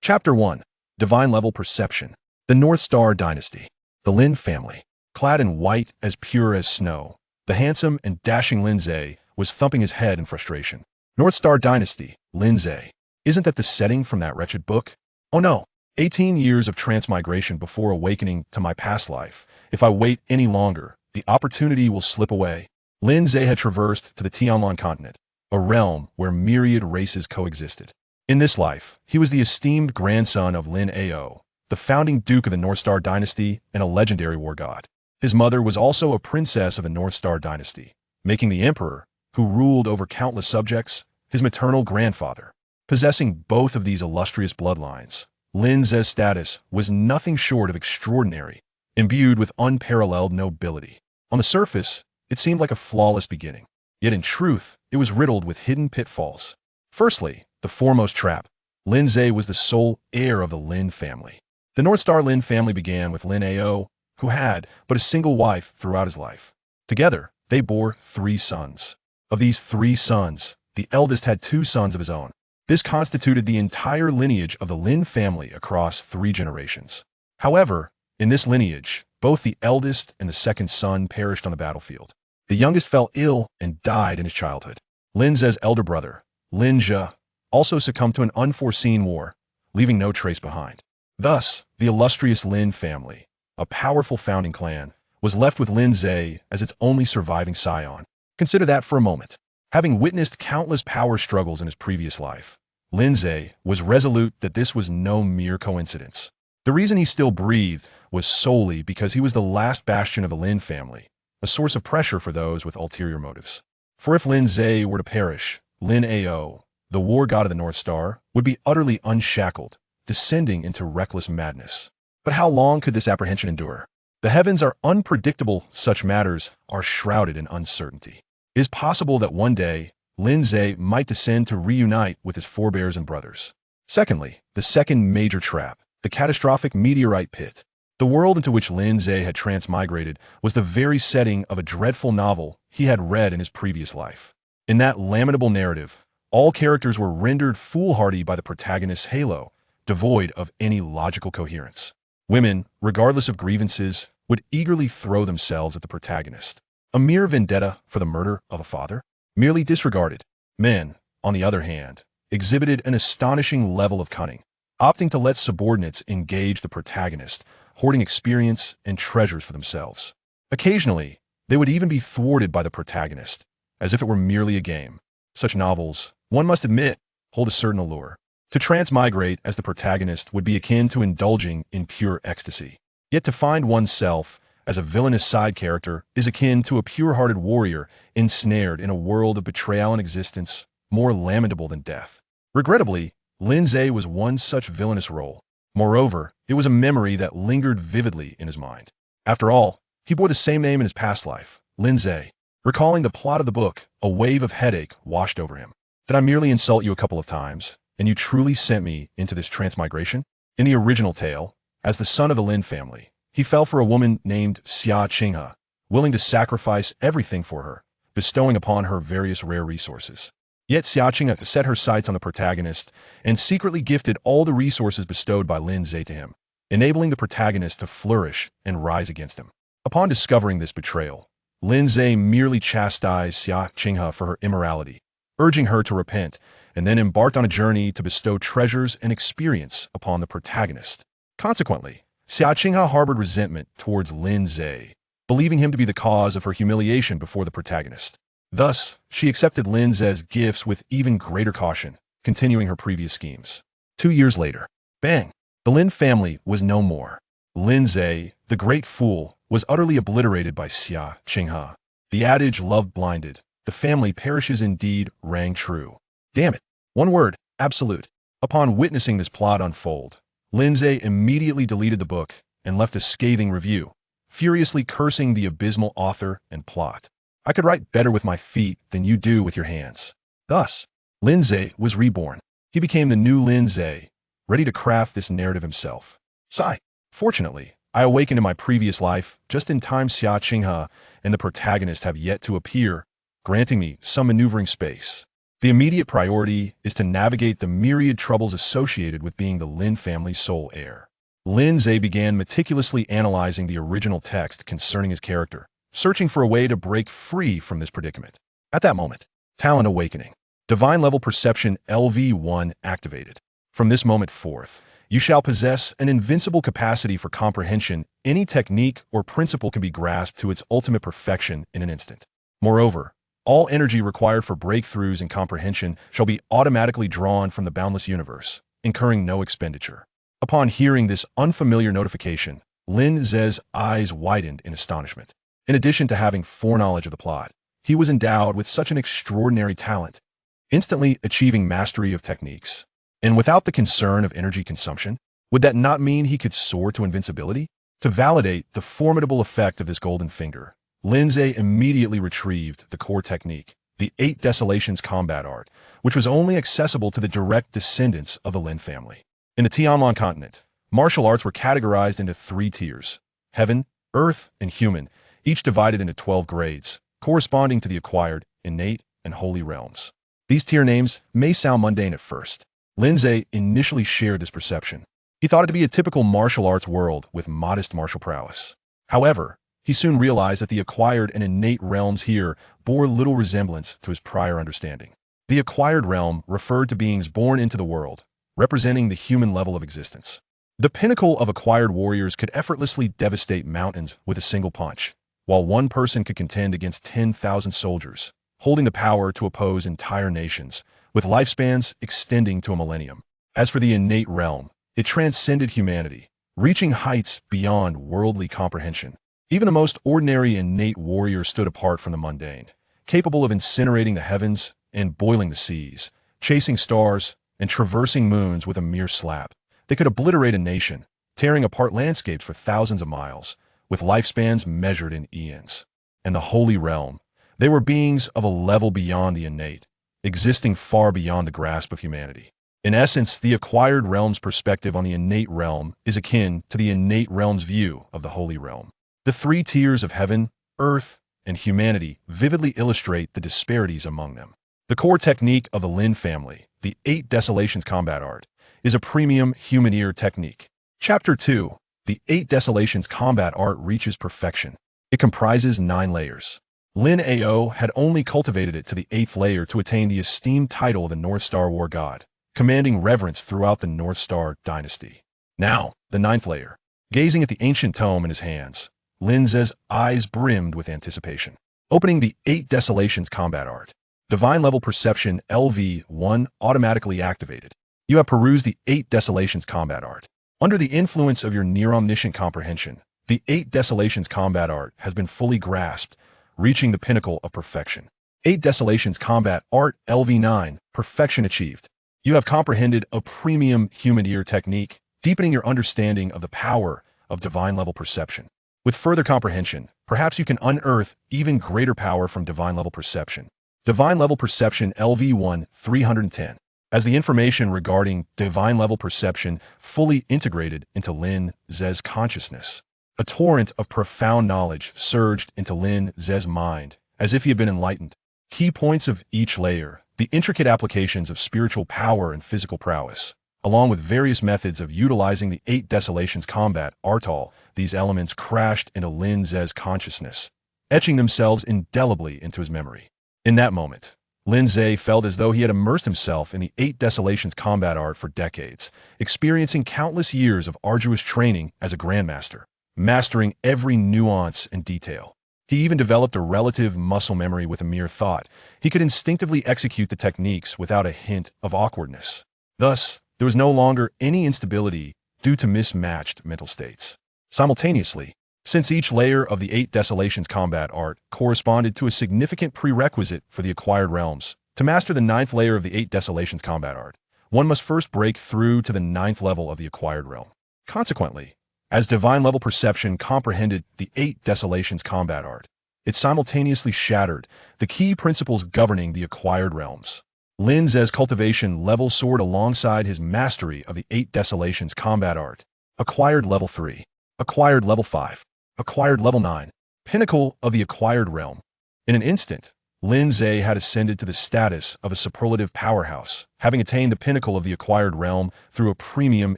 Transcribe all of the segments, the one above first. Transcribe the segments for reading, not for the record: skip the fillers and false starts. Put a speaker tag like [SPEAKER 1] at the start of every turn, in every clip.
[SPEAKER 1] Chapter 1. Divine Level Perception. The North Star Dynasty. The Lin family. Clad in white as pure as snow, the handsome and dashing Lin Ze was thumping his head in frustration. North Star Dynasty, Lin Ze. Isn't that the setting from that wretched book? Oh no. 18 years of transmigration before awakening to my past life. If I wait any longer, the opportunity will slip away. Lin Ze had traversed to the Tianlan continent, a realm where myriad races coexisted. In this life, he was the esteemed grandson of Lin Ao, the founding duke of the North Star Dynasty and a legendary war god. His mother was also a princess of the North Star Dynasty, making the emperor, who ruled over countless subjects, his maternal grandfather. Possessing both of these illustrious bloodlines, Lin Ze's status was nothing short of extraordinary, imbued with unparalleled nobility. On the surface, it seemed like a flawless beginning, yet in truth, it was riddled with hidden pitfalls. Firstly, the foremost trap. Lin Ze was the sole heir of the Lin family. The North Star Lin family began with Lin Ao, who had but a single wife throughout his life. Together, they bore 3 sons. Of these 3 sons, the eldest had 2 sons of his own. This constituted the entire lineage of the Lin family across 3 generations. However, in this lineage, both the eldest and the second son perished on the battlefield. The youngest fell ill and died in his childhood. Lin Ze's elder brother, Lin Ze, also succumbed to an unforeseen war, leaving no trace behind. Thus, the illustrious Lin family, a powerful founding clan, was left with Lin Ze as its only surviving scion. Consider that for a moment. Having witnessed countless power struggles in his previous life, Lin Ze was resolute that this was no mere coincidence. The reason he still breathed was solely because he was the last bastion of the Lin family, a source of pressure for those with ulterior motives. For if Lin Ze were to perish, Lin Ao, the war god of the North Star, would be utterly unshackled, descending into reckless madness. But how long could this apprehension endure? The heavens are unpredictable, such matters are shrouded in uncertainty. It is possible that one day, Lin Ze might descend to reunite with his forebears and brothers. Secondly, the second major trap, the catastrophic meteorite pit. The world into which Lin Ze had transmigrated was the very setting of a dreadful novel he had read in his previous life. In that lamentable narrative, all characters were rendered foolhardy by the protagonist's halo, devoid of any logical coherence. Women, regardless of grievances, would eagerly throw themselves at the protagonist. A mere vendetta for the murder of a father? Merely disregarded. Men, on the other hand, exhibited an astonishing level of cunning, opting to let subordinates engage the protagonist, hoarding experience and treasures for themselves. Occasionally, they would even be thwarted by the protagonist, as if it were merely a game. Such novels, one must admit, hold a certain allure. To transmigrate as the protagonist would be akin to indulging in pure ecstasy. Yet to find oneself as a villainous side character is akin to a pure-hearted warrior ensnared in a world of betrayal and existence more lamentable than death. Regrettably, Lin Ze was one such villainous role. Moreover, it was a memory that lingered vividly in his mind. After all, he bore the same name in his past life, Lin Ze. Recalling the plot of the book, a wave of headache washed over him. Did I merely insult you a couple of times, and you truly sent me into this transmigration? In the original tale, as the son of the Lin family, he fell for a woman named Xia Qinghe, willing to sacrifice everything for her, bestowing upon her various rare resources. Yet Xia Qinghe set her sights on the protagonist and secretly gifted all the resources bestowed by Lin Ze to him, enabling the protagonist to flourish and rise against him. Upon discovering this betrayal, Lin Ze merely chastised Xia Qinghe for her immorality, urging her to repent, and then embarked on a journey to bestow treasures and experience upon the protagonist. Consequently, Xia Qinghe harbored resentment towards Lin Ze, believing him to be the cause of her humiliation before the protagonist. Thus, she accepted Lin Ze's gifts with even greater caution, continuing her previous schemes. 2 years later, bang! The Lin family was no more. Lin Ze, the great fool, was utterly obliterated by Xia Qinghe. The adage "love blinded, the family perishes" indeed rang true. Damn it. One word, absolute. Upon witnessing this plot unfold, Lin Ze immediately deleted the book and left a scathing review, furiously cursing the abysmal author and plot. I could write better with my feet than you do with your hands. Thus, Lin Ze was reborn. He became the new Lin Ze, ready to craft this narrative himself. Sigh. Fortunately, I awakened in my previous life just in time. Xia Qinghe and the protagonist have yet to appear, granting me some maneuvering space. The immediate priority is to navigate the myriad troubles associated with being the Lin family's sole heir. Lin Ze began meticulously analyzing the original text concerning his character, searching for a way to break free from this predicament. At that moment, talent awakening. Divine level perception LV1 activated. From this moment forth, you shall possess an invincible capacity for comprehension. Any technique or principle can be grasped to its ultimate perfection in an instant. Moreover, all energy required for breakthroughs in comprehension shall be automatically drawn from the boundless universe, incurring no expenditure. Upon hearing this unfamiliar notification, Lin Ze's eyes widened in astonishment. In addition to having foreknowledge of the plot, he was endowed with such an extraordinary talent, instantly achieving mastery of techniques. And without the concern of energy consumption, would that not mean he could soar to invincibility? To validate the formidable effect of this golden finger, Lin Ze immediately retrieved the core technique, the Eight Desolations combat art, which was only accessible to the direct descendants of the Lin family. In the Tianlan continent, martial arts were categorized into 3 tiers: heaven, earth, and human, each divided into 12 grades, corresponding to the acquired, innate, and holy realms. These tier names may sound mundane at first. Lin Ze initially shared this perception. He thought it to be a typical martial arts world with modest martial prowess. However, he soon realized that the acquired and innate realms here bore little resemblance to his prior understanding. The acquired realm referred to beings born into the world, representing the human level of existence. The pinnacle of acquired warriors could effortlessly devastate mountains with a single punch, while one person could contend against 10,000 soldiers, holding the power to oppose entire nations, with lifespans extending to a millennium. As for the innate realm, it transcended humanity, reaching heights beyond worldly comprehension. Even the most ordinary innate warrior stood apart from the mundane, capable of incinerating the heavens and boiling the seas, chasing stars and traversing moons with a mere slap. They could obliterate a nation, tearing apart landscapes for thousands of miles, with lifespans measured in eons. And the holy realm, they were beings of a level beyond the innate, existing far beyond the grasp of humanity. In essence, the acquired realm's perspective on the innate realm is akin to the innate realm's view of the holy realm. The 3 tiers of heaven, earth, and humanity vividly illustrate the disparities among them. The core technique of the Lin family, the Eight Desolations combat art, is a premium human ear technique. Chapter 2. The Eight Desolations combat art reaches perfection. It comprises 9 layers. Lin Ao had only cultivated it to the 8th layer to attain the esteemed title of the North Star War God, commanding reverence throughout the North Star dynasty. Now, the 9th layer. Gazing at the ancient tome in his hands, Lin Ze's eyes brimmed with anticipation. Opening the Eight Desolations combat art. Divine level perception LV1 automatically activated. You have perused the Eight Desolations combat art. Under the influence of your near-omniscient comprehension, the Eight Desolations combat art has been fully grasped, reaching the pinnacle of perfection. Eight Desolations combat art LV9, perfection achieved. You have comprehended a premium human ear technique, deepening your understanding of the power of divine level perception. With further comprehension, perhaps you can unearth even greater power from divine level perception. Divine level perception LV1 310. As the information regarding divine level perception fully integrated into Lin Ze's consciousness, a torrent of profound knowledge surged into Lin Ze's mind, as if he had been enlightened. Key points of each layer, the intricate applications of spiritual power and physical prowess, along with various methods of utilizing the Eight Desolations combat art, all these elements crashed into Lin Ze's consciousness, etching themselves indelibly into his memory. In that moment, Lin Ze felt as though he had immersed himself in the Eight Desolations combat art for decades, experiencing countless years of arduous training as a grandmaster, mastering every nuance and detail. He even developed a relative muscle memory with a mere thought. He could instinctively execute the techniques without a hint of awkwardness. Thus, there was no longer any instability due to mismatched mental states. Simultaneously, since each layer of the Eight Desolations combat art corresponded to a significant prerequisite for the acquired realms, to master the 9th layer of the Eight Desolations combat art, one must first break through to the 9th level of the acquired realm. Consequently, as divine level perception comprehended the Eight Desolations combat art, it simultaneously shattered the key principles governing the acquired realms. Lin Ze's cultivation level soared alongside his mastery of the Eight Desolations combat art. Acquired level 3. Acquired level 5. Acquired level 9. Pinnacle of the acquired realm. In an instant, Lin Ze had ascended to the status of a superlative powerhouse, having attained the pinnacle of the acquired realm through a premium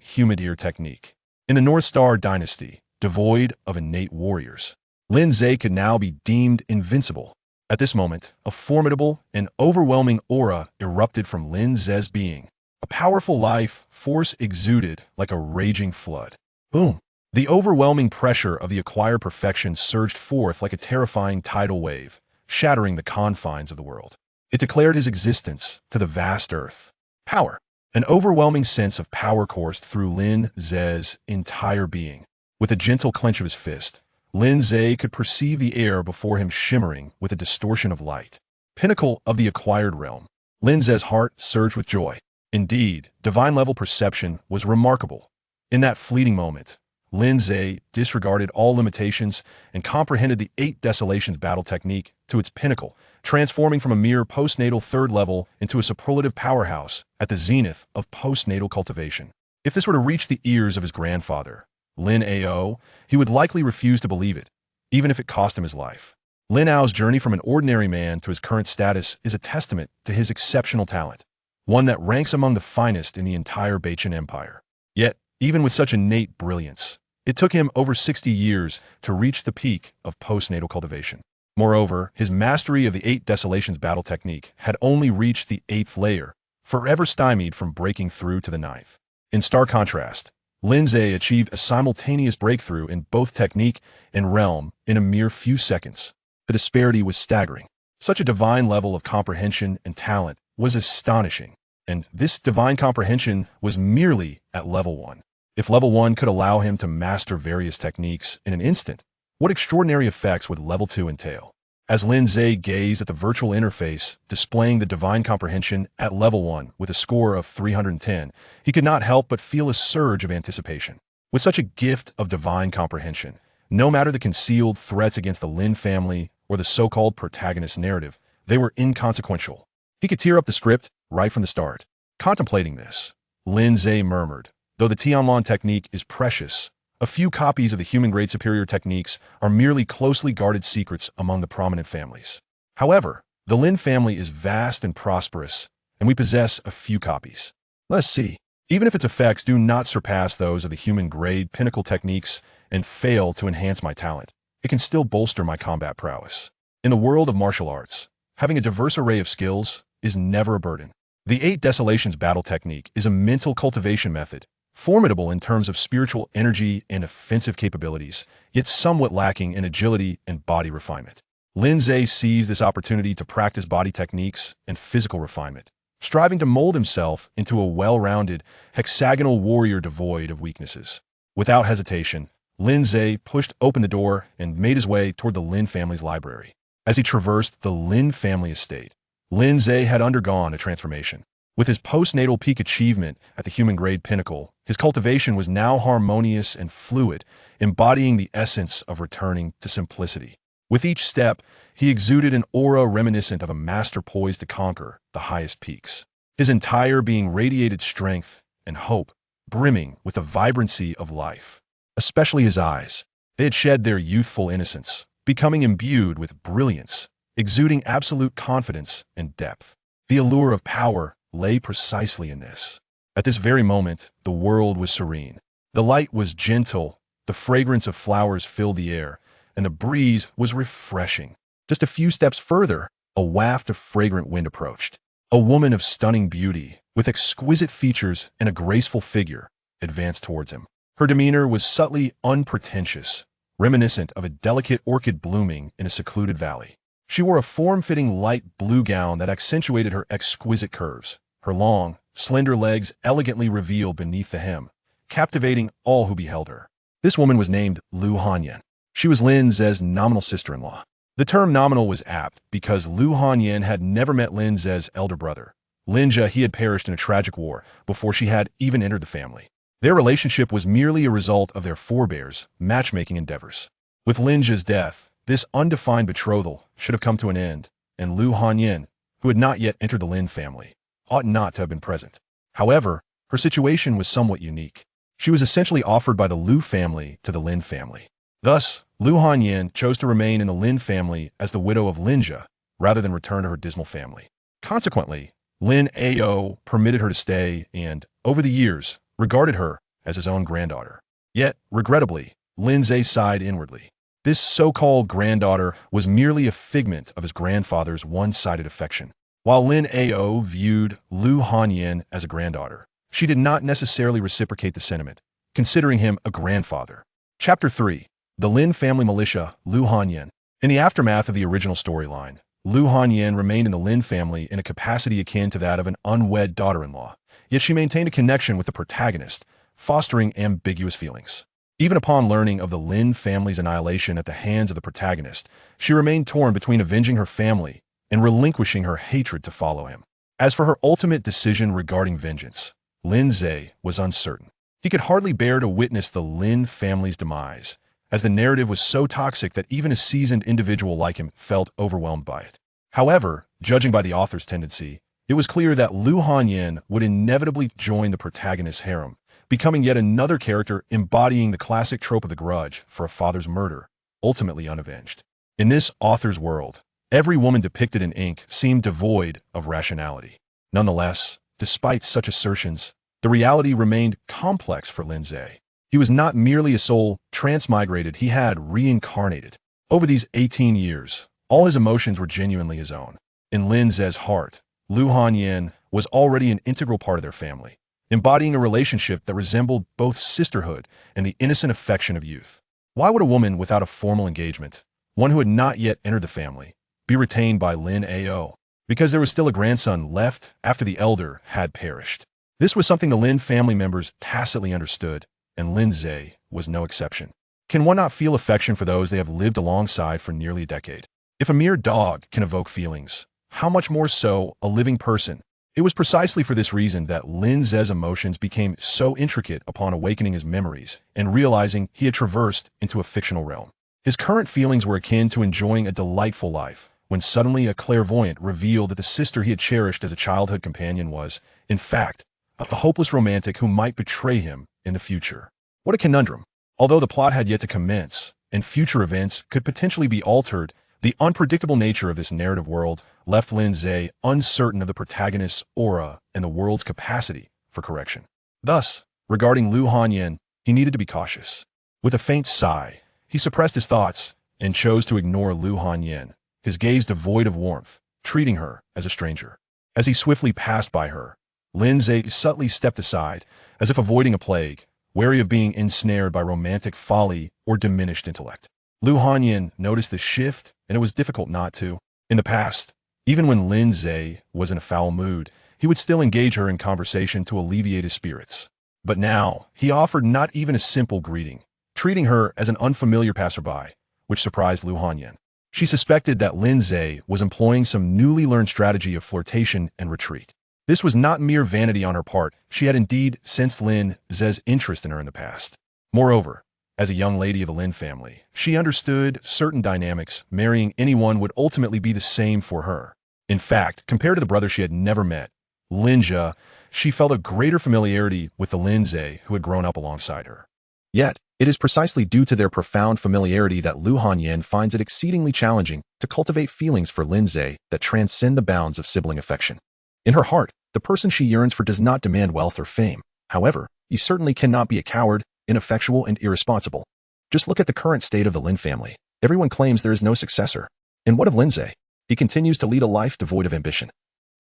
[SPEAKER 1] humid-ear technique. In the North Star dynasty, devoid of innate warriors, Lin Ze could now be deemed invincible. At this moment, a formidable and overwhelming aura erupted from Lin Ze's being. A powerful life force exuded like a raging flood. Boom! The overwhelming pressure of the acquired perfection surged forth like a terrifying tidal wave, shattering the confines of the world. It declared his existence to the vast earth. Power. An overwhelming sense of power coursed through Lin Ze's entire being. With a gentle clench of his fist, Lin Ze could perceive the air before him shimmering with a distortion of light. Pinnacle of the acquired realm. Lin Ze's heart surged with joy. Indeed, divine-level perception was remarkable. In that fleeting moment, Lin Ze disregarded all limitations and comprehended the Eight Desolations Battle Technique to its pinnacle, transforming from a mere postnatal third level into a superlative powerhouse at the zenith of postnatal cultivation. If this were to reach the ears of his grandfather, Lin Ao, he would likely refuse to believe it, even if it cost him his life. Lin Ao's journey from an ordinary man to his current status is a testament to his exceptional talent, one that ranks among the finest in the entire Bachan Empire. Yet, even with such innate brilliance, it took him over 60 years to reach the peak of postnatal cultivation. Moreover, his mastery of the Eight Desolations Battle Technique had only reached the 8th layer, forever stymied from breaking through to the 9th. In stark contrast, Lin Ze achieved a simultaneous breakthrough in both technique and realm in a mere few seconds. The disparity was staggering. Such a divine level of comprehension and talent was astonishing, and this divine comprehension was merely at level 1. If level 1 could allow him to master various techniques in an instant, what extraordinary effects would level 2 entail? As Lin Ze gazed at the virtual interface displaying the divine comprehension at level 1 with a score of 310, he could not help but feel a surge of anticipation. With such a gift of divine comprehension, no matter the concealed threats against the Lin family or the so-called protagonist narrative, they were inconsequential. He could tear up the script right from the start. Contemplating this, Lin Ze murmured, "Though the Tianlan technique is precious, a few copies of the human-grade superior techniques are merely closely guarded secrets among the prominent families. However, the Lin family is vast and prosperous, and we possess a few copies. Let's see. Even if its effects do not surpass those of the human-grade pinnacle techniques and fail to enhance my talent, it can still bolster my combat prowess. In the world of martial arts, having a diverse array of skills is never a burden. The Eight Desolations Battle Technique is a mental cultivation method, formidable in terms of spiritual energy and offensive capabilities, yet somewhat lacking in agility and body refinement. Lin Ze seized this opportunity to practice body techniques and physical refinement, striving to mold himself into a well-rounded, hexagonal warrior devoid of weaknesses. Without hesitation, Lin Ze pushed open the door and made his way toward the Lin family's library. As he traversed the Lin family estate, Lin Ze had undergone a transformation. With his postnatal peak achievement at the human-grade pinnacle, his cultivation was now harmonious and fluid, embodying the essence of returning to simplicity. With each step, he exuded an aura reminiscent of a master poised to conquer the highest peaks. His entire being radiated strength and hope, brimming with the vibrancy of life. Especially his eyes. They had shed their youthful innocence, becoming imbued with brilliance, exuding absolute confidence and depth. The allure of power lay precisely in this. At this very moment, the world was serene. The light was gentle, the fragrance of flowers filled the air, and the breeze was refreshing. Just a few steps further, a waft of fragrant wind approached. A woman of stunning beauty, with exquisite features and a graceful figure, advanced towards him. Her demeanor was subtly unpretentious, reminiscent of a delicate orchid blooming in a secluded valley. She wore a form-fitting light blue gown that accentuated her exquisite curves, her long, slender legs elegantly revealed beneath the hem, captivating all who beheld her. This woman was named Lu Hanyan. She was Lin Ze's nominal sister-in-law. The term nominal was apt because Lu Hanyan had never met Lin Ze's elder brother. Lin Ze he had perished in a tragic war before she had even entered the family. Their relationship was merely a result of their forebears' matchmaking endeavors. With Lin Ze's death, this undefined betrothal should have come to an end, and Lu Hanyan, who had not yet entered the Lin family, ought not to have been present. However, her situation was somewhat unique. She was essentially offered by the Lu family to the Lin family. Thus, Lu Hanyan chose to remain in the Lin family as the widow of Lin Ze, rather than return to her dismal family. Consequently, Lin Ao permitted her to stay and, over the years, regarded her as his own granddaughter. Yet, regrettably, Lin Ze sighed inwardly. This so-called granddaughter was merely a figment of his grandfather's one-sided affection. While Lin Ao viewed Lu Hanyan as a granddaughter, she did not necessarily reciprocate the sentiment, considering him a grandfather. Chapter 3. The Lin Family Militia, Lu Hanyan. In the aftermath of the original storyline, Lu Hanyan remained in the Lin family in a capacity akin to that of an unwed daughter-in-law, yet she maintained a connection with the protagonist, fostering ambiguous feelings. Even upon learning of the Lin family's annihilation at the hands of the protagonist, she remained torn between avenging her family and relinquishing her hatred to follow him. As for her ultimate decision regarding vengeance, Lin Ze was uncertain. He could hardly bear to witness the Lin family's demise, as the narrative was so toxic that even a seasoned individual like him felt overwhelmed by it. However, judging by the author's tendency, it was clear that Lu Hanyan would inevitably join the protagonist's harem, becoming yet another character embodying the classic trope of the grudge for a father's murder, ultimately unavenged. In this author's world, every woman depicted in ink seemed devoid of rationality. Nonetheless, despite such assertions, the reality remained complex for Lin Ze. He was not merely a soul transmigrated, he had reincarnated. Over these 18 years, all his emotions were genuinely his own. In Lin Ze's heart, Lu Hanyan was already an integral part of their family, embodying a relationship that resembled both sisterhood and the innocent affection of youth. Why would a woman without a formal engagement, one who had not yet entered the family, be retained by Lin Ao? Because there was still a grandson left after the elder had perished. This was something the Lin family members tacitly understood, and Lin Ze was no exception. Can one not feel affection for those they have lived alongside for nearly a decade? If a mere dog can evoke feelings, how much more so a living person? It was precisely for this reason that Lin Ze's emotions became so intricate upon awakening his memories and realizing he had traversed into a fictional realm. His current feelings were akin to enjoying a delightful life, when suddenly a clairvoyant revealed that the sister he had cherished as a childhood companion was, in fact, a hopeless romantic who might betray him in the future. What a conundrum. Although the plot had yet to commence, and future events could potentially be altered, the unpredictable nature of this narrative world left Lin Ze uncertain of the protagonist's aura and the world's capacity for correction. Thus, regarding Lu Hanyan, he needed to be cautious. With a faint sigh, he suppressed his thoughts and chose to ignore Lu Hanyan, his gaze devoid of warmth, treating her as a stranger. As he swiftly passed by her, Lin Ze subtly stepped aside, as if avoiding a plague, wary of being ensnared by romantic folly or diminished intellect. Lu Hanyan noticed the shift, and it was difficult not to. In the past, even when Lin Ze was in a foul mood, he would still engage her in conversation to alleviate his spirits. But now, he offered not even a simple greeting, treating her as an unfamiliar passerby, which surprised Lu Hanyan. She suspected that Lin Ze was employing some newly learned strategy of flirtation and retreat. This was not mere vanity on her part. She had indeed sensed Lin Ze's interest in her in the past. Moreover, as a young lady of the Lin family, she understood certain dynamics. Marrying anyone would ultimately be the same for her. In fact, compared to the brother she had never met, Lin Ze, she felt a greater familiarity with the Lin Ze who had grown up alongside her. Yet, it is precisely due to their profound familiarity that Lu Hanyan finds it exceedingly challenging to cultivate feelings for Lin Ze that transcend the bounds of sibling affection. In her heart, the person she yearns for does not demand wealth or fame. However, he certainly cannot be a coward, ineffectual, and irresponsible. Just look at the current state of the Lin family. Everyone claims there is no successor. And what of Lin Ze? He continues to lead a life devoid of ambition,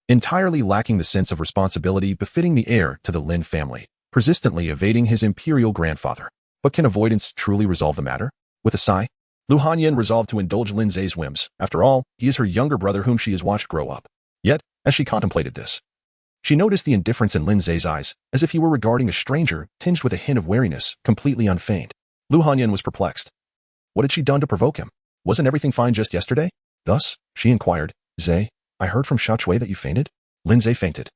[SPEAKER 1] entirely lacking the sense of responsibility befitting the heir to the Lin family, persistently evading his imperial grandfather. But can avoidance truly resolve the matter? With a sigh, Lu Hanyan resolved to indulge Lin Ze's whims. After all, he is her younger brother whom she has watched grow up. Yet, as she contemplated this, she noticed the indifference in Lin Ze's eyes, as if he were regarding a stranger, tinged with a hint of wariness, completely unfeigned. Lu Hanyan was perplexed. What had she done to provoke him? Wasn't everything fine just yesterday? Thus, she inquired, Ze, I heard from Sha Chui that you fainted? Lin Ze fainted,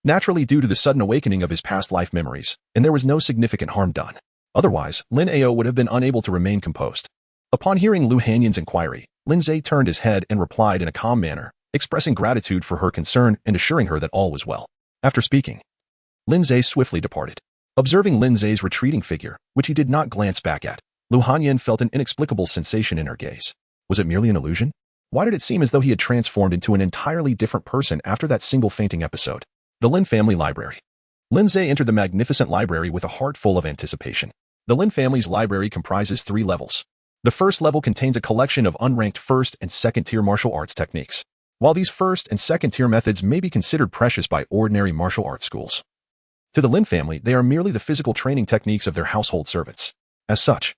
[SPEAKER 1] naturally due to the sudden awakening of his past life memories, and there was no significant harm done. Otherwise, Lin Ao would have been unable to remain composed. Upon hearing Lu Hanyan's inquiry, Lin Ze turned his head and replied in a calm manner, expressing gratitude for her concern and assuring her that all was well. After speaking, Lin Ze swiftly departed. Observing Lin Ze's retreating figure, which he did not glance back at, Lu Hanyan felt an inexplicable sensation in her gaze. Was it merely an illusion? Why did it seem as though he had transformed into an entirely different person after that single fainting episode? The Lin family library. Lin Ze entered the magnificent library with a heart full of anticipation. The Lin family's library comprises 3 levels. The first level contains a collection of unranked first and second-tier martial arts techniques. While these first and second-tier methods may be considered precious by ordinary martial arts schools, to the Lin family, they are merely the physical training techniques of their household servants. As such,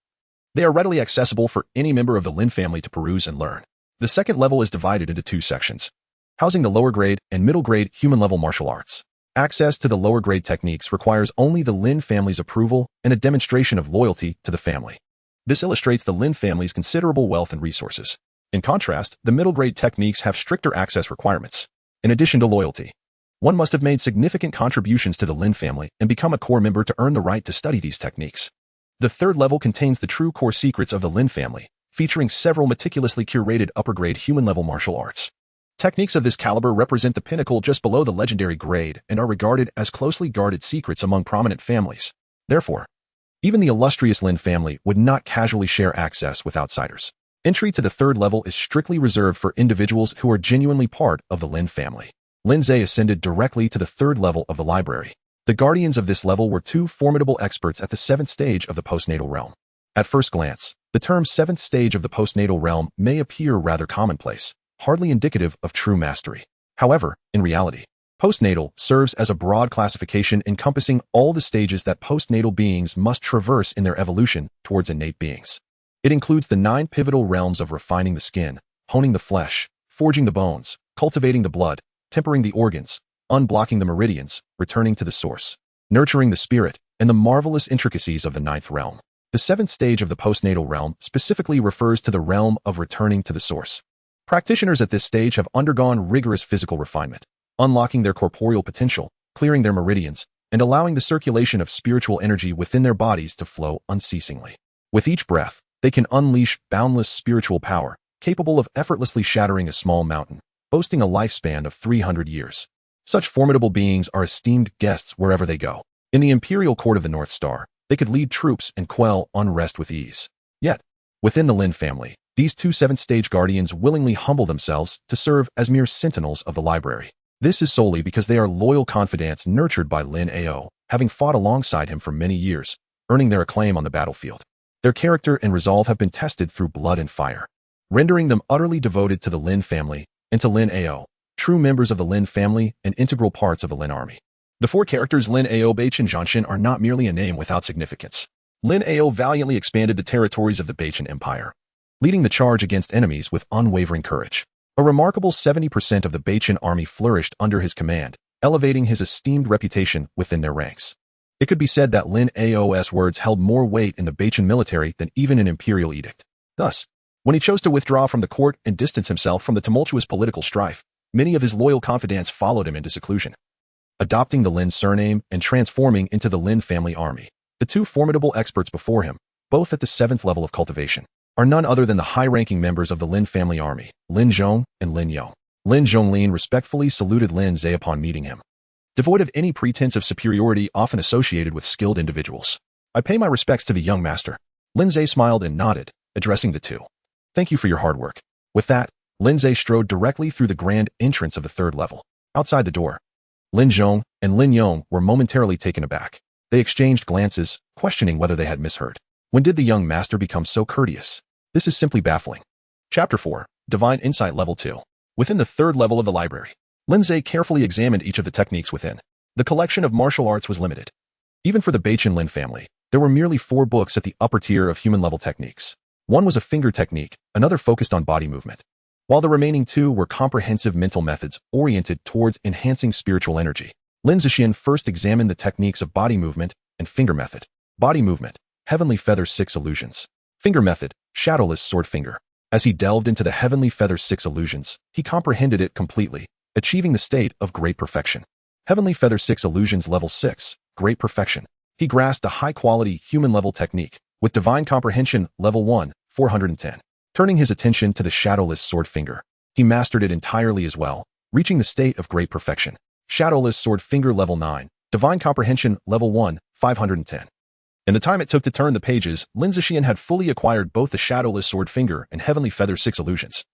[SPEAKER 1] they are readily accessible for any member of the Lin family to peruse and learn. The second level is divided into 2 sections, housing the lower grade and middle grade human-level martial arts. Access to the lower grade techniques requires only the Lin family's approval and a demonstration of loyalty to the family. This illustrates the Lin family's considerable wealth and resources. In contrast, the middle grade techniques have stricter access requirements. In addition to loyalty, one must have made significant contributions to the Lin family and become a core member to earn the right to study these techniques. The third level contains the true core secrets of the Lin family, featuring several meticulously curated upper-grade human-level martial arts. Techniques of this caliber represent the pinnacle just below the legendary grade and are regarded as closely guarded secrets among prominent families. Therefore, even the illustrious Lin family would not casually share access with outsiders. Entry to the third level is strictly reserved for individuals who are genuinely part of the Lin family. Lin Ze ascended directly to the third level of the library. The guardians of this level were 2 formidable experts at the 7th stage of the postnatal realm. At first glance, the term 7th stage of the postnatal realm may appear rather commonplace, hardly indicative of true mastery. However, in reality, postnatal serves as a broad classification encompassing all the stages that postnatal beings must traverse in their evolution towards innate beings. It includes the 9 pivotal realms of refining the skin, honing the flesh, forging the bones, cultivating the blood, tempering the organs, unblocking the meridians, returning to the source, nurturing the spirit, and the marvelous intricacies of the 9th realm. The 7th stage of the postnatal realm specifically refers to the realm of returning to the source. Practitioners at this stage have undergone rigorous physical refinement, unlocking their corporeal potential, clearing their meridians, and allowing the circulation of spiritual energy within their bodies to flow unceasingly. With each breath, they can unleash boundless spiritual power, capable of effortlessly shattering a small mountain, boasting a lifespan of 300 years. Such formidable beings are esteemed guests wherever they go. In the imperial court of the North Star, they could lead troops and quell unrest with ease. Yet, within the Lin family, these 2 7th-stage guardians willingly humble themselves to serve as mere sentinels of the library. This is solely because they are loyal confidants nurtured by Lin Ao, having fought alongside him for many years, earning their acclaim on the battlefield. Their character and resolve have been tested through blood and fire, rendering them utterly devoted to the Lin family and to Lin Ao, true members of the Lin family and integral parts of the Lin army. The 4 characters Lin Ao, Beichin, Zhanshin are not merely a name without significance. Lin Ao valiantly expanded the territories of the Beichin Empire, leading the charge against enemies with unwavering courage. A remarkable 70% of the Beichin army flourished under his command, elevating his esteemed reputation within their ranks. It could be said that Lin Ao's words held more weight in the Beichin military than even an imperial edict. Thus, when he chose to withdraw from the court and distance himself from the tumultuous political strife, many of his loyal confidants followed him into seclusion, adopting the Lin surname and transforming into the Lin family army. The 2 formidable experts before him, both at the 7th level of cultivation, are none other than the high-ranking members of the Lin family army, Lin Zhong and Lin Yao. Lin Zhonglin respectfully saluted Lin Ze upon meeting him, devoid of any pretense of superiority often associated with skilled individuals. I pay my respects to the young master. Lin Ze smiled and nodded, addressing the 2. Thank you for your hard work. With that, Lin Ze strode directly through the grand entrance of the 3rd level. Outside the door, Lin Zhong and Lin Yong were momentarily taken aback. They exchanged glances, questioning whether they had misheard. When did the young master become so courteous? This is simply baffling. Chapter 4, Divine Insight Level 2. Within the 3rd level of the library, Lin Ze carefully examined each of the techniques within. The collection of martial arts was limited. Even for the Beichin Lin family, there were merely 4 books at the upper tier of human-level techniques. One was a finger technique, another focused on body movement, while the remaining 2 were comprehensive mental methods oriented towards enhancing spiritual energy. Lin Ze first examined the techniques of body movement and finger method. Body movement, Heavenly Feather 6 Illusions. Finger method, Shadowless Sword Finger. As he delved into the Heavenly Feather 6 Illusions, he comprehended it completely, achieving the state of great perfection. Heavenly Feather 6 Illusions Level 6, Great Perfection. He grasped a high-quality human-level technique, with Divine Comprehension Level 1, 410. Turning his attention to the Shadowless Sword Finger, he mastered it entirely as well, reaching the state of great perfection. Shadowless Sword Finger Level 9, Divine Comprehension Level 1, 510. In the time it took to turn the pages, Lin Ze had fully acquired both the Shadowless Sword Finger and Heavenly Feather 6 Illusions.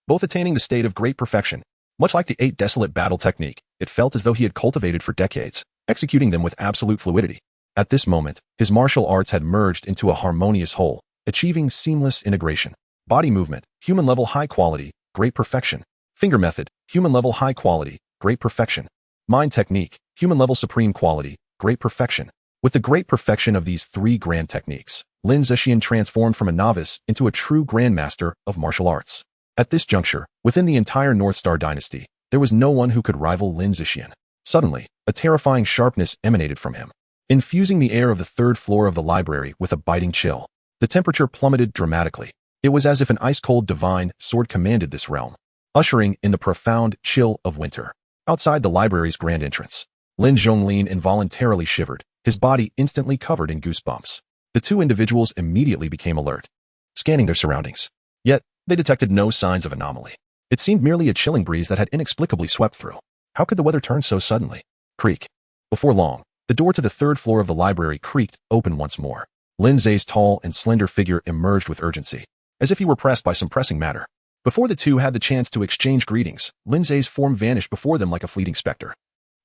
[SPEAKER 1] both attaining the state of great perfection. Much like the Eight Desolate Battle Technique, it felt as though he had cultivated for decades, executing them with absolute fluidity. At this moment, his martial arts had merged into a harmonious whole, achieving seamless integration. Body movement, human level high quality, great perfection. Finger method, human level high quality, great perfection. Mind technique, human level supreme quality, great perfection. With the great perfection of these three grand techniques, Lin Ze transformed from a novice into a true grandmaster of martial arts. At this juncture, within the entire North Star dynasty, there was no one who could rival Lin Ze. Suddenly, a terrifying sharpness emanated from him, infusing the air of the third floor of the library with a biting chill. The temperature plummeted dramatically. It was as if an ice-cold divine sword commanded this realm, ushering in the profound chill of winter. Outside the library's grand entrance, Lin Zhonglin involuntarily shivered, his body instantly covered in goosebumps. The two individuals immediately became alert, scanning their surroundings. Yet, they detected no signs of anomaly. It seemed merely a chilling breeze that had inexplicably swept through. How could the weather turn so suddenly? Creak. Before long, the door to the third floor of the library creaked open once more. Lin Ze's tall and slender figure emerged with urgency, as if he were pressed by some pressing matter. Before the two had the chance to exchange greetings, Lin Ze's form vanished before them like a fleeting specter,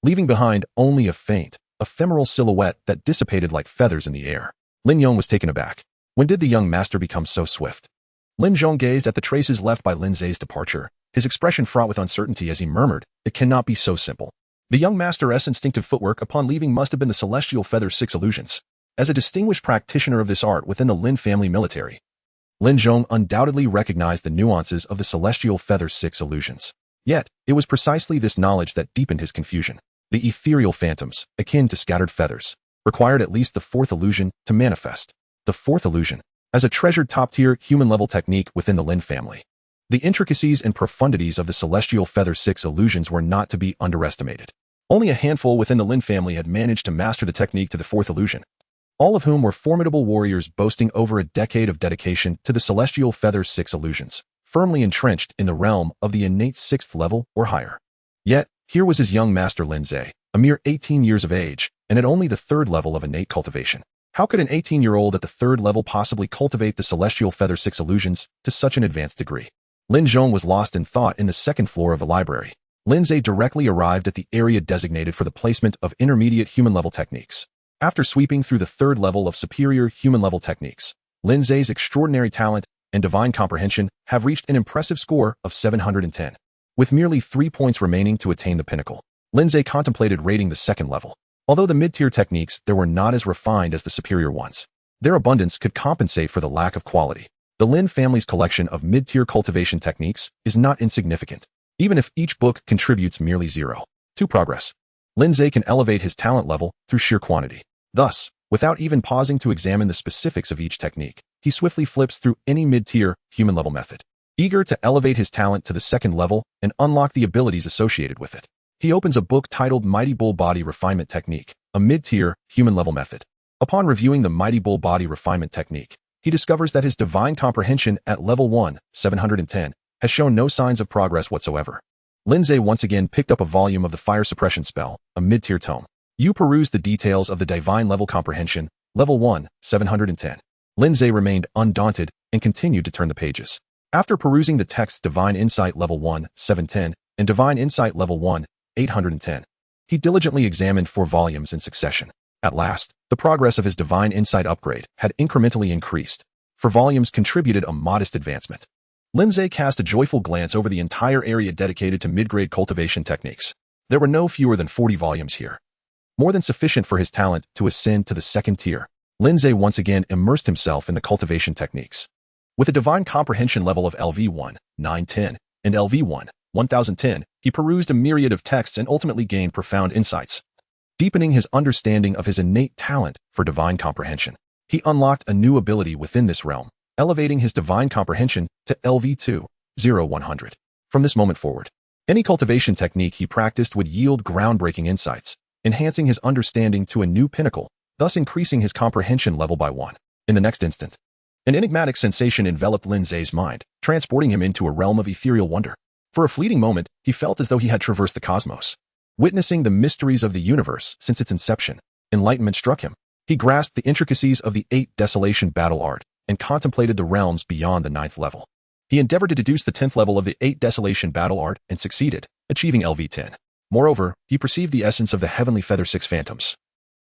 [SPEAKER 1] leaving behind only a faint, ephemeral silhouette that dissipated like feathers in the air. Lin Yong was taken aback. When did the young master become so swift? Lin Zhong gazed at the traces left by Lin Ze's departure, his expression fraught with uncertainty as he murmured, "It cannot be so simple." The young master's instinctive footwork upon leaving must have been the celestial feather 6 illusions. As a distinguished practitioner of this art within the Lin family military, Lin Zhong undoubtedly recognized the nuances of the celestial feather 6 illusions. Yet, it was precisely this knowledge that deepened his confusion. The ethereal phantoms, akin to scattered feathers, required at least the 4th illusion to manifest. The 4th illusion, as a treasured top-tier human-level technique within the Lin family. The intricacies and profundities of the celestial feather 6 illusions were not to be underestimated. Only a handful within the Lin family had managed to master the technique to the 4th illusion, all of whom were formidable warriors boasting over a decade of dedication to the celestial feather 6 illusions, firmly entrenched in the realm of the innate 6th level or higher. Yet, here was his young master Lin Ze, a mere 18 years of age, and at only the 3rd level of innate cultivation. How could an 18-year-old at the 3rd level possibly cultivate the celestial feather 6 illusions to such an advanced degree? Lin Zhong was lost in thought in the 2nd floor of the library. Lin Ze directly arrived at the area designated for the placement of intermediate human-level techniques. After sweeping through the 3rd level of superior human-level techniques, Lin Ze's extraordinary talent and divine comprehension have reached an impressive score of 710. With merely 3 points remaining to attain the pinnacle, Lin Ze contemplated rating the 2nd level. Although the mid-tier techniques there were not as refined as the superior ones, their abundance could compensate for the lack of quality. The Lin family's collection of mid-tier cultivation techniques is not insignificant, even if each book contributes merely 0 to progress. Lin Ze can elevate his talent level through sheer quantity. Thus, without even pausing to examine the specifics of each technique, he swiftly flips through any mid-tier human-level method, eager to elevate his talent to the 2nd level and unlock the abilities associated with it. He opens a book titled Mighty Bull Body Refinement Technique, a mid-tier, human-level method. Upon reviewing the Mighty Bull Body Refinement Technique, he discovers that his divine comprehension at level 1, 710, has shown no signs of progress whatsoever. Lin Ze once again picked up a volume of the Fire Suppression Spell, a mid-tier tome. You peruse the details of the divine level comprehension, level 1, 710. Lin Ze remained undaunted and continued to turn the pages. After perusing the text's Divine Insight level 1, 710, and Divine Insight level 1, 810. He diligently examined 4 volumes in succession. At last, the progress of his Divine Insight upgrade had incrementally increased. 4 volumes contributed a modest advancement. Lin Ze cast a joyful glance over the entire area dedicated to mid-grade cultivation techniques. There were no fewer than 40 volumes here, more than sufficient for his talent to ascend to the 2nd tier. Lin Ze once again immersed himself in the cultivation techniques. With a divine comprehension level of LV1, 910, and LV1, 1010, he perused a myriad of texts and ultimately gained profound insights. Deepening his understanding of his innate talent for divine comprehension, he unlocked a new ability within this realm, elevating his divine comprehension to LV2, 0100. From this moment forward, any cultivation technique he practiced would yield groundbreaking insights, enhancing his understanding to a new pinnacle, thus increasing his comprehension level by 1. In the next instant, an enigmatic sensation enveloped Lin Ze's mind, transporting him into a realm of ethereal wonder. For a fleeting moment, he felt as though he had traversed the cosmos. Witnessing the mysteries of the universe since its inception, enlightenment struck him. He grasped the intricacies of the Eight Desolation Battle art and contemplated the realms beyond the 9th level. He endeavored to deduce the 10th level of the Eight Desolation Battle Art and succeeded, achieving LV10. Moreover, he perceived the essence of the Heavenly Feather 6 Phantoms.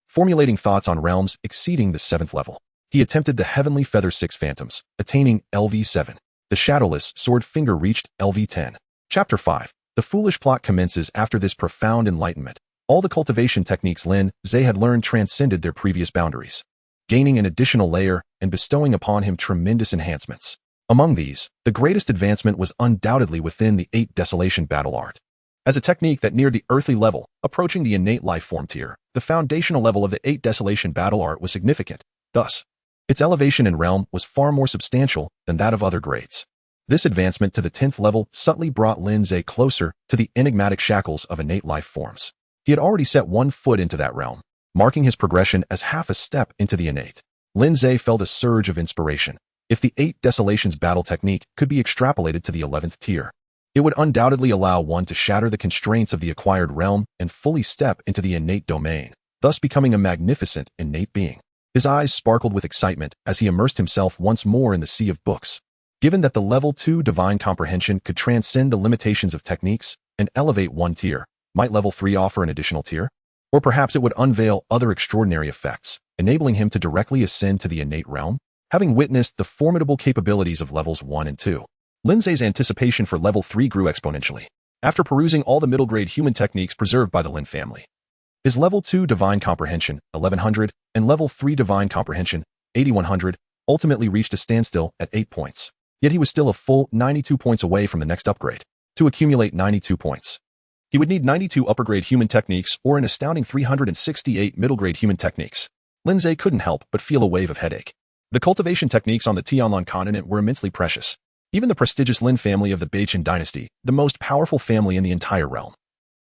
[SPEAKER 1] Formulating thoughts on realms exceeding the 7th level, he attempted the Heavenly Feather 6 Phantoms, attaining LV7. The Shadowless Sword Finger reached LV10. Chapter 5. The foolish plot commences after this profound enlightenment. All the cultivation techniques Lin Ze had learned transcended their previous boundaries, gaining an additional layer and bestowing upon him tremendous enhancements. Among these, the greatest advancement was undoubtedly within the Eight Desolation Battle Art. As a technique that neared the earthly level, approaching the innate life form tier, the foundational level of the Eight Desolation Battle Art was significant. Thus, its elevation in realm was far more substantial than that of other grades. This advancement to the 10th level subtly brought Lin Ze closer to the enigmatic shackles of innate life forms. He had already set one foot into that realm, marking his progression as half a step into the innate. Lin Ze felt a surge of inspiration. If the Eight Desolations Battle Technique could be extrapolated to the 11th tier, it would undoubtedly allow one to shatter the constraints of the acquired realm and fully step into the innate domain, thus becoming a magnificent innate being. His eyes sparkled with excitement as he immersed himself once more in the sea of books. Given that the Level 2 Divine Comprehension could transcend the limitations of techniques and elevate one tier, might Level 3 offer an additional tier? Or perhaps it would unveil other extraordinary effects, enabling him to directly ascend to the innate realm? Having witnessed the formidable capabilities of Levels 1 and 2, Lin Ze's anticipation for Level 3 grew exponentially. After perusing all the middle-grade human techniques preserved by the Lin family, his Level 2 Divine Comprehension, 1100, and Level 3 Divine Comprehension, 8100, ultimately reached a standstill at 8 points. Yet he was still a full 92 points away from the next upgrade. To accumulate 92 points, he would need 92 upper-grade human techniques or an astounding 368 middle-grade human techniques. Lin Ze couldn't help but feel a wave of headache. The cultivation techniques on the Tianlan continent were immensely precious. Even the prestigious Lin family of the Beichen dynasty, the most powerful family in the entire realm,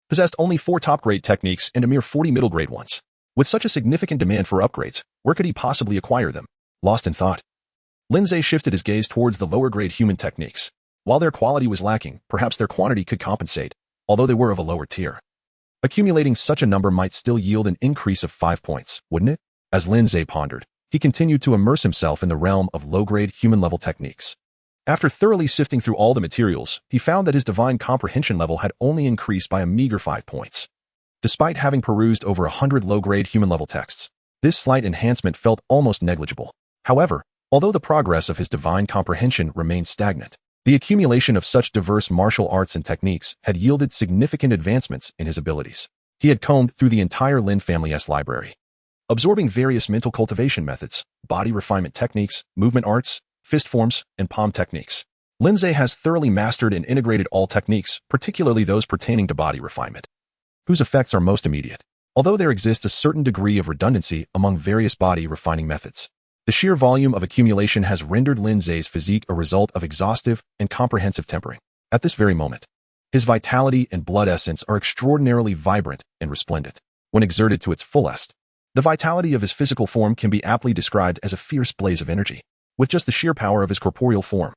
[SPEAKER 1] possessed only 4 top-grade techniques and a mere 40 middle-grade ones. With such a significant demand for upgrades, where could he possibly acquire them? Lost in thought, Lin Ze shifted his gaze towards the lower-grade human techniques. While their quality was lacking, perhaps their quantity could compensate, although they were of a lower tier. Accumulating such a number might still yield an increase of 5 points, wouldn't it? As Lin Ze pondered, he continued to immerse himself in the realm of low-grade human-level techniques. After thoroughly sifting through all the materials, he found that his divine comprehension level had only increased by a meager 5 points. Despite having perused over 100 low-grade human-level texts, this slight enhancement felt almost negligible. However, although the progress of his divine comprehension remained stagnant, the accumulation of such diverse martial arts and techniques had yielded significant advancements in his abilities. He had combed through the entire Lin family's library, absorbing various mental cultivation methods, body refinement techniques, movement arts, fist forms, and palm techniques. Lin Ze has thoroughly mastered and integrated all techniques, particularly those pertaining to body refinement, whose effects are most immediate, although there exists a certain degree of redundancy among various body refining methods. The sheer volume of accumulation has rendered Lin Ze's physique a result of exhaustive and comprehensive tempering. At this very moment, his vitality and blood essence are extraordinarily vibrant and resplendent. When exerted to its fullest, the vitality of his physical form can be aptly described as a fierce blaze of energy. With just the sheer power of his corporeal form,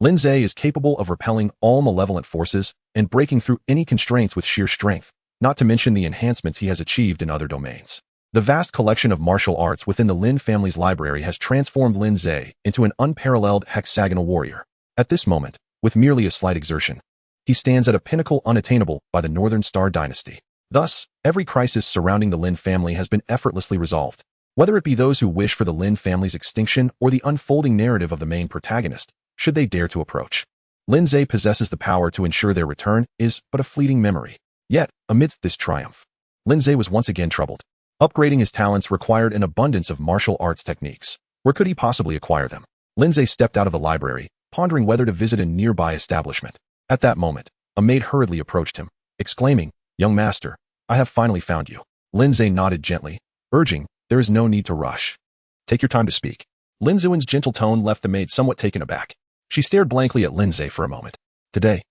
[SPEAKER 1] Lin Ze is capable of repelling all malevolent forces and breaking through any constraints with sheer strength, not to mention the enhancements he has achieved in other domains. The vast collection of martial arts within the Lin family's library has transformed Lin Ze into an unparalleled hexagonal warrior. At this moment, with merely a slight exertion, he stands at a pinnacle unattainable by the Northern Star dynasty. Thus, every crisis surrounding the Lin family has been effortlessly resolved. Whether it be those who wish for the Lin family's extinction or the unfolding narrative of the main protagonist, should they dare to approach, Lin Ze possesses the power to ensure their return is but a fleeting memory. Yet, amidst this triumph, Lin Ze was once again troubled. Upgrading his talents required an abundance of martial arts techniques. Where could he possibly acquire them? Lin Ze stepped out of the library, pondering whether to visit a nearby establishment. At that moment, a maid hurriedly approached him, exclaiming, "Young master, I have finally found you." Lin Ze nodded gently, urging, "There is no need to rush. Take your time to speak." Lin Zuin's gentle tone left the maid somewhat taken aback. She stared blankly at Lin Ze for a moment. Today,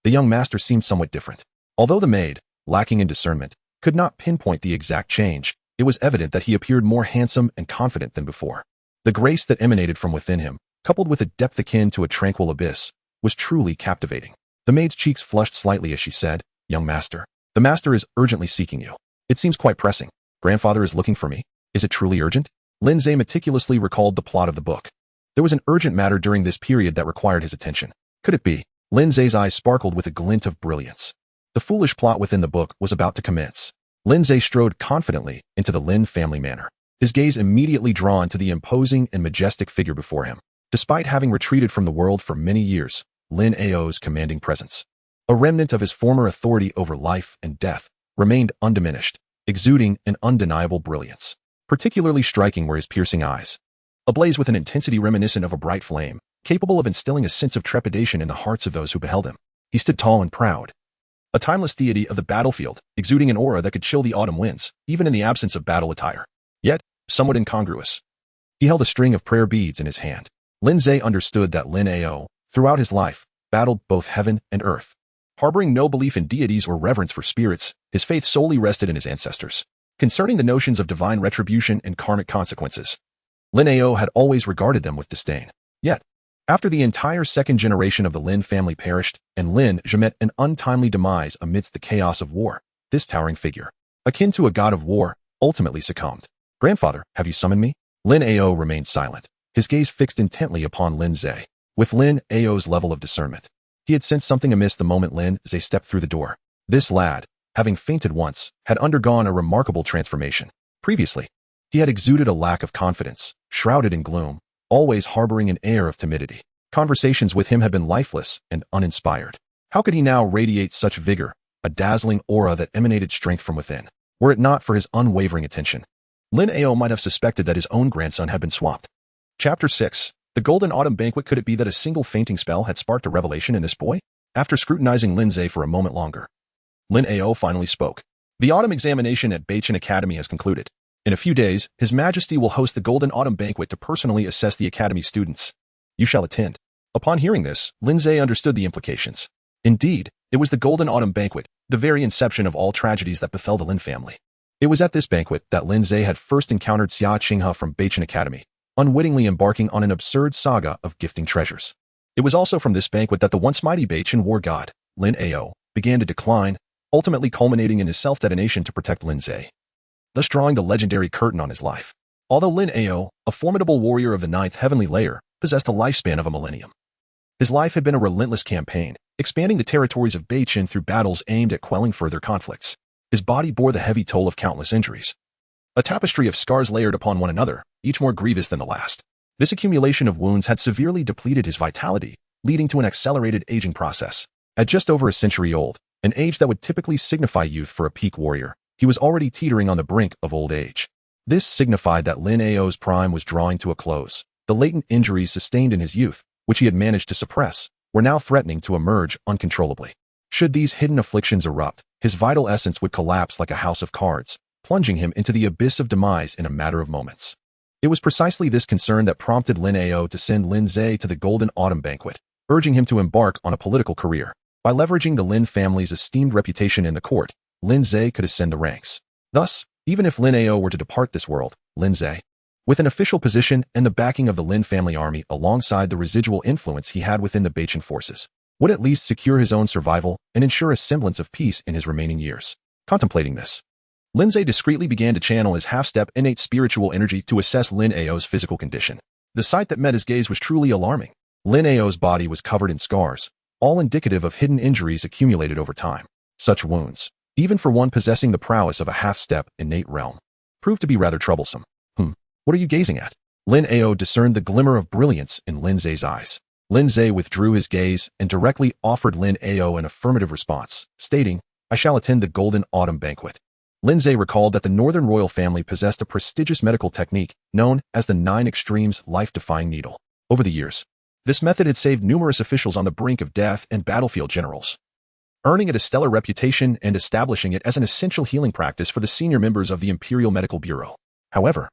[SPEAKER 1] the young master seemed somewhat different. Although the maid, lacking in discernment, could not pinpoint the exact change, it was evident that he appeared more handsome and confident than before. The grace that emanated from within him, coupled with a depth akin to a tranquil abyss, was truly captivating. The maid's cheeks flushed slightly as she said, "Young master, the master is urgently seeking you. It seems quite pressing. Grandfather is looking for me. Is it truly urgent?" Lin Ze meticulously recalled the plot of the book. There was an urgent matter during this period that required his attention. Could it be? Lin Ze's eyes sparkled with a glint of brilliance. The foolish plot within the book was about to commence. Lin Ze strode confidently into the Lin family manor, his gaze immediately drawn to the imposing and majestic figure before him. Despite having retreated from the world for many years, Lin Ao's commanding presence, a remnant of his former authority over life and death, remained undiminished, exuding an undeniable brilliance, particularly striking were his piercing eyes, ablaze with an intensity reminiscent of a bright flame, capable of instilling a sense of trepidation in the hearts of those who beheld him. He stood tall and proud, a timeless deity of the battlefield, exuding an aura that could chill the autumn winds, even in the absence of battle attire. Yet, somewhat incongruous. He held a string of prayer beads in his hand. Lin Ze understood that Lin Ao, throughout his life, battled both heaven and earth. Harboring no belief in deities or reverence for spirits, his faith solely rested in his ancestors. Concerning the notions of divine retribution and karmic consequences, Lin Ao had always regarded them with disdain. Yet, after the entire second generation of the Lin family perished and Lin Ze met an untimely demise amidst the chaos of war, this towering figure, akin to a god of war, ultimately succumbed. "Grandfather, have you summoned me?" Lin Ao remained silent, his gaze fixed intently upon Lin Ze. With Lin Ao's level of discernment, he had sensed something amiss the moment Lin Ze stepped through the door. This lad, having fainted once, had undergone a remarkable transformation. Previously, he had exuded a lack of confidence, shrouded in gloom, always harboring an air of timidity. Conversations with him had been lifeless and uninspired. How could he now radiate such vigor, a dazzling aura that emanated strength from within? Were it not for his unwavering attention, Lin Ao might have suspected that his own grandson had been swapped. Chapter 6. The Golden Autumn Banquet. Could it be that a single fainting spell had sparked a revelation in this boy? After scrutinizing Lin Ze for a moment longer, Lin Ao finally spoke. The autumn examination at Beichen Academy has concluded. In a few days, His Majesty will host the Golden Autumn Banquet to personally assess the Academy's students. You shall attend. Upon hearing this, Lin Ze understood the implications. Indeed, it was the Golden Autumn Banquet, the very inception of all tragedies that befell the Lin family. It was at this banquet that Lin Ze had first encountered Xia Qinghe from Beichen Academy, unwittingly embarking on an absurd saga of gifting treasures. It was also from this banquet that the once mighty Beichen war god, Lin Ao, began to decline, ultimately culminating in his self-detonation to protect Lin Ze, thus drawing the legendary curtain on his life. Although Lin Ao, a formidable warrior of the ninth heavenly layer, possessed a lifespan of a millennium, his life had been a relentless campaign, expanding the territories of Beichen through battles aimed at quelling further conflicts. His body bore the heavy toll of countless injuries, a tapestry of scars layered upon one another, each more grievous than the last. This accumulation of wounds had severely depleted his vitality, leading to an accelerated aging process. At just over a century old, an age that would typically signify youth for a peak warrior, he was already teetering on the brink of old age. This signified that Lin Ao's prime was drawing to a close. The latent injuries sustained in his youth, which he had managed to suppress, were now threatening to emerge uncontrollably. Should these hidden afflictions erupt, his vital essence would collapse like a house of cards, plunging him into the abyss of demise in a matter of moments. It was precisely this concern that prompted Lin Ao to send Lin Ze to the Golden Autumn Banquet, urging him to embark on a political career. By leveraging the Lin family's esteemed reputation in the court, Lin Ze could ascend the ranks. Thus, even if Lin Ao were to depart this world, Lin Ze, with an official position and the backing of the Lin family army alongside the residual influence he had within the Beichen forces, would at least secure his own survival and ensure a semblance of peace in his remaining years. Contemplating this, Lin Ze discreetly began to channel his half-step innate spiritual energy to assess Lin Ao's physical condition. The sight that met his gaze was truly alarming. Lin Ao's body was covered in scars, all indicative of hidden injuries accumulated over time. Such wounds, even for one possessing the prowess of a half-step innate realm, proved to be rather troublesome. What are you gazing at? Lin Ao discerned the glimmer of brilliance in Lin Ze's eyes. Lin Ze withdrew his gaze and directly offered Lin Ao an affirmative response, stating, "I shall attend the Golden Autumn Banquet." Lin Ze recalled that the Northern royal family possessed a prestigious medical technique known as the 9 Extremes life-defying needle. Over the years, this method had saved numerous officials on the brink of death and battlefield generals, earning it a stellar reputation and establishing it as an essential healing practice for the senior members of the Imperial Medical Bureau. However,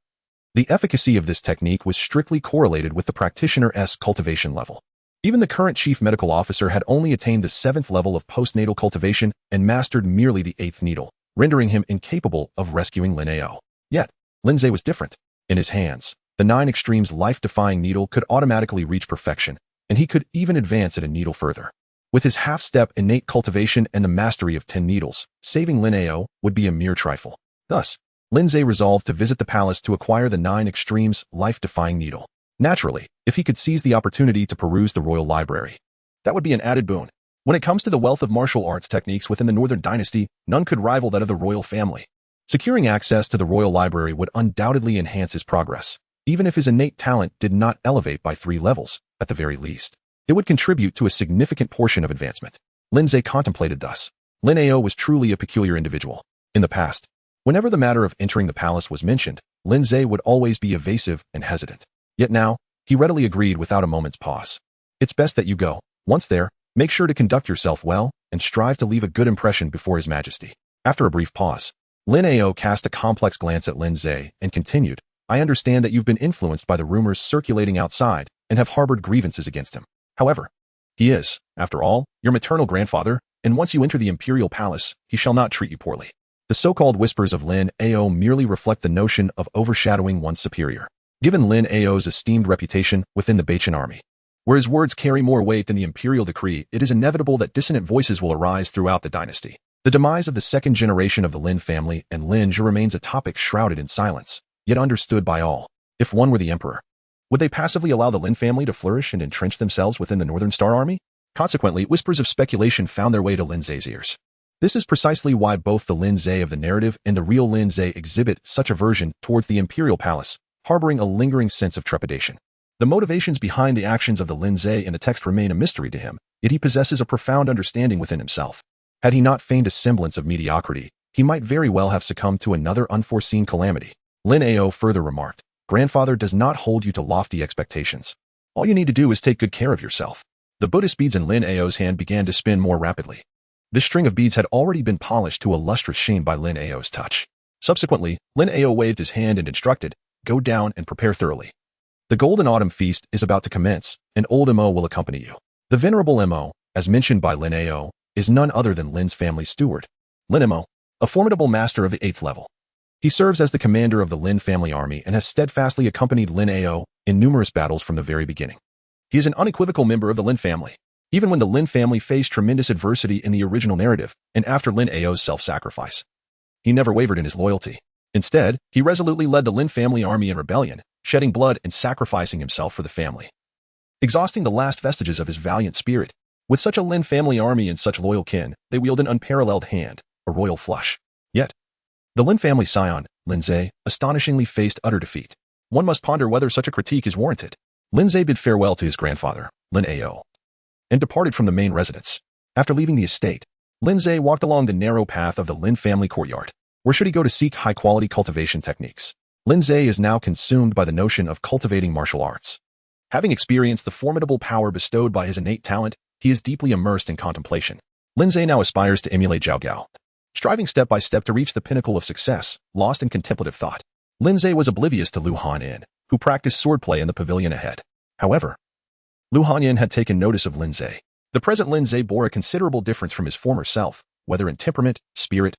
[SPEAKER 1] the efficacy of this technique was strictly correlated with the practitioner's cultivation level. Even the current chief medical officer had only attained the 7th level of postnatal cultivation and mastered merely the 8th needle, rendering him incapable of rescuing Lin Ao. Yet, Lin Ze was different. In his hands, the 9 Extremes life-defying needle could automatically reach perfection, and he could even advance it a needle further. With his half-step innate cultivation and the mastery of 10 needles, saving Lin Ao would be a mere trifle. Thus, Lin Ze resolved to visit the palace to acquire the 9 Extremes life-defying needle. Naturally, if he could seize the opportunity to peruse the royal library, That would be an added boon. When it comes to the wealth of martial arts techniques within the Northern Dynasty, none could rival that of the royal family. Securing access to the royal library would undoubtedly enhance his progress, even if his innate talent did not elevate by 3 levels, at the very least. It would contribute to a significant portion of advancement. Lin Ze contemplated thus. Lin Ao was truly a peculiar individual. In the past, whenever the matter of entering the palace was mentioned, Lin Ze would always be evasive and hesitant. Yet now, he readily agreed without a moment's pause. It's best that you go. Once there, make sure to conduct yourself well and strive to leave a good impression before His Majesty. After a brief pause, Lin Ao cast a complex glance at Lin Ze and continued, I understand that you've been influenced by the rumors circulating outside and have harbored grievances against him. However, he is, after all, your maternal grandfather, and once you enter the imperial palace, he shall not treat you poorly. The so-called whispers of Lin Ao merely reflect the notion of overshadowing one's superior. Given Lin Ao's esteemed reputation within the Bachan army, where his words carry more weight than the imperial decree, it is inevitable that dissonant voices will arise throughout the dynasty. The demise of the second generation of the Lin family and Lin Ze remains a topic shrouded in silence, yet understood by all. If one were the emperor, would they passively allow the Lin family to flourish and entrench themselves within the Northern Star Army? Consequently, whispers of speculation found their way to Lin Ze's ears. This is precisely why both the Lin Ze of the narrative and the real Lin Ze exhibit such aversion towards the imperial palace, harboring a lingering sense of trepidation. The motivations behind the actions of the Lin Ze in the text remain a mystery to him, yet he possesses a profound understanding within himself. Had he not feigned a semblance of mediocrity, he might very well have succumbed to another unforeseen calamity. Lin Ao further remarked, Grandfather does not hold you to lofty expectations. All you need to do is take good care of yourself. The Buddhist beads in Lin Ao's hand began to spin more rapidly. This string of beads had already been polished to a lustrous sheen by Lin Ao's touch. Subsequently, Lin Ao waved his hand and instructed, go down and prepare thoroughly. The Golden Autumn Feast is about to commence, and old Mo will accompany you. The venerable Mo, as mentioned by Lin Ao, is none other than Lin's family steward. Lin Mo, a formidable master of the 8th level. He serves as the commander of the Lin family army and has steadfastly accompanied Lin Ao in numerous battles from the very beginning. He is an unequivocal member of the Lin family, even when the Lin family faced tremendous adversity in the original narrative and after Lin Ao's self-sacrifice. He never wavered in his loyalty. Instead, he resolutely led the Lin family army in rebellion, shedding blood and sacrificing himself for the family, exhausting the last vestiges of his valiant spirit. With such a Lin family army and such loyal kin, they wield an unparalleled hand, a royal flush. Yet, the Lin family scion, Lin Ze, astonishingly faced utter defeat. One must ponder whether such a critique is warranted. Lin Ze bid farewell to his grandfather, Lin Ao, and departed from the main residence. After leaving the estate, Lin Ze walked along the narrow path of the Lin family courtyard. Where should he go to seek high-quality cultivation techniques? Lin Ze is now consumed by the notion of cultivating martial arts. Having experienced the formidable power bestowed by his innate talent, he is deeply immersed in contemplation. Lin Ze now aspires to emulate Zhao Gao, striving step by step to reach the pinnacle of success, lost in contemplative thought. Lin Ze was oblivious to Lu Hanyin, who practiced swordplay in the pavilion ahead. However, Lu Hanyin had taken notice of Lin Ze. The present Lin Ze bore a considerable difference from his former self, whether in temperament, spirit,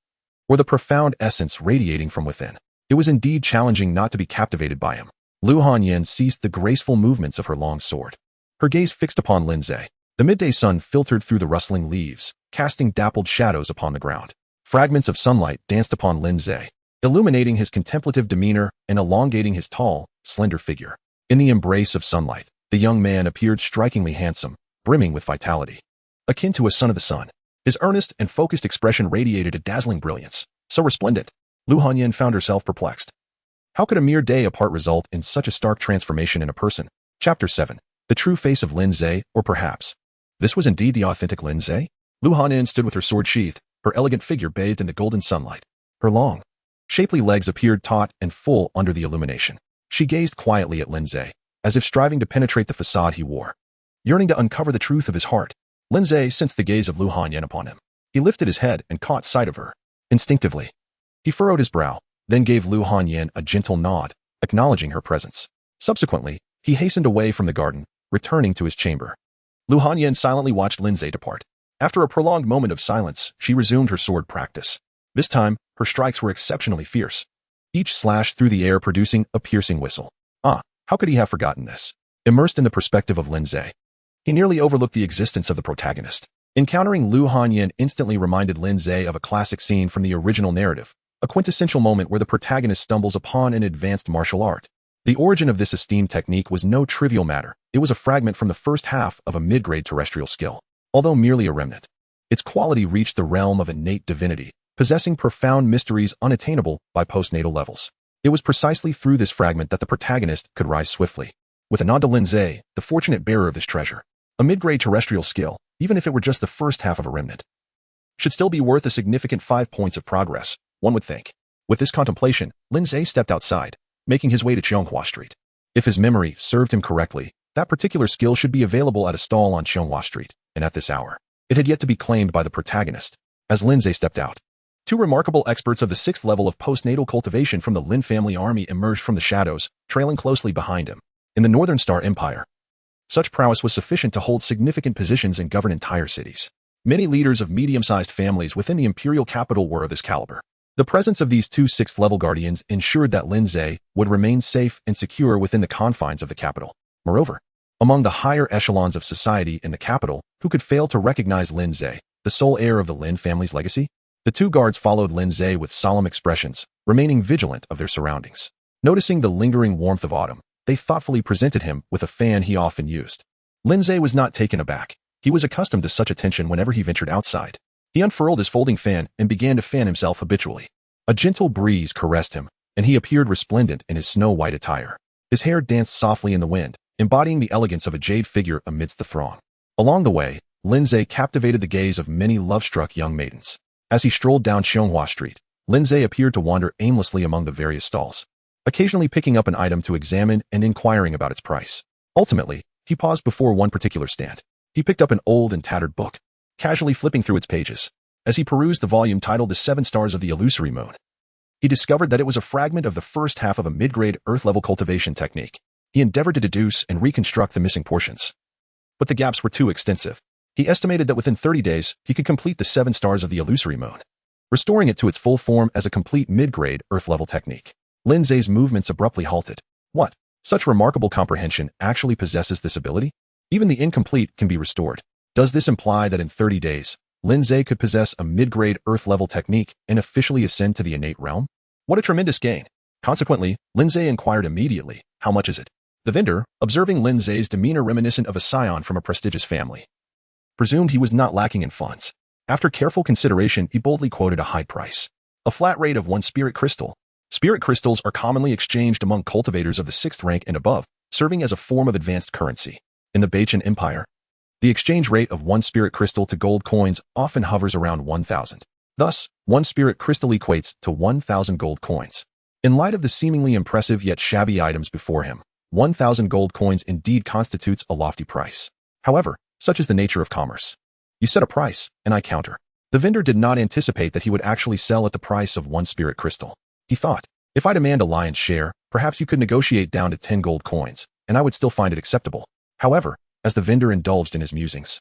[SPEAKER 1] or the profound essence radiating from within. It was indeed challenging not to be captivated by him. Lu Hanyin ceased the graceful movements of her long sword. Her gaze fixed upon Lin Ze. The midday sun filtered through the rustling leaves, casting dappled shadows upon the ground. Fragments of sunlight danced upon Lin Ze, illuminating his contemplative demeanor and elongating his tall, slender figure. In the embrace of sunlight, the young man appeared strikingly handsome, brimming with vitality, akin to a son of the sun. His earnest and focused expression radiated a dazzling brilliance, so resplendent, Lu Hanyin found herself perplexed. How could a mere day apart result in such a stark transformation in a person? Chapter 7. The true face of Lin Ze, or perhaps this was indeed the authentic Lin Ze? Lu Hanyin stood with her sword sheathed, her elegant figure bathed in the golden sunlight. Her long, shapely legs appeared taut and full under the illumination. She gazed quietly at Lin Ze, as if striving to penetrate the facade he wore, yearning to uncover the truth of his heart. Lin Ze sensed the gaze of Lu Hanyin upon him. He lifted his head and caught sight of her. Instinctively, he furrowed his brow, then gave Lu Hanyin a gentle nod, acknowledging her presence. Subsequently, he hastened away from the garden, returning to his chamber. Lu Hanyin silently watched Lin Ze depart. After a prolonged moment of silence, she resumed her sword practice. This time, her strikes were exceptionally fierce, each slash through the air producing a piercing whistle. How could he have forgotten this? Immersed in the perspective of Lin Ze, he nearly overlooked the existence of the protagonist. Encountering Lu Hanyin instantly reminded Lin Ze of a classic scene from the original narrative, a quintessential moment where the protagonist stumbles upon an advanced martial art. The origin of this esteemed technique was no trivial matter. It was a fragment from the first half of a mid-grade terrestrial skill, although merely a remnant. Its quality reached the realm of innate divinity, possessing profound mysteries unattainable by postnatal levels. It was precisely through this fragment that the protagonist could rise swiftly. With a nod to Lin Ze, the fortunate bearer of this treasure, a mid-grade terrestrial skill, even if it were just the first half of a remnant, should still be worth a significant 5 points of progress, one would think. With this contemplation, Lin Ze stepped outside, making his way to Chonghua Street. If his memory served him correctly, that particular skill should be available at a stall on Chonghua Street, and at this hour. It had yet to be claimed by the protagonist. As Lin Ze stepped out, two remarkable experts of the 6th level of postnatal cultivation from the Lin family army emerged from the shadows, trailing closely behind him. In the Northern Star Empire, such prowess was sufficient to hold significant positions and govern entire cities. Many leaders of medium-sized families within the imperial capital were of this caliber. The presence of these two 6th-level guardians ensured that Lin Ze would remain safe and secure within the confines of the capital. Moreover, among the higher echelons of society in the capital, who could fail to recognize Lin Ze, the sole heir of the Lin family's legacy? The two guards followed Lin Ze with solemn expressions, remaining vigilant of their surroundings. Noticing the lingering warmth of autumn, they thoughtfully presented him with a fan he often used. Lin Ze was not taken aback. He was accustomed to such attention whenever he ventured outside. He unfurled his folding fan and began to fan himself habitually. A gentle breeze caressed him, and he appeared resplendent in his snow-white attire. His hair danced softly in the wind, embodying the elegance of a jade figure amidst the throng. Along the way, Lin Ze captivated the gaze of many love-struck young maidens. As he strolled down Chonghua Street, Lin Ze appeared to wander aimlessly among the various stalls, occasionally picking up an item to examine and inquiring about its price. Ultimately, he paused before one particular stand. He picked up an old and tattered book, casually flipping through its pages. As he perused the volume titled The 7 Stars of the Illusory Moon, he discovered that it was a fragment of the first half of a mid-grade Earth-level cultivation technique. He endeavored to deduce and reconstruct the missing portions, but the gaps were too extensive. He estimated that within 30 days, he could complete the 7 Stars of the Illusory Moon, restoring it to its full form as a complete mid-grade Earth-level technique. Lin Ze's movements abruptly halted. What? Such remarkable comprehension actually possesses this ability? Even the incomplete can be restored. Does this imply that in 30 days, Lin Ze could possess a mid-grade Earth-level technique and officially ascend to the innate realm? What a tremendous gain! Consequently, Lin Ze inquired immediately, how much is it? The vendor, observing Lin Ze's demeanor reminiscent of a scion from a prestigious family, presumed he was not lacking in funds. After careful consideration, he boldly quoted a high price. A flat rate of 1 spirit crystal. Spirit crystals are commonly exchanged among cultivators of the 6th rank and above, serving as a form of advanced currency. In the Bachan Empire, the exchange rate of 1 spirit crystal to gold coins often hovers around 1,000. Thus, 1 spirit crystal equates to 1,000 gold coins. In light of the seemingly impressive yet shabby items before him, 1,000 gold coins indeed constitutes a lofty price. However, such is the nature of commerce. You set a price, and I counter. The vendor did not anticipate that he would actually sell at the price of 1 spirit crystal. He thought, if I demand a lion's share, perhaps you could negotiate down to 10 gold coins, and I would still find it acceptable. However, as the vendor indulged in his musings,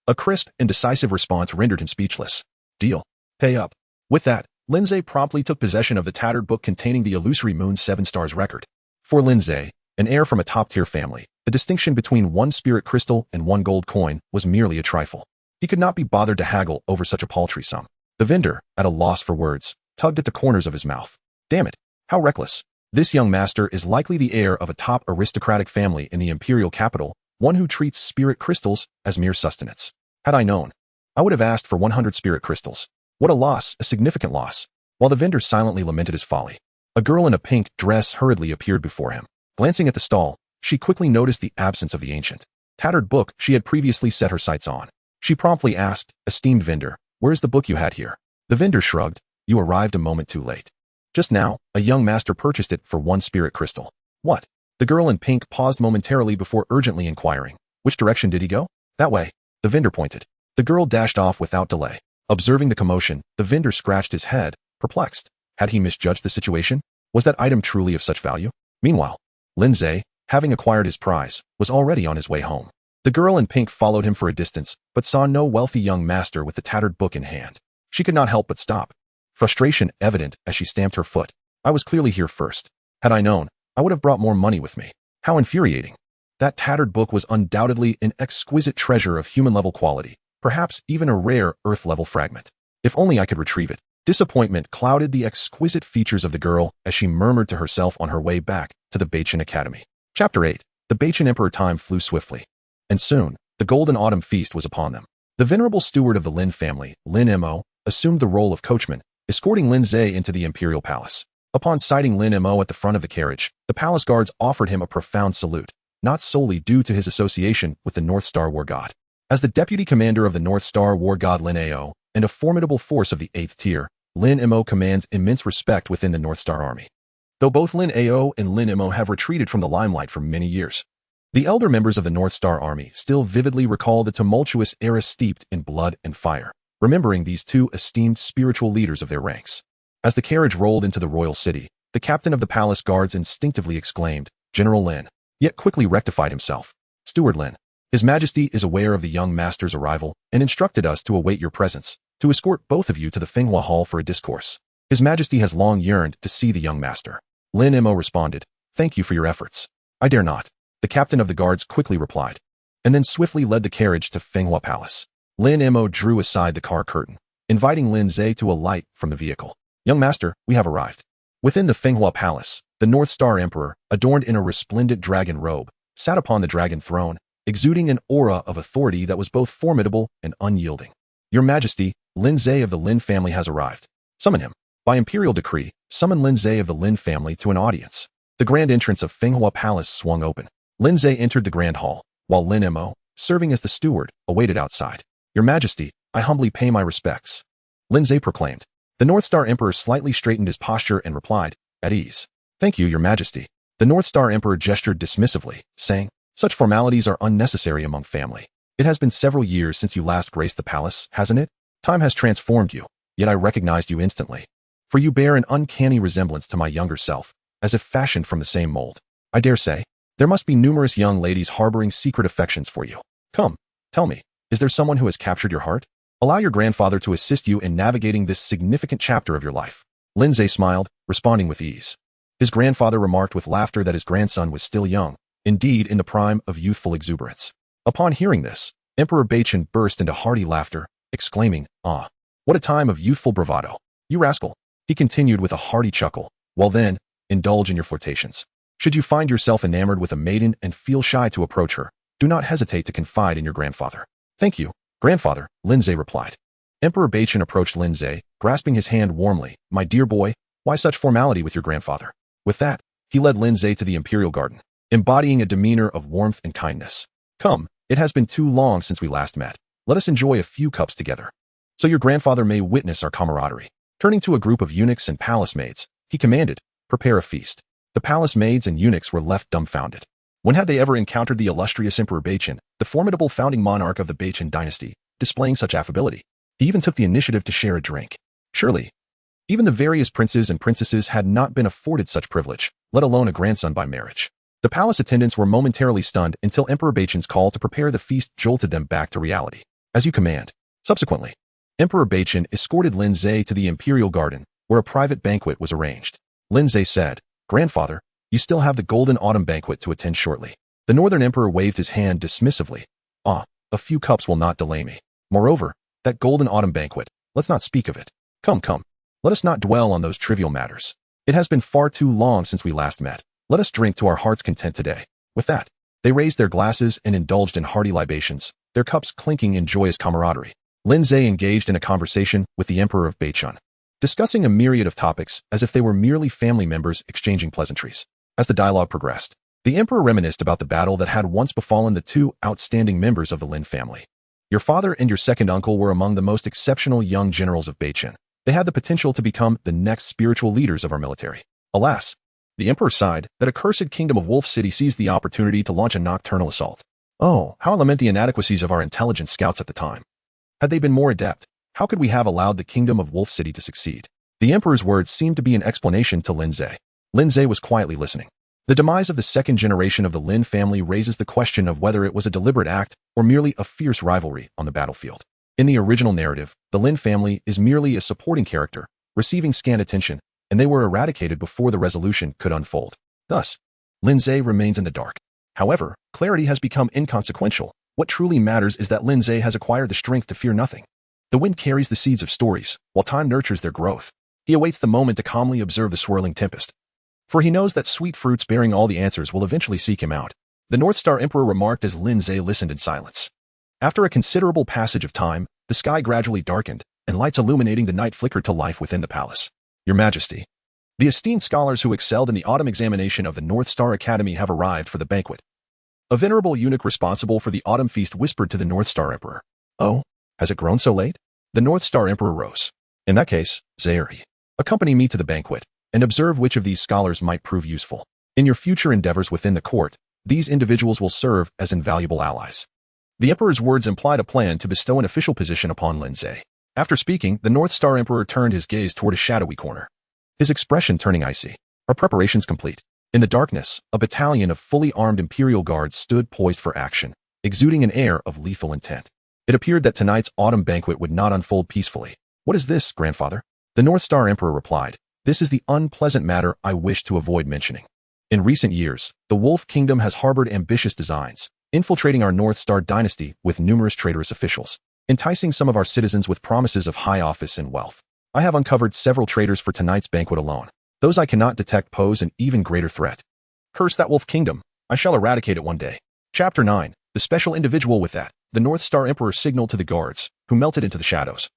[SPEAKER 1] a crisp and decisive response rendered him speechless. Deal. Pay up. With that, Lin Ze promptly took possession of the tattered book containing the Illusory Moon's 7 Stars record. For Lin Ze, an heir from a top-tier family, the distinction between 1 spirit crystal and 1 gold coin was merely a trifle. He could not be bothered to haggle over such a paltry sum. The vendor, at a loss for words, tugged at the corners of his mouth. Damn it, how reckless. This young master is likely the heir of a top aristocratic family in the imperial capital, one who treats spirit crystals as mere sustenance. Had I known, I would have asked for 100 spirit crystals. What a loss, a significant loss. While the vendor silently lamented his folly, a girl in a pink dress hurriedly appeared before him. Glancing at the stall, she quickly noticed the absence of the ancient, tattered book she had previously set her sights on. She promptly asked, "Esteemed vendor, where's the book you had here?" The vendor shrugged. "You arrived a moment too late. Just now, a young master purchased it for 1 spirit crystal." What? The girl in pink paused momentarily before urgently inquiring, "Which direction did he go?" "That way." The vendor pointed. The girl dashed off without delay. Observing the commotion, the vendor scratched his head, perplexed. Had he misjudged the situation? Was that item truly of such value? Meanwhile, Lin Ze, having acquired his prize, was already on his way home. The girl in pink followed him for a distance, but saw no wealthy young master with the tattered book in hand. She could not help but stop, frustration evident as she stamped her foot. I was clearly here first. Had I known, I would have brought more money with me. How infuriating. That tattered book was undoubtedly an exquisite treasure of human-level quality, perhaps even a rare Earth-level fragment. If only I could retrieve it. Disappointment clouded the exquisite features of the girl as she murmured to herself on her way back to the Beichen Academy. Chapter 8. The Beichen Emperor. Time flew swiftly. And soon, the Golden Autumn Feast was upon them. The venerable steward of the Lin family, Lin Mo, assumed the role of coachman, escorting Lin Ze into the imperial palace. Upon sighting Lin Mo at the front of the carriage, the palace guards offered him a profound salute, not solely due to his association with the North Star War God. As the deputy commander of the North Star War God Lin Ao, and a formidable force of the 8th tier, Lin Mo commands immense respect within the North Star Army. Though both Lin Ao and Lin Mo have retreated from the limelight for many years, the elder members of the North Star Army still vividly recall the tumultuous era steeped in blood and fire, remembering these two esteemed spiritual leaders of their ranks. As the carriage rolled into the royal city, the captain of the palace guards instinctively exclaimed, "General Lin," yet quickly rectified himself. "Steward Lin. His Majesty is aware of the young master's arrival and instructed us to await your presence, to escort both of you to the Fenghua Hall for a discourse. His Majesty has long yearned to see the young master." Lin Mo responded, "Thank you for your efforts. I dare not," the captain of the guards quickly replied, and then swiftly led the carriage to Fenghua Palace. Lin Mo drew aside the car curtain, inviting Lin Ze to alight from the vehicle. "Young master, we have arrived." Within the Fenghua Palace, the North Star Emperor, adorned in a resplendent dragon robe, sat upon the dragon throne, exuding an aura of authority that was both formidable and unyielding. "Your Majesty, Lin Ze of the Lin family has arrived. Summon him." By imperial decree, summon Lin Ze of the Lin family to an audience. The grand entrance of Fenghua Palace swung open. Lin Ze entered the grand hall, while Lin Mo, serving as the steward, awaited outside. "Your Majesty, I humbly pay my respects," Lin Ze proclaimed. The North Star Emperor slightly straightened his posture and replied, "At ease." "Thank you, Your Majesty." The North Star Emperor gestured dismissively, saying, "Such formalities are unnecessary among family. It has been several years since you last graced the palace, hasn't it? Time has transformed you, yet I recognized you instantly. For you bear an uncanny resemblance to my younger self, as if fashioned from the same mold. I dare say, there must be numerous young ladies harboring secret affections for you. Come, tell me, is there someone who has captured your heart? Allow your grandfather to assist you in navigating this significant chapter of your life." Lin Ze smiled, responding with ease. His grandfather remarked with laughter that his grandson was still young, indeed in the prime of youthful exuberance. Upon hearing this, Emperor Beichen burst into hearty laughter, exclaiming, "Ah, what a time of youthful bravado. You rascal," he continued with a hearty chuckle. "Well then, indulge in your flirtations. Should you find yourself enamored with a maiden and feel shy to approach her, do not hesitate to confide in your grandfather." "Thank you, grandfather," Lin Ze replied. Emperor Beichen approached Lin Ze, grasping his hand warmly. "My dear boy, why such formality with your grandfather?" With that, he led Lin Ze to the imperial garden, embodying a demeanor of warmth and kindness. "Come, it has been too long since we last met. Let us enjoy a few cups together, so your grandfather may witness our camaraderie." Turning to a group of eunuchs and palace maids, he commanded, "Prepare a feast." The palace maids and eunuchs were left dumbfounded. When had they ever encountered the illustrious Emperor Beichen, the formidable founding monarch of the Beichen dynasty, displaying such affability? He even took the initiative to share a drink. Surely, even the various princes and princesses had not been afforded such privilege, let alone a grandson by marriage. The palace attendants were momentarily stunned until Emperor Beichen's call to prepare the feast jolted them back to reality. "As you command." Subsequently, Emperor Beichen escorted Lin Ze to the imperial garden, where a private banquet was arranged. Lin Ze said, "Grandfather, you still have the Golden Autumn Banquet to attend shortly." The Northern Emperor waved his hand dismissively. "Ah, a few cups will not delay me. Moreover, that Golden Autumn Banquet, let's not speak of it. Come, come. Let us not dwell on those trivial matters. It has been far too long since we last met. Let us drink to our heart's content today." With that, they raised their glasses and indulged in hearty libations, their cups clinking in joyous camaraderie. Lin Ze engaged in a conversation with the Emperor of Beichen, discussing a myriad of topics as if they were merely family members exchanging pleasantries. As the dialogue progressed, the Emperor reminisced about the battle that had once befallen the two outstanding members of the Lin family. "Your father and your second uncle were among the most exceptional young generals of Beichen. They had the potential to become the next spiritual leaders of our military. Alas," the Emperor sighed, "that accursed kingdom of Wolf City seized the opportunity to launch a nocturnal assault. Oh, how I lament the inadequacies of our intelligence scouts at the time. Had they been more adept, how could we have allowed the kingdom of Wolf City to succeed?" The Emperor's words seemed to be an explanation to Lin Ze. Lin Ze was quietly listening. The demise of the second generation of the Lin family raises the question of whether it was a deliberate act or merely a fierce rivalry on the battlefield. In the original narrative, the Lin family is merely a supporting character, receiving scant attention, and they were eradicated before the resolution could unfold. Thus, Lin Ze remains in the dark. However, clarity has become inconsequential. What truly matters is that Lin Ze has acquired the strength to fear nothing. The wind carries the seeds of stories, while time nurtures their growth. He awaits the moment to calmly observe the swirling tempest. For he knows that sweet fruits bearing all the answers will eventually seek him out. The North Star Emperor remarked as Lin Ze listened in silence. After a considerable passage of time, the sky gradually darkened, and lights illuminating the night flickered to life within the palace. Your Majesty, the esteemed scholars who excelled in the autumn examination of the North Star Academy have arrived for the banquet. A venerable eunuch responsible for the autumn feast whispered to the North Star Emperor. Oh, has it grown so late? The North Star Emperor rose. In that case, Zehri, accompany me to the banquet, and observe which of these scholars might prove useful. In your future endeavors within the court, these individuals will serve as invaluable allies. The Emperor's words implied a plan to bestow an official position upon Lin Ze. After speaking, the North Star Emperor turned his gaze toward a shadowy corner, his expression turning icy. Are preparations complete? In the darkness, a battalion of fully armed Imperial Guards stood poised for action, exuding an air of lethal intent. It appeared that tonight's autumn banquet would not unfold peacefully. What is this, grandfather? The North Star Emperor replied. This is the unpleasant matter I wish to avoid mentioning. In recent years, the Wolf Kingdom has harbored ambitious designs, infiltrating our North Star dynasty with numerous traitorous officials, enticing some of our citizens with promises of high office and wealth. I have uncovered several traitors for tonight's banquet alone. Those I cannot detect pose an even greater threat. Curse that Wolf Kingdom. I shall eradicate it one day. Chapter 9. The special individual with that. The North Star Emperor signaled to the guards, who melted into the shadows,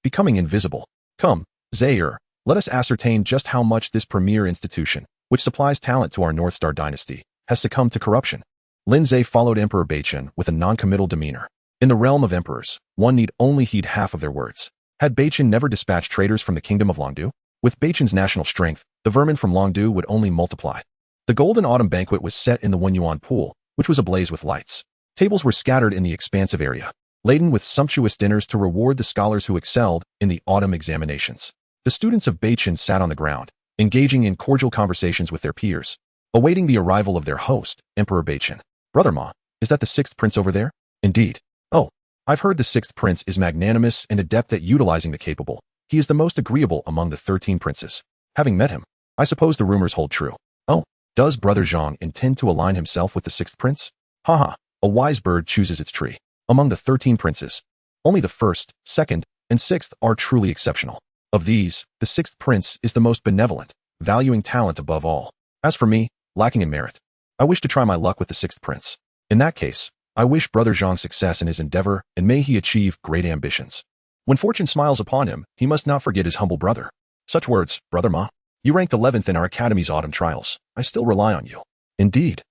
[SPEAKER 1] becoming invisible. Come, Zaire, let us ascertain just how much this premier institution, which supplies talent to our North Star dynasty, has succumbed to corruption. Lin Ze followed Emperor Baichen with a non-committal demeanor. In the realm of emperors, one need only heed half of their words. Had Baichen never dispatched traitors from the kingdom of Longdu? With Baichen's national strength, the vermin from Longdu would only multiply. The golden autumn banquet was set in the Wenyuan pool, which was ablaze with lights. Tables were scattered in the expansive area, laden with sumptuous dinners to reward the scholars who excelled in the autumn examinations. The students of Baichen sat on the ground, engaging in cordial conversations with their peers, awaiting the arrival of their host, Emperor Baichen. Brother Ma, is that the sixth prince over there? Indeed. Oh, I've heard the sixth prince is magnanimous and adept at utilizing the capable. He is the most agreeable among the 13 princes. Having met him, I suppose the rumors hold true. Oh, does Brother Zhang intend to align himself with the sixth prince? Haha, a wise bird chooses its tree. Among the 13 princes, only the first, second, and sixth are truly exceptional. Of these, the sixth prince is the most benevolent, valuing talent above all. As for me, lacking in merit, I wish to try my luck with the sixth prince. In that case, I wish Brother Zhang success in his endeavor, and may he achieve great ambitions. When fortune smiles upon him, he must not forget his humble brother. Such words, Brother Ma. You ranked 11th in our Academy's autumn trials. I still rely on you. Indeed.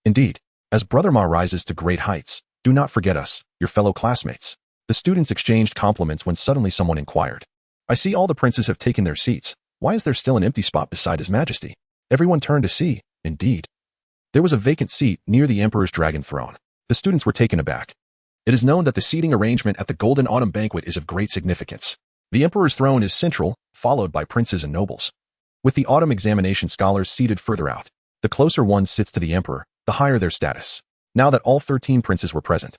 [SPEAKER 1] Indeed. As Brother Ma rises to great heights, do not forget us, your fellow classmates. The students exchanged compliments when suddenly someone inquired. I see all the princes have taken their seats. Why is there still an empty spot beside His Majesty? Everyone turned to see. Indeed. There was a vacant seat near the Emperor's dragon throne. The students were taken aback. It is known that the seating arrangement at the Golden Autumn Banquet is of great significance. The Emperor's throne is central, followed by princes and nobles, with the autumn examination scholars seated further out. The closer one sits to the Emperor, the higher their status. Now that all 13 princes were present,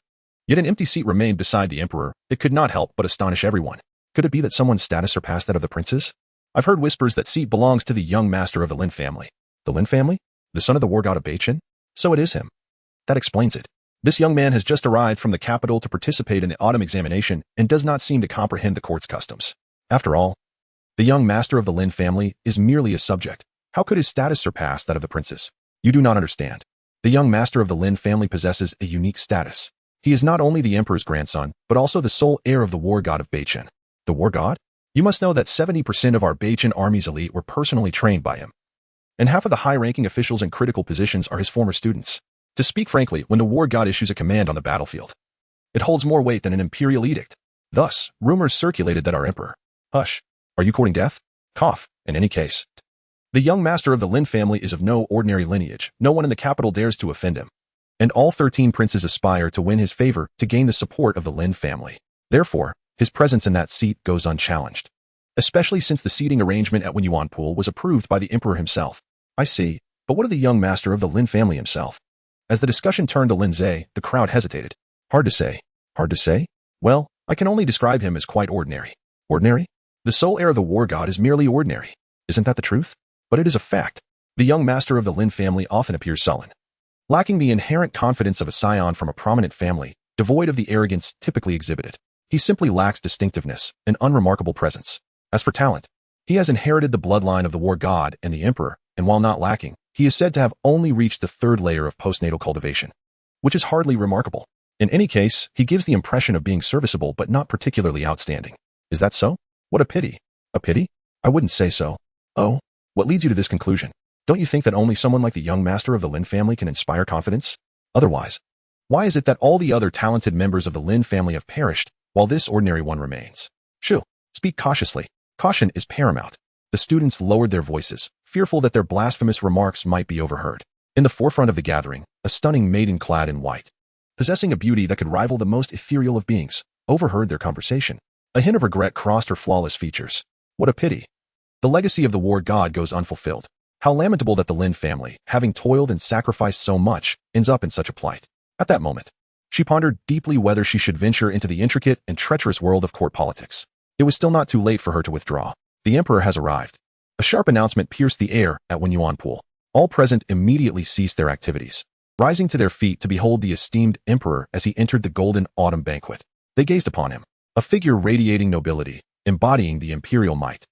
[SPEAKER 1] yet an empty seat remained beside the Emperor, it could not help but astonish everyone. Could it be that someone's status surpassed that of the princes? I've heard whispers that seat belongs to the young master of the Lin family. The Lin family? The son of the war god of Baichen? So it is him. That explains it. This young man has just arrived from the capital to participate in the autumn examination and does not seem to comprehend the court's customs. After all, the young master of the Lin family is merely a subject. How could his status surpass that of the princes? You do not understand. The young master of the Lin family possesses a unique status. He is not only the emperor's grandson, but also the sole heir of the war god of Baichen. The war god? You must know that 70% of our Baichen army's elite were personally trained by him. And half of the high-ranking officials in critical positions are his former students. To speak frankly, when the war god issues a command on the battlefield, it holds more weight than an imperial edict. Thus, rumors circulated that our emperor... Hush. Are you courting death? Cough. In any case, the young master of the Lin family is of no ordinary lineage. No one in the capital dares to offend him. And all 13 princes aspire to win his favor to gain the support of the Lin family. Therefore, his presence in that seat goes unchallenged. Especially since the seating arrangement at Wenyuan Pool was approved by the emperor himself. I see, but what of the young master of the Lin family himself? As the discussion turned to Lin Ze, the crowd hesitated. Hard to say. Hard to say? Well, I can only describe him as quite ordinary. Ordinary? The sole heir of the war god is merely ordinary. Isn't that the truth? But it is a fact. The young master of the Lin family often appears sullen, lacking the inherent confidence of a scion from a prominent family, devoid of the arrogance typically exhibited. He simply lacks distinctiveness, an unremarkable presence. As for talent, he has inherited the bloodline of the war god and the emperor, and while not lacking, he is said to have only reached the third layer of postnatal cultivation, which is hardly remarkable. In any case, he gives the impression of being serviceable but not particularly outstanding. Is that so? What a pity. A pity? I wouldn't say so. Oh, what leads you to this conclusion? Don't you think that only someone like the young master of the Lin family can inspire confidence? Otherwise, why is it that all the other talented members of the Lin family have perished, while this ordinary one remains? Shoo, speak cautiously. Caution is paramount. The students lowered their voices, fearful that their blasphemous remarks might be overheard. In the forefront of the gathering, a stunning maiden clad in white, possessing a beauty that could rival the most ethereal of beings, overheard their conversation. A hint of regret crossed her flawless features. What a pity. The legacy of the war god goes unfulfilled. How lamentable that the Lin family, having toiled and sacrificed so much, ends up in such a plight. At that moment, she pondered deeply whether she should venture into the intricate and treacherous world of court politics. It was still not too late for her to withdraw. The emperor has arrived. A sharp announcement pierced the air at Wenyuan Pool. All present immediately ceased their activities, rising to their feet to behold the esteemed emperor as he entered the golden autumn banquet. They gazed upon him, a figure radiating nobility, embodying the imperial might.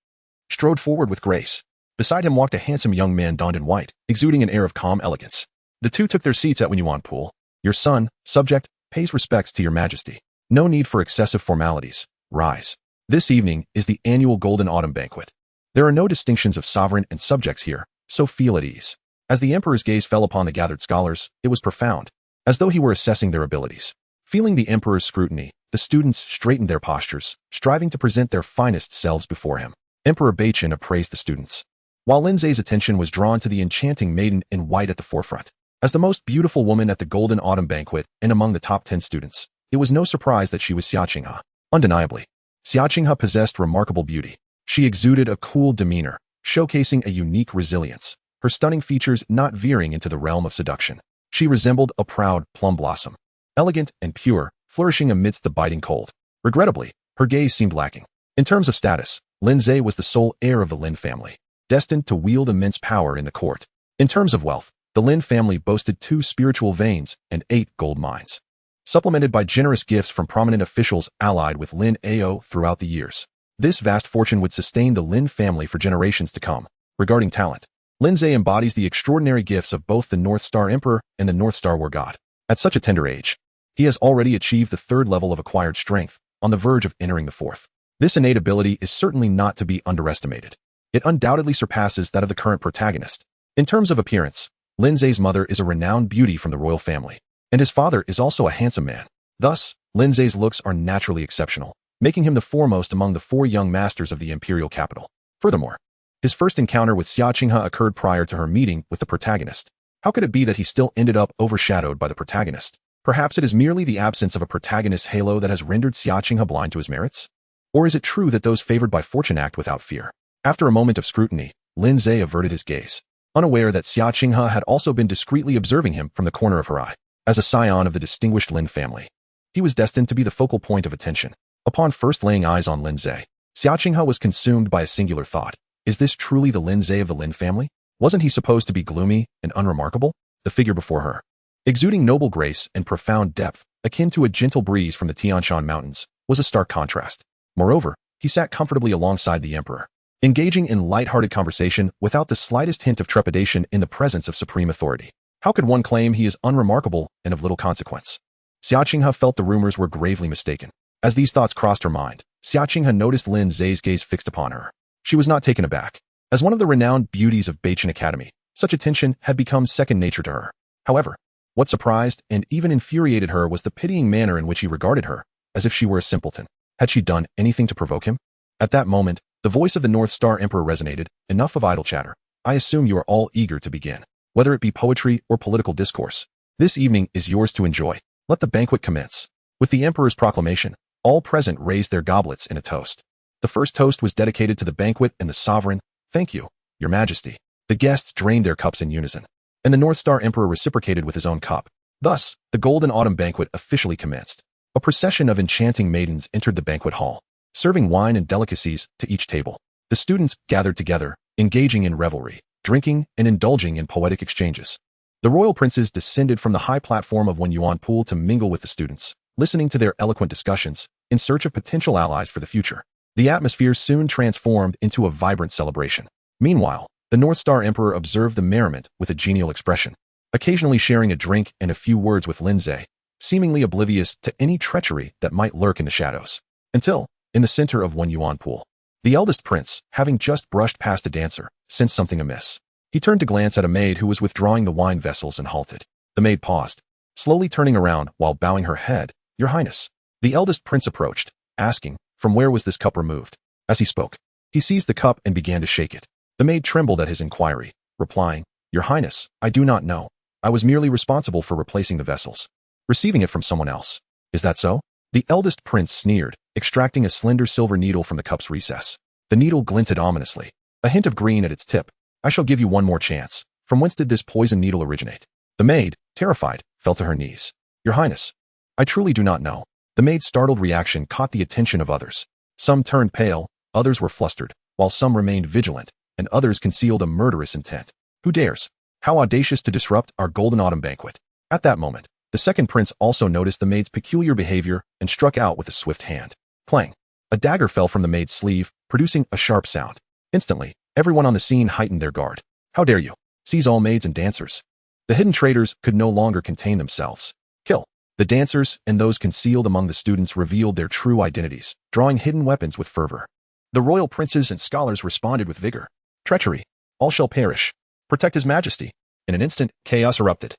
[SPEAKER 1] Strode forward with grace. Beside him walked a handsome young man donned in white, exuding an air of calm elegance. The two took their seats at Wenyuan Pool. Your son, subject, pays respects to your majesty. No need for excessive formalities. Rise. This evening is the annual Golden Autumn Banquet. There are no distinctions of sovereign and subjects here, so feel at ease. As the emperor's gaze fell upon the gathered scholars, it was profound, as though he were assessing their abilities. Feeling the emperor's scrutiny, the students straightened their postures, striving to present their finest selves before him. Emperor Baichen appraised the students, while Lin Ze's attention was drawn to the enchanting maiden in white at the forefront. As the most beautiful woman at the Golden Autumn Banquet and among the top 10 students, it was no surprise that she was Xia Qinghe. Undeniably, Xia Qinghe possessed remarkable beauty. She exuded a cool demeanor, showcasing a unique resilience, her stunning features not veering into the realm of seduction. She resembled a proud plum blossom, elegant and pure, flourishing amidst the biting cold. Regrettably, her gaze seemed lacking. In terms of status, Lin Ze was the sole heir of the Lin family, destined to wield immense power in the court. In terms of wealth, the Lin family boasted 2 spiritual veins and 8 gold mines, supplemented by generous gifts from prominent officials allied with Lin Ao throughout the years. This vast fortune would sustain the Lin family for generations to come. Regarding talent, Lin Ze embodies the extraordinary gifts of both the North Star Emperor and the North Star War God. At such a tender age, he has already achieved the 3rd level of acquired strength, on the verge of entering the 4th. This innate ability is certainly not to be underestimated. It undoubtedly surpasses that of the current protagonist. In terms of appearance, Lin Ze's mother is a renowned beauty from the royal family, and his father is also a handsome man. Thus, Lin Ze's looks are naturally exceptional, making him the foremost among the 4 young masters of the imperial capital. Furthermore, his first encounter with Xia Qinghe occurred prior to her meeting with the protagonist. How could it be that he still ended up overshadowed by the protagonist? Perhaps it is merely the absence of a protagonist's halo that has rendered Xia Qinghe blind to his merits? Or is it true that those favored by fortune act without fear? After a moment of scrutiny, Lin Ze averted his gaze, unaware that Xia Qinghe had also been discreetly observing him from the corner of her eye. As a scion of the distinguished Lin family, he was destined to be the focal point of attention. Upon first laying eyes on Lin Ze, Xia Qinghe was consumed by a singular thought. Is this truly the Lin Ze of the Lin family? Wasn't he supposed to be gloomy and unremarkable? The figure before her, exuding noble grace and profound depth, akin to a gentle breeze from the Tian Shan Mountains, was a stark contrast. Moreover, he sat comfortably alongside the emperor, engaging in light-hearted conversation without the slightest hint of trepidation in the presence of supreme authority. How could one claim he is unremarkable and of little consequence? Xia Qinghe felt the rumors were gravely mistaken. As these thoughts crossed her mind, Xia Qinghe noticed Lin Ze's gaze fixed upon her. She was not taken aback. As one of the renowned beauties of Baichen Academy, such attention had become second nature to her. However, what surprised and even infuriated her was the pitying manner in which he regarded her, as if she were a simpleton. Had she done anything to provoke him? At that moment, the voice of the North Star Emperor resonated. Enough of idle chatter. I assume you are all eager to begin. Whether it be poetry or political discourse, this evening is yours to enjoy. Let the banquet commence. With the emperor's proclamation, all present raised their goblets in a toast. The first toast was dedicated to the banquet and the sovereign. Thank you, your majesty. The guests drained their cups in unison, and the North Star Emperor reciprocated with his own cup. Thus, the Golden Autumn Banquet officially commenced. A procession of enchanting maidens entered the banquet hall, serving wine and delicacies to each table. The students gathered together, engaging in revelry, drinking, and indulging in poetic exchanges. The royal princes descended from the high platform of Wenyuan Pool to mingle with the students, listening to their eloquent discussions, in search of potential allies for the future. The atmosphere soon transformed into a vibrant celebration. Meanwhile, the North Star Emperor observed the merriment with a genial expression, occasionally sharing a drink and a few words with Lin Ze, seemingly oblivious to any treachery that might lurk in the shadows. Until, in the center of one yuan pool, the eldest prince, having just brushed past a dancer, sensed something amiss. He turned to glance at a maid who was withdrawing the wine vessels and halted. The maid paused, slowly turning around while bowing her head. "Your Highness." The eldest prince approached, asking, from where was this cup removed? As he spoke, he seized the cup and began to shake it. The maid trembled at his inquiry, replying, "Your Highness, I do not know. I was merely responsible for replacing the vessels, receiving it from someone else." "Is that so?" The eldest prince sneered, extracting a slender silver needle from the cup's recess. The needle glinted ominously, a hint of green at its tip. "I shall give you one more chance. From whence did this poison needle originate?" The maid, terrified, fell to her knees. "Your Highness, I truly do not know." The maid's startled reaction caught the attention of others. Some turned pale, others were flustered, while some remained vigilant, and others concealed a murderous intent. "Who dares? How audacious to disrupt our golden autumn banquet." At that moment, the second prince also noticed the maid's peculiar behavior and struck out with a swift hand. Clang! A dagger fell from the maid's sleeve, producing a sharp sound. Instantly, everyone on the scene heightened their guard. "How dare you? Seize all maids and dancers." The hidden traitors could no longer contain themselves. "Kill." The dancers and those concealed among the students revealed their true identities, drawing hidden weapons with fervor. The royal princes and scholars responded with vigor. "Treachery! All shall perish. Protect His Majesty." In an instant, chaos erupted,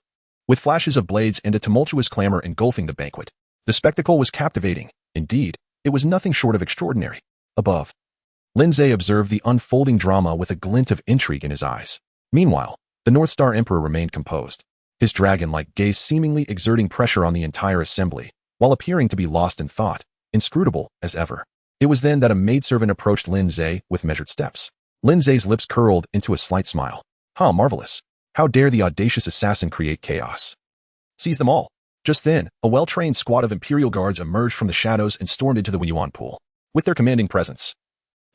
[SPEAKER 1] with flashes of blades and a tumultuous clamor engulfing the banquet. The spectacle was captivating. Indeed, it was nothing short of extraordinary. Above, Lin Ze observed the unfolding drama with a glint of intrigue in his eyes. Meanwhile, the North Star Emperor remained composed, his dragon-like gaze seemingly exerting pressure on the entire assembly, while appearing to be lost in thought, inscrutable as ever. It was then that a maidservant approached Lin Ze with measured steps. Lin Ze's lips curled into a slight smile. "How marvelous! How dare the audacious assassin create chaos? Seize them all." Just then, a well-trained squad of Imperial guards emerged from the shadows and stormed into the yuan pool. With their commanding presence,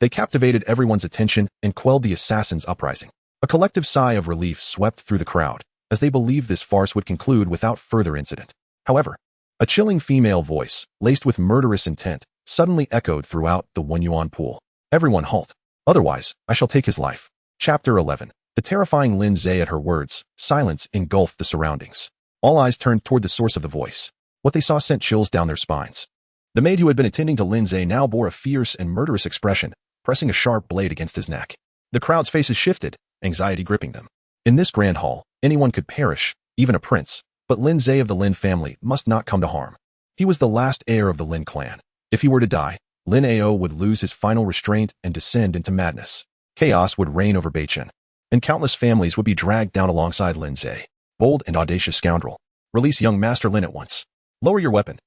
[SPEAKER 1] they captivated everyone's attention and quelled the assassin's uprising. A collective sigh of relief swept through the crowd, as they believed this farce would conclude without further incident. However, a chilling female voice, laced with murderous intent, suddenly echoed throughout the one yuan pool. "Everyone halt. Otherwise, I shall take his life." Chapter 11. The terrifying Lin Ze at her words, silence engulfed the surroundings. All eyes turned toward the source of the voice. What they saw sent chills down their spines. The maid who had been attending to Lin Ze now bore a fierce and murderous expression, pressing a sharp blade against his neck. The crowd's faces shifted, anxiety gripping them. In this grand hall, anyone could perish, even a prince, but Lin Ze of the Lin family must not come to harm. He was the last heir of the Lin clan. If he were to die, Lin Ao would lose his final restraint and descend into madness. Chaos would reign over Beichen, and countless families would be dragged down alongside Lin Ze. "Bold and audacious scoundrel. Release young Master Lin at once. Lower your weapon.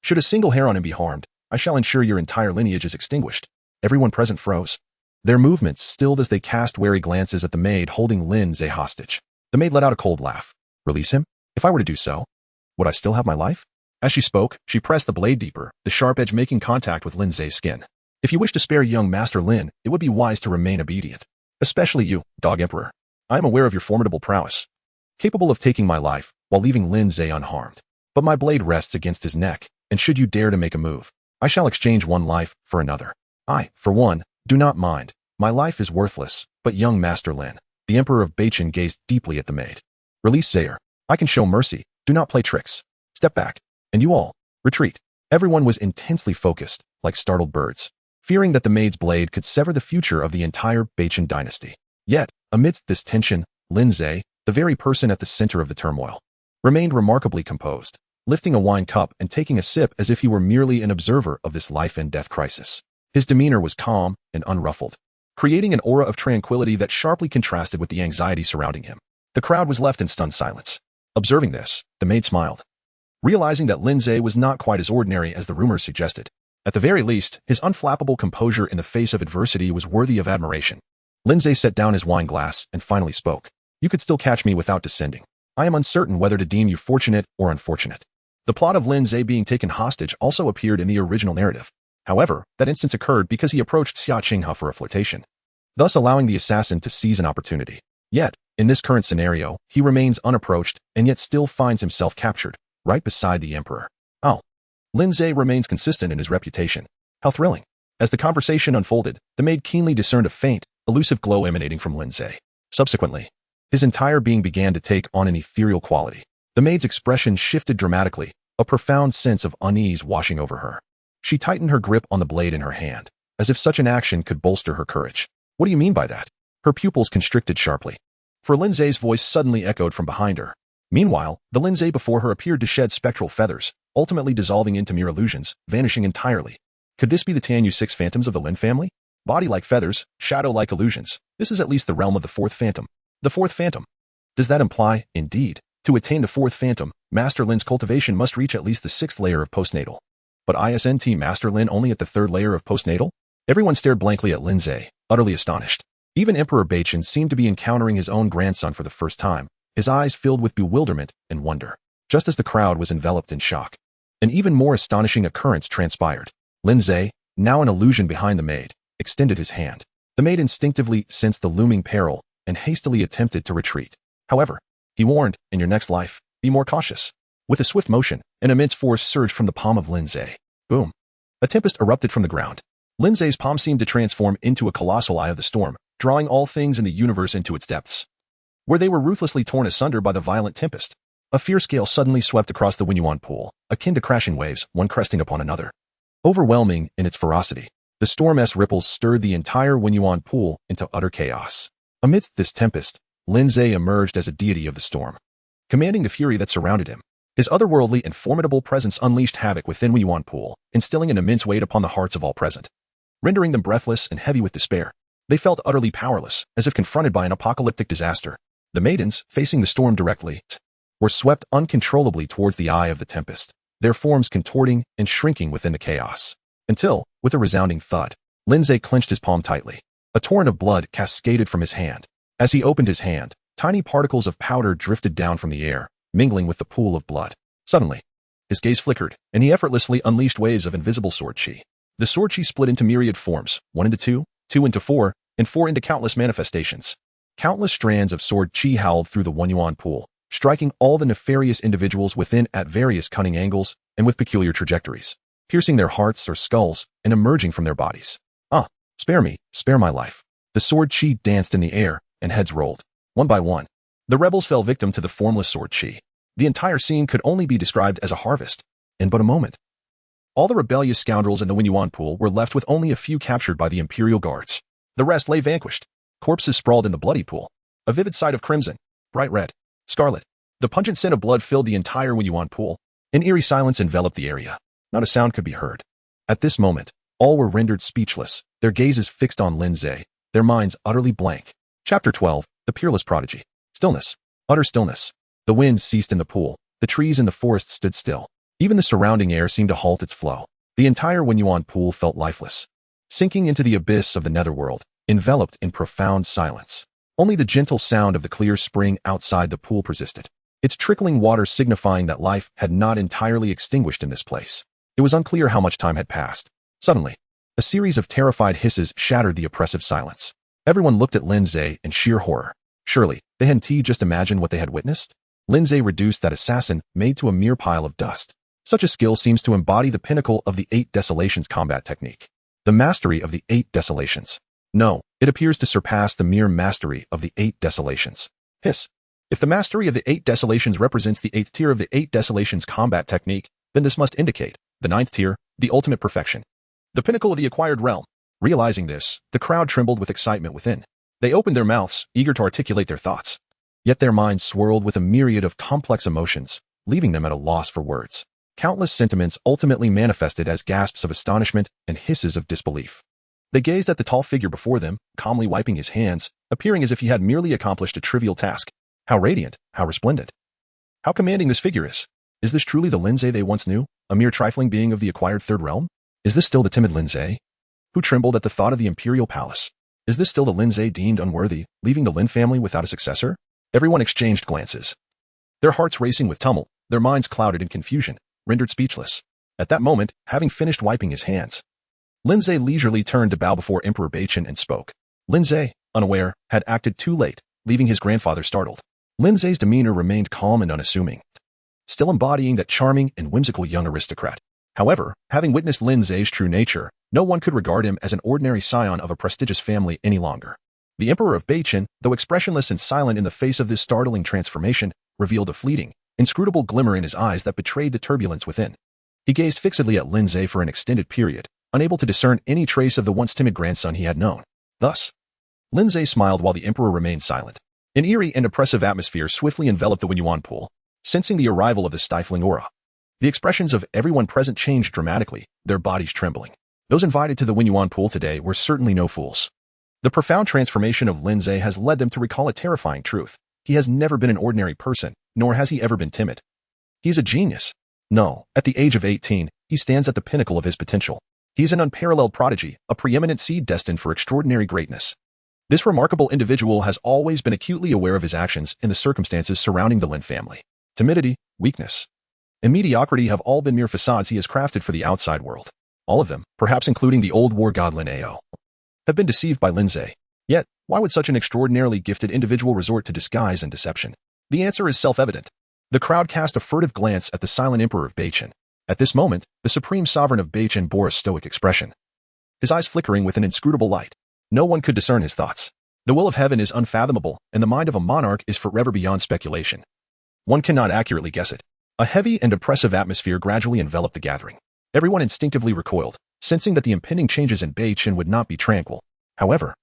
[SPEAKER 1] Should a single hair on him be harmed, I shall ensure your entire lineage is extinguished." Everyone present froze, their movements stilled as they cast wary glances at the maid holding Lin Ze hostage. The maid let out a cold laugh. "Release him? If I were to do so, would I still have my life?" As she spoke, she pressed the blade deeper, the sharp edge making contact with Lin Ze's skin. "If you wish to spare young Master Lin, it would be wise to remain obedient. Especially you, Dog Emperor. I am aware of your formidable prowess, capable of taking my life while leaving Lin Ze unharmed. But my blade rests against his neck, and should you dare to make a move, I shall exchange one life for another. I, for one, do not mind. My life is worthless, but young Master Lin." The Emperor of Beichen gazed deeply at the maid. "Release Zayer. I can show mercy. Do not play tricks. Step back. And you all, retreat." Everyone was intensely focused, like startled birds, fearing that the maid's blade could sever the future of the entire Beichen dynasty. Yet, amidst this tension, Lin Ze, the very person at the center of the turmoil, remained remarkably composed, lifting a wine cup and taking a sip as if he were merely an observer of this life and death crisis. His demeanor was calm and unruffled, creating an aura of tranquility that sharply contrasted with the anxiety surrounding him. The crowd was left in stunned silence. Observing this, the maid smiled, realizing that Lin Ze was not quite as ordinary as the rumors suggested. At the very least, his unflappable composure in the face of adversity was worthy of admiration. Lin Ze set down his wine glass and finally spoke. "You could still catch me without descending. I am uncertain whether to deem you fortunate or unfortunate." The plot of Lin Ze being taken hostage also appeared in the original narrative. However, that instance occurred because he approached Xia Qinghe for a flirtation, thus allowing the assassin to seize an opportunity. Yet, in this current scenario, he remains unapproached and yet still finds himself captured, right beside the Emperor. "Oh." Lin Ze remains consistent in his reputation. How thrilling. As the conversation unfolded, the maid keenly discerned a faint, elusive glow emanating from Lin Ze. Subsequently, his entire being began to take on an ethereal quality. The maid's expression shifted dramatically, a profound sense of unease washing over her. She tightened her grip on the blade in her hand, as if such an action could bolster her courage. What do you mean by that? Her pupils constricted sharply. For Lin Ze's voice suddenly echoed from behind her. Meanwhile, the Lin Ze before her appeared to shed spectral feathers, ultimately dissolving into mere illusions, vanishing entirely. Could this be the Tianyu 6 phantoms of the Lin family? Body like feathers, shadow like illusions. This is at least the realm of the fourth phantom. The fourth phantom. Does that imply, indeed, to attain the fourth phantom, Master Lin's cultivation must reach at least the sixth layer of postnatal? But isn't Master Lin only at the third layer of postnatal? Everyone stared blankly at Lin Ze, utterly astonished. Even Emperor Baichen seemed to be encountering his own grandson for the first time, his eyes filled with bewilderment and wonder. Just as the crowd was enveloped in shock, an even more astonishing occurrence transpired. Lin Ze, now an illusion behind the maid, extended his hand. The maid instinctively sensed the looming peril and hastily attempted to retreat. However, he warned, in your next life, be more cautious. With a swift motion, an immense force surged from the palm of Lin Ze. Boom. A tempest erupted from the ground. Lin Ze's palm seemed to transform into a colossal eye of the storm, drawing all things in the universe into its depths, where they were ruthlessly torn asunder by the violent tempest. A fierce gale suddenly swept across the Winyuan pool, akin to crashing waves, one cresting upon another. Overwhelming in its ferocity, the storm's ripples stirred the entire Winyuan pool into utter chaos. Amidst this tempest, Lin Ze emerged as a deity of the storm, commanding the fury that surrounded him. His otherworldly and formidable presence unleashed havoc within Winyuan pool, instilling an immense weight upon the hearts of all present, rendering them breathless and heavy with despair. They felt utterly powerless, as if confronted by an apocalyptic disaster. The maidens, facing the storm directly, were swept uncontrollably towards the eye of the tempest, their forms contorting and shrinking within the chaos. Until, with a resounding thud, Lin Ze clenched his palm tightly. A torrent of blood cascaded from his hand. As he opened his hand, tiny particles of powder drifted down from the air, mingling with the pool of blood. Suddenly, his gaze flickered, and he effortlessly unleashed waves of invisible sword chi. The sword chi split into myriad forms, 1 into 2, 2 into 4, and 4 into countless manifestations. Countless strands of sword chi howled through the Winyuan pool, striking all the nefarious individuals within at various cunning angles and with peculiar trajectories, piercing their hearts or skulls and emerging from their bodies. Spare me, spare my life. The sword chi danced in the air, and heads rolled. One by one, the rebels fell victim to the formless sword chi. The entire scene could only be described as a harvest. In but a moment, all the rebellious scoundrels in the Winyuan pool were left with only a few captured by the Imperial Guards. The rest lay vanquished. Corpses sprawled in the bloody pool, a vivid sight of crimson, bright red, scarlet. The pungent scent of blood filled the entire Winyuan pool. An eerie silence enveloped the area. Not a sound could be heard. At this moment, all were rendered speechless, their gazes fixed on Lin Ze, their minds utterly blank. Chapter 12, The Peerless Prodigy. Stillness. Utter stillness. The wind ceased in the pool. The trees in the forest stood still. Even the surrounding air seemed to halt its flow. The entire Winyuan pool felt lifeless, sinking into the abyss of the netherworld, enveloped in profound silence. Only the gentle sound of the clear spring outside the pool persisted, its trickling water signifying that life had not entirely extinguished in this place. It was unclear how much time had passed. Suddenly, a series of terrified hisses shattered the oppressive silence. Everyone looked at Lin Ze in sheer horror. Surely, they hadn't just imagined what they had witnessed? Lin Ze reduced that assassin made to a mere pile of dust. Such a skill seems to embody the pinnacle of the Eight Desolations combat technique. The mastery of the Eight Desolations. No, it appears to surpass the mere mastery of the Eight Desolations. Hiss. If the mastery of the Eight Desolations represents the 8th tier of the Eight Desolations combat technique, then this must indicate the 9th tier, the ultimate perfection, the pinnacle of the acquired realm. Realizing this, the crowd trembled with excitement within. They opened their mouths, eager to articulate their thoughts. Yet their minds swirled with a myriad of complex emotions, leaving them at a loss for words. Countless sentiments ultimately manifested as gasps of astonishment and hisses of disbelief. They gazed at the tall figure before them, calmly wiping his hands, appearing as if he had merely accomplished a trivial task. How radiant, how resplendent. How commanding this figure is. Is this truly the Lin Ze they once knew, a mere trifling being of the acquired third realm? Is this still the timid Lin Ze, who trembled at the thought of the imperial palace? Is this still the Lin Ze deemed unworthy, leaving the Lin family without a successor? Everyone exchanged glances, their hearts racing with tumult, their minds clouded in confusion, rendered speechless. At that moment, having finished wiping his hands, Lin Ze leisurely turned to bow before Emperor Baichen and spoke. Lin Ze, unaware, had acted too late, leaving his grandfather startled. Lin Ze's demeanor remained calm and unassuming, still embodying that charming and whimsical young aristocrat. However, having witnessed Lin Ze's true nature, no one could regard him as an ordinary scion of a prestigious family any longer. The Emperor of Beichen, though expressionless and silent in the face of this startling transformation, revealed a fleeting, inscrutable glimmer in his eyes that betrayed the turbulence within. He gazed fixedly at Lin Ze for an extended period, unable to discern any trace of the once timid grandson he had known. Thus, Lin Ze smiled while the Emperor remained silent. An eerie and oppressive atmosphere swiftly enveloped the Winyuan pool, sensing the arrival of the stifling aura. The expressions of everyone present changed dramatically, their bodies trembling. Those invited to the Winyuan pool today were certainly no fools. The profound transformation of Lin Ze has led them to recall a terrifying truth. He has never been an ordinary person, nor has he ever been timid. He's a genius. No, at the age of 18, he stands at the pinnacle of his potential. He's an unparalleled prodigy, a preeminent seed destined for extraordinary greatness. This remarkable individual has always been acutely aware of his actions and the circumstances surrounding the Lin family. Timidity, weakness, and mediocrity have all been mere facades he has crafted for the outside world. All of them, perhaps including the old war god Lin Ao, have been deceived by Lin Ze. Yet, why would such an extraordinarily gifted individual resort to disguise and deception? The answer is self-evident. The crowd cast a furtive glance at the silent Emperor of Beichen. At this moment, the supreme sovereign of Beichen bore a stoic expression, his eyes flickering with an inscrutable light. No one could discern his thoughts. The will of heaven is unfathomable, and the mind of a monarch is forever beyond speculation. One cannot accurately guess it. A heavy and oppressive atmosphere gradually enveloped the gathering. Everyone instinctively recoiled, sensing that the impending changes in Beichen would not be tranquil. However,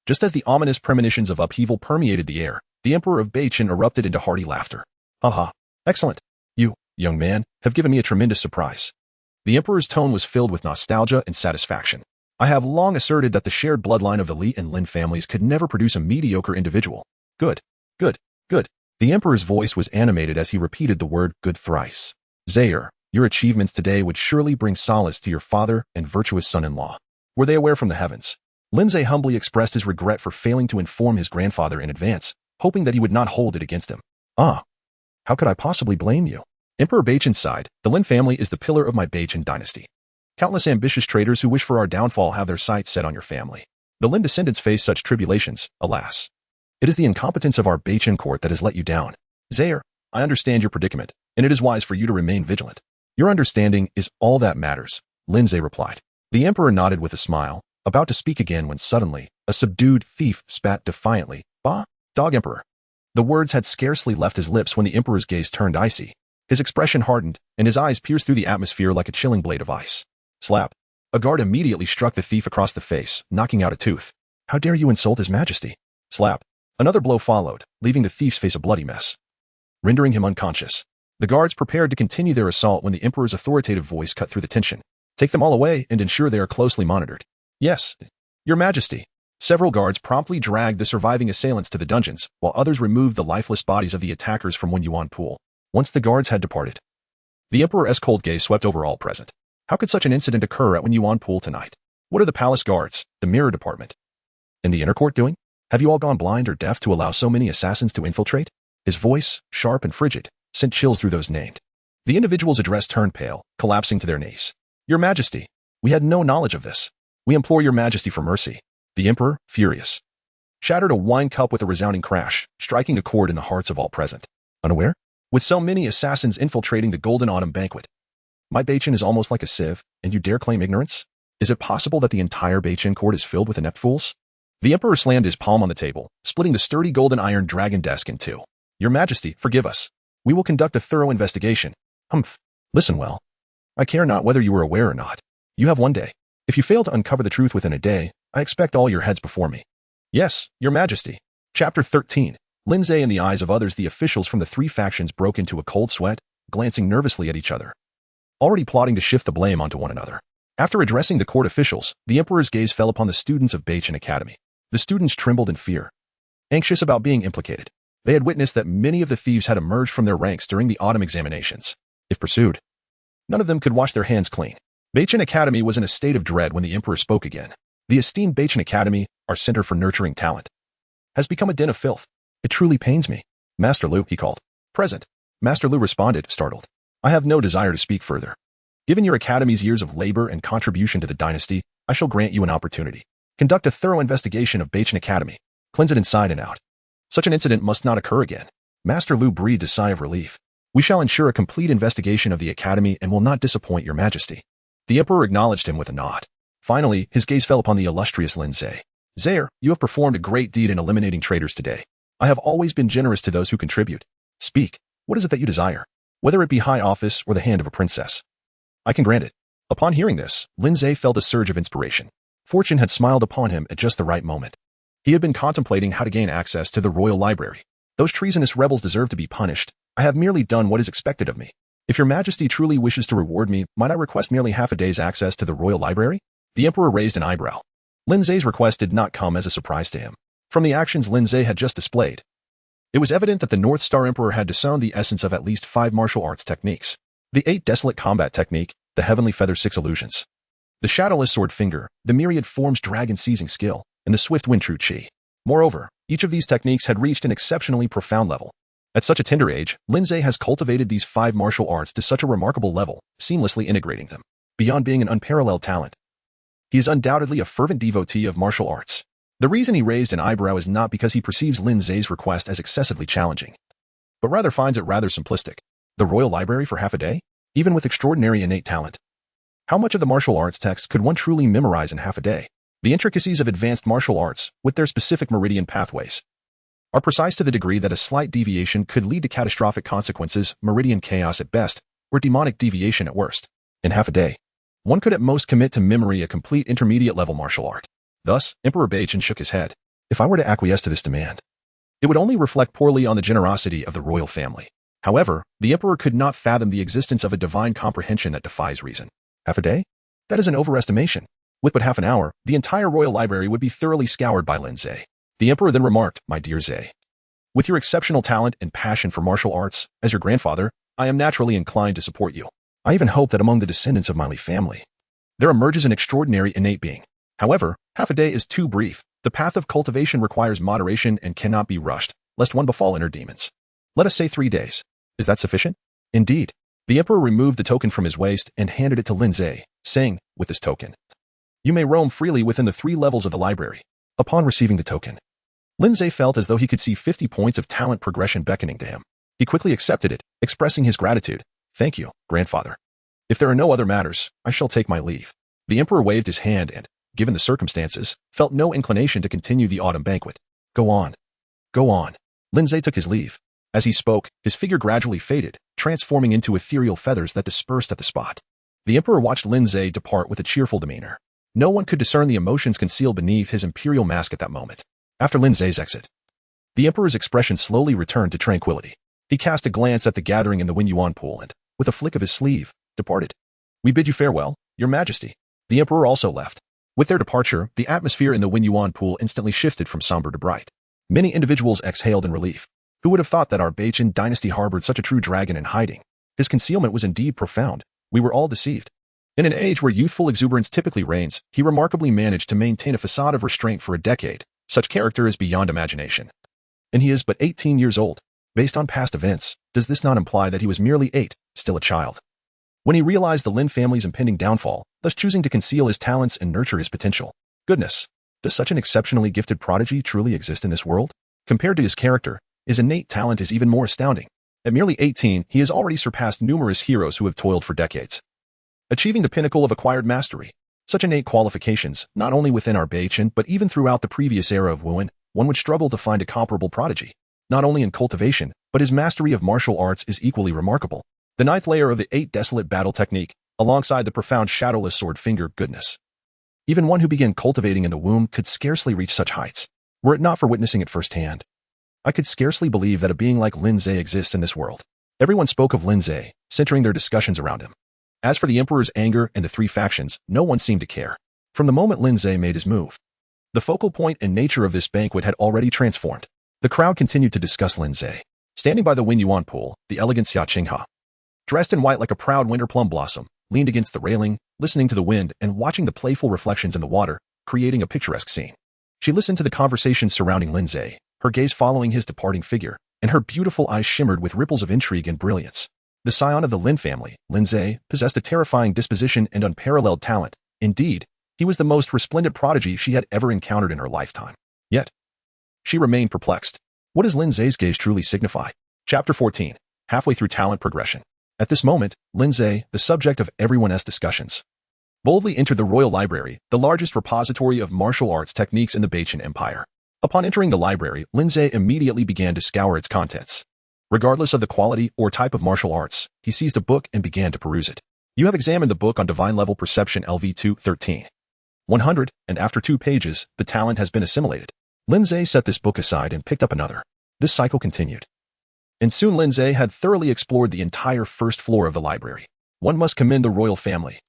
[SPEAKER 1] just as the ominous premonitions of upheaval permeated the air, the Emperor of Beichen erupted into hearty laughter. Haha, excellent. You, young man, have given me a tremendous surprise. The Emperor's tone was filled with nostalgia and satisfaction. I have long asserted that the shared bloodline of the Li and Lin families could never produce a mediocre individual. Good, good, good. The Emperor's voice was animated as he repeated the word good thrice. Zaire, your achievements today would surely bring solace to your father and virtuous son-in-law. Were they aware from the heavens? Lin Ze humbly expressed his regret for failing to inform his grandfather in advance, hoping that he would not hold it against him. Ah, how could I possibly blame you? Emperor Beichen sighed. The Lin family is the pillar of my Beichen dynasty. Countless ambitious traitors who wish for our downfall have their sights set on your family. The Lin descendants face such tribulations, alas. It is the incompetence of our Beichen court that has let you down. Zaire, I understand your predicament, and it is wise for you to remain vigilant. Your understanding is all that matters, Lin Ze replied. The Emperor nodded with a smile, about to speak again when suddenly, a subdued thief spat defiantly. Bah, dog Emperor. The words had scarcely left his lips when the Emperor's gaze turned icy. His expression hardened, and his eyes pierced through the atmosphere like a chilling blade of ice. Slap. A guard immediately struck the thief across the face, knocking out a tooth. How dare you insult His Majesty? Slap. Another blow followed, leaving the thief's face a bloody mess, rendering him unconscious. The guards prepared to continue their assault when the Emperor's authoritative voice cut through the tension. Take them all away and ensure they are closely monitored. Yes, Your Majesty. Several guards promptly dragged the surviving assailants to the dungeons, while others removed the lifeless bodies of the attackers from Winyuan pool. Once the guards had departed, the Emperor's cold gaze swept over all present. How could such an incident occur at Winyuan pool tonight? What are the palace guards, the mirror department, and the inner court doing? Have you all gone blind or deaf to allow so many assassins to infiltrate? His voice, sharp and frigid, sent chills through those named. The individuals addressed turned pale, collapsing to their knees. Your Majesty, we had no knowledge of this. We implore Your Majesty for mercy. The Emperor, furious, shattered a wine cup with a resounding crash, striking a chord in the hearts of all present. Unaware? With so many assassins infiltrating the Golden Autumn Banquet, my Beichen is almost like a sieve, and you dare claim ignorance? Is it possible that the entire Beichen court is filled with inept fools? The Emperor slammed his palm on the table, splitting the sturdy golden iron dragon desk in two. Your Majesty, forgive us. We will conduct a thorough investigation. Humph. Listen well. I care not whether you were aware or not. You have one day. If you fail to uncover the truth within a day, I expect all your heads before me. Yes, Your Majesty. Chapter 13. Lin Ze and the eyes of others. The officials from the three factions broke into a cold sweat, glancing nervously at each other, already plotting to shift the blame onto one another. After addressing the court officials, the Emperor's gaze fell upon the students of Beichen Academy. The students trembled in fear, anxious about being implicated. They had witnessed that many of the thieves had emerged from their ranks during the autumn examinations. If pursued, none of them could wash their hands clean. Beichen Academy was in a state of dread when the Emperor spoke again. The esteemed Beichen Academy, our center for nurturing talent, has become a den of filth. It truly pains me. Master Lu, he called. Present. Master Lu responded, startled. I have no desire to speak further. Given your academy's years of labor and contribution to the dynasty, I shall grant you an opportunity. Conduct a thorough investigation of Beichen Academy. Cleanse it inside and out. Such an incident must not occur again. Master Lu breathed a sigh of relief. We shall ensure a complete investigation of the academy and will not disappoint your majesty. The emperor acknowledged him with a nod. Finally, his gaze fell upon the illustrious Lin Ze. Zaire, you have performed a great deed in eliminating traitors today. I have always been generous to those who contribute. Speak, what is it that you desire? Whether it be high office or the hand of a princess. I can grant it. Upon hearing this, Lin Ze felt a surge of inspiration. Fortune had smiled upon him at just the right moment. He had been contemplating how to gain access to the royal library. Those treasonous rebels deserve to be punished. I have merely done what is expected of me. If your majesty truly wishes to reward me, might I request merely half a day's access to the royal library? The emperor raised an eyebrow. Lin Ze's request did not come as a surprise to him. From the actions Lin Ze had just displayed, it was evident that the North Star Emperor had discerned the essence of at least 5 martial arts techniques. The 8 Desolate Combat Technique, the Heavenly Feather 6 Illusions, the Shadowless Sword Finger, the Myriad Forms Dragon Seizing Skill, and the Swift Wind True Chi. Moreover, each of these techniques had reached an exceptionally profound level. At such a tender age, Lin Ze has cultivated these 5 martial arts to such a remarkable level, seamlessly integrating them. Beyond being an unparalleled talent, he is undoubtedly a fervent devotee of martial arts. The reason he raised an eyebrow is not because he perceives Lin Ze's request as excessively challenging, but rather finds it rather simplistic. The royal library for half a day? Even with extraordinary innate talent, how much of the martial arts text could one truly memorize in half a day? The intricacies of advanced martial arts, with their specific meridian pathways, are precise to the degree that a slight deviation could lead to catastrophic consequences, meridian chaos at best, or demonic deviation at worst. In half a day, one could at most commit to memory a complete intermediate-level martial art. Thus, Emperor Beichen shook his head. If I were to acquiesce to this demand, it would only reflect poorly on the generosity of the royal family. However, the emperor could not fathom the existence of a divine comprehension that defies reason. Half a day? That is an overestimation. With but half an hour, the entire royal library would be thoroughly scoured by Lin Ze. The emperor then remarked, My dear Ze, with your exceptional talent and passion for martial arts, as your grandfather, I am naturally inclined to support you. I even hope that among the descendants of my family, there emerges an extraordinary innate being. However, half a day is too brief. The path of cultivation requires moderation and cannot be rushed, lest one befall inner demons. Let us say 3 days. Is that sufficient? Indeed. The emperor removed the token from his waist and handed it to Lin Ze, saying, with this token, you may roam freely within the 3 levels of the library. Upon receiving the token, Lin Ze felt as though he could see 50 points of talent progression beckoning to him. He quickly accepted it, expressing his gratitude. Thank you, grandfather. If there are no other matters, I shall take my leave. The emperor waved his hand and, given the circumstances, felt no inclination to continue the autumn banquet. Go on. Go on. Lin Ze took his leave. As he spoke, his figure gradually faded, transforming into ethereal feathers that dispersed at the spot. The emperor watched Lin Ze depart with a cheerful demeanor. No one could discern the emotions concealed beneath his imperial mask at that moment. After Lin Ze's exit, the emperor's expression slowly returned to tranquility. He cast a glance at the gathering in the Winyuan pool and, with a flick of his sleeve, departed. We bid you farewell, your majesty. The emperor also left. With their departure, the atmosphere in the Winyuan pool instantly shifted from somber to bright. Many individuals exhaled in relief. Who would have thought that our Beichen dynasty harbored such a true dragon in hiding? His concealment was indeed profound. We were all deceived. In an age where youthful exuberance typically reigns, he remarkably managed to maintain a facade of restraint for a decade. Such character is beyond imagination. And he is but 18 years old. Based on past events, does this not imply that he was merely 8, still a child? When he realized the Lin family's impending downfall, thus choosing to conceal his talents and nurture his potential. Goodness, does such an exceptionally gifted prodigy truly exist in this world? Compared to his character, his innate talent is even more astounding. At merely 18, he has already surpassed numerous heroes who have toiled for decades, achieving the pinnacle of acquired mastery. Such innate qualifications, not only within our Beichen, but even throughout the previous era of Wuan, one would struggle to find a comparable prodigy. Not only in cultivation, but his mastery of martial arts is equally remarkable. The 9th layer of the 8 Desolate Battle Technique, alongside the profound Shadowless Sword Finger, goodness. Even one who began cultivating in the womb could scarcely reach such heights, were it not for witnessing it firsthand. I could scarcely believe that a being like Lin Ze exists in this world. Everyone spoke of Lin Ze, centering their discussions around him. As for the emperor's anger and the 3 factions, no one seemed to care. From the moment Lin Ze made his move, the focal point and nature of this banquet had already transformed. The crowd continued to discuss Lin Ze. Standing by the Winyuan pool, the elegant Xia Qingha, dressed in white like a proud winter plum blossom, leaned against the railing, listening to the wind and watching the playful reflections in the water, creating a picturesque scene. She listened to the conversations surrounding Lin Ze, her gaze following his departing figure, and her beautiful eyes shimmered with ripples of intrigue and brilliance. The scion of the Lin family, Lin Ze, possessed a terrifying disposition and unparalleled talent. Indeed, he was the most resplendent prodigy she had ever encountered in her lifetime. Yet, she remained perplexed. What does Lin Ze's gaze truly signify? Chapter 14. halfway through talent progression. At this moment, Lin Ze, the subject of everyone's discussions, boldly entered the royal library, the largest repository of martial arts techniques in the Bachan Empire. Upon entering the library, Lin Ze immediately began to scour its contents. Regardless of the quality or type of martial arts, he seized a book and began to peruse it. You have examined the book on Divine Level Perception LV2 13. 100, and after 2 pages, the talent has been assimilated. Lin Ze set this book aside and picked up another. This cycle continued. And soon Lin Ze had thoroughly explored the entire first floor of the library. One must commend the royal family.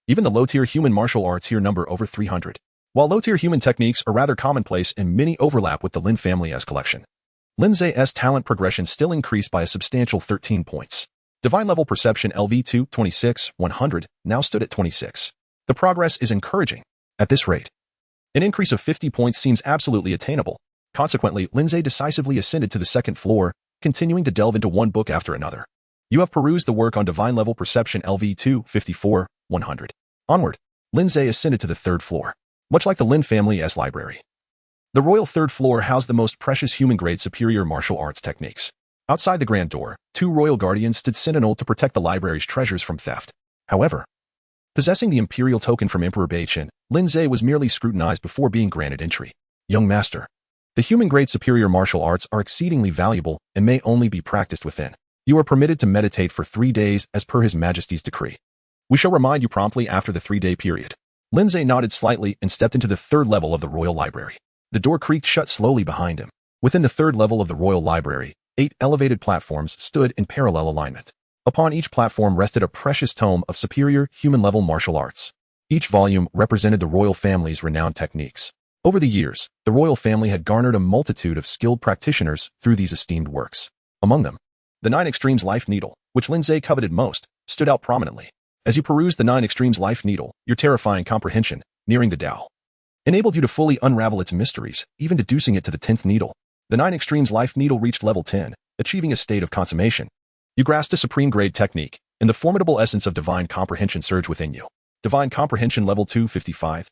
[SPEAKER 1] Even the low-tier human martial arts here number over 300. While low-tier human techniques are rather commonplace and many overlap with the Lin family's collection, Lin Ze's talent progression still increased by a substantial 13 points. Divine Level Perception LV2 26 100 now stood at 26. The progress is encouraging. At this rate, an increase of 50 points seems absolutely attainable. Consequently, Lin Ze decisively ascended to the second floor, continuing to delve into one book after another. You have perused the work on Divine Level Perception LV2 54 100. Onward, Lin Ze ascended to the third floor. Much like the Lin family's library, the royal third floor housed the most precious human-grade superior martial arts techniques. Outside the grand door, 2 royal guardians stood sentinel to protect the library's treasures from theft. However, possessing the imperial token from Emperor Bachan, Lin Ze was merely scrutinized before being granted entry. Young master, the human-grade superior martial arts are exceedingly valuable and may only be practiced within. You are permitted to meditate for 3 days as per His Majesty's decree. We shall remind you promptly after the 3-day period. Lin Ze nodded slightly and stepped into the third level of the royal library. The door creaked shut slowly behind him. Within the third level of the royal library, 8 elevated platforms stood in parallel alignment. Upon each platform rested a precious tome of superior human-level martial arts. Each volume represented the royal family's renowned techniques. Over the years, the royal family had garnered a multitude of skilled practitioners through these esteemed works. Among them, the 9 Extremes Life Needle, which Lin Ze coveted most, stood out prominently. As you perused the 9 Extremes Life Needle, your terrifying comprehension, nearing the Tao, enabled you to fully unravel its mysteries, even deducing it to the 10th needle. The 9 Extremes Life Needle reached level 10, achieving a state of consummation. You grasped a supreme-grade technique, and the formidable essence of divine comprehension surged within you. Divine Comprehension Level 255.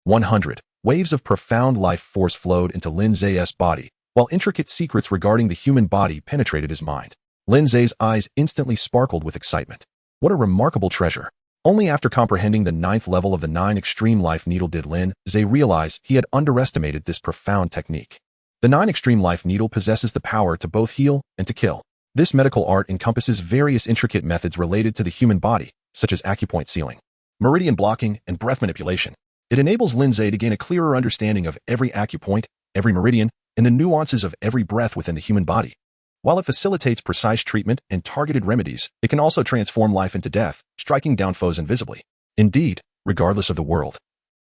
[SPEAKER 1] 100. Waves of profound life force flowed into Lin Ze's body, while intricate secrets regarding the human body penetrated his mind. Lin Ze's eyes instantly sparkled with excitement. What a remarkable treasure. Only after comprehending the 9th level of the 9 Extreme Life Needle did Lin Ze realize he had underestimated this profound technique. The 9 Extreme Life Needle possesses the power to both heal and to kill. This medical art encompasses various intricate methods related to the human body, such as acupoint sealing, meridian blocking, and breath manipulation. It enables Lin Ze to gain a clearer understanding of every acupoint, every meridian, and the nuances of every breath within the human body. While it facilitates precise treatment and targeted remedies, it can also transform life into death, striking down foes invisibly. Indeed, regardless of the world,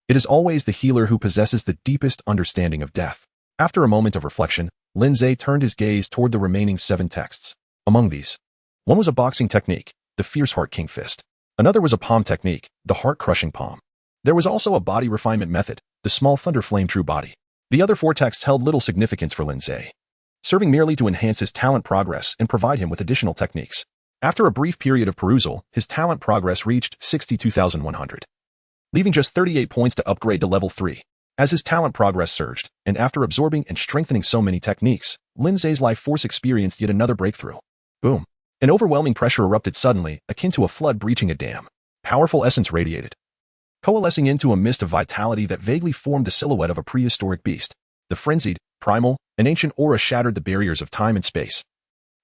[SPEAKER 1] it is always the healer who possesses the deepest understanding of death. After a moment of reflection, Lin Ze turned his gaze toward the remaining 7 texts. Among these, one was a boxing technique, the Fierce Heart King Fist. Another was a palm technique, the Heart-Crushing Palm. There was also a body refinement method, the Small Thunder Flame True Body. The other 4 texts held little significance for Lin Ze, serving merely to enhance his talent progress and provide him with additional techniques. After a brief period of perusal, his talent progress reached 62,100, leaving just 38 points to upgrade to level 3. As his talent progress surged, and after absorbing and strengthening so many techniques, Lin Ze's life force experienced yet another breakthrough. Boom. An overwhelming pressure erupted suddenly, akin to a flood breaching a dam. Powerful essence radiated, coalescing into a mist of vitality that vaguely formed the silhouette of a prehistoric beast. The frenzied, primal, and ancient aura shattered the barriers of time and space,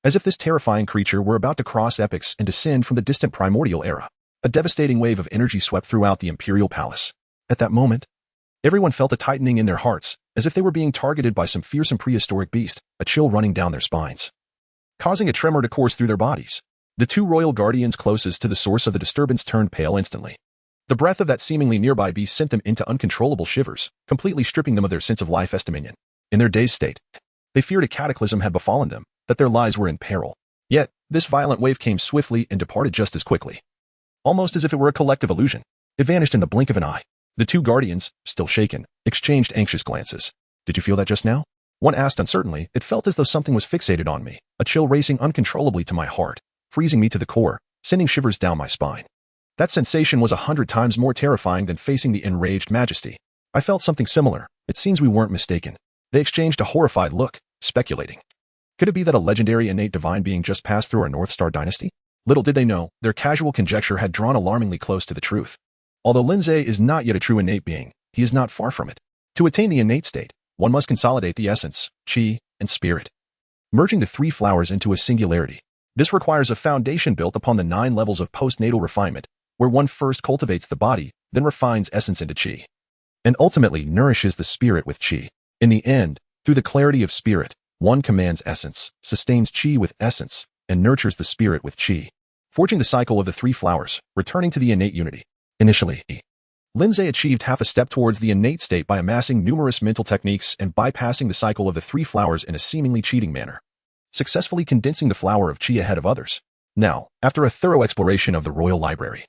[SPEAKER 1] as if this terrifying creature were about to cross epochs and descend from the distant primordial era. A devastating wave of energy swept throughout the imperial palace. At that moment, everyone felt a tightening in their hearts, as if they were being targeted by some fearsome prehistoric beast, a chill running down their spines, causing a tremor to course through their bodies. The 2 royal guardians closest to the source of the disturbance turned pale instantly. The breath of that seemingly nearby beast sent them into uncontrollable shivers, completely stripping them of their sense of life as dominion. In their dazed state, they feared a cataclysm had befallen them, that their lives were in peril. Yet, this violent wave came swiftly and departed just as quickly. Almost as if it were a collective illusion, it vanished in the blink of an eye. The 2 guardians, still shaken, exchanged anxious glances. Did you feel that just now? One asked uncertainly. It felt as though something was fixated on me, a chill racing uncontrollably to my heart, freezing me to the core, sending shivers down my spine. That sensation was 100 times more terrifying than facing the enraged majesty. I felt something similar. It seems we weren't mistaken. They exchanged a horrified look, speculating. Could it be that a legendary innate divine being just passed through our North Star dynasty? Little did they know, their casual conjecture had drawn alarmingly close to the truth. Although Lin Ze is not yet a true innate being, he is not far from it. To attain the innate state, one must consolidate the essence, qi, and spirit, merging the three flowers into a singularity. This requires a foundation built upon the 9 levels of postnatal refinement, where one first cultivates the body, then refines essence into qi, and ultimately nourishes the spirit with qi. In the end, through the clarity of spirit, one commands essence, sustains qi with essence, and nurtures the spirit with qi, forging the cycle of the 3 flowers, returning to the innate unity. Initially, Lin Ze achieved half a step towards the innate state by amassing numerous mental techniques and bypassing the cycle of the 3 flowers in a seemingly cheating manner, successfully condensing the flower of qi ahead of others. Now, after a thorough exploration of the royal library,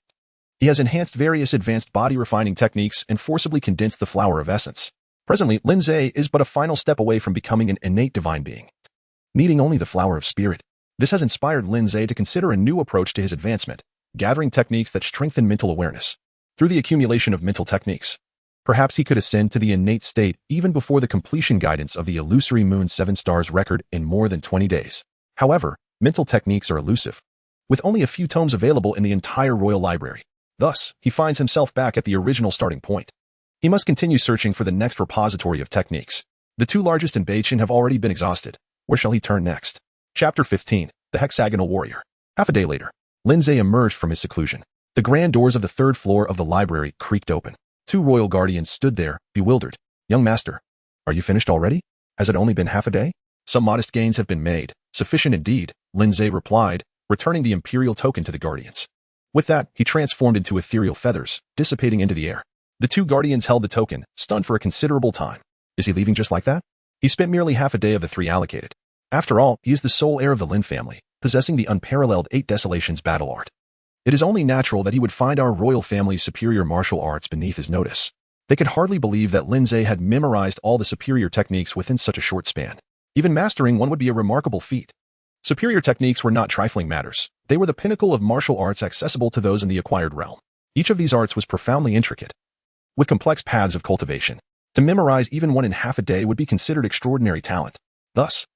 [SPEAKER 1] he has enhanced various advanced body refining techniques and forcibly condensed the flower of essence. Presently, Lin Ze is but a final step away from becoming an innate divine being, needing only the flower of spirit. This has inspired Lin Ze to consider a new approach to his advancement, gathering techniques that strengthen mental awareness. Through the accumulation of mental techniques, perhaps he could ascend to the innate state even before the completion guidance of the illusory Moon 7 Stars record in more than 20 days. However, mental techniques are elusive, with only a few tomes available in the entire royal library. Thus, he finds himself back at the original starting point. He must continue searching for the next repository of techniques. The 2 largest in Beijing have already been exhausted. Where shall he turn next? Chapter 15, The Hexagonal Warrior. Half a day later, Lin Ze emerged from his seclusion. The grand doors of the 3rd floor of the library creaked open. 2 royal guardians stood there, bewildered. "Young master, are you finished already? Has it only been half a day?" "Some modest gains have been made. Sufficient indeed," Lin Ze replied, returning the imperial token to the guardians. With that, he transformed into ethereal feathers, dissipating into the air. The 2 guardians held the token, stunned for a considerable time. Is he leaving just like that? He spent merely half a day of the 3 allocated. After all, he is the sole heir of the Lin family, possessing the unparalleled 8 Desolations battle art. It is only natural that he would find our royal family's superior martial arts beneath his notice. They could hardly believe that Lin Ze had memorized all the superior techniques within such a short span. Even mastering one would be a remarkable feat. Superior techniques were not trifling matters. They were the pinnacle of martial arts accessible to those in the acquired realm. Each of these arts was profoundly intricate, with complex paths of cultivation. To memorize even one in half a day would be considered extraordinary talent. Thus,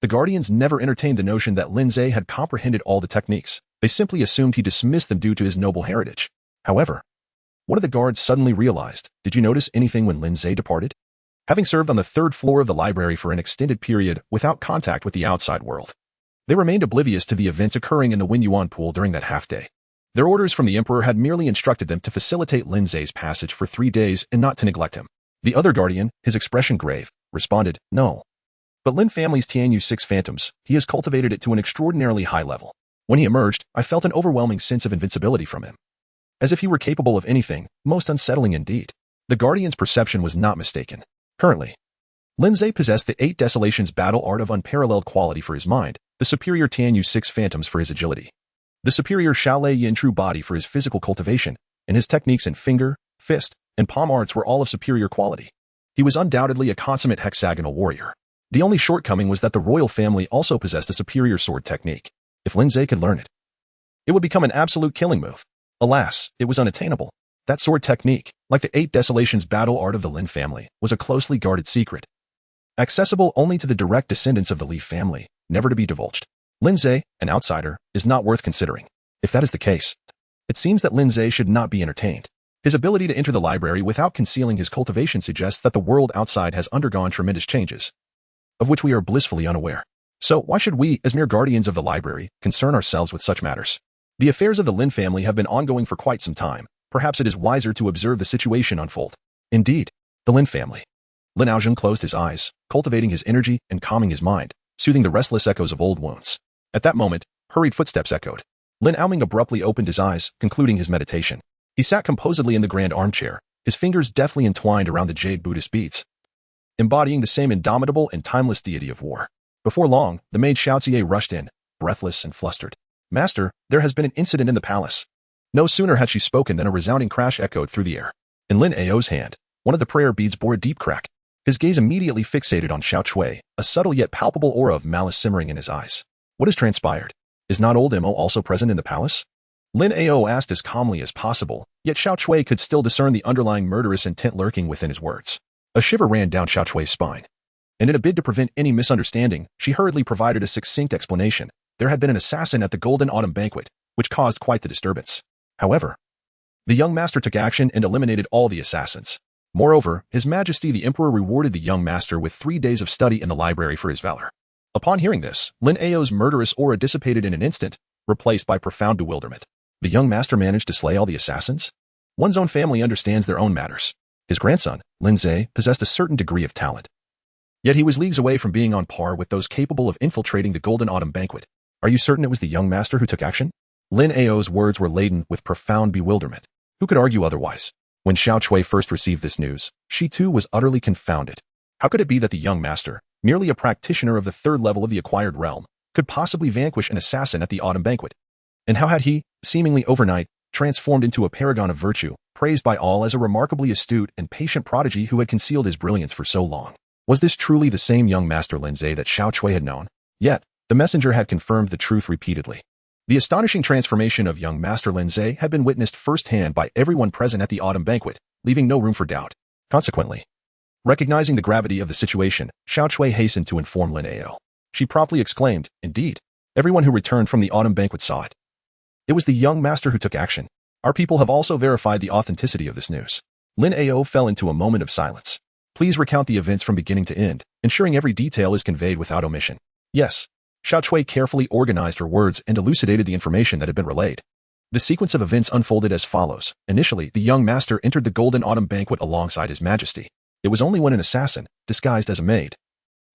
[SPEAKER 1] the guardians never entertained the notion that Lin Ze had comprehended all the techniques. They simply assumed he dismissed them due to his noble heritage. However, one of the guards suddenly realized, "Did you notice anything when Lin Ze departed?" Having served on the 3rd floor of the library for an extended period without contact with the outside world, they remained oblivious to the events occurring in the Winyuan pool during that half-day. Their orders from the emperor had merely instructed them to facilitate Lin Ze's passage for 3 days and not to neglect him. The other guardian, his expression grave, responded, "No. But Lin family's Tianyu 6 phantoms, he has cultivated it to an extraordinarily high level. When he emerged, I felt an overwhelming sense of invincibility from him, as if he were capable of anything, most unsettling indeed." The guardian's perception was not mistaken. Currently, Lin Ze possessed the 8 Desolations battle art of unparalleled quality for his mind, the superior Tianyu 6 phantoms for his agility, the superior Shaolei Yin true body for his physical cultivation, and his techniques in finger, fist, and palm arts were all of superior quality. He was undoubtedly a consummate hexagonal warrior. The only shortcoming was that the royal family also possessed a superior sword technique. If Lin Ze could learn it, it would become an absolute killing move. Alas, it was unattainable. That sword technique, like the 8 Desolations battle art of the Lin family, was a closely guarded secret, accessible only to the direct descendants of the Li family, never to be divulged. Lin Ze, an outsider, is not worth considering. If that is the case, it seems that Lin Ze should not be entertained. His ability to enter the library without concealing his cultivation suggests that the world outside has undergone tremendous changes, of which we are blissfully unaware. So why should we, as mere guardians of the library, concern ourselves with such matters? The affairs of the Lin family have been ongoing for quite some time. Perhaps it is wiser to observe the situation unfold. Indeed, the Lin family. Lin Aozhen closed his eyes, cultivating his energy and calming his mind, soothing the restless echoes of old wounds. At that moment, hurried footsteps echoed. Lin Aoming abruptly opened his eyes, concluding his meditation. He sat composedly in the grand armchair, his fingers deftly entwined around the jade Buddhist beads, embodying the same indomitable and timeless deity of war. Before long, the maid Xiaoziye rushed in, breathless and flustered. "Master, there has been an incident in the palace." No sooner had she spoken than a resounding crash echoed through the air. In Lin Ao's hand, one of the prayer beads bore a deep crack. His gaze immediately fixated on Xiao Chui, a subtle yet palpable aura of malice simmering in his eyes. "What has transpired? Is not old Mo also present in the palace?" Lin Ao asked as calmly as possible, yet Xiao Chui could still discern the underlying murderous intent lurking within his words. A shiver ran down Xiao Chui's spine. and in a bid to prevent any misunderstanding, she hurriedly provided a succinct explanation. There had been an assassin at the Golden Autumn Banquet, which caused quite the disturbance. However, the young master took action and eliminated all the assassins. Moreover, His Majesty the Emperor rewarded the young master with 3 days of study in the library for his valor. Upon hearing this, Lin Ze's murderous aura dissipated in an instant, replaced by profound bewilderment. The young master managed to slay all the assassins? One's own family understands their own matters. His grandson, Lin Ze, possessed a certain degree of talent. Yet he was leagues away from being on par with those capable of infiltrating the Golden Autumn Banquet. Are you certain it was the young master who took action? Lin Ze's words were laden with profound bewilderment. Who could argue otherwise? When Xiao Cui first received this news, she too was utterly confounded. How could it be that the young master, merely a practitioner of the 3rd level of the acquired realm, could possibly vanquish an assassin at the Autumn Banquet? And how had he, seemingly overnight, transformed into a paragon of virtue, praised by all as a remarkably astute and patient prodigy who had concealed his brilliance for so long? Was this truly the same young master Lin Ze that Xiao Cui had known? Yet, the messenger had confirmed the truth repeatedly. The astonishing transformation of young master Lin Ze had been witnessed firsthand by everyone present at the Autumn Banquet, leaving no room for doubt. Consequently, recognizing the gravity of the situation, Xiao Cui hastened to inform Lin Ze. She promptly exclaimed, "Indeed, everyone who returned from the Autumn Banquet saw it. It was the young master who took action. Our people have also verified the authenticity of this news." Lin Ze fell into a moment of silence. Please recount the events from beginning to end, ensuring every detail is conveyed without omission. Yes. Xiao Cui carefully organized her words and elucidated the information that had been relayed. The sequence of events unfolded as follows. Initially, the young master entered the Golden Autumn Banquet alongside His Majesty. It was only when an assassin, disguised as a maid,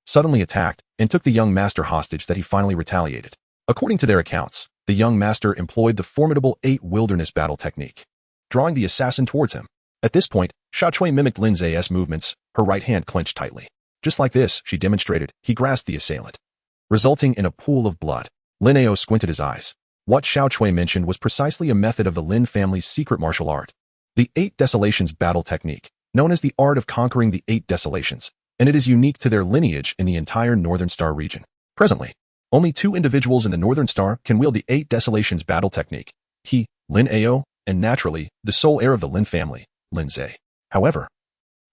[SPEAKER 1] suddenly attacked and took the young master hostage that he finally retaliated. According to their accounts, the young master employed the formidable Eight Wilderness Battle Technique, drawing the assassin towards him. At this point, Xiao Cui mimicked Lin Ze's movements, her right hand clenched tightly. Just like this, she demonstrated, he grasped the assailant, resulting in a pool of blood. Lin Ze squinted his eyes. What Xiao Cui mentioned was precisely a method of the Lin family's secret martial art, the Eight Desolations Battle Technique, known as the art of conquering the 8 desolations, and it is unique to their lineage in the entire Northern Star region. Presently, only 2 individuals in the Northern Star can wield the 8 Desolations Battle Technique. He, Lin Ze, and naturally, the sole heir of the Lin family, Lin Ze. However,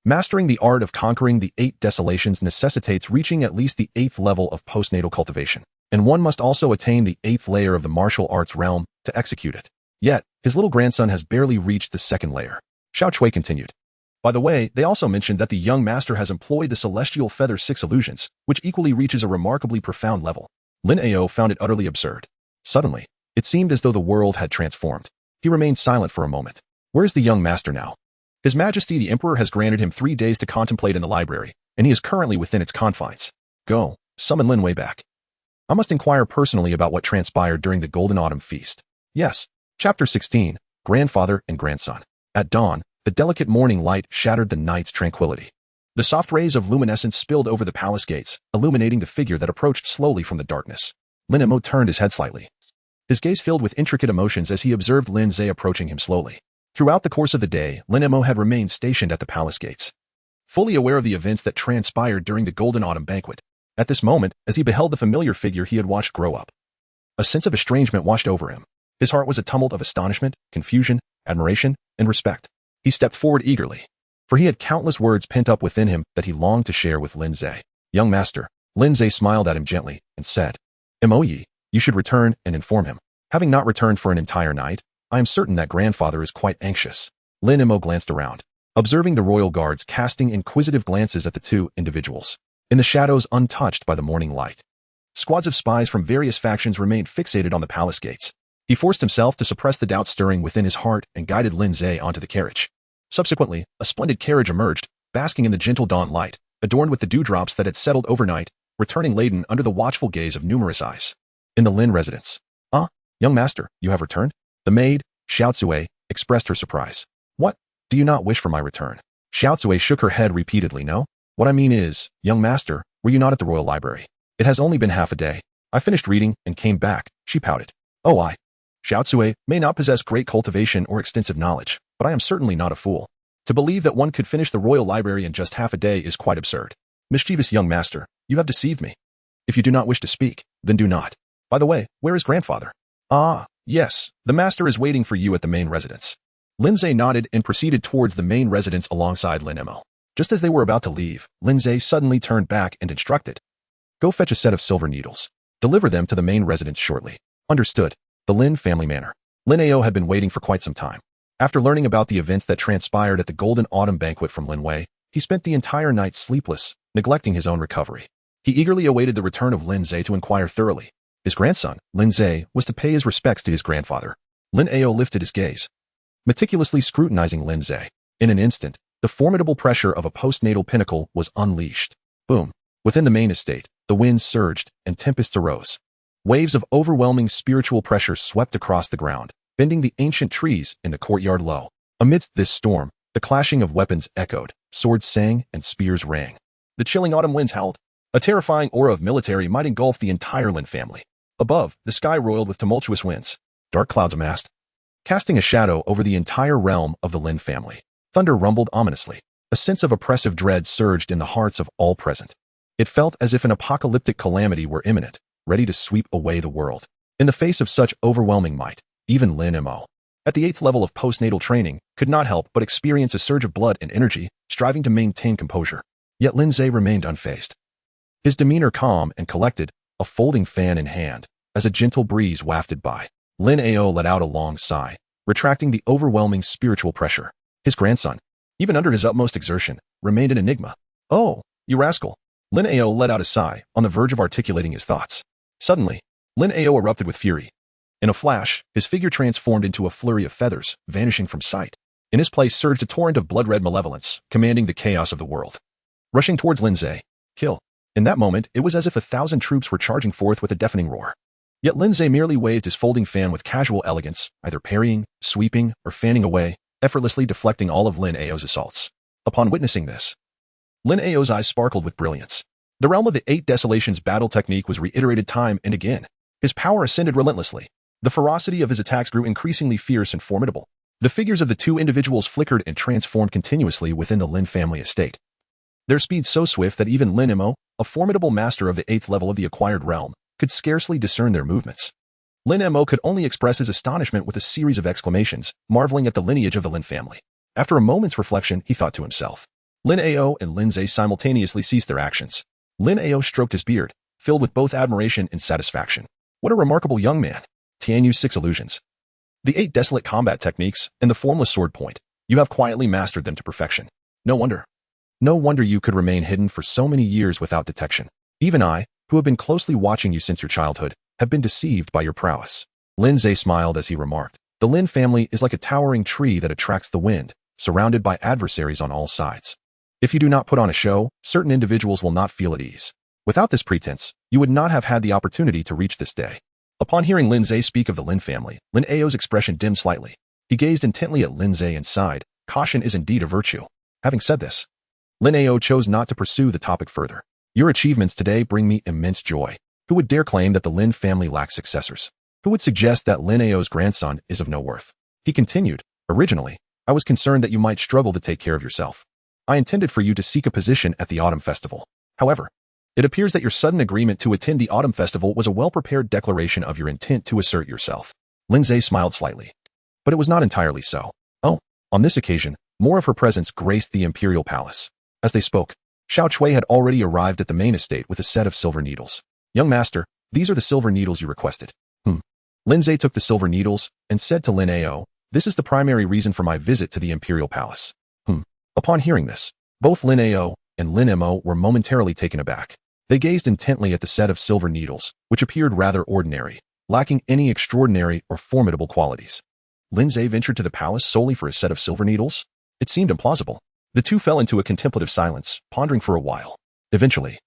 [SPEAKER 1] mastering the art of conquering the 8 desolations necessitates reaching at least the 8th level of postnatal cultivation, and one must also attain the 8th layer of the martial arts realm to execute it. Yet, his little grandson has barely reached the 2nd layer. Xiao Cui continued. By the way, they also mentioned that the young master has employed the Celestial Feather 6 illusions, which equally reaches a remarkably profound level. Lin Ze found it utterly absurd. Suddenly, it seemed as though the world had transformed. He remained silent for a moment. Where is the young master now? His Majesty the Emperor has granted him 3 days to contemplate in the library, and he is currently within its confines. Go, summon Lin Wei back. I must inquire personally about what transpired during the Golden Autumn Feast. Yes. Chapter 16, Grandfather and Grandson. At dawn, the delicate morning light shattered the night's tranquility. The soft rays of luminescence spilled over the palace gates, illuminating the figure that approached slowly from the darkness. Lin Ze turned his head slightly. His gaze filled with intricate emotions as he observed Lin Ze approaching him slowly. Throughout the course of the day, Lin Ze had remained stationed at the palace gates, fully aware of the events that transpired during the Golden Autumn Banquet. At this moment, as he beheld the familiar figure he had watched grow up, a sense of estrangement washed over him. His heart was a tumult of astonishment, confusion, admiration, and respect. He stepped forward eagerly, for he had countless words pent up within him that he longed to share with Lin Ze. Young master, Lin Ze smiled at him gently and said, Moe, you should return and inform him. Having not returned for an entire night, I am certain that grandfather is quite anxious. Lin Ze glanced around, observing the royal guards casting inquisitive glances at the 2 individuals, in the shadows untouched by the morning light. Squads of spies from various factions remained fixated on the palace gates. He forced himself to suppress the doubt stirring within his heart and guided Lin Ze onto the carriage. Subsequently, a splendid carriage emerged, basking in the gentle dawn light, adorned with the dewdrops that had settled overnight, returning laden under the watchful gaze of numerous eyes. In the Lin residence. Ah, young master, you have returned? The maid, Xiao Cui, expressed her surprise. What? Do you not wish for my return? Xiao Cui shook her head repeatedly. No? What I mean is, young master, were you not at the royal library? It has only been half a day. I finished reading and came back, she pouted. Oh, Xiao Cui may not possess great cultivation or extensive knowledge, but I am certainly not a fool. To believe that one could finish the royal library in just half a day is quite absurd. Mischievous young master, you have deceived me. If you do not wish to speak, then do not. By the way, where is grandfather? Ah, yes, the master is waiting for you at the main residence. Lin Ze nodded and proceeded towards the main residence alongside Lin Ze. Just as they were about to leave, Lin Ze suddenly turned back and instructed, "Go fetch a set of silver needles. Deliver them to the main residence shortly." Understood. The Lin family manor. Lin Ao had been waiting for quite some time. After learning about the events that transpired at the Golden Autumn Banquet from Lin Wei, he spent the entire night sleepless, neglecting his own recovery. He eagerly awaited the return of Lin Ze to inquire thoroughly. His grandson, Lin Ze, was to pay his respects to his grandfather. Lin Ao lifted his gaze, meticulously scrutinizing Lin Ze. In an instant, the formidable pressure of a postnatal pinnacle was unleashed. Boom. Within the main estate, the winds surged and tempests arose. Waves of overwhelming spiritual pressure swept across the ground, bending the ancient trees in the courtyard low. Amidst this storm, the clashing of weapons echoed, swords sang, and spears rang. The chilling autumn winds howled. A terrifying aura of military might engulf the entire Lin family. Above, the sky roiled with tumultuous winds. Dark clouds amassed, casting a shadow over the entire realm of the Lin family. Thunder rumbled ominously. A sense of oppressive dread surged in the hearts of all present. It felt as if an apocalyptic calamity were imminent, ready to sweep away the world. In the face of such overwhelming might, even Lin Mo, at the 8th level of postnatal training, could not help but experience a surge of blood and energy, striving to maintain composure. Yet Lin Ze remained unfazed. His demeanor calm and collected, a folding fan in hand, as a gentle breeze wafted by. Lin Ao let out a long sigh, retracting the overwhelming spiritual pressure. His grandson, even under his utmost exertion, remained an enigma. "Oh, you rascal." Lin Ao let out a sigh, on the verge of articulating his thoughts. Suddenly, Lin Ao erupted with fury. In a flash, his figure transformed into a flurry of feathers, vanishing from sight. In his place surged a torrent of blood-red malevolence, commanding the chaos of the world. Rushing towards Lin Ze. Kill. In that moment, it was as if 1,000 troops were charging forth with a deafening roar. Yet Lin Ze merely waved his folding fan with casual elegance, either parrying, sweeping, or fanning away, effortlessly deflecting all of Lin Ao's assaults. Upon witnessing this, Lin Ao's eyes sparkled with brilliance. The realm of the Eight Desolations Battle Technique was reiterated time and again. His power ascended relentlessly. The ferocity of his attacks grew increasingly fierce and formidable. The figures of the two individuals flickered and transformed continuously within the Lin family estate. Their speed so swift that even Lin Mo, a formidable master of the 8th level of the acquired realm, could scarcely discern their movements. Lin Mo could only express his astonishment with a series of exclamations, marveling at the lineage of the Lin family. After a moment's reflection, he thought to himself. Lin Ao and Lin Ze simultaneously ceased their actions. Lin Ao stroked his beard, filled with both admiration and satisfaction. What a remarkable young man. Tianyu's 6 illusions. The 8 desolate combat techniques and the formless sword point. You have quietly mastered them to perfection. No wonder. No wonder you could remain hidden for so many years without detection. Even I, who have been closely watching you since your childhood, have been deceived by your prowess. Lin Ze smiled as he remarked. The Lin family is like a towering tree that attracts the wind, surrounded by adversaries on all sides. If you do not put on a show, certain individuals will not feel at ease. Without this pretense, you would not have had the opportunity to reach this day. Upon hearing Lin Ze speak of the Lin family, Lin Ao's expression dimmed slightly. He gazed intently at Lin Ze and sighed. Caution is indeed a virtue. Having said this, Lin Ao chose not to pursue the topic further. Your achievements today bring me immense joy. Who would dare claim that the Lin family lacks successors? Who would suggest that Lin Ao's grandson is of no worth? He continued, originally, I was concerned that you might struggle to take care of yourself. I intended for you to seek a position at the Autumn Festival. However, it appears that your sudden agreement to attend the Autumn Festival was a well-prepared declaration of your intent to assert yourself. Lin Ze smiled slightly. But it was not entirely so. Oh, on this occasion, more of her presence graced the imperial palace. As they spoke, Xiao Chui had already arrived at the main estate with a set of silver needles. Young master, these are the silver needles you requested. Lin Ze took the silver needles and said to Lin Ao, this is the primary reason for my visit to the imperial palace. Upon hearing this, both Lin Ao and Lin Mo were momentarily taken aback. They gazed intently at the set of silver needles, which appeared rather ordinary, lacking any extraordinary or formidable qualities. Lin Ze ventured to the palace solely for a set of silver needles? It seemed implausible. The two fell into a contemplative silence, pondering for a while. Eventually,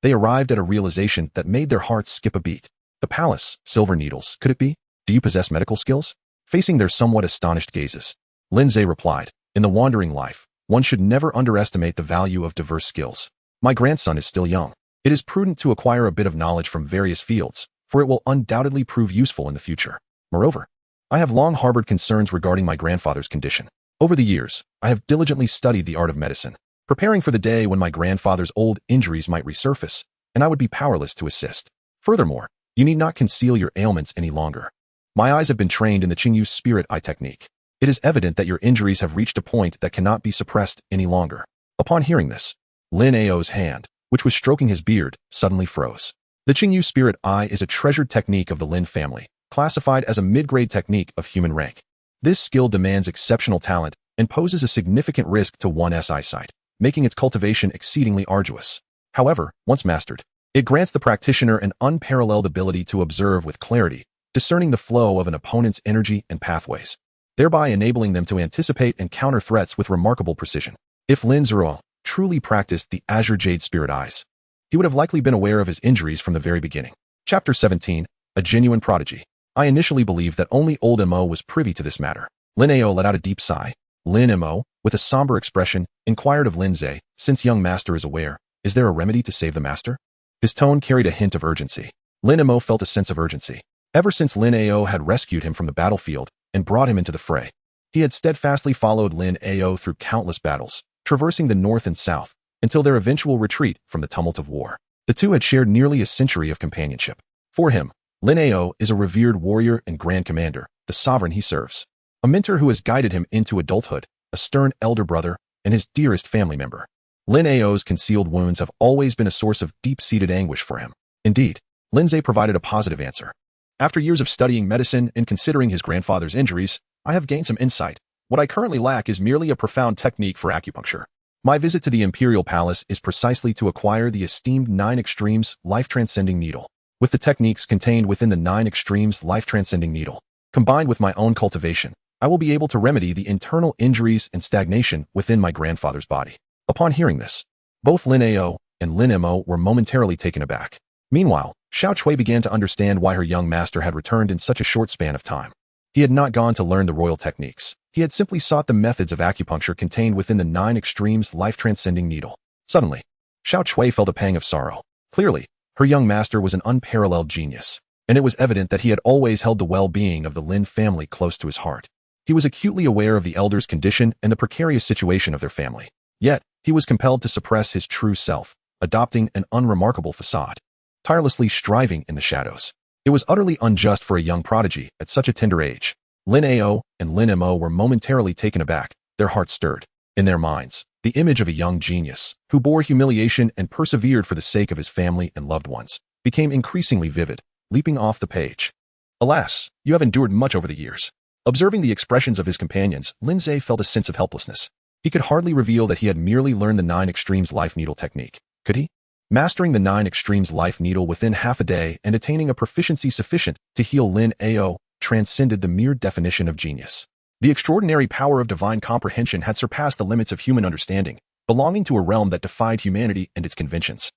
[SPEAKER 1] they arrived at a realization that made their hearts skip a beat. The palace, silver needles, could it be? Do you possess medical skills? Facing their somewhat astonished gazes, Lin Ze replied, in the wandering life, one should never underestimate the value of diverse skills. My grandson is still young. It is prudent to acquire a bit of knowledge from various fields, for it will undoubtedly prove useful in the future. Moreover, I have long harbored concerns regarding my grandfather's condition. Over the years, I have diligently studied the art of medicine, preparing for the day when my grandfather's old injuries might resurface, and I would be powerless to assist. Furthermore, you need not conceal your ailments any longer. My eyes have been trained in the Qingyu's spirit eye technique. It is evident that your injuries have reached a point that cannot be suppressed any longer. Upon hearing this, Lin Ao's hand, which was stroking his beard, suddenly froze. The Qingyu Spirit Eye is a treasured technique of the Lin family, classified as a mid-grade technique of human rank. This skill demands exceptional talent and poses a significant risk to one's eyesight, making its cultivation exceedingly arduous. However, once mastered, it grants the practitioner an unparalleled ability to observe with clarity, discerning the flow of an opponent's energy and pathways, thereby enabling them to anticipate and counter threats with remarkable precision. If Lin Ze truly practiced the Azure Jade Spirit Eyes, he would have likely been aware of his injuries from the very beginning. Chapter 17, A Genuine Prodigy. I initially believed that only old Mo was privy to this matter. Lin Ao let out a deep sigh. Lin Mo, with a somber expression, inquired of Lin Ze, since young master is aware, is there a remedy to save the master? His tone carried a hint of urgency. Lin Mo felt a sense of urgency. Ever since Lin Ao had rescued him from the battlefield and brought him into the fray, he had steadfastly followed Lin Ao through countless battles, traversing the north and south, until their eventual retreat from the tumult of war. The two had shared nearly a century of companionship. For him, Lin Ao is a revered warrior and grand commander, the sovereign he serves. A mentor who has guided him into adulthood, a stern elder brother, and his dearest family member. Lin Ao's concealed wounds have always been a source of deep-seated anguish for him. Indeed, Lin Ze provided a positive answer. After years of studying medicine and considering his grandfather's injuries, I have gained some insight. What I currently lack is merely a profound technique for acupuncture. My visit to the Imperial Palace is precisely to acquire the esteemed 9 Extremes life-transcending needle. With the techniques contained within the 9 Extremes life-transcending needle, combined with my own cultivation, I will be able to remedy the internal injuries and stagnation within my grandfather's body. Upon hearing this, both Lin Ao and Lin Mo were momentarily taken aback. Meanwhile, Xiao Chui began to understand why her young master had returned in such a short span of time. He had not gone to learn the royal techniques. He had simply sought the methods of acupuncture contained within the 9 Extremes life-transcending needle. Suddenly, Xiao Chui felt a pang of sorrow. Clearly, her young master was an unparalleled genius, and it was evident that he had always held the well-being of the Lin family close to his heart. He was acutely aware of the elders' condition and the precarious situation of their family. Yet, he was compelled to suppress his true self, adopting an unremarkable facade, tirelessly striving in the shadows. It was utterly unjust for a young prodigy at such a tender age. Lin Ao and Lin Mo were momentarily taken aback, their hearts stirred. In their minds, the image of a young genius, who bore humiliation and persevered for the sake of his family and loved ones, became increasingly vivid, leaping off the page. Alas, you have endured much over the years. Observing the expressions of his companions, Lin Ze felt a sense of helplessness. He could hardly reveal that he had merely learned the 9 Extremes life needle technique. Could he? Mastering the 9 Extremes life needle within half a day and attaining a proficiency sufficient to heal Lin Ao transcended the mere definition of genius. The extraordinary power of divine comprehension had surpassed the limits of human understanding, belonging to a realm that defied humanity and its conventions.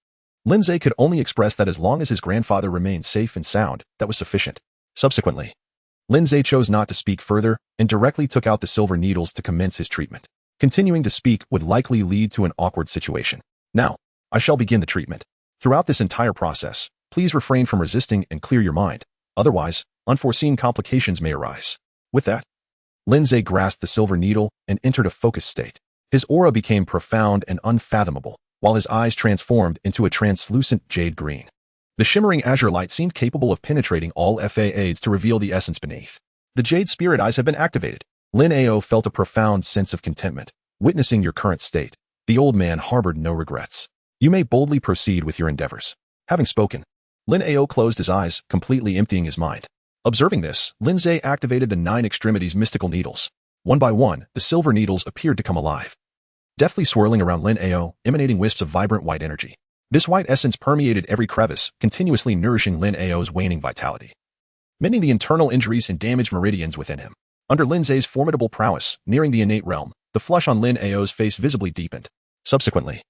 [SPEAKER 1] Lin Ze could only express that as long as his grandfather remained safe and sound, that was sufficient. Subsequently, Lin Ze chose not to speak further and directly took out the silver needles to commence his treatment. Continuing to speak would likely lead to an awkward situation. Now, I shall begin the treatment. Throughout this entire process, please refrain from resisting and clear your mind. Otherwise, unforeseen complications may arise. With that, Lin Ze grasped the silver needle and entered a focused state. His aura became profound and unfathomable, while his eyes transformed into a translucent jade green. The shimmering azure light seemed capable of penetrating all FAAs to reveal the essence beneath. The jade spirit eyes have been activated. Lin Ao felt a profound sense of contentment. Witnessing your current state, the old man harbored no regrets. You may boldly proceed with your endeavors. Having spoken, Lin Ao closed his eyes, completely emptying his mind. Observing this, Lin Ze activated the 9 Extremities mystical needles. One by one, the silver needles appeared to come alive, deftly swirling around Lin Ao, emanating wisps of vibrant white energy. This white essence permeated every crevice, continuously nourishing Lin Ao's waning vitality, mending the internal injuries and damaged meridians within him. Under Lin Ze's formidable prowess, nearing the innate realm, the flush on Lin Ao's face visibly deepened. Subsequently,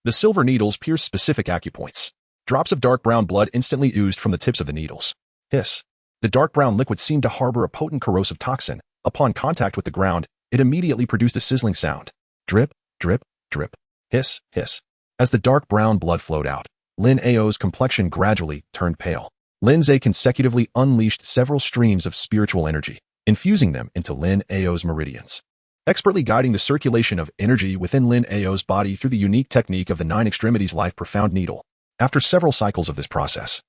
[SPEAKER 1] the silver needles pierced specific acupoints. Drops of dark brown blood instantly oozed from the tips of the needles. Hiss. The dark brown liquid seemed to harbor a potent corrosive toxin. Upon contact with the ground, it immediately produced a sizzling sound. Drip, drip, drip. Hiss, hiss. As the dark brown blood flowed out, Lin Ao's complexion gradually turned pale. Lin Ze consecutively unleashed several streams of spiritual energy, infusing them into Lin Ao's meridians, expertly guiding the circulation of energy within Lin Ao's body through the unique technique of the 9 Extremities Life Profound Needle. After several cycles of this process,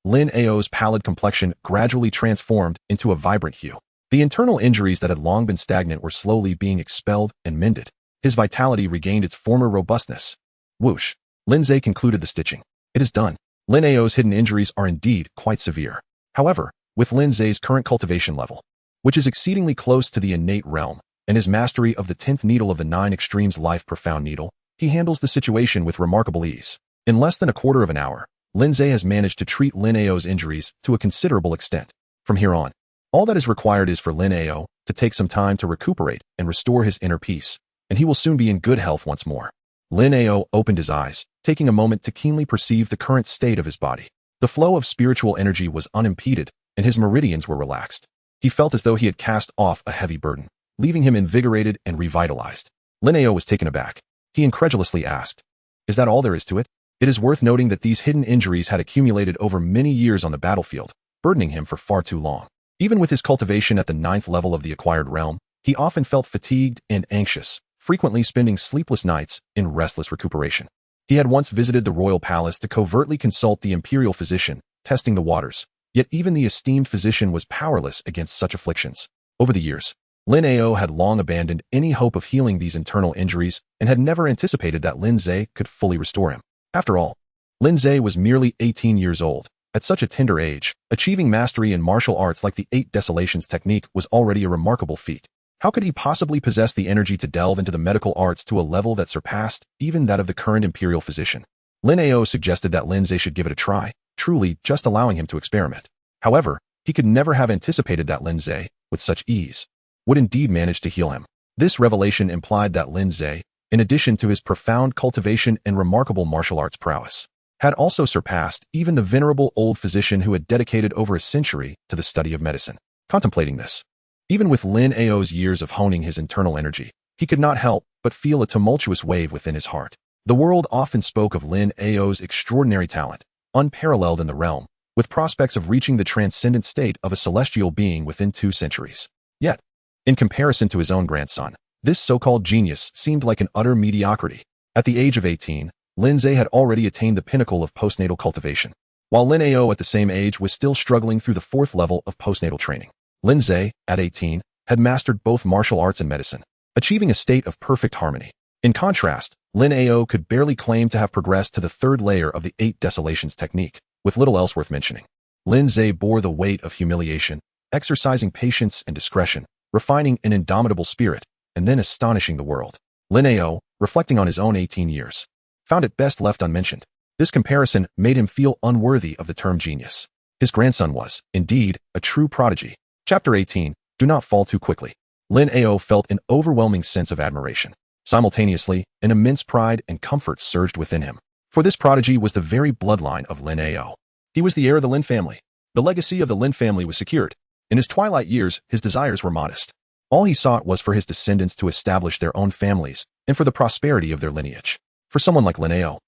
[SPEAKER 1] Lin Ao's pallid complexion gradually transformed into a vibrant hue. The internal injuries that had long been stagnant were slowly being expelled and mended. His vitality regained its former robustness. Whoosh. Lin Ze concluded the stitching. It is done. Lin Ao's hidden injuries are indeed quite severe. However, with Lin Ze's current cultivation level, which is exceedingly close to the innate realm, and his mastery of the 10th needle of the 9 extremes life profound needle, he handles the situation with remarkable ease. In less than a quarter of an hour, Lin Ze has managed to treat Lin Ao's injuries to a considerable extent. From here on, all that is required is for Lin Ao to take some time to recuperate and restore his inner peace, and he will soon be in good health once more. Lin Ao opened his eyes, taking a moment to keenly perceive the current state of his body. The flow of spiritual energy was unimpeded, and his meridians were relaxed. He felt as though he had cast off a heavy burden, leaving him invigorated and revitalized. Lin Ao was taken aback. He incredulously asked, "Is that all there is to it?" It is worth noting that these hidden injuries had accumulated over many years on the battlefield, burdening him for far too long. Even with his cultivation at the 9th level of the acquired realm, he often felt fatigued and anxious, frequently spending sleepless nights in restless recuperation. He had once visited the royal palace to covertly consult the imperial physician, testing the waters, yet even the esteemed physician was powerless against such afflictions. Over the years, Lin Ao had long abandoned any hope of healing these internal injuries and had never anticipated that Lin Ze could fully restore him. After all, Lin Ze was merely 18 years old. At such a tender age, achieving mastery in martial arts like the 8 Desolations technique was already a remarkable feat. How could he possibly possess the energy to delve into the medical arts to a level that surpassed even that of the current imperial physician? Lin Ao suggested that Lin Ze should give it a try, truly just allowing him to experiment. However, he could never have anticipated that Lin Ze, with such ease, would indeed manage to heal him. This revelation implied that Lin Ze, in addition to his profound cultivation and remarkable martial arts prowess, had also surpassed even the venerable old physician who had dedicated over a century to the study of medicine. Contemplating this, even with Lin Ao's years of honing his internal energy, he could not help but feel a tumultuous wave within his heart. The world often spoke of Lin Ao's extraordinary talent, unparalleled in the realm, with prospects of reaching the transcendent state of a celestial being within 2 centuries. Yet, in comparison to his own grandson, this so-called genius seemed like an utter mediocrity. At the age of 18, Lin Ze had already attained the pinnacle of postnatal cultivation, while Lin Ao at the same age was still struggling through the 4th level of postnatal training. Lin Ze, at 18, had mastered both martial arts and medicine, achieving a state of perfect harmony. In contrast, Lin Ao could barely claim to have progressed to the 3rd layer of the 8 Desolations technique, with little else worth mentioning. Lin Ze bore the weight of humiliation, exercising patience and discretion, refining an indomitable spirit, and then astonishing the world. Lin Ao, reflecting on his own 18 years, found it best left unmentioned. This comparison made him feel unworthy of the term genius. His grandson was, indeed, a true prodigy. Chapter 18. Do not fall too quickly. Lin Ao felt an overwhelming sense of admiration. Simultaneously, an immense pride and comfort surged within him. For this prodigy was the very bloodline of Lin Ao. He was the heir of the Lin family. The legacy of the Lin family was secured. In his twilight years, his desires were modest. All he sought was for his descendants to establish their own families and for the prosperity of their lineage. For someone like Lin Ao,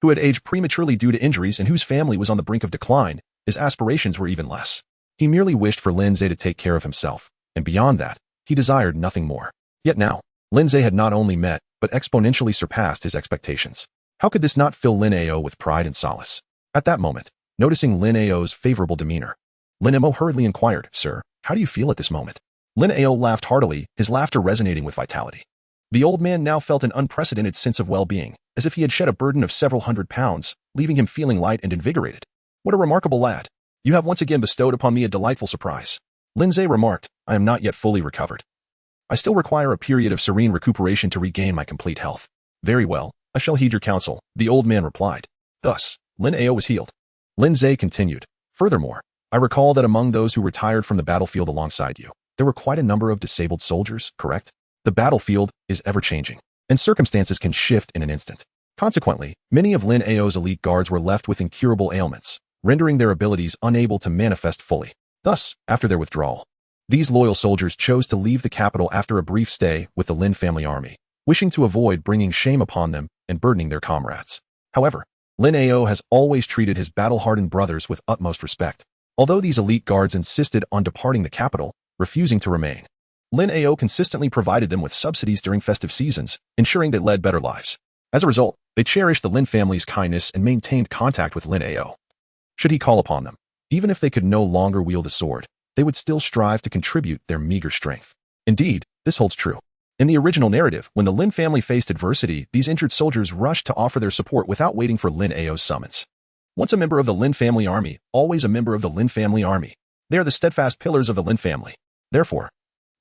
[SPEAKER 1] who had aged prematurely due to injuries and whose family was on the brink of decline, his aspirations were even less. He merely wished for Lin Ze to take care of himself, and beyond that, he desired nothing more. Yet now, Lin Ze had not only met, but exponentially surpassed his expectations. How could this not fill Lin Ao with pride and solace? At that moment, noticing Lin Ao's favorable demeanor, Lin Mo hurriedly inquired, "Sir, how do you feel at this moment?" Lin Ao laughed heartily, his laughter resonating with vitality. The old man now felt an unprecedented sense of well-being, as if he had shed a burden of several hundred pounds, leaving him feeling light and invigorated. "What a remarkable lad. You have once again bestowed upon me a delightful surprise." Lin Ze remarked, "I am not yet fully recovered. I still require a period of serene recuperation to regain my complete health." "Very well, I shall heed your counsel," the old man replied. Thus, Lin Ao was healed. Lin Ze continued, "Furthermore, I recall that among those who retired from the battlefield alongside you, there were quite a number of disabled soldiers, correct? The battlefield is ever-changing, and circumstances can shift in an instant. Consequently, many of Lin Ao's elite guards were left with incurable ailments, rendering their abilities unable to manifest fully. Thus, after their withdrawal, these loyal soldiers chose to leave the capital after a brief stay with the Lin family army, wishing to avoid bringing shame upon them and burdening their comrades. However, Lin Ao has always treated his battle-hardened brothers with utmost respect. Although these elite guards insisted on departing the capital, refusing to remain, Lin Ao consistently provided them with subsidies during festive seasons, ensuring they led better lives. As a result, they cherished the Lin family's kindness and maintained contact with Lin Ao. Should he call upon them, even if they could no longer wield a sword, they would still strive to contribute their meager strength. Indeed, this holds true. In the original narrative, when the Lin family faced adversity, these injured soldiers rushed to offer their support without waiting for Lin Ao's summons. Once a member of the Lin family army, always a member of the Lin family army. They are the steadfast pillars of the Lin family. Therefore,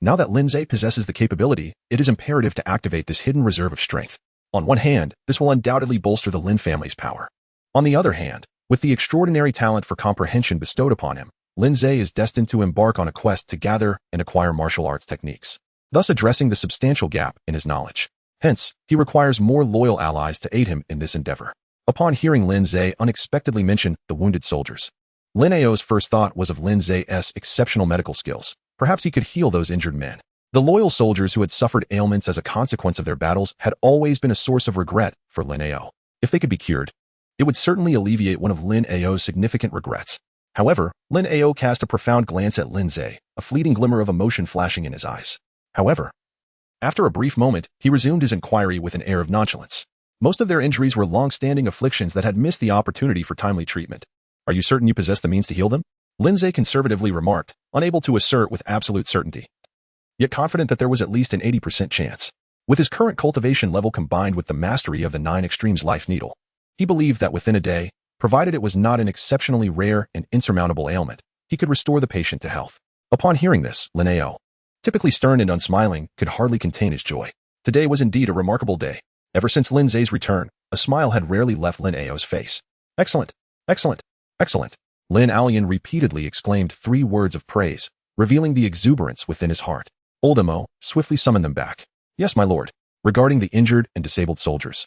[SPEAKER 1] now that Lin Ze possesses the capability, it is imperative to activate this hidden reserve of strength. On one hand, this will undoubtedly bolster the Lin family's power. On the other hand, with the extraordinary talent for comprehension bestowed upon him, Lin Ze is destined to embark on a quest to gather and acquire martial arts techniques, thus addressing the substantial gap in his knowledge. Hence, he requires more loyal allies to aid him in this endeavor. Upon hearing Lin Ze unexpectedly mention the wounded soldiers, Lin Ao's first thought was of Lin Ze's exceptional medical skills. Perhaps he could heal those injured men. The loyal soldiers who had suffered ailments as a consequence of their battles had always been a source of regret for Lin Ao. If they could be cured, it would certainly alleviate one of Lin Ao's significant regrets. However, Lin Ao cast a profound glance at Lin Ze, a fleeting glimmer of emotion flashing in his eyes. However, after a brief moment, he resumed his inquiry with an air of nonchalance. Most of their injuries were long-standing afflictions that had missed the opportunity for timely treatment. Are you certain you possess the means to heal them? Lin Ze conservatively remarked, unable to assert with absolute certainty, yet confident that there was at least an 80% chance. With his current cultivation level combined with the mastery of the 9 Extremes Life Needle, he believed that within a day, provided it was not an exceptionally rare and insurmountable ailment, he could restore the patient to health. Upon hearing this, Lin Ao, typically stern and unsmiling, could hardly contain his joy. Today was indeed a remarkable day. Ever since Lin Ze's return, a smile had rarely left Lin Ao's face. Excellent, excellent, excellent. Lin Alian repeatedly exclaimed 3 words of praise, revealing the exuberance within his heart. Old Mo swiftly summoned them back. Yes, my lord. Regarding the injured and disabled soldiers,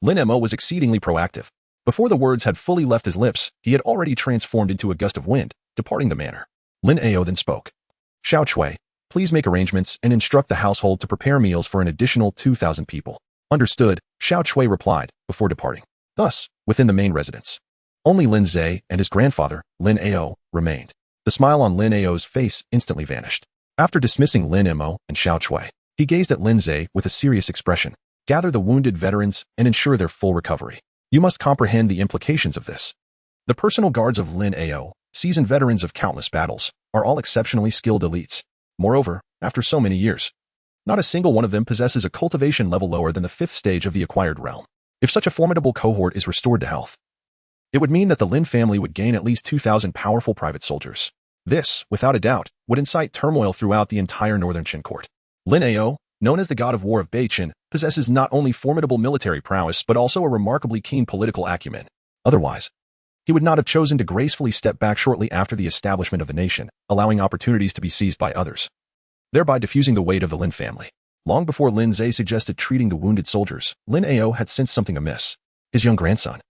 [SPEAKER 1] Lin Mo was exceedingly proactive. Before the words had fully left his lips, he had already transformed into a gust of wind, departing the manor. Lin Ao then spoke. Xiao Chui, please make arrangements and instruct the household to prepare meals for an additional 2,000 people. Understood, Xiao Chui replied, before departing. Thus, within the main residence, only Lin Ze and his grandfather, Lin Ao, remained. The smile on Lin Ao's face instantly vanished. After dismissing Lin Mo and Xiao Chui, he gazed at Lin Ze with a serious expression. Gather the wounded veterans and ensure their full recovery. You must comprehend the implications of this. The personal guards of Lin Ao, seasoned veterans of countless battles, are all exceptionally skilled elites. Moreover, after so many years, not a single one of them possesses a cultivation level lower than the 5th stage of the acquired realm. If such a formidable cohort is restored to health, it would mean that the Lin family would gain at least 2,000 powerful private soldiers. This, without a doubt, would incite turmoil throughout the entire northern Qin court. Lin Ao, known as the god of war of Beiqin, possesses not only formidable military prowess but also a remarkably keen political acumen. Otherwise, he would not have chosen to gracefully step back shortly after the establishment of the nation, allowing opportunities to be seized by others, thereby diffusing the weight of the Lin family. Long before Lin Ze suggested treating the wounded soldiers, Lin Ao had sensed something amiss. His young grandson,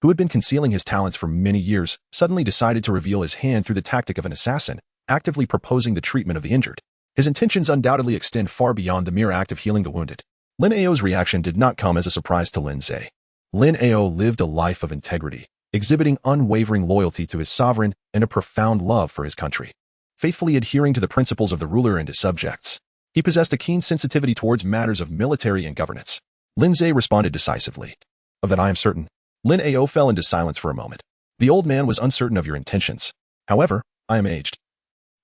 [SPEAKER 1] who had been concealing his talents for many years, suddenly decided to reveal his hand through the tactic of an assassin, actively proposing the treatment of the injured. His intentions undoubtedly extend far beyond the mere act of healing the wounded. Lin Ao's reaction did not come as a surprise to Lin Ze. Lin Ao lived a life of integrity, exhibiting unwavering loyalty to his sovereign and a profound love for his country. Faithfully adhering to the principles of the ruler and his subjects, he possessed a keen sensitivity towards matters of military and governance. Lin Ze responded decisively. Of that I am certain. Lin Ao fell into silence for a moment. The old man was uncertain of your intentions. However, I am aged,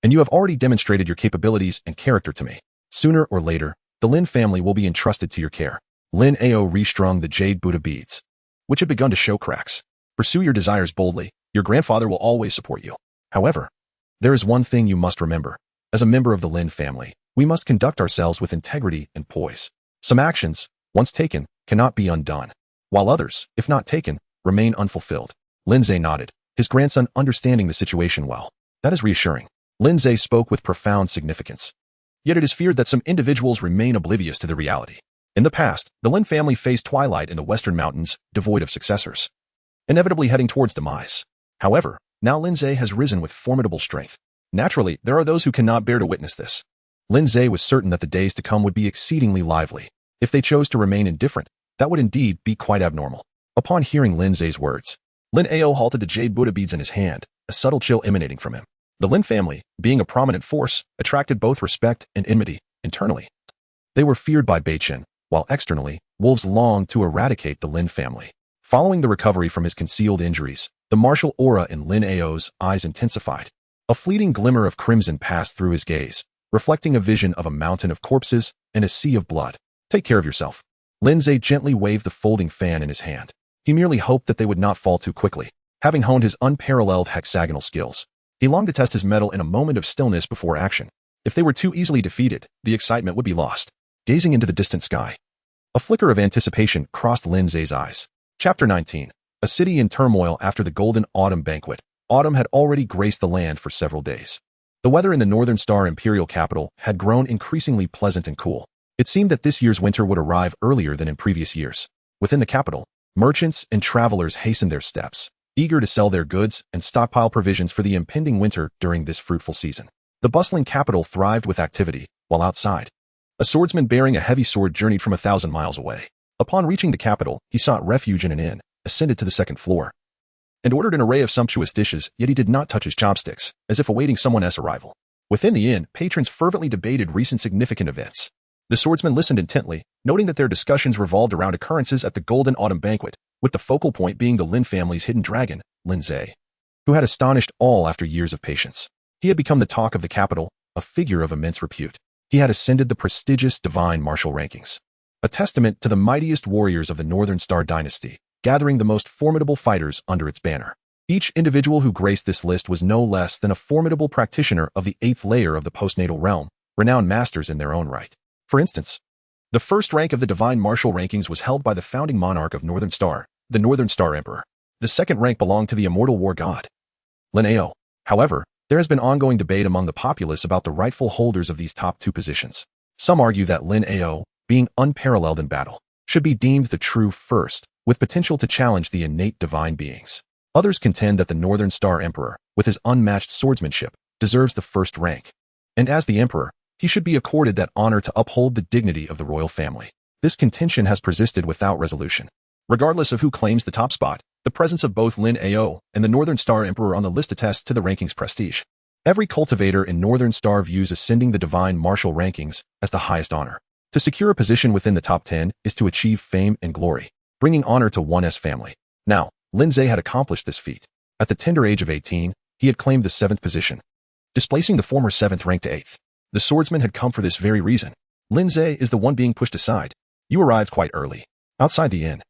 [SPEAKER 1] and you have already demonstrated your capabilities and character to me. Sooner or later, the Lin family will be entrusted to your care. Lin Ao restrung the jade Buddha beads, which had begun to show cracks. Pursue your desires boldly. Your grandfather will always support you. However, there is one thing you must remember. As a member of the Lin family, we must conduct ourselves with integrity and poise. Some actions, once taken, cannot be undone, while others, if not taken, remain unfulfilled. Lin Ze nodded, his grandson understanding the situation well. That is reassuring. Lin Ze spoke with profound significance. Yet it is feared that some individuals remain oblivious to the reality. In the past, the Lin family faced twilight in the western mountains, devoid of successors, inevitably heading towards demise. However, now Lin Ze has risen with formidable strength. Naturally, there are those who cannot bear to witness this. Lin Ze was certain that the days to come would be exceedingly lively. If they chose to remain indifferent, that would indeed be quite abnormal. Upon hearing Lin Ze's words, Lin Ao halted the jade Buddha beads in his hand, a subtle chill emanating from him. The Lin family, being a prominent force, attracted both respect and enmity. Internally, they were feared by Beiqin, while externally, wolves longed to eradicate the Lin family. Following the recovery from his concealed injuries, the martial aura in Lin Ao's eyes intensified. A fleeting glimmer of crimson passed through his gaze, reflecting a vision of a mountain of corpses and a sea of blood. Take care of yourself. Lin Ze gently waved the folding fan in his hand. He merely hoped that they would not fall too quickly. Having honed his unparalleled hexagonal skills, he longed to test his mettle in a moment of stillness before action. If they were too easily defeated, the excitement would be lost. Gazing into the distant sky, a flicker of anticipation crossed Lin Ze's eyes. Chapter 19. A city in turmoil after the Golden Autumn Banquet. Autumn had already graced the land for several days. The weather in the Northern Star Imperial capital had grown increasingly pleasant and cool. It seemed that this year's winter would arrive earlier than in previous years. Within the capital, merchants and travelers hastened their steps, eager to sell their goods and stockpile provisions for the impending winter during this fruitful season. The bustling capital thrived with activity, while outside, a swordsman bearing a heavy sword journeyed from 1,000 miles away. Upon reaching the capital, he sought refuge in an inn, ascended to the second floor, and ordered an array of sumptuous dishes, yet he did not touch his chopsticks, as if awaiting someone else's arrival. Within the inn, patrons fervently debated recent significant events. The swordsman listened intently, noting that their discussions revolved around occurrences at the Golden Autumn Banquet, with the focal point being the Lin family's hidden dragon, Lin Ze, who had astonished all after years of patience. He had become the talk of the capital, a figure of immense repute. He had ascended the prestigious divine martial rankings, a testament to the mightiest warriors of the Northern Star dynasty, gathering the most formidable fighters under its banner. Each individual who graced this list was no less than a formidable practitioner of the 8th layer of the postnatal realm, renowned masters in their own right. For instance, the first rank of the divine martial rankings was held by the founding monarch of Northern Star, the Northern Star Emperor. The second rank belonged to the immortal war god, Lin Ze. However, there has been ongoing debate among the populace about the rightful holders of these top two positions. Some argue that Lin Ze, being unparalleled in battle, should be deemed the true first, with potential to challenge the innate divine beings. Others contend that the Northern Star Emperor, with his unmatched swordsmanship, deserves the first rank. And as the Emperor, he should be accorded that honor to uphold the dignity of the royal family. This contention has persisted without resolution. Regardless of who claims the top spot, the presence of both Lin Ze and the Northern Star Emperor on the list attests to the ranking's prestige. Every cultivator in Northern Star views ascending the divine martial rankings as the highest honor. To secure a position within the top 10 is to achieve fame and glory, bringing honor to one's family. Now, Lin Ze had accomplished this feat. At the tender age of 18, he had claimed the 7th position, displacing the former 7th rank to 8th. The swordsman had come for this very reason. Lin Ze is the one being pushed aside. You arrived quite early. Outside the inn,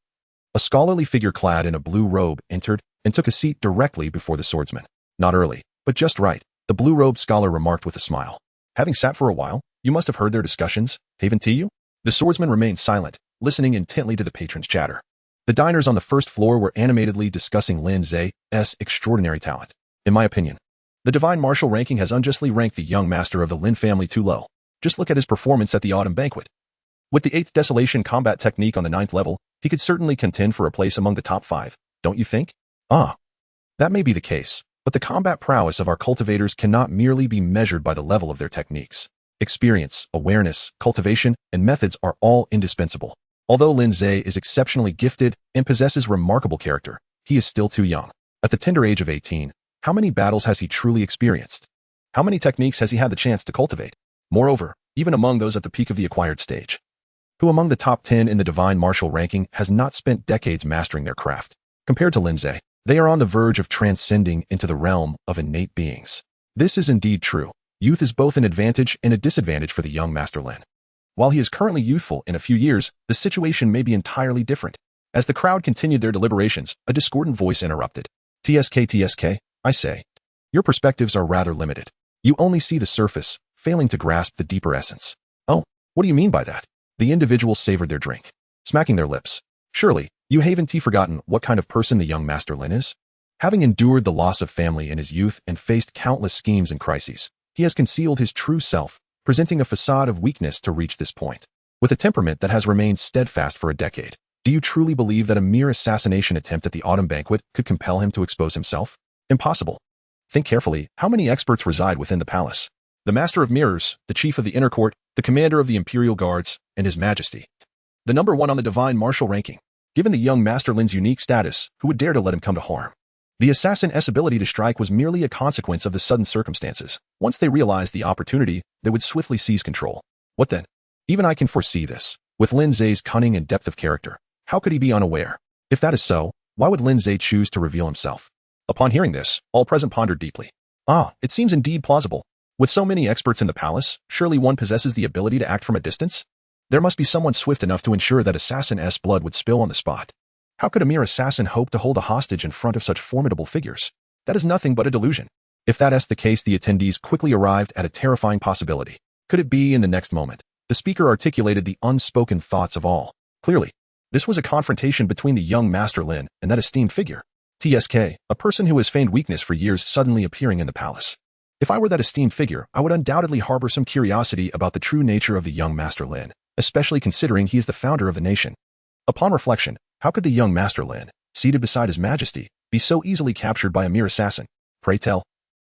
[SPEAKER 1] a scholarly figure clad in a blue robe entered and took a seat directly before the swordsman. Not early, but just right, the blue-robed scholar remarked with a smile. Having sat for a while, you must have heard their discussions, haven't you? The swordsman remained silent, listening intently to the patron's chatter. The diners on the first floor were animatedly discussing Lin Ze's extraordinary talent. In my opinion, the divine martial ranking has unjustly ranked the young master of the Lin family too low. Just look at his performance at the autumn banquet. With the 8th Desolation Combat Technique on the 9th level, he could certainly contend for a place among the top 5, don't you think? That may be the case, but the combat prowess of our cultivators cannot merely be measured by the level of their techniques. Experience, awareness, cultivation, and methods are all indispensable. Although Lin Ze is exceptionally gifted and possesses remarkable character, he is still too young. At the tender age of 18, how many battles has he truly experienced? How many techniques has he had the chance to cultivate? Moreover, even among those at the peak of the acquired stage, who among the top 10 in the divine martial ranking has not spent decades mastering their craft? Compared to Lin Ze, they are on the verge of transcending into the realm of innate beings. This is indeed true. Youth is both an advantage and a disadvantage for the young Master Lin. While he is currently youthful, in a few years, the situation may be entirely different. As the crowd continued their deliberations, a discordant voice interrupted. TSK, I say. Your perspectives are rather limited. You only see the surface, failing to grasp the deeper essence. Oh, what do you mean by that? The individuals savored their drink, smacking their lips. Surely, you haven't forgotten what kind of person the young Master Lin is? Having endured the loss of family in his youth and faced countless schemes and crises, he has concealed his true self, presenting a facade of weakness to reach this point. With a temperament that has remained steadfast for a decade, do you truly believe that a mere assassination attempt at the autumn banquet could compel him to expose himself? Impossible. Think carefully, how many experts reside within the palace? The Master of Mirrors, the Chief of the Inner Court, the Commander of the Imperial Guards, and His Majesty. The number 1 on the divine martial ranking. Given the young Master Lin's unique status, who would dare to let him come to harm? The assassin's ability to strike was merely a consequence of the sudden circumstances. Once they realized the opportunity, they would swiftly seize control. What then? Even I can foresee this. With Lin Ze's cunning and depth of character, how could he be unaware? If that is so, why would Lin Ze choose to reveal himself? Upon hearing this, all present pondered deeply. It seems indeed plausible. With so many experts in the palace, surely one possesses the ability to act from a distance? There must be someone swift enough to ensure that assassin's blood would spill on the spot. How could a mere assassin hope to hold a hostage in front of such formidable figures? That is nothing but a delusion. If that's the case, the attendees quickly arrived at a terrifying possibility. Could it be in the next moment? The speaker articulated the unspoken thoughts of all. Clearly, this was a confrontation between the young Master Lin and that esteemed figure. TSK, a person who has feigned weakness for years suddenly appearing in the palace. If I were that esteemed figure, I would undoubtedly harbor some curiosity about the true nature of the young Master Lin, especially considering he is the founder of the nation. Upon reflection, how could the young Master Lin, seated beside His Majesty, be so easily captured by a mere assassin? Pray tell.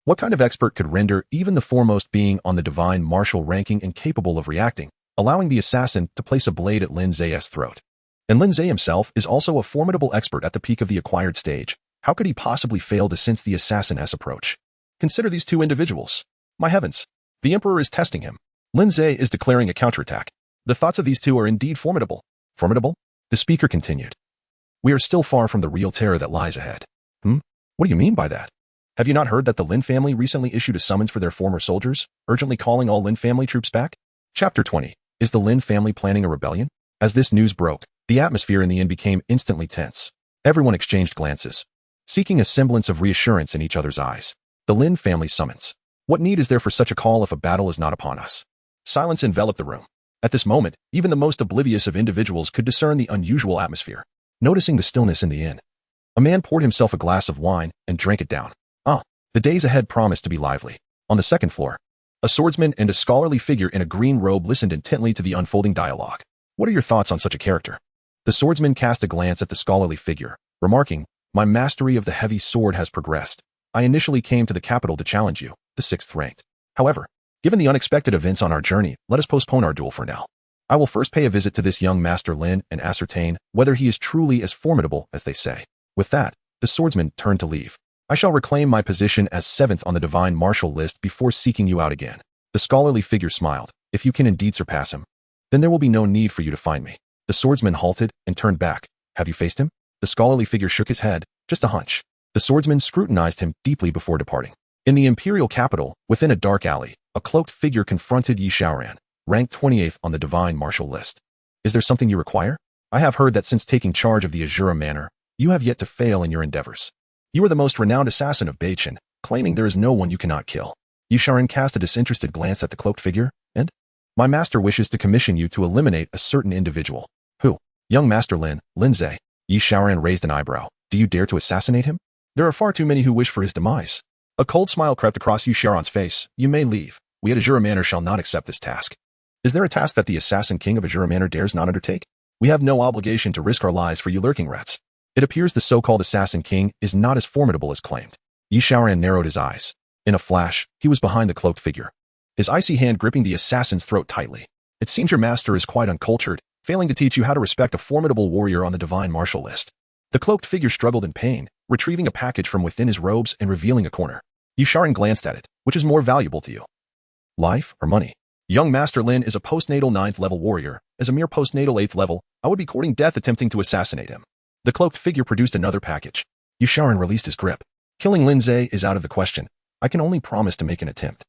[SPEAKER 1] What kind of expert could render even the foremost being on the divine martial ranking incapable of reacting, allowing the assassin to place a blade at Lin Ze's throat? And Lin Ze himself is also a formidable expert at the peak of the acquired stage. How could he possibly fail to sense the assassin's approach? Consider these two individuals. My heavens, the Emperor is testing him. Lin Ze is declaring a counterattack. The thoughts of these two are indeed formidable. Formidable? The speaker continued. We are still far from the real terror that lies ahead. What do you mean by that? Have you not heard that the Lin family recently issued a summons for their former soldiers, urgently calling all Lin family troops back? Chapter 20. Is the Lin family planning a rebellion? As this news broke, the atmosphere in the inn became instantly tense. Everyone exchanged glances, seeking a semblance of reassurance in each other's eyes. The Lin family summons. What need is there for such a call if a battle is not upon us? Silence enveloped the room. At this moment, even the most oblivious of individuals could discern the unusual atmosphere. Noticing the stillness in the inn, a man poured himself a glass of wine and drank it down. The days ahead promised to be lively. On the second floor, a swordsman and a scholarly figure in a green robe listened intently to the unfolding dialogue. What are your thoughts on such a character? The swordsman cast a glance at the scholarly figure, remarking, My mastery of the heavy sword has progressed. I initially came to the capital to challenge you, the 6th ranked. However, given the unexpected events on our journey, let us postpone our duel for now. I will first pay a visit to this young Master Lin and ascertain whether he is truly as formidable as they say. With that, the swordsman turned to leave. I shall reclaim my position as 7th on the divine martial list before seeking you out again. The scholarly figure smiled. If you can indeed surpass him, then there will be no need for you to find me. The swordsman halted and turned back. Have you faced him? The scholarly figure shook his head. Just a hunch. The swordsman scrutinized him deeply before departing. In the imperial capital, within a dark alley, a cloaked figure confronted Yi Shaoran, ranked 28th on the divine martial list. Is there something you require? I have heard that since taking charge of the Azura Manor, you have yet to fail in your endeavors. You are the most renowned assassin of Beichin, claiming there is no one you cannot kill. Yi Shaoran cast a disinterested glance at the cloaked figure, and? My master wishes to commission you to eliminate a certain individual. Who? Young Master Lin Ze. Yi Shaoran raised an eyebrow. Do you dare to assassinate him? There are far too many who wish for his demise. A cold smile crept across Yi Shaoran's face. You may leave. We at Azura Manor shall not accept this task. Is there a task that the assassin king of Azura Manor dares not undertake? We have no obligation to risk our lives for you lurking rats. It appears the so-called assassin king is not as formidable as claimed. Yi Shaoran narrowed his eyes. In a flash, he was behind the cloaked figure, his icy hand gripping the assassin's throat tightly. It seems your master is quite uncultured, failing to teach you how to respect a formidable warrior on the divine martial list. The cloaked figure struggled in pain, retrieving a package from within his robes and revealing a corner. Yi Shaoran glanced at it. Which is more valuable to you? Life or money? Young Master Lin is a postnatal 9th level warrior. As a mere postnatal 8th level, I would be courting death attempting to assassinate him. The cloaked figure produced another package. Yi Shaoran released his grip. Killing Lin Ze is out of the question. I can only promise to make an attempt.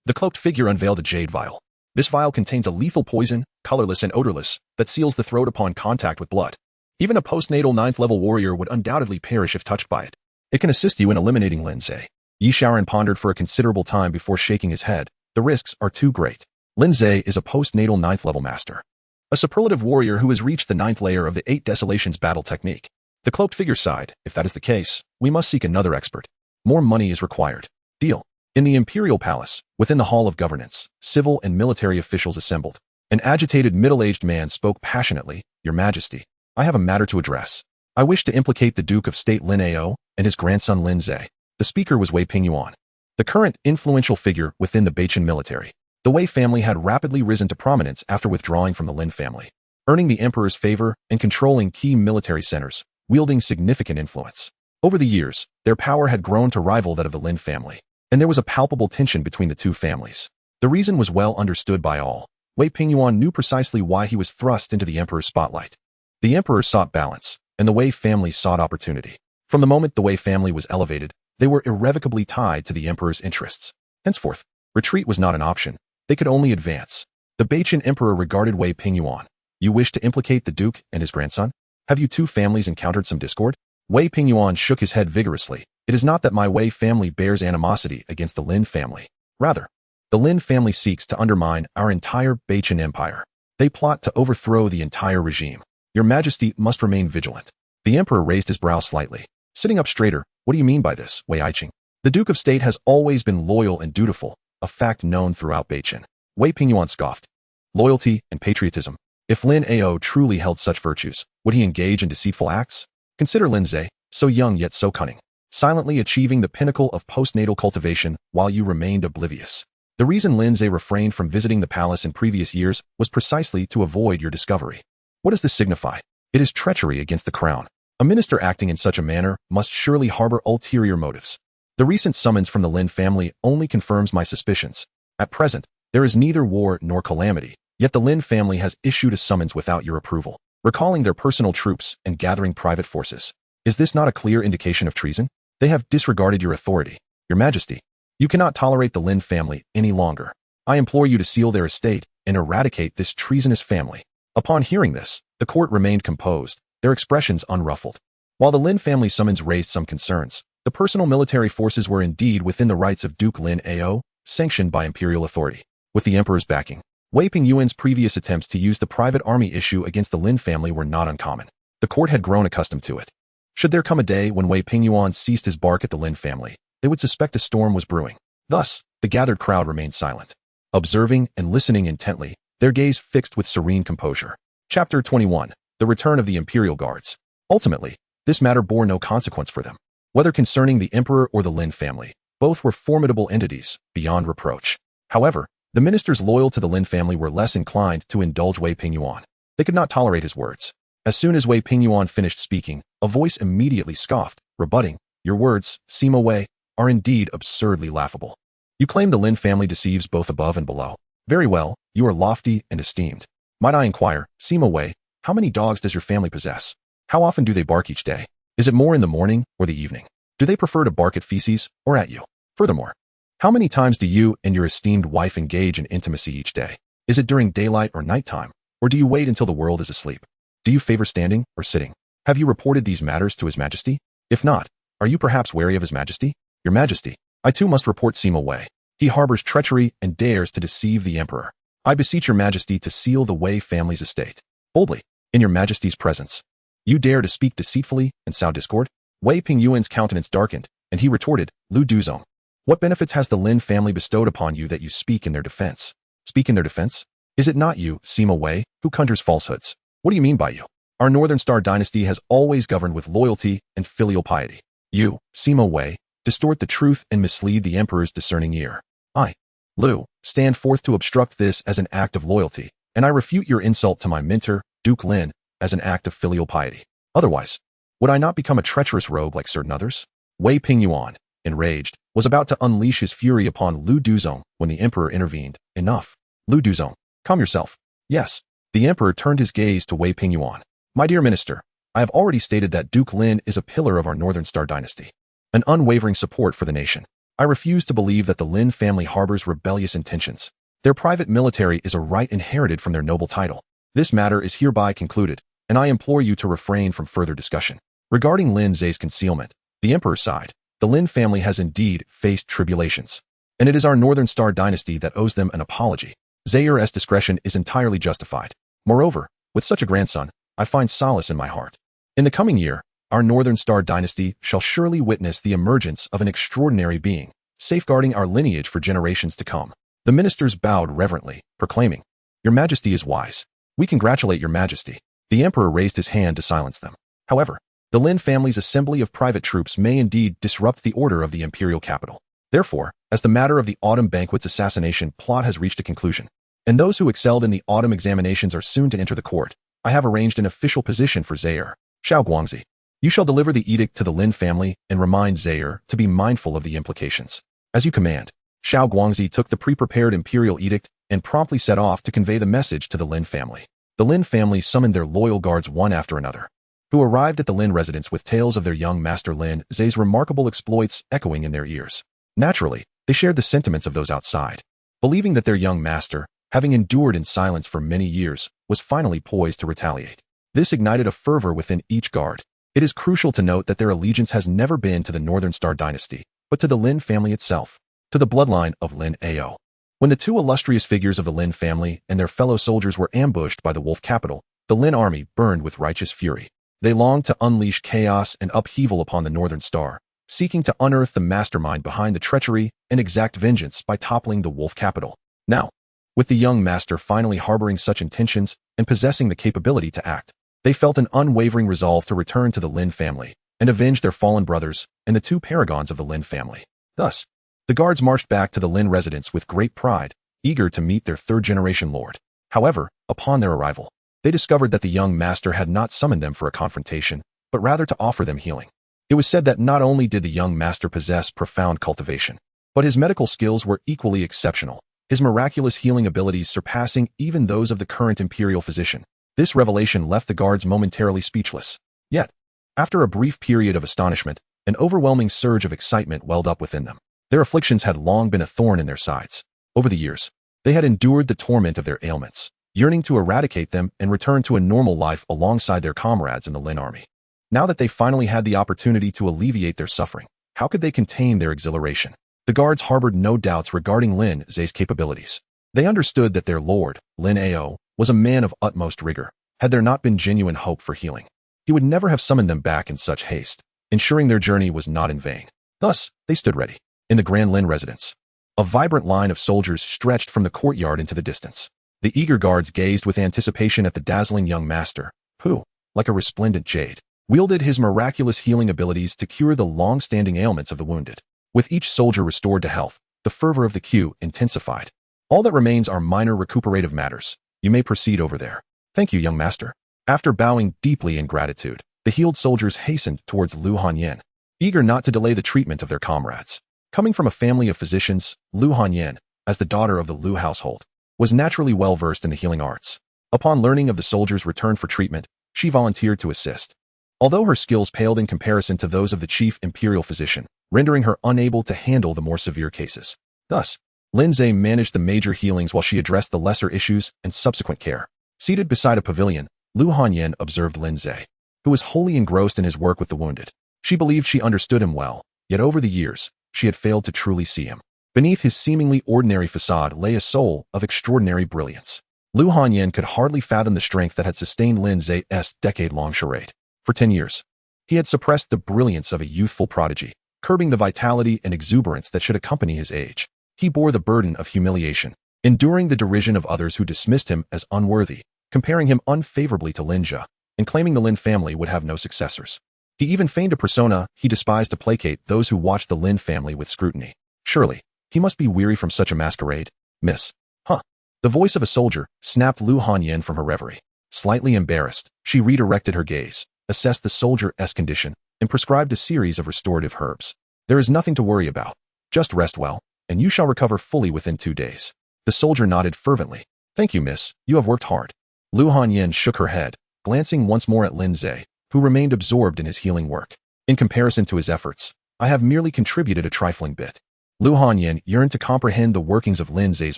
[SPEAKER 1] The cloaked figure unveiled a jade vial. This vial contains a lethal poison, colorless and odorless, that seals the throat upon contact with blood. Even a postnatal 9th level warrior would undoubtedly perish if touched by it. It can assist you in eliminating Lin Ze. Yi Shaoran pondered for a considerable time before shaking his head. The risks are too great. Lin Ze is a postnatal 9th level master, a superlative warrior who has reached the 9th layer of the 8 Desolations Battle Technique. The cloaked figure sighed. If that is the case, we must seek another expert. More money is required. Deal. In the imperial palace, within the hall of governance, civil and military officials assembled. An agitated middle-aged man spoke passionately. Your Majesty, I have a matter to address. I wish to implicate the Duke of State Lin Ao and his grandson Lin Ze. The speaker was Wei Pingyuan, the current influential figure within the Beichin military. The Wei family had rapidly risen to prominence after withdrawing from the Lin family, earning the emperor's favor and controlling key military centers, wielding significant influence. Over the years, their power had grown to rival that of the Lin family, and there was a palpable tension between the two families. The reason was well understood by all. Wei Pingyuan knew precisely why he was thrust into the emperor's spotlight. The emperor sought balance, and the Wei family sought opportunity. From the moment the Wei family was elevated, they were irrevocably tied to the emperor's interests. Henceforth, Retreat was not an option. They could only advance. The Bachan Emperor regarded Wei Pingyuan. You wish to implicate the Duke and his grandson? Have you two families encountered some discord? Wei Pingyuan shook his head vigorously. It is not that my Wei family bears animosity against the Lin family. Rather, the Lin family seeks to undermine our entire Bachan Empire. They plot to overthrow the entire regime. Your Majesty must remain vigilant. The Emperor raised his brow slightly. Sitting up straighter, what do you mean by this, Wei Aiqing? The Duke of State has always been loyal and dutiful, a fact known throughout Bachan. Wei Pingyuan scoffed. Loyalty and patriotism. If Lin Ao truly held such virtues, would he engage in deceitful acts? Consider Lin Ze, so young yet so cunning, silently achieving the pinnacle of postnatal cultivation while you remained oblivious. The reason Lin Ze refrained from visiting the palace in previous years was precisely to avoid your discovery. What does this signify? It is treachery against the crown. A minister acting in such a manner must surely harbor ulterior motives. The recent summons from the Lin family only confirms my suspicions. At present, there is neither war nor calamity, yet the Lin family has issued a summons without your approval, recalling their personal troops and gathering private forces. Is this not a clear indication of treason? They have disregarded your authority. Your Majesty, you cannot tolerate the Lin family any longer. I implore you to seal their estate and eradicate this treasonous family. Upon hearing this, the court remained composed, their expressions unruffled. While the Lin family summons raised some concerns, the personal military forces were indeed within the rights of Duke Lin Ao, sanctioned by imperial authority. With the emperor's backing, Wei Pingyuan's previous attempts to use the private army issue against the Lin family were not uncommon. The court had grown accustomed to it. Should there come a day when Wei Pingyuan ceased his bark at the Lin family, they would suspect a storm was brewing. Thus, the gathered crowd remained silent, observing and listening intently, their gaze fixed with serene composure. Chapter 21. The Return of the Imperial Guards. Ultimately, this matter bore no consequence for them. Whether concerning the emperor or the Lin family, both were formidable entities, beyond reproach. However, the ministers loyal to the Lin family were less inclined to indulge Wei Pingyuan. They could not tolerate his words. As soon as Wei Pingyuan finished speaking, a voice immediately scoffed, rebutting, "Your words, Sima Wei, are indeed absurdly laughable. You claim the Lin family deceives both above and below. Very well, you are lofty and esteemed. Might I inquire, Sima Wei, how many dogs does your family possess? How often do they bark each day? Is it more in the morning or the evening? Do they prefer to bark at feces or at you? Furthermore, how many times do you and your esteemed wife engage in intimacy each day? Is it during daylight or nighttime, or do you wait until the world is asleep? Do you favor standing or sitting? Have you reported these matters to His Majesty? If not, are you perhaps wary of His Majesty? Your Majesty, I too must report Sima Wei. He harbors treachery and dares to deceive the Emperor. I beseech your Majesty to seal the Wei family's estate. Boldly, in your Majesty's presence. You dare to speak deceitfully and sow discord? Wei Pingyuan's countenance darkened, and he retorted, Lu Duzong. What benefits has the Lin family bestowed upon you that you speak in their defense? Speak in their defense? Is it not you, Sima Wei, who conjures falsehoods? What do you mean by you? Our Northern Star dynasty has always governed with loyalty and filial piety. You, Sima Wei, distort the truth and mislead the Emperor's discerning ear. I, Lu, stand forth to obstruct this as an act of loyalty, and I refute your insult to my mentor, Duke Lin, as an act of filial piety. Otherwise, would I not become a treacherous rogue like certain others? Wei Pingyuan, enraged, was about to unleash his fury upon Lu Duzong when the Emperor intervened. Enough. Lu Duzong, calm yourself. Yes. The Emperor turned his gaze to Wei Pingyuan. My dear Minister, I have already stated that Duke Lin is a pillar of our Northern Star dynasty, an unwavering support for the nation. I refuse to believe that the Lin family harbors rebellious intentions. Their private military is a right inherited from their noble title. This matter is hereby concluded, and I implore you to refrain from further discussion. Regarding Lin Ze's concealment, the Emperor's side, the Lin family has indeed faced tribulations, and it is our Northern Star dynasty that owes them an apology. Ze's discretion is entirely justified. Moreover, with such a grandson, I find solace in my heart. In the coming year, our Northern Star dynasty shall surely witness the emergence of an extraordinary being, safeguarding our lineage for generations to come. The ministers bowed reverently, proclaiming, Your Majesty is wise. We congratulate Your Majesty. The Emperor raised his hand to silence them. However, the Lin family's assembly of private troops may indeed disrupt the order of the imperial capital. Therefore, as the matter of the autumn banquet's assassination plot has reached a conclusion, and those who excelled in the autumn examinations are soon to enter the court, I have arranged an official position for Zaire, Xiao Guangzi. You shall deliver the edict to the Lin family and remind Zaire to be mindful of the implications. As you command. Xiao Guangzi took the pre-prepared imperial edict and promptly set off to convey the message to the Lin family. The Lin family summoned their loyal guards one after another, who arrived at the Lin residence with tales of their young master Lin Ze's remarkable exploits echoing in their ears. Naturally, They shared the sentiments of those outside, believing that their young master, having endured in silence for many years, was finally poised to retaliate. This ignited a fervor within each guard. It is crucial to note that their allegiance has never been to the Northern Star dynasty, but to the Lin family itself, to the bloodline of Lin Ao. When the two illustrious figures of the Lin family and their fellow soldiers were ambushed by the Wolf capital, the Lin army burned with righteous fury. They longed to unleash chaos and upheaval upon the Northern Star, seeking to unearth the mastermind behind the treachery and exact vengeance by toppling the Wolf capital. Now, with the young master finally harboring such intentions and possessing the capability to act, they felt an unwavering resolve to return to the Lin family and avenge their fallen brothers and the two paragons of the Lin family. Thus, the guards marched back to the Lin residence with great pride, eager to meet their third-generation lord. However, upon their arrival, they discovered that the young master had not summoned them for a confrontation, but rather to offer them healing. It was said that not only did the young master possess profound cultivation, but his medical skills were equally exceptional, his miraculous healing abilities surpassing even those of the current imperial physician. This revelation left the guards momentarily speechless. Yet, after a brief period of astonishment, an overwhelming surge of excitement welled up within them. Their afflictions had long been a thorn in their sides. Over the years, they had endured the torment of their ailments, yearning to eradicate them and return to a normal life alongside their comrades in the Lin army. Now that they finally had the opportunity to alleviate their suffering, how could they contain their exhilaration? The guards harbored no doubts regarding Lin Ze's capabilities. They understood that their lord, Lin Ao, was a man of utmost rigor. Had there not been genuine hope for healing, he would never have summoned them back in such haste, ensuring their journey was not in vain. Thus, they stood ready. In the Grand Lin residence, a vibrant line of soldiers stretched from the courtyard into the distance. The eager guards gazed with anticipation at the dazzling young master, who, like a resplendent jade, wielded his miraculous healing abilities to cure the long-standing ailments of the wounded. With each soldier restored to health, the fervor of the queue intensified. All that remains are minor recuperative matters. You may proceed over there. Thank you, young master. After bowing deeply in gratitude, the healed soldiers hastened towards Lu Hanyan, eager not to delay the treatment of their comrades. Coming from a family of physicians, Lu Hanyan, as the daughter of the Lu household, was naturally well-versed in the healing arts. Upon learning of the soldiers' return for treatment, she volunteered to assist. Although her skills paled in comparison to those of the chief imperial physician, rendering her unable to handle the more severe cases. Thus, Lin Ze managed the major healings while she addressed the lesser issues and subsequent care. Seated beside a pavilion, Lu Hanyan observed Lin Ze, who was wholly engrossed in his work with the wounded. She believed she understood him well, yet over the years, she had failed to truly see him. Beneath his seemingly ordinary facade lay a soul of extraordinary brilliance. Lu Hanyan could hardly fathom the strength that had sustained Lin Ze's decade-long charade. For 10 years, he had suppressed the brilliance of a youthful prodigy, curbing the vitality and exuberance that should accompany his age. He bore the burden of humiliation, enduring the derision of others who dismissed him as unworthy, comparing him unfavorably to Lin Ze, and claiming the Lin family would have no successors. He even feigned a persona he despised to placate those who watched the Lin family with scrutiny. Surely, he must be weary from such a masquerade. Miss. Huh. The voice of a soldier snapped Lu Hanyan from her reverie. Slightly embarrassed, she redirected her gaze, assessed the soldier's condition, and prescribed a series of restorative herbs. There is nothing to worry about. Just rest well, and you shall recover fully within 2 days. The soldier nodded fervently. Thank you, miss. You have worked hard. Lu Hanyan shook her head, glancing once more at Lin Ze, who remained absorbed in his healing work. In comparison to his efforts, I have merely contributed a trifling bit. Lu Hanyan yearned to comprehend the workings of Lin Ze's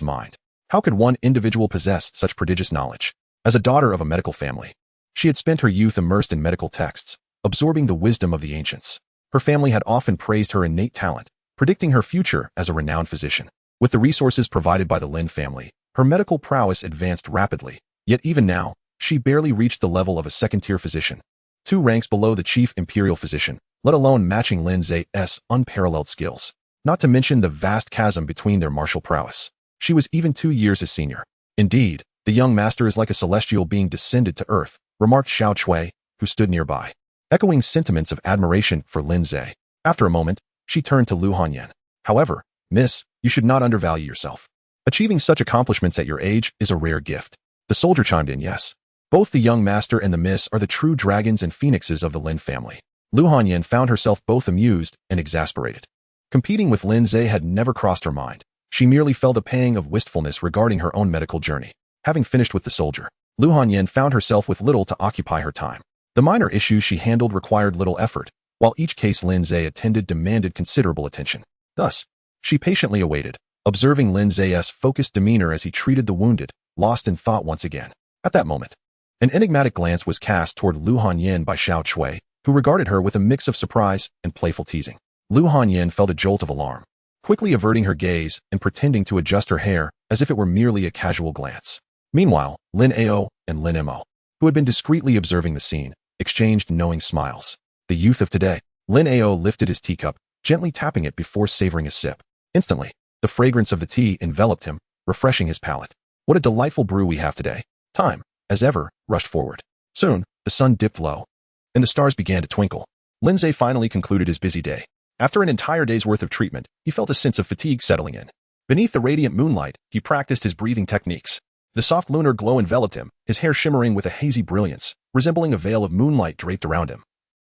[SPEAKER 1] mind. How could one individual possess such prodigious knowledge? As a daughter of a medical family, she had spent her youth immersed in medical texts, absorbing the wisdom of the ancients. Her family had often praised her innate talent, predicting her future as a renowned physician. With the resources provided by the Lin family, her medical prowess advanced rapidly, yet even now, she barely reached the level of a second-tier physician, 2 ranks below the chief imperial physician, let alone matching Lin Ze's unparalleled skills. Not to mention the vast chasm between their martial prowess. She was even 2 years his senior. Indeed, the young master is like a celestial being descended to earth, remarked Xiao Chui, who stood nearby, echoing sentiments of admiration for Lin Ze. After a moment, she turned to Lu Hanyan. However, miss, you should not undervalue yourself. Achieving such accomplishments at your age is a rare gift. The soldier chimed in, yes. Both the young master and the miss are the true dragons and phoenixes of the Lin family. Lu Hanyan found herself both amused and exasperated. Competing with Lin Ze had never crossed her mind. She merely felt a pang of wistfulness regarding her own medical journey. Having finished with the soldier, Lu Hanyan found herself with little to occupy her time. The minor issues she handled required little effort, while each case Lin Ze attended demanded considerable attention. Thus, She patiently awaited, observing Lin Ze's focused demeanor as he treated the wounded, lost in thought once again. At that moment, an enigmatic glance was cast toward Lu Hanyin by Xiao Chui, who regarded her with a mix of surprise and playful teasing. Lu Hanyin felt a jolt of alarm, quickly averting her gaze and pretending to adjust her hair as if it were merely a casual glance. Meanwhile, Lin Ao and Lin Mo, who had been discreetly observing the scene, exchanged knowing smiles. The youth of today. Lin Ao lifted his teacup, gently tapping it before savoring a sip. Instantly, the fragrance of the tea enveloped him, refreshing his palate. What a delightful brew we have today. Time, as ever, rushed forward. Soon, the sun dipped low, and the stars began to twinkle. Lin Ze finally concluded his busy day. After an entire day's worth of treatment, he felt a sense of fatigue settling in. Beneath the radiant moonlight, he practiced his breathing techniques. The soft lunar glow enveloped him, his hair shimmering with a hazy brilliance, resembling a veil of moonlight draped around him.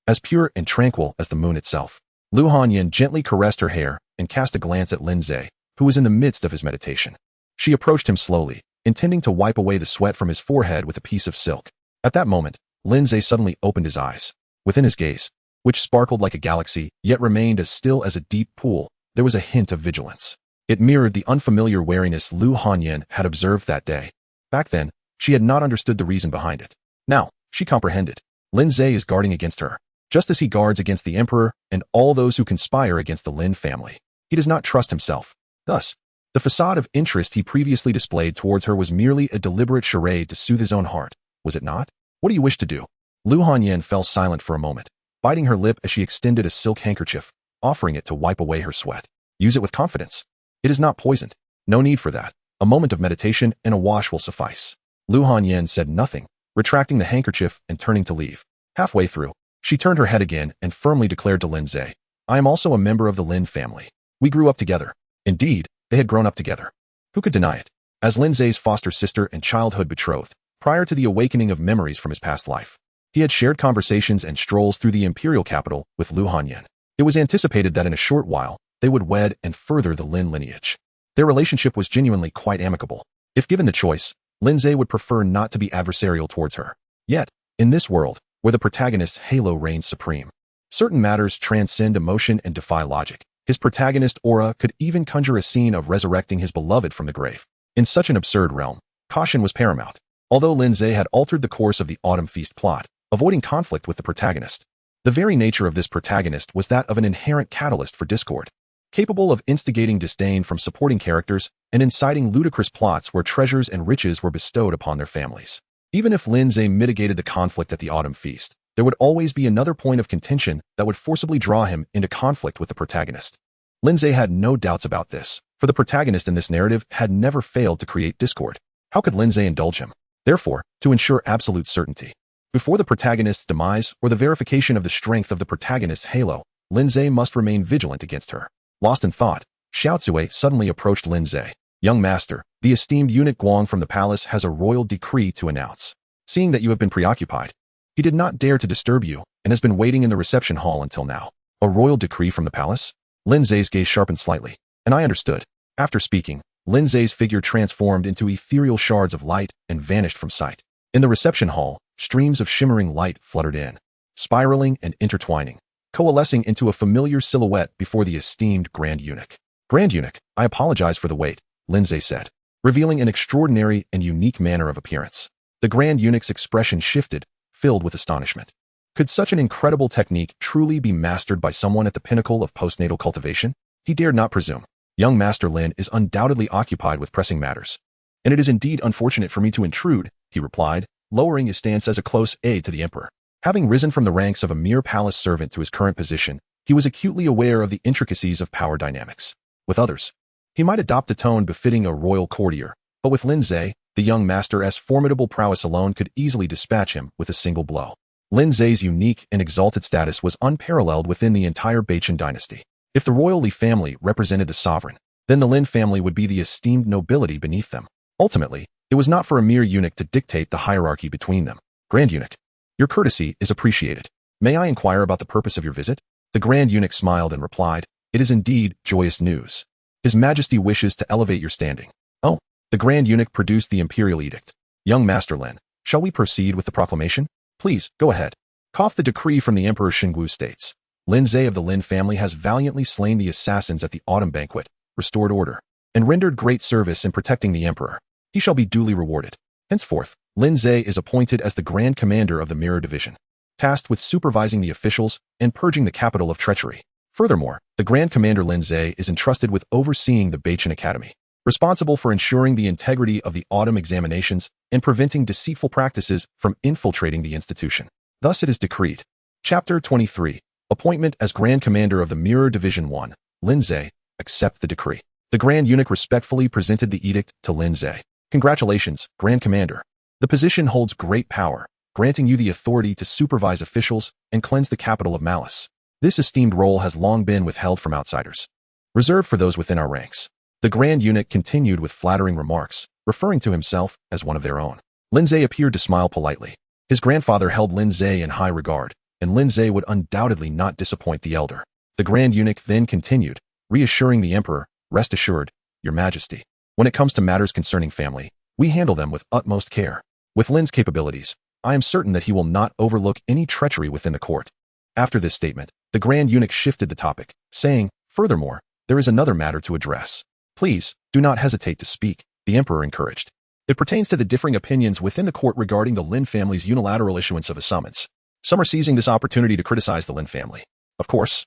[SPEAKER 1] As pure and tranquil as the moon itself. Lu Hanyin gently caressed her hair and cast a glance at Lin Ze, who was in the midst of his meditation. She approached him slowly, intending to wipe away the sweat from his forehead with a piece of silk. At that moment, Lin Ze suddenly opened his eyes. Within his gaze, which sparkled like a galaxy, yet remained as still as a deep pool, there was a hint of vigilance. It mirrored the unfamiliar wariness Lu Hanyin had observed that day. Back then, she had not understood the reason behind it. Now, she comprehended. Lin Ze is guarding against her, just as he guards against the emperor and all those who conspire against the Lin family. He does not trust himself. Thus, the facade of interest he previously displayed towards her was merely a deliberate charade to soothe his own heart, was it not? What do you wish to do? Lu Hanyin fell silent for a moment, biting her lip as she extended a silk handkerchief, offering it to wipe away her sweat. Use it with confidence. It is not poisoned. No need for that. A moment of meditation and a wash will suffice. Lu Hanyin said nothing, retracting the handkerchief and turning to leave. Halfway through, she turned her head again and firmly declared to Lin Ze, I am also a member of the Lin family. We grew up together. Indeed, they had grown up together. Who could deny it? As Lin Ze's foster sister and childhood betrothed, prior to the awakening of memories from his past life, he had shared conversations and strolls through the imperial capital with Lu Hanyin. It was anticipated that in a short while, they would wed and further the Lin lineage. Their relationship was genuinely quite amicable. If given the choice, Lin Ze would prefer not to be adversarial towards her. Yet, in this world, where the protagonist's halo reigns supreme, certain matters transcend emotion and defy logic. His protagonist aura could even conjure a scene of resurrecting his beloved from the grave. In such an absurd realm, caution was paramount. Although Lin Ze had altered the course of the Autumn Feast plot, avoiding conflict with the protagonist, the very nature of this protagonist was that of an inherent catalyst for discord, capable of instigating disdain from supporting characters and inciting ludicrous plots where treasures and riches were bestowed upon their families. Even if Lin Ze mitigated the conflict at the Autumn Feast, there would always be another point of contention that would forcibly draw him into conflict with the protagonist. Lin Ze had no doubts about this, for the protagonist in this narrative had never failed to create discord. How could Lin Ze indulge him? Therefore, to ensure absolute certainty, before the protagonist's demise or the verification of the strength of the protagonist's halo, Lin Ze must remain vigilant against her. Lost in thought, Xiao Cui suddenly approached Lin Ze. Young master, the esteemed eunuch Guang from the palace has a royal decree to announce. Seeing that you have been preoccupied, he did not dare to disturb you and has been waiting in the reception hall until now. A royal decree from the palace? Lin Ze's gaze sharpened slightly, and I understood. After speaking, Lin Ze's figure transformed into ethereal shards of light and vanished from sight. In the reception hall, streams of shimmering light fluttered in, spiraling and intertwining, coalescing into a familiar silhouette before the esteemed Grand Eunuch. Grand Eunuch, I apologize for the wait, Lin Ze said, revealing an extraordinary and unique manner of appearance. The Grand Eunuch's expression shifted, filled with astonishment. Could such an incredible technique truly be mastered by someone at the pinnacle of postnatal cultivation? He dared not presume. Young Master Lin is undoubtedly occupied with pressing matters. And it is indeed unfortunate for me to intrude, he replied, lowering his stance as a close aide to the emperor. Having risen from the ranks of a mere palace servant to his current position, he was acutely aware of the intricacies of power dynamics. With others, he might adopt a tone befitting a royal courtier, but with Lin Ze, the young master's formidable prowess alone could easily dispatch him with a single blow. Lin Ze's unique and exalted status was unparalleled within the entire Bachin dynasty. If the royal Li family represented the sovereign, then the Lin family would be the esteemed nobility beneath them. Ultimately, it was not for a mere eunuch to dictate the hierarchy between them. Grand Eunuch, your courtesy is appreciated. May I inquire about the purpose of your visit? The Grand Eunuch smiled and replied, it is indeed joyous news. His Majesty wishes to elevate your standing. Oh, the Grand Eunuch produced the imperial edict. Young Master Lin, shall we proceed with the proclamation? Please, go ahead. The decree from the Emperor Xingwu states, Lin Ze of the Lin family has valiantly slain the assassins at the autumn banquet, restored order, and rendered great service in protecting the emperor. He shall be duly rewarded. Henceforth, Lin Ze is appointed as the Grand Commander of the Mirror Division, tasked with supervising the officials and purging the capital of treachery. Furthermore, the Grand Commander Lin Ze is entrusted with overseeing the Beichen Academy, responsible for ensuring the integrity of the autumn examinations and preventing deceitful practices from infiltrating the institution. Thus it is decreed. Chapter 23. Appointment as Grand Commander of the Mirror Division 1. Lin Ze, accept the decree. The Grand Eunuch respectfully presented the edict to Lin Ze. Congratulations, Grand Commander. The position holds great power, granting you the authority to supervise officials and cleanse the capital of malice. This esteemed role has long been withheld from outsiders, reserved for those within our ranks. The Grand Eunuch continued with flattering remarks, referring to himself as one of their own. Lin Ze appeared to smile politely. His grandfather held Lin Ze in high regard, and Lin Ze would undoubtedly not disappoint the elder. The Grand Eunuch then continued, reassuring the emperor, "Rest assured, Your Majesty. When it comes to matters concerning family, we handle them with utmost care. With Lin's capabilities, I am certain that he will not overlook any treachery within the court." After this statement, the Grand Eunuch shifted the topic, saying, "Furthermore, there is another matter to address. Please, do not hesitate to speak," the emperor encouraged. "It pertains to the differing opinions within the court regarding the Lin family's unilateral issuance of a summons. Some are seizing this opportunity to criticize the Lin family. Of course,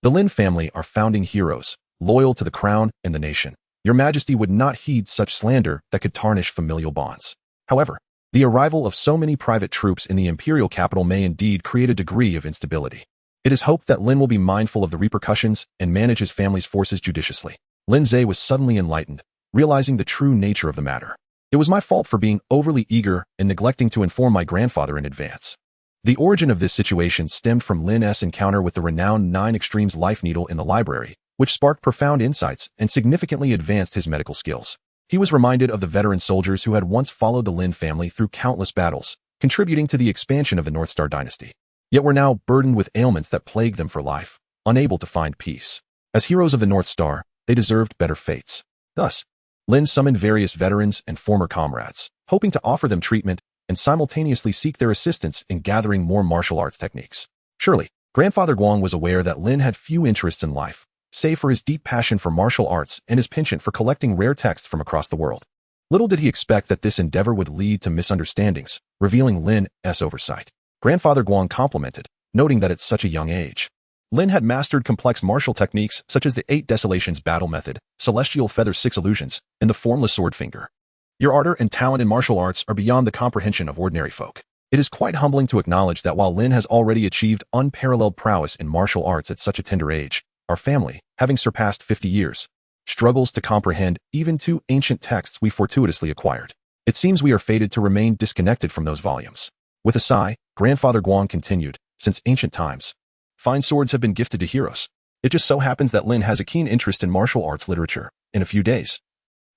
[SPEAKER 1] the Lin family are founding heroes, loyal to the crown and the nation. Your Majesty would not heed such slander that could tarnish familial bonds. However, the arrival of so many private troops in the imperial capital may indeed create a degree of instability. It is hoped that Lin will be mindful of the repercussions and manage his family's forces judiciously." Lin Ze was suddenly enlightened, realizing the true nature of the matter. "It was my fault for being overly eager and neglecting to inform my grandfather in advance." The origin of this situation stemmed from Lin's encounter with the renowned 9 Extremes Life Needle in the library, which sparked profound insights and significantly advanced his medical skills. He was reminded of the veteran soldiers who had once followed the Lin family through countless battles, contributing to the expansion of the North Star dynasty, yet were now burdened with ailments that plagued them for life, unable to find peace. As heroes of the North Star, they deserved better fates. Thus, Lin summoned various veterans and former comrades, hoping to offer them treatment and simultaneously seek their assistance in gathering more martial arts techniques. Surely, Grandfather Guang was aware that Lin had few interests in life, save for his deep passion for martial arts and his penchant for collecting rare texts from across the world. Little did he expect that this endeavor would lead to misunderstandings, revealing Lin's oversight. Grandfather Guang complimented, noting that at such a young age, Lin had mastered complex martial techniques such as the 8 Desolations Battle Method, Celestial Feather 6 Illusions, and the Formless Sword Finger. Your ardor and talent in martial arts are beyond the comprehension of ordinary folk. It is quite humbling to acknowledge that while Lin has already achieved unparalleled prowess in martial arts at such a tender age, our family, having surpassed 50 years, struggles to comprehend even 2 ancient texts we fortuitously acquired. It seems we are fated to remain disconnected from those volumes." With a sigh, Grandfather Guang continued, "Since ancient times, fine swords have been gifted to heroes. It just so happens that Lin has a keen interest in martial arts literature. In a few days,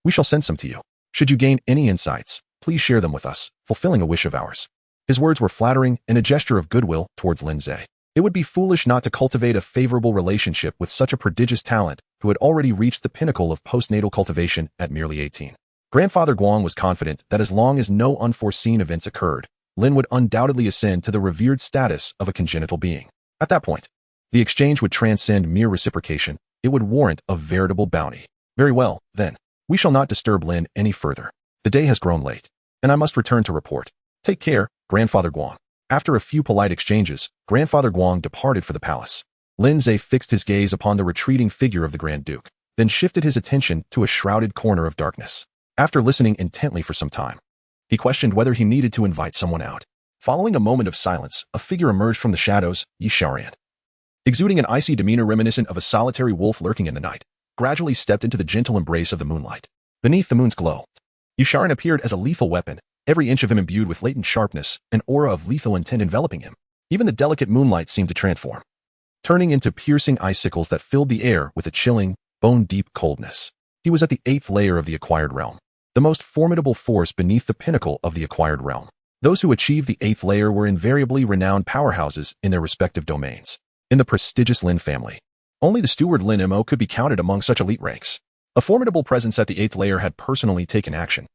[SPEAKER 1] we shall send some to you. Should you gain any insights, please share them with us, fulfilling a wish of ours." His words were flattering and a gesture of goodwill towards Lin Ze. It would be foolish not to cultivate a favorable relationship with such a prodigious talent who had already reached the pinnacle of postnatal cultivation at merely 18. Grandfather Guang was confident that as long as no unforeseen events occurred, Lin would undoubtedly ascend to the revered status of a congenital being. At that point, the exchange would transcend mere reciprocation. It would warrant a veritable bounty. Very well, then. We shall not disturb Lin any further. The day has grown late, and I must return to report. Take care, Grandfather Guang. After a few polite exchanges, Grandfather Guang departed for the palace. Lin Ze fixed his gaze upon the retreating figure of the Grand Duke, then shifted his attention to a shrouded corner of darkness. After listening intently for some time, he questioned whether he needed to invite someone out. Following a moment of silence, a figure emerged from the shadows, Yi Xiaoran. Exuding an icy demeanor reminiscent of a solitary wolf lurking in the night, gradually stepped into the gentle embrace of the moonlight. Beneath the moon's glow, Yi Xiaoran appeared as a lethal weapon, every inch of him imbued with latent sharpness, an aura of lethal intent enveloping him. Even the delicate moonlight seemed to transform, turning into piercing icicles that filled the air with a chilling, bone-deep coldness. He was at the 8th layer of the acquired realm, the most formidable force beneath the pinnacle of the acquired realm. Those who achieved the 8th layer were invariably renowned powerhouses in their respective domains. In the prestigious Lin family, only the steward Lin Mo could be counted among such elite ranks. A formidable presence at the 8th layer had personally taken action.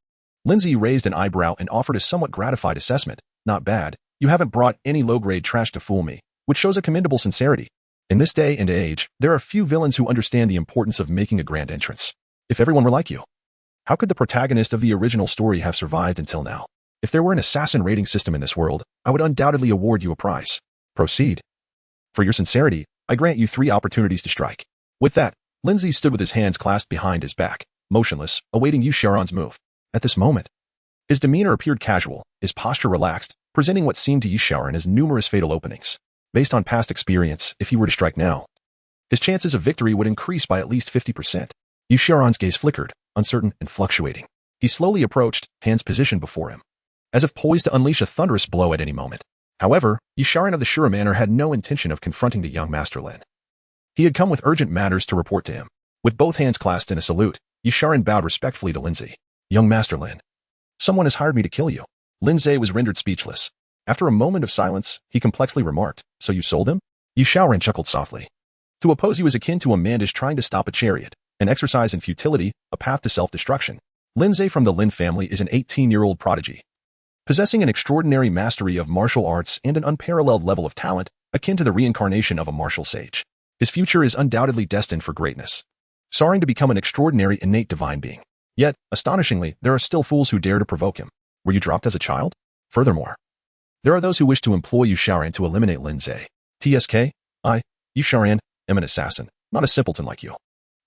[SPEAKER 1] Lin Ze raised an eyebrow and offered a somewhat gratified assessment. "Not bad. You haven't brought any low-grade trash to fool me," which shows a commendable sincerity. In this day and age, there are few villains who understand the importance of making a grand entrance. If everyone were like you, how could the protagonist of the original story have survived until now? If there were an assassin rating system in this world, I would undoubtedly award you a prize. Proceed. For your sincerity, I grant you 3 opportunities to strike. With that, Lin Ze stood with his hands clasped behind his back, motionless, awaiting Yi Xiaoran's move. At this moment, his demeanor appeared casual, his posture relaxed, presenting what seemed to Yi Xiaoran as numerous fatal openings. Based on past experience, if he were to strike now, his chances of victory would increase by at least 50%. Yi Xiaoran's gaze flickered, uncertain and fluctuating. He slowly approached, hands positioned before him, as if poised to unleash a thunderous blow at any moment. However, Yi Xiaoran of the Shura Manor had no intention of confronting the young Master Lin. He had come with urgent matters to report to him. With both hands clasped in a salute, Yi Xiaoran bowed respectfully to Lin Ze. Young Master Lin, someone has hired me to kill you. Lin Ze was rendered speechless. After a moment of silence, he complexly remarked, so you sold him? Yi Xiaoran chuckled softly. To oppose you is akin to a mandish trying to stop a chariot, an exercise in futility, a path to self-destruction. Lin Ze from the Lin family is an 18-year-old prodigy, possessing an extraordinary mastery of martial arts and an unparalleled level of talent, akin to the reincarnation of a martial sage. His future is undoubtedly destined for greatness, soaring to become an extraordinary innate divine being. Yet, astonishingly, there are still fools who dare to provoke him. Were you dropped as a child? Furthermore, there are those who wish to employ Yi Xiaoran to eliminate Lin Ze. TSK, Yi Xiaoran, am an assassin, not a simpleton like you.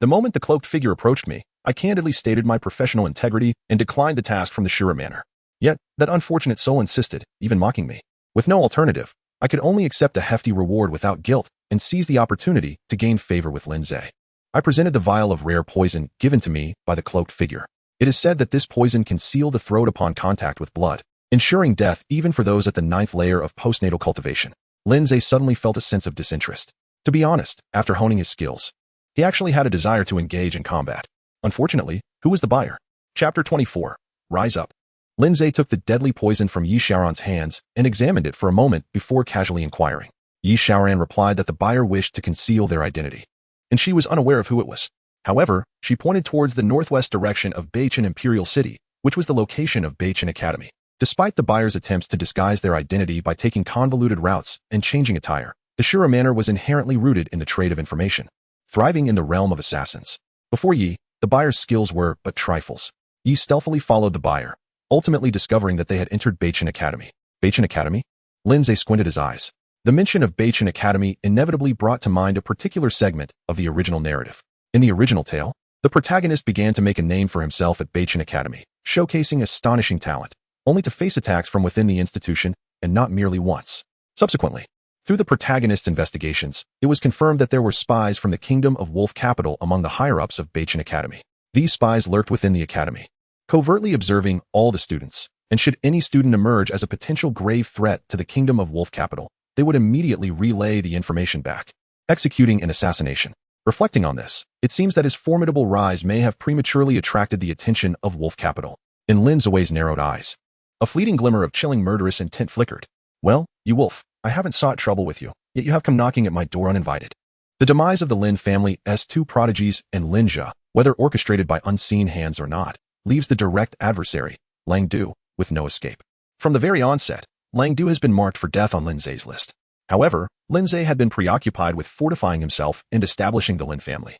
[SPEAKER 1] The moment the cloaked figure approached me, I candidly stated my professional integrity and declined the task from the Shura Manor. Yet, that unfortunate soul insisted, even mocking me. With no alternative, I could only accept a hefty reward without guilt and seize the opportunity to gain favor with Lin Ze. I presented the vial of rare poison given to me by the cloaked figure. It is said that this poison can seal the throat upon contact with blood, ensuring death even for those at the 9th layer of postnatal cultivation. Lin Ze suddenly felt a sense of disinterest. To be honest, after honing his skills, he actually had a desire to engage in combat. Unfortunately, who was the buyer? Chapter 24. Rise Up. Lin Ze took the deadly poison from Yi Xiaoran's hands and examined it for a moment before casually inquiring. Yi Xiaoran replied that the buyer wished to conceal their identity, and she was unaware of who it was. However, she pointed towards the northwest direction of Beichen Imperial City, which was the location of Beichen Academy. Despite the buyer's attempts to disguise their identity by taking convoluted routes and changing attire, the Shura Manor was inherently rooted in the trade of information, thriving in the realm of assassins. Before Yi, the buyer's skills were but trifles. Yi stealthily followed the buyer, ultimately discovering that they had entered Beichen Academy. Beichen Academy? Lin Ze squinted his eyes. The mention of Beichen Academy inevitably brought to mind a particular segment of the original narrative. In the original tale, the protagonist began to make a name for himself at Beichen Academy, showcasing astonishing talent, only to face attacks from within the institution, and not merely once. Subsequently, through the protagonist's investigations, it was confirmed that there were spies from the Kingdom of Wolf Capital among the higher-ups of Beichen Academy. These spies lurked within the academy, covertly observing all the students, and should any student emerge as a potential grave threat to the Kingdom of Wolf Capital, they would immediately relay the information back, executing an assassination. Reflecting on this, it seems that his formidable rise may have prematurely attracted the attention of Wolf Capital. In Lin Ze's narrowed eyes, a fleeting glimmer of chilling murderous intent flickered. Well, you wolf, I haven't sought trouble with you, yet you have come knocking at my door uninvited. The demise of the Lin family's 2 prodigies and Lin Ze, whether orchestrated by unseen hands or not, leaves the direct adversary, Lang Du, with no escape. From the very onset, Lang Du has been marked for death on Lin Ze's list. However, Lin Ze had been preoccupied with fortifying himself and establishing the Lin family,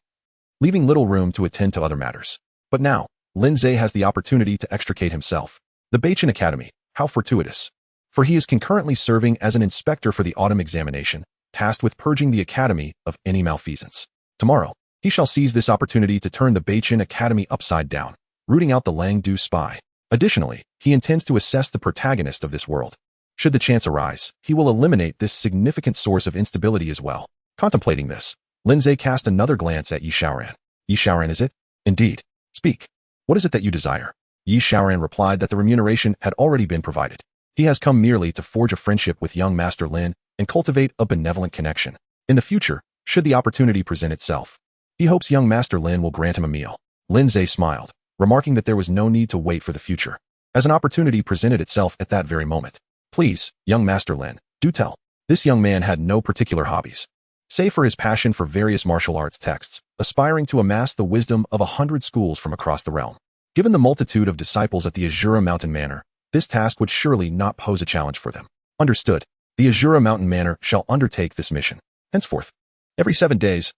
[SPEAKER 1] leaving little room to attend to other matters. But now, Lin Ze has the opportunity to extricate himself. The Beichen Academy, how fortuitous. For he is concurrently serving as an inspector for the autumn examination, tasked with purging the academy of any malfeasance. Tomorrow, he shall seize this opportunity to turn the Beichen Academy upside down, rooting out the Lang Du spy. Additionally, he intends to assess the protagonist of this world. Should the chance arise, he will eliminate this significant source of instability as well. Contemplating this, Lin Ze cast another glance at Yi Xiaoran. Yi Xiaoran, is it? Indeed. Speak. What is it that you desire? Yi Xiaoran replied that the remuneration had already been provided. He has come merely to forge a friendship with young Master Lin and cultivate a benevolent connection. In the future, should the opportunity present itself, he hopes young Master Lin will grant him a meal. Lin Ze smiled, remarking that there was no need to wait for the future, as an opportunity presented itself at that very moment. Please, young Master Lin, do tell. This young man had no particular hobbies, save for his passion for various martial arts texts, aspiring to amass the wisdom of 100 schools from across the realm. Given the multitude of disciples at the Azura Mountain Manor, this task would surely not pose a challenge for them. Understood. The Azura Mountain Manor shall undertake this mission. Henceforth, Every 7 days,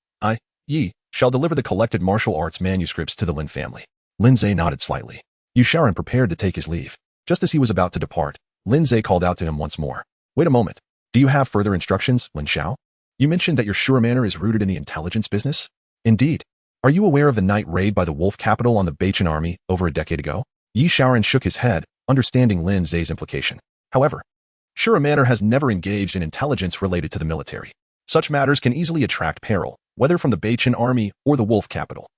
[SPEAKER 1] Yi shall deliver the collected martial arts manuscripts to the Lin family. Lin Ze nodded slightly. Yu Shaoran prepared to take his leave. Just as he was about to depart, Lin Ze called out to him once more. Wait a moment. Do you have further instructions, Lin Xiao? You mentioned that your sure manner is rooted in the intelligence business? Indeed. Are you aware of the night raid by the Wolf capital on the Bachan army over a decade ago? Yi Shaoran shook his head, understanding Lin Ze's implication. However, sure manner has never engaged in intelligence related to the military. Such matters can easily attract peril, whether from the Bachan army or the Wolf capital,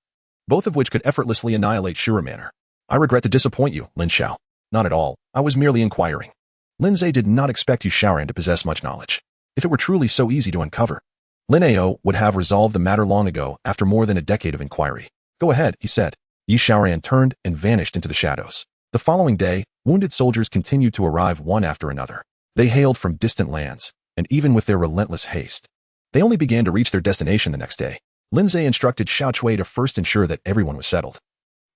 [SPEAKER 1] both of which could effortlessly annihilate sure manner. I regret to disappoint you, Lin Xiao. Not at all. I was merely inquiring. Lin Ze did not expect Yu Shaoran to possess much knowledge. If it were truly so easy to uncover, Lin Ao would have resolved the matter long ago after more than a decade of inquiry. Go ahead, he said. Yu Shaoran turned and vanished into the shadows. The following day, wounded soldiers continued to arrive one after another. They hailed from distant lands, and even with their relentless haste, they only began to reach their destination the next day. Lin Ze instructed Xiao Cui to first ensure that everyone was settled,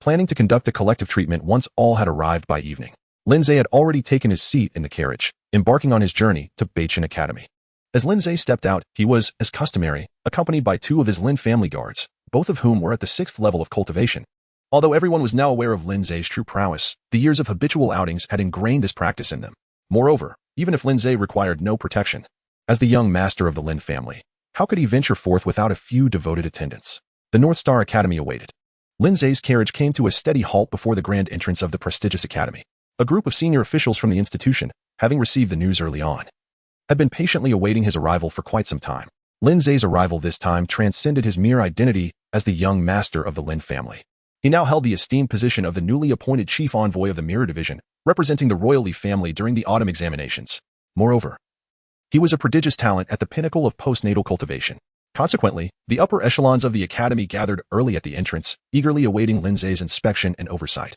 [SPEAKER 1] planning to conduct a collective treatment once all had arrived by evening. Lin Ze had already taken his seat in the carriage, embarking on his journey to Bachan Academy. As Lin Ze stepped out, he was, as customary, accompanied by 2 of his Lin family guards, both of whom were at the 6th level of cultivation. Although everyone was now aware of Lin Ze's true prowess, the years of habitual outings had ingrained this practice in them. Moreover, even if Lin Ze required no protection, as the young master of the Lin family, how could he venture forth without a few devoted attendants? The North Star Academy awaited. Lin Ze's carriage came to a steady halt before the grand entrance of the prestigious academy. A group of senior officials from the institution, having received the news early on, had been patiently awaiting his arrival for quite some time. Lin Ze's arrival this time transcended his mere identity as the young master of the Lin family. He now held the esteemed position of the newly appointed chief envoy of the Mirror Division, representing the royal Li family during the autumn examinations. Moreover, he was a prodigious talent at the pinnacle of postnatal cultivation. Consequently, the upper echelons of the academy gathered early at the entrance, eagerly awaiting Lin Ze's inspection and oversight.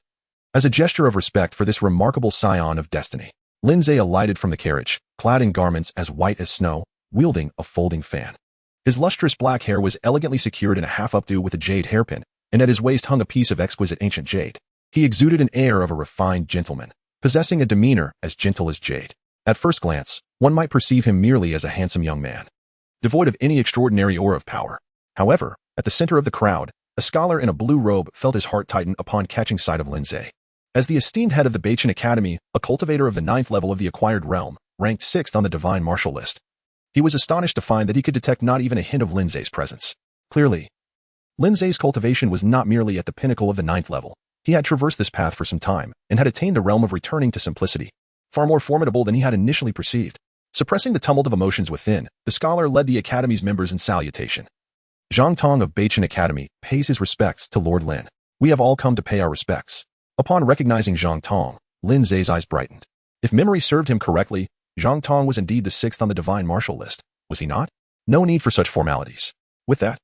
[SPEAKER 1] As a gesture of respect for this remarkable scion of destiny, Lin Ze alighted from the carriage, clad in garments as white as snow, wielding a folding fan. His lustrous black hair was elegantly secured in a half-updo with a jade hairpin, and at his waist hung a piece of exquisite ancient jade. He exuded an air of a refined gentleman, possessing a demeanor as gentle as jade. At first glance, one might perceive him merely as a handsome young man, devoid of any extraordinary aura of power. However, at the center of the crowd, a scholar in a blue robe felt his heart tighten upon catching sight of Lin Ze. As the esteemed head of the Bachan Academy, a cultivator of the 9th level of the acquired realm, ranked 6th on the divine martial list, he was astonished to find that he could detect not even a hint of Lin Ze's presence. Clearly, Lin Ze's cultivation was not merely at the pinnacle of the 9th level. He had traversed this path for some time and had attained the realm of returning to simplicity, far more formidable than he had initially perceived. Suppressing the tumult of emotions within, the scholar led the Academy's members in salutation. Zhang Tong of Bachan Academy pays his respects to Lord Lin. We have all come to pay our respects. Upon recognizing Zhang Tong, Lin Ze's eyes brightened. If memory served him correctly, Zhang Tong was indeed the 6th on the divine martial list, was he not? No need for such formalities. With that,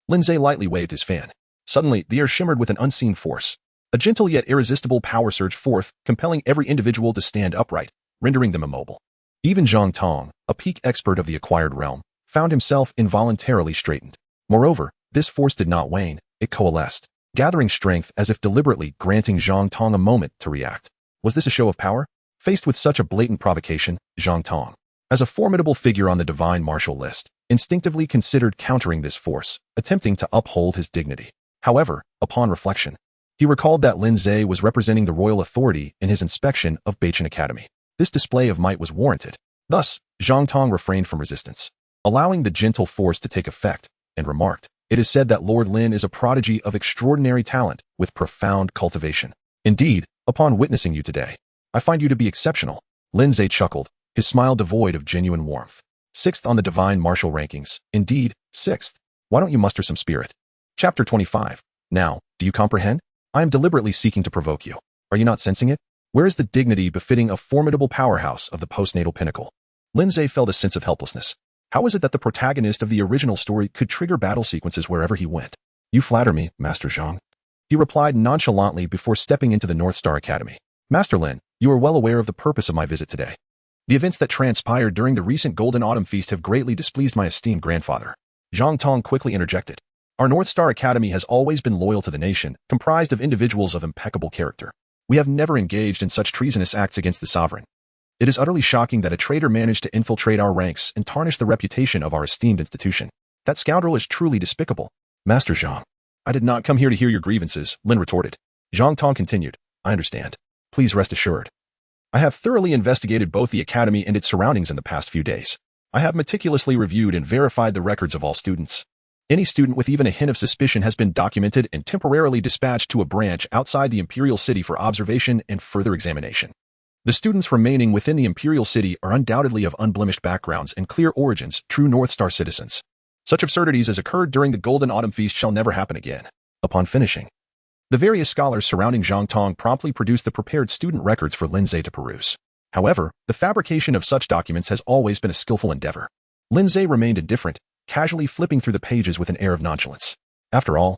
[SPEAKER 1] Lin Ze lightly waved his fan. Suddenly, the air shimmered with an unseen force. A gentle yet irresistible power surged forth, compelling every individual to stand upright, rendering them immobile. Even Zhang Tong, a peak expert of the acquired realm, found himself involuntarily straightened. Moreover, this force did not wane, it coalesced, gathering strength as if deliberately granting Zhang Tong a moment to react. Was this a show of power? Faced with such a blatant provocation, Zhang Tong, as a formidable figure on the divine martial list, instinctively considered countering this force, attempting to uphold his dignity. However, upon reflection, he recalled that Lin Ze was representing the royal authority in his inspection of Bachan Academy. This display of might was warranted. Thus, Zhang Tong refrained from resistance, allowing the gentle force to take effect, and remarked, "It is said that Lord Lin is a prodigy of extraordinary talent with profound cultivation. Indeed, upon witnessing you today, I find you to be exceptional." Lin Ze chuckled, his smile devoid of genuine warmth. 6th on the divine martial rankings. Indeed, 6th. Why don't you muster some spirit? Chapter 25. Now, do you comprehend? I am deliberately seeking to provoke you. Are you not sensing it? Where is the dignity befitting a formidable powerhouse of the postnatal pinnacle? Lin Ze felt a sense of helplessness. How is it that the protagonist of the original story could trigger battle sequences wherever he went? You flatter me, Master Zhang. He replied nonchalantly before stepping into the North Star Academy. Master Lin, you are well aware of the purpose of my visit today. The events that transpired during the recent Golden Autumn Feast have greatly displeased my esteemed grandfather. Zhang Tong quickly interjected. Our North Star Academy has always been loyal to the nation, comprised of individuals of impeccable character. We have never engaged in such treasonous acts against the sovereign. It is utterly shocking that a traitor managed to infiltrate our ranks and tarnish the reputation of our esteemed institution. That scoundrel is truly despicable. Master Zhang, I did not come here to hear your grievances, Lin retorted. Zhang Tong continued, I understand. Please rest assured. I have thoroughly investigated both the academy and its surroundings in the past few days. I have meticulously reviewed and verified the records of all students. Any student with even a hint of suspicion has been documented and temporarily dispatched to a branch outside the Imperial City for observation and further examination. The students remaining within the Imperial City are undoubtedly of unblemished backgrounds and clear origins, true North Star citizens. Such absurdities as occurred during the Golden Autumn Feast shall never happen again. Upon finishing, the various scholars surrounding Zhang Tong promptly produced the prepared student records for Lin Ze to peruse. However, the fabrication of such documents has always been a skillful endeavor. Lin Ze remained indifferent, casually flipping through the pages with an air of nonchalance. After all,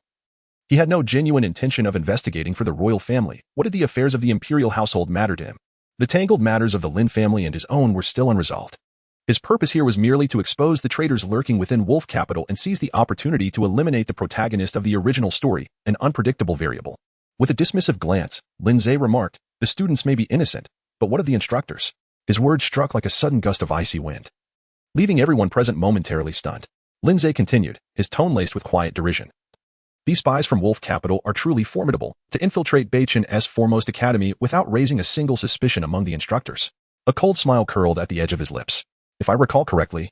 [SPEAKER 1] he had no genuine intention of investigating for the royal family. What did the affairs of the imperial household matter to him? The tangled matters of the Lin family and his own were still unresolved. His purpose here was merely to expose the traitors lurking within Wolf Capital and seize the opportunity to eliminate the protagonist of the original story, an unpredictable variable. With a dismissive glance, Lin Ze remarked, the students may be innocent, but what of the instructors? His words struck like a sudden gust of icy wind, leaving everyone present momentarily stunned. Lin Ze continued, his tone laced with quiet derision. These spies from Wolf Capital are truly formidable to infiltrate Beichen's foremost academy without raising a single suspicion among the instructors. A cold smile curled at the edge of his lips. If I recall correctly,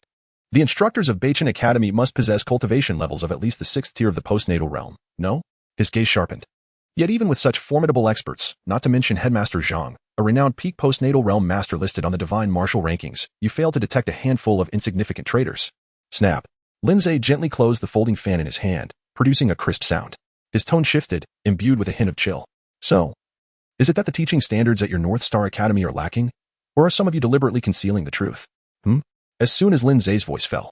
[SPEAKER 1] the instructors of Beichen Academy must possess cultivation levels of at least the 6th tier of the postnatal realm, no? His gaze sharpened. Yet even with such formidable experts, not to mention Headmaster Zhang, a renowned peak postnatal realm master listed on the Divine Martial rankings, you failed to detect a handful of insignificant traitors. Snap. Lin Ze gently closed the folding fan in his hand, producing a crisp sound. His tone shifted, imbued with a hint of chill. So, is it that the teaching standards at your North Star Academy are lacking? Or are some of you deliberately concealing the truth? As soon as Lin Ze's voice fell,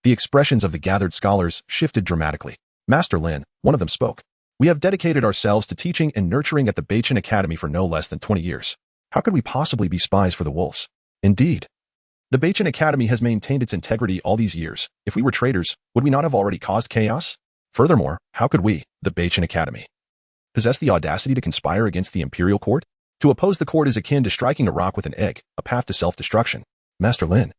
[SPEAKER 1] the expressions of the gathered scholars shifted dramatically. Master Lin, one of them spoke. We have dedicated ourselves to teaching and nurturing at the Beichen Academy for no less than 20 years. How could we possibly be spies for the wolves? Indeed. The Beichen Academy has maintained its integrity all these years. If we were traitors, would we not have already caused chaos? Furthermore, how could we, the Beichen Academy, possess the audacity to conspire against the Imperial Court? To oppose the court is akin to striking a rock with an egg, a path to self-destruction. Master Lin,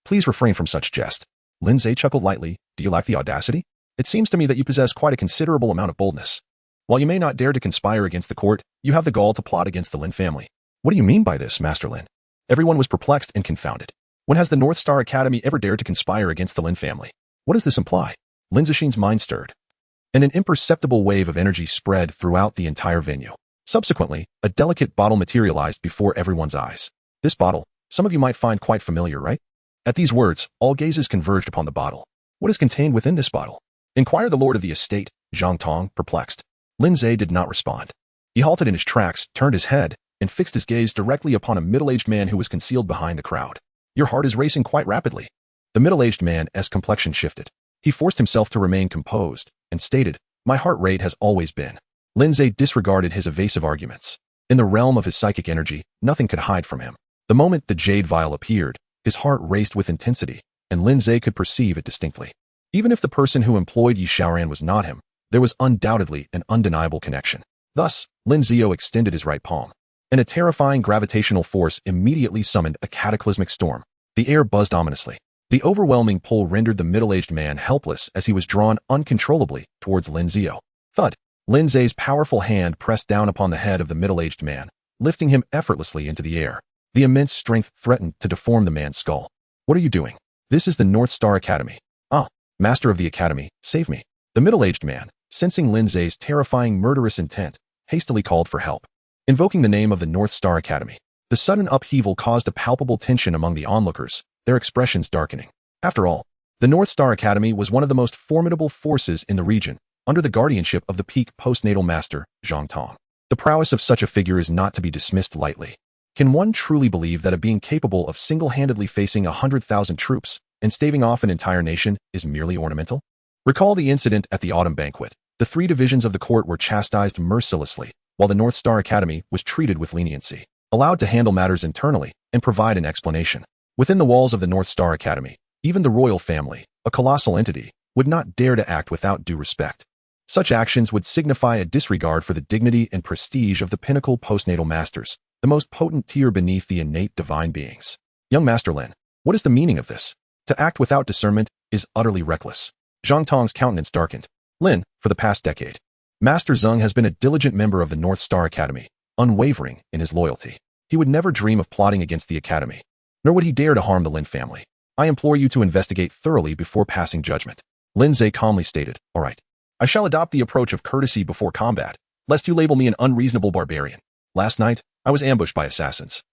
[SPEAKER 1] please refrain from such jest. Lin Ze chuckled lightly. Do you lack the audacity? It seems to me that you possess quite a considerable amount of boldness. While you may not dare to conspire against the court, you have the gall to plot against the Lin family. What do you mean by this, Master Lin? Everyone was perplexed and confounded. When has the North Star Academy ever dared to conspire against the Lin family? What does this imply? Lin Zexin's mind stirred, and an imperceptible wave of energy spread throughout the entire venue. Subsequently, a delicate bottle materialized before everyone's eyes. This bottle, some of you might find quite familiar, right? At these words, all gazes converged upon the bottle. What is contained within this bottle? Inquired the lord of the estate, Zhang Tong, perplexed. Lin Ze did not respond. He halted in his tracks, turned his head, and fixed his gaze directly upon a middle-aged man who was concealed behind the crowd. Your heart is racing quite rapidly. The middle-aged man's complexion shifted. He forced himself to remain composed, and stated, my heart rate has always been. Lin Ze disregarded his evasive arguments. In the realm of his psychic energy, nothing could hide from him. The moment the jade vial appeared, his heart raced with intensity, and Lin Ze could perceive it distinctly. Even if the person who employed Yi Xiaoran was not him, there was undoubtedly an undeniable connection. Thus, Lin Zeo extended his right palm, and a terrifying gravitational force immediately summoned a cataclysmic storm. The air buzzed ominously. The overwhelming pull rendered the middle-aged man helpless as he was drawn uncontrollably towards Lin Zeo. Thud! Lin Ze's powerful hand pressed down upon the head of the middle-aged man, lifting him effortlessly into the air. The immense strength threatened to deform the man's skull. What are you doing? This is the North Star Academy. Ah, Master of the Academy, save me. The middle-aged man, sensing Lin Ze's terrifying murderous intent, hastily called for help. Invoking the name of the North Star Academy, the sudden upheaval caused a palpable tension among the onlookers, their expressions darkening. After all, the North Star Academy was one of the most formidable forces in the region, under the guardianship of the peak postnatal master, Zhang Tong. The prowess of such a figure is not to be dismissed lightly. Can one truly believe that a being capable of single-handedly facing 100,000 troops and staving off an entire nation is merely ornamental? Recall the incident at the autumn banquet. The 3 divisions of the court were chastised mercilessly, while the North Star Academy was treated with leniency, allowed to handle matters internally and provide an explanation. Within the walls of the North Star Academy, even the royal family, a colossal entity, would not dare to act without due respect. Such actions would signify a disregard for the dignity and prestige of the pinnacle postnatal masters, the most potent tier beneath the innate divine beings. Young Master Lin, what is the meaning of this? To act without discernment is utterly reckless. Zhang Tong's countenance darkened. Lin, for the past decade, Master Zeng has been a diligent member of the North Star Academy, unwavering in his loyalty. He would never dream of plotting against the Academy, nor would he dare to harm the Lin family. I implore you to investigate thoroughly before passing judgment. Lin Ze calmly stated, all right. I shall adopt the approach of courtesy before combat, lest you label me an unreasonable barbarian. Last night, I was ambushed by assassins.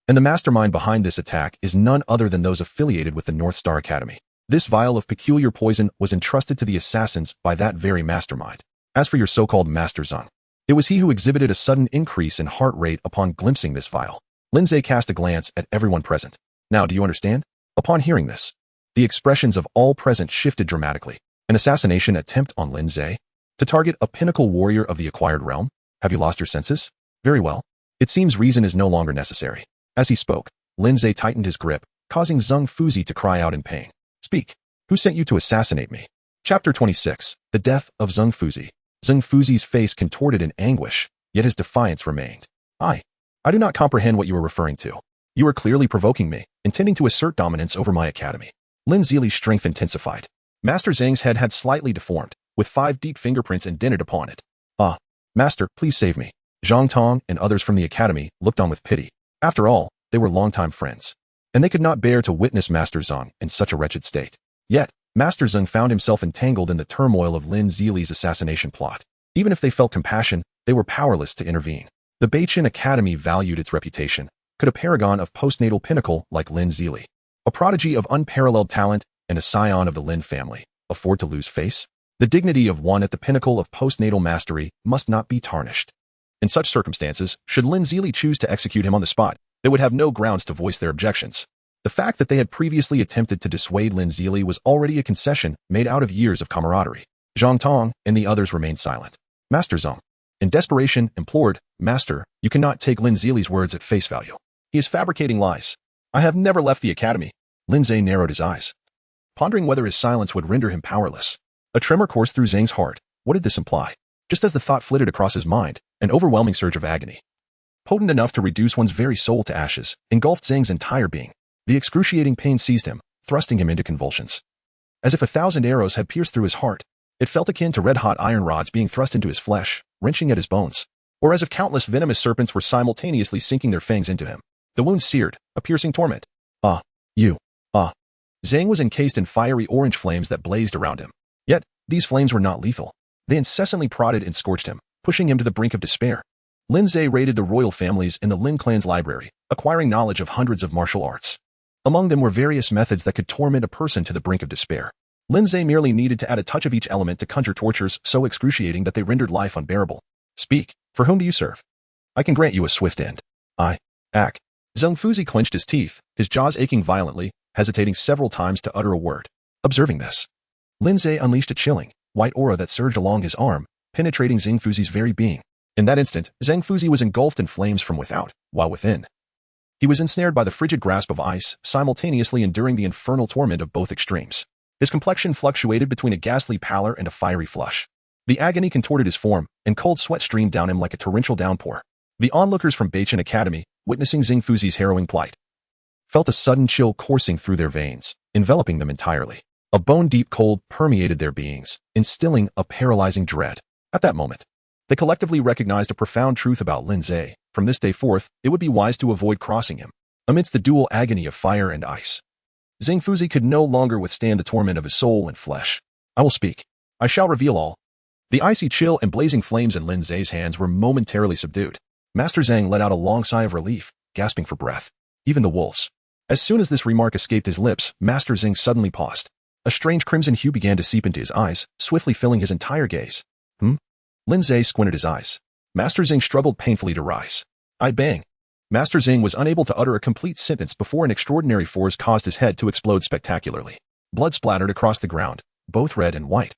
[SPEAKER 1] And the mastermind behind this attack is none other than those affiliated with the North Star Academy. This vial of peculiar poison was entrusted to the assassins by that very mastermind. As for your so-called Master Zeng, it was he who exhibited a sudden increase in heart rate upon glimpsing this vial. Lin Ze cast a glance at everyone present. Now, do you understand? Upon hearing this, the expressions of all present shifted dramatically. An assassination attempt on Lin Ze? To target a pinnacle warrior of the acquired realm? Have you lost your senses? Very well. It seems reason is no longer necessary. As he spoke, Lin Ze tightened his grip, causing Zeng Fuzi to cry out in pain. Speak. Who sent you to assassinate me? Chapter 26. The Death of Zeng Fuzi. Zeng Fuzi's face contorted in anguish, yet his defiance remained. I do not comprehend what you are referring to. You are clearly provoking me, intending to assert dominance over my academy. Lin Ze's strength intensified. Master Zeng's head had slightly deformed, with 5 deep fingerprints indented upon it. Ah, Master, please save me. Zhang Tong and others from the academy looked on with pity. After all, they were longtime friends, and they could not bear to witness Master Zeng in such a wretched state. Yet, Master Zeng found himself entangled in the turmoil of Lin Ze's assassination plot. Even if they felt compassion, they were powerless to intervene. The Beichin Academy valued its reputation. Could a paragon of postnatal pinnacle like Lin Ze, a prodigy of unparalleled talent and a scion of the Lin family, afford to lose face? The dignity of one at the pinnacle of postnatal mastery must not be tarnished. In such circumstances, should Lin Ze choose to execute him on the spot, they would have no grounds to voice their objections. The fact that they had previously attempted to dissuade Lin Ze was already a concession made out of years of camaraderie. Zhang Tong and the others remained silent. Master Zeng, in desperation, implored, Master, you cannot take Lin Ze's words at face value. He is fabricating lies. I have never left the academy. Lin Ze narrowed his eyes, pondering whether his silence would render him powerless. A tremor coursed through Zeng's heart. What did this imply? Just as the thought flitted across his mind, an overwhelming surge of agony, potent enough to reduce one's very soul to ashes, engulfed Zeng's entire being. The excruciating pain seized him, thrusting him into convulsions. As if 1,000 arrows had pierced through his heart, it felt akin to red-hot iron rods being thrust into his flesh, wrenching at his bones, or as if countless venomous serpents were simultaneously sinking their fangs into him. The wound seared, a piercing torment. Ah, you. Ah. Zeng was encased in fiery orange flames that blazed around him. Yet, these flames were not lethal. They incessantly prodded and scorched him, pushing him to the brink of despair. Lin Ze raided the royal families in the Lin clan's library, acquiring knowledge of hundreds of martial arts. Among them were various methods that could torment a person to the brink of despair. Lin Ze merely needed to add a touch of each element to conjure tortures so excruciating that they rendered life unbearable. Speak, for whom do you serve? I can grant you a swift end. Ack. Zeng Fuzi clenched his teeth, his jaws aching violently, hesitating several times to utter a word. Observing this, Lin Ze unleashed a chilling, white aura that surged along his arm, penetrating Zeng Fuzi's very being. In that instant, Zeng Fuzi was engulfed in flames from without, while within, he was ensnared by the frigid grasp of ice, simultaneously enduring the infernal torment of both extremes. His complexion fluctuated between a ghastly pallor and a fiery flush. The agony contorted his form, and cold sweat streamed down him like a torrential downpour. The onlookers from Beichin Academy, witnessing Zeng Fuzi's harrowing plight, felt a sudden chill coursing through their veins, enveloping them entirely. A bone-deep cold permeated their beings, instilling a paralyzing dread. At that moment, they collectively recognized a profound truth about Lin Ze. From this day forth, it would be wise to avoid crossing him. Amidst the dual agony of fire and ice, Zeng Fuzi could no longer withstand the torment of his soul and flesh. I will speak. I shall reveal all. The icy chill and blazing flames in Lin Ze's hands were momentarily subdued. Master Zeng let out a long sigh of relief, gasping for breath. Even the wolves. As soon as this remark escaped his lips, Master Zeng suddenly paused. A strange crimson hue began to seep into his eyes, swiftly filling his entire gaze. Lin Ze squinted his eyes. Master Zeng struggled painfully to rise. Bang. Master Zeng was unable to utter a complete sentence before an extraordinary force caused his head to explode spectacularly. Blood splattered across the ground, both red and white,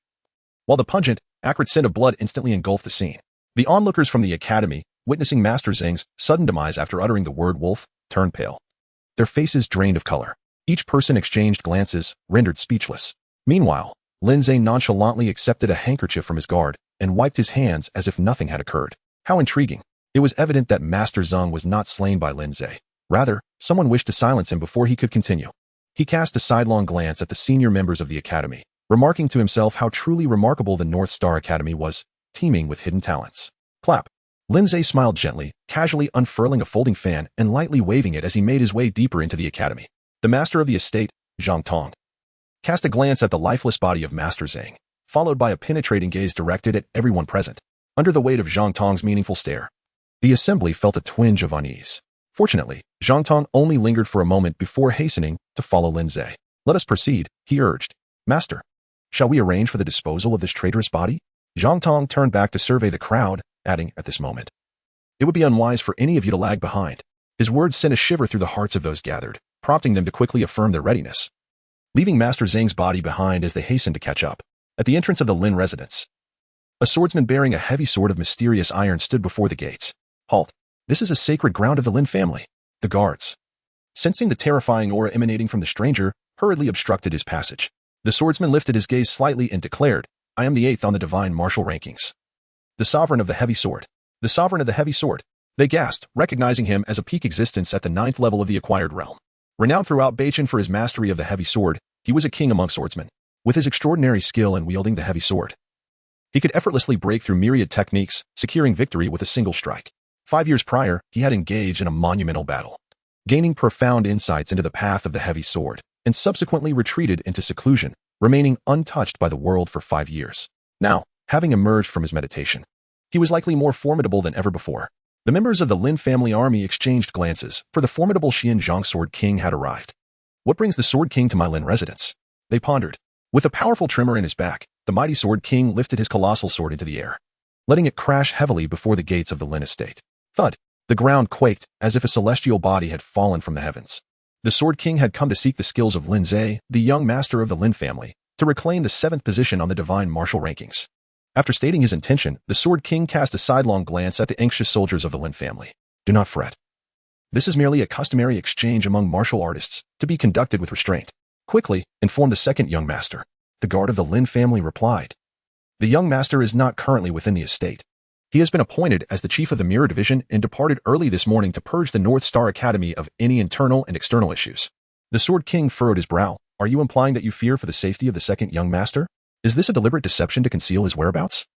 [SPEAKER 1] while the pungent, acrid scent of blood instantly engulfed the scene. The onlookers from the academy, witnessing Master Zeng's sudden demise after uttering the word wolf, turned pale. Their faces drained of color. Each person exchanged glances, rendered speechless. Meanwhile, Lin Ze nonchalantly accepted a handkerchief from his guard and wiped his hands as if nothing had occurred. How intriguing. It was evident that Master Zeng was not slain by Lin Ze. Rather, someone wished to silence him before he could continue. He cast a sidelong glance at the senior members of the academy, remarking to himself how truly remarkable the North Star Academy was, teeming with hidden talents. Clap. Lin Ze smiled gently, casually unfurling a folding fan and lightly waving it as he made his way deeper into the academy. The master of the estate, Zhang Tong, cast a glance at the lifeless body of Master Zhang, followed by a penetrating gaze directed at everyone present. Under the weight of Zhang Tong's meaningful stare, the assembly felt a twinge of unease. Fortunately, Zhang Tong only lingered for a moment before hastening to follow Lin Ze. Let us proceed, he urged. Master, shall we arrange for the disposal of this traitorous body? Zhang Tong turned back to survey the crowd, adding at this moment, it would be unwise for any of you to lag behind. His words sent a shiver through the hearts of those gathered, prompting them to quickly affirm their readiness, leaving Master Zhang's body behind as they hastened to catch up. At the entrance of the Lin residence, a swordsman bearing a heavy sword of mysterious iron stood before the gates. Halt. This is a sacred ground of the Lin family. The guards, sensing the terrifying aura emanating from the stranger, hurriedly obstructed his passage. The swordsman lifted his gaze slightly and declared, I am the 8th on the divine martial rankings. The sovereign of the heavy sword. The sovereign of the heavy sword. They gasped, recognizing him as a peak existence at the 9th level of the acquired realm. Renowned throughout Beichin for his mastery of the heavy sword, he was a king among swordsmen. With his extraordinary skill in wielding the heavy sword, he could effortlessly break through myriad techniques, securing victory with a single strike. 5 years prior, he had engaged in a monumental battle, gaining profound insights into the path of the heavy sword, and subsequently retreated into seclusion, remaining untouched by the world for 5 years. Now, having emerged from his meditation, he was likely more formidable than ever before. The members of the Lin family army exchanged glances, for the formidable Xianzhang Sword King had arrived. What brings the Sword King to my Lin residence? They pondered. With a powerful tremor in his back, the mighty Sword King lifted his colossal sword into the air, letting it crash heavily before the gates of the Lin estate. Thud! The ground quaked as if a celestial body had fallen from the heavens. The Sword King had come to seek the skills of Lin Ze, the young master of the Lin family, to reclaim the 7th position on the divine martial rankings. After stating his intention, the Sword King cast a sidelong glance at the anxious soldiers of the Lin family. Do not fret. This is merely a customary exchange among martial artists, to be conducted with restraint. Quickly, informed the second young master. The guard of the Lin family replied. The young master is not currently within the estate. He has been appointed as the chief of the Mirror Division and departed early this morning to purge the North Star Academy of any internal and external issues. The Sword King furrowed his brow. Are you implying that you fear for the safety of the second young master? Is this a deliberate deception to conceal his whereabouts?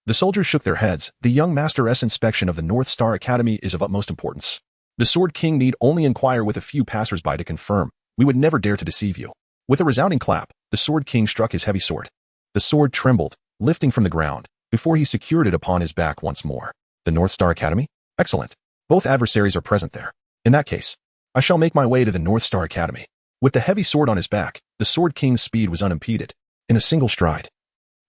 [SPEAKER 1] The soldiers shook their heads. The young master's inspection of the North Star Academy is of utmost importance. The Sword King need only inquire with a few passers-by to confirm. We would never dare to deceive you. With a resounding clap, the Sword King struck his heavy sword. The sword trembled, lifting from the ground, before he secured it upon his back once more. The North Star Academy? Excellent. Both adversaries are present there. In that case, I shall make my way to the North Star Academy. With the heavy sword on his back, the Sword King's speed was unimpeded. In a single stride,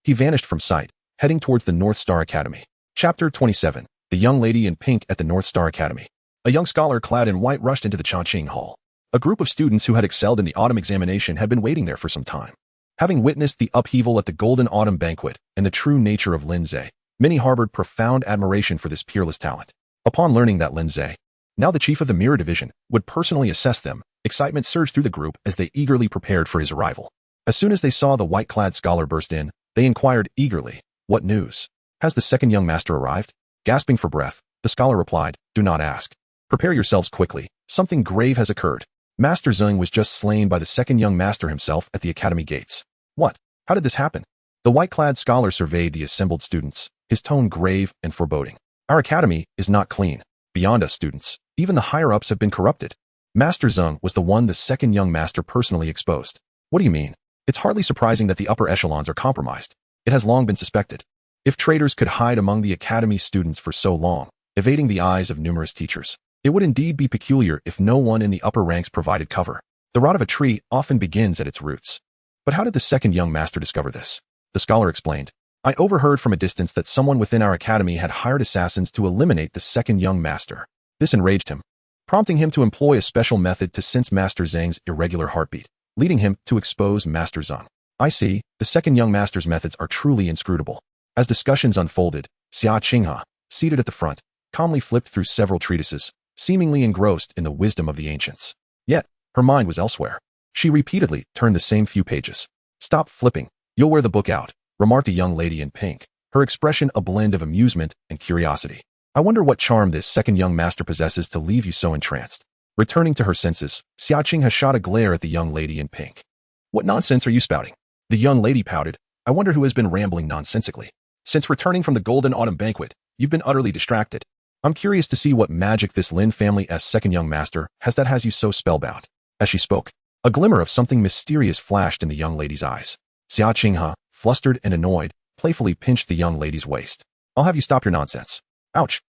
[SPEAKER 1] he vanished from sight, heading towards the North Star Academy. Chapter 27. The Young Lady in Pink at the North Star Academy. A young scholar clad in white rushed into the Changqing Hall. A group of students who had excelled in the autumn examination had been waiting there for some time. Having witnessed the upheaval at the Golden Autumn Banquet and the true nature of Lin Ze, many harbored profound admiration for this peerless talent. Upon learning that Lin Ze, now the chief of the Mirror Division, would personally assess them, excitement surged through the group as they eagerly prepared for his arrival. As soon as they saw the white-clad scholar burst in, they inquired eagerly, "What news? Has the second young master arrived?" Gasping for breath, the scholar replied, "Do not ask. Prepare yourselves quickly. Something grave has occurred. Master Zheng was just slain by the second young master himself at the academy gates." "What? How did this happen?" The white-clad scholar surveyed the assembled students, his tone grave and foreboding. "Our academy is not clean. Beyond us students, even the higher-ups have been corrupted. Master Zheng was the one the second young master personally exposed." "What do you mean?" "It's hardly surprising that the upper echelons are compromised. It has long been suspected. If traitors could hide among the academy students for so long, evading the eyes of numerous teachers, it would indeed be peculiar if no one in the upper ranks provided cover. The rot of a tree often begins at its roots. But how did the second young master discover this?" The scholar explained. "I overheard from a distance that someone within our academy had hired assassins to eliminate the second young master. This enraged him, prompting him to employ a special method to sense Master Zhang's irregular heartbeat, leading him to expose Master Zheng. I see, the second young master's methods are truly inscrutable." As discussions unfolded, Xia Qinghe, seated at the front, calmly flipped through several treatises, seemingly engrossed in the wisdom of the ancients. Yet, her mind was elsewhere. She repeatedly turned the same few pages. "Stop flipping. You'll wear the book out," remarked a young lady in pink, her expression a blend of amusement and curiosity. "I wonder what charm this second young master possesses to leave you so entranced." Returning to her senses, Xia Qinghe shot a glare at the young lady in pink. "What nonsense are you spouting? The young lady pouted. I wonder who has been rambling nonsensically. Since returning from the Golden Autumn Banquet, you've been utterly distracted. I'm curious to see what magic this Lin family's second young master has you so spellbound. As she spoke, a glimmer of something mysterious flashed in the young lady's eyes. Xia Qinghe, flustered and annoyed, playfully pinched the young lady's waist. I'll have you stop your nonsense. Ouch.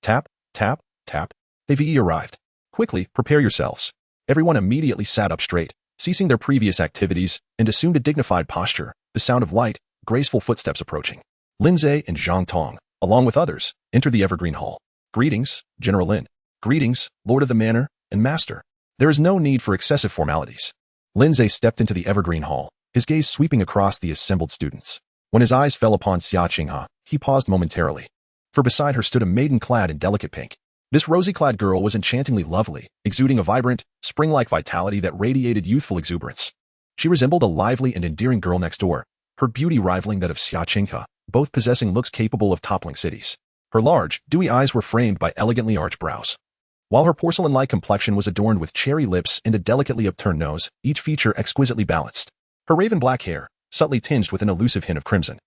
[SPEAKER 1] Tap, tap, tap. The VE arrived. Quickly, prepare yourselves. Everyone immediately sat up straight, ceasing their previous activities, and assumed a dignified posture, the sound of light, graceful footsteps approaching. Lin Ze and Zhang Tong, along with others, entered the Evergreen Hall. Greetings, General Lin. Greetings, Lord of the Manor and Master. There is no need for excessive formalities. Lin Ze stepped into the Evergreen Hall, his gaze sweeping across the assembled students. When his eyes fell upon Xia Qinghe, he paused momentarily. For beside her stood a maiden clad in delicate pink. This rosy-clad girl was enchantingly lovely, exuding a vibrant, spring-like vitality that radiated youthful exuberance. She resembled a lively and endearing girl next door, her beauty rivaling that of Xia Qinghe, both possessing looks capable of toppling cities. Her large, dewy eyes were framed by elegantly arched brows, while her porcelain-like complexion was adorned with cherry lips and a delicately upturned nose, each feature exquisitely balanced. Her raven black hair, subtly tinged with an elusive hint of crimson,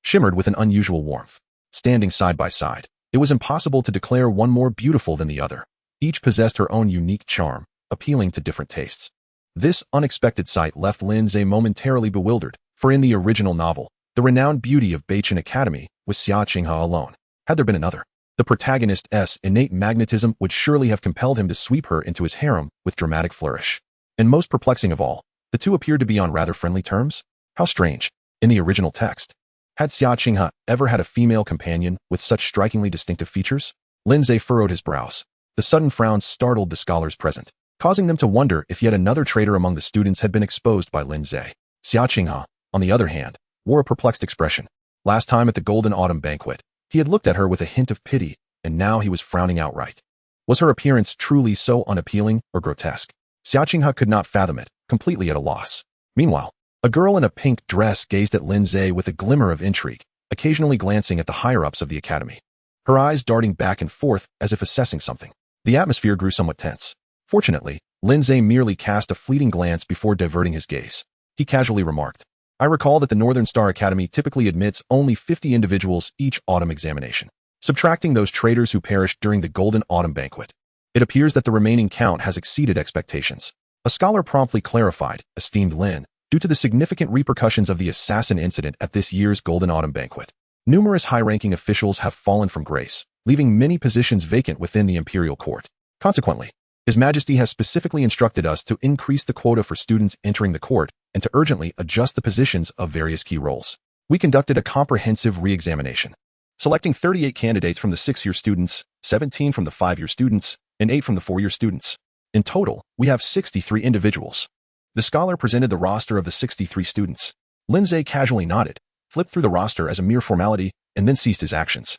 [SPEAKER 1] shimmered with an unusual warmth. Standing side by side, it was impossible to declare one more beautiful than the other. Each possessed her own unique charm, appealing to different tastes. This unexpected sight left Lin Ze momentarily bewildered, for in the original novel, the renowned beauty of Beichen Academy was Xia Qinghe alone. Had there been another, the protagonist's innate magnetism would surely have compelled him to sweep her into his harem with dramatic flourish. And most perplexing of all, the two appeared to be on rather friendly terms. How strange. In the original text, had Xia Qinghe ever had a female companion with such strikingly distinctive features? Lin Ze furrowed his brows. The sudden frown startled the scholars present, causing them to wonder if yet another traitor among the students had been exposed by Lin Ze. Xia Qinghe, on the other hand, wore a perplexed expression. Last time at the Golden Autumn Banquet, he had looked at her with a hint of pity, and now he was frowning outright. Was her appearance truly so unappealing or grotesque? Xia Qinghe could not fathom it, completely at a loss. Meanwhile, a girl in a pink dress gazed at Lin Ze with a glimmer of intrigue, occasionally glancing at the higher-ups of the academy, her eyes darting back and forth as if assessing something. The atmosphere grew somewhat tense. Fortunately, Lin Ze merely cast a fleeting glance before diverting his gaze. He casually remarked, I recall that the Northern Star Academy typically admits only 50 individuals each autumn examination, subtracting those traitors who perished during the Golden Autumn Banquet. It appears that the remaining count has exceeded expectations. A scholar promptly clarified, esteemed Lin, due to the significant repercussions of the assassin incident at this year's Golden Autumn Banquet, numerous high-ranking officials have fallen from grace, leaving many positions vacant within the imperial court. Consequently, His Majesty has specifically instructed us to increase the quota for students entering the court and to urgently adjust the positions of various key roles. We conducted a comprehensive re-examination, selecting 38 candidates from the 6-year students, 17 from the 5-year students, and 8 from the 4-year students. In total, we have 63 individuals. The scholar presented the roster of the 63 students. Lin Ze casually nodded, flipped through the roster as a mere formality, and then ceased his actions.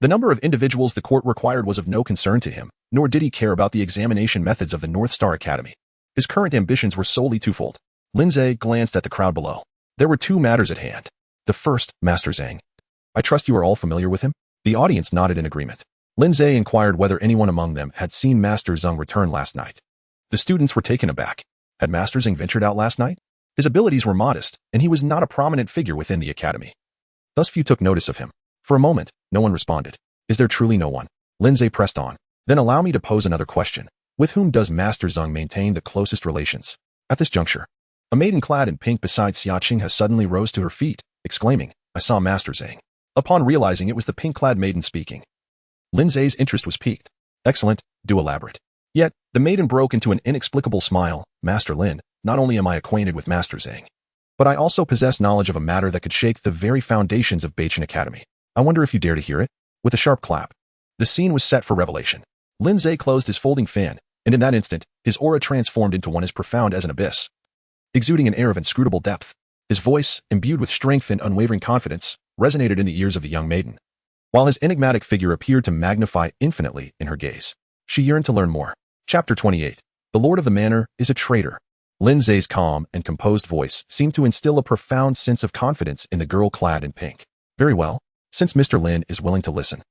[SPEAKER 1] The number of individuals the court required was of no concern to him, nor did he care about the examination methods of the North Star Academy. His current ambitions were solely twofold. Lin Ze glanced at the crowd below. There were 2 matters at hand. The first, Master Zhang. I trust you are all familiar with him? The audience nodded in agreement. Lin Ze inquired whether anyone among them had seen Master Zhang return last night. The students were taken aback. Had Master Zhang ventured out last night? His abilities were modest, and he was not a prominent figure within the academy. Thus few took notice of him. For a moment, no one responded. Is there truly no one? Lin Ze pressed on. Then allow me to pose another question. With whom does Master Zhang maintain the closest relations? At this juncture, a maiden clad in pink beside Xia Qinghe suddenly rose to her feet, exclaiming, I saw Master Zhang. Upon realizing it was the pink-clad maiden speaking, Lin Ze's interest was piqued. Excellent, do elaborate. Yet, the maiden broke into an inexplicable smile. Master Lin, not only am I acquainted with Master Zhang, but I also possess knowledge of a matter that could shake the very foundations of Beichen Academy. I wonder if you dare to hear it? With a sharp clap, the scene was set for revelation. Lin Ze closed his folding fan, and in that instant, his aura transformed into one as profound as an abyss, exuding an air of inscrutable depth. His voice, imbued with strength and unwavering confidence, resonated in the ears of the young maiden, while his enigmatic figure appeared to magnify infinitely in her gaze. She yearned to learn more. Chapter 28. The Lord of the Manor is a traitor. Lin Ze's calm and composed voice seemed to instill a profound sense of confidence in the girl clad in pink. Very well, since Mr. Lin is willing to listen,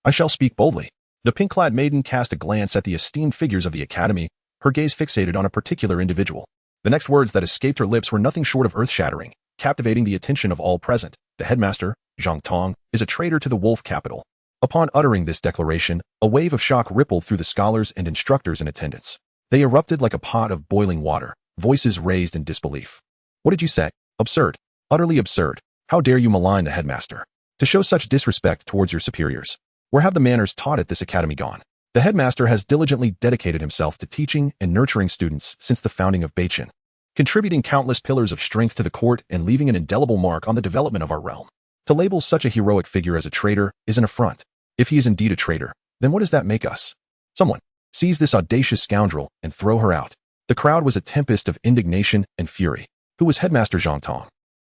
[SPEAKER 1] I shall speak boldly. The pink-clad maiden cast a glance at the esteemed figures of the academy, her gaze fixated on a particular individual. The next words that escaped her lips were nothing short of earth-shattering. captivating the attention of all present. The headmaster, Zhang Tong, is a traitor to the wolf capital. Upon uttering this declaration, a wave of shock rippled through the scholars and instructors in attendance. They erupted like a pot of boiling water, voices raised in disbelief. What did you say? Absurd. Utterly absurd. How dare you malign the headmaster? To show such disrespect towards your superiors. Where have the manners taught at this academy gone? The headmaster has diligently dedicated himself to teaching and nurturing students since the founding of Beichin, contributing countless pillars of strength to the court and leaving an indelible mark on the development of our realm. To label such a heroic figure as a traitor is an affront. If he is indeed a traitor, then what does that make us? Someone, seize this audacious scoundrel and throw her out. The crowd was a tempest of indignation and fury. Who was Headmaster Zhang Tong?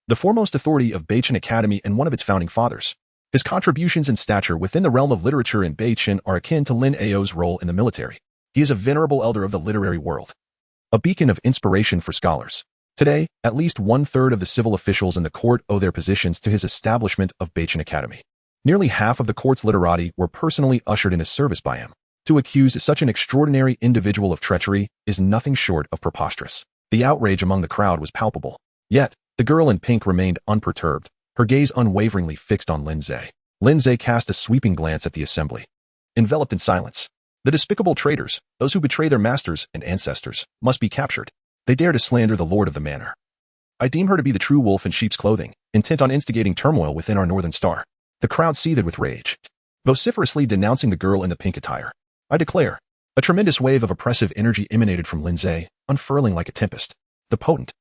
[SPEAKER 1] The foremost authority of Beichin Academy and one of its founding fathers. His contributions and stature within the realm of literature in Beichin are akin to Lin Ze's role in the military. He is a venerable elder of the literary world, a beacon of inspiration for scholars. Today, at least 1/3 of the civil officials in the court owe their positions to his establishment of Beichin Academy. Nearly half of the court's literati were personally ushered into service by him. To accuse such an extraordinary individual of treachery is nothing short of preposterous. The outrage among the crowd was palpable. Yet, the girl in pink remained unperturbed, her gaze unwaveringly fixed on Lin Ze. Lin Ze cast a sweeping glance at the assembly. Enveloped in silence. The despicable traitors, those who betray their masters and ancestors, must be captured. They dare to slander the lord of the manor. I deem her to be the true wolf in sheep's clothing, intent on instigating turmoil within our northern star. The crowd seethed with rage, vociferously denouncing the girl in the pink attire. I declare, a tremendous wave of oppressive energy emanated from Lin Ze, unfurling like a tempest. The potent,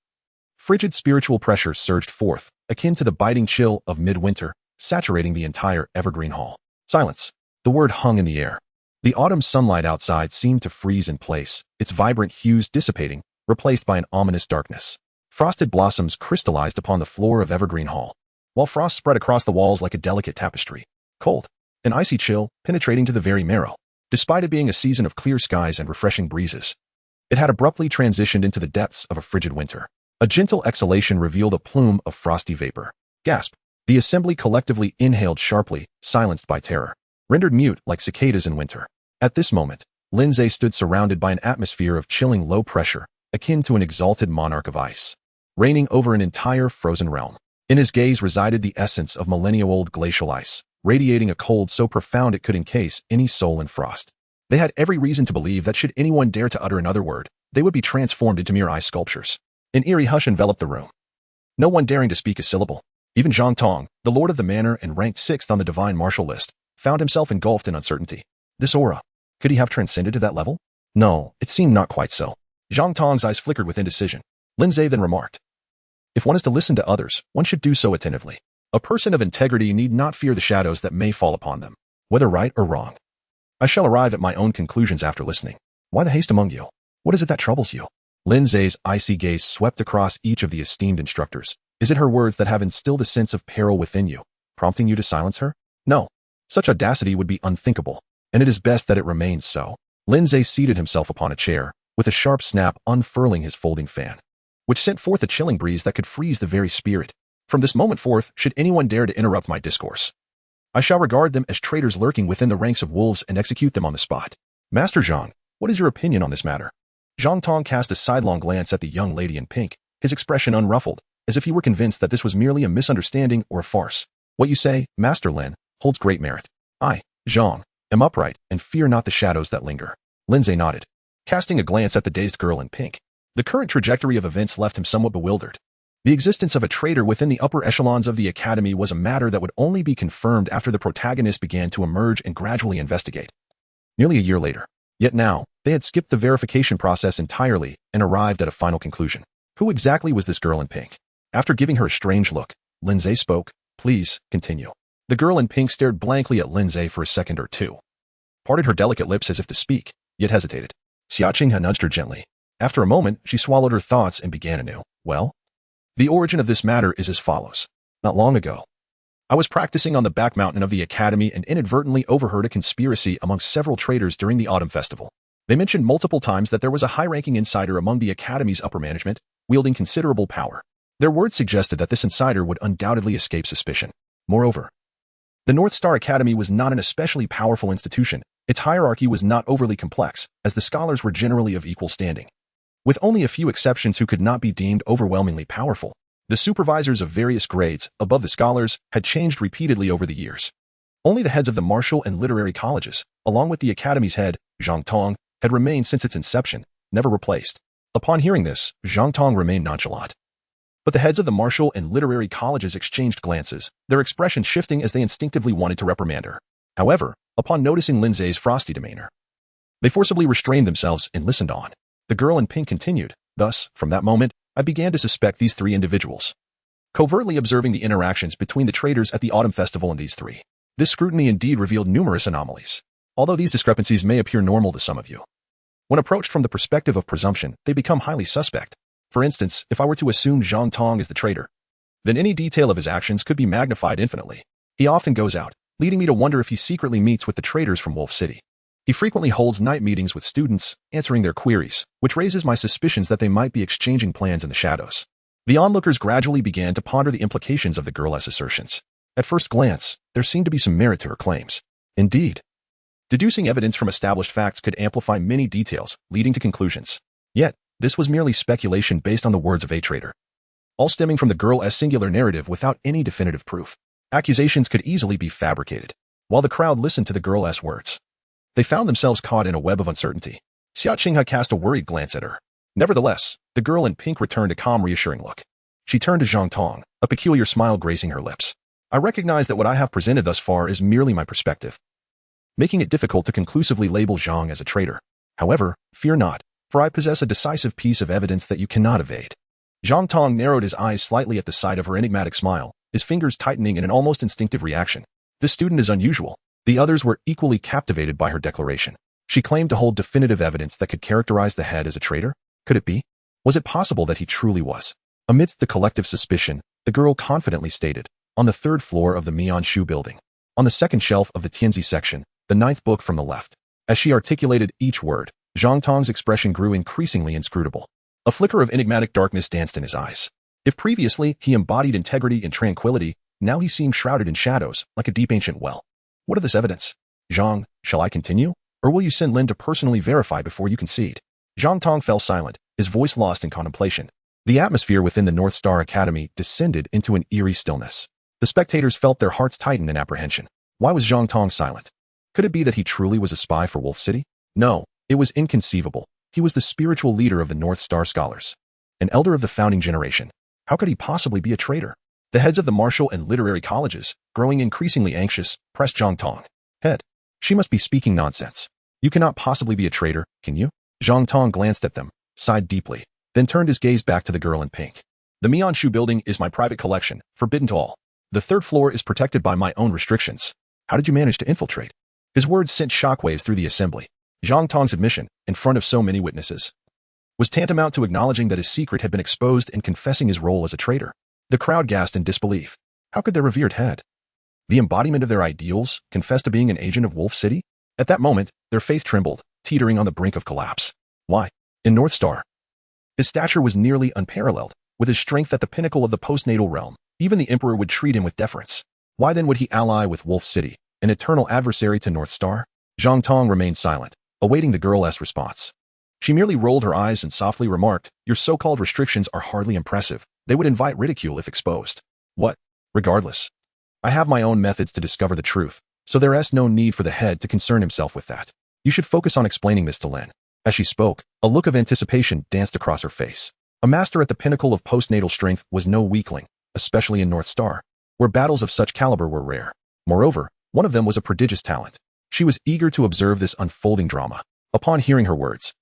[SPEAKER 1] frigid spiritual pressure surged forth, akin to the biting chill of midwinter, saturating the entire evergreen hall. Silence. The word hung in the air. The autumn sunlight outside seemed to freeze in place, its vibrant hues dissipating, replaced by an ominous darkness. Frosted blossoms crystallized upon the floor of Evergreen Hall, while frost spread across the walls like a delicate tapestry. Cold, an icy chill, penetrating to the very marrow. Despite it being a season of clear skies and refreshing breezes, it had abruptly transitioned into the depths of a frigid winter. A gentle exhalation revealed a plume of frosty vapor. Gasp! The assembly collectively inhaled sharply, silenced by terror, rendered mute like cicadas in winter. At this moment, Lin Ze stood surrounded by an atmosphere of chilling low pressure, akin to an exalted monarch of ice, reigning over an entire frozen realm. In his gaze resided the essence of millennia-old glacial ice, radiating a cold so profound it could encase any soul in frost. They had every reason to believe that should anyone dare to utter another word, they would be transformed into mere ice sculptures. An eerie hush enveloped the room, no one daring to speak a syllable. Even Zhang Tong, the lord of the manor and ranked 6th on the divine martial list, found himself engulfed in uncertainty. This aura, could he have transcended to that level? No, it seemed not quite so. Zhang Tong's eyes flickered with indecision. Lin Ze then remarked, if one is to listen to others, one should do so attentively. A person of integrity need not fear the shadows that may fall upon them, whether right or wrong. I shall arrive at my own conclusions after listening. Why the haste among you? What is it that troubles you? Lin Ze's icy gaze swept across each of the esteemed instructors. Is it her words that have instilled a sense of peril within you, prompting you to silence her? No. Such audacity would be unthinkable, and it is best that it remains so. Lin Ze seated himself upon a chair, with a sharp snap unfurling his folding fan, which sent forth a chilling breeze that could freeze the very spirit. From this moment forth, should anyone dare to interrupt my discourse, I shall regard them as traitors lurking within the ranks of wolves and execute them on the spot. Master Zhang, what is your opinion on this matter? Zhang Tong cast a sidelong glance at the young lady in pink, his expression unruffled, as if he were convinced that this was merely a misunderstanding or a farce. What you say, Master Lin, holds great merit. I, Zhang, am upright and fear not the shadows that linger. Lin Ze nodded, casting a glance at the dazed girl in pink. The current trajectory of events left him somewhat bewildered. The existence of a traitor within the upper echelons of the academy was a matter that would only be confirmed after the protagonist began to emerge and gradually investigate. Nearly a year later. Yet now, they had skipped the verification process entirely and arrived at a final conclusion. Who exactly was this girl in pink? After giving her a strange look, Lin Ze spoke. Please, continue. The girl in pink stared blankly at Lin Ze for a second or two, parted her delicate lips as if to speak, yet hesitated. Xiaqing had nudged her gently. After a moment, she swallowed her thoughts and began anew. Well, the origin of this matter is as follows. Not long ago, I was practicing on the back mountain of the academy and inadvertently overheard a conspiracy among several traders during the autumn festival. They mentioned multiple times that there was a high-ranking insider among the academy's upper management, wielding considerable power. Their words suggested that this insider would undoubtedly escape suspicion. Moreover, the North Star Academy was not an especially powerful institution. Its hierarchy was not overly complex, as the scholars were generally of equal standing, with only a few exceptions who could not be deemed overwhelmingly powerful. The supervisors of various grades, above the scholars, had changed repeatedly over the years. Only the heads of the martial and literary colleges, along with the academy's head, Zhang Tong, had remained since its inception, never replaced. Upon hearing this, Zhang Tong remained nonchalant. But the heads of the martial and literary colleges exchanged glances, their expressions shifting as they instinctively wanted to reprimand her. However, upon noticing Lin Ze's frosty demeanor, they forcibly restrained themselves and listened on. The girl in pink continued. Thus, from that moment, I began to suspect these three individuals. Covertly observing the interactions between the traders at the autumn festival and these three, this scrutiny indeed revealed numerous anomalies. Although these discrepancies may appear normal to some of you, when approached from the perspective of presumption, they become highly suspect. For instance, if I were to assume Zhang Tong is the traitor, then any detail of his actions could be magnified infinitely. He often goes out, leading me to wonder if he secretly meets with the traders from Wolf City. He frequently holds night meetings with students, answering their queries, which raises my suspicions that they might be exchanging plans in the shadows. The onlookers gradually began to ponder the implications of the girl's assertions. At first glance, there seemed to be some merit to her claims. Indeed, deducing evidence from established facts could amplify many details, leading to conclusions. Yet, this was merely speculation based on the words of a traitor, all stemming from the girl's singular narrative without any definitive proof. Accusations could easily be fabricated. While the crowd listened to the girl's words, they found themselves caught in a web of uncertainty. Xia Qinghe cast a worried glance at her. Nevertheless, the girl in pink returned a calm, reassuring look. She turned to Zhang Tong, a peculiar smile gracing her lips. I recognize that what I have presented thus far is merely my perspective, making it difficult to conclusively label Zhang as a traitor. However, fear not, for I possess a decisive piece of evidence that you cannot evade. Zhang Tong narrowed his eyes slightly at the sight of her enigmatic smile, his fingers tightening in an almost instinctive reaction. This student is unusual. The others were equally captivated by her declaration. She claimed to hold definitive evidence that could characterize the head as a traitor. Could it be? Was it possible that he truly was? Amidst the collective suspicion, the girl confidently stated, on the third floor of the Mianshu building, on the second shelf of the Tianzi section, the ninth book from the left. As she articulated each word, Zhang Tong's expression grew increasingly inscrutable. A flicker of enigmatic darkness danced in his eyes. If previously he embodied integrity and tranquility, now he seemed shrouded in shadows, like a deep ancient well. What of this evidence? Zhang, shall I continue? Or will you send Lin to personally verify before you concede? Zhang Tong fell silent, his voice lost in contemplation. The atmosphere within the North Star Academy descended into an eerie stillness. The spectators felt their hearts tighten in apprehension. Why was Zhang Tong silent? Could it be that he truly was a spy for Wolf City? No, it was inconceivable. He was the spiritual leader of the North Star Scholars, an elder of the founding generation. How could he possibly be a traitor? The heads of the martial and literary colleges, growing increasingly anxious, pressed Zhang Tong. Head, she must be speaking nonsense. You cannot possibly be a traitor, can you? Zhang Tong glanced at them, sighed deeply, then turned his gaze back to the girl in pink. The Mianshu building is my private collection, forbidden to all. The third floor is protected by my own restrictions. How did you manage to infiltrate? His words sent shockwaves through the assembly. Zhang Tong's admission, in front of so many witnesses, was tantamount to acknowledging that his secret had been exposed and confessing his role as a traitor. The crowd gasped in disbelief. How could their revered head, the embodiment of their ideals, confess to being an agent of Wolf City? At that moment, their faith trembled, teetering on the brink of collapse. Why? In North Star, his stature was nearly unparalleled. With his strength at the pinnacle of the postnatal realm, even the emperor would treat him with deference. Why then would he ally with Wolf City, an eternal adversary to North Star? Zhang Tong remained silent, awaiting the girl's response. She merely rolled her eyes and softly remarked, your so-called restrictions are hardly impressive. They would invite ridicule if exposed. What? Regardless, I have my own methods to discover the truth, so there is no need for the head to concern himself with that. You should focus on explaining this to Lin. As she spoke, a look of anticipation danced across her face. A master at the pinnacle of postnatal strength was no weakling, especially in North Star, where battles of such caliber were rare. Moreover, one of them was a prodigious talent. She was eager to observe this unfolding drama. Upon hearing her words,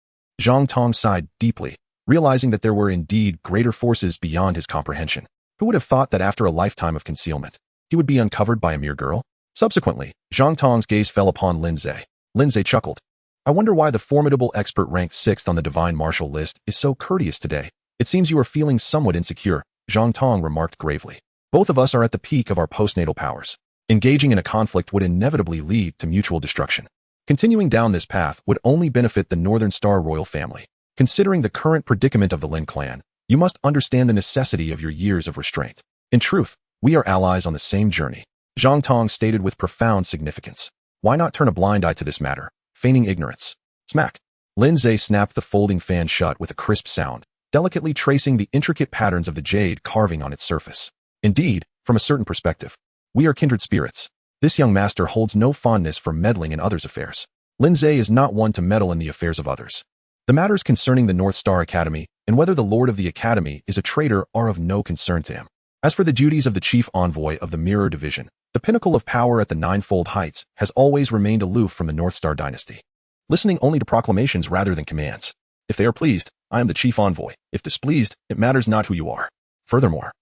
[SPEAKER 1] Zhang Tong sighed deeply, realizing that there were indeed greater forces beyond his comprehension. Who would have thought that after a lifetime of concealment, he would be uncovered by a mere girl? Subsequently, Zhang Tong's gaze fell upon Lin Ze. Lin Ze chuckled. I wonder why the formidable expert ranked 6th on the divine martial list is so courteous today. It seems you are feeling somewhat insecure, Zhang Tong remarked gravely. Both of us are at the peak of our postnatal powers. Engaging in a conflict would inevitably lead to mutual destruction. Continuing down this path would only benefit the Northern Star royal family. Considering the current predicament of the Lin clan, you must understand the necessity of your years of restraint. In truth, we are allies on the same journey, Zhang Tong stated with profound significance. Why not turn a blind eye to this matter, feigning ignorance? Smack. Lin Ze snapped the folding fan shut with a crisp sound, delicately tracing the intricate patterns of the jade carving on its surface. Indeed, from a certain perspective, we are kindred spirits. This young master holds no fondness for meddling in others' affairs. Lin Ze is not one to meddle in the affairs of others. The matters concerning the North Star Academy and whether the Lord of the Academy is a traitor are of no concern to him. As for the duties of the chief envoy of the Mirror Division, the pinnacle of power at the Ninefold Heights has always remained aloof from the North Star dynasty, listening only to proclamations rather than commands. If they are pleased, I am the chief envoy. If displeased, it matters not who you are. Furthermore,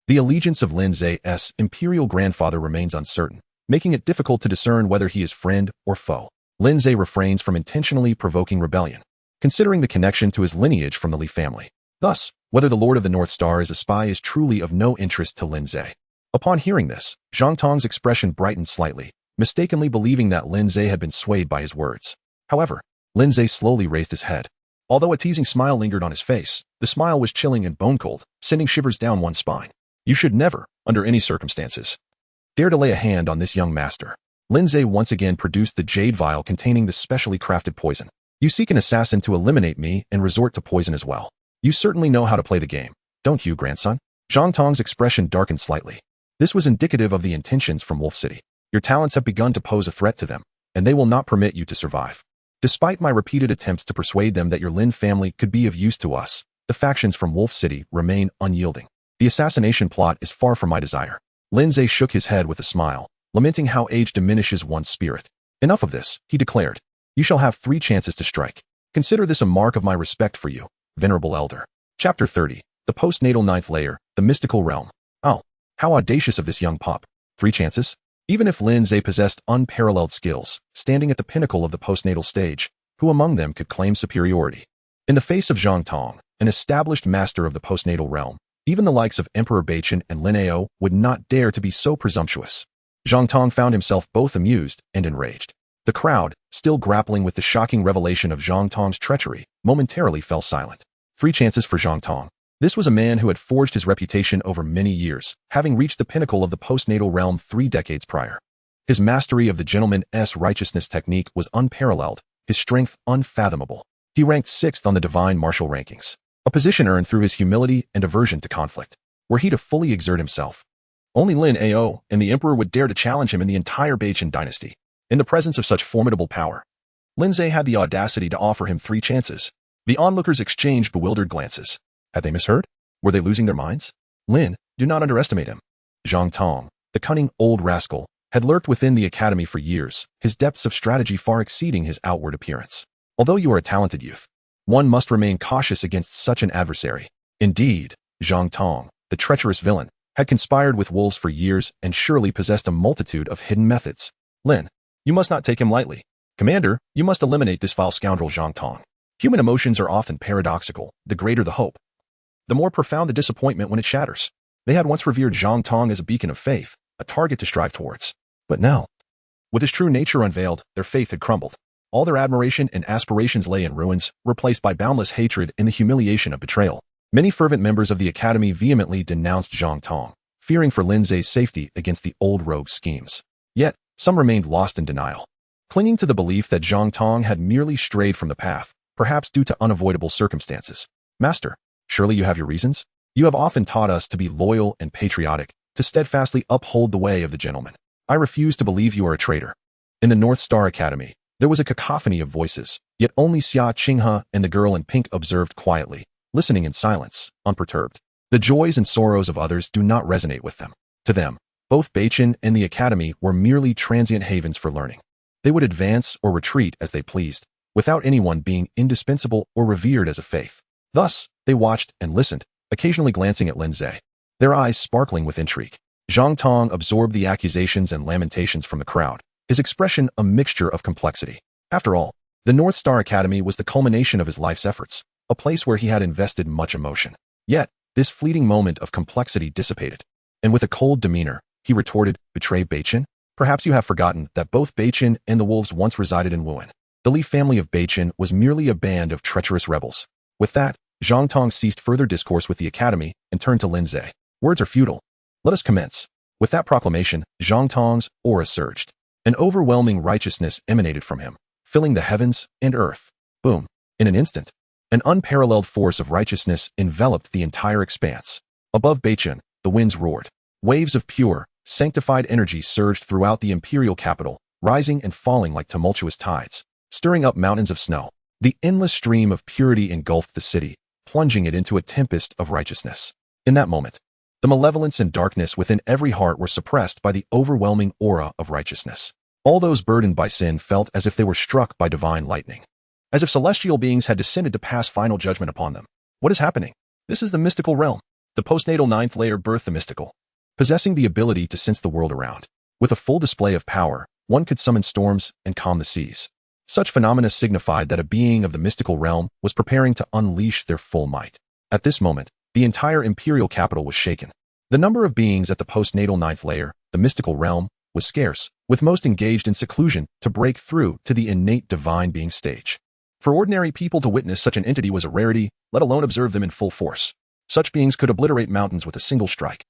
[SPEAKER 1] the allegiance of Lin Ze's imperial grandfather remains uncertain, making it difficult to discern whether he is friend or foe. Lin Ze refrains from intentionally provoking rebellion, considering the connection to his lineage from the Li family. Thus, whether the Lord of the North Star is a spy is truly of no interest to Lin Ze. Upon hearing this, Zhang Tong's expression brightened slightly, mistakenly believing that Lin Ze had been swayed by his words. However, Lin Ze slowly raised his head. Although a teasing smile lingered on his face, the smile was chilling and bone-cold, sending shivers down one's spine. You should never, under any circumstances, dare to lay a hand on this young master. Lin Ze once again produced the jade vial containing the specially crafted poison. You seek an assassin to eliminate me and resort to poison as well. You certainly know how to play the game, don't you, grandson? Zhang Tong's expression darkened slightly. This was indicative of the intentions from Wolf City. Your talents have begun to pose a threat to them, and they will not permit you to survive. Despite my repeated attempts to persuade them that your Lin family could be of use to us, the factions from Wolf City remain unyielding. The assassination plot is far from my desire. Lin Ze shook his head with a smile, lamenting how age diminishes one's spirit. Enough of this, he declared. You shall have 3 chances to strike. Consider this a mark of my respect for you, venerable elder. Chapter 30, the postnatal ninth layer, the mystical realm. Oh, how audacious of this young pup. 3 chances? Even if Lin Ze possessed unparalleled skills, standing at the pinnacle of the postnatal stage, who among them could claim superiority? In the face of Zhang Tong, an established master of the postnatal realm, even the likes of Emperor Baichen and Lin Ao would not dare to be so presumptuous. Zhang Tong found himself both amused and enraged. The crowd, still grappling with the shocking revelation of Zhang Tong's treachery, momentarily fell silent. 3 chances for Zhang Tong. This was a man who had forged his reputation over many years, having reached the pinnacle of the postnatal realm 3 decades prior. His mastery of the gentleman's righteousness technique was unparalleled, his strength unfathomable. He ranked 6th on the divine martial rankings, a position earned through his humility and aversion to conflict. Were he to fully exert himself, only Lin Ao and the emperor would dare to challenge him in the entire Baichen dynasty. In the presence of such formidable power, Lin Ze had the audacity to offer him 3 chances. The onlookers exchanged bewildered glances. Had they misheard? Were they losing their minds? Lin, do not underestimate him. Zhang Tong, the cunning old rascal, had lurked within the academy for years, his depths of strategy far exceeding his outward appearance. Although you are a talented youth, one must remain cautious against such an adversary. Indeed, Zhang Tong, the treacherous villain, had conspired with wolves for years and surely possessed a multitude of hidden methods. Lin, you must not take him lightly. Commander, you must eliminate this foul scoundrel Zhang Tong. Human emotions are often paradoxical. The greater the hope, the more profound the disappointment when it shatters. They had once revered Zhang Tong as a beacon of faith, a target to strive towards. But now, with his true nature unveiled, their faith had crumbled. All their admiration and aspirations lay in ruins, replaced by boundless hatred and the humiliation of betrayal. Many fervent members of the academy vehemently denounced Zhang Tong, fearing for Lin Ze's safety against the old rogue's schemes. Yet, some remained lost in denial, clinging to the belief that Zhang Tong had merely strayed from the path, perhaps due to unavoidable circumstances. Master, surely you have your reasons? You have often taught us to be loyal and patriotic, to steadfastly uphold the way of the gentleman. I refuse to believe you are a traitor. In the North Star Academy, there was a cacophony of voices, yet only Xia Qinghe and the girl in pink observed quietly, listening in silence, unperturbed. The joys and sorrows of others do not resonate with them. To them, both Baichen and the academy were merely transient havens for learning. They would advance or retreat as they pleased, without anyone being indispensable or revered as a faith. Thus, they watched and listened, occasionally glancing at Lin Ze, their eyes sparkling with intrigue. Zhang Tong absorbed the accusations and lamentations from the crowd, his expression a mixture of complexity. After all, the North Star Academy was the culmination of his life's efforts, a place where he had invested much emotion. Yet, this fleeting moment of complexity dissipated, and with a cold demeanor, he retorted, "Betray Baichen? Perhaps you have forgotten that both Baichen and the wolves once resided in Wuhan. The Li family of Baichen was merely a band of treacherous rebels." With that, Zhang Tong ceased further discourse with the academy and turned to Lin Ze. "Words are futile. Let us commence." With that proclamation, Zhang Tong's aura surged. An overwhelming righteousness emanated from him, filling the heavens and earth. Boom. In an instant, An unparalleled force of righteousness enveloped the entire expanse. Above Beichun, the winds roared. Waves of pure, sanctified energy surged throughout the imperial capital, rising and falling like tumultuous tides, stirring up mountains of snow. The endless stream of purity engulfed the city, plunging it into a tempest of righteousness. In that moment, the malevolence and darkness within every heart were suppressed by the overwhelming aura of righteousness. All those burdened by sin felt as if they were struck by divine lightning, as if celestial beings had descended to pass final judgment upon them. What is happening? This is the mystical realm. The postnatal ninth layer birthed the mystical, possessing the ability to sense the world around. With a full display of power, one could summon storms and calm the seas. Such phenomena signified that a being of the mystical realm was preparing to unleash their full might. At this moment, the entire imperial capital was shaken. The number of beings at the postnatal ninth layer, the mystical realm, was scarce, with most engaged in seclusion to break through to the innate divine being stage. For ordinary people to witness such an entity was a rarity, let alone observe them in full force. Such beings could obliterate mountains with a single strike.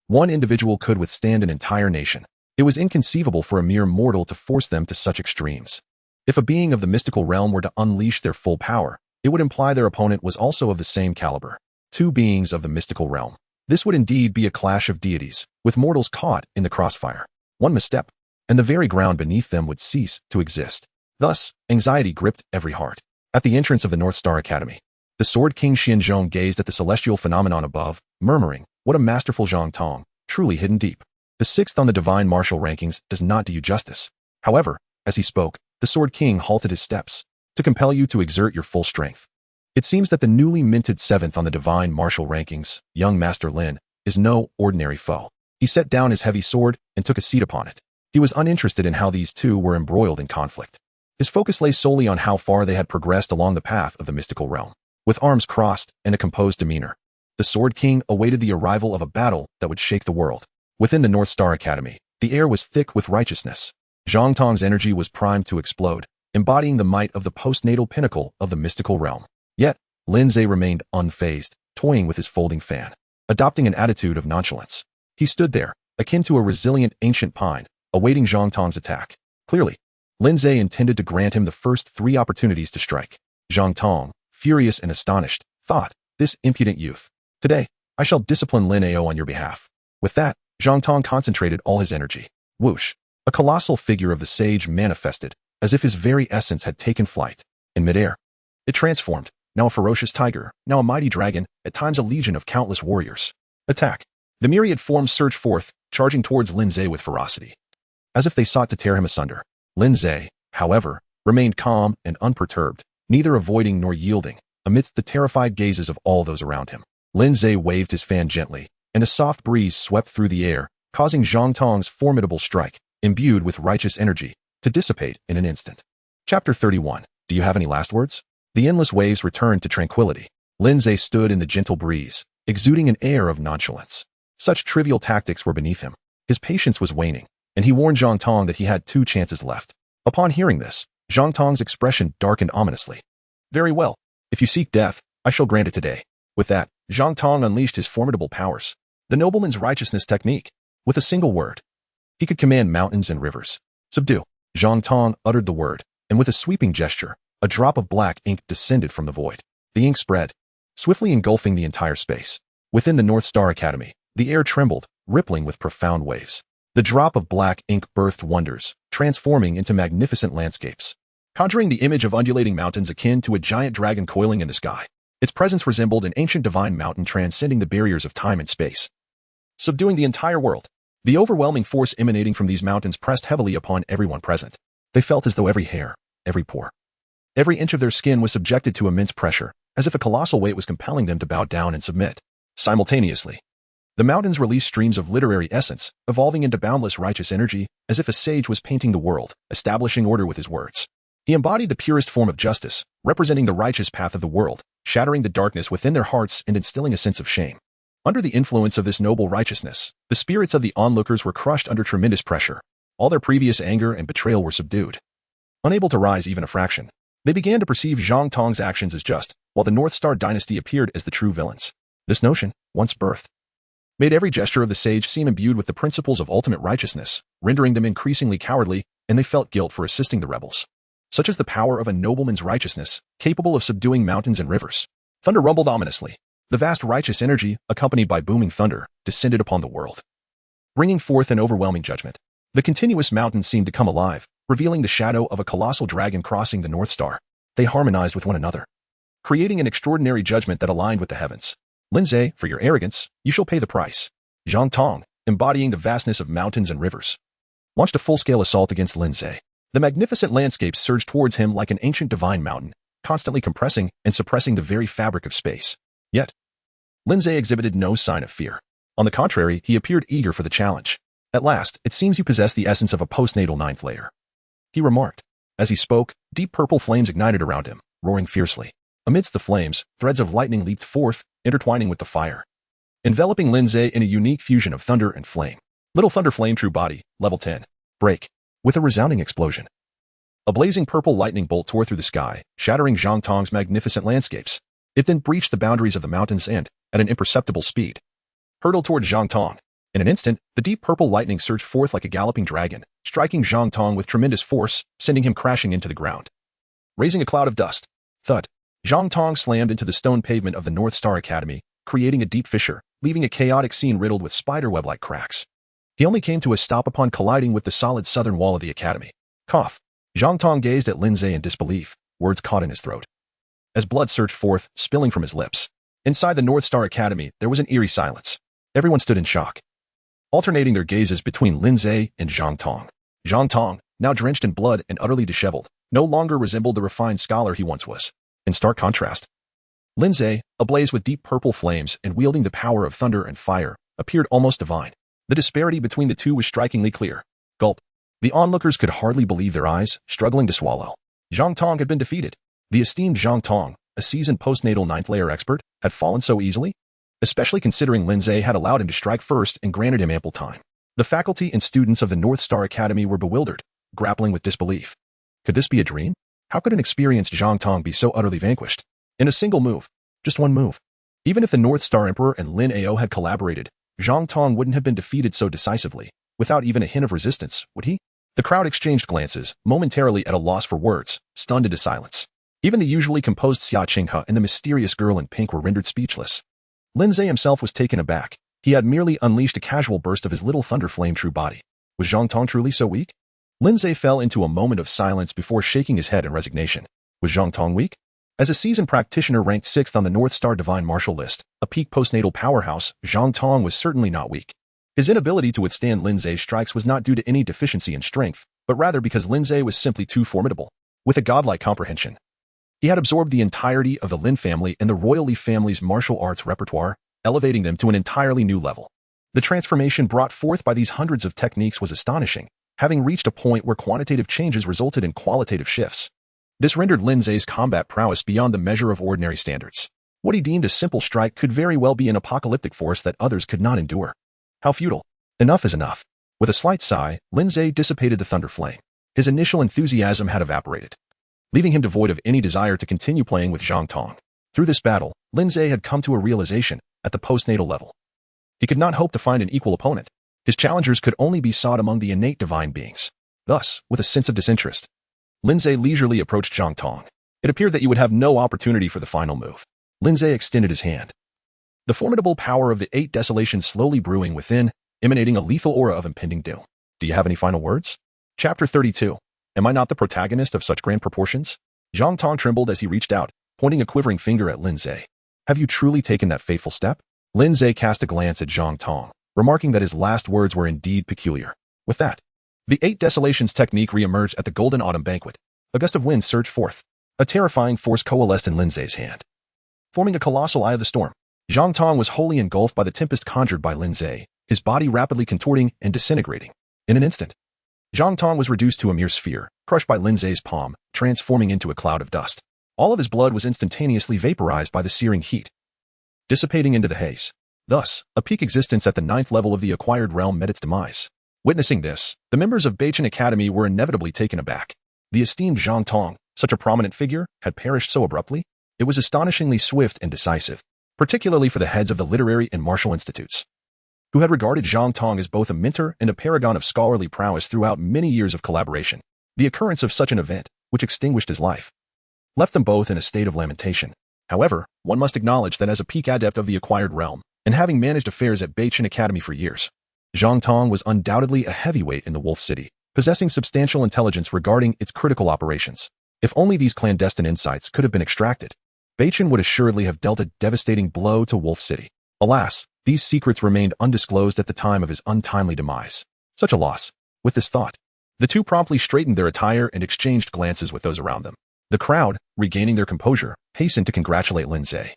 [SPEAKER 1] One individual could withstand an entire nation. It was inconceivable for a mere mortal to force them to such extremes. If a being of the mystical realm were to unleash their full power, it would imply their opponent was also of the same caliber. Two beings of the mystical realm. This would indeed be a clash of deities, with mortals caught in the crossfire. One misstep, and the very ground beneath them would cease to exist. Thus, anxiety gripped every heart. At the entrance of the North Star Academy, the Sword King Xianzhong gazed at the celestial phenomenon above, murmuring, "What a masterful Zhang Tong, truly hidden deep." The sixth on the divine martial rankings does not do you justice. However, as he spoke, the Sword King halted his steps, to compel you to exert your full strength. It seems that the newly minted seventh on the divine martial rankings, young Master Lin, is no ordinary foe. He set down his heavy sword and took a seat upon it. He was uninterested in how these two were embroiled in conflict. His focus lay solely on how far they had progressed along the path of the mystical realm. With arms crossed and a composed demeanor, the Sword King awaited the arrival of a battle that would shake the world. Within the North Star Academy, the air was thick with righteousness. Zhang Tong's energy was primed to explode, embodying the might of the postnatal pinnacle of the mystical realm. Yet, Lin Ze remained unfazed, toying with his folding fan, adopting an attitude of nonchalance. He stood there, akin to a resilient ancient pine, awaiting Zhang Tong's attack. Clearly, Lin Ze intended to grant him the first 3 opportunities to strike. Zhang Tong, furious and astonished, thought, "This impudent youth. Today, I shall discipline Lin Ao on your behalf." With that, Zhang Tong concentrated all his energy. Whoosh! A colossal figure of the sage manifested, as if his very essence had taken flight. In midair, it transformed, now a ferocious tiger, now a mighty dragon, at times a legion of countless warriors. Attack! The myriad forms surged forth, charging towards Lin Ze with ferocity, as if they sought to tear him asunder. Lin Ze, however, remained calm and unperturbed, neither avoiding nor yielding, amidst the terrified gazes of all those around him. Lin Ze waved his fan gently, and a soft breeze swept through the air, causing Zhang Tong's formidable strike, imbued with righteous energy, to dissipate in an instant. Chapter 31. Do you have any last words? The endless waves returned to tranquility. Lin Ze stood in the gentle breeze, exuding an air of nonchalance. Such trivial tactics were beneath him. His patience was waning, and he warned Zhang Tong that he had 2 chances left. Upon hearing this, Zhang Tong's expression darkened ominously. "Very well. If you seek death, I shall grant it today." With that, Zhang Tong unleashed his formidable powers. The nobleman's righteousness technique. With a single word, he could command mountains and rivers. "Subdue." Zhang Tong uttered the word, and with a sweeping gesture, a drop of black ink descended from the void. The ink spread, swiftly engulfing the entire space. Within the North Star Academy, the air trembled, rippling with profound waves. The drop of black ink birthed wonders, transforming into magnificent landscapes, conjuring the image of undulating mountains akin to a giant dragon coiling in the sky. Its presence resembled an ancient divine mountain transcending the barriers of time and space, subduing the entire world. The overwhelming force emanating from these mountains pressed heavily upon everyone present. They felt as though every hair, every pore, every inch of their skin was subjected to immense pressure, as if a colossal weight was compelling them to bow down and submit. Simultaneously, the mountains released streams of literary essence, evolving into boundless righteous energy, as if a sage was painting the world, establishing order with his words. He embodied the purest form of justice, representing the righteous path of the world, shattering the darkness within their hearts and instilling a sense of shame. Under the influence of this noble righteousness, the spirits of the onlookers were crushed under tremendous pressure. All their previous anger and betrayal were subdued. Unable to rise even a fraction, they began to perceive Zhang Tong's actions as just, while the North Star dynasty appeared as the true villains. This notion, once birthed, made every gesture of the sage seem imbued with the principles of ultimate righteousness, rendering them increasingly cowardly, and they felt guilt for assisting the rebels. such as the power of a nobleman's righteousness, capable of subduing mountains and rivers. Thunder rumbled ominously. The vast righteous energy, accompanied by booming thunder, descended upon the world, bringing forth an overwhelming judgment. The continuous mountains seemed to come alive, revealing the shadow of a colossal dragon crossing the North Star. They harmonized with one another, creating an extraordinary judgment that aligned with the heavens. Lin Ze, for your arrogance, you shall pay the price. Zhang Tong, embodying the vastness of mountains and rivers, launched a full-scale assault against Lin Ze. The magnificent landscape surged towards him like an ancient divine mountain, constantly compressing and suppressing the very fabric of space. Yet, Lin Ze exhibited no sign of fear. On the contrary, he appeared eager for the challenge. At last, it seems you possess the essence of a postnatal ninth layer, he remarked. As he spoke, deep purple flames ignited around him, roaring fiercely. Amidst the flames, threads of lightning leaped forth, intertwining with the fire, enveloping Lin Ze in a unique fusion of thunder and flame. Little Thunder Flame True Body, Level 10. Break. With a resounding explosion, a blazing purple lightning bolt tore through the sky, shattering Zhang Tong's magnificent landscapes. It then breached the boundaries of the mountains and, at an imperceptible speed, hurtled toward Zhang Tong. In an instant, the deep purple lightning surged forth like a galloping dragon, striking Zhang Tong with tremendous force, sending him crashing into the ground, raising a cloud of dust. Thud. Zhang Tong slammed into the stone pavement of the North Star Academy, creating a deep fissure, leaving a chaotic scene riddled with spiderweb-like cracks. He only came to a stop upon colliding with the solid southern wall of the academy. Cough. Zhang Tong gazed at Lin Ze in disbelief, words caught in his throat, as blood surged forth, spilling from his lips. Inside the North Star Academy, there was an eerie silence. Everyone stood in shock, alternating their gazes between Lin Ze and Zhang Tong. Zhang Tong, now drenched in blood and utterly disheveled, no longer resembled the refined scholar he once was. In stark contrast, Lin Ze, ablaze with deep purple flames and wielding the power of thunder and fire, appeared almost divine. The disparity between the two was strikingly clear. Gulp. The onlookers could hardly believe their eyes, struggling to swallow. Zhang Tong had been defeated. The esteemed Zhang Tong, a seasoned postnatal ninth-layer expert, had fallen so easily, especially considering Lin Ze had allowed him to strike first and granted him ample time. The faculty and students of the North Star Academy were bewildered, grappling with disbelief. Could this be a dream? How could an experienced Zhang Tong be so utterly vanquished? In a single move. Just one move. Even if the North Star Emperor and Lin Ao had collaborated, Zhang Tong wouldn't have been defeated so decisively, without even a hint of resistance, would he? The crowd exchanged glances, momentarily at a loss for words, stunned into silence. Even the usually composed Xia Qinghe and the mysterious girl in pink were rendered speechless. Lin Ze himself was taken aback. He had merely unleashed a casual burst of his little thunder flame true body. Was Zhang Tong truly so weak? Lin Ze fell into a moment of silence before shaking his head in resignation. Was Zhang Tong weak? As a seasoned practitioner ranked 6th on the North Star Divine Martial list, a peak postnatal powerhouse, Zhang Tong was certainly not weak. His inability to withstand Lin Ze's strikes was not due to any deficiency in strength, but rather because Lin Ze was simply too formidable. With a godlike comprehension, he had absorbed the entirety of the Lin family and the royal Li family's martial arts repertoire, elevating them to an entirely new level. The transformation brought forth by these hundreds of techniques was astonishing, having reached a point where quantitative changes resulted in qualitative shifts. This rendered Lin Ze's combat prowess beyond the measure of ordinary standards. What he deemed a simple strike could very well be an apocalyptic force that others could not endure. How futile. Enough is enough. With a slight sigh, Lin Ze dissipated the thunder flame. His initial enthusiasm had evaporated, leaving him devoid of any desire to continue playing with Zhang Tong. Through this battle, Lin Ze had come to a realization, at the postnatal level, he could not hope to find an equal opponent. His challengers could only be sought among the innate divine beings. Thus, with a sense of disinterest, Lin Ze leisurely approached Zhang Tong. It appeared that he would have no opportunity for the final move. Lin Ze extended his hand, the formidable power of the 8 Desolations slowly brewing within, emanating a lethal aura of impending doom. Do you have any final words? Chapter 32. Am I not the protagonist of such grand proportions? Zhang Tong trembled as he reached out, pointing a quivering finger at Lin Ze. Have you truly taken that fateful step? Lin Ze cast a glance at Zhang Tong, remarking that his last words were indeed peculiar. With that, the 8 Desolations technique re-emerged at the Golden Autumn Banquet. A gust of wind surged forth. A terrifying force coalesced in Lin Ze's hand, forming a colossal eye of the storm. Zhang Tong was wholly engulfed by the tempest conjured by Lin Ze, his body rapidly contorting and disintegrating. In an instant, Zhang Tong was reduced to a mere sphere, crushed by Lin Ze's palm, transforming into a cloud of dust. All of his blood was instantaneously vaporized by the searing heat, dissipating into the haze. Thus, a peak existence at the 9th level of the acquired realm met its demise. Witnessing this, the members of Beichen Academy were inevitably taken aback. The esteemed Zhang Tong, such a prominent figure, had perished so abruptly. It was astonishingly swift and decisive, particularly for the heads of the literary and martial institutes, who had regarded Zhang Tong as both a mentor and a paragon of scholarly prowess throughout many years of collaboration. The occurrence of such an event, which extinguished his life, left them both in a state of lamentation. However, one must acknowledge that as a peak adept of the acquired realm, and having managed affairs at Beichen Academy for years, Zhang Tong was undoubtedly a heavyweight in the Wolf City, possessing substantial intelligence regarding its critical operations. If only these clandestine insights could have been extracted, Beichen would assuredly have dealt a devastating blow to Wolf City. Alas, these secrets remained undisclosed at the time of his untimely demise. Such a loss. With this thought, the two promptly straightened their attire and exchanged glances with those around them. The crowd, regaining their composure, hastened to congratulate Lin Ze,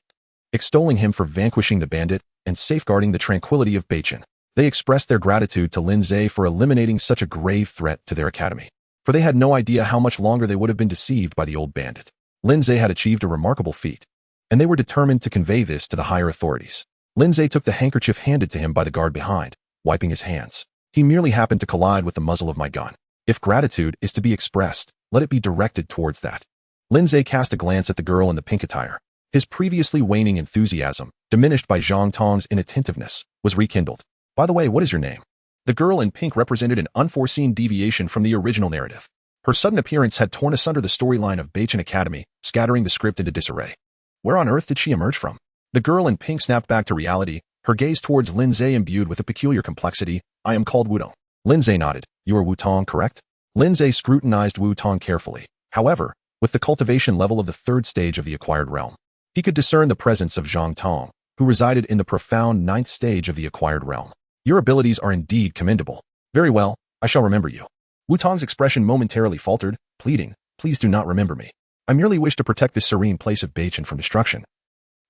[SPEAKER 1] extolling him for vanquishing the bandit and safeguarding the tranquility of Beichen. They expressed their gratitude to Lin Ze for eliminating such a grave threat to their academy, for they had no idea how much longer they would have been deceived by the old bandit. Lin Ze had achieved a remarkable feat, and they were determined to convey this to the higher authorities. Lin Ze took the handkerchief handed to him by the guard behind, wiping his hands. He merely happened to collide with the muzzle of my gun. If gratitude is to be expressed, let it be directed towards that. Lin Ze cast a glance at the girl in the pink attire. His previously waning enthusiasm, diminished by Zhang Tong's inattentiveness, was rekindled. By the way, what is your name? The girl in pink represented an unforeseen deviation from the original narrative. Her sudden appearance had torn asunder the storyline of Beichen Academy, scattering the script into disarray. Where on earth did she emerge from? The girl in pink snapped back to reality, her gaze towards Lin Ze imbued with a peculiar complexity. I am called Wudong. Lin Ze nodded. You are Wu Tong, correct? Lin Ze scrutinized Wu Tong carefully. However, with the cultivation level of the third stage of the acquired realm, he could discern the presence of Zhang Tong, who resided in the profound ninth stage of the acquired realm. Your abilities are indeed commendable. Very well, I shall remember you. Wu Tong's expression momentarily faltered, pleading, please do not remember me. I merely wish to protect this serene place of Beichen from destruction,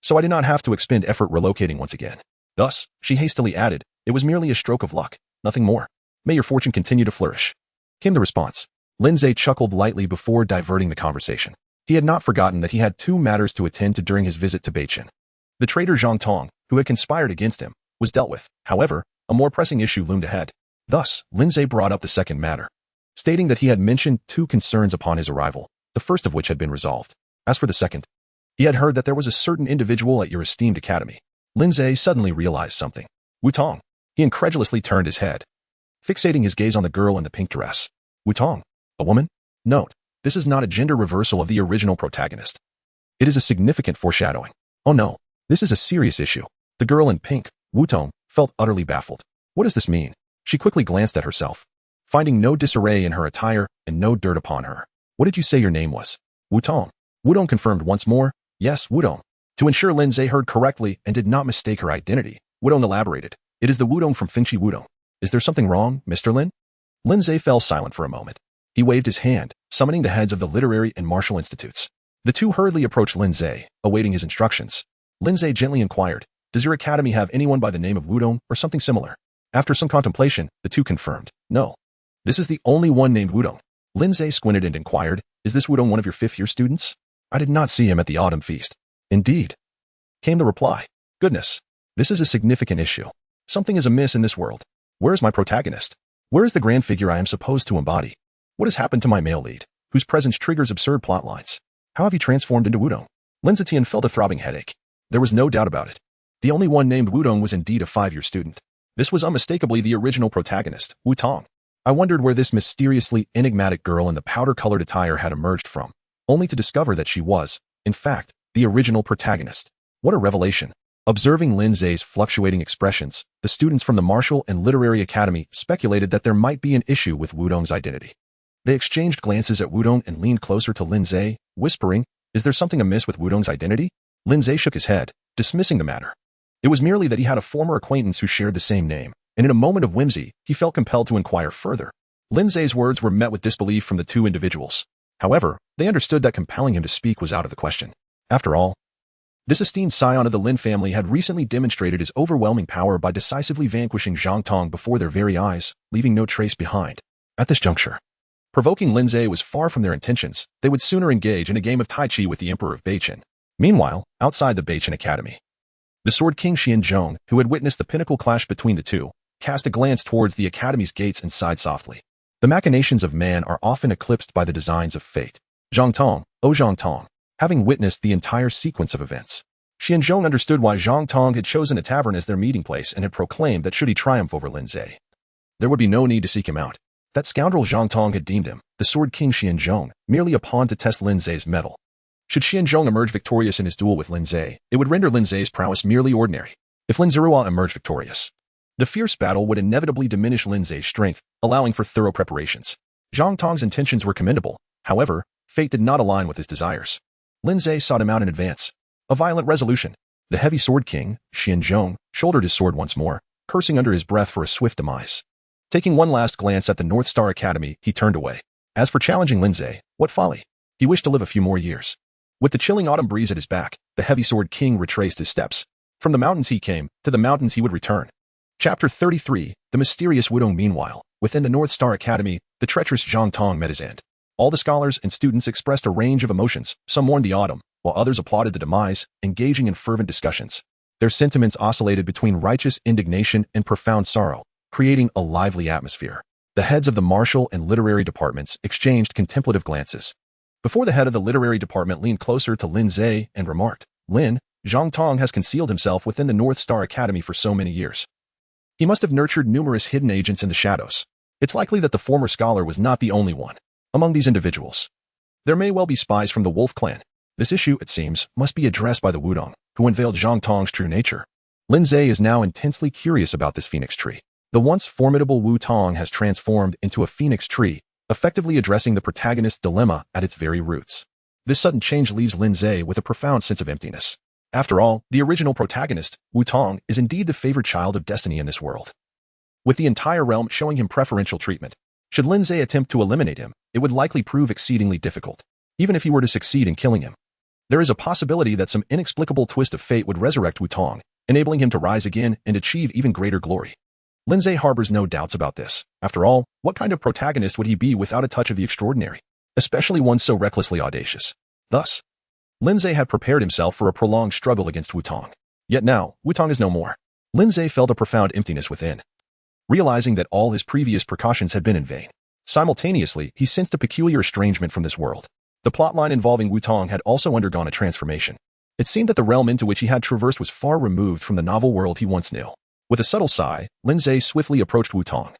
[SPEAKER 1] so I did not have to expend effort relocating once again. Thus, she hastily added, it was merely a stroke of luck, nothing more. May your fortune continue to flourish. Came the response. Lin Ze chuckled lightly before diverting the conversation. He had not forgotten that he had two matters to attend to during his visit to Beichen. The traitor Zhang Tong, who had conspired against him, was dealt with. However, a more pressing issue loomed ahead. Thus, Lin Ze brought up the second matter, stating that he had mentioned two concerns upon his arrival, the first of which had been resolved. As for the second, he had heard that there was a certain individual at your esteemed academy. Lin Ze suddenly realized something. Wu Tong. He incredulously turned his head, fixating his gaze on the girl in the pink dress. Wu Tong. A woman? Note, this is not a gender reversal of the original protagonist. It is a significant foreshadowing. Oh no, this is a serious issue. The girl in pink, Wu Tong, felt utterly baffled. What does this mean? She quickly glanced at herself, finding no disarray in her attire and no dirt upon her. What did you say your name was? Wu Tong. Wudong confirmed once more. Yes, Wudong. To ensure Lin Ze heard correctly and did not mistake her identity, Wudong elaborated. It is the Wudong from Finchi Wudong. Is there something wrong, Mr. Lin? Lin Ze fell silent for a moment. He waved his hand, summoning the heads of the literary and martial institutes. The two hurriedly approached Lin Ze, awaiting his instructions. Lin Ze gently inquired, does your academy have anyone by the name of Wudong or something similar? After some contemplation, the two confirmed, no. This is the only one named Wudong. Lin Ze squinted and inquired, is this Wudong one of your fifth-year students? I did not see him at the autumn feast. Indeed. Came the reply. Goodness. This is a significant issue. Something is amiss in this world. Where is my protagonist? Where is the grand figure I am supposed to embody? What has happened to my male lead, whose presence triggers absurd plot lines? How have you transformed into Wudong? Lin Ze felt a throbbing headache. There was no doubt about it. The only one named Wudong was indeed a 5-year student. This was unmistakably the original protagonist, Wu Tong. I wondered where this mysteriously enigmatic girl in the powder-colored attire had emerged from, only to discover that she was, in fact, the original protagonist. What a revelation. Observing Lin Ze's fluctuating expressions, the students from the Martial and Literary Academy speculated that there might be an issue with Wudong's identity. They exchanged glances at Wudong and leaned closer to Lin Ze, whispering, is there something amiss with Wudong's identity? Lin Ze shook his head, dismissing the matter. It was merely that he had a former acquaintance who shared the same name, and in a moment of whimsy, he felt compelled to inquire further. Lin Ze's words were met with disbelief from the two individuals. However, they understood that compelling him to speak was out of the question. After all, this esteemed scion of the Lin family had recently demonstrated his overwhelming power by decisively vanquishing Zhang Tong before their very eyes, leaving no trace behind. At this juncture, provoking Lin Ze was far from their intentions. They would sooner engage in a game of Tai Chi with the Emperor of Beichen. Meanwhile, outside the Beichen Academy, the Sword King Xianzhong, who had witnessed the pinnacle clash between the two, cast a glance towards the academy's gates and sighed softly. The machinations of man are often eclipsed by the designs of fate. Zhang Tong, oh Zhang Tong, having witnessed the entire sequence of events, Xianzhong understood why Zhang Tong had chosen a tavern as their meeting place and had proclaimed that should he triumph over Lin Ze, there would be no need to seek him out. That scoundrel Zhang Tong had deemed him, the Sword King Xianzhong, merely a pawn to test Lin Ze's mettle. Should Xianzhong emerge victorious in his duel with Lin Ze, it would render Lin Ze's prowess merely ordinary. If Lin Ze emerged victorious, the fierce battle would inevitably diminish Lin Ze's strength, allowing for thorough preparations. Zhang Tong's intentions were commendable. However, fate did not align with his desires. Lin Ze sought him out in advance. A violent resolution. The heavy Sword King, Xianzhong, shouldered his sword once more, cursing under his breath for a swift demise. Taking one last glance at the North Star Academy, he turned away. As for challenging Lin Ze, what folly. He wished to live a few more years. With the chilling autumn breeze at his back, the heavy Sword King retraced his steps. From the mountains he came, to the mountains he would return. Chapter 33, The Mysterious Wudong. Meanwhile, within the North Star Academy, the treacherous Zhang Tong met his end. All the scholars and students expressed a range of emotions. Some mourned the autumn, while others applauded the demise, engaging in fervent discussions. Their sentiments oscillated between righteous indignation and profound sorrow, creating a lively atmosphere. The heads of the martial and literary departments exchanged contemplative glances. Before the head of the literary department leaned closer to Lin Ze and remarked, "Lin, Zhang Tong has concealed himself within the North Star Academy for so many years. He must have nurtured numerous hidden agents in the shadows. It's likely that the former scholar was not the only one. Among these individuals, there may well be spies from the Wolf clan. This issue, it seems, must be addressed by the Wudong, who unveiled Zhang Tong's true nature." Lin Ze is now intensely curious about this phoenix tree. The once formidable Wu Tong has transformed into a phoenix tree, effectively addressing the protagonist's dilemma at its very roots. This sudden change leaves Lin Ze with a profound sense of emptiness. After all, the original protagonist, Wu Tong, is indeed the favored child of destiny in this world, with the entire realm showing him preferential treatment. Should Lin Ze attempt to eliminate him, it would likely prove exceedingly difficult. Even if he were to succeed in killing him, there is a possibility that some inexplicable twist of fate would resurrect Wu Tong, enabling him to rise again and achieve even greater glory. Lin Ze harbors no doubts about this. After all, what kind of protagonist would he be without a touch of the extraordinary, especially one so recklessly audacious? Thus, Lin Ze had prepared himself for a prolonged struggle against Wu Tong. Yet now, Wu Tong is no more. Lin Ze felt a profound emptiness within, realizing that all his previous precautions had been in vain. Simultaneously, he sensed a peculiar estrangement from this world. The plotline involving Wu Tong had also undergone a transformation. It seemed that the realm into which he had traversed was far removed from the novel world he once knew. With a subtle sigh, Lin Ze swiftly approached Wu Tong.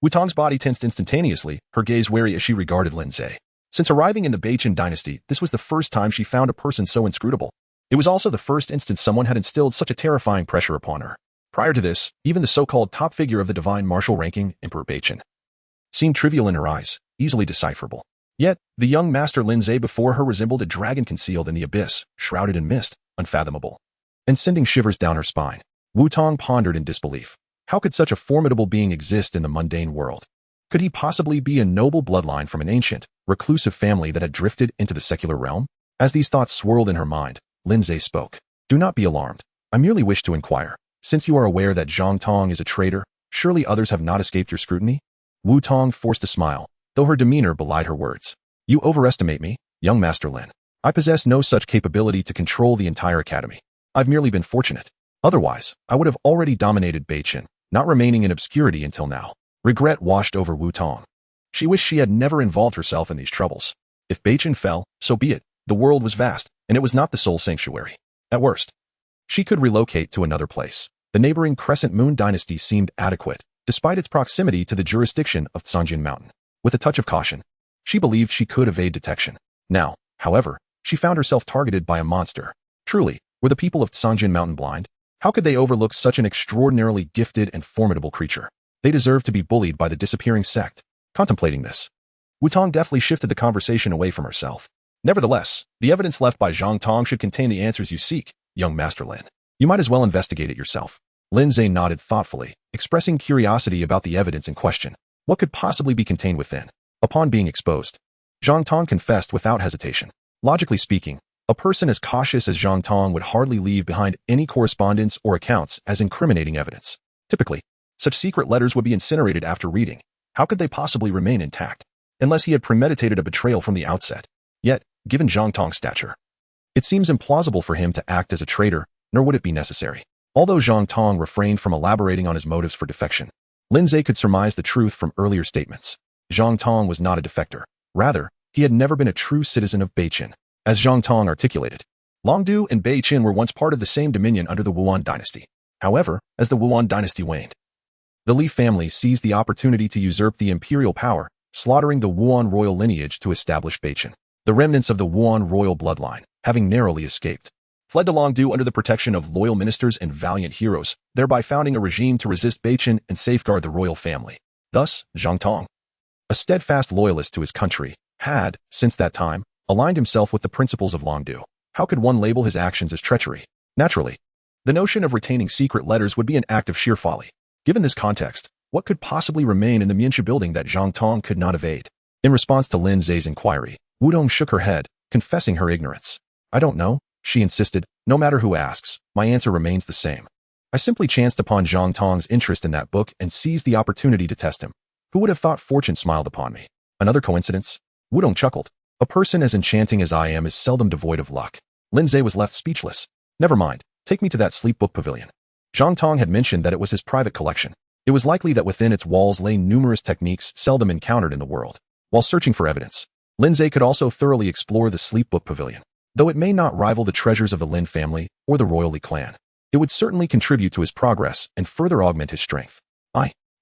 [SPEAKER 1] Wu Tong's body tensed instantaneously, her gaze wary as she regarded Lin Ze. Since arriving in the Beiqin dynasty, this was the first time she found a person so inscrutable. It was also the first instance someone had instilled such a terrifying pressure upon her. Prior to this, even the so-called top figure of the divine martial ranking, Emperor Beiqin, seemed trivial in her eyes, easily decipherable. Yet, the young master Lin Ze before her resembled a dragon concealed in the abyss, shrouded in mist, unfathomable, and sending shivers down her spine. Wu Tong pondered in disbelief. How could such a formidable being exist in the mundane world? Could he possibly be a noble bloodline from an ancient, reclusive family that had drifted into the secular realm? As these thoughts swirled in her mind, Lin Ze spoke. "Do not be alarmed. I merely wish to inquire. Since you are aware that Zhang Tong is a traitor, surely others have not escaped your scrutiny?" Wu Tong forced a smile, though her demeanor belied her words. "You overestimate me, young Master Lin. I possess no such capability to control the entire academy. I've merely been fortunate. Otherwise, I would have already dominated Beiqin, not remaining in obscurity until now." Regret washed over Wu Tong. She wished she had never involved herself in these troubles. If Beiqin fell, so be it. The world was vast, and it was not the sole sanctuary. At worst, she could relocate to another place. The neighboring Crescent Moon dynasty seemed adequate, despite its proximity to the jurisdiction of Sanjin Mountain. With a touch of caution, she believed she could evade detection. Now, however, she found herself targeted by a monster. Truly, were the people of Sanjin Mountain blind? How could they overlook such an extraordinarily gifted and formidable creature? They deserved to be bullied by the disappearing sect. Contemplating this, Wu Tong deftly shifted the conversation away from herself. "Nevertheless, the evidence left by Zhang Tong should contain the answers you seek, young Master Lin. You might as well investigate it yourself." Lin Ze nodded thoughtfully, expressing curiosity about the evidence in question. What could possibly be contained within? Upon being exposed, Zhang Tong confessed without hesitation. Logically speaking, a person as cautious as Zhang Tong would hardly leave behind any correspondence or accounts as incriminating evidence. Typically, such secret letters would be incinerated after reading. How could they possibly remain intact? Unless he had premeditated a betrayal from the outset. Yet, given Zhang Tong's stature, it seems implausible for him to act as a traitor, nor would it be necessary. Although Zhang Tong refrained from elaborating on his motives for defection, Lin Ze could surmise the truth from earlier statements. Zhang Tong was not a defector. Rather, he had never been a true citizen of Beiqin. As Zhang Tong articulated, Longdu and Beiqin were once part of the same dominion under the Wuan dynasty. However, as the Wuan dynasty waned, the Li family seized the opportunity to usurp the imperial power, slaughtering the Wuan royal lineage to establish Beichen. The remnants of the Wuan royal bloodline, having narrowly escaped, fled to Longdu under the protection of loyal ministers and valiant heroes, thereby founding a regime to resist Beichen and safeguard the royal family. Thus, Zhang Tong, a steadfast loyalist to his country, had, since that time, aligned himself with the principles of Longdu. How could one label his actions as treachery? Naturally, the notion of retaining secret letters would be an act of sheer folly. Given this context, what could possibly remain in the Mianchu building that Zhang Tong could not evade? In response to Lin Ze's inquiry, Wu Dong shook her head, confessing her ignorance. I don't know, she insisted. No matter who asks, my answer remains the same. I simply chanced upon Zhang Tong's interest in that book and seized the opportunity to test him. Who would have thought fortune smiled upon me? Another coincidence? Wu Dong chuckled. A person as enchanting as I am is seldom devoid of luck. Lin Ze was left speechless. Never mind, take me to that sleep book pavilion. Zhang Tong had mentioned that it was his private collection. It was likely that within its walls lay numerous techniques seldom encountered in the world. While searching for evidence, Lin Ze could also thoroughly explore the sleep book pavilion. Though it may not rival the treasures of the Lin family or the royal Li clan, it would certainly contribute to his progress and further augment his strength.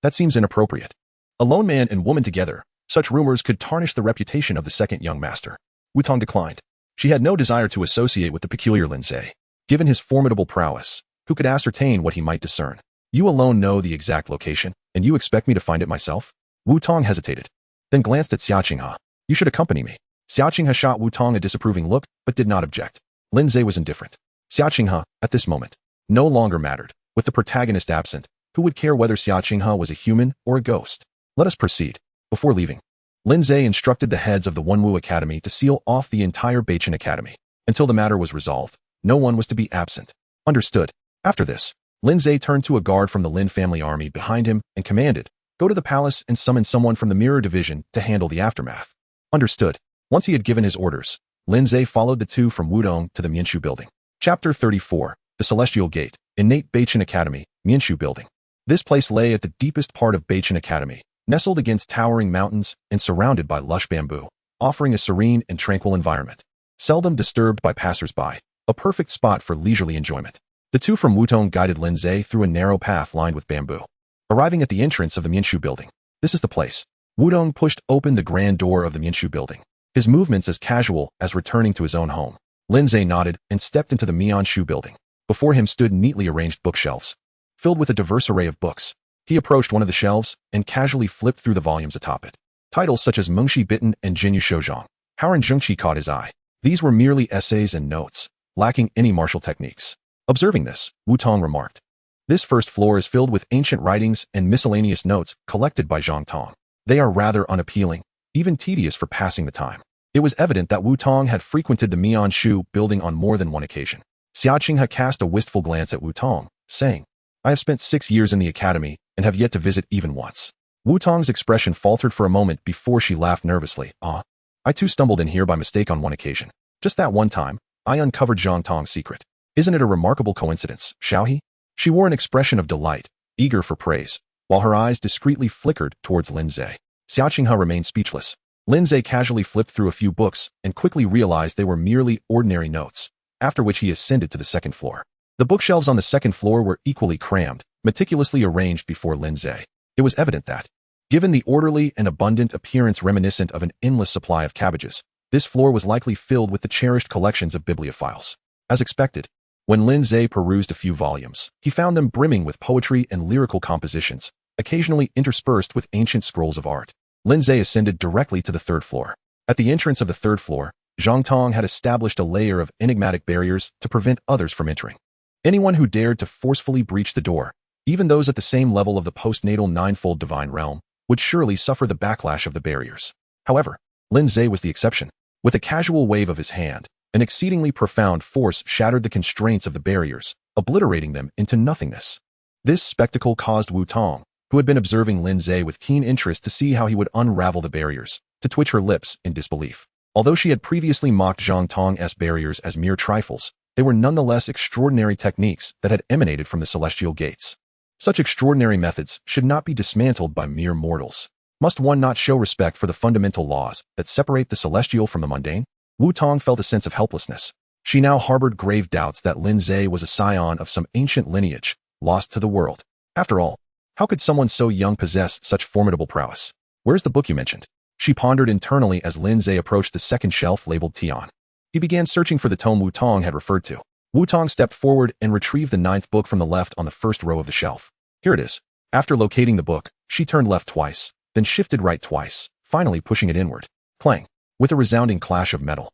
[SPEAKER 1] That seems inappropriate. A lone man and woman together, such rumors could tarnish the reputation of the second young master. Wu Tong declined. She had no desire to associate with the peculiar Lin Ze. Given his formidable prowess, who could ascertain what he might discern? You alone know the exact location, and you expect me to find it myself? Wu Tong hesitated, then glanced at Xia Qinghe. You should accompany me. Xia Qinghe shot Wu Tong a disapproving look, but did not object. Lin Ze was indifferent. Xia Qinghe, at this moment, no longer mattered. With the protagonist absent, who would care whether Xia Qinghe was a human or a ghost? Let us proceed. Before leaving, Lin Ze instructed the heads of the Wenwu Academy to seal off the entire Beichen Academy. Until the matter was resolved, no one was to be absent. Understood. After this, Lin Ze turned to a guard from the Lin family army behind him and commanded, go to the palace and summon someone from the Mirror Division to handle the aftermath. Understood. Once he had given his orders, Lin Ze followed the two from Wudong to the Mianchu building. Chapter 34. The Celestial Gate. Innate Beichen Academy, Mianchu building. This place lay at the deepest part of Beichen Academy, nestled against towering mountains and surrounded by lush bamboo, offering a serene and tranquil environment, seldom disturbed by passers-by, a perfect spot for leisurely enjoyment. The two from Wudong guided Lin Ze through a narrow path lined with bamboo. Arriving at the entrance of the Mianchu building, this is the place. Wudong pushed open the grand door of the Mianchu building, his movements as casual as returning to his own home. Lin Ze nodded and stepped into the Mianchu building. Before him stood neatly arranged bookshelves, filled with a diverse array of books. He approached one of the shelves and casually flipped through the volumes atop it. Titles such as Mengshi Bitten and Jinyu Shouzhong, Haoran Zhengqi caught his eye. These were merely essays and notes, lacking any martial techniques. Observing this, Wu Tong remarked, this first floor is filled with ancient writings and miscellaneous notes collected by Zhang Tong. They are rather unappealing, even tedious for passing the time. It was evident that Wu Tong had frequented the Mianchu building on more than one occasion. Xia Qinghe cast a wistful glance at Wu Tong, saying, I have spent 6 years in the academy and have yet to visit even once. Wu Tong's expression faltered for a moment before she laughed nervously. I too stumbled in here by mistake on one occasion. Just that one time, I uncovered Zhang Tong's secret. Isn't it a remarkable coincidence, Xiaohe? She wore an expression of delight, eager for praise, while her eyes discreetly flickered towards Lin Ze. Xia Qinghe remained speechless. Lin Ze casually flipped through a few books and quickly realized they were merely ordinary notes, after which he ascended to the second floor. The bookshelves on the second floor were equally crammed, meticulously arranged before Lin Ze. It was evident that, given the orderly and abundant appearance reminiscent of an endless supply of cabbages, this floor was likely filled with the cherished collections of bibliophiles. As expected, when Lin Ze perused a few volumes, he found them brimming with poetry and lyrical compositions, occasionally interspersed with ancient scrolls of art. Lin Ze ascended directly to the third floor. At the entrance of the third floor, Zhang Tong had established a layer of enigmatic barriers to prevent others from entering. Anyone who dared to forcefully breach the door, even those at the same level of the postnatal ninefold divine realm, would surely suffer the backlash of the barriers. However, Lin Ze was the exception. With a casual wave of his hand, an exceedingly profound force shattered the constraints of the barriers, obliterating them into nothingness. This spectacle caused Wu Tong, who had been observing Lin Ze with keen interest to see how he would unravel the barriers, to twitch her lips in disbelief. Although she had previously mocked Zhang Tong's barriers as mere trifles, they were nonetheless extraordinary techniques that had emanated from the celestial gates. Such extraordinary methods should not be dismantled by mere mortals. Must one not show respect for the fundamental laws that separate the celestial from the mundane? Wu Tong felt a sense of helplessness. She now harbored grave doubts that Lin Ze was a scion of some ancient lineage, lost to the world. After all, how could someone so young possess such formidable prowess? Where's the book you mentioned? She pondered internally as Lin Ze approached the second shelf labeled Tian. He began searching for the tome Wu Tong had referred to. Wu Tong stepped forward and retrieved the 9th book from the left on the first row of the shelf. Here it is. After locating the book, she turned left twice, then shifted right twice, finally pushing it inward. Clang! With a resounding clash of metal.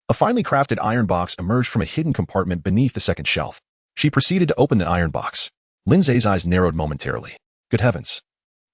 [SPEAKER 1] A finely crafted iron box emerged from a hidden compartment beneath the second shelf. She proceeded to open the iron box. Lin Ze's eyes narrowed momentarily. Good heavens.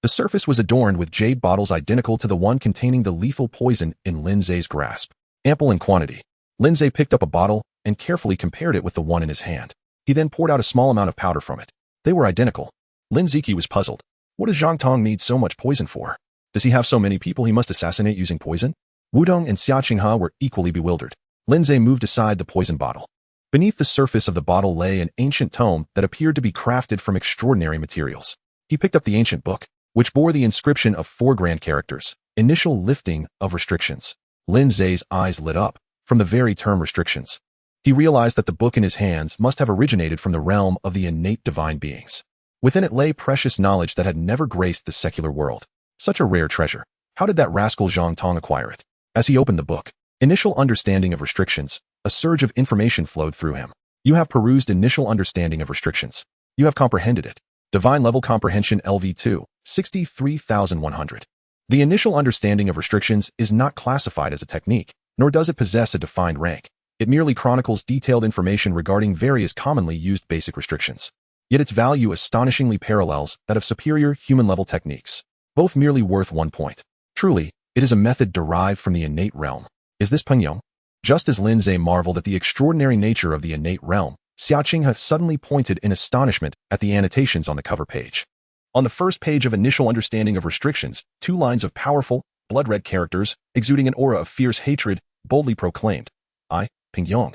[SPEAKER 1] The surface was adorned with jade bottles identical to the one containing the lethal poison in Lin Ze's grasp. Ample in quantity. Lin Ze picked up a bottle and carefully compared it with the one in his hand. He then poured out a small amount of powder from it. They were identical. Lin Ze was puzzled. What does Zhang Tong need so much poison for? Does he have so many people he must assassinate using poison? Wudong and Xia Qinghe were equally bewildered. Lin Ze moved aside the poison bottle. Beneath the surface of the bottle lay an ancient tome that appeared to be crafted from extraordinary materials. He picked up the ancient book, which bore the inscription of 4 grand characters, initial lifting of restrictions. Lin Ze's eyes lit up. From the very term restrictions, he realized that the book in his hands must have originated from the realm of the innate divine beings. Within it lay precious knowledge that had never graced the secular world. Such a rare treasure. How did that rascal Zhang Tong acquire it? As he opened the book, initial understanding of restrictions, a surge of information flowed through him. You have perused initial understanding of restrictions. You have comprehended it. Divine level comprehension LV2, 63,100. The initial understanding of restrictions is not classified as a technique, nor does it possess a defined rank. It merely chronicles detailed information regarding various commonly used basic restrictions. Yet its value astonishingly parallels that of superior human-level techniques, both merely worth 1 point. Truly, it is a method derived from the innate realm. Is this Pengyong? Just as Lin Ze marveled at the extraordinary nature of the innate realm, Xia Qinghe suddenly pointed in astonishment at the annotations on the cover page. On the first page of Initial Understanding of Restrictions, 2 lines of powerful, blood-red characters, exuding an aura of fierce hatred, boldly proclaimed, I, Pengyong,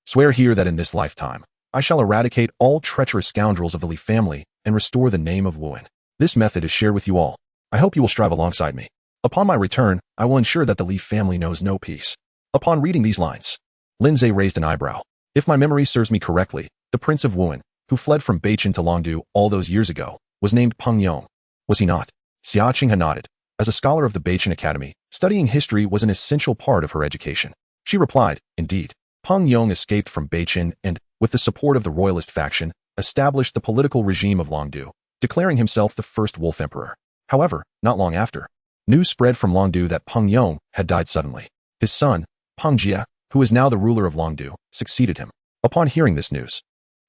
[SPEAKER 1] swear here that in this lifetime, I shall eradicate all treacherous scoundrels of the Li family and restore the name of Wuan. This method is shared with you all. I hope you will strive alongside me. Upon my return, I will ensure that the Li family knows no peace. Upon reading these lines, Lin Ze raised an eyebrow. If my memory serves me correctly, the Prince of Wuan, who fled from Beichin to Longdu all those years ago, was named Pengyong. Was he not? Xia Qinghe nodded. As a scholar of the Beichin Academy, studying history was an essential part of her education. She replied, indeed. Pengyong escaped from Beichin and, with the support of the royalist faction, established the political regime of Longdu, declaring himself the first Wolf Emperor. However, not long after, news spread from Longdu that Pengyong had died suddenly. His son, Pengjie, who is now the ruler of Longdu, succeeded him. Upon hearing this news,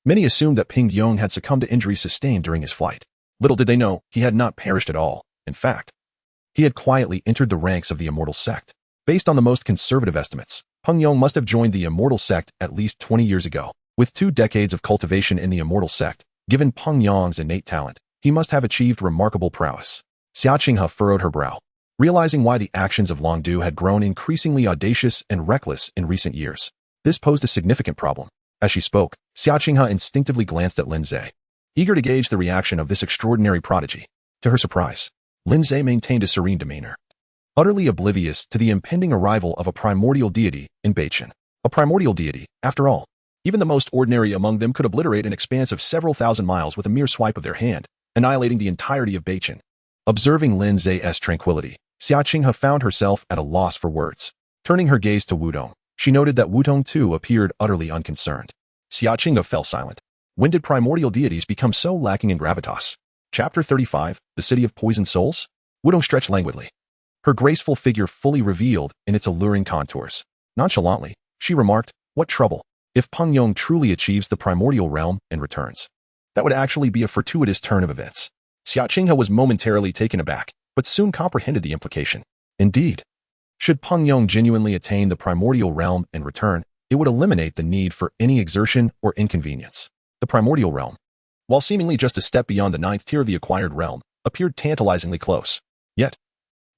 [SPEAKER 1] many assumed that Pengyong had succumbed to injuries sustained during his flight. Little did they know, he had not perished at all. In fact, he had quietly entered the ranks of the Immortal Sect. Based on the most conservative estimates, Pengyong must have joined the Immortal Sect at least 20 years ago. With 2 decades of cultivation in the Immortal Sect, given Pengyong's innate talent, he must have achieved remarkable prowess. Xia Qinghe furrowed her brow, realizing why the actions of Longdu had grown increasingly audacious and reckless in recent years. This posed a significant problem. As she spoke, Xia Qinghe instinctively glanced at Lin Ze, eager to gauge the reaction of this extraordinary prodigy. To her surprise, Lin Ze maintained a serene demeanor, utterly oblivious to the impending arrival of a primordial deity in Beichin. A primordial deity, after all. Even the most ordinary among them could obliterate an expanse of several thousand miles with a mere swipe of their hand, annihilating the entirety of Beichin. Observing Lin Ze's tranquility, Xia Qinghe found herself at a loss for words. Turning her gaze to Wudong, she noted that Wudong too appeared utterly unconcerned. Xia Qinghe fell silent. When did primordial deities become so lacking in gravitas? Chapter 35, The City of Poisoned Souls? Wudong stretched languidly, her graceful figure fully revealed in its alluring contours. Nonchalantly, she remarked, what trouble, if Pengyong truly achieves the primordial realm and returns. That would actually be a fortuitous turn of events. Xia Qinghe was momentarily taken aback, but soon comprehended the implication. Indeed, should Pengyong genuinely attain the primordial realm and return, it would eliminate the need for any exertion or inconvenience. The primordial realm, while seemingly just a step beyond the 9th tier of the acquired realm, appeared tantalizingly close. Yet,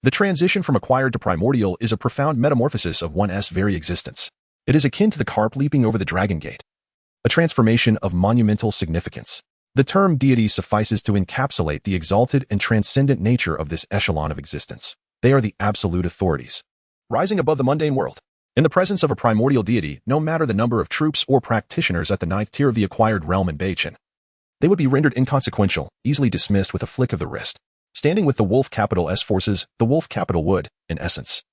[SPEAKER 1] the transition from acquired to primordial is a profound metamorphosis of one's very existence. It is akin to the carp leaping over the dragon gate, a transformation of monumental significance. The term deity suffices to encapsulate the exalted and transcendent nature of this echelon of existence. They are the absolute authorities, rising above the mundane world. In the presence of a primordial deity, no matter the number of troops or practitioners at the 9th tier of the acquired realm in Beichin, they would be rendered inconsequential, easily dismissed with a flick of the wrist. Standing with the Wolf capital S forces, the Wolf capital would, in essence,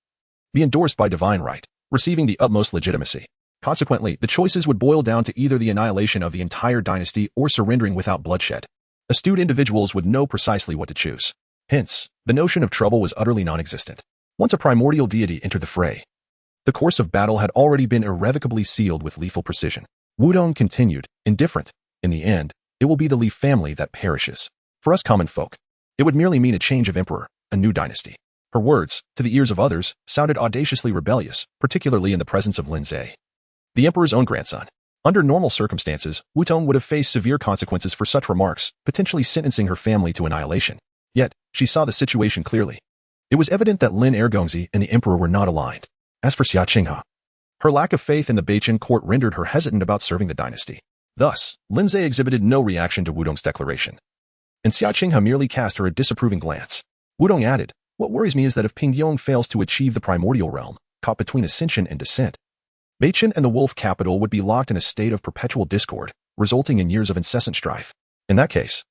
[SPEAKER 1] be endorsed by divine right, receiving the utmost legitimacy. Consequently, the choices would boil down to either the annihilation of the entire dynasty or surrendering without bloodshed. Astute individuals would know precisely what to choose. Hence, the notion of trouble was utterly non-existent. Once a primordial deity entered the fray, the course of battle had already been irrevocably sealed with lethal precision. Wudong continued, indifferent. In the end, it will be the Li family that perishes. For us common folk, it would merely mean a change of emperor, a new dynasty. Her words, to the ears of others, sounded audaciously rebellious, particularly in the presence of Lin Ze, the emperor's own grandson. Under normal circumstances, Wudong would have faced severe consequences for such remarks, potentially sentencing her family to annihilation. Yet, she saw the situation clearly. It was evident that Lin Ergongzi and the emperor were not aligned. As for Xia Qinghe, her lack of faith in the Beichen court rendered her hesitant about serving the dynasty. Thus, Lin Ze exhibited no reaction to Wudong's declaration, and Xia Qinghe merely cast her a disapproving glance. Wudong added, "What worries me is that if Pingyong fails to achieve the primordial realm, caught between ascension and descent, Beichen and the Wolf capital would be locked in a state of perpetual discord, resulting in years of incessant strife. In that case,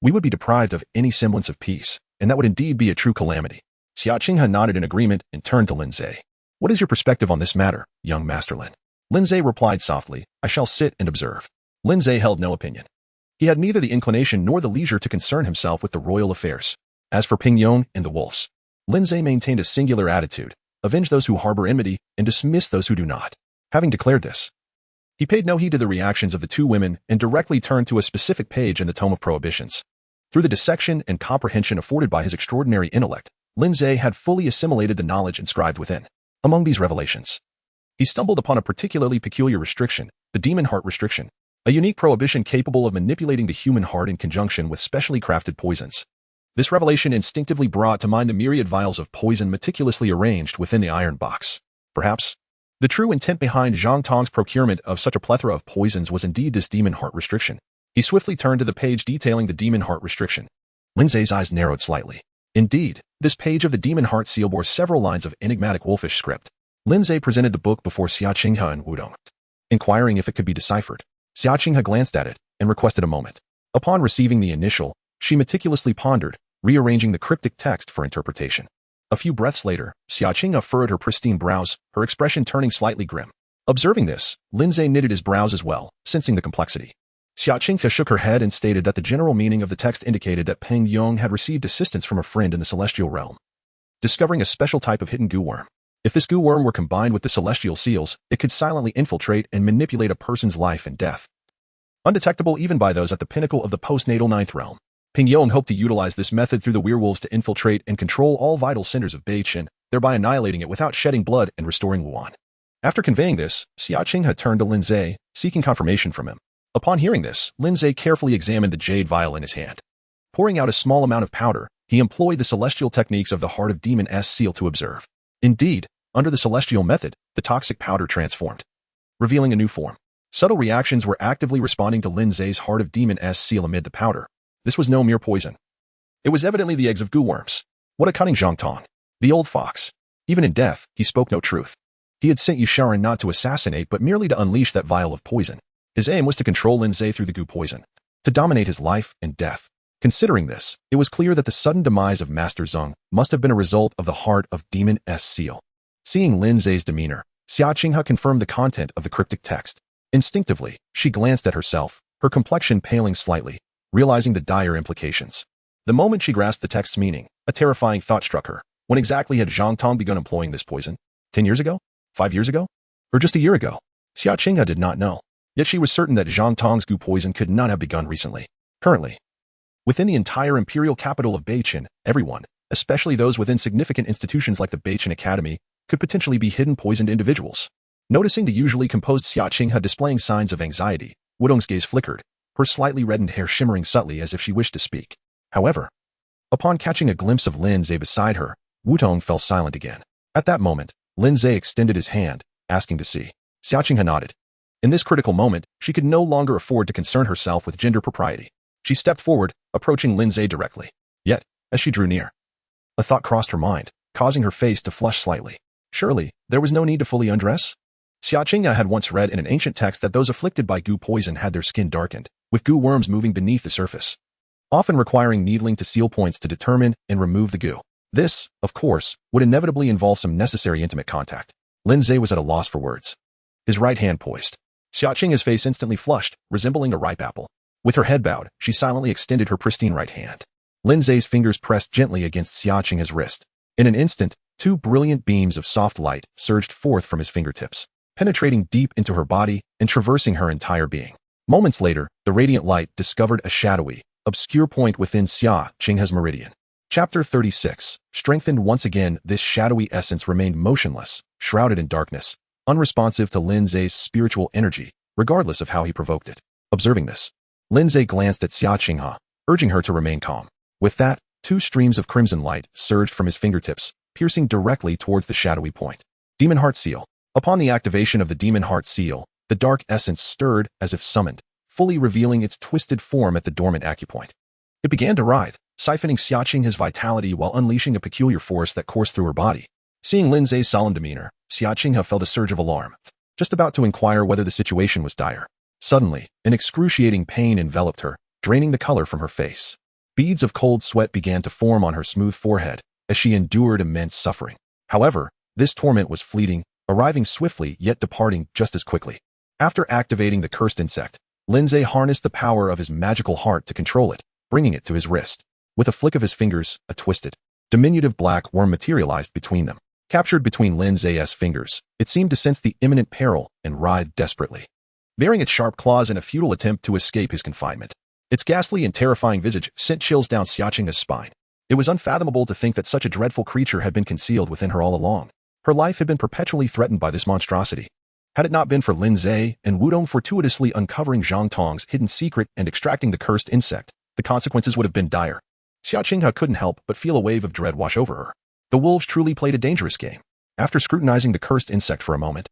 [SPEAKER 1] we would be deprived of any semblance of peace, and that would indeed be a true calamity." Xia Qinghe nodded in agreement and turned to Lin Ze. "What is your perspective on this matter, young Master Lin?" Lin Ze replied softly, "I shall sit and observe." Lin Ze held no opinion. He had neither the inclination nor the leisure to concern himself with the royal affairs. As for Pingyong and the wolves, Lin Ze maintained a singular attitude: avenge those who harbor enmity and dismiss those who do not. Having declared this, he paid no heed to the reactions of the two women and directly turned to a specific page in the Tome of Prohibitions. Through the dissection and comprehension afforded by his extraordinary intellect, Lin Ze had fully assimilated the knowledge inscribed within. Among these revelations, he stumbled upon a particularly peculiar restriction, the demon heart restriction, a unique prohibition capable of manipulating the human heart in conjunction with specially crafted poisons. This revelation instinctively brought to mind the myriad vials of poison meticulously arranged within the iron box. Perhaps, the true intent behind Zhang Tong's procurement of such a plethora of poisons was indeed this demon heart restriction. He swiftly turned to the page detailing the demon heart restriction. Lin Ze's eyes narrowed slightly. Indeed, this page of the demon heart seal bore several lines of enigmatic wolfish script. Lin Ze presented the book before Xia Qinghe and Wudong, inquiring if it could be deciphered. Xia Qinghe glanced at it and requested a moment. Upon receiving the initial, she meticulously pondered, rearranging the cryptic text for interpretation. A few breaths later, Xia Qinghe furrowed her pristine brows, her expression turning slightly grim. Observing this, Lin Ze knitted his brows as well, sensing the complexity. Xia Qinghe shook her head and stated that the general meaning of the text indicated that Peng Yong had received assistance from a friend in the celestial realm, discovering a special type of hidden goo worm. If this goo worm were combined with the celestial seals, it could silently infiltrate and manipulate a person's life and death, undetectable even by those at the pinnacle of the postnatal ninth realm. Peng Yong hoped to utilize this method through the werewolves to infiltrate and control all vital centers of Beichen, thereby annihilating it without shedding blood and restoring Wuan. After conveying this, Xia Qinghe turned to Lin Ze, seeking confirmation from him. Upon hearing this, Lin Ze carefully examined the jade vial in his hand. Pouring out a small amount of powder, he employed the celestial techniques of the Heart of Demon S seal to observe. Indeed, under the celestial method, the toxic powder transformed, revealing a new form. Subtle reactions were actively responding to Lin Ze's Heart of Demon S seal amid the powder. This was no mere poison. It was evidently the eggs of goo worms. What a cunning Zhang Tong. The old fox. Even in death, he spoke no truth. He had sent Yusharin not to assassinate but merely to unleash that vial of poison. His aim was to control Lin Ze through the goo poison, to dominate his life and death. Considering this, it was clear that the sudden demise of Master Zeng must have been a result of the Heart of Demon S seal. Seeing Lin Ze's demeanor, Xia Qinghe confirmed the content of the cryptic text. Instinctively, she glanced at herself, her complexion paling slightly, realizing the dire implications. The moment she grasped the text's meaning, a terrifying thought struck her. When exactly had Zhang Tong begun employing this poison? 10 years ago? 5 years ago? Or just a year ago? Xia Qinghe did not know. Yet she was certain that Zhang Tong's goo poison could not have begun recently. Currently, within the entire imperial capital of Beichen, everyone, especially those within significant institutions like the Beichen Academy, could potentially be hidden poisoned individuals. Noticing the usually composed Xia Qinghe displaying signs of anxiety, Wudong's gaze flickered, her slightly reddened hair shimmering subtly as if she wished to speak. However, upon catching a glimpse of Lin Ze beside her, Wudong fell silent again. At that moment, Lin Ze extended his hand, asking to see. Xia Qinghe nodded. In this critical moment, she could no longer afford to concern herself with gender propriety. She stepped forward, approaching Lin Ze directly. Yet, as she drew near, a thought crossed her mind, causing her face to flush slightly. Surely, there was no need to fully undress? Xia Qinghe had once read in an ancient text that those afflicted by goo poison had their skin darkened, with goo worms moving beneath the surface. often requiring needling to seal points to determine and remove the goo. This, of course, would inevitably involve some necessary intimate contact. Lin Ze was at a loss for words. His right hand poised. Xiaoqing's face instantly flushed, resembling a ripe apple. With her head bowed, she silently extended her pristine right hand. Lin Ze's fingers pressed gently against Xiaoqing's wrist. In an instant, two brilliant beams of soft light surged forth from his fingertips, penetrating deep into her body and traversing her entire being. Moments later, the radiant light discovered a shadowy, obscure point within Xiaoqing's meridian. Chapter 36. Strengthened once again, this shadowy essence remained motionless, shrouded in darkness, unresponsive to Lin Ze's spiritual energy, regardless of how he provoked it. Observing this, Lin Ze glanced at Xiaoqing, urging her to remain calm. With that, two streams of crimson light surged from his fingertips, piercing directly towards the shadowy point. Demon Heart Seal. Upon the activation of the Demon Heart Seal, the dark essence stirred as if summoned, fully revealing its twisted form at the dormant acupoint. It began to writhe, siphoning Xiaoqing's vitality while unleashing a peculiar force that coursed through her body. Seeing Lin Ze's solemn demeanor, Xiaoqing felt a surge of alarm, just about to inquire whether the situation was dire. Suddenly, an excruciating pain enveloped her, draining the color from her face. Beads of cold sweat began to form on her smooth forehead as she endured immense suffering. However, this torment was fleeting, arriving swiftly yet departing just as quickly. After activating the cursed insect, Lin Ze harnessed the power of his magical heart to control it, bringing it to his wrist. With a flick of his fingers, a twisted, diminutive black worm materialized between them. Captured between Lin Ze's fingers, it seemed to sense the imminent peril and writhed desperately, baring its sharp claws in a futile attempt to escape his confinement. Its ghastly and terrifying visage sent chills down Xiaoqing's spine. It was unfathomable to think that such a dreadful creature had been concealed within her all along. Her life had been perpetually threatened by this monstrosity. Had it not been for Lin Ze and Wudong fortuitously uncovering Zhang Tong's hidden secret and extracting the cursed insect, the consequences would have been dire. Xiaoqing couldn't help but feel a wave of dread wash over her. The wolves truly played a dangerous game. After scrutinizing the cursed insect for a moment,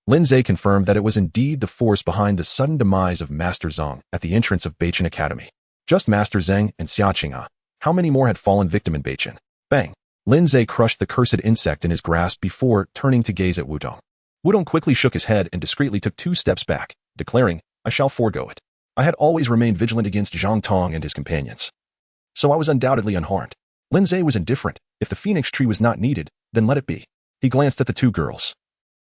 [SPEAKER 1] Lin Ze confirmed that it was indeed the force behind the sudden demise of Master Zhang at the entrance of Beichen Academy. Just Master Zheng and Xiaoqing. How many more had fallen victim in Beichen? Bang! Lin Ze crushed the cursed insect in his grasp before turning to gaze at Wudong. Wudong quickly shook his head and discreetly took 2 steps back, declaring, "I shall forego it. I had always remained vigilant against Zhang Tong and his companions, so I was undoubtedly unharmed." Lin Ze was indifferent. If the phoenix tree was not needed, then let it be. He glanced at the 2 girls,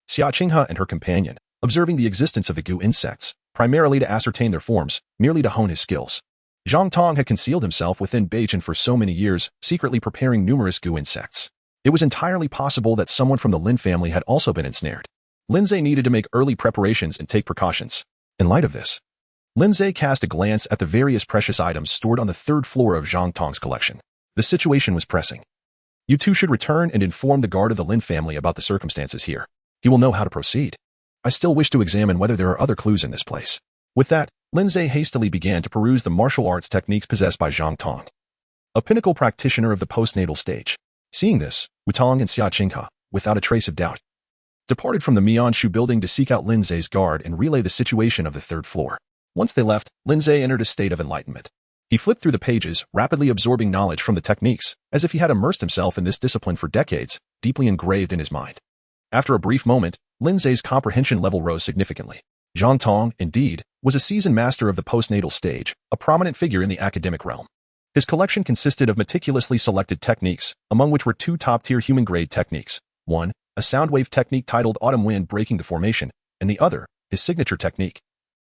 [SPEAKER 1] Xiaoqing and her companion, observing the existence of the goo insects, primarily to ascertain their forms, merely to hone his skills. Zhang Tong had concealed himself within Beichen for so many years, secretly preparing numerous goo insects. It was entirely possible that someone from the Lin family had also been ensnared. Lin Ze needed to make early preparations and take precautions. In light of this, Lin Ze cast a glance at the various precious items stored on the 3rd floor of Zhang Tong's collection. The situation was pressing. "You two should return and inform the guard of the Lin family about the circumstances here. He will know how to proceed. I still wish to examine whether there are other clues in this place." With that, Lin Ze hastily began to peruse the martial arts techniques possessed by Zhang Tong, a pinnacle practitioner of the postnatal stage. Seeing this, Wutong and Xiaoqing, without a trace of doubt, departed from the Mianshu building to seek out Lin Ze's guard and relay the situation of the 3rd floor. Once they left, Lin Ze entered a state of enlightenment. He flipped through the pages, rapidly absorbing knowledge from the techniques, as if he had immersed himself in this discipline for decades, deeply engraved in his mind. After a brief moment, Lin Ze's comprehension level rose significantly. Zhang Tong, indeed, was a seasoned master of the postnatal stage, a prominent figure in the academic realm. His collection consisted of meticulously selected techniques, among which were 2 top-tier human-grade techniques. One, a sound wave technique titled Autumn Wind Breaking the Formation, and the other, his signature technique,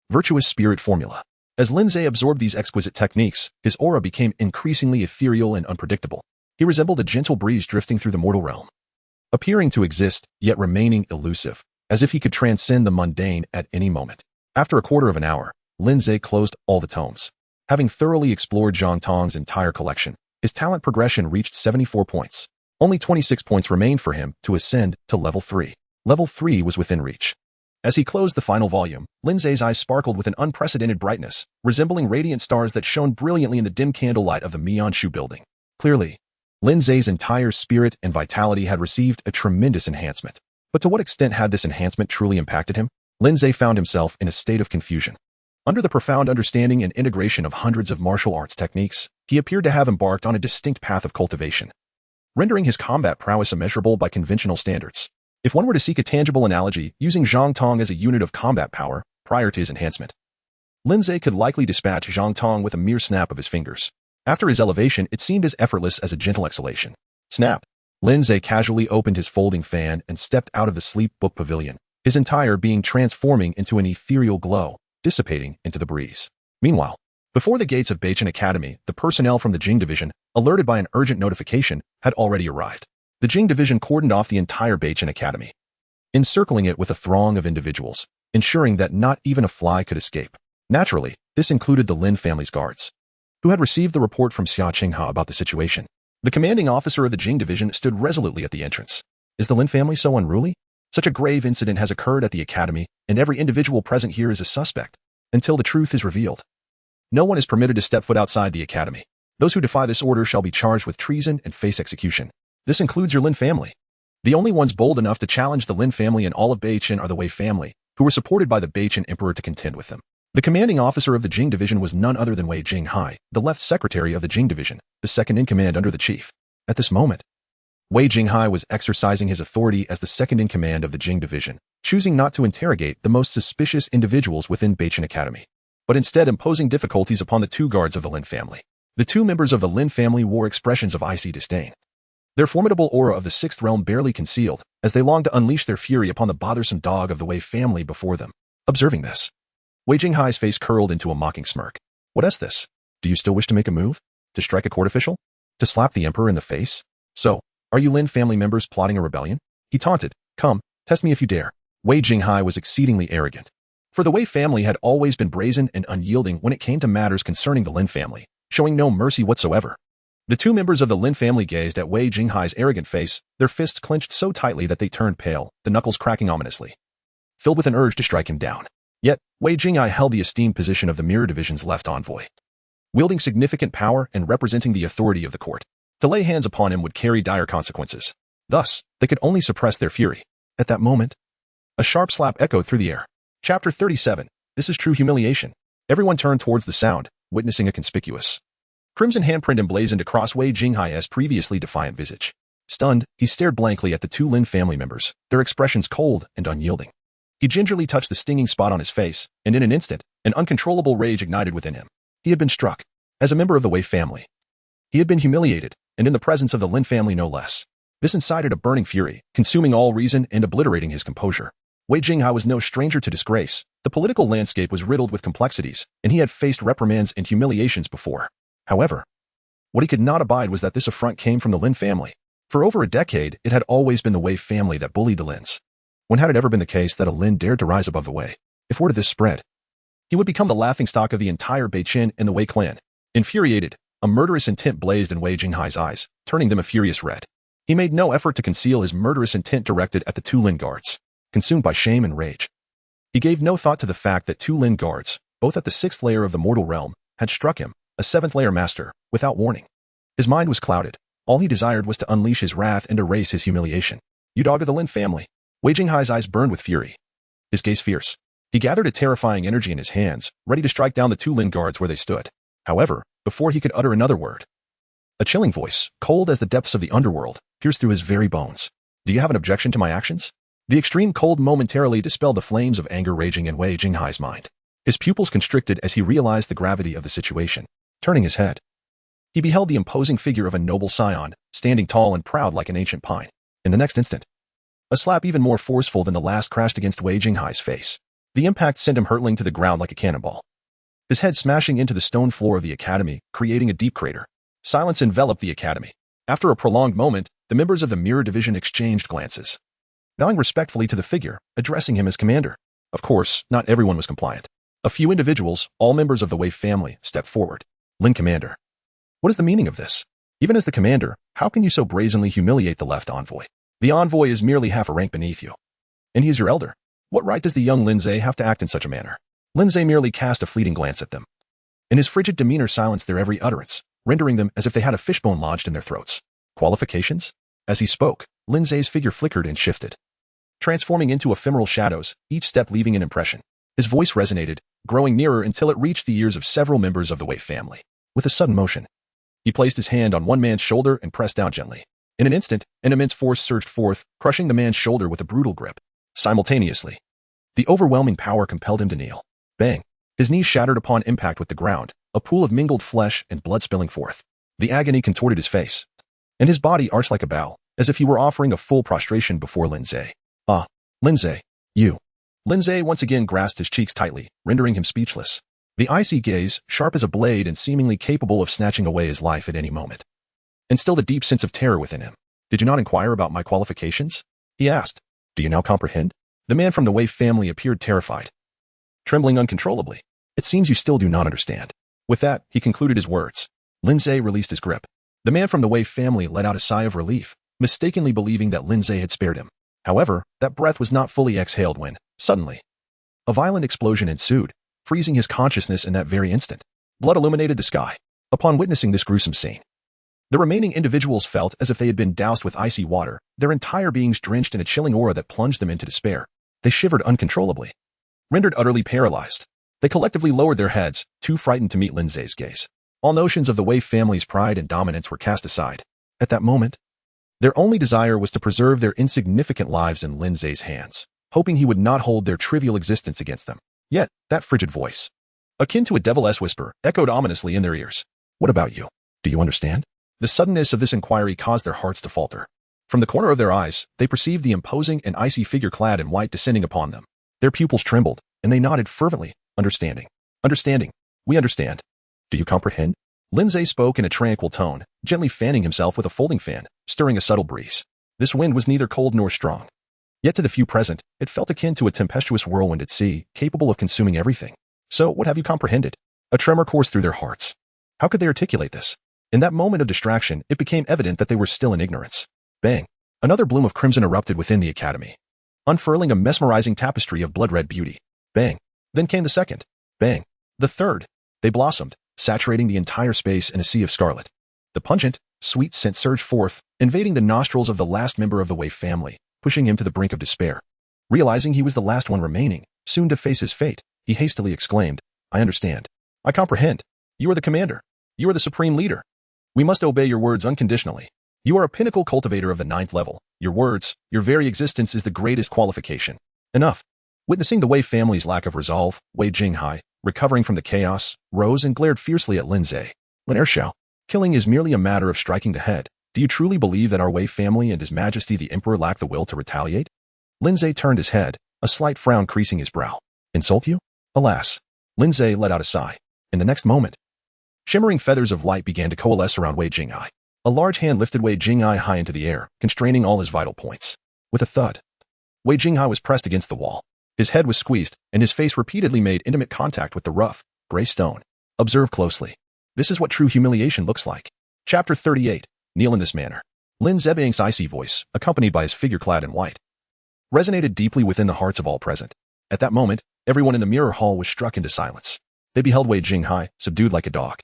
[SPEAKER 1] Virtuous Spirit Formula. As Lin Ze absorbed these exquisite techniques, his aura became increasingly ethereal and unpredictable. He resembled a gentle breeze drifting through the mortal realm, appearing to exist, yet remaining elusive, as if he could transcend the mundane at any moment. After a quarter of an hour, Lin Ze closed all the tomes. Having thoroughly explored Zhang Tong's entire collection, his talent progression reached 74 points. Only 26 points remained for him to ascend to level 3. Level 3 was within reach. As he closed the final volume, Lin Ze's eyes sparkled with an unprecedented brightness, resembling radiant stars that shone brilliantly in the dim candlelight of the Mianshu building. Clearly, Lin Ze's entire spirit and vitality had received a tremendous enhancement. But to what extent had this enhancement truly impacted him? Lin Ze found himself in a state of confusion. Under the profound understanding and integration of hundreds of martial arts techniques, he appeared to have embarked on a distinct path of cultivation, rendering his combat prowess immeasurable by conventional standards. If one were to seek a tangible analogy using Zhang Tong as a unit of combat power prior to his enhancement, Lin Ze could likely dispatch Zhang Tong with a mere snap of his fingers. After his elevation, it seemed as effortless as a gentle exhalation. Snap! Lin Ze casually opened his folding fan and stepped out of the sleep book pavilion, his entire being transforming into an ethereal glow, dissipating into the breeze. Meanwhile, before the gates of Beichen Academy, the personnel from the Jing Division, alerted by an urgent notification, had already arrived. The Jing Division cordoned off the entire Beichen Academy, encircling it with a throng of individuals, ensuring that not even a fly could escape. Naturally, this included the Lin family's guards, who had received the report from Xia Qinghe about the situation. The commanding officer of the Jing Division stood resolutely at the entrance. Is the Lin family so unruly? Such a grave incident has occurred at the academy, and every individual present here is a suspect, until the truth is revealed. No one is permitted to step foot outside the academy. Those who defy this order shall be charged with treason and face execution. This includes your Lin family. The only ones bold enough to challenge the Lin family in all of Beichen are the Wei family, who were supported by the Beichen emperor to contend with them. The commanding officer of the Jing Division was none other than Wei Jinghai, the left secretary of the Jing Division, the second in command under the chief. At this moment, Wei Jinghai was exercising his authority as the second in command of the Jing Division, choosing not to interrogate the most suspicious individuals within Beichen Academy, but instead imposing difficulties upon the two guards of the Lin family. The two members of the Lin family wore expressions of icy disdain, their formidable aura of the sixth realm barely concealed, as they longed to unleash their fury upon the bothersome dog of the Wei family before them. Observing this, Wei Jinghai's face curled into a mocking smirk. What is this? Do you still wish to make a move? To strike a court official? To slap the emperor in the face? So, are you Lin family members plotting a rebellion? He taunted. Come, test me if you dare. Wei Jinghai was exceedingly arrogant. For the Wei family had always been brazen and unyielding when it came to matters concerning the Lin family, showing no mercy whatsoever. The two members of the Lin family gazed at Wei Jinghai's arrogant face, their fists clenched so tightly that they turned pale, the knuckles cracking ominously, filled with an urge to strike him down. Yet, Wei Jinghai held the esteemed position of the Mirror Division's left envoy, wielding significant power and representing the authority of the court. To lay hands upon him would carry dire consequences. Thus, they could only suppress their fury. At that moment, a sharp slap echoed through the air. Chapter 37. This is true humiliation. Everyone turned towards the sound, witnessing a conspicuous crimson handprint emblazoned across Wei Jinghai's previously defiant visage. Stunned, he stared blankly at the two Lin family members, their expressions cold and unyielding. He gingerly touched the stinging spot on his face, and in an instant, an uncontrollable rage ignited within him. He had been struck. As a member of the Wei family, he had been humiliated, and in the presence of the Lin family no less. This incited a burning fury, consuming all reason and obliterating his composure. Wei Jinghai was no stranger to disgrace. The political landscape was riddled with complexities, and he had faced reprimands and humiliations before. However, what he could not abide was that this affront came from the Lin family. For over a decade, it had always been the Wei family that bullied the Lins. When had it ever been the case that a Lin dared to rise above the Wei? If word of this spread, he would become the laughingstock of the entire Beichen and the Wei clan. Infuriated, a murderous intent blazed in Wei Jinghai's eyes, turning them a furious red. He made no effort to conceal his murderous intent directed at the two Lin guards. Consumed by shame and rage, he gave no thought to the fact that two Lin guards, both at the sixth layer of the mortal realm, had struck him, a seventh-layer master, without warning. His mind was clouded. All he desired was to unleash his wrath and erase his humiliation. You dog of the Lin family. Wei Jinghai's eyes burned with fury, his gaze fierce. He gathered a terrifying energy in his hands, ready to strike down the two Lin guards where they stood. However, before he could utter another word, a chilling voice, cold as the depths of the underworld, pierced through his very bones. Do you have an objection to my actions? The extreme cold momentarily dispelled the flames of anger raging in Wei Jinghai's mind. His pupils constricted as he realized the gravity of the situation. Turning his head, he beheld the imposing figure of a noble scion, standing tall and proud like an ancient pine. In the next instant, a slap even more forceful than the last crashed against Wei Jinghai's face. The impact sent him hurtling to the ground like a cannonball, his head smashing into the stone floor of the academy, creating a deep crater. Silence enveloped the academy. After a prolonged moment, the members of the Mirror Division exchanged glances, bowing respectfully to the figure, addressing him as commander. Of course, not everyone was compliant. A few individuals, all members of the Wei family, stepped forward. Lin Commander. What is the meaning of this? Even as the commander, how can you so brazenly humiliate the left envoy? The envoy is merely half a rank beneath you, and he is your elder. What right does the young Lin Ze have to act in such a manner? Lin Ze merely cast a fleeting glance at them, and his frigid demeanor silenced their every utterance, rendering them as if they had a fishbone lodged in their throats. Qualifications? As he spoke, Lin Ze's figure flickered and shifted, transforming into ephemeral shadows, each step leaving an impression. His voice resonated, growing nearer until it reached the ears of several members of the Wei family. With a sudden motion, he placed his hand on one man's shoulder and pressed down gently. In an instant, an immense force surged forth, crushing the man's shoulder with a brutal grip. Simultaneously, the overwhelming power compelled him to kneel. Bang! His knees shattered upon impact with the ground, a pool of mingled flesh and blood spilling forth. The agony contorted his face, and his body arched like a bow, as if he were offering a full prostration before Lin Ze. Ah, Lin Ze, you. Lin Ze once again grasped his cheeks tightly, rendering him speechless. The icy gaze, sharp as a blade and seemingly capable of snatching away his life at any moment. And still the deep sense of terror within him. Did you not inquire about my qualifications? He asked. Do you now comprehend? The man from the Wei family appeared terrified, trembling uncontrollably. It seems you still do not understand. With that, he concluded his words. Lin Ze released his grip. The man from the Wei family let out a sigh of relief, mistakenly believing that Lin Ze had spared him. However, that breath was not fully exhaled when, suddenly, a violent explosion ensued, freezing his consciousness in that very instant. Blood illuminated the sky. Upon witnessing this gruesome scene, the remaining individuals felt as if they had been doused with icy water, their entire beings drenched in a chilling aura that plunged them into despair. They shivered uncontrollably. Rendered utterly paralyzed, they collectively lowered their heads, too frightened to meet Lin Ze's gaze. All notions of the Wei family's pride and dominance were cast aside. At that moment, their only desire was to preserve their insignificant lives in Lin Ze's hands, hoping he would not hold their trivial existence against them. Yet, that frigid voice, akin to a devil's whisper, echoed ominously in their ears. What about you? Do you understand? The suddenness of this inquiry caused their hearts to falter. From the corner of their eyes, they perceived the imposing and icy figure clad in white descending upon them. Their pupils trembled, and they nodded fervently. Understanding. Understanding. We understand. Do you comprehend? Lin Ze spoke in a tranquil tone, gently fanning himself with a folding fan, stirring a subtle breeze. This wind was neither cold nor strong. Yet to the few present, it felt akin to a tempestuous whirlwind at sea, capable of consuming everything. So, what have you comprehended? A tremor coursed through their hearts. How could they articulate this? In that moment of distraction, it became evident that they were still in ignorance. Bang! Another bloom of crimson erupted within the academy, unfurling a mesmerizing tapestry of blood-red beauty. Bang! Then came the second. Bang! The third. They blossomed, saturating the entire space in a sea of scarlet. The pungent, sweet scent surged forth, invading the nostrils of the last member of the Wei family, pushing him to the brink of despair. Realizing he was the last one remaining, soon to face his fate, he hastily exclaimed, I understand. I comprehend. You are the commander. You are the supreme leader. We must obey your words unconditionally. You are a pinnacle cultivator of the 9th level. Your words, your very existence is the greatest qualification. Enough. Witnessing the Wei family's lack of resolve, Wei Jinghai, recovering from the chaos, rose and glared fiercely at Lin Ze. Lin Ershao, killing is merely a matter of striking the head. Do you truly believe that our Wei family and His Majesty the Emperor lack the will to retaliate? Lin Ze turned his head, a slight frown creasing his brow. Insult you? Alas. Lin Ze let out a sigh. In the next moment, shimmering feathers of light began to coalesce around Wei Jinghai. A large hand lifted Wei Jinghai high into the air, constraining all his vital points. With a thud, Wei Jinghai was pressed against the wall. His head was squeezed, and his face repeatedly made intimate contact with the rough, gray stone. Observe closely. This is what true humiliation looks like. Chapter 38. Kneel in this manner. Lin Zebaing's icy voice, accompanied by his figure clad in white, resonated deeply within the hearts of all present. At that moment, everyone in the mirror hall was struck into silence. They beheld Wei Jinghai, subdued like a dog,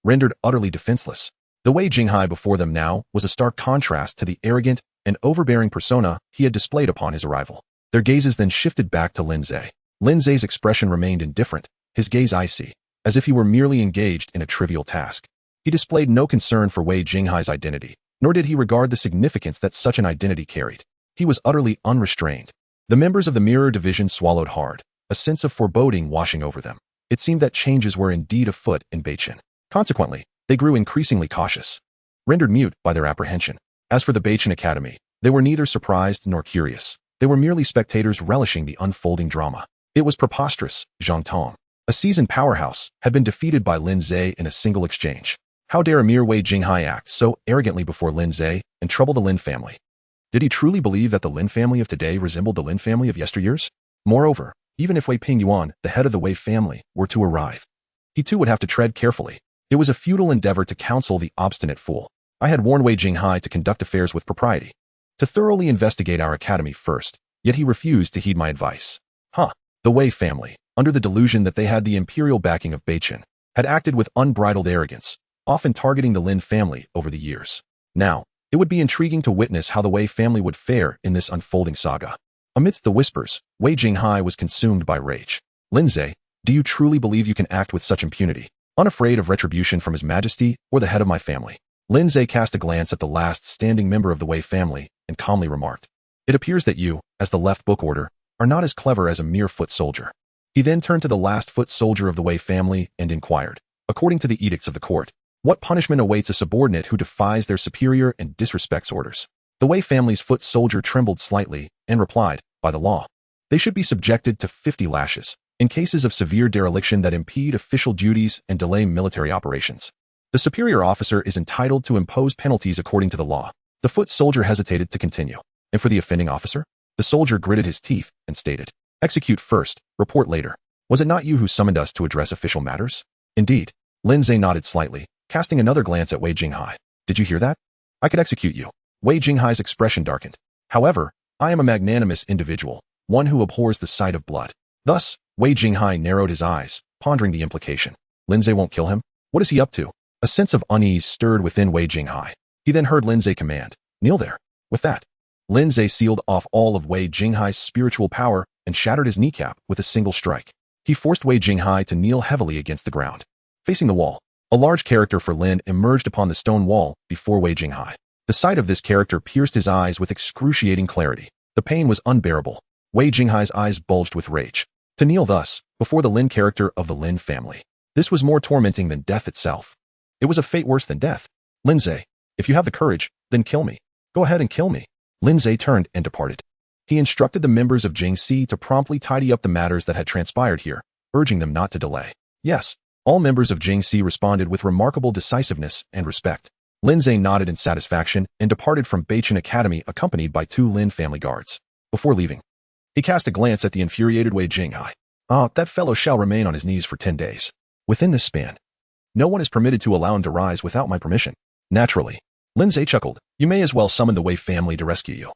[SPEAKER 1] rendered utterly defenseless. The Wei Jinghai before them now was a stark contrast to the arrogant and overbearing persona he had displayed upon his arrival. Their gazes then shifted back to Lin Ze. Lin Ze's expression remained indifferent, his gaze icy, as if he were merely engaged in a trivial task. He displayed no concern for Wei Jinghai's identity, nor did he regard the significance that such an identity carried. He was utterly unrestrained. The members of the Mirror Division swallowed hard, a sense of foreboding washing over them. It seemed that changes were indeed afoot in Beichen. Consequently, they grew increasingly cautious, rendered mute by their apprehension. As for the Beichen Academy, they were neither surprised nor curious. They were merely spectators relishing the unfolding drama. It was preposterous. Zhang Tong, a seasoned powerhouse, had been defeated by Lin Ze in a single exchange. How dare a mere Wei Jinghai act so arrogantly before Lin Ze and trouble the Lin family? Did he truly believe that the Lin family of today resembled the Lin family of yesteryears? Moreover, even if Wei Pingyuan, the head of the Wei family, were to arrive, he too would have to tread carefully. It was a futile endeavor to counsel the obstinate fool. I had warned Wei Jinghai to conduct affairs with propriety, to thoroughly investigate our academy first, yet he refused to heed my advice. The Wei family, under the delusion that they had the imperial backing of Beichen, had acted with unbridled arrogance, often targeting the Lin family over the years. Now, it would be intriguing to witness how the Wei family would fare in this unfolding saga. Amidst the whispers, Wei Jinghai was consumed by rage. Lin Ze, do you truly believe you can act with such impunity, unafraid of retribution from His Majesty or the head of my family? Lin Ze cast a glance at the last standing member of the Wei family and calmly remarked, It appears that you, as the left book order, are not as clever as a mere foot soldier. He then turned to the last foot soldier of the Wei family and inquired, according to the edicts of the court, what punishment awaits a subordinate who defies their superior and disrespects orders? The Wei family's foot soldier trembled slightly and replied, by the law, they should be subjected to 50 lashes in cases of severe dereliction that impede official duties and delay military operations. The superior officer is entitled to impose penalties according to the law. The foot soldier hesitated to continue. And for the offending officer? The soldier gritted his teeth and stated, execute first, report later. Was it not you who summoned us to address official matters? Indeed. Lin Ze nodded slightly, casting another glance at Wei Jinghai. Did you hear that? I could execute you. Wei Jinghai's expression darkened. However, I am a magnanimous individual, one who abhors the sight of blood. Thus, Wei Jinghai narrowed his eyes, pondering the implication. Lin Ze won't kill him? What is he up to? A sense of unease stirred within Wei Jinghai. He then heard Lin Ze command, kneel there. With that, Lin Ze sealed off all of Wei Jinghai's spiritual power and shattered his kneecap with a single strike. He forced Wei Jinghai to kneel heavily against the ground. Facing the wall, a large character for Lin emerged upon the stone wall before Wei Jinghai. The sight of this character pierced his eyes with excruciating clarity. The pain was unbearable. Wei Jinghai's eyes bulged with rage. To kneel thus, before the Lin character of the Lin family. This was more tormenting than death itself. It was a fate worse than death. Lin Ze, if you have the courage, then kill me. Go ahead and kill me. Lin Ze turned and departed. He instructed the members of Jingxi to promptly tidy up the matters that had transpired here, urging them not to delay. Yes, all members of Jingxi responded with remarkable decisiveness and respect. Lin Ze nodded in satisfaction and departed from Beichen Academy accompanied by 2 Lin family guards. Before leaving, he cast a glance at the infuriated Wei Jinghai. That fellow shall remain on his knees for 10 days. Within this span, no one is permitted to allow him to rise without my permission. Naturally, Lin Ze chuckled. You may as well summon the Wei family to rescue you.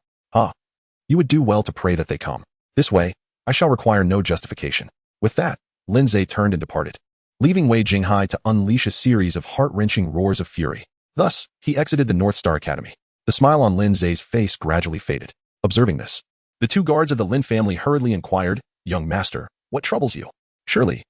[SPEAKER 1] You would do well to pray that they come. This way, I shall require no justification. With that, Lin Ze turned and departed, leaving Wei Jinghai to unleash a series of heart-wrenching roars of fury. Thus, he exited the North Star Academy. The smile on Lin Ze's face gradually faded. Observing this, the 2 guards of the Lin family hurriedly inquired, young master, what troubles you? Surely,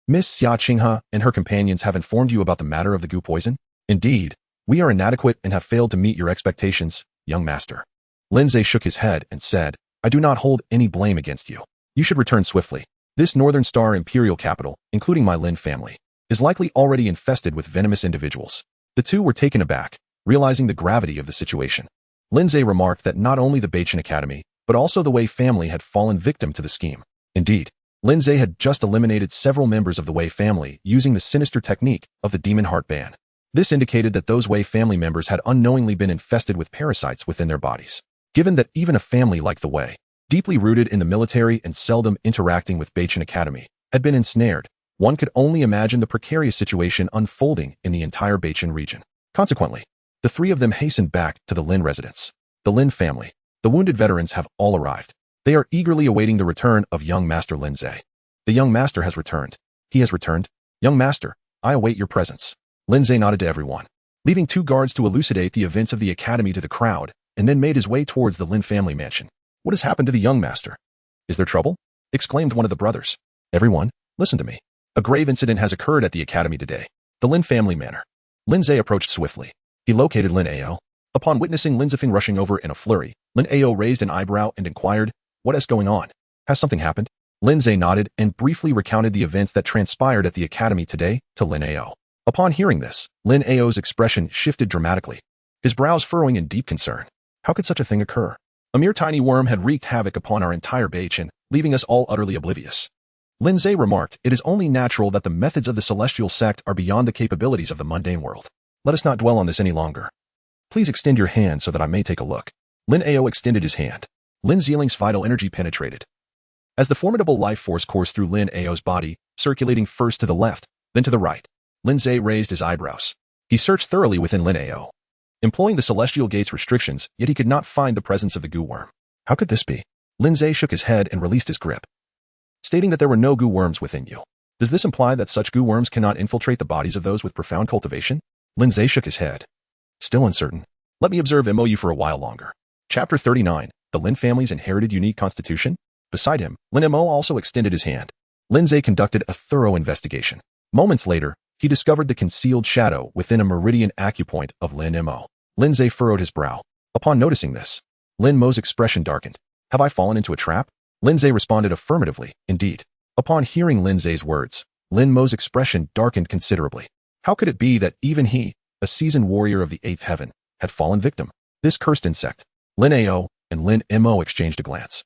[SPEAKER 1] Miss Xia Qinghe and her companions have informed you about the matter of the goo poison? Indeed, we are inadequate and have failed to meet your expectations, young master. Lin Ze shook his head and said, I do not hold any blame against you. You should return swiftly. This Northern Star imperial capital, including my Lin family, is likely already infested with venomous individuals. The 2 were taken aback, realizing the gravity of the situation. Lin Ze remarked that not only the Beichen Academy, but also the Wei family had fallen victim to the scheme. Indeed, Lin Ze had just eliminated several members of the Wei family using the sinister technique of the Demon Heart Ban. This indicated that those Wei family members had unknowingly been infested with parasites within their bodies. Given that even a family like the Wei, deeply rooted in the military and seldom interacting with Beichen Academy, had been ensnared, one could only imagine the precarious situation unfolding in the entire Beichen region. Consequently, the 3 of them hastened back to the Lin residence. The Lin family, the wounded veterans have all arrived. They are eagerly awaiting the return of young Master Lin Ze. The young master has returned. He has returned. Young master, I await your presence. Lin Ze nodded to everyone, leaving 2 guards to elucidate the events of the academy to the crowd, and then made his way towards the Lin family mansion. What has happened to the young master? Is there trouble? Exclaimed one of the brothers. Everyone, listen to me. A grave incident has occurred at the academy today. The Lin family manor. Lin Ze approached swiftly. He located Lin Ao. Upon witnessing Lin Zefeng rushing over in a flurry, Lin Ao raised an eyebrow and inquired, what is going on? Has something happened? Lin Ze nodded and briefly recounted the events that transpired at the academy today to Lin Ao. Upon hearing this, Lin Ao's expression shifted dramatically, his brows furrowing in deep concern. How could such a thing occur? A mere tiny worm had wreaked havoc upon our entire Beichen, leaving us all utterly oblivious. Lin Ze remarked, it is only natural that the methods of the celestial sect are beyond the capabilities of the mundane world. Let us not dwell on this any longer. Please extend your hand so that I may take a look. Lin Ao extended his hand. Lin Zieling's vital energy penetrated. As the formidable life force coursed through Lin Ao's body, circulating first to the left, then to the right, Lin Ze raised his eyebrows. He searched thoroughly within Lin Ao, employing the Celestial Gate's restrictions, yet he could not find the presence of the goo worm. How could this be? Lin Ze shook his head and released his grip, stating that there were no goo worms within you. Does this imply that such goo worms cannot infiltrate the bodies of those with profound cultivation? Lin Ze shook his head. Still uncertain. Let me observe MOU for a while longer. Chapter 39, The Lin Family's Inherited Unique Constitution. Beside him, Lin Mo also extended his hand. Lin Ze conducted a thorough investigation. Moments later, he discovered the concealed shadow within a meridian acupoint of Lin Mo. Lin Ze furrowed his brow. Upon noticing this, Lin Mo's expression darkened. Have I fallen into a trap? Lin Ze responded affirmatively, indeed. Upon hearing Lin Ze's words, Lin Mo's expression darkened considerably. How could it be that even he, a seasoned warrior of the eighth heaven, had fallen victim? This cursed insect. Lin Ao and Lin Mo exchanged a glance,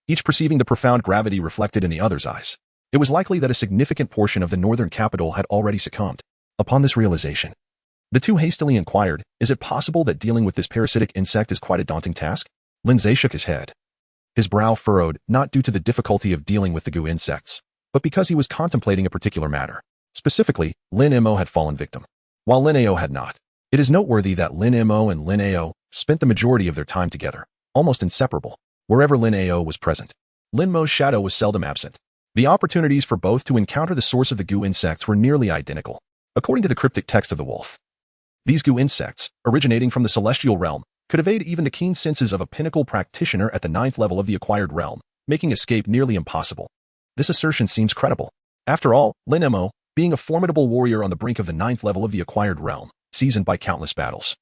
[SPEAKER 1] each perceiving the profound gravity reflected in the other's eyes. It was likely that a significant portion of the northern capital had already succumbed. Upon this realization, the two hastily inquired, is it possible that dealing with this parasitic insect is quite a daunting task? Lin Ze shook his head. His brow furrowed, not due to the difficulty of dealing with the goo insects, but because he was contemplating a particular matter. Specifically, Lin Mo had fallen victim, while Lin Ao had not. It is noteworthy that Lin Mo and Lin Ao spent the majority of their time together, almost inseparable. Wherever Lin Ao was present, Lin Mo's shadow was seldom absent. The opportunities for both to encounter the source of the goo insects were nearly identical. According to the cryptic text of the wolf, these goo insects, originating from the celestial realm, could evade even the keen senses of a pinnacle practitioner at the 9th level of the acquired realm, making escape nearly impossible. This assertion seems credible. After all, Lin Mo, being a formidable warrior on the brink of the 9th level of the acquired realm, seasoned by countless battles,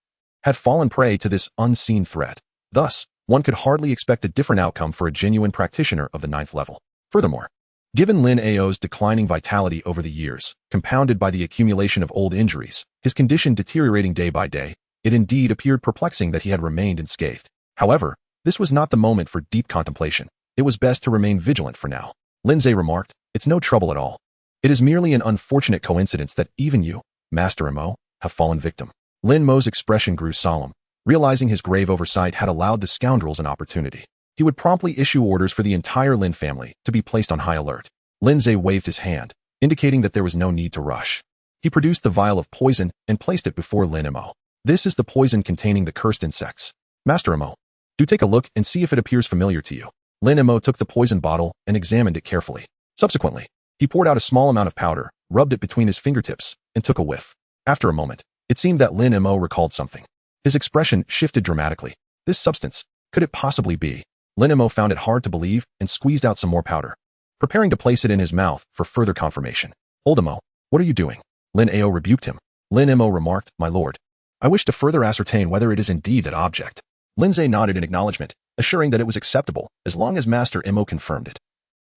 [SPEAKER 1] had fallen prey to this unseen threat. Thus, one could hardly expect a different outcome for a genuine practitioner of the 9th level. Furthermore, given Lin Ao's declining vitality over the years, compounded by the accumulation of old injuries, his condition deteriorating day by day, it indeed appeared perplexing that he had remained unscathed. However, this was not the moment for deep contemplation. It was best to remain vigilant for now. Lin Ze remarked, it's no trouble at all. It is merely an unfortunate coincidence that even you, Master Mo, have fallen victim. Lin Mo's expression grew solemn, realizing his grave oversight had allowed the scoundrels an opportunity. He would promptly issue orders for the entire Lin family to be placed on high alert. Lin Ze waved his hand, indicating that there was no need to rush. He produced the vial of poison and placed it before Lin Mo. This is the poison containing the cursed insects. Master Mo, do take a look and see if it appears familiar to you. Lin Mo took the poison bottle and examined it carefully. Subsequently, he poured out a small amount of powder, rubbed it between his fingertips, and took a whiff. After a moment, it seemed that Lin Mo recalled something. His expression shifted dramatically. This substance, could it possibly be? Lin Mo found it hard to believe and squeezed out some more powder, preparing to place it in his mouth for further confirmation. Old Mo, what are you doing? Lin Ao rebuked him. Lin Mo remarked, my lord, I wish to further ascertain whether it is indeed that object. Lin Ze nodded in acknowledgement, assuring that it was acceptable as long as Master Mo confirmed it.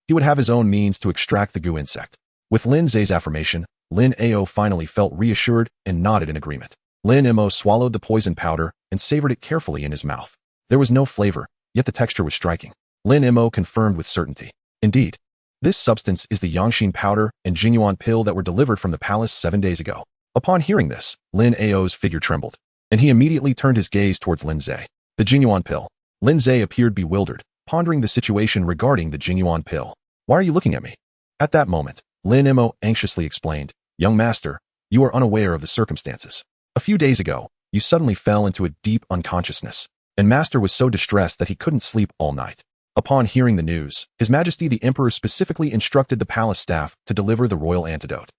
[SPEAKER 1] He would have his own means to extract the goo insect. With Lin Ze's affirmation, Lin Ao finally felt reassured and nodded in agreement. Lin Mo swallowed the poison powder and savored it carefully in his mouth. There was no flavor, yet the texture was striking. Lin Mo confirmed with certainty. Indeed, this substance is the Yangshin powder and Jinyuan pill that were delivered from the palace 7 days ago. Upon hearing this, Lin Ao's figure trembled, and he immediately turned his gaze towards Lin Ze. The Jinyuan pill. Lin Ze appeared bewildered, pondering the situation regarding the Jinyuan pill. Why are you looking at me? At that moment, Lin Mo anxiously explained, young master, you are unaware of the circumstances. A few days ago, you suddenly fell into a deep unconsciousness, and master was so distressed that he couldn't sleep all night. Upon hearing the news, His Majesty the Emperor specifically instructed the palace staff to deliver the royal antidote.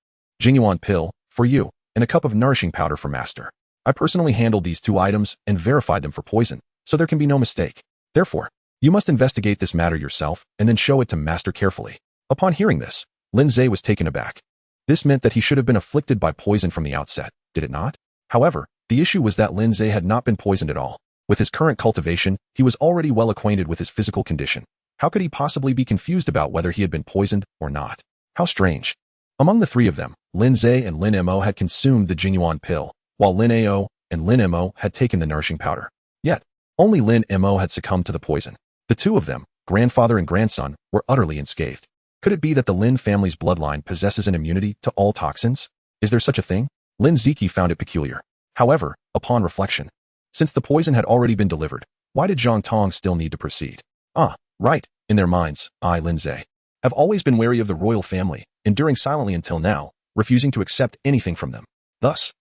[SPEAKER 1] Jinyuan pill, for you, and a cup of nourishing powder for master. I personally handled these 2 items and verified them for poison, so there can be no mistake. Therefore, you must investigate this matter yourself and then show it to master carefully. Upon hearing this, Lin Ze was taken aback. This meant that he should have been afflicted by poison from the outset, did it not? However, the issue was that Lin Ze had not been poisoned at all. With his current cultivation, he was already well acquainted with his physical condition. How could he possibly be confused about whether he had been poisoned or not? How strange. Among the 3 of them, Lin Ze and Lin Mo had consumed the Jinyuan pill, while Lin Ao and Lin Mo had taken the nourishing powder. Yet, only Lin Mo had succumbed to the poison. The 2 of them, grandfather and grandson, were utterly unscathed. Could it be that the Lin family's bloodline possesses an immunity to all toxins? Is there such a thing? Lin Ze found it peculiar. However, upon reflection, since the poison had already been delivered, why did Zhang Tong still need to proceed? Ah, right, in their minds, I, Lin Ze, have always been wary of the royal family, enduring silently until now, refusing to accept anything from them. Thus,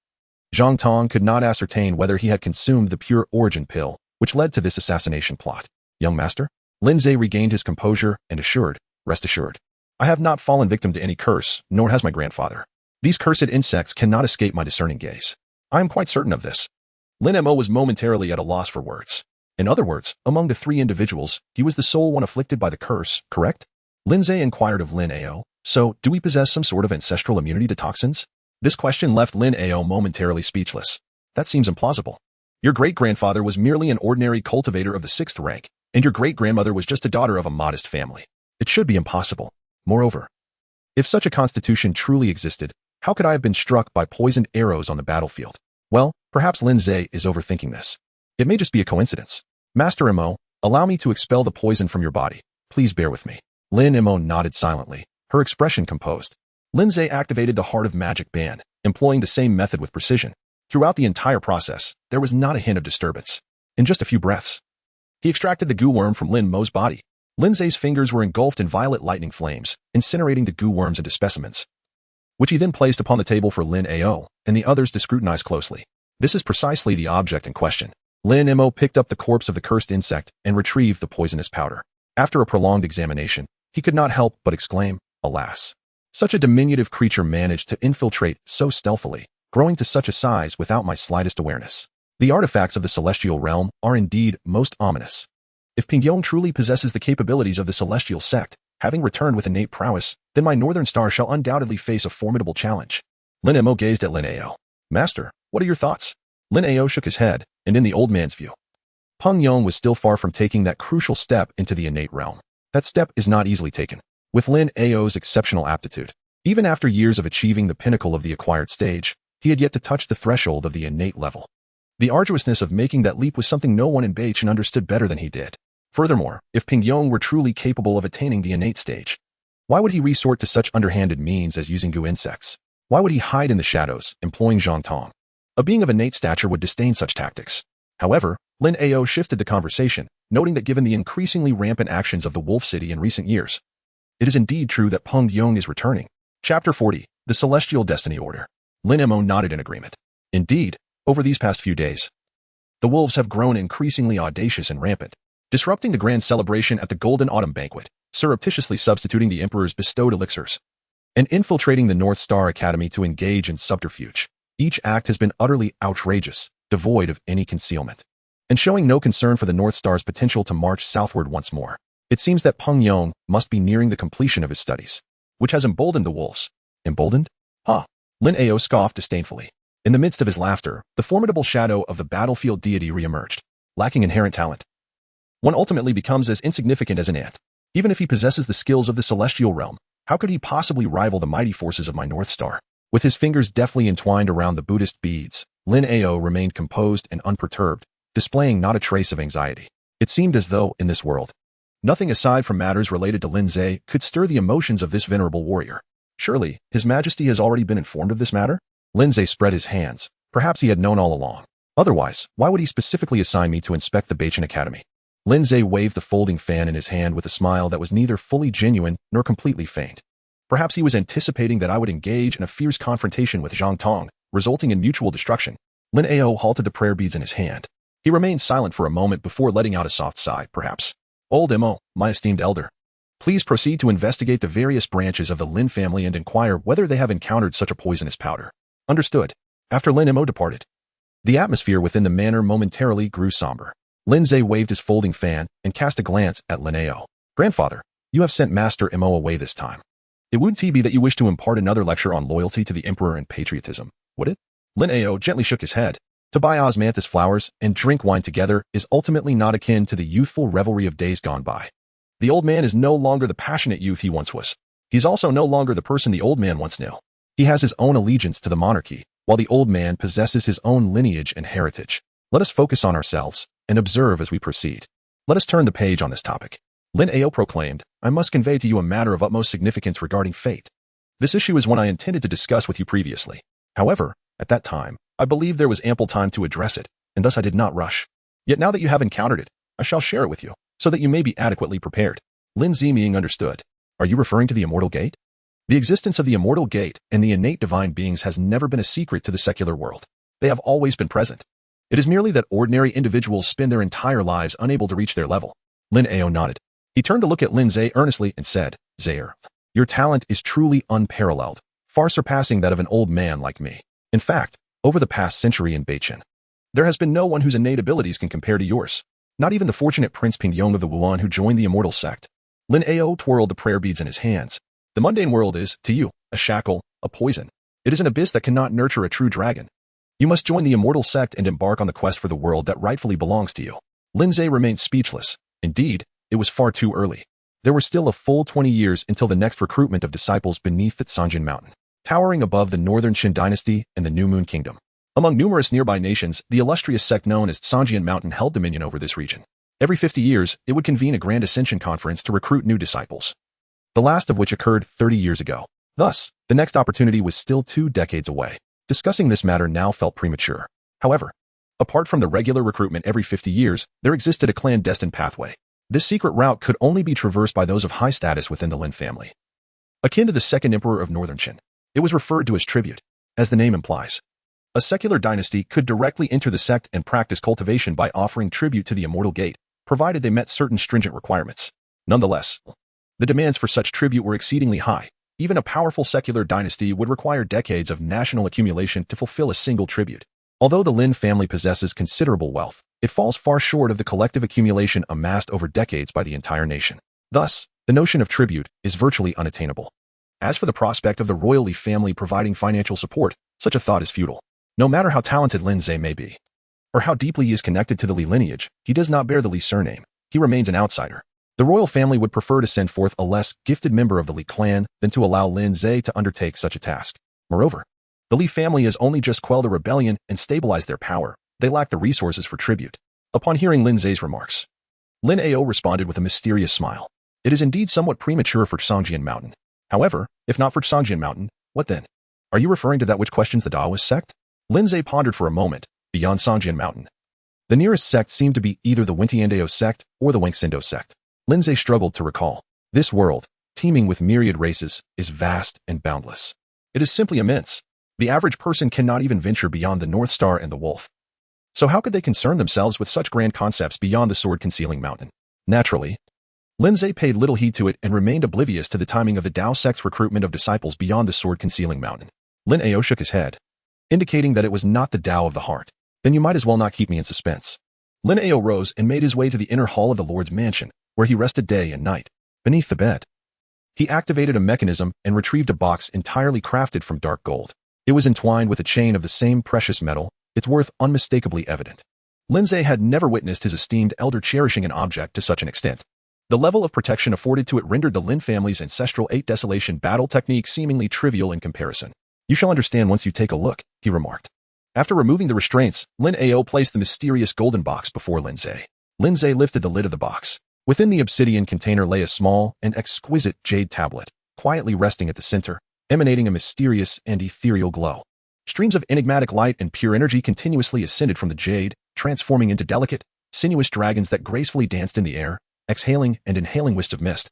[SPEAKER 1] Zhang Tong could not ascertain whether he had consumed the pure origin pill, which led to this assassination plot. Young master? Lin Ze regained his composure and assured, rest assured, I have not fallen victim to any curse, nor has my grandfather. These cursed insects cannot escape my discerning gaze. I am quite certain of this. Lin Mo was momentarily at a loss for words. In other words, among the 3 individuals, he was the sole one afflicted by the curse, correct? Lin Ze inquired of Lin Ao, so do we possess some sort of ancestral immunity to toxins? This question left Lin Ao momentarily speechless. That seems implausible. Your great-grandfather was merely an ordinary cultivator of the 6th rank, and your great-grandmother was just a daughter of a modest family. It should be impossible. Moreover, If such a constitution truly existed, how could I have been struck by poisoned arrows on the battlefield? Well, perhaps Lin Ze is overthinking this. It may just be a coincidence. Master Mo, allow me to expel the poison from your body. Please bear with me. Lin Mo nodded silently, her expression composed. Lin Ze activated the Heart of Magic band, employing the same method with precision. Throughout the entire process, there was not a hint of disturbance. In just a few breaths, he extracted the goo worm from Lin Mo's body. Lin Ze's fingers were engulfed in violet lightning flames, incinerating the goo worms into specimens, which he then placed upon the table for Lin Ao and the others to scrutinize closely. This is precisely the object in question. Lin Mo picked up the corpse of the cursed insect and retrieved the poisonous powder. After a prolonged examination, he could not help but exclaim, alas. Such a diminutive creature managed to infiltrate so stealthily, growing to such a size without my slightest awareness. The artifacts of the celestial realm are indeed most ominous. If Pingyong truly possesses the capabilities of the celestial sect, having returned with innate prowess, then my northern star shall undoubtedly face a formidable challenge. Lin Mo gazed at Lin Ao. Master, what are your thoughts? Lin Ao shook his head, and in the old man's view, Pingyong was still far from taking that crucial step into the innate realm. That step is not easily taken. With Lin Ao's exceptional aptitude, even after years of achieving the pinnacle of the acquired stage, he had yet to touch the threshold of the innate level. The arduousness of making that leap was something no one in Beichen understood better than he did. Furthermore, if Pingyong were truly capable of attaining the innate stage, why would he resort to such underhanded means as using goo insects? Why would he hide in the shadows, employing Zhang Tong? A being of innate stature would disdain such tactics. However, Lin Ao shifted the conversation, noting that given the increasingly rampant actions of the Wolf City in recent years, it is indeed true that Pingyong is returning. Chapter 40, The Celestial Destiny Order. Lin Mo nodded in agreement. Indeed, over these past few days, the wolves have grown increasingly audacious and rampant, disrupting the grand celebration at the Golden Autumn Banquet, surreptitiously substituting the Emperor's bestowed elixirs, and infiltrating the North Star Academy to engage in subterfuge. Each act has been utterly outrageous, devoid of any concealment, and showing no concern for the North Star's potential to march southward once more. It seems that Pingyong must be nearing the completion of his studies, which has emboldened the wolves. Emboldened? Ha! Lin Ao scoffed disdainfully. In the midst of his laughter, the formidable shadow of the battlefield deity re-emerged. Lacking inherent talent, one ultimately becomes as insignificant as an ant. Even if he possesses the skills of the celestial realm, how could he possibly rival the mighty forces of my North Star? With his fingers deftly entwined around the Buddhist beads, Lin Ao remained composed and unperturbed, displaying not a trace of anxiety. It seemed as though, in this world, nothing aside from matters related to Lin Ze could stir the emotions of this venerable warrior. Surely, His Majesty has already been informed of this matter? Lin Ze spread his hands. Perhaps he had known all along. Otherwise, why would he specifically assign me to inspect the Beichen Academy? Lin Ze waved the folding fan in his hand with a smile that was neither fully genuine nor completely feigned. Perhaps he was anticipating that I would engage in a fierce confrontation with Zhang Tong, resulting in mutual destruction. Lin Ao halted the prayer beads in his hand. He remained silent for a moment before letting out a soft sigh, perhaps. Old Mo, my esteemed elder, please proceed to investigate the various branches of the Lin family and inquire whether they have encountered such a poisonous powder. Understood. After Lin Mo departed, the atmosphere within the manor momentarily grew somber. Lin Ze waved his folding fan and cast a glance at Lin Ao. Grandfather, you have sent Master Mo away this time. It wouldn't be that you wish to impart another lecture on loyalty to the Emperor and patriotism, would it? Lin Ao gently shook his head. To buy osmanthus flowers and drink wine together is ultimately not akin to the youthful revelry of days gone by. The old man is no longer the passionate youth he once was. He's also no longer the person the old man once knew. He has his own allegiance to the monarchy, while the old man possesses his own lineage and heritage. Let us focus on ourselves and observe as we proceed. Let us turn the page on this topic. Lin Ao proclaimed, I must convey to you a matter of utmost significance regarding fate. This issue is one I intended to discuss with you previously. However, at that time, I believed there was ample time to address it, and thus I did not rush. Yet now that you have encountered it, I shall share it with you, so that you may be adequately prepared. Lin Ze being understood. Are you referring to the Immortal Gate? The existence of the Immortal Gate and the innate divine beings has never been a secret to the secular world. They have always been present. It is merely that ordinary individuals spend their entire lives unable to reach their level. Lin Ao nodded. He turned to look at Lin Ze earnestly and said, Zaire, your talent is truly unparalleled, far surpassing that of an old man like me. In fact, over the past century in Beichen, there has been no one whose innate abilities can compare to yours. Not even the fortunate Prince Pingyong of the Wuan who joined the Immortal Sect. Lin Ao twirled the prayer beads in his hands. The mundane world is, to you, a shackle, a poison. It is an abyss that cannot nurture a true dragon. You must join the Immortal Sect and embark on the quest for the world that rightfully belongs to you. Lin Ze remained speechless. Indeed, it was far too early. There were still a full 20 years until the next recruitment of disciples beneath the Sanjin Mountain, towering above the northern Qin dynasty and the New Moon Kingdom. Among numerous nearby nations, the illustrious sect known as Sanjian Mountain held dominion over this region. Every 50 years, it would convene a Grand Ascension Conference to recruit new disciples, the last of which occurred 30 years ago. Thus, the next opportunity was still 2 decades away. Discussing this matter now felt premature. However, apart from the regular recruitment every 50 years, there existed a clandestine pathway. This secret route could only be traversed by those of high status within the Lin family. Akin to the second emperor of Northern Qin, it was referred to as tribute. As the name implies, a secular dynasty could directly enter the sect and practice cultivation by offering tribute to the immortal gate, provided they met certain stringent requirements. Nonetheless, the demands for such tribute were exceedingly high. Even a powerful secular dynasty would require decades of national accumulation to fulfill a single tribute. Although the Lin family possesses considerable wealth, it falls far short of the collective accumulation amassed over decades by the entire nation. Thus, the notion of tribute is virtually unattainable. As for the prospect of the royal Li family providing financial support, such a thought is futile. No matter how talented Lin Ze may be, or how deeply he is connected to the Li lineage, he does not bear the Li surname. He remains an outsider. The royal family would prefer to send forth a less gifted member of the Li clan than to allow Lin Ze to undertake such a task. Moreover, the Li family has only just quelled a rebellion and stabilized their power. They lack the resources for tribute. Upon hearing Lin Ze's remarks, Lin Ao responded with a mysterious smile. It is indeed somewhat premature for Sangjian Mountain. However, if not for Sangjian Mountain, what then? Are you referring to that which questions the Daoist sect? Lin Ze pondered for a moment. Beyond Sangjian Mountain, the nearest sect seemed to be either the Wintiandeo sect or the Wangxindo sect. Lin Ze struggled to recall. This world, teeming with myriad races, is vast and boundless. It is simply immense. The average person cannot even venture beyond the North Star and the Wolf. So how could they concern themselves with such grand concepts beyond the sword-concealing mountain? Naturally, Lin Ze paid little heed to it and remained oblivious to the timing of the Dao sect's recruitment of disciples beyond the sword-concealing mountain. Lin Ao shook his head, indicating that it was not the Dao of the heart. Then you might as well not keep me in suspense. Lin Ao rose and made his way to the inner hall of the Lord's mansion, where he rested day and night. Beneath the bed, he activated a mechanism and retrieved a box entirely crafted from dark gold. It was entwined with a chain of the same precious metal, its worth unmistakably evident. Lin Ze had never witnessed his esteemed elder cherishing an object to such an extent. The level of protection afforded to it rendered the Lin family's ancestral Eight Desolations Battle Technique seemingly trivial in comparison. You shall understand once you take a look, he remarked. After removing the restraints, Lin Ao placed the mysterious golden box before Lin Ze. Lin Ze lifted the lid of the box. Within the obsidian container lay a small and exquisite jade tablet, quietly resting at the center, emanating a mysterious and ethereal glow. Streams of enigmatic light and pure energy continuously ascended from the jade, transforming into delicate, sinuous dragons that gracefully danced in the air, exhaling and inhaling wisps of mist,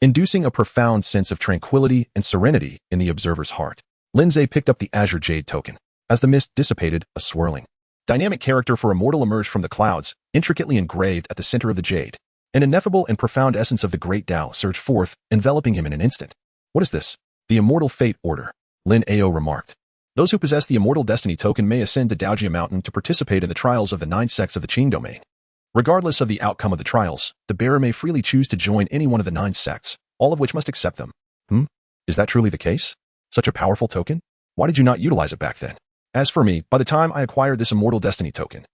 [SPEAKER 1] inducing a profound sense of tranquility and serenity in the observer's heart. Lin Ze picked up the azure jade token. As the mist dissipated, a swirling, dynamic character for a mortal emerged from the clouds, intricately engraved at the center of the jade. An ineffable and profound essence of the great Tao surged forth, enveloping him in an instant. What is this? The Immortal Fate Order, Lin Ao remarked. Those who possess the Immortal Destiny token may ascend to Daojia Mountain to participate in the trials of the 9 sects of the Qing domain. Regardless of the outcome of the trials, the bearer may freely choose to join any one of the 9 sects, all of which must accept them. Is that truly the case? Such a powerful token? Why did you not utilize it back then? As for me, by the time I acquired this Immortal Destiny token,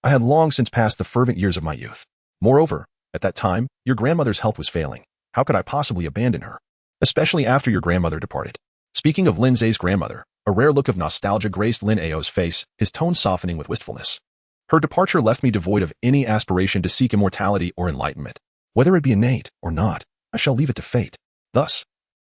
[SPEAKER 1] I had long since passed the fervent years of my youth. Moreover, at that time, your grandmother's health was failing. How could I possibly abandon her? Especially after your grandmother departed. Speaking of Lin Ze's grandmother, a rare look of nostalgia graced Lin Ao's face, his tone softening with wistfulness. Her departure left me devoid of any aspiration to seek immortality or enlightenment. Whether it be innate or not, I shall leave it to fate. Thus,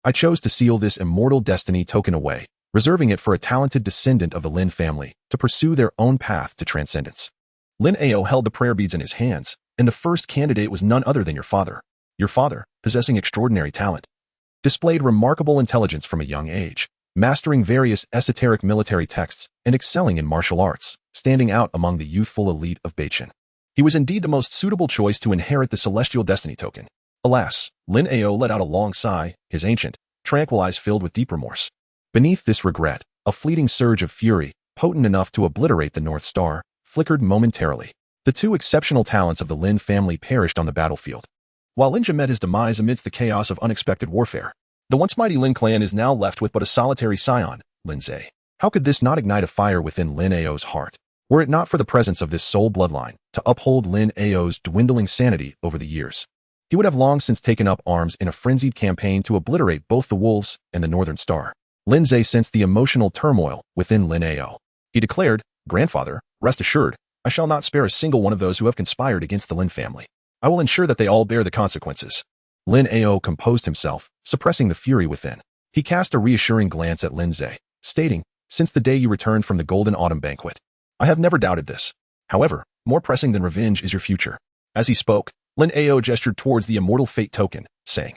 [SPEAKER 1] I chose to seal this Immortal Destiny token away, reserving it for a talented descendant of the Lin family to pursue their own path to transcendence. Lin Ao held the prayer beads in his hands, and the first candidate was none other than your father. Your father, possessing extraordinary talent, displayed remarkable intelligence from a young age, mastering various esoteric military texts and excelling in martial arts, standing out among the youthful elite of Beiqin. He was indeed the most suitable choice to inherit the Celestial Destiny token. Alas, Lin Ao let out a long sigh, his ancient, tranquil eyes filled with deep remorse. Beneath this regret, a fleeting surge of fury, potent enough to obliterate the North Star, flickered momentarily. The 2 exceptional talents of the Lin family perished on the battlefield. While Lin Ze met his demise amidst the chaos of unexpected warfare, the once mighty Lin clan is now left with but a solitary scion, Lin Ze. How could this not ignite a fire within Lin Ao's heart, were it not for the presence of this sole bloodline to uphold Lin Ao's dwindling sanity over the years? He would have long since taken up arms in a frenzied campaign to obliterate both the wolves and the Northern Star. Lin Ze sensed the emotional turmoil within Lin Ao. He declared, "Grandfather, rest assured, I shall not spare a single one of those who have conspired against the Lin family. I will ensure that they all bear the consequences." Lin Ao composed himself, suppressing the fury within. He cast a reassuring glance at Lin Ze, stating, "Since the day you returned from the Golden Autumn Banquet, I have never doubted this. However, more pressing than revenge is your future." As he spoke, Lin Ao gestured towards the immortal fate token, saying,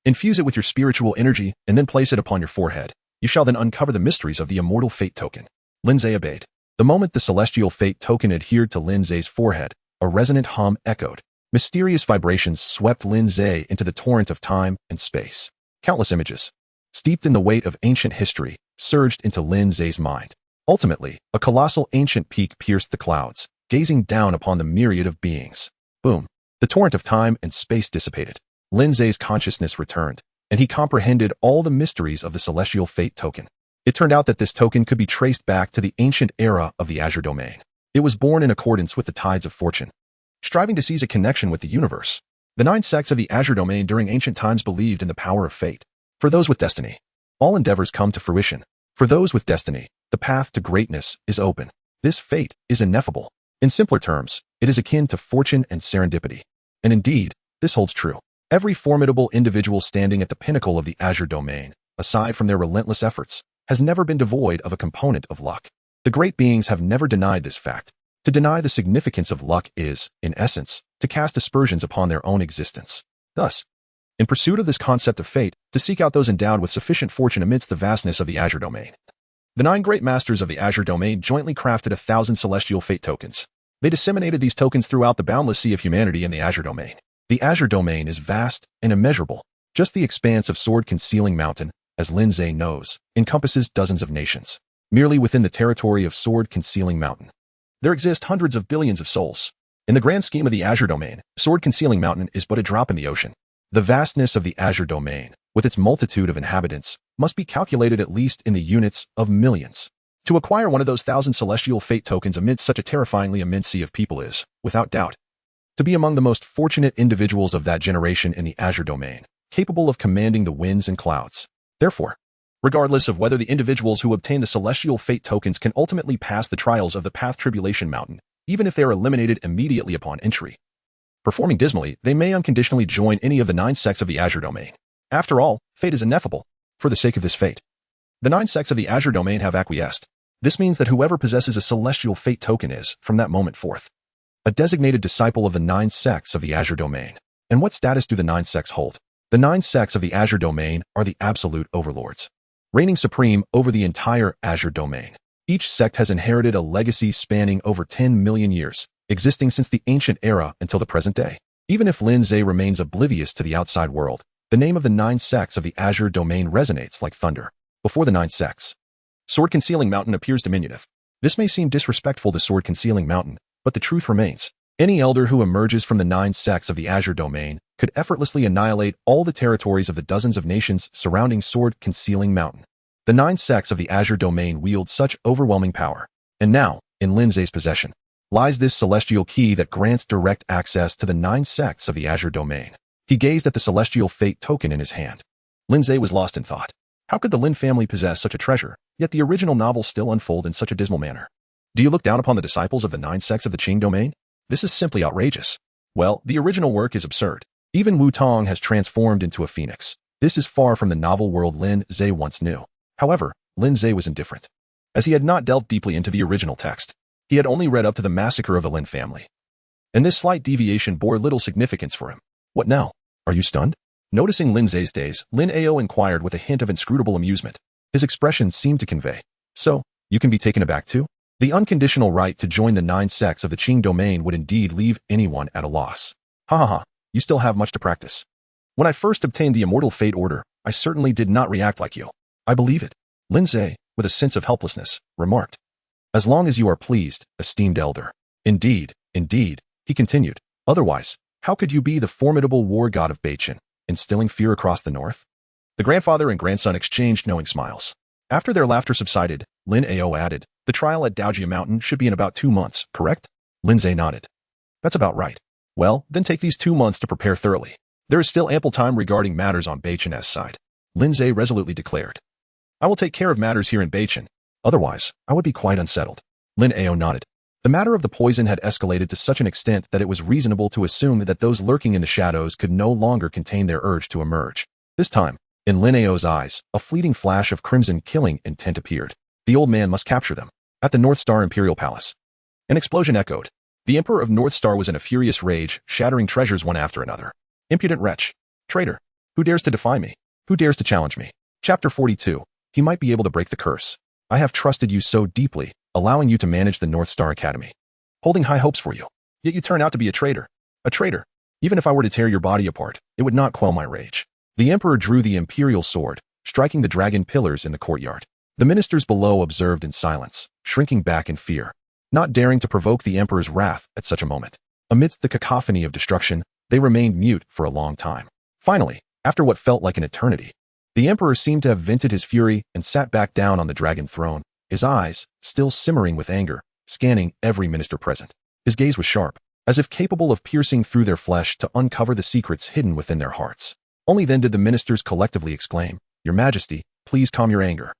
[SPEAKER 1] "Infuse it with your spiritual energy and then place it upon your forehead. You shall then uncover the mysteries of the immortal fate token." Lin Ze obeyed. The moment the celestial fate token adhered to Lin Ze's forehead, a resonant hum echoed. Mysterious vibrations swept Lin Ze into the torrent of time and space. Countless images, steeped in the weight of ancient history, surged into Lin Ze's mind. Ultimately, a colossal ancient peak pierced the clouds, gazing down upon the myriad of beings. Boom. The torrent of time and space dissipated. Lin Ze's consciousness returned, and he comprehended all the mysteries of the celestial fate token. It turned out that this token could be traced back to the ancient era of the Azure Domain. It was born in accordance with the tides of fortune, striving to seize a connection with the universe. The 9 sects of the Azure Domain during ancient times believed in the power of fate. For those with destiny, all endeavors come to fruition. For those with destiny, the path to greatness is open. This fate is ineffable. In simpler terms, it is akin to fortune and serendipity. And indeed, this holds true. Every formidable individual standing at the pinnacle of the Azure Domain, aside from their relentless efforts, has never been devoid of a component of luck. The great beings have never denied this fact. To deny the significance of luck is, in essence, to cast aspersions upon their own existence. Thus, in pursuit of this concept of fate, to seek out those endowed with sufficient fortune amidst the vastness of the Azure Domain. The 9 great masters of the Azure Domain jointly crafted 1,000 celestial fate tokens. They disseminated these tokens throughout the boundless sea of humanity in the Azure Domain. The Azure Domain is vast and immeasurable. Just the expanse of sword-concealing mountain, as Lin Ze knows, encompasses dozens of nations. Merely within the territory of sword-concealing mountain, there exist hundreds of billions of souls. In the grand scheme of the Azure Domain, sword-concealing mountain is but a drop in the ocean. The vastness of the Azure Domain, with its multitude of inhabitants, must be calculated at least in the units of millions. To acquire one of those 1,000 celestial fate tokens amidst such a terrifyingly immense sea of people is, without doubt, to be among the most fortunate individuals of that generation in the Azure Domain, capable of commanding the winds and clouds. Therefore, regardless of whether the individuals who obtain the celestial fate tokens can ultimately pass the trials of the path tribulation mountain, even if they are eliminated immediately upon entry, performing dismally, they may unconditionally join any of the 9 sects of the Azure Domain. After all, fate is ineffable. For the sake of this fate, the 9 sects of the Azure Domain have acquiesced. This means that whoever possesses a celestial fate token is, from that moment forth, a designated disciple of the 9 sects of the Azure Domain. And what status do the 9 sects hold? The 9 sects of the Azure Domain are the absolute overlords, reigning supreme over the entire Azure Domain. Each sect has inherited a legacy spanning over 10 million years, existing since the ancient era until the present day. Even if Lin Ze remains oblivious to the outside world, the name of the 9 sects of the Azure Domain resonates like thunder. Before the 9 sects, Sword-Concealing Mountain appears diminutive. This may seem disrespectful to Sword-Concealing Mountain, but the truth remains. Any elder who emerges from the 9 sects of the Azure Domain could effortlessly annihilate all the territories of the dozens of nations surrounding Sword-Concealing Mountain. The 9 sects of the Azure Domain wield such overwhelming power. And now, in Lin Ze's possession, lies this celestial key that grants direct access to the 9 sects of the Azure Domain. He gazed at the celestial fate token in his hand. Lin Ze was lost in thought. How could the Lin family possess such a treasure, yet the original novel still unfold in such a dismal manner? Do you look down upon the disciples of the 9 sects of the Qing Domain? This is simply outrageous. Well, the original work is absurd. Even Wu Tong has transformed into a phoenix. This is far from the novel world Lin Ze once knew. However, Lin Ze was indifferent, as he had not delved deeply into the original text. He had only read up to the massacre of the Lin family, and this slight deviation bore little significance for him. What now? Are you stunned? Noticing Lin Ze's daze, Lin Ao inquired with a hint of inscrutable amusement. His expression seemed to convey, "So, you can be taken aback too?" The unconditional right to join the 9 sects of the Qing Domain would indeed leave anyone at a loss. Ha ha ha, you still have much to practice. When I first obtained the Immortal Fate Order, I certainly did not react like you. I believe it. Lin Ze, with a sense of helplessness, remarked. As long as you are pleased, esteemed elder. Indeed, he continued. Otherwise, how could you be the formidable war god of Beichin, instilling fear across the north? The grandfather and grandson exchanged knowing smiles. After their laughter subsided, Lin Ao added, "The trial at Daojia Mountain should be in about 2 months, correct?" Lin Ze nodded. "That's about right. Well, then take these 2 months to prepare thoroughly. There is still ample time regarding matters on Beichen's side, Lin Ze resolutely declared. I will take care of matters here in Beichen. Otherwise, I would be quite unsettled. Lin Ao nodded. The matter of the poison had escalated to such an extent that it was reasonable to assume that those lurking in the shadows could no longer contain their urge to emerge. This time, in Lin Ao's eyes, a fleeting flash of crimson killing intent appeared. The old man must capture them. At the North Star Imperial Palace. An explosion echoed. The Emperor of North Star was in a furious rage, shattering treasures one after another. Impudent wretch. Traitor. Who dares to defy me? Who dares to challenge me? Chapter 42. He might be able to break the curse. I have trusted you so deeply, allowing you to manage the North Star Academy. Holding high hopes for you. Yet you turn out to be a traitor. A traitor. Even if I were to tear your body apart, it would not quell my rage. The Emperor drew the Imperial sword, striking the dragon pillars in the courtyard. The ministers below observed in silence, shrinking back in fear, not daring to provoke the Emperor's wrath at such a moment. Amidst the cacophony of destruction, they remained mute for a long time. Finally, after what felt like an eternity, the Emperor seemed to have vented his fury and sat back down on the dragon throne, his eyes, still simmering with anger, scanning every minister present. His gaze was sharp, as if capable of piercing through their flesh to uncover the secrets hidden within their hearts. Only then did the ministers collectively exclaim, Your Majesty, please calm your anger.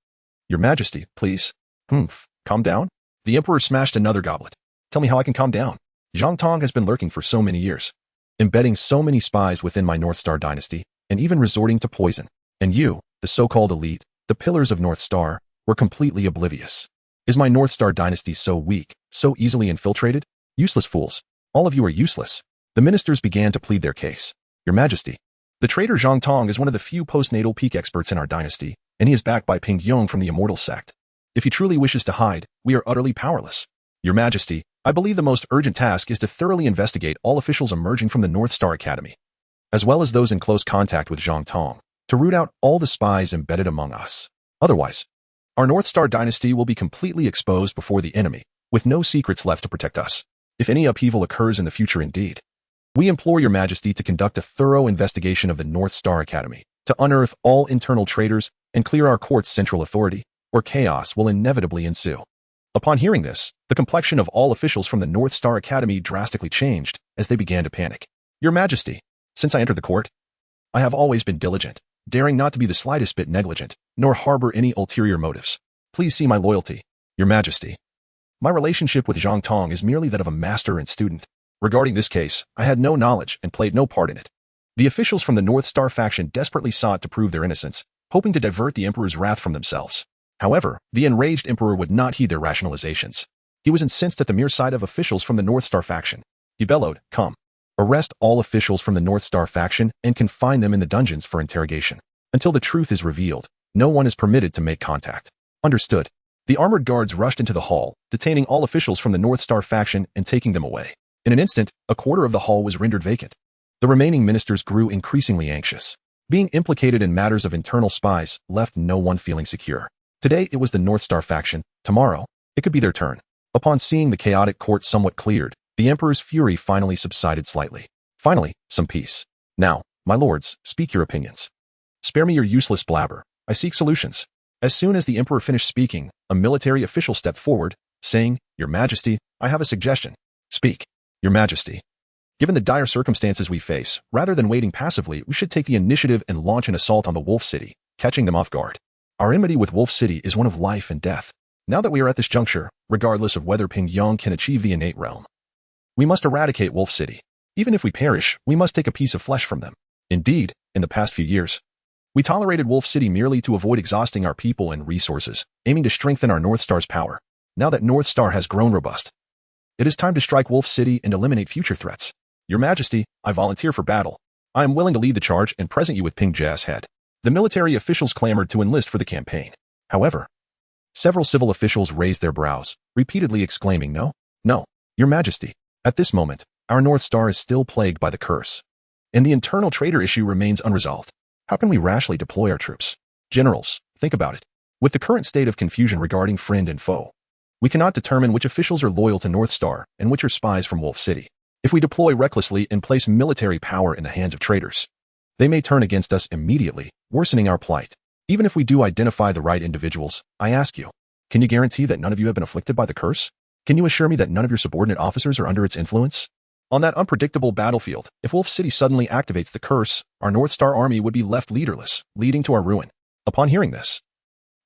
[SPEAKER 1] Your Majesty, please. Calm down? The Emperor smashed another goblet. Tell me how I can calm down. Zhang Tong has been lurking for so many years, embedding so many spies within my North Star dynasty, and even resorting to poison. And you, the so-called elite, the pillars of North Star, were completely oblivious. Is my North Star dynasty so weak, so easily infiltrated? Useless fools. All of you are useless. The ministers began to plead their case. Your Majesty, the traitor Zhang Tong is one of the few postnatal peak experts in our dynasty, and he is backed by Ping Yong from the Immortal sect. If he truly wishes to hide, we are utterly powerless. Your Majesty, I believe the most urgent task is to thoroughly investigate all officials emerging from the North Star Academy, as well as those in close contact with Zhang Tong, to root out all the spies embedded among us. Otherwise, our North Star dynasty will be completely exposed before the enemy, with no secrets left to protect us. If any upheaval occurs in the future indeed, we implore Your Majesty to conduct a thorough investigation of the North Star Academy, to unearth all internal traitors and clear our court's central authority, or chaos will inevitably ensue. Upon hearing this, the complexion of all officials from the North Star Academy drastically changed as they began to panic. Your Majesty, since I entered the court, I have always been diligent, daring not to be the slightest bit negligent, nor harbor any ulterior motives. Please see my loyalty, Your Majesty. My relationship with Zhang Tong is merely that of a master and student. Regarding this case, I had no knowledge and played no part in it. The officials from the North Star faction desperately sought to prove their innocence, hoping to divert the Emperor's wrath from themselves. However, the enraged Emperor would not heed their rationalizations. He was incensed at the mere sight of officials from the North Star faction. He bellowed, Come. Arrest all officials from the North Star faction and confine them in the dungeons for interrogation. Until the truth is revealed, no one is permitted to make contact. Understood. The armored guards rushed into the hall, detaining all officials from the North Star faction and taking them away. In an instant, a quarter of the hall was rendered vacant. The remaining ministers grew increasingly anxious. Being implicated in matters of internal spies left no one feeling secure. Today it was the North Star faction. Tomorrow, it could be their turn. Upon seeing the chaotic court somewhat cleared, the Emperor's fury finally subsided slightly. Finally, some peace. Now, my lords, speak your opinions. Spare me your useless blabber. I seek solutions. As soon as the Emperor finished speaking, a military official stepped forward, saying, Your Majesty, I have a suggestion. Speak, Your Majesty. Given the dire circumstances we face, rather than waiting passively, we should take the initiative and launch an assault on the Wolf City, catching them off guard. Our enmity with Wolf City is one of life and death. Now that we are at this juncture, regardless of whether Ping Yong can achieve the innate realm, we must eradicate Wolf City. Even if we perish, we must take a piece of flesh from them. Indeed, in the past few years, we tolerated Wolf City merely to avoid exhausting our people and resources, aiming to strengthen our North Star's power. Now that North Star has grown robust, it is time to strike Wolf City and eliminate future threats. Your Majesty, I volunteer for battle. I am willing to lead the charge and present you with Ping Ja's head. The military officials clamored to enlist for the campaign. However, several civil officials raised their brows, repeatedly exclaiming, No, no, Your Majesty. At this moment, our North Star is still plagued by the curse, and the internal traitor issue remains unresolved. How can we rashly deploy our troops? Generals, think about it. With the current state of confusion regarding friend and foe, we cannot determine which officials are loyal to North Star and which are spies from Wolf City. If we deploy recklessly and place military power in the hands of traitors, they may turn against us immediately, worsening our plight. Even if we do identify the right individuals, I ask you, can you guarantee that none of you have been afflicted by the curse? Can you assure me that none of your subordinate officers are under its influence? On that unpredictable battlefield, if Wolf City suddenly activates the curse, our North Star army would be left leaderless, leading to our ruin. Upon hearing this,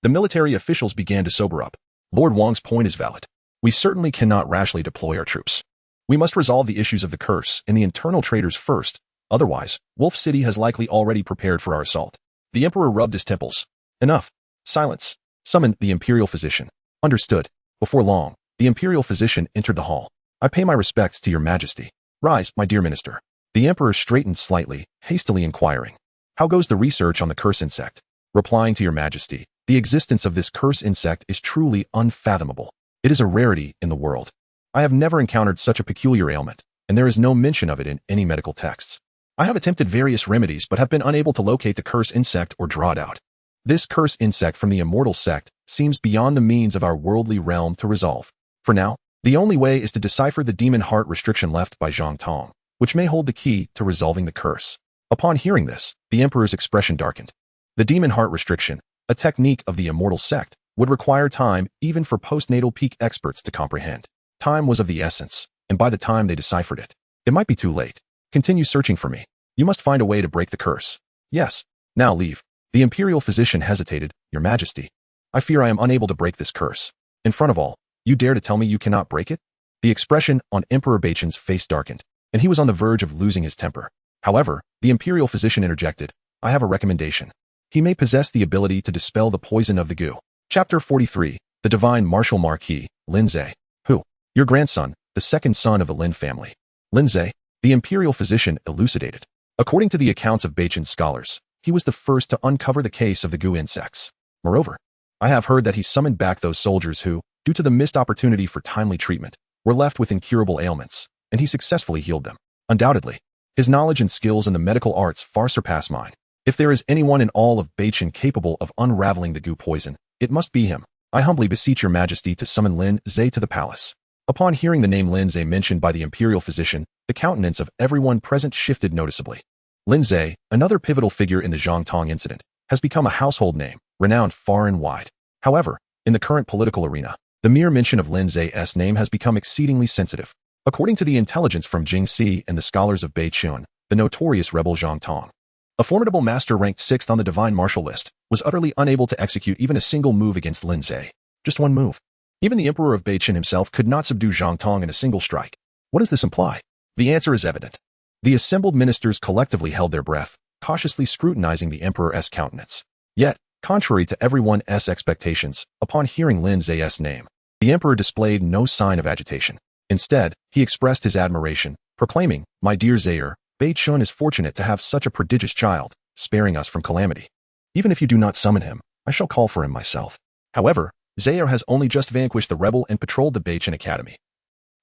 [SPEAKER 1] the military officials began to sober up. Lord Wang's point is valid. We certainly cannot rashly deploy our troops. We must resolve the issues of the curse and the internal traitors first. Otherwise, Wolf City has likely already prepared for our assault. The Emperor rubbed his temples. Enough. Silence. Summon the Imperial Physician. Understood. Before long, the Imperial Physician entered the hall. I pay my respects to your Majesty. Rise, my dear Minister. The Emperor straightened slightly, hastily inquiring. How goes the research on the curse insect? Replying to your Majesty, the existence of this curse insect is truly unfathomable. It is a rarity in the world. I have never encountered such a peculiar ailment, and there is no mention of it in any medical texts. I have attempted various remedies but have been unable to locate the curse insect or draw it out. This curse insect from the immortal sect seems beyond the means of our worldly realm to resolve. For now, the only way is to decipher the demon heart restriction left by Zhang Tong, which may hold the key to resolving the curse. Upon hearing this, the Emperor's expression darkened. The demon heart restriction, a technique of the immortal sect, would require time even for postnatal peak experts to comprehend. Time was of the essence, and by the time they deciphered it, it might be too late. Continue searching for me. You must find a way to break the curse. Yes. Now leave. The Imperial Physician hesitated. Your Majesty, I fear I am unable to break this curse. In front of all, you dare to tell me you cannot break it? The expression on Emperor Beichen's face darkened, and he was on the verge of losing his temper. However, the Imperial Physician interjected. I have a recommendation. He may possess the ability to dispel the poison of the goo. Chapter 43. The Divine Martial Marquis, Lin Ze. Who? Your grandson, the second son of the Lin family. Lin Ze, the Imperial Physician elucidated. According to the accounts of Beichen's scholars, he was the first to uncover the case of the goo insects. Moreover, I have heard that he summoned back those soldiers who, due to the missed opportunity for timely treatment, were left with incurable ailments, and he successfully healed them. Undoubtedly, his knowledge and skills in the medical arts far surpass mine. If there is anyone in all of Beichen capable of unraveling the goo poison, it must be him. I humbly beseech your Majesty to summon Lin Ze to the palace. Upon hearing the name Lin Ze mentioned by the Imperial Physician, the countenance of everyone present shifted noticeably. Lin Ze, another pivotal figure in the Zhang Tong incident, has become a household name, renowned far and wide. However, in the current political arena, the mere mention of Lin Ze's name has become exceedingly sensitive. According to the intelligence from Jing Si and the scholars of Beichun, the notorious rebel Zhang Tong, a formidable master ranked 6th on the divine martial list, was utterly unable to execute even a single move against Lin Ze. Just one move. Even the Emperor of Beichen himself could not subdue Zhang Tong in a single strike. What does this imply? The answer is evident. The assembled ministers collectively held their breath, cautiously scrutinizing the Emperor's countenance. Yet, contrary to everyone's expectations, upon hearing Lin Ze's name, the Emperor displayed no sign of agitation. Instead, he expressed his admiration, proclaiming, My dear Zaire, Beichun is fortunate to have such a prodigious child, sparing us from calamity. Even if you do not summon him, I shall call for him myself. However, Zaire has only just vanquished the rebel and patrolled the Beichen Academy.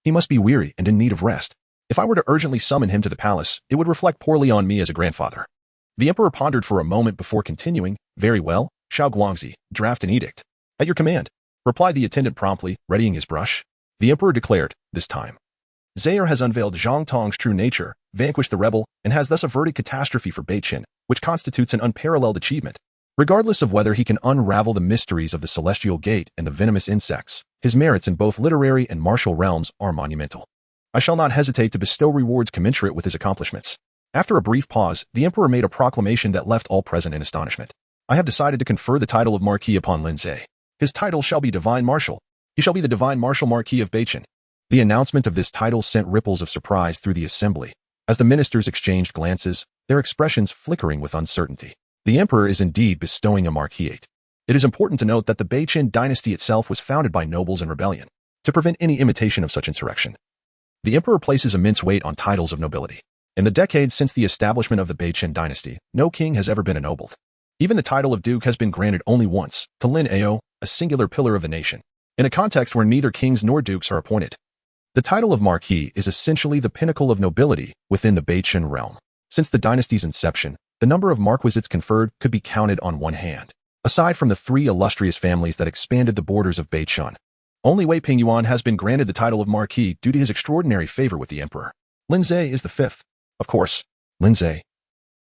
[SPEAKER 1] He must be weary and in need of rest. If I were to urgently summon him to the palace, it would reflect poorly on me as a grandfather. The Emperor pondered for a moment before continuing. Very well, Xiao Guangzi, draft an edict. At your command, replied the attendant promptly, readying his brush. The Emperor declared, this time. Zaire has unveiled Zhang Tong's true nature, vanquished the rebel, and has thus averted catastrophe for Beichen, which constitutes an unparalleled achievement. Regardless of whether he can unravel the mysteries of the celestial gate and the venomous insects, his merits in both literary and martial realms are monumental. I shall not hesitate to bestow rewards commensurate with his accomplishments. After a brief pause, the Emperor made a proclamation that left all present in astonishment. I have decided to confer the title of Marquis upon Lin Ze. His title shall be Divine Marshal. He shall be the Divine Marshal Marquis of Beichen. The announcement of this title sent ripples of surprise through the assembly. As the ministers exchanged glances, their expressions flickering with uncertainty. The Emperor is indeed bestowing a marquisate. It is important to note that the Beichen dynasty itself was founded by nobles in rebellion, to prevent any imitation of such insurrection. The Emperor places immense weight on titles of nobility. In the decades since the establishment of the Beichen dynasty, no king has ever been ennobled. Even the title of duke has been granted only once, to Lin Ao, a singular pillar of the nation, in a context where neither kings nor dukes are appointed. The title of marquis is essentially the pinnacle of nobility within the Beichen realm. Since the dynasty's inception, the number of marquisites conferred could be counted on one hand. Aside from the 3 illustrious families that expanded the borders of Beichun, only Wei Pingyuan has been granted the title of marquis due to his extraordinary favor with the emperor. Lin Ze is the 5th. Of course, Lin Ze,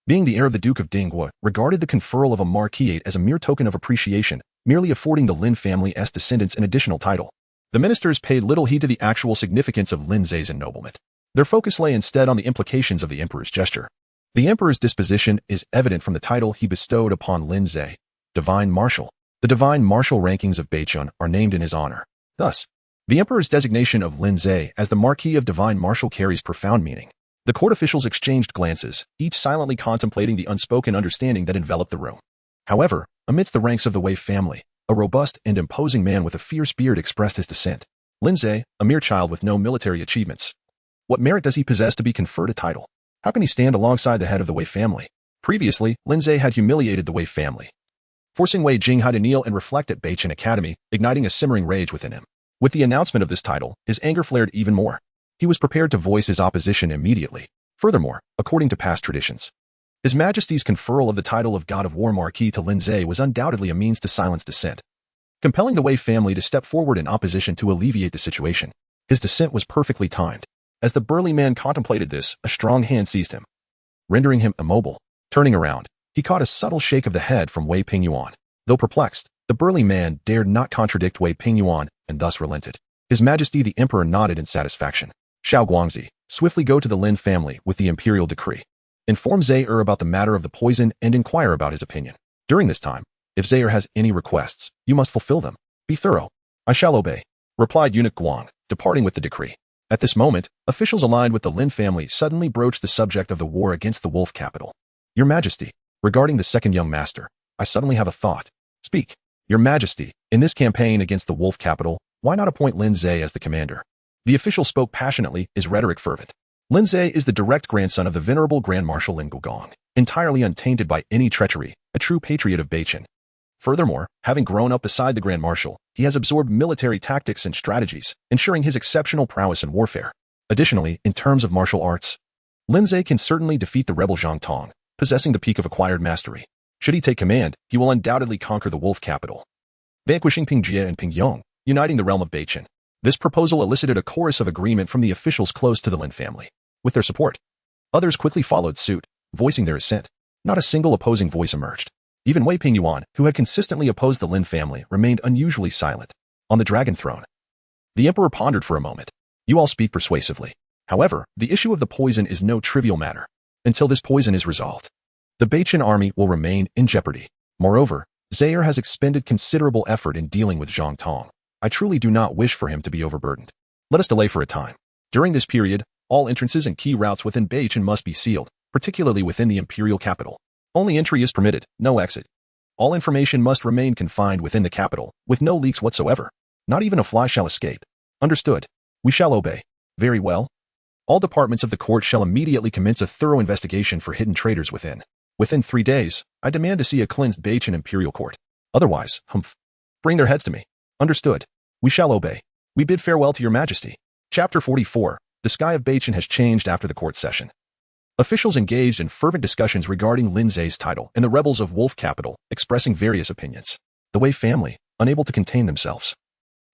[SPEAKER 1] being the heir of the Duke of Dingguo, regarded the conferral of a marquisate as a mere token of appreciation, merely affording the Lin family's descendants an additional title. The ministers paid little heed to the actual significance of Lin Ze's ennoblement. Their focus lay instead on the implications of the emperor's gesture. The emperor's disposition is evident from the title he bestowed upon Lin Ze, Divine Marshal. The Divine Marshal rankings of Beichun are named in his honor. Thus, the emperor's designation of Lin Ze as the Marquis of Divine Marshal carries profound meaning. The court officials exchanged glances, each silently contemplating the unspoken understanding that enveloped the room. However, amidst the ranks of the Wei family, a robust and imposing man with a fierce beard expressed his dissent. Lin Ze, a mere child with no military achievements. What merit does he possess to be conferred a title? How can he stand alongside the head of the Wei family? Previously, Lin Ze had humiliated the Wei family, forcing Wei Jinghai to kneel and reflect at Beichun Academy, igniting a simmering rage within him. With the announcement of this title, his anger flared even more. He was prepared to voice his opposition immediately. Furthermore, according to past traditions, His Majesty's conferral of the title of God of War Marquis to Lin Ze was undoubtedly a means to silence dissent, compelling the Wei family to step forward in opposition to alleviate the situation. His dissent was perfectly timed. As the burly man contemplated this, a strong hand seized him, rendering him immobile. Turning around, he caught a subtle shake of the head from Wei Pingyuan. Though perplexed, the burly man dared not contradict Wei Pingyuan and thus relented. His Majesty the Emperor nodded in satisfaction. Xiao Guangzi, swiftly go to the Lin family with the imperial decree. Inform Zaire about the matter of the poison and inquire about his opinion. During this time, if Zaire has any requests, you must fulfill them. Be thorough. I shall obey, replied Eunuch Guang, departing with the decree. At this moment, officials aligned with the Lin family suddenly broached the subject of the war against the Wolf capital. Your Majesty, regarding the second young master, I suddenly have a thought. Speak. Your Majesty, in this campaign against the Wolf capital, why not appoint Lin Ze as the commander? The official spoke passionately, his rhetoric fervent. Lin Ze is the direct grandson of the venerable Grand Marshal Lin Gugong, entirely untainted by any treachery, a true patriot of Beichun. Furthermore, having grown up beside the Grand Marshal, he has absorbed military tactics and strategies, ensuring his exceptional prowess in warfare. Additionally, in terms of martial arts, Lin Ze can certainly defeat the rebel Zhang Tong, possessing the peak of acquired mastery. Should he take command, he will undoubtedly conquer the Wolf capital, vanquishing Pingjie and Pingyong, uniting the realm of Beichun. This proposal elicited a chorus of agreement from the officials close to the Lin family. With their support, others quickly followed suit, voicing their assent. Not a single opposing voice emerged. Even Wei Pingyuan, who had consistently opposed the Lin family, remained unusually silent. On the dragon throne, the emperor pondered for a moment. You all speak persuasively. However, the issue of the poison is no trivial matter. Until this poison is resolved, the Beichun army will remain in jeopardy. Moreover, Zaire has expended considerable effort in dealing with Zhang Tong. I truly do not wish for him to be overburdened. Let us delay for a time. During this period, all entrances and key routes within Beichun must be sealed, particularly within the imperial capital. Only entry is permitted, no exit. All information must remain confined within the capital, with no leaks whatsoever. Not even a fly shall escape. Understood. We shall obey. Very well. All departments of the court shall immediately commence a thorough investigation for hidden traitors within. Within 3 days, I demand to see a cleansed Beichun imperial court. Otherwise, bring their heads to me. Understood. We shall obey. We bid farewell to your Majesty. Chapter 44. The sky of Beichun has changed after the court session. Officials engaged in fervent discussions regarding Lin Ze's title and the rebels of Wolf Capital, expressing various opinions. The Wei family, unable to contain themselves,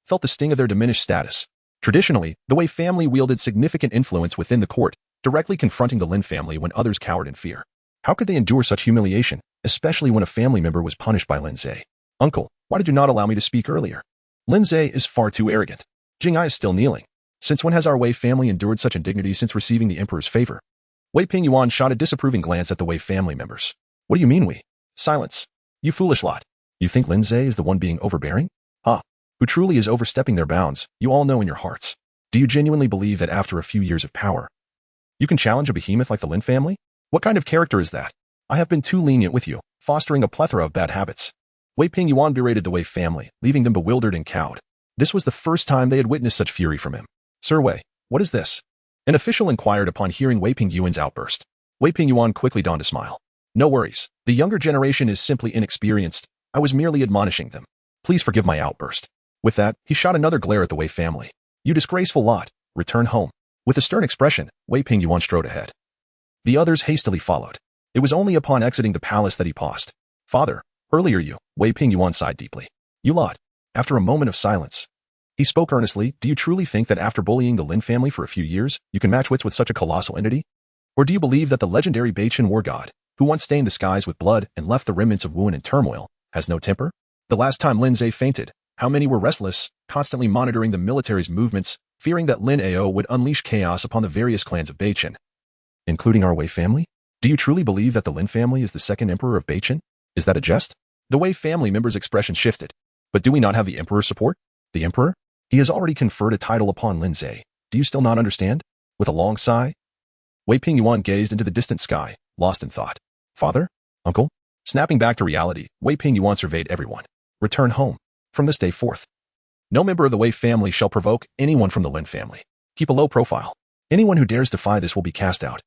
[SPEAKER 1] felt the sting of their diminished status. Traditionally, the Wei family wielded significant influence within the court, directly confronting the Lin family when others cowered in fear. How could they endure such humiliation, especially when a family member was punished by Lin Ze? Uncle, why did you not allow me to speak earlier? Lin Ze is far too arrogant. Jinghai is still kneeling. Since when has our Wei family endured such indignity since receiving the emperor's favor? Wei Pingyuan shot a disapproving glance at the Wei family members. What do you mean we? Silence. You foolish lot. You think Lin Ze is the one being overbearing? Who truly is overstepping their bounds, you all know in your hearts. Do you genuinely believe that after a few years of power, you can challenge a behemoth like the Lin family? What kind of character is that? I have been too lenient with you, fostering a plethora of bad habits. Wei Pingyuan berated the Wei family, leaving them bewildered and cowed. This was the first time they had witnessed such fury from him. Sir Wei, what is this? An official inquired upon hearing Wei Pingyuan's outburst. Wei Pingyuan quickly donned a smile. No worries. The younger generation is simply inexperienced. I was merely admonishing them. Please forgive my outburst. With that, he shot another glare at the Wei family. You disgraceful lot, return home. With a stern expression, Wei Pingyuan strode ahead. The others hastily followed. It was only upon exiting the palace that he paused. Father, earlier you, Wei Pingyuan sighed deeply. You lot. After a moment of silence, he spoke earnestly. Do you truly think that after bullying the Lin family for a few years, you can match wits with such a colossal entity? Or do you believe that the legendary Beichun war god, who once stained the skies with blood and left the remnants of Wuan in turmoil, has no temper? The last time Lin Ze fainted, how many were restless, constantly monitoring the military's movements, fearing that Lin Ao would unleash chaos upon the various clans of Beichen, including our Wei family. Do you truly believe that the Lin family is the second emperor of Beichen? Is that a jest? The Wei family member's expression shifted. But do we not have the emperor's support? The emperor? He has already conferred a title upon Lin Ze. Do you still not understand? With a long sigh, Wei Pingyuan gazed into the distant sky, lost in thought. Father? Uncle? Snapping back to reality, Wei Pingyuan surveyed everyone. Return home. From this day forth, no member of the Wei family shall provoke anyone from the Lin family. Keep a low profile. Anyone who dares defy this will be cast out,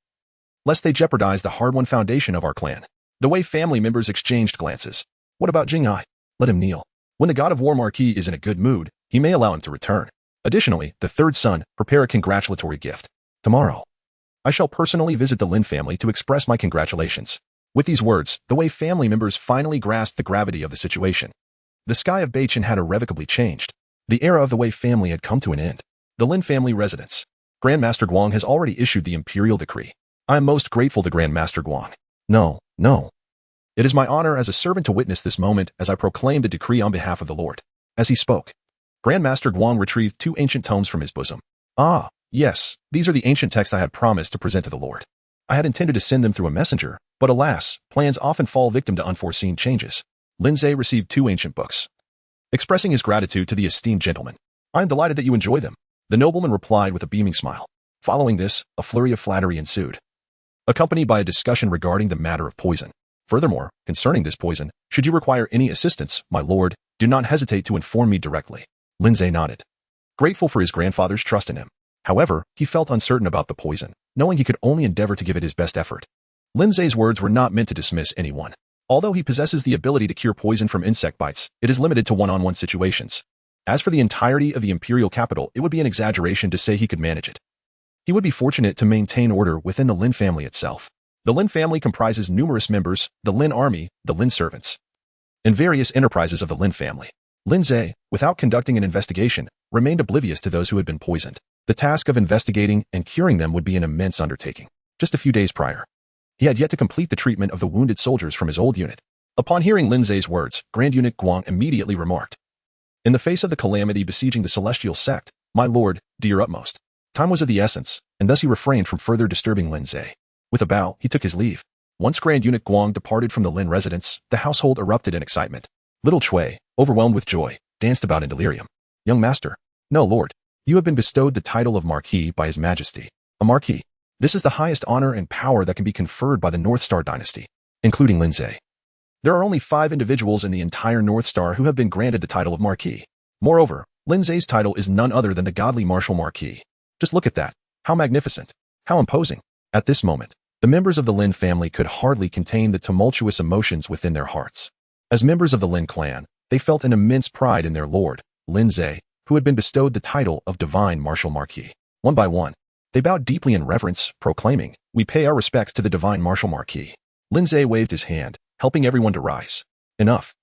[SPEAKER 1] lest they jeopardize the hard-won foundation of our clan. The Wei family members exchanged glances. What about Jing-ai? Let him kneel. When the god of war Marquis is in a good mood, he may allow him to return. Additionally, the third son, prepare a congratulatory gift. Tomorrow, I shall personally visit the Lin family to express my congratulations. With these words, the Wei family members finally grasped the gravity of the situation. The sky of Beichen had irrevocably changed. The era of the Wei family had come to an end. The Lin family residence. Grandmaster Guang has already issued the imperial decree. I am most grateful to Grandmaster Guang. No. It is my honor as a servant to witness this moment as I proclaim the decree on behalf of the Lord. As he spoke, Grandmaster Guang retrieved 2 ancient tomes from his bosom. Ah, yes, these are the ancient texts I had promised to present to the Lord. I had intended to send them through a messenger, but alas, plans often fall victim to unforeseen changes. Lin Ze received 2 ancient books, expressing his gratitude to the esteemed gentleman. I am delighted that you enjoy them. The nobleman replied with a beaming smile. Following this, a flurry of flattery ensued, accompanied by a discussion regarding the matter of poison. Furthermore, concerning this poison, should you require any assistance, my lord, do not hesitate to inform me directly. Lin Ze nodded, grateful for his grandfather's trust in him. However, he felt uncertain about the poison, knowing he could only endeavor to give it his best effort. Lin Ze's words were not meant to dismiss anyone. Although he possesses the ability to cure poison from insect bites, it is limited to one-on-one situations. As for the entirety of the imperial capital, it would be an exaggeration to say he could manage it. He would be fortunate to maintain order within the Lin family itself. The Lin family comprises numerous members, the Lin army, the Lin servants, and various enterprises of the Lin family. Lin Ze, without conducting an investigation, remained oblivious to those who had been poisoned. The task of investigating and curing them would be an immense undertaking. Just a few days prior, he had yet to complete the treatment of the wounded soldiers from his old unit. Upon hearing Lin Ze's words, Grand Eunuch Guang immediately remarked, in the face of the calamity besieging the celestial sect, my lord, do your utmost. Time was of the essence, and thus he refrained from further disturbing Lin Ze. With a bow, he took his leave. Once Grand Eunuch Guang departed from the Lin residence, the household erupted in excitement. Little Chui, overwhelmed with joy, danced about in delirium. Young master. No, lord. You have been bestowed the title of Marquis by His Majesty. A Marquis. This is the highest honor and power that can be conferred by the North Star dynasty, including Lin Ze. There are only 5 individuals in the entire North Star who have been granted the title of Marquis. Moreover, Lin Ze's title is none other than the godly Martial Marquis. Just look at that. How magnificent. How imposing. At this moment, the members of the Lin family could hardly contain the tumultuous emotions within their hearts. As members of the Lin clan, they felt an immense pride in their lord, Lin Ze, who had been bestowed the title of Divine Martial Marquis. One by one, they bowed deeply in reverence, proclaiming, "We pay our respects to the Divine Martial Marquis." Lin Ze waved his hand, helping everyone to rise. Enough.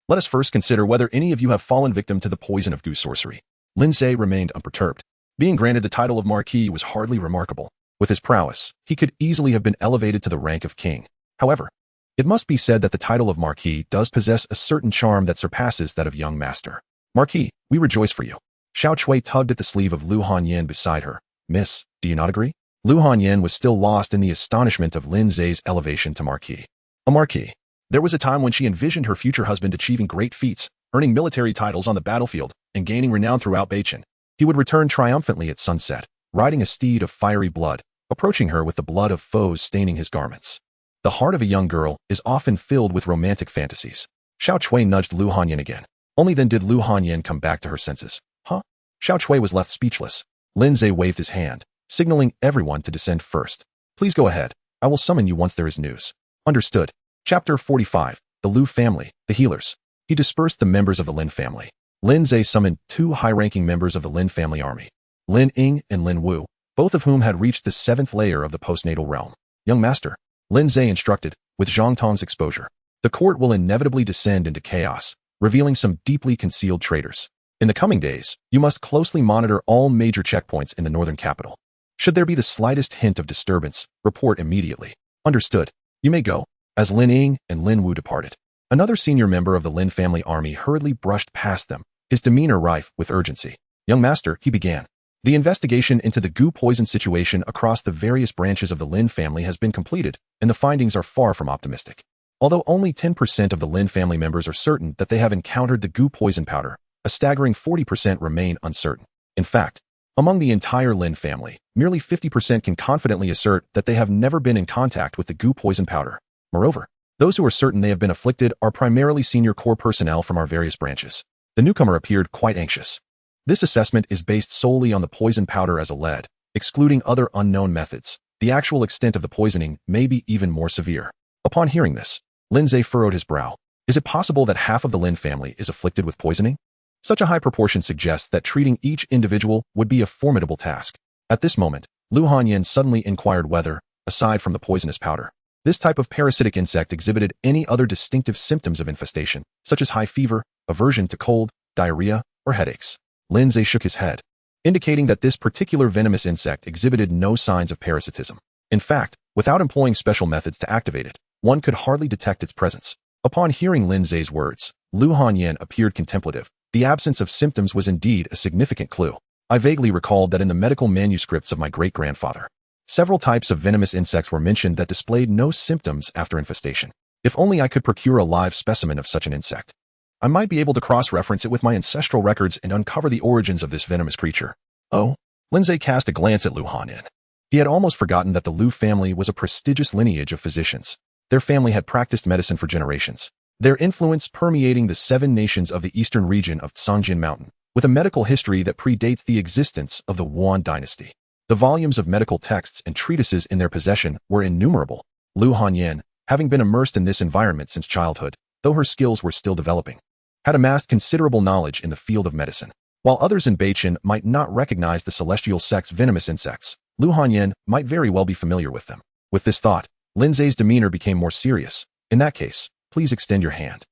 [SPEAKER 1] Let us first consider whether any of you have fallen victim to the poison of goose sorcery. Lin Ze remained unperturbed. Being granted the title of Marquis was hardly remarkable. With his prowess, he could easily have been elevated to the rank of king. However, it must be said that the title of Marquis does possess a certain charm that surpasses that of young master. Marquis, we rejoice for you. Xiao Chui tugged at the sleeve of Lu Hanyan beside her. Miss, do you not agree? Lu Hanyan was still lost in the astonishment of Lin Ze's elevation to Marquis. A Marquis. There was a time when she envisioned her future husband achieving great feats, earning military titles on the battlefield, and gaining renown throughout Beichen. He would return triumphantly at sunset, riding a steed of fiery blood, approaching her with the blood of foes staining his garments. The heart of a young girl is often filled with romantic fantasies. Xiao Chui nudged Lu Hanyan again. Only then did Lu Hanyan come back to her senses. Huh? Xiao Chui was left speechless. Lin Ze waved his hand, signaling everyone to descend first. Please go ahead. I will summon you once there is news. Understood. Chapter 45. The Lu family, the healers. He dispersed the members of the Lin family. Lin Ze summoned 2 high-ranking members of the Lin family army, Lin Ying and Lin Wu, both of whom had reached the 7th layer of the postnatal realm. Young master, Lin Ze instructed, with Zhang Tong's exposure, the court will inevitably descend into chaos, revealing some deeply concealed traitors. In the coming days, you must closely monitor all major checkpoints in the northern capital. Should there be the slightest hint of disturbance, report immediately. Understood. You may go. As Lin Ying and Lin Wu departed, another senior member of the Lin family army hurriedly brushed past them, his demeanor rife with urgency. Young master, he began. The investigation into the goo poison situation across the various branches of the Lin family has been completed, and the findings are far from optimistic. Although only 10% of the Lin family members are certain that they have encountered the goo poison powder, a staggering 40% remain uncertain. In fact, among the entire Lin family, merely 50% can confidently assert that they have never been in contact with the goo poison powder. Moreover, those who are certain they have been afflicted are primarily senior core personnel from our various branches. The newcomer appeared quite anxious. This assessment is based solely on the poison powder as a lead, excluding other unknown methods. The actual extent of the poisoning may be even more severe. Upon hearing this, Lin Ze furrowed his brow. Is it possible that half of the Lin family is afflicted with poisoning? Such a high proportion suggests that treating each individual would be a formidable task. At this moment, Lu Hanyan suddenly inquired whether, aside from the poisonous powder, this type of parasitic insect exhibited any other distinctive symptoms of infestation, such as high fever, aversion to cold, diarrhea, or headaches. Lin Ze shook his head, indicating that this particular venomous insect exhibited no signs of parasitism. In fact, without employing special methods to activate it, one could hardly detect its presence. Upon hearing Lin Ze's words, Lu Hanyan appeared contemplative. The absence of symptoms was indeed a significant clue. I vaguely recalled that in the medical manuscripts of my great-grandfather, several types of venomous insects were mentioned that displayed no symptoms after infestation. If only I could procure a live specimen of such an insect, I might be able to cross-reference it with my ancestral records and uncover the origins of this venomous creature. Oh, Lin Ze cast a glance at Lu Hanyan. He had almost forgotten that the Lu family was a prestigious lineage of physicians. Their family had practiced medicine for generations, their influence permeating the 7 nations of the eastern region of Tsangjin Mountain, with a medical history that predates the existence of the Yuan dynasty. The volumes of medical texts and treatises in their possession were innumerable. Lu Hanyan, having been immersed in this environment since childhood, though her skills were still developing, had amassed considerable knowledge in the field of medicine. While others in Beichin might not recognize the celestial sect's venomous insects, Lu Hanyan might very well be familiar with them. With this thought, Lin Ze's demeanor became more serious. In that case, please extend your hand.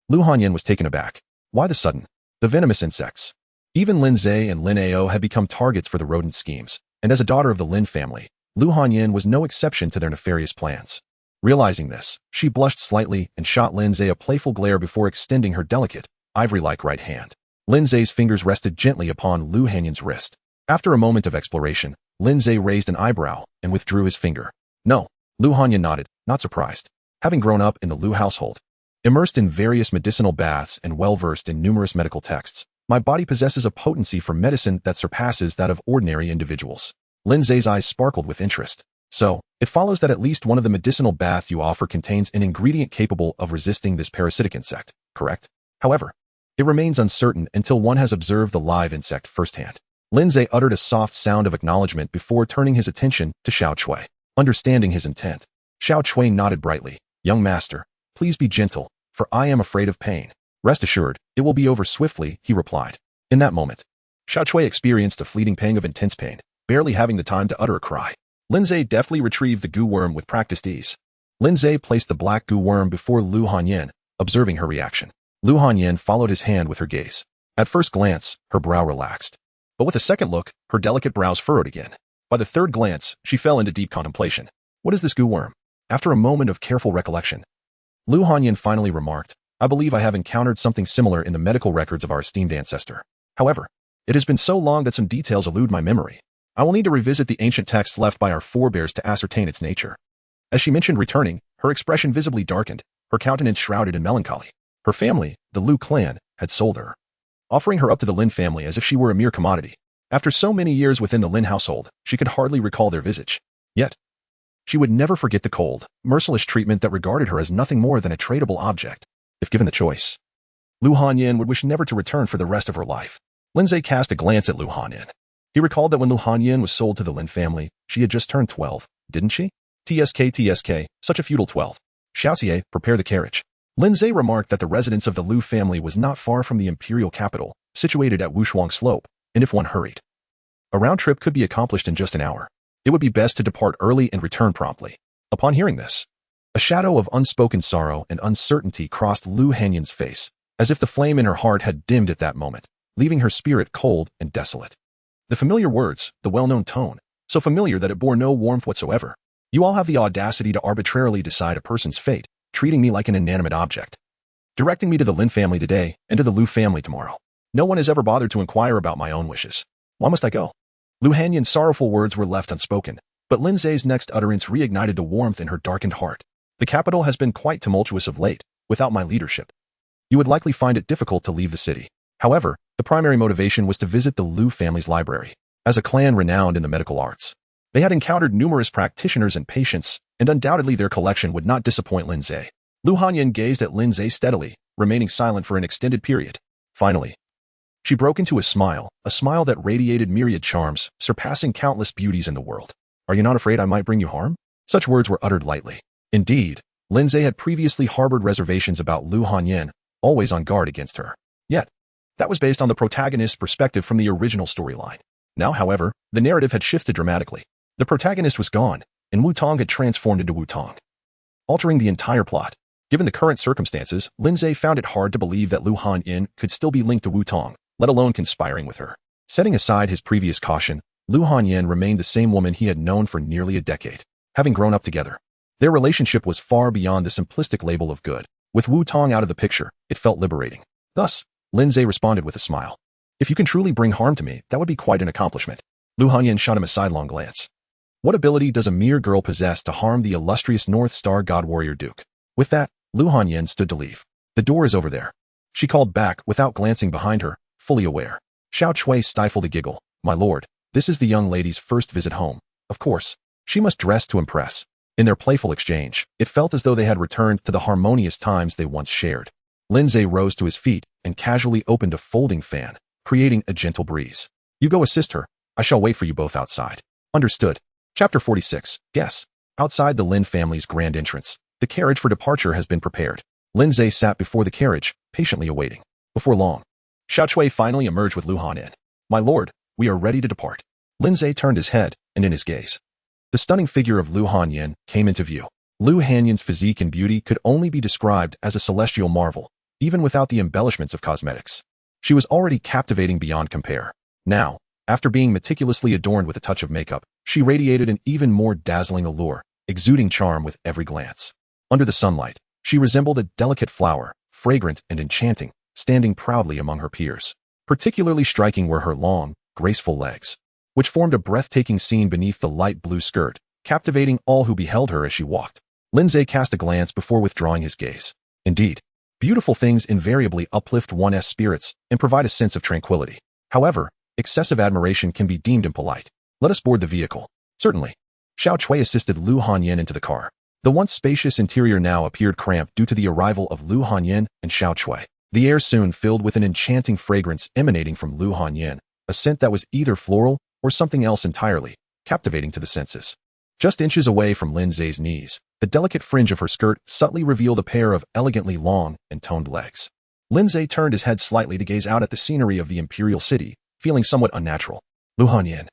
[SPEAKER 1] Lu Hanyan was taken aback. Why the sudden? The venomous insects. Even Lin Ze and Lin Ao had become targets for the rodent schemes, and as a daughter of the Lin family, Lu Hanyan was no exception to their nefarious plans. Realizing this, she blushed slightly and shot Lin Ze a playful glare before extending her delicate, ivory-like right hand. Lin Ze's fingers rested gently upon Lu Hanyan's wrist. After a moment of exploration, Lin Ze raised an eyebrow and withdrew his finger. No, Lu Hanyan nodded, not surprised. Having grown up in the Lu household, immersed in various medicinal baths and well-versed in numerous medical texts, my body possesses a potency for medicine that surpasses that of ordinary individuals. Lin Ze's eyes sparkled with interest. So, it follows that at least one of the medicinal baths you offer contains an ingredient capable of resisting this parasitic insect, correct? However, it remains uncertain until one has observed the live insect firsthand. Lin Ze uttered a soft sound of acknowledgement before turning his attention to Xiao Chui. Understanding his intent, Xiao Chui nodded brightly. Young master, please be gentle, for I am afraid of pain. Rest assured, it will be over swiftly, he replied. In that moment, Xiao Chui experienced a fleeting pang of intense pain, barely having the time to utter a cry. Lin Ze deftly retrieved the goo worm with practiced ease. Lin Ze placed the black goo worm before Lu Hanyan, observing her reaction. Lu Hanyan followed his hand with her gaze. At first glance, her brow relaxed. But with a second look, her delicate brows furrowed again. By the third glance, she fell into deep contemplation. What is this goo worm? After a moment of careful recollection, Lu Hanyan finally remarked, I believe I have encountered something similar in the medical records of our esteemed ancestor. However, it has been so long that some details elude my memory. I will need to revisit the ancient texts left by our forebears to ascertain its nature. As she mentioned returning, her expression visibly darkened, her countenance shrouded in melancholy. Her family, the Lu clan, had sold her, offering her up to the Lin family as if she were a mere commodity. After so many years within the Lin household, she could hardly recall their visage. Yet, she would never forget the cold, merciless treatment that regarded her as nothing more than a tradable object. If given the choice, Lu Hanyan would wish never to return for the rest of her life. Lin Ze cast a glance at Lu Hanyan. He recalled that when Lu Hanyan was sold to the Lin family, she had just turned 12, didn't she? TSK, such a feudal 12. Xiaoxie, prepare the carriage. Lin Ze remarked that the residence of the Lu family was not far from the imperial capital, situated at Wushuang Slope, and if one hurried, a round trip could be accomplished in just an hour. It would be best to depart early and return promptly. Upon hearing this, a shadow of unspoken sorrow and uncertainty crossed Lu Hanyan's face, as if the flame in her heart had dimmed at that moment, leaving her spirit cold and desolate. The familiar words, the well-known tone, so familiar that it bore no warmth whatsoever. You all have the audacity to arbitrarily decide a person's fate, treating me like an inanimate object, directing me to the Lin family today and to the Lu family tomorrow. No one has ever bothered to inquire about my own wishes. Why must I go? Lu Hanyan's sorrowful words were left unspoken, but Lin Ze's next utterance reignited the warmth in her darkened heart. The capital has been quite tumultuous of late, without my leadership. You would likely find it difficult to leave the city. However, the primary motivation was to visit the Lu family's library. As a clan renowned in the medical arts, they had encountered numerous practitioners and patients, and undoubtedly their collection would not disappoint Lin Ze. Lu Hanyan gazed at Lin Ze steadily, remaining silent for an extended period. Finally, she broke into a smile that radiated myriad charms, surpassing countless beauties in the world. Are you not afraid I might bring you harm? Such words were uttered lightly. Indeed, Lin Ze had previously harbored reservations about Lu Hanyan, always on guard against her. Yet, that was based on the protagonist's perspective from the original storyline. Now, however, the narrative had shifted dramatically. The protagonist was gone, and Wu Tong had transformed into Wu Tong, altering the entire plot. Given the current circumstances, Lin Ze found it hard to believe that Lu Hanyan could still be linked to Wu Tong, let alone conspiring with her. Setting aside his previous caution, Lu Hanyan remained the same woman he had known for nearly a decade. Having grown up together, their relationship was far beyond the simplistic label of good. With Wu Tong out of the picture, it felt liberating. Thus, Lin Ze responded with a smile. If you can truly bring harm to me, that would be quite an accomplishment. Lu Hanyan shot him a sidelong glance. What ability does a mere girl possess to harm the illustrious North Star God Warrior Duke? With that, Lu Hanyan stood to leave. The door is over there, she called back without glancing behind her, fully aware. Xiao Chui stifled a giggle. My lord, this is the young lady's first visit home. Of course, she must dress to impress. In their playful exchange, it felt as though they had returned to the harmonious times they once shared. Lin Ze rose to his feet and casually opened a folding fan, creating a gentle breeze. You go assist her. I shall wait for you both outside. Understood. Chapter 46. Guess. Outside the Lin family's grand entrance, the carriage for departure has been prepared. Lin Ze sat before the carriage, patiently awaiting. Before long, Xiao Chui finally emerged with Lu Hanyan. My lord, we are ready to depart. Lin Ze turned his head, and in his gaze, the stunning figure of Lu Hanyan came into view. Lu Hanyan's physique and beauty could only be described as a celestial marvel, even without the embellishments of cosmetics. She was already captivating beyond compare. Now, after being meticulously adorned with a touch of makeup, she radiated an even more dazzling allure, exuding charm with every glance. Under the sunlight, she resembled a delicate flower, fragrant and enchanting, standing proudly among her peers. Particularly striking were her long, graceful legs, which formed a breathtaking scene beneath the light blue skirt, captivating all who beheld her as she walked. Lin Ze cast a glance before withdrawing his gaze. Indeed, beautiful things invariably uplift one's spirits and provide a sense of tranquility. However, excessive admiration can be deemed impolite. Let us board the vehicle. Certainly. Xiao Chui assisted Lu Hanyan into the car. The once spacious interior now appeared cramped due to the arrival of Lu Hanyan and Xiao Chui. The air soon filled with an enchanting fragrance emanating from Lu Hanyan, a scent that was either floral or something else entirely, captivating to the senses. Just inches away from Lin Ze's knees, the delicate fringe of her skirt subtly revealed a pair of elegantly long and toned legs. Lin Ze turned his head slightly to gaze out at the scenery of the imperial city, feeling somewhat unnatural. Lu Hanyan,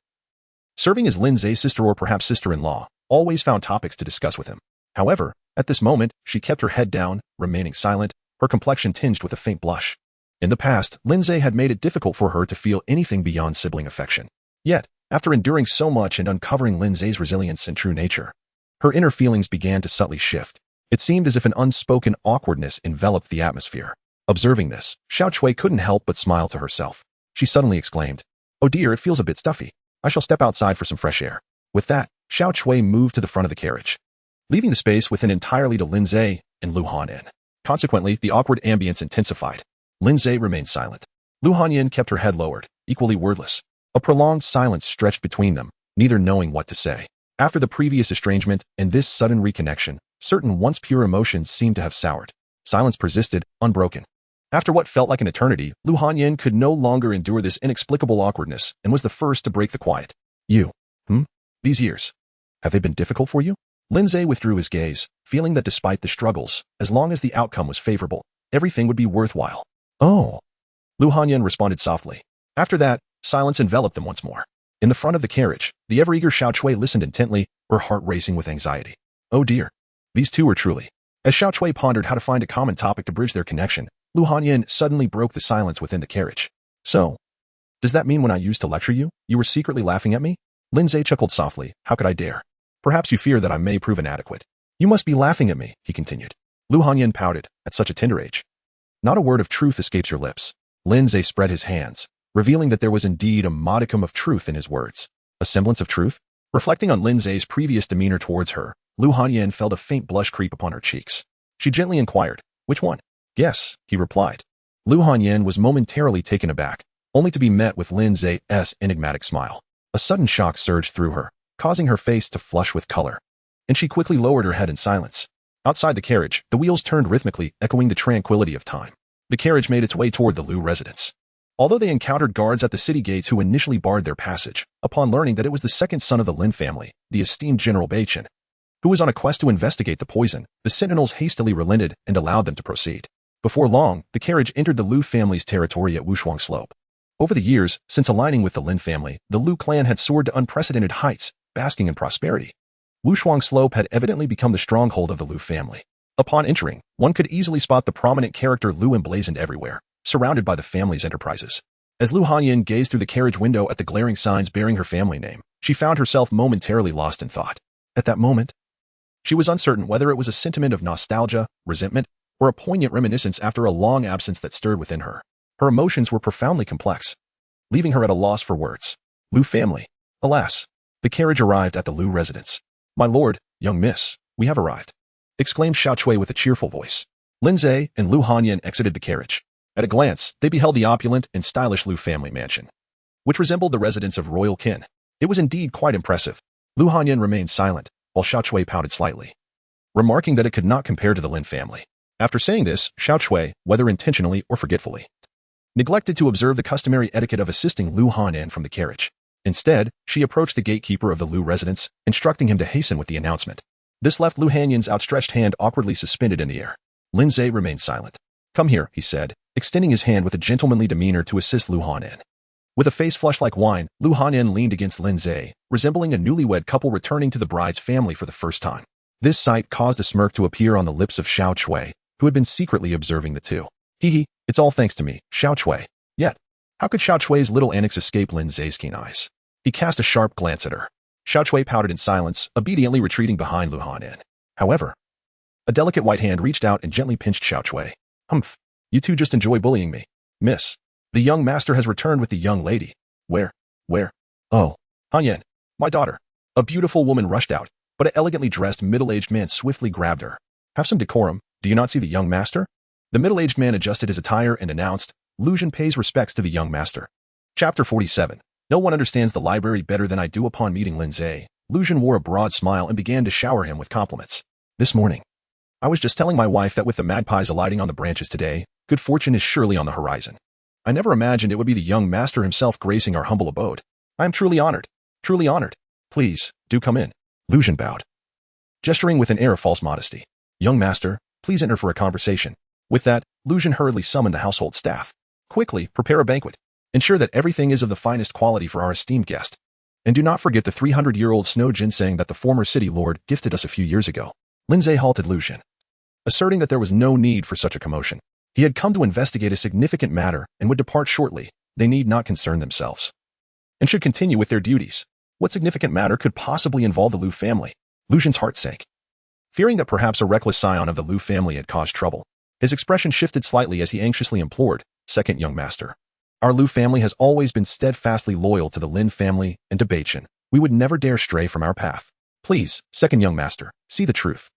[SPEAKER 1] serving as Lin Ze's sister or perhaps sister-in-law, always found topics to discuss with him. However, at this moment, she kept her head down, remaining silent, her complexion tinged with a faint blush. In the past, Lin Ze had made it difficult for her to feel anything beyond sibling affection. Yet, after enduring so much and uncovering Lin Ze's resilience and true nature, her inner feelings began to subtly shift. It seemed as if an unspoken awkwardness enveloped the atmosphere. Observing this, Xiao Chui couldn't help but smile to herself. She suddenly exclaimed, "Oh dear, it feels a bit stuffy. I shall step outside for some fresh air." With that, Xiao Chui moved to the front of the carriage, leaving the space within entirely to Lin Ze and Lu Hanyan. Consequently, the awkward ambience intensified. Lin Ze remained silent. Lu Hanyan kept her head lowered, equally wordless. A prolonged silence stretched between them, neither knowing what to say. After the previous estrangement and this sudden reconnection, certain once pure emotions seemed to have soured. Silence persisted, unbroken. After what felt like an eternity, Lu Hanyan could no longer endure this inexplicable awkwardness and was the first to break the quiet. You. These years. Have they been difficult for you? Lin Ze withdrew his gaze, feeling that despite the struggles, as long as the outcome was favorable, everything would be worthwhile. Oh. Lu Hanyan responded softly. After that, silence enveloped them once more. In the front of the carriage, the ever-eager Xiao Chui listened intently, her heart racing with anxiety. Oh dear. These two were truly. As Xiao Chui pondered how to find a common topic to bridge their connection, Lu Hanyan suddenly broke the silence within the carriage. So, does that mean when I used to lecture you, you were secretly laughing at me? Lin Ze chuckled softly. How could I dare? Perhaps you fear that I may prove inadequate. You must be laughing at me, he continued. Lu Hanyan pouted. At such a tender age, not a word of truth escapes your lips. Lin Ze spread his hands, revealing that there was indeed a modicum of truth in his words. A semblance of truth? Reflecting on Lin Ze's previous demeanor towards her, Lu Hanyan felt a faint blush creep upon her cheeks. She gently inquired, "Which one?" "Yes," he replied. Lu Hanyan was momentarily taken aback, only to be met with Lin Ze's enigmatic smile. A sudden shock surged through her, causing her face to flush with color, and she quickly lowered her head in silence. Outside the carriage, the wheels turned rhythmically, echoing the tranquility of time. The carriage made its way toward the Lu residence. Although they encountered guards at the city gates who initially barred their passage, upon learning that it was the second son of the Lin family, the esteemed General Baichen, who was on a quest to investigate the poison, the sentinels hastily relented and allowed them to proceed. Before long, the carriage entered the Lu family's territory at Wushuang Slope. Over the years, since aligning with the Lin family, the Lu clan had soared to unprecedented heights, basking in prosperity. Wushuang Slope had evidently become the stronghold of the Lu family. Upon entering, one could easily spot the prominent character Lu emblazoned everywhere, surrounded by the family's enterprises. As Lu Hanyan gazed through the carriage window at the glaring signs bearing her family name, she found herself momentarily lost in thought. At that moment, she was uncertain whether it was a sentiment of nostalgia, resentment, or a poignant reminiscence after a long absence that stirred within her. Her emotions were profoundly complex, leaving her at a loss for words. Lu family. Alas. The carriage arrived at the Lu residence. "My lord, young miss, we have arrived," exclaimed Xiao Chui with a cheerful voice. Lin Ze and Lu Hanyan exited the carriage. At a glance, they beheld the opulent and stylish Lu family mansion, which resembled the residence of royal kin. It was indeed quite impressive. Lu Hanyan remained silent, while Xiao Chui pouted slightly, remarking that it could not compare to the Lin family. After saying this, Xiao Chui, whether intentionally or forgetfully, neglected to observe the customary etiquette of assisting Lu Hanyan from the carriage. Instead, she approached the gatekeeper of the Lu residence, instructing him to hasten with the announcement. This left Lu Hanyan's outstretched hand awkwardly suspended in the air. Lin Ze remained silent. "Come here," he said, extending his hand with a gentlemanly demeanor to assist Lu Hanyan. With a face flushed like wine, Lu Hanyan leaned against Lin Ze, resembling a newlywed couple returning to the bride's family for the first time. This sight caused a smirk to appear on the lips of Xiao Chui, who had been secretly observing the two. "Hee, it's all thanks to me, Xiao Chui." Yet, how could Xiao Chui's little annex escape Lin Ze's keen eyes? He cast a sharp glance at her. Xiao Chui pouted in silence, obediently retreating behind Lu Hanyan. However, a delicate white hand reached out and gently pinched Xiao Chui. "Humph, you two just enjoy bullying me. Miss, the young master has returned with the young lady." Where? "Oh, Hanyan, my daughter." A beautiful woman rushed out, but an elegantly dressed middle-aged man swiftly grabbed her. "Have some decorum, do you not see the young master?" The middle-aged man adjusted his attire and announced, "Lucian pays respects to the young master." Chapter 47. No one understands the library better than I do. Upon meeting Lin Ze, Lucian wore a broad smile and began to shower him with compliments. "This morning, I was just telling my wife that with the magpies alighting on the branches today, good fortune is surely on the horizon. I never imagined it would be the young master himself gracing our humble abode. I am truly honored. Truly honored. Please, do come in." Lucian bowed, gesturing with an air of false modesty. "Young master, please enter for a conversation." With that, Lucian hurriedly summoned the household staff. "Quickly, prepare a banquet. Ensure that everything is of the finest quality for our esteemed guest. And do not forget the 300-year-old snow ginseng that the former city lord gifted us a few years ago." Lin Ze halted Lucian, asserting that there was no need for such a commotion. He had come to investigate a significant matter and would depart shortly. They need not concern themselves, and should continue with their duties. What significant matter could possibly involve the Lu family? Lucian's heart sank, fearing that perhaps a reckless scion of the Lu family had caused trouble. His expression shifted slightly as he anxiously implored, "Second young master, our Lu family has always been steadfastly loyal to the Lin family and to Baichen. We would never dare stray from our path. Please, second young master, see the truth."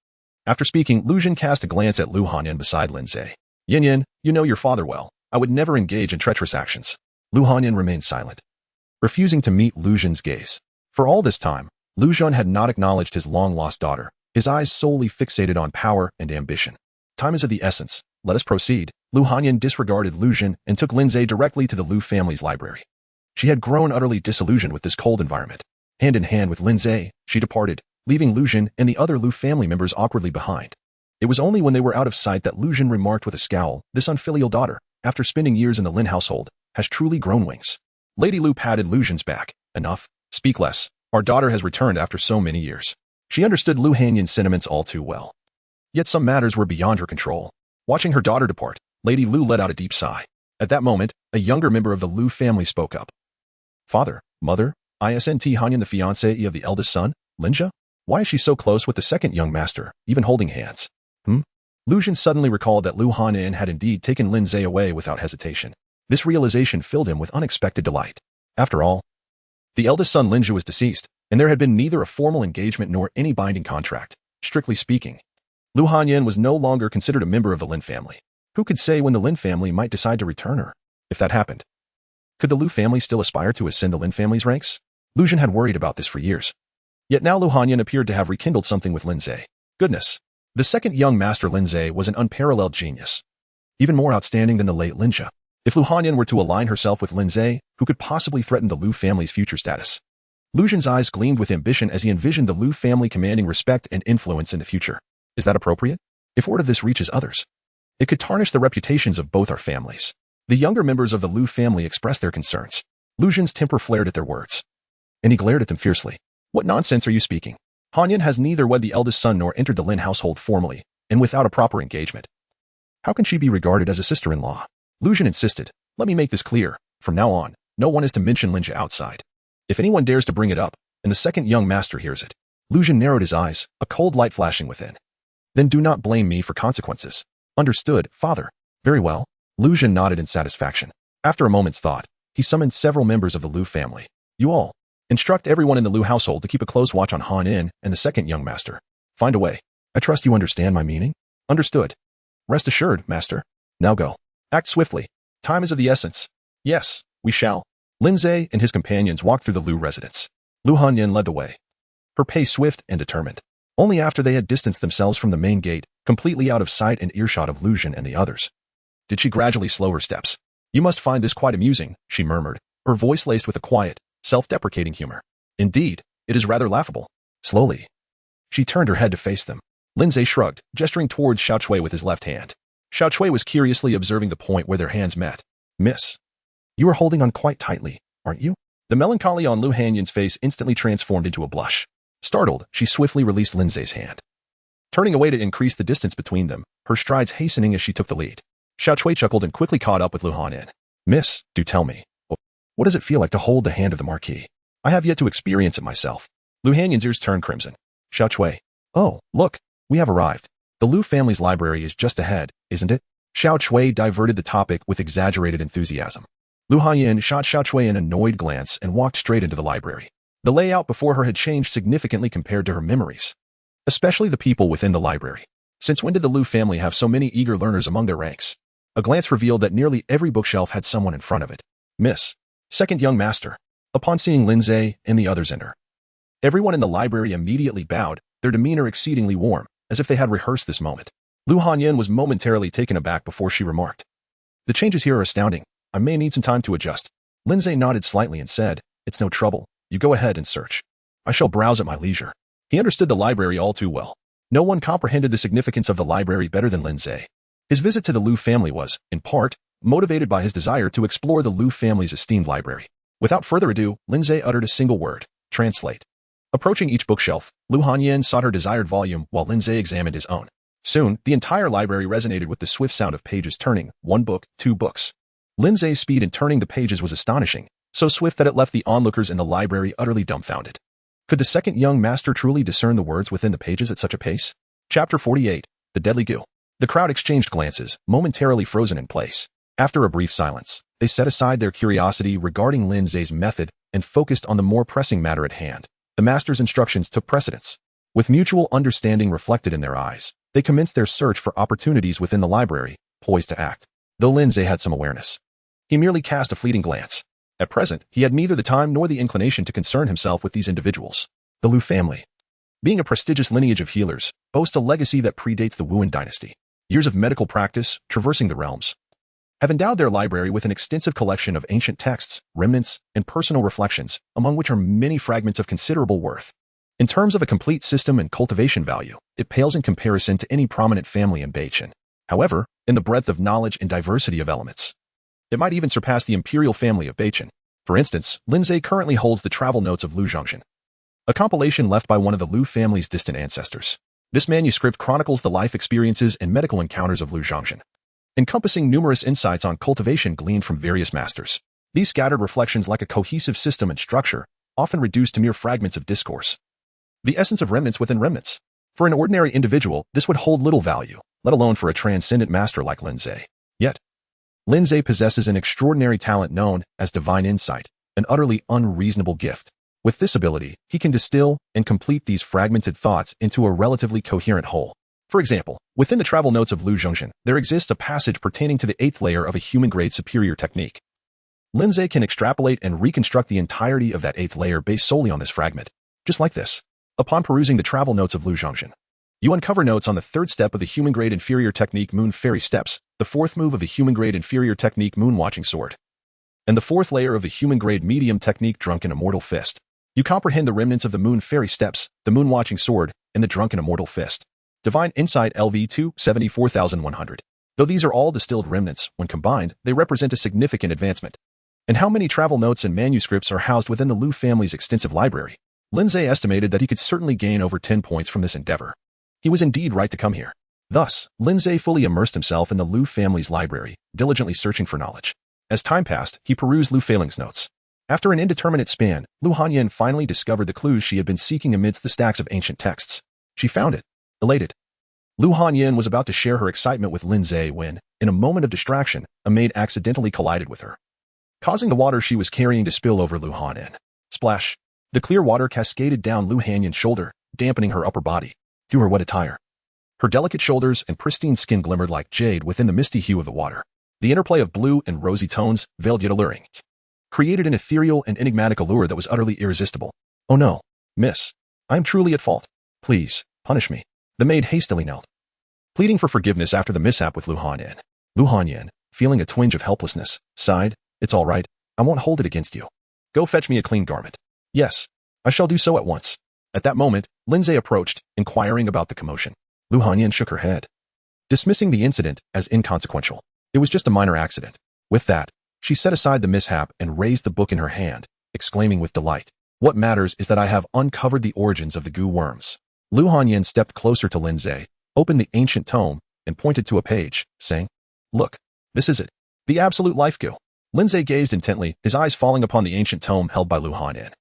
[SPEAKER 1] After speaking, Lucian cast a glance at Lu Hanyan beside Lin Ze. "Yin, you know your father well. I would never engage in treacherous actions." Lu Hanyan remained silent, refusing to meet Lucian's gaze. For all this time, Lucian had not acknowledged his long-lost daughter, his eyes solely fixated on power and ambition. "Time is of the essence. Let us proceed." Lu Hanyan disregarded Lucian and took Lin Ze directly to the Lu family's library. She had grown utterly disillusioned with this cold environment. Hand in hand with Lin Ze, she departed, leaving Lucian and the other Lu family members awkwardly behind. It was only when they were out of sight that Lucian remarked with a scowl, "This unfilial daughter, after spending years in the Lin household, has truly grown wings." Lady Lu patted Lucian's back. "Enough. Speak less. Our daughter has returned after so many years." She understood Lu Hanyan's sentiments all too well. Yet some matters were beyond her control. Watching her daughter depart, Lady Lu let out a deep sigh. At that moment, a younger member of the Lu family spoke up. "Father, mother, isn't Hanyan the fiancée of the eldest son, Linja? Why is she so close with the second young master, even holding hands?" Lucian suddenly recalled that Lu Hanyan had indeed taken Lin Ze away without hesitation. This realization filled him with unexpected delight. After all, the eldest son Lin Ze was deceased, and there had been neither a formal engagement nor any binding contract. Strictly speaking, Lu Hanyan was no longer considered a member of the Lin family. Who could say when the Lin family might decide to return her? If that happened, could the Lu family still aspire to ascend the Lin family's ranks? Lu Xun had worried about this for years. Yet now Lu Hanyan appeared to have rekindled something with Lin Ze. Goodness. The second young master Lin Ze was an unparalleled genius, even more outstanding than the late Lin Ze. If Lu Hanyan were to align herself with Lin Ze, who could possibly threaten the Lu family's future status? Lu Xun's eyes gleamed with ambition as he envisioned the Lu family commanding respect and influence in the future. Is that appropriate? If word of this reaches others, it could tarnish the reputations of both our families. The younger members of the Lu family expressed their concerns. Lu Xun's temper flared at their words, and he glared at them fiercely. What nonsense are you speaking? Hanyan has neither wed the eldest son nor entered the Lin household formally, and without a proper engagement. How can she be regarded as a sister-in-law? Lu Xun insisted. Let me make this clear. From now on, no one is to mention Lin Ze outside. If anyone dares to bring it up, and the second young master hears it. Lu Xun narrowed his eyes, a cold light flashing within. Then do not blame me for consequences. Understood, father. Very well. Lu Xun nodded in satisfaction. After a moment's thought, he summoned several members of the Lu family. You all, instruct everyone in the Lu household to keep a close watch on Han In and the second young master. Find a way. I trust you understand my meaning? Understood. Rest assured, master. Now go. Act swiftly. Time is of the essence. Yes, we shall. Lin Ze and his companions walked through the Lu residence. Lu Hanyan led the way, her pace swift and determined. Only after they had distanced themselves from the main gate, completely out of sight and earshot of Lu Xun and the others, did she gradually slow her steps. You must find this quite amusing, she murmured, her voice laced with a quiet, self-deprecating humor. Indeed, it is rather laughable. Slowly, she turned her head to face them. Lin Ze shrugged, gesturing towards Xiao Chui with his left hand. Xiao Chui was curiously observing the point where their hands met. Miss, you are holding on quite tightly, aren't you? The melancholy on Lu Hanyan's face instantly transformed into a blush. Startled, she swiftly released Lin Ze's hand, turning away to increase the distance between them, her strides hastening as she took the lead. Xiao Chui chuckled and quickly caught up with Lu Hanyan. Miss, do tell me, what does it feel like to hold the hand of the Marquis? I have yet to experience it myself. Lu Hanyan's ears turned crimson. Xiao Chui. Oh, look, we have arrived. The Lu family's library is just ahead, isn't it? Xiao Chui diverted the topic with exaggerated enthusiasm. Lu Hanyan shot Xiao Chui an annoyed glance and walked straight into the library. The layout before her had changed significantly compared to her memories, especially the people within the library. Since when did the Lu family have so many eager learners among their ranks? A glance revealed that nearly every bookshelf had someone in front of it. Miss, second young master. Upon seeing Lin Ze and the others enter, everyone in the library immediately bowed, their demeanor exceedingly warm, as if they had rehearsed this moment. Lu Hanyan was momentarily taken aback before she remarked, the changes here are astounding. I may need some time to adjust. Lin Ze nodded slightly and said, it's no trouble. You go ahead and search. I shall browse at my leisure. He understood the library all too well. No one comprehended the significance of the library better than Lin Ze. His visit to the Lu family was, in part, motivated by his desire to explore the Lu family's esteemed library. Without further ado, Lin Ze uttered a single word, translate. Approaching each bookshelf, Lu Hanyan sought her desired volume while Lin Ze examined his own. Soon, the entire library resonated with the swift sound of pages turning, one book, two books. Lin Ze's speed in turning the pages was astonishing, so swift that it left the onlookers in the library utterly dumbfounded. Could the second young master truly discern the words within the pages at such a pace? Chapter 48, The Deadly Goo. The crowd exchanged glances, momentarily frozen in place. After a brief silence, they set aside their curiosity regarding Lin Ze's method and focused on the more pressing matter at hand. The master's instructions took precedence. With mutual understanding reflected in their eyes, they commenced their search for opportunities within the library, poised to act. Though Lin Ze had some awareness, he merely cast a fleeting glance. At present, he had neither the time nor the inclination to concern himself with these individuals. The Lu family, being a prestigious lineage of healers, boasts a legacy that predates the Wuan dynasty. Years of medical practice, traversing the realms, have endowed their library with an extensive collection of ancient texts, remnants, and personal reflections, among which are many fragments of considerable worth. In terms of a complete system and cultivation value, it pales in comparison to any prominent family in Beichin. However, in the breadth of knowledge and diversity of elements, it might even surpass the imperial family of Beichin. For instance, Lin Ze currently holds the travel notes of Lu Zhongxin, a compilation left by one of the Lu family's distant ancestors. This manuscript chronicles the life experiences and medical encounters of Lu Zhongxin, encompassing numerous insights on cultivation gleaned from various masters. These scattered reflections lack a cohesive system and structure, often reduced to mere fragments of discourse. The essence of remnants within remnants. For an ordinary individual, this would hold little value, let alone for a transcendent master like Lin Ze. Yet, Lin Ze possesses an extraordinary talent known as divine insight, an utterly unreasonable gift. With this ability, he can distill and complete these fragmented thoughts into a relatively coherent whole. For example, within the travel notes of Lu Zhongxin, there exists a passage pertaining to the 8th layer of a human-grade superior technique. Lin Ze can extrapolate and reconstruct the entirety of that 8th layer based solely on this fragment. Just like this. Upon perusing the travel notes of Lu Zhongxin, you uncover notes on the 3rd step of the human-grade inferior technique Moon Fairy Steps, the 4th move of the human-grade inferior technique Moon Watching Sword, and the 4th layer of the human-grade medium technique Drunken Immortal Fist. You comprehend the remnants of the Moon Fairy Steps, the Moon Watching Sword, and the Drunken Immortal Fist. Divine Insight LV2 74,100. Though these are all distilled remnants, when combined, they represent a significant advancement. And how many travel notes and manuscripts are housed within the Lu family's extensive library? Lin Ze estimated that he could certainly gain over 10 points from this endeavor. He was indeed right to come here. Thus, Lin Ze fully immersed himself in the Lu family's library, diligently searching for knowledge. As time passed, he perused Lu Feiling's notes. After an indeterminate span, Lu Hanyan finally discovered the clues she had been seeking amidst the stacks of ancient texts. She found it. Elated. Lu Hanyan was about to share her excitement with Lin Ze when, in a moment of distraction, a maid accidentally collided with her, causing the water she was carrying to spill over Lu Hanyan. Splash. The clear water cascaded down Lu Hanyan's shoulder, dampening her upper body. Through her wet attire, her delicate shoulders and pristine skin glimmered like jade within the misty hue of the water. The interplay of blue and rosy tones, veiled yet alluring, created an ethereal and enigmatic allure that was utterly irresistible. Oh no, miss. I am truly at fault. Please, punish me. The maid hastily knelt, pleading for forgiveness after the mishap with Lu Hanyan. Lu Hanyan, feeling a twinge of helplessness, sighed, It's all right. I won't hold it against you. Go fetch me a clean garment. Yes, I shall do so at once. At that moment, Lin Ze approached, inquiring about the commotion. Lu Hanyan shook her head, dismissing the incident as inconsequential. It was just a minor accident. With that, she set aside the mishap and raised the book in her hand, exclaiming with delight, What matters is that I have uncovered the origins of the goo worms. Lu Hanyan stepped closer to Lin Ze, opened the ancient tome, and pointed to a page, saying, Look, this is it. The absolute life goo. Lin Ze gazed intently, his eyes falling upon the ancient tome held by Lu Hanyan,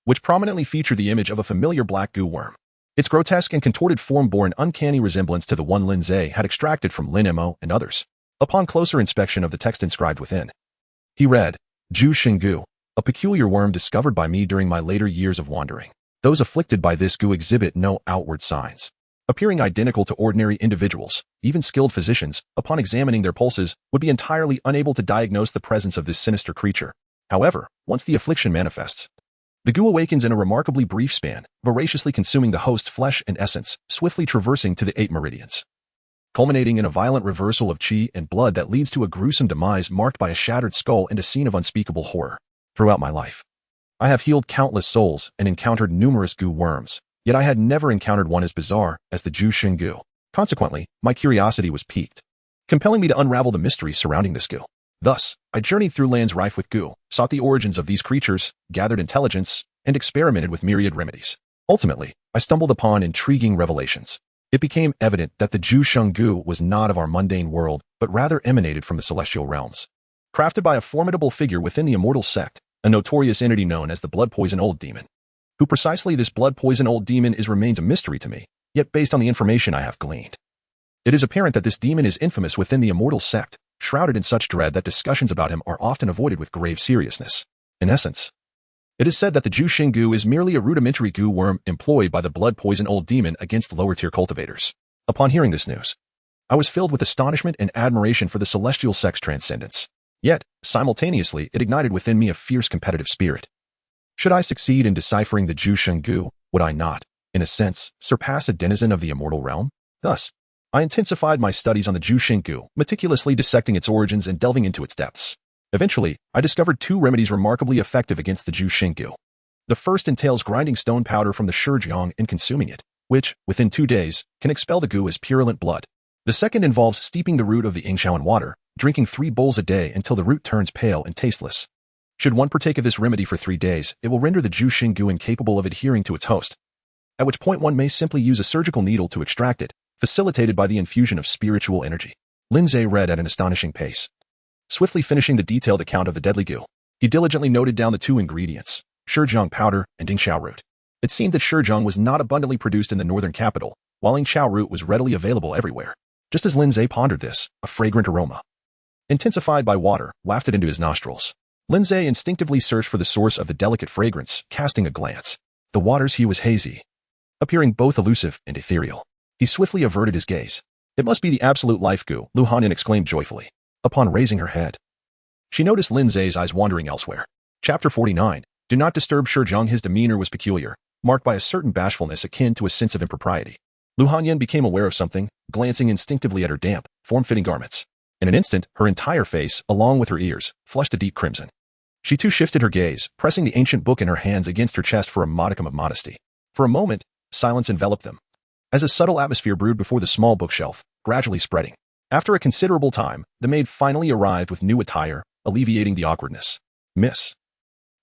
[SPEAKER 1] which prominently featured the image of a familiar black goo worm. Its grotesque and contorted form bore an uncanny resemblance to the one Lin Ze had extracted from Lin Mo and others. Upon closer inspection of the text inscribed within, he read, Ju Xinggu, a peculiar worm discovered by me during my later years of wandering. Those afflicted by this goo exhibit no outward signs, appearing identical to ordinary individuals. Even skilled physicians, upon examining their pulses, would be entirely unable to diagnose the presence of this sinister creature. However, once the affliction manifests, the goo awakens in a remarkably brief span, voraciously consuming the host's flesh and essence, swiftly traversing to the 8 meridians, culminating in a violent reversal of qi and blood that leads to a gruesome demise marked by a shattered skull and a scene of unspeakable horror. Throughout my life, I have healed countless souls and encountered numerous goo worms, yet I had never encountered one as bizarre as the Ju Xinggu. Consequently, my curiosity was piqued, compelling me to unravel the mysteries surrounding this goo. Thus, I journeyed through lands rife with goo, sought the origins of these creatures, gathered intelligence, and experimented with myriad remedies. Ultimately, I stumbled upon intriguing revelations. It became evident that the Ju Xinggu was not of our mundane world, but rather emanated from the celestial realms. Crafted by a formidable figure within the immortal sect, a notorious entity known as the Blood Poison Old Demon. Who precisely this Blood Poison Old Demon is remains a mystery to me, yet based on the information I have gleaned, it is apparent that this demon is infamous within the immortal sect, shrouded in such dread that discussions about him are often avoided with grave seriousness. In essence, it is said that the Ju Xinggu is merely a rudimentary goo worm employed by the Blood Poison Old Demon against lower-tier cultivators. Upon hearing this news, I was filled with astonishment and admiration for the celestial sect's transcendence. Yet, simultaneously, it ignited within me a fierce competitive spirit. Should I succeed in deciphering the Ju Xinggu, would I not, in a sense, surpass a denizen of the immortal realm? Thus, I intensified my studies on the Ju Xinggu, meticulously dissecting its origins and delving into its depths. Eventually, I discovered 2 remedies remarkably effective against the Ju Xinggu. The first entails grinding stone powder from the Shijiang and consuming it, which, within 2 days, can expel the goo as purulent blood. The second involves steeping the root of the Yingxiao in water, drinking 3 bowls a day until the root turns pale and tasteless. Should one partake of this remedy for 3 days, it will render the Ju Xinggu incapable of adhering to its host, at which point one may simply use a surgical needle to extract it, facilitated by the infusion of spiritual energy. Lin Ze read at an astonishing pace, swiftly finishing the detailed account of the deadly goo. He diligently noted down the 2 ingredients, Shijiang powder and Yingxiao root. It seemed that Shijiang was not abundantly produced in the northern capital, while Yingxiao root was readily available everywhere. Just as Lin Ze pondered this, a fragrant aroma intensified by water, wafted into his nostrils. Lin Ze instinctively searched for the source of the delicate fragrance, casting a glance. The water's hue was hazy, appearing both elusive and ethereal. He swiftly averted his gaze. It must be the absolute life goo, Lu Hanyan exclaimed joyfully. Upon raising her head, she noticed Lin Ze's eyes wandering elsewhere. Chapter 49. Do not disturb Shizhong. His demeanor was peculiar, marked by a certain bashfulness akin to a sense of impropriety. Lu Hanyan became aware of something, glancing instinctively at her damp, form-fitting garments. In an instant, her entire face, along with her ears, flushed a deep crimson. She too shifted her gaze, pressing the ancient book in her hands against her chest for a modicum of modesty. For a moment, silence enveloped them, as a subtle atmosphere brewed before the small bookshelf, gradually spreading. After a considerable time, the maid finally arrived with new attire, alleviating the awkwardness. Miss,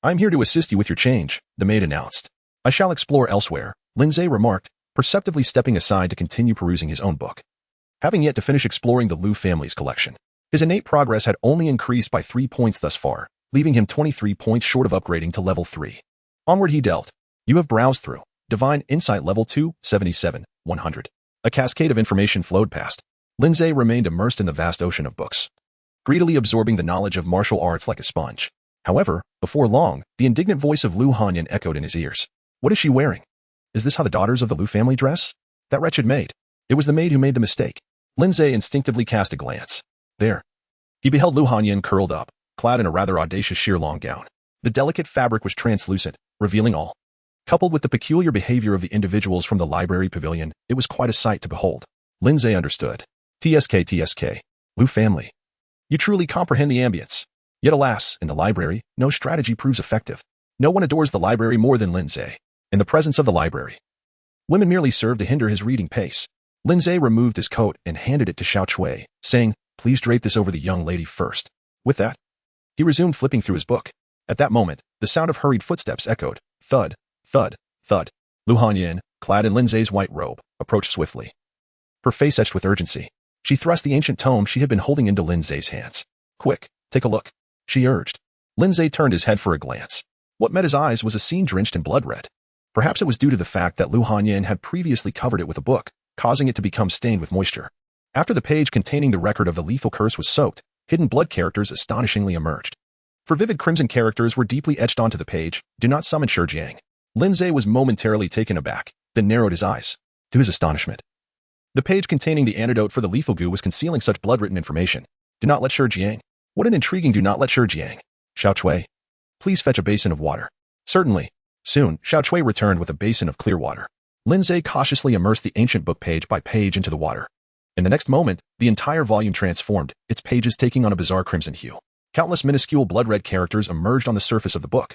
[SPEAKER 1] I'm here to assist you with your change, the maid announced. I shall explore elsewhere, Lin Ze remarked, perceptively stepping aside to continue perusing his own book. Having yet to finish exploring the Lu family's collection, his innate progress had only increased by 3 points thus far, leaving him 23 points short of upgrading to level 3. Onward he dealt. You have browsed through Divine Insight level 2, 77, 100. A cascade of information flowed past. Lin Ze remained immersed in the vast ocean of books, greedily absorbing the knowledge of martial arts like a sponge. However, before long, the indignant voice of Lu Hanyan echoed in his ears. What is she wearing? Is this how the daughters of the Lu family dress? That wretched maid. It was the maid who made the mistake. Lin Ze instinctively cast a glance. There. He beheld Lu Hanyan curled up, clad in a rather audacious sheer-long gown. The delicate fabric was translucent, revealing all. Coupled with the peculiar behavior of the individuals from the library pavilion, it was quite a sight to behold. Lin Ze understood. TSK. Lu family. You truly comprehend the ambience. Yet alas, in the library, no strategy proves effective. No one adores the library more than Lin Ze. In the presence of the library, women merely serve to hinder his reading pace. Lin Ze removed his coat and handed it to Xiao Chui, saying, please drape this over the young lady first. With that, he resumed flipping through his book. At that moment, the sound of hurried footsteps echoed. Thud, thud, thud. Lu Hanyan, clad in Lin Ze's white robe, approached swiftly. Her face etched with urgency. She thrust the ancient tome she had been holding into Lin Ze's hands. Quick, take a look, she urged. Lin Ze turned his head for a glance. What met his eyes was a scene drenched in blood red. Perhaps it was due to the fact that Lu Hanyan had previously covered it with a book, causing it to become stained with moisture. After the page containing the record of the lethal curse was soaked, hidden blood characters astonishingly emerged. For vivid crimson characters were deeply etched onto the page, do not summon Shizhong. Lin Ze was momentarily taken aback, then narrowed his eyes. To his astonishment, the page containing the antidote for the lethal goo was concealing such blood-written information. Do not let Shizhong. What an intriguing do not let Shizhong. Xiao Chui, please fetch a basin of water. Certainly. Soon, Xiao Chui returned with a basin of clear water. Lin Ze cautiously immersed the ancient book page by page into the water. In the next moment, the entire volume transformed, its pages taking on a bizarre crimson hue. Countless minuscule blood-red characters emerged on the surface of the book.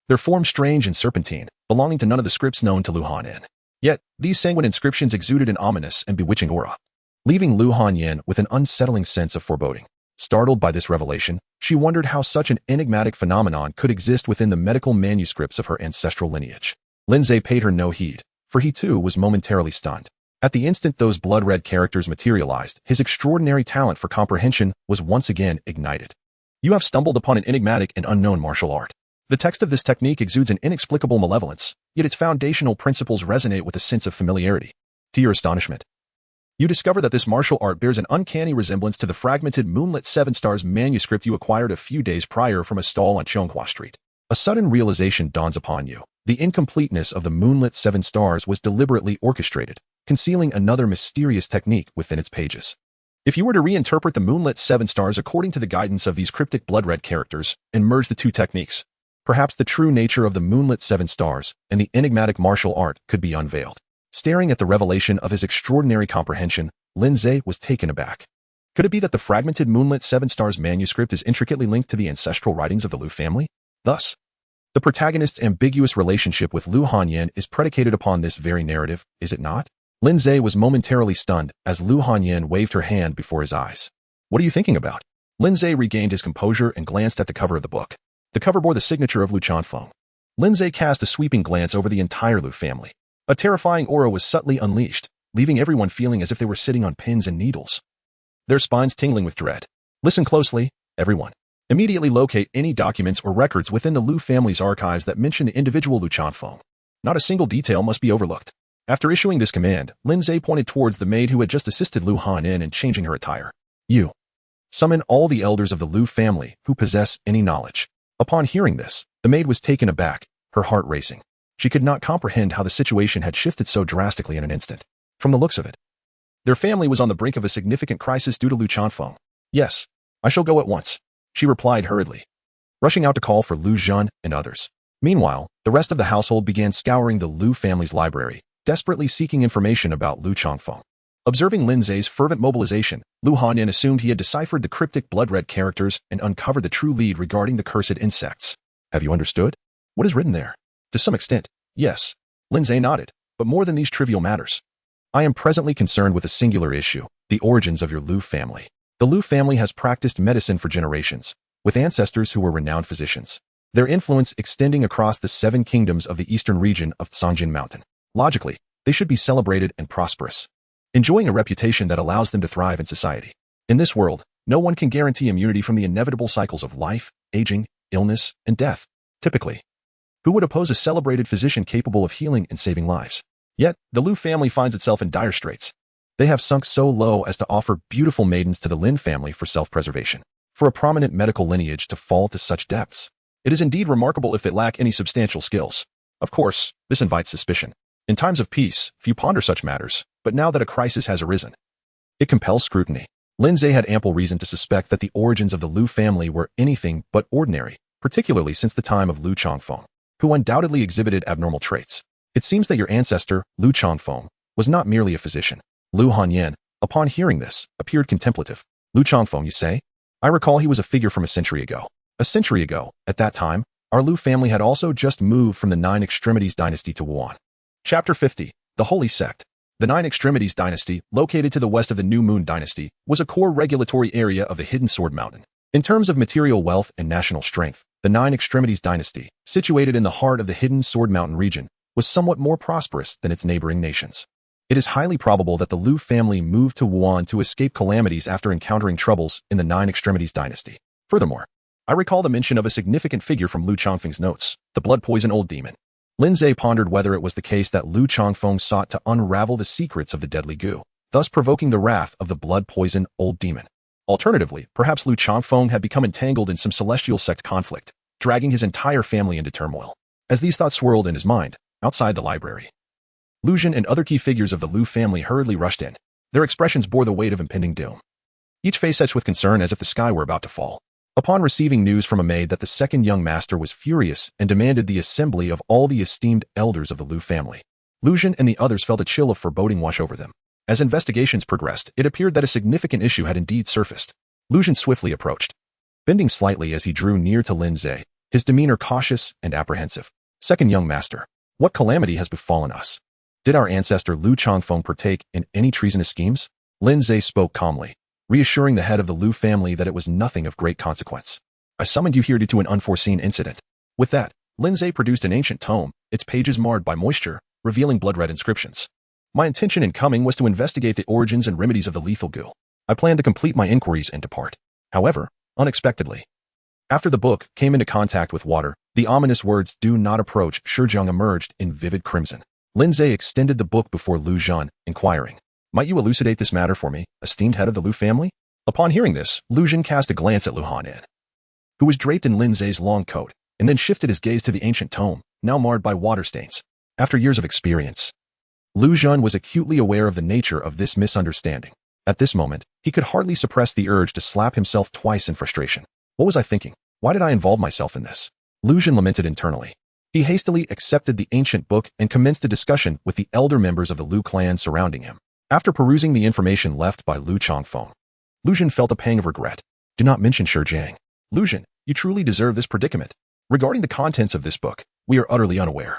[SPEAKER 1] Their form strange and serpentine, belonging to none of the scripts known to Lu Hanyan. Yet, these sanguine inscriptions exuded an ominous and bewitching aura, leaving Lu Hanyan with an unsettling sense of foreboding. Startled by this revelation, she wondered how such an enigmatic phenomenon could exist within the medical manuscripts of her ancestral lineage. Lin Ze paid her no heed, for he too was momentarily stunned. At the instant those blood-red characters materialized, his extraordinary talent for comprehension was once again ignited. You have stumbled upon an enigmatic and unknown martial art. The text of this technique exudes an inexplicable malevolence, yet its foundational principles resonate with a sense of familiarity. To your astonishment, you discover that this martial art bears an uncanny resemblance to the fragmented Moonlit Seven Stars manuscript you acquired a few days prior from a stall on Chonghua Street. A sudden realization dawns upon you. The incompleteness of the Moonlit Seven Stars was deliberately orchestrated, concealing another mysterious technique within its pages. If you were to reinterpret the Moonlit Seven Stars according to the guidance of these cryptic blood-red characters and merge the two techniques, perhaps the true nature of the Moonlit Seven Stars and the enigmatic martial art could be unveiled. Staring at the revelation of his extraordinary comprehension, Lin Ze was taken aback. Could it be that the fragmented Moonlit Seven Stars manuscript is intricately linked to the ancestral writings of the Lu family? Thus, the protagonist's ambiguous relationship with Lu Hanyan is predicated upon this very narrative, is it not? Lin Ze was momentarily stunned as Lu Hanyan waved her hand before his eyes. What are you thinking about? Lin Ze regained his composure and glanced at the cover of the book. The cover bore the signature of Lu Chanfeng. Lin Ze cast a sweeping glance over the entire Lu family. A terrifying aura was subtly unleashed, leaving everyone feeling as if they were sitting on pins and needles, their spines tingling with dread. Listen closely, everyone. Immediately locate any documents or records within the Lu family's archives that mention the individual Lu Chanfeng. Not a single detail must be overlooked. After issuing this command, Lin Ze pointed towards the maid who had just assisted Lu Hanyan in changing her attire. You. Summon all the elders of the Lu family who possess any knowledge. Upon hearing this, the maid was taken aback, her heart racing. She could not comprehend how the situation had shifted so drastically in an instant. From the looks of it, their family was on the brink of a significant crisis due to Lu Changfeng. Yes, I shall go at once, she replied hurriedly, rushing out to call for Lu Zhan and others. Meanwhile, the rest of the household began scouring the Lu family's library, desperately seeking information about Lu Changfeng. Observing Lin Ze's fervent mobilization, Lu Hanyan assumed he had deciphered the cryptic blood-red characters and uncovered the true lead regarding the cursed insects. Have you understood? What is written there? To some extent, yes. Lin Ze nodded, but more than these trivial matters. I am presently concerned with a singular issue, the origins of your Lu family. The Lu family has practiced medicine for generations, with ancestors who were renowned physicians. Their influence extending across the 7 kingdoms of the eastern region of Cangjin Mountain. Logically, they should be celebrated and prosperous, enjoying a reputation that allows them to thrive in society. In this world, no one can guarantee immunity from the inevitable cycles of life, aging, illness, and death. Typically, who would oppose a celebrated physician capable of healing and saving lives? Yet, the Lu family finds itself in dire straits. They have sunk so low as to offer beautiful maidens to the Lin family for self-preservation. For a prominent medical lineage to fall to such depths, it is indeed remarkable if they lack any substantial skills. Of course, this invites suspicion. In times of peace, few ponder such matters, but now that a crisis has arisen, it compels scrutiny. Lin Ze had ample reason to suspect that the origins of the Lu family were anything but ordinary, particularly since the time of Lu Changfeng, who undoubtedly exhibited abnormal traits. It seems that your ancestor, Lu Changfeng, was not merely a physician. Lu Hanyan, upon hearing this, appeared contemplative. Lu Changfeng, you say? I recall he was a figure from a century ago. A century ago, at that time, our Lu family had also just moved from the Nine Extremities dynasty to Wuan. Chapter 50. The Holy Sect. The Nine Extremities dynasty, located to the west of the New Moon dynasty, was a core regulatory area of the Hidden Sword Mountain. In terms of material wealth and national strength, the Nine Extremities dynasty, situated in the heart of the Hidden Sword Mountain region, was somewhat more prosperous than its neighboring nations. It is highly probable that the Lu family moved to Wuan to escape calamities after encountering troubles in the Nine Extremities dynasty. Furthermore, I recall the mention of a significant figure from Lu Changfeng's notes, the blood-poison old demon. Lin Ze pondered whether it was the case that Lu Changfeng sought to unravel the secrets of the deadly goo, thus provoking the wrath of the blood-poison old demon. Alternatively, perhaps Lu Changfeng had become entangled in some celestial sect conflict, dragging his entire family into turmoil. As these thoughts swirled in his mind, outside the library, Lu Zhan and other key figures of the Lu family hurriedly rushed in. Their expressions bore the weight of impending doom. Each face etched with concern as if the sky were about to fall. Upon receiving news from a maid that the second young master was furious and demanded the assembly of all the esteemed elders of the Lu family, Lu Zhan and the others felt a chill of foreboding wash over them. As investigations progressed, it appeared that a significant issue had indeed surfaced. Lu Zhan swiftly approached, bending slightly as he drew near to Lin Ze, his demeanor cautious and apprehensive. Second young master, what calamity has befallen us? Did our ancestor Lu Changfeng partake in any treasonous schemes? Lin Ze spoke calmly, reassuring the head of the Lu family that it was nothing of great consequence. I summoned you here due to an unforeseen incident. With that, Lin Ze produced an ancient tome, its pages marred by moisture, revealing blood-red inscriptions. My intention in coming was to investigate the origins and remedies of the lethal goo. I planned to complete my inquiries and depart. However, unexpectedly, after the book came into contact with water, the ominous words "Do not approach" Shizhong emerged in vivid crimson. Lin Ze extended the book before Lu Zhan, inquiring, might you elucidate this matter for me, esteemed head of the Lu family? Upon hearing this, Lu Zhan cast a glance at Lu Hanyan, who was draped in Lin Ze's long coat, and then shifted his gaze to the ancient tome, now marred by water stains. After years of experience, Lu Zhan was acutely aware of the nature of this misunderstanding. At this moment, he could hardly suppress the urge to slap himself twice in frustration. What was I thinking? Why did I involve myself in this? Lu Zhan lamented internally. He hastily accepted the ancient book and commenced a discussion with the elder members of the Lu clan surrounding him. After perusing the information left by Lu Changfeng, Lu Zhan felt a pang of regret. Do not mention Shizhong. Lu Zhan, you truly deserve this predicament. Regarding the contents of this book, we are utterly unaware.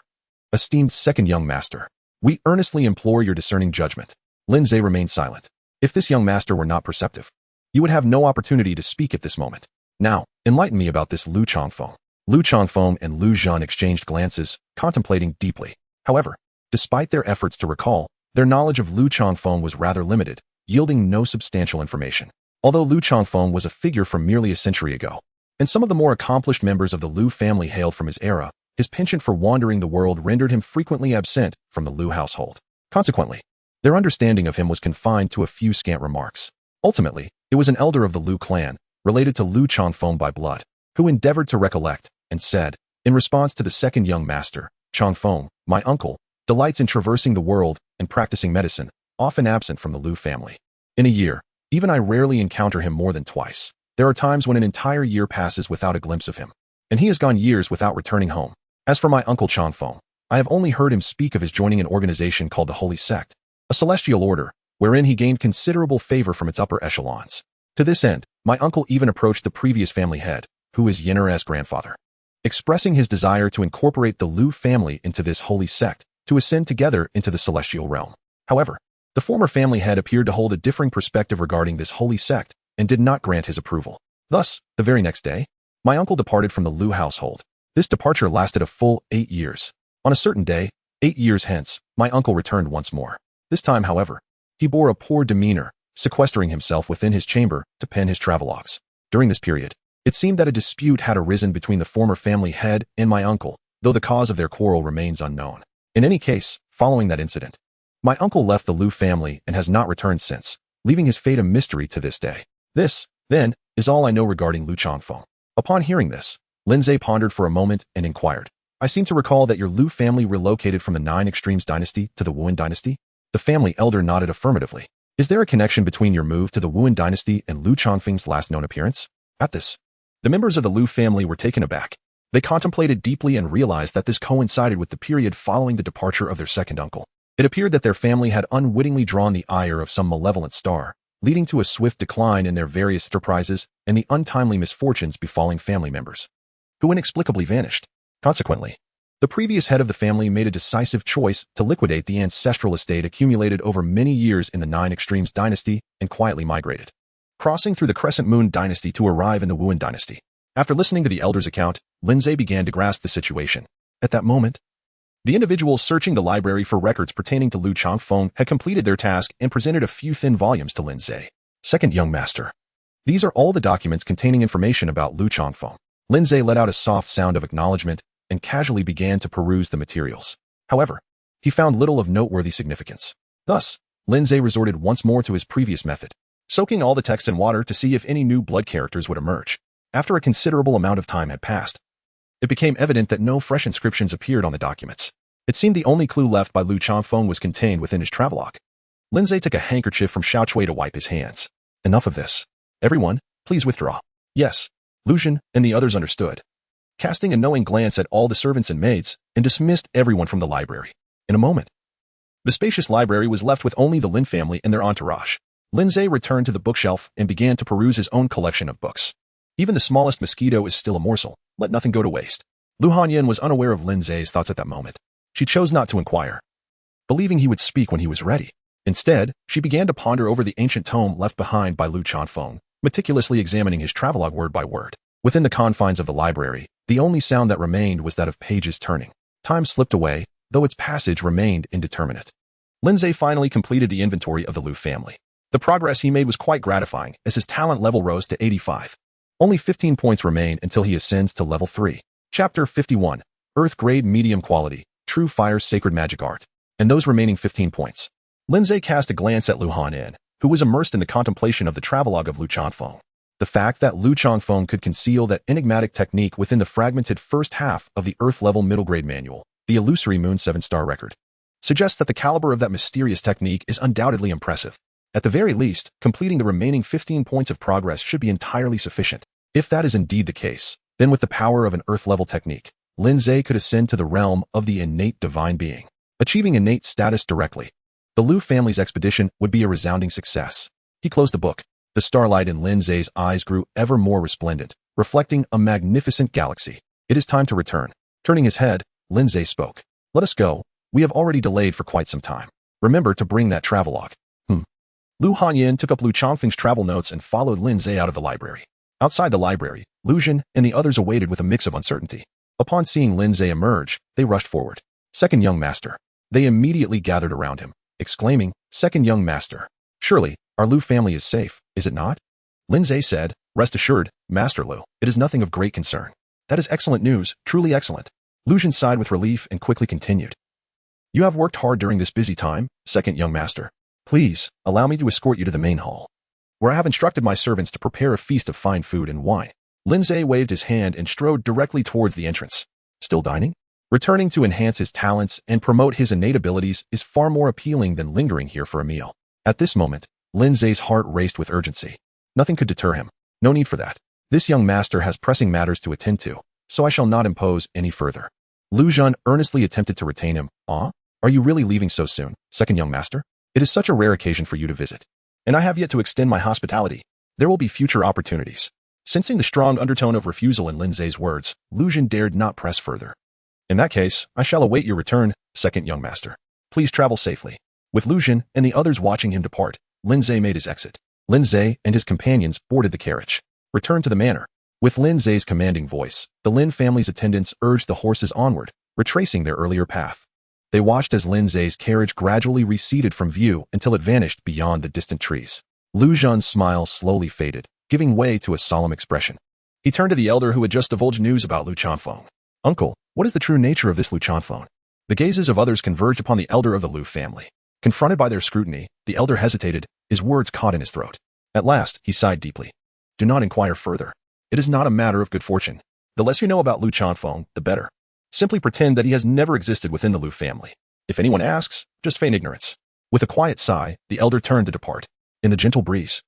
[SPEAKER 1] Esteemed second young master, we earnestly implore your discerning judgment. Lin Ze remained silent. If this young master were not perceptive, you would have no opportunity to speak at this moment. Now, enlighten me about this Lu Changfeng. Lu Changfeng and Lu Zhan exchanged glances, contemplating deeply. However, despite their efforts to recall, their knowledge of Lu Changfeng was rather limited, yielding no substantial information. Although Lu Changfeng was a figure from merely a century ago, and some of the more accomplished members of the Lu family hailed from his era, his penchant for wandering the world rendered him frequently absent from the Lu household. Consequently, their understanding of him was confined to a few scant remarks. Ultimately, It was an elder of the Lu clan, related to Lu Changfeng by blood, who endeavored to recollect, and said, in response to the second young master, Changfeng, my uncle, delights in traversing the world and practicing medicine, often absent from the Lu family. In a year, even I rarely encounter him more than twice. There are times when an entire year passes without a glimpse of him, and he has gone years without returning home. As for my uncle Changfeng, I have only heard him speak of his joining an organization called the Holy Sect, a celestial order, wherein he gained considerable favor from its upper echelons. To this end, my uncle even approached the previous family head, who is Yin'er's grandfather, expressing his desire to incorporate the Lu family into this holy sect, to ascend together into the celestial realm. However, the former family head appeared to hold a differing perspective regarding this holy sect, and did not grant his approval. Thus, the very next day, my uncle departed from the Lu household. This departure lasted a full 8 years. On a certain day, 8 years hence, my uncle returned once more. This time, however, he bore a poor demeanor, sequestering himself within his chamber to pen his travelogues. During this period, it seemed that a dispute had arisen between the former family head and my uncle, though the cause of their quarrel remains unknown. In any case, following that incident, my uncle left the Lu family and has not returned since, leaving his fate a mystery to this day. This, then, is all I know regarding Lu Changfeng. Upon hearing this, Lin Ze pondered for a moment and inquired, I seem to recall that your Lu family relocated from the Nine Extremes dynasty to the Wuan dynasty? The family elder nodded affirmatively. Is there a connection between your move to the Wuan dynasty and Lu Changfeng's last known appearance? At this, the members of the Lu family were taken aback. They contemplated deeply and realized that this coincided with the period following the departure of their second uncle. It appeared that their family had unwittingly drawn the ire of some malevolent star, leading to a swift decline in their various enterprises and the untimely misfortunes befalling family members, who inexplicably vanished. Consequently, the previous head of the family made a decisive choice to liquidate the ancestral estate accumulated over many years in the Nine Extremes dynasty and quietly migrated, crossing through the Crescent Moon dynasty to arrive in the Wuan dynasty. After listening to the elder's account, Lin Ze began to grasp the situation. At that moment, the individuals searching the library for records pertaining to Lu Changfeng had completed their task and presented a few thin volumes to Lin Ze. Second young master. These are all the documents containing information about Lu Changfeng. Lin Ze let out a soft sound of acknowledgement and casually began to peruse the materials. However, he found little of noteworthy significance. Thus, Lin Ze resorted once more to his previous method, soaking all the text in water to see if any new blood characters would emerge. After a considerable amount of time had passed, it became evident that no fresh inscriptions appeared on the documents. It seemed the only clue left by Lu Changfeng was contained within his travelogue. Lin Ze took a handkerchief from Xiaochui to wipe his hands. Enough of this. Everyone, please withdraw. Yes, Lu Xun and the others understood, casting a knowing glance at all the servants and maids, and dismissed everyone from the library. In a moment, the spacious library was left with only the Lin family and their entourage. Lin Ze returned to the bookshelf and began to peruse his own collection of books. Even the smallest mosquito is still a morsel. Let nothing go to waste. Lu Hanyin was unaware of Lin Ze's thoughts at that moment. She chose not to inquire, believing he would speak when he was ready. Instead, she began to ponder over the ancient tome left behind by Lu Changfeng, meticulously examining his travelogue word by word. Within the confines of the library, the only sound that remained was that of pages turning. Time slipped away, though its passage remained indeterminate. Lin Ze finally completed the inventory of the Lu family. The progress he made was quite gratifying, as his talent level rose to 85. Only 15 points remain until he ascends to level 3. Chapter 51. Earth Grade Medium Quality, True Fire's Sacred Magic Art. And those remaining 15 points. Lin Ze cast a glance at Lu Hanyin, who was immersed in the contemplation of the travelogue of Lu Changfeng. The fact that Lu Changfeng could conceal that enigmatic technique within the fragmented first half of the Earth-level middle grade manual, the illusory Moon 7-star record, suggests that the caliber of that mysterious technique is undoubtedly impressive. At the very least, completing the remaining 15 points of progress should be entirely sufficient. If that is indeed the case, then with the power of an Earth-level technique, Lin Ze could ascend to the realm of the innate divine being, achieving innate status directly. The Lu family's expedition would be a resounding success. He closed the book. The starlight in Lin Ze's eyes grew ever more resplendent, reflecting a magnificent galaxy. It is time to return. Turning his head, Lin Ze spoke. Let us go. We have already delayed for quite some time. Remember to bring that travelogue. Lu Hanyin took up Lu Changfeng's travel notes and followed Lin Ze out of the library. Outside the library, Lu Xun and the others awaited with a mix of uncertainty. Upon seeing Lin Ze emerge, they rushed forward. Second young master. They immediately gathered around him, exclaiming, Second young master. Surely, our Lu family is safe, is it not? Lin Ze said, Rest assured, Master Lu, it is nothing of great concern. That is excellent news, truly excellent. Lu Xun sighed with relief and quickly continued. You have worked hard during this busy time, second young master. Please, allow me to escort you to the main hall, where I have instructed my servants to prepare a feast of fine food and wine. Lin Ze waved his hand and strode directly towards the entrance. Still dining? Returning to enhance his talents and promote his innate abilities is far more appealing than lingering here for a meal. At this moment, Lin Ze's heart raced with urgency. Nothing could deter him. No need for that. This young master has pressing matters to attend to, so I shall not impose any further. Lu Zhan earnestly attempted to retain him. Ah? Are you really leaving so soon, second young master? It is such a rare occasion for you to visit. And I have yet to extend my hospitality. There will be future opportunities. Sensing the strong undertone of refusal in Lin Ze's words, Lu Zhan dared not press further. In that case, I shall await your return, second young master. Please travel safely. With Lu Zhan and the others watching him depart, Lin Ze made his exit. Lin Ze and his companions boarded the carriage. Returned to the manor. With Lin Ze's commanding voice, the Lin family's attendants urged the horses onward, retracing their earlier path. They watched as Lin Ze's carriage gradually receded from view until it vanished beyond the distant trees. Lu Zhan's smile slowly faded, giving way to a solemn expression. He turned to the elder who had just divulged news about Lu Chanfeng. Uncle, what is the true nature of this Lu Chanfeng? The gazes of others converged upon the elder of the Lu family. Confronted by their scrutiny, the elder hesitated, his words caught in his throat. At last, he sighed deeply. Do not inquire further. It is not a matter of good fortune. The less you know about Lu Chanfeng, the better. Simply pretend that he has never existed within the Lu family. If anyone asks, just feign ignorance. With a quiet sigh, the elder turned to depart. In the gentle breeze,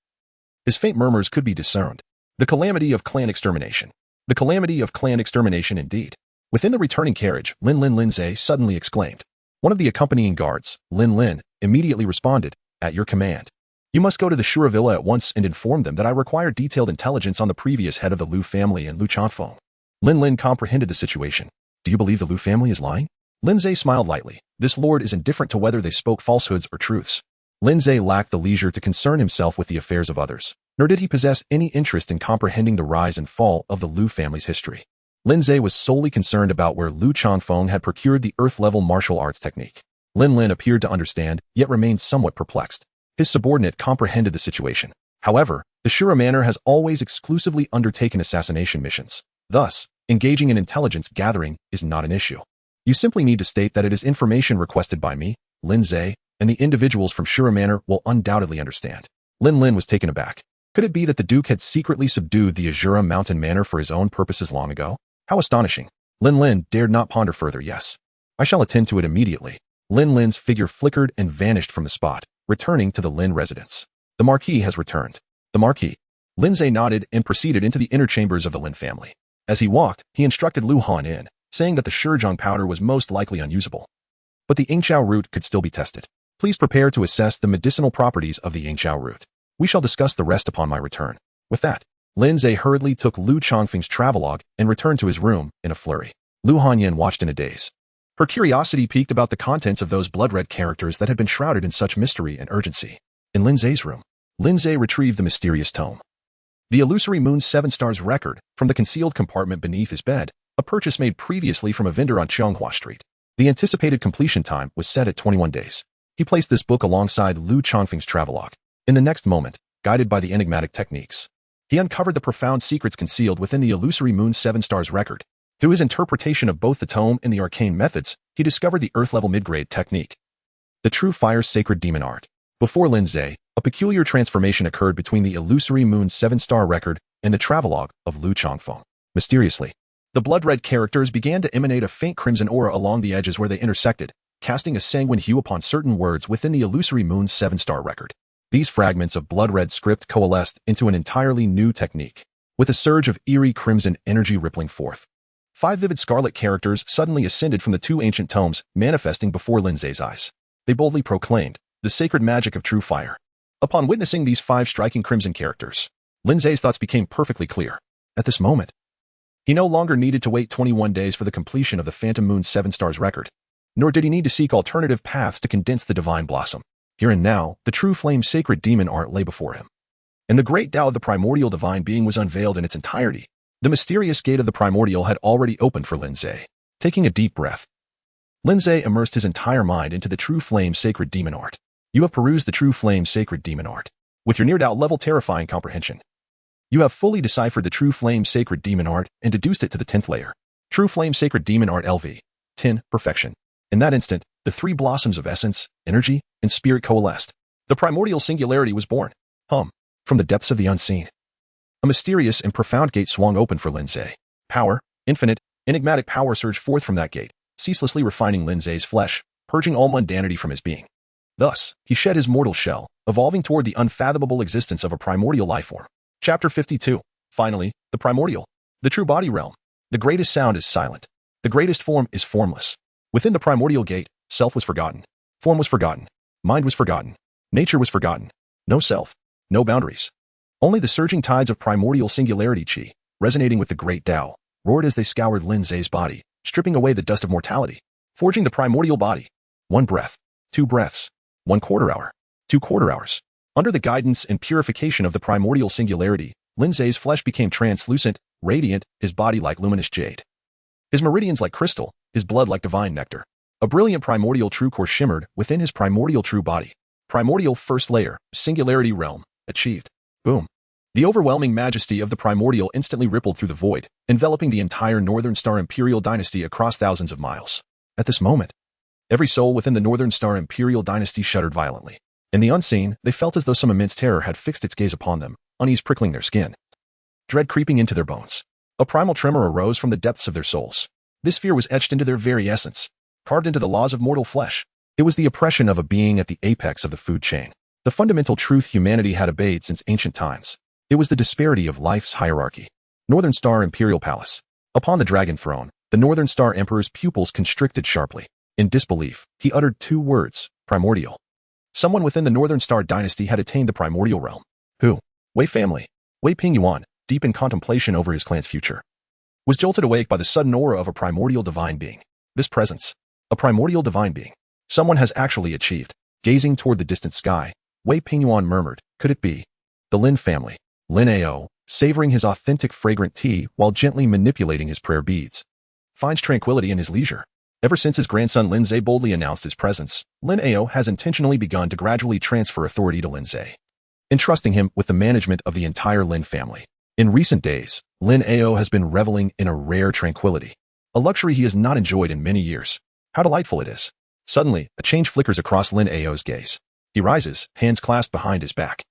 [SPEAKER 1] his faint murmurs could be discerned. The calamity of clan extermination. The calamity of clan extermination indeed. Within the returning carriage, Lin Ze suddenly exclaimed. One of the accompanying guards, Lin, immediately responded, at your command. You must go to the Shura Villa at once and inform them that I require detailed intelligence on the previous head of the Lu family and Lu Chanfeng. Lin comprehended the situation. Do you believe the Lu family is lying? Lin Ze smiled lightly. This lord is indifferent to whether they spoke falsehoods or truths. Lin Ze lacked the leisure to concern himself with the affairs of others, nor did he possess any interest in comprehending the rise and fall of the Lu family's history. Lin Ze was solely concerned about where Lu Chanfeng had procured the earth-level martial arts technique. Lin appeared to understand, yet remained somewhat perplexed. His subordinate comprehended the situation. However, the Shura Manor has always exclusively undertaken assassination missions. Thus, engaging in intelligence gathering is not an issue. You simply need to state that it is information requested by me, Lin Ze, and the individuals from Shura Manor will undoubtedly understand. Lin was taken aback. Could it be that the Duke had secretly subdued the Azura Mountain Manor for his own purposes long ago? How astonishing. Lin dared not ponder further. Yes. I shall attend to it immediately. Lin's figure flickered and vanished from the spot, returning to the Lin residence. The Marquis has returned. The Marquis. Lin Ze nodded and proceeded into the inner chambers of the Lin family. As he walked, he instructed Lu Han in, saying that the Shizhong powder was most likely unusable. But the Yingqiao root could still be tested. Please prepare to assess the medicinal properties of the Yingqiao root. We shall discuss the rest upon my return. With that, Lin Ze hurriedly took Lu Chongfeng's travelogue and returned to his room in a flurry. Lu Hanyan watched in a daze. Her curiosity piqued about the contents of those blood-red characters that had been shrouded in such mystery and urgency. In Lin Ze's room, Lin Ze retrieved the mysterious tome. The illusory Moon 7 Stars record from the concealed compartment beneath his bed, a purchase made previously from a vendor on Cheonghua Street. The anticipated completion time was set at 21 days. He placed this book alongside Lu Chongfeng's travelogue. In the next moment, guided by the enigmatic techniques, he uncovered the profound secrets concealed within the illusory Moon 7 Stars record. Through his interpretation of both the tome and the arcane methods, he discovered the Earth-level mid-grade technique. The True Fire's sacred demon art. Before Lin Ze, a peculiar transformation occurred between the illusory Moon 7-star record and the travelogue of Lu Chongfeng. Mysteriously, the blood-red characters began to emanate a faint crimson aura along the edges where they intersected, casting a sanguine hue upon certain words within the illusory Moon 7-star record. These fragments of blood-red script coalesced into an entirely new technique, with a surge of eerie crimson energy rippling forth. 5 vivid scarlet characters suddenly ascended from the 2 ancient tomes, manifesting before Lin Ze's eyes. They boldly proclaimed, the sacred magic of true fire. Upon witnessing these 5 striking crimson characters, Lin Ze's thoughts became perfectly clear. At this moment, he no longer needed to wait 21 days for the completion of the Phantom Moon 7 Stars record, nor did he need to seek alternative paths to condense the divine blossom. Here and now, the true flame sacred demon art lay before him. And the great Tao of the primordial divine being was unveiled in its entirety. The mysterious gate of the primordial had already opened for Lin Ze. Taking a deep breath, Lin Ze immersed his entire mind into the true flame sacred demon art. You have perused the true flame sacred demon art. With your near-Tao level terrifying comprehension, you have fully deciphered the true flame sacred demon art and deduced it to the 10th layer. True flame sacred demon art LV. 10. Perfection. In that instant, the 3 blossoms of essence, energy, and spirit coalesced. The primordial singularity was born. From the depths of the unseen, a mysterious and profound gate swung open for Lin Ze. Power, infinite, enigmatic power surged forth from that gate, ceaselessly refining Lin Ze's flesh, purging all mundanity from his being. Thus, he shed his mortal shell, evolving toward the unfathomable existence of a primordial life form. Chapter 52. Finally, the primordial. The true body realm. The greatest sound is silent. The greatest form is formless. Within the primordial gate, self was forgotten. Form was forgotten. Mind was forgotten. Nature was forgotten. No self. No boundaries. Only the surging tides of primordial singularity chi, resonating with the great Tao, roared as they scoured Lin Ze's body, stripping away the dust of mortality, forging the primordial body. 1 breath. 2 breaths. 1/4 hour. 2 quarter hours. Under the guidance and purification of the primordial singularity, Lin Ze's flesh became translucent, radiant, his body like luminous jade. His meridians like crystal, his blood like divine nectar. A brilliant primordial true core shimmered within his primordial true body. Primordial first layer, singularity realm, achieved. Boom. The overwhelming majesty of the primordial instantly rippled through the void, enveloping the entire Northern Star Imperial dynasty across thousands of miles. At this moment, every soul within the Northern Star Imperial dynasty shuddered violently. In the unseen, they felt as though some immense terror had fixed its gaze upon them, unease prickling their skin, dread creeping into their bones. A primal tremor arose from the depths of their souls. This fear was etched into their very essence, carved into the laws of mortal flesh. It was the oppression of a being at the apex of the food chain. The fundamental truth humanity had obeyed since ancient times. It was the disparity of life's hierarchy. Northern Star Imperial Palace. Upon the dragon throne, the Northern Star Emperor's pupils constricted sharply. In disbelief, he uttered 2 words, primordial. Someone within the Northern Star dynasty had attained the primordial realm. Who? Wei family. Wei Pingyuan, deep in contemplation over his clan's future, was jolted awake by the sudden aura of a primordial divine being. This presence, a primordial divine being. Someone has actually achieved. Gazing toward the distant sky, Wei Pingyuan murmured, could it be? The Lin family. Lin Ao, savoring his authentic fragrant tea while gently manipulating his prayer beads, finds tranquility in his leisure. Ever since his grandson Lin Ze boldly announced his presence, Lin Ao has intentionally begun to gradually transfer authority to Lin Ze, entrusting him with the management of the entire Lin family. In recent days, Lin Ao has been reveling in a rare tranquility, a luxury he has not enjoyed in many years. How delightful it is. Suddenly, a change flickers across Lin Ao's gaze. He rises, hands clasped behind his back,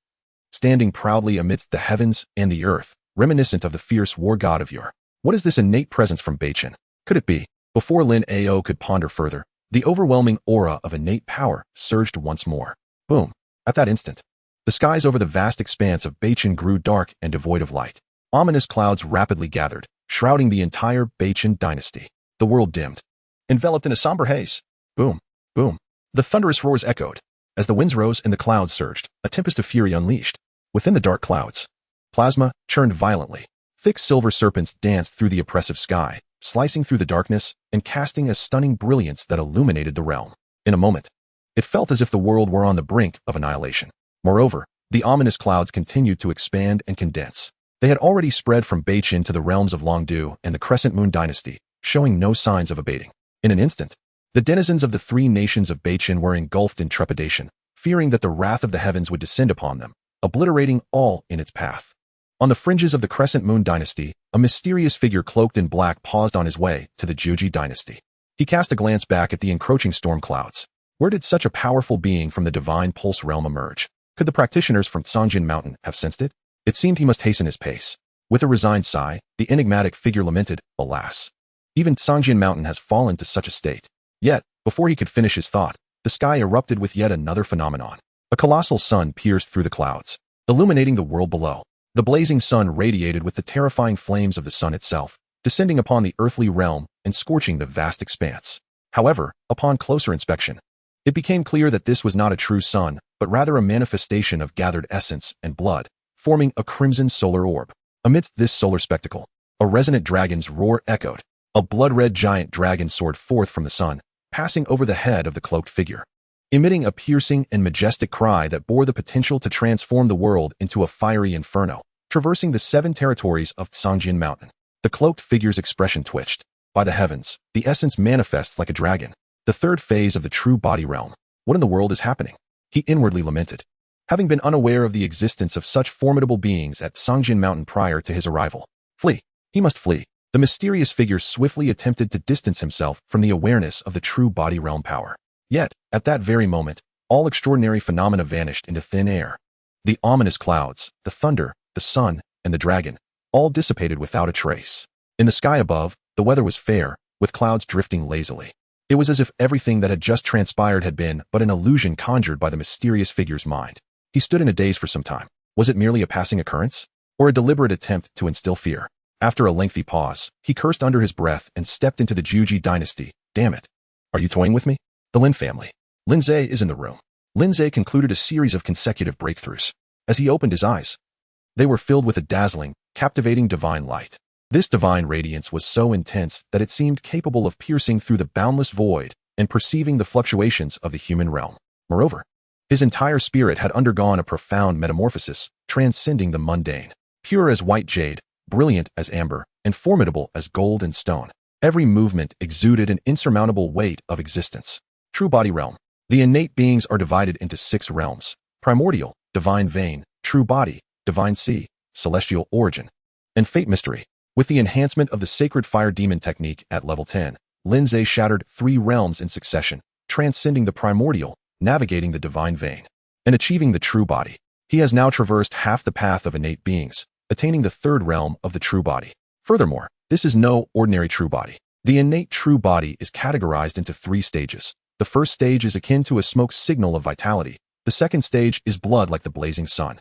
[SPEAKER 1] standing proudly amidst the heavens and the earth, reminiscent of the fierce war god of yore. What is this innate presence from Beichin? Could it be? Before Lin Ao could ponder further, the overwhelming aura of innate power surged once more. Boom. At that instant, the skies over the vast expanse of Beichin grew dark and devoid of light. Ominous clouds rapidly gathered, shrouding the entire Beichin dynasty. The world dimmed, enveloped in a somber haze. Boom. Boom. The thunderous roars echoed. As the winds rose and the clouds surged, a tempest of fury unleashed. Within the dark clouds, plasma churned violently. Thick silver serpents danced through the oppressive sky, slicing through the darkness and casting a stunning brilliance that illuminated the realm. In a moment, it felt as if the world were on the brink of annihilation. Moreover, the ominous clouds continued to expand and condense. They had already spread from Beichin to the realms of Longdu and the Crescent Moon dynasty, showing no signs of abating. In an instant, the denizens of the 3 nations of Beichin were engulfed in trepidation, fearing that the wrath of the heavens would descend upon them, obliterating all in its path. On the fringes of the Crescent Moon dynasty, a mysterious figure cloaked in black paused on his way to the Juji dynasty. He cast a glance back at the encroaching storm clouds. Where did such a powerful being from the divine pulse realm emerge? Could the practitioners from Songjin Mountain have sensed it? It seemed he must hasten his pace. With a resigned sigh, the enigmatic figure lamented, alas, even Songjin Mountain has fallen to such a state. Yet, before he could finish his thought, the sky erupted with yet another phenomenon. A colossal sun pierced through the clouds, illuminating the world below. The blazing sun radiated with the terrifying flames of the sun itself, descending upon the earthly realm and scorching the vast expanse. However, upon closer inspection, it became clear that this was not a true sun, but rather a manifestation of gathered essence and blood, forming a crimson solar orb. Amidst this solar spectacle, a resonant dragon's roar echoed. A blood-red giant dragon soared forth from the sun, passing over the head of the cloaked figure, emitting a piercing and majestic cry that bore the potential to transform the world into a fiery inferno. Traversing the 7 territories of Songjin Mountain, the cloaked figure's expression twitched. By the heavens, the essence manifests like a dragon, the 3rd phase of the true body realm. What in the world is happening? He inwardly lamented, having been unaware of the existence of such formidable beings at Songjin Mountain prior to his arrival. Flee. He must flee. The mysterious figure swiftly attempted to distance himself from the awareness of the true body realm power. Yet, at that very moment, all extraordinary phenomena vanished into thin air. The ominous clouds, the thunder, the sun, and the dragon, all dissipated without a trace. In the sky above, the weather was fair, with clouds drifting lazily. It was as if everything that had just transpired had been but an illusion conjured by the mysterious figure's mind. He stood in a daze for some time. Was it merely a passing occurrence? Or a deliberate attempt to instill fear? After a lengthy pause, he cursed under his breath and stepped into the Juji dynasty. Damn it. Are you toying with me? The Lin family. Lin Ze is in the room. Lin Ze concluded a series of consecutive breakthroughs. As he opened his eyes, they were filled with a dazzling, captivating divine light. This divine radiance was so intense that it seemed capable of piercing through the boundless void and perceiving the fluctuations of the human realm. Moreover, his entire spirit had undergone a profound metamorphosis, transcending the mundane. Pure as white jade, brilliant as amber, and formidable as gold and stone, every movement exuded an insurmountable weight of existence. True body realm. The innate beings are divided into 6 realms: primordial, divine vein, true body, divine sea, celestial origin, and fate mystery. With the enhancement of the sacred fire demon technique at level 10, Lin Ze shattered 3 realms in succession, transcending the primordial, navigating the divine vein, and achieving the true body. He has now traversed half the path of innate beings, attaining the 3rd realm of the true body. Furthermore, this is no ordinary true body. The innate true body is categorized into 3 stages. The first stage is akin to a smoke signal of vitality. The second stage is blood like the blazing sun.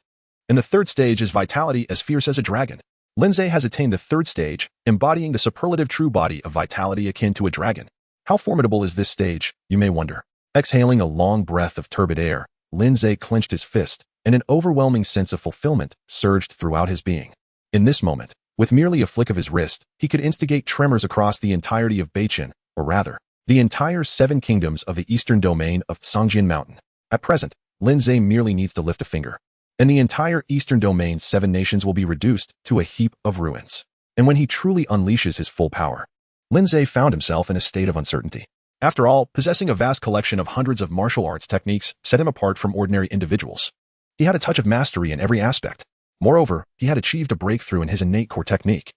[SPEAKER 1] And the 3rd stage is vitality as fierce as a dragon. Lin Ze has attained the 3rd stage, embodying the superlative true body of vitality akin to a dragon. How formidable is this stage, you may wonder? Exhaling a long breath of turbid air, Lin Ze clenched his fist, and an overwhelming sense of fulfillment surged throughout his being. In this moment, with merely a flick of his wrist, he could instigate tremors across the entirety of Beichen, or rather, the entire 7 kingdoms of the eastern domain of Songjian Mountain. At present, Lin Ze merely needs to lift a finger, and the entire eastern domain's 7 nations will be reduced to a heap of ruins. And when he truly unleashes his full power, Lin Ze found himself in a state of uncertainty. After all, possessing a vast collection of hundreds of martial arts techniques set him apart from ordinary individuals. He had a touch of mastery in every aspect. Moreover, he had achieved a breakthrough in his innate core technique,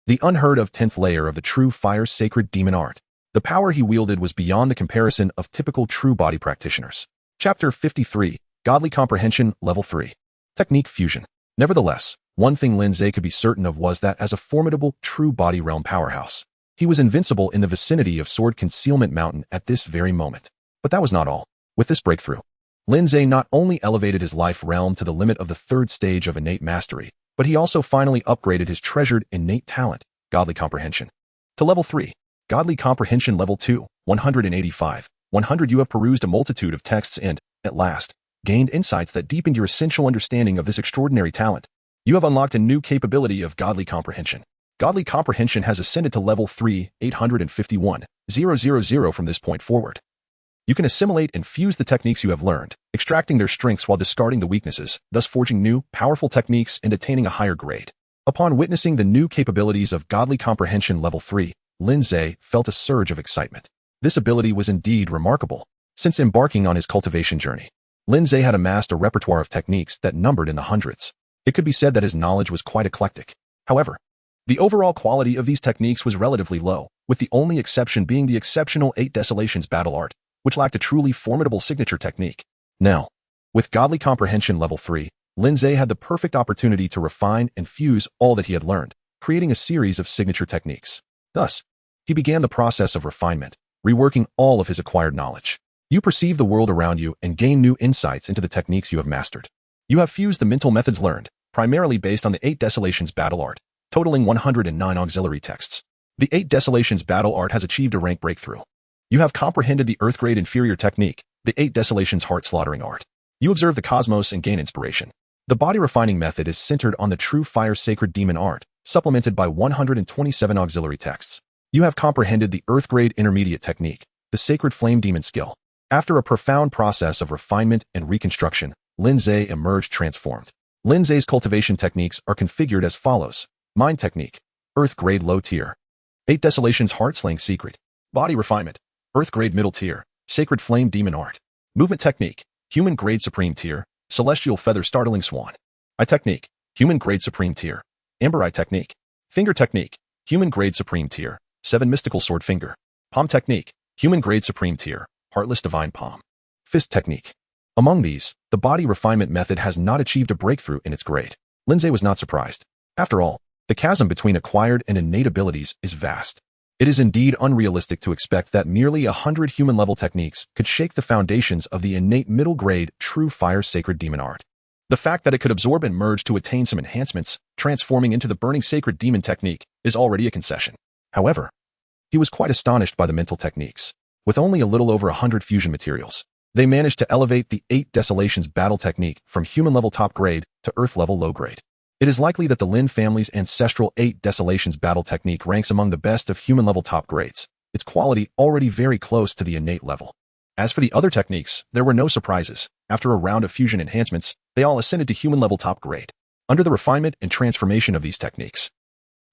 [SPEAKER 1] the unheard-of 10th layer of the true fire sacred demon art. The power he wielded was beyond the comparison of typical true body practitioners. Chapter 53, Godly Comprehension, Level 3. Technique Fusion. Nevertheless, one thing Lin Ze could be certain of was that as a formidable true body realm powerhouse, he was invincible in the vicinity of Sword Concealment Mountain at this very moment. But that was not all. With this breakthrough, Lin Ze not only elevated his life realm to the limit of the 3rd stage of innate mastery, but he also finally upgraded his treasured innate talent, Godly Comprehension, to Level 3. Godly Comprehension Level 2, 185. 100. You have perused a multitude of texts and, at last, gained insights that deepened your essential understanding of this extraordinary talent. You have unlocked a new capability of Godly Comprehension. Godly Comprehension has ascended to Level 3, 851, 000 from this point forward. You can assimilate and fuse the techniques you have learned, extracting their strengths while discarding the weaknesses, thus forging new, powerful techniques and attaining a higher grade. Upon witnessing the new capabilities of Godly Comprehension Level 3, Lin Ze felt a surge of excitement. This ability was indeed remarkable. Since embarking on his cultivation journey, Lin Ze had amassed a repertoire of techniques that numbered in the hundreds. It could be said that his knowledge was quite eclectic. However, the overall quality of these techniques was relatively low, with the only exception being the exceptional 8 Desolations Battle Art, which lacked a truly formidable signature technique. Now, with Godly Comprehension Level 3, Lin Ze had the perfect opportunity to refine and fuse all that he had learned, creating a series of signature techniques. Thus, he began the process of refinement, reworking all of his acquired knowledge. You perceive the world around you and gain new insights into the techniques you have mastered. You have fused the mental methods learned, primarily based on the 8 Desolations Battle Art, totaling 109 auxiliary texts. The 8 Desolations Battle Art has achieved a rank breakthrough. You have comprehended the Earth-grade inferior technique, the 8 Desolations Heart-slaughtering art. You observe the cosmos and gain inspiration. The body-refining method is centered on the true fire sacred demon art, supplemented by 127 auxiliary texts. You have comprehended the Earth-grade intermediate technique, the sacred flame demon skill. After a profound process of refinement and reconstruction, Lin Ze emerged transformed. Lin Ze's cultivation techniques are configured as follows: Mind Technique, Earth-grade low tier; 8 Desolations Heart-slaying secret; Body refinement, Earth-grade middle tier; Sacred flame demon art; Movement Technique, Human-grade supreme tier; Celestial feather startling swan; Eye Technique, Human-grade supreme tier; Amber Eye Technique; Finger Technique, Human-grade supreme tier; 7 Mystical sword finger; Palm Technique, Human-grade supreme tier; Heartless divine palm; Fist Technique, Among these, the body refinement method has not achieved a breakthrough in its grade. Lin Ze was not surprised. After all, the chasm between acquired and innate abilities is vast. It is indeed unrealistic to expect that merely 100 human-level techniques could shake the foundations of the innate middle-grade true fire sacred demon art. The fact that it could absorb and merge to attain some enhancements, transforming into the burning sacred demon technique, is already a concession. However, he was quite astonished by the mental techniques. With only a little over 100 fusion materials, they managed to elevate the Eight Desolations Battle Technique from human-level top grade to earth-level low grade. It is likely that the Lin family's ancestral Eight Desolations Battle Technique ranks among the best of human-level top grades, its quality already very close to the innate level. As for the other techniques, there were no surprises. After a round of fusion enhancements, they all ascended to human-level top grade. Under the refinement and transformation of these techniques,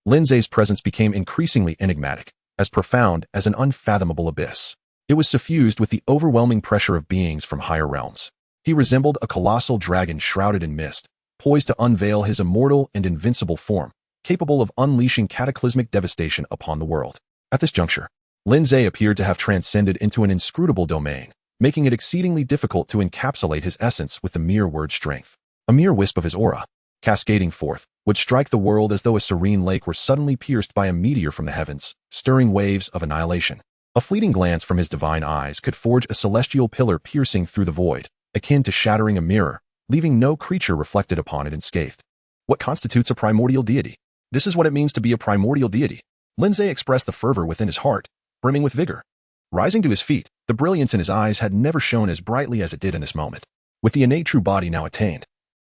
[SPEAKER 1] Lin Ze's presence became increasingly enigmatic, as profound as an unfathomable abyss. It was suffused with the overwhelming pressure of beings from higher realms. He resembled a colossal dragon shrouded in mist, poised to unveil his immortal and invincible form, capable of unleashing cataclysmic devastation upon the world. At this juncture, Lin Ze appeared to have transcended into an inscrutable domain, making it exceedingly difficult to encapsulate his essence with the mere word strength. A mere wisp of his aura, cascading forth, would strike the world as though a serene lake were suddenly pierced by a meteor from the heavens, stirring waves of annihilation. A fleeting glance from his divine eyes could forge a celestial pillar piercing through the void, akin to shattering a mirror, leaving no creature reflected upon it unscathed. What constitutes a primordial deity? This is what it means to be a primordial deity. Lin Ze expressed the fervor within his heart, brimming with vigor. Rising to his feet, the brilliance in his eyes had never shone as brightly as it did in this moment. With the innate true body now attained,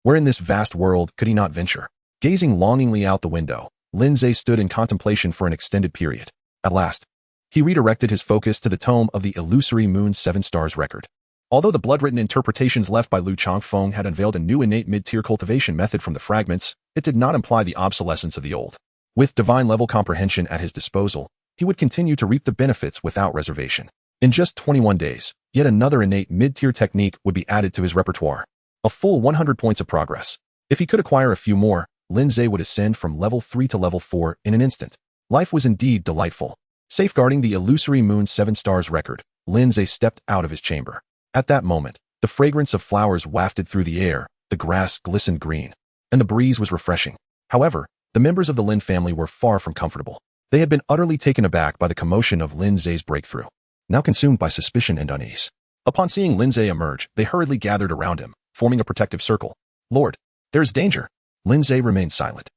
[SPEAKER 1] where in this vast world could he not venture? Gazing longingly out the window, Lin Ze stood in contemplation for an extended period. At last, he redirected his focus to the tome of the illusory Moon's 7 Stars record. Although the blood-written interpretations left by Lu Changfeng had unveiled a new innate mid-tier cultivation method from the fragments, it did not imply the obsolescence of the old. With divine-level comprehension at his disposal, he would continue to reap the benefits without reservation. In just 21 days, yet another innate mid-tier technique would be added to his repertoire. A full 100 points of progress. If he could acquire a few more, Lin Ze would ascend from level 3 to level 4 in an instant. Life was indeed delightful. Safeguarding the illusory Moon's 7 Stars record, Lin Ze stepped out of his chamber. At that moment, the fragrance of flowers wafted through the air, the grass glistened green, and the breeze was refreshing. However, the members of the Lin family were far from comfortable. They had been utterly taken aback by the commotion of Lin Ze's breakthrough, now consumed by suspicion and unease. Upon seeing Lin Ze emerge, they hurriedly gathered around him, forming a protective circle. "Lord, there is danger." Lin Ze remained silent.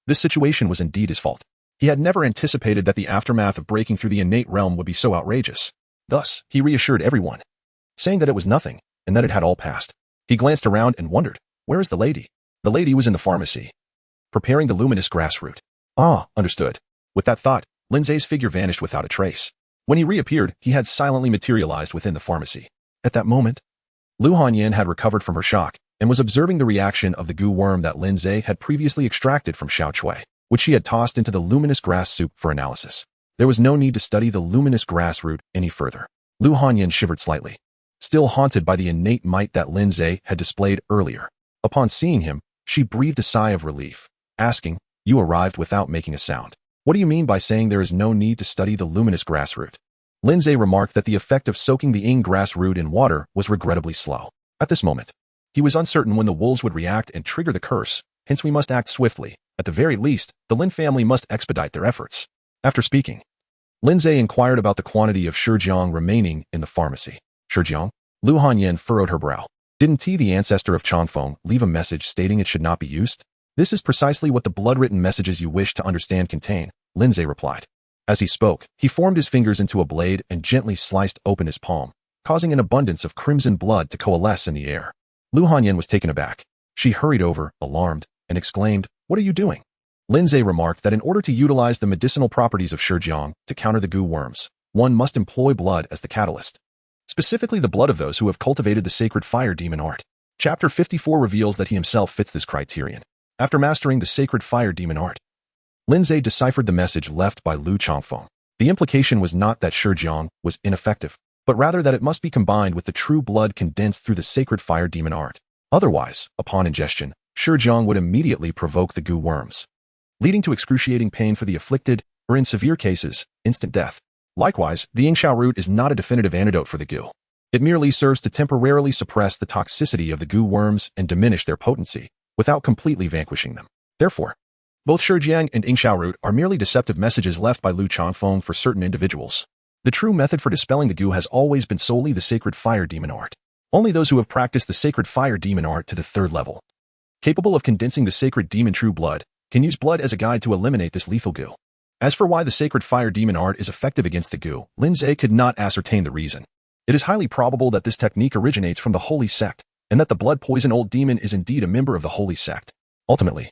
[SPEAKER 1] This situation was indeed his fault. He had never anticipated that the aftermath of breaking through the innate realm would be so outrageous. Thus, he reassured everyone, saying that it was nothing, and that it had all passed. He glanced around and wondered, where is the lady? The lady was in the pharmacy, preparing the luminous grass root. Ah, understood. With that thought, Lin Ze's figure vanished without a trace. When he reappeared, he had silently materialized within the pharmacy. At that moment, Lu Hanyan had recovered from her shock, and was observing the reaction of the goo worm that Lin Ze had previously extracted from Xiao Chui, which she had tossed into the luminous grass soup for analysis. There was no need to study the luminous grass root any further. Lu Hanyan shivered slightly, still haunted by the innate might that Lin Ze had displayed earlier. Upon seeing him, she breathed a sigh of relief, asking, "You arrived without making a sound. What do you mean by saying there is no need to study the luminous grass root?" Lin Ze remarked that the effect of soaking the Ing grass root in water was regrettably slow. At this moment, he was uncertain when the wolves would react and trigger the curse, hence we must act swiftly. At the very least, the Lin family must expedite their efforts. After speaking, Lin Ze inquired about the quantity of Shijiang remaining in the pharmacy. Shijiang? Lu Hanyan furrowed her brow. Didn't he, the ancestor of Changfeng, leave a message stating it should not be used? This is precisely what the blood-written messages you wish to understand contain, Lin Ze replied. As he spoke, he formed his fingers into a blade and gently sliced open his palm, causing an abundance of crimson blood to coalesce in the air. Lu Hanyan was taken aback. She hurried over, alarmed, and exclaimed, "What are you doing?" Lin Ze remarked that in order to utilize the medicinal properties of Shijiang to counter the goo worms, one must employ blood as the catalyst. Specifically the blood of those who have cultivated the sacred fire demon art. Chapter 54 reveals that he himself fits this criterion. After mastering the sacred fire demon art, Lin Ze deciphered the message left by Lu Changfeng. The implication was not that Shijiang was ineffective, but rather that it must be combined with the true blood condensed through the sacred fire demon art. Otherwise, upon ingestion, Shijiang would immediately provoke the goo worms, leading to excruciating pain for the afflicted, or in severe cases, instant death. Likewise, the Yingxiao root is not a definitive antidote for the goo. It merely serves to temporarily suppress the toxicity of the goo worms and diminish their potency, without completely vanquishing them. Therefore, both Shijiang and Ingxiaorut are merely deceptive messages left by Lu Changfeng for certain individuals. The true method for dispelling the goo has always been solely the sacred fire demon art. Only those who have practiced the sacred fire demon art to the 3rd level, capable of condensing the sacred demon true blood, can use blood as a guide to eliminate this lethal goo. As for why the sacred fire demon art is effective against the goo, Lin Ze could not ascertain the reason. It is highly probable that this technique originates from the holy sect, and that the blood poison old demon is indeed a member of the holy sect. Ultimately,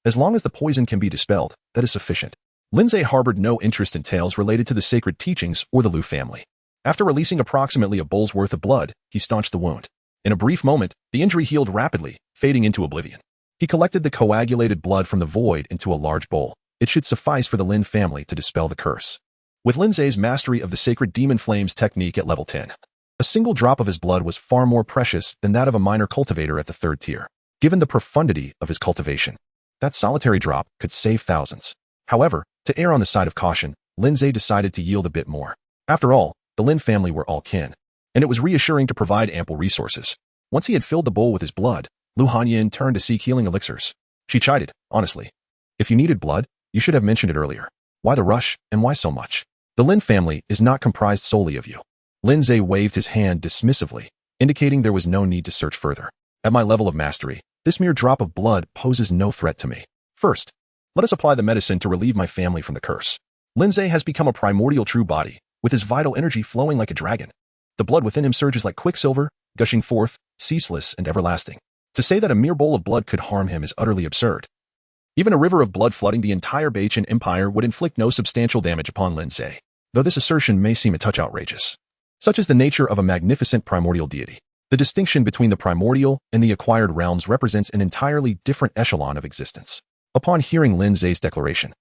[SPEAKER 1] as long as the poison can be dispelled, that is sufficient. Lin Ze harbored no interest in tales related to the sacred teachings or the Lu family. After releasing approximately a bowl's worth of blood, he staunched the wound. In a brief moment, the injury healed rapidly, fading into oblivion. He collected the coagulated blood from the void into a large bowl. It should suffice for the Lin family to dispel the curse. With Lin Ze's mastery of the sacred demon flames technique at level 10, a single drop of his blood was far more precious than that of a minor cultivator at the 3rd tier. Given the profundity of his cultivation, that solitary drop could save thousands. However, to err on the side of caution, Lin Ze decided to yield a bit more. After all, the Lin family were all kin, and it was reassuring to provide ample resources. Once he had filled the bowl with his blood, Lu Hanyin turned to seek healing elixirs. She chided, honestly. If you needed blood, you should have mentioned it earlier. Why the rush, and why so much? The Lin family is not comprised solely of you. Lin Ze waved his hand dismissively, indicating there was no need to search further. At my level of mastery, this mere drop of blood poses no threat to me. First, let us apply the medicine to relieve my family from the curse. Lin Ze has become a primordial true body, with his vital energy flowing like a dragon. The blood within him surges like quicksilver, gushing forth, ceaseless and everlasting. To say that a mere bowl of blood could harm him is utterly absurd. Even a river of blood flooding the entire Baichen Empire would inflict no substantial damage upon Lin Ze, though this assertion may seem a touch outrageous. Such is the nature of a magnificent primordial deity. The distinction between the primordial and the acquired realms represents an entirely different echelon of existence. Upon hearing Lin Ze's declaration,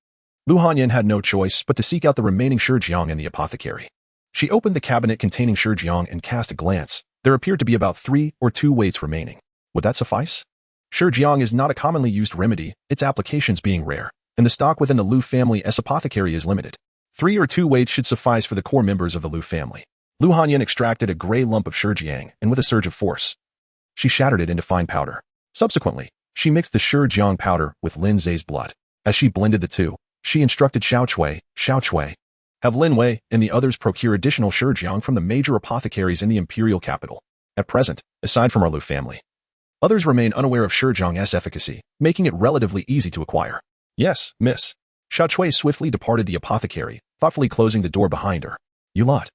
[SPEAKER 1] Lu Hanyin had no choice but to seek out the remaining Shijiang and the apothecary. She opened the cabinet containing Shijiang and cast a glance. There appeared to be about 3 or 2 weights remaining. Would that suffice? Shijiang is not a commonly used remedy, its applications being rare, and the stock within the Lu family as apothecary is limited. 3 or 2 weights should suffice for the core members of the Lu family. Lu Hanyin extracted a gray lump of Shijiang, and with a surge of force, she shattered it into fine powder. Subsequently, she mixed the Shijiang powder with Lin Ze's blood. As she blended the two, she instructed Xiao Chui, have Lin Wei and the others procure additional Shijiang from the major apothecaries in the imperial capital. At present, aside from our Lu family, others remain unaware of Shijiang's efficacy, making it relatively easy to acquire. Yes, miss. Xiao Chui swiftly departed the apothecary, thoughtfully closing the door behind her. You lot.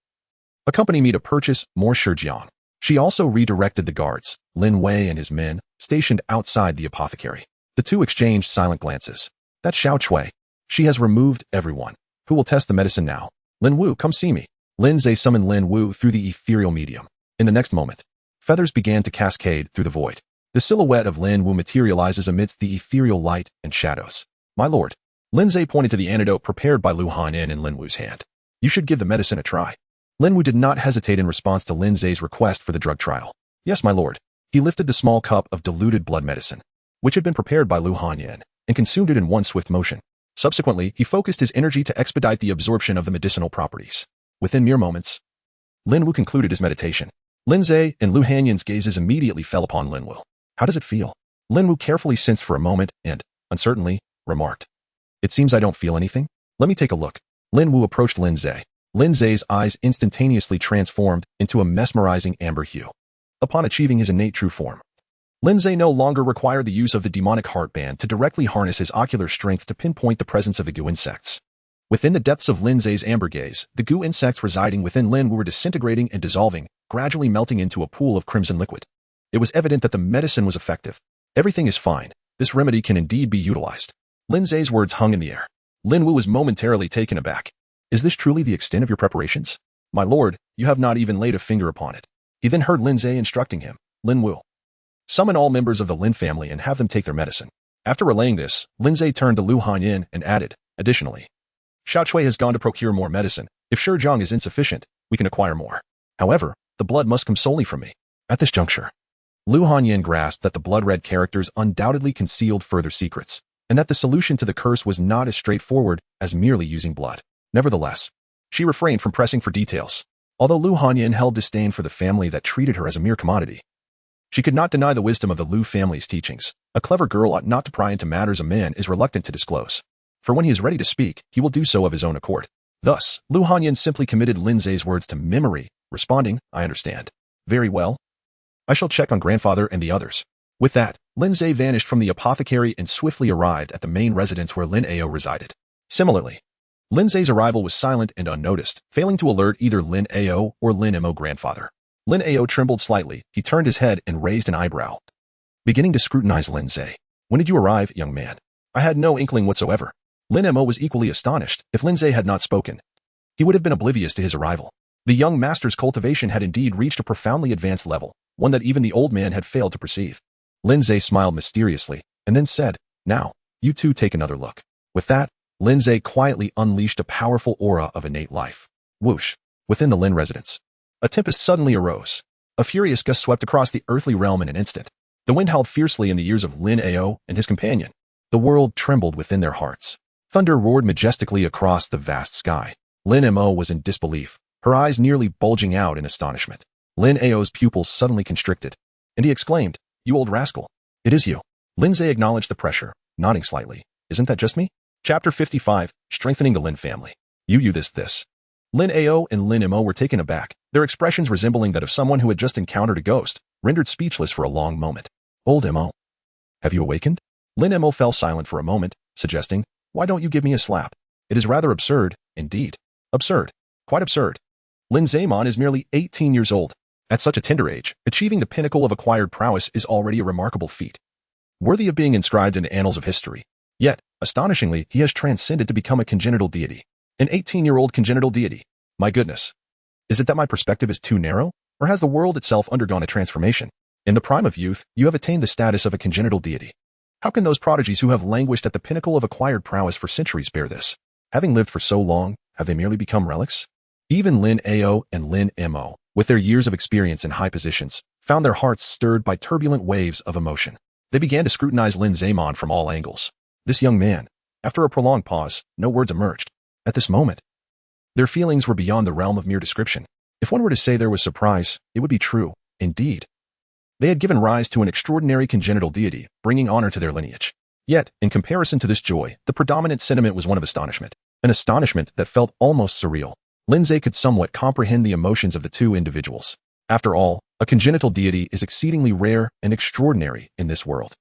[SPEAKER 1] Accompany me to purchase more Shijiang. She also redirected the guards, Lin Wei and his men, stationed outside the apothecary. The two exchanged silent glances. That's Xiao Chui. She has removed everyone. Who will test the medicine now? Lin Wu, come see me. Lin Ze summoned Lin Wu through the ethereal medium. In the next moment, feathers began to cascade through the void. The silhouette of Lin Wu materializes amidst the ethereal light and shadows. My lord. Lin Ze pointed to the antidote prepared by Lu Hanyin in Lin Wu's hand. You should give the medicine a try. Lin Wu did not hesitate in response to Lin Ze's request for the drug trial. Yes, my lord. He lifted the small cup of diluted blood medicine, which had been prepared by Lu Hanyin, and consumed it in one swift motion. Subsequently, he focused his energy to expedite the absorption of the medicinal properties. Within mere moments, Lin Wu concluded his meditation. Lin Ze and Lu Hanyin's gazes immediately fell upon Lin Wu. How does it feel? Lin Wu carefully sensed for a moment and, uncertainly, remarked. It seems I don't feel anything. Let me take a look. Lin Wu approached Lin Ze. Lin Ze's eyes instantaneously transformed into a mesmerizing amber hue. Upon achieving his innate true form, Lin Ze no longer required the use of the demonic heart band to directly harness his ocular strength to pinpoint the presence of the goo insects. Within the depths of Lin Ze's amber gaze, the goo insects residing within Lin were disintegrating and dissolving, gradually melting into a pool of crimson liquid. It was evident that the medicine was effective. Everything is fine. This remedy can indeed be utilized. Lin Ze's words hung in the air. Lin Wu was momentarily taken aback. Is this truly the extent of your preparations? My lord, you have not even laid a finger upon it. He then heard Lin Ze instructing him. Lin Wu, summon all members of the Lin family and have them take their medicine. After relaying this, Lin Ze turned to Lu Hanyin and added, additionally, Xiao Chui has gone to procure more medicine. If Shijiang is insufficient, we can acquire more. However, the blood must come solely from me. At this juncture, Lu Hanyin grasped that the blood-red characters undoubtedly concealed further secrets, and that the solution to the curse was not as straightforward as merely using blood. Nevertheless, she refrained from pressing for details. Although Lu Hanyin held disdain for the family that treated her as a mere commodity, she could not deny the wisdom of the Lu family's teachings. A clever girl ought not to pry into matters a man is reluctant to disclose. For when he is ready to speak, he will do so of his own accord. Thus, Lu Hanyin simply committed Lin Ze's words to memory, responding, "I understand. Very well. I shall check on grandfather and the others." With that, Lin Ze vanished from the apothecary and swiftly arrived at the main residence where Lin Ao resided. Similarly, Lin Ze's arrival was silent and unnoticed, failing to alert either Lin Ao or Lin Mo grandfather. Lin Ao trembled slightly. He turned his head and raised an eyebrow, beginning to scrutinize Lin Ze. "When did you arrive, young man?" "I had no inkling whatsoever." Lin Mo was equally astonished. If Lin Ze had not spoken, he would have been oblivious to his arrival. The young master's cultivation had indeed reached a profoundly advanced level, one that even the old man had failed to perceive. Lin Ze smiled mysteriously, and then said, "Now, you two take another look." With that, Lin Ze quietly unleashed a powerful aura of innate life. Whoosh! Within the Lin residence, a tempest suddenly arose. A furious gust swept across the earthly realm in an instant. The wind howled fiercely in the ears of Lin Ao and his companion. The world trembled within their hearts. Thunder roared majestically across the vast sky. Lin Mo was in disbelief, her eyes nearly bulging out in astonishment. Lin Ao's pupils suddenly constricted, and he exclaimed, "You old rascal. It is you." Lin Ze acknowledged the pressure, nodding slightly. "Isn't that just me?" Chapter 55, Strengthening the Lin Family. You this. Lin Ao and Lin Mo were taken aback, their expressions resembling that of someone who had just encountered a ghost, rendered speechless for a long moment. "Old Mo, have you awakened?" Lin Mo fell silent for a moment, suggesting, "Why don't you give me a slap? It is rather absurd, indeed. Absurd. Quite absurd. Lin Zemon is merely 18 years old. At such a tender age, achieving the pinnacle of acquired prowess is already a remarkable feat, worthy of being inscribed in the annals of history. Yet, astonishingly, he has transcended to become a congenital deity. An 18-year-old congenital deity. My goodness. Is it that my perspective is too narrow, or has the world itself undergone a transformation? In the prime of youth, you have attained the status of a congenital deity. How can those prodigies who have languished at the pinnacle of acquired prowess for centuries bear this? Having lived for so long, have they merely become relics? Even Lin Ao and Lin Mo, with their years of experience in high positions, found their hearts stirred by turbulent waves of emotion. They began to scrutinize Lin Zemon from all angles. This young man, after a prolonged pause, no words emerged. At this moment, their feelings were beyond the realm of mere description. If one were to say there was surprise, it would be true, indeed. They had given rise to an extraordinary congenital deity, bringing honor to their lineage. Yet, in comparison to this joy, the predominant sentiment was one of astonishment, an astonishment that felt almost surreal. Lin Ze could somewhat comprehend the emotions of the two individuals. After all, a congenital deity is exceedingly rare and extraordinary in this world.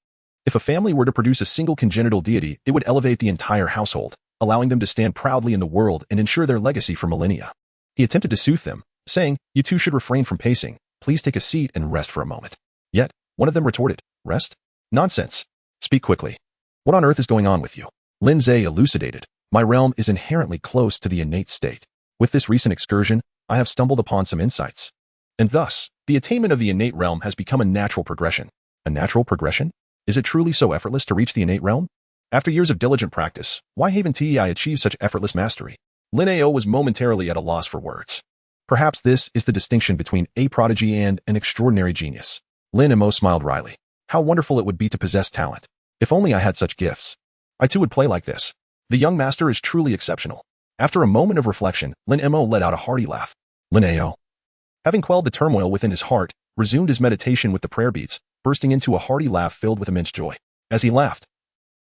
[SPEAKER 1] If a family were to produce a single congenital deity, it would elevate the entire household, allowing them to stand proudly in the world and ensure their legacy for millennia. He attempted to soothe them, saying, "You two should refrain from pacing. Please take a seat and rest for a moment." Yet, one of them retorted, "Rest? Nonsense. Speak quickly. What on earth is going on with you?" Lin Ze elucidated, "My realm is inherently close to the innate state. With this recent excursion, I have stumbled upon some insights. And thus, the attainment of the innate realm has become a natural progression." A natural progression? Is it truly so effortless to reach the innate realm? After years of diligent practice, why haven't I achieved such effortless mastery? Lin Ao was momentarily at a loss for words. Perhaps this is the distinction between a prodigy and an extraordinary genius. Lin Mo smiled wryly. How wonderful it would be to possess talent. If only I had such gifts. I too would play like this. The young master is truly exceptional. After a moment of reflection, Lin Mo let out a hearty laugh. Lin Ao, having quelled the turmoil within his heart, resumed his meditation with the prayer beads, bursting into a hearty laugh filled with immense joy. As he laughed,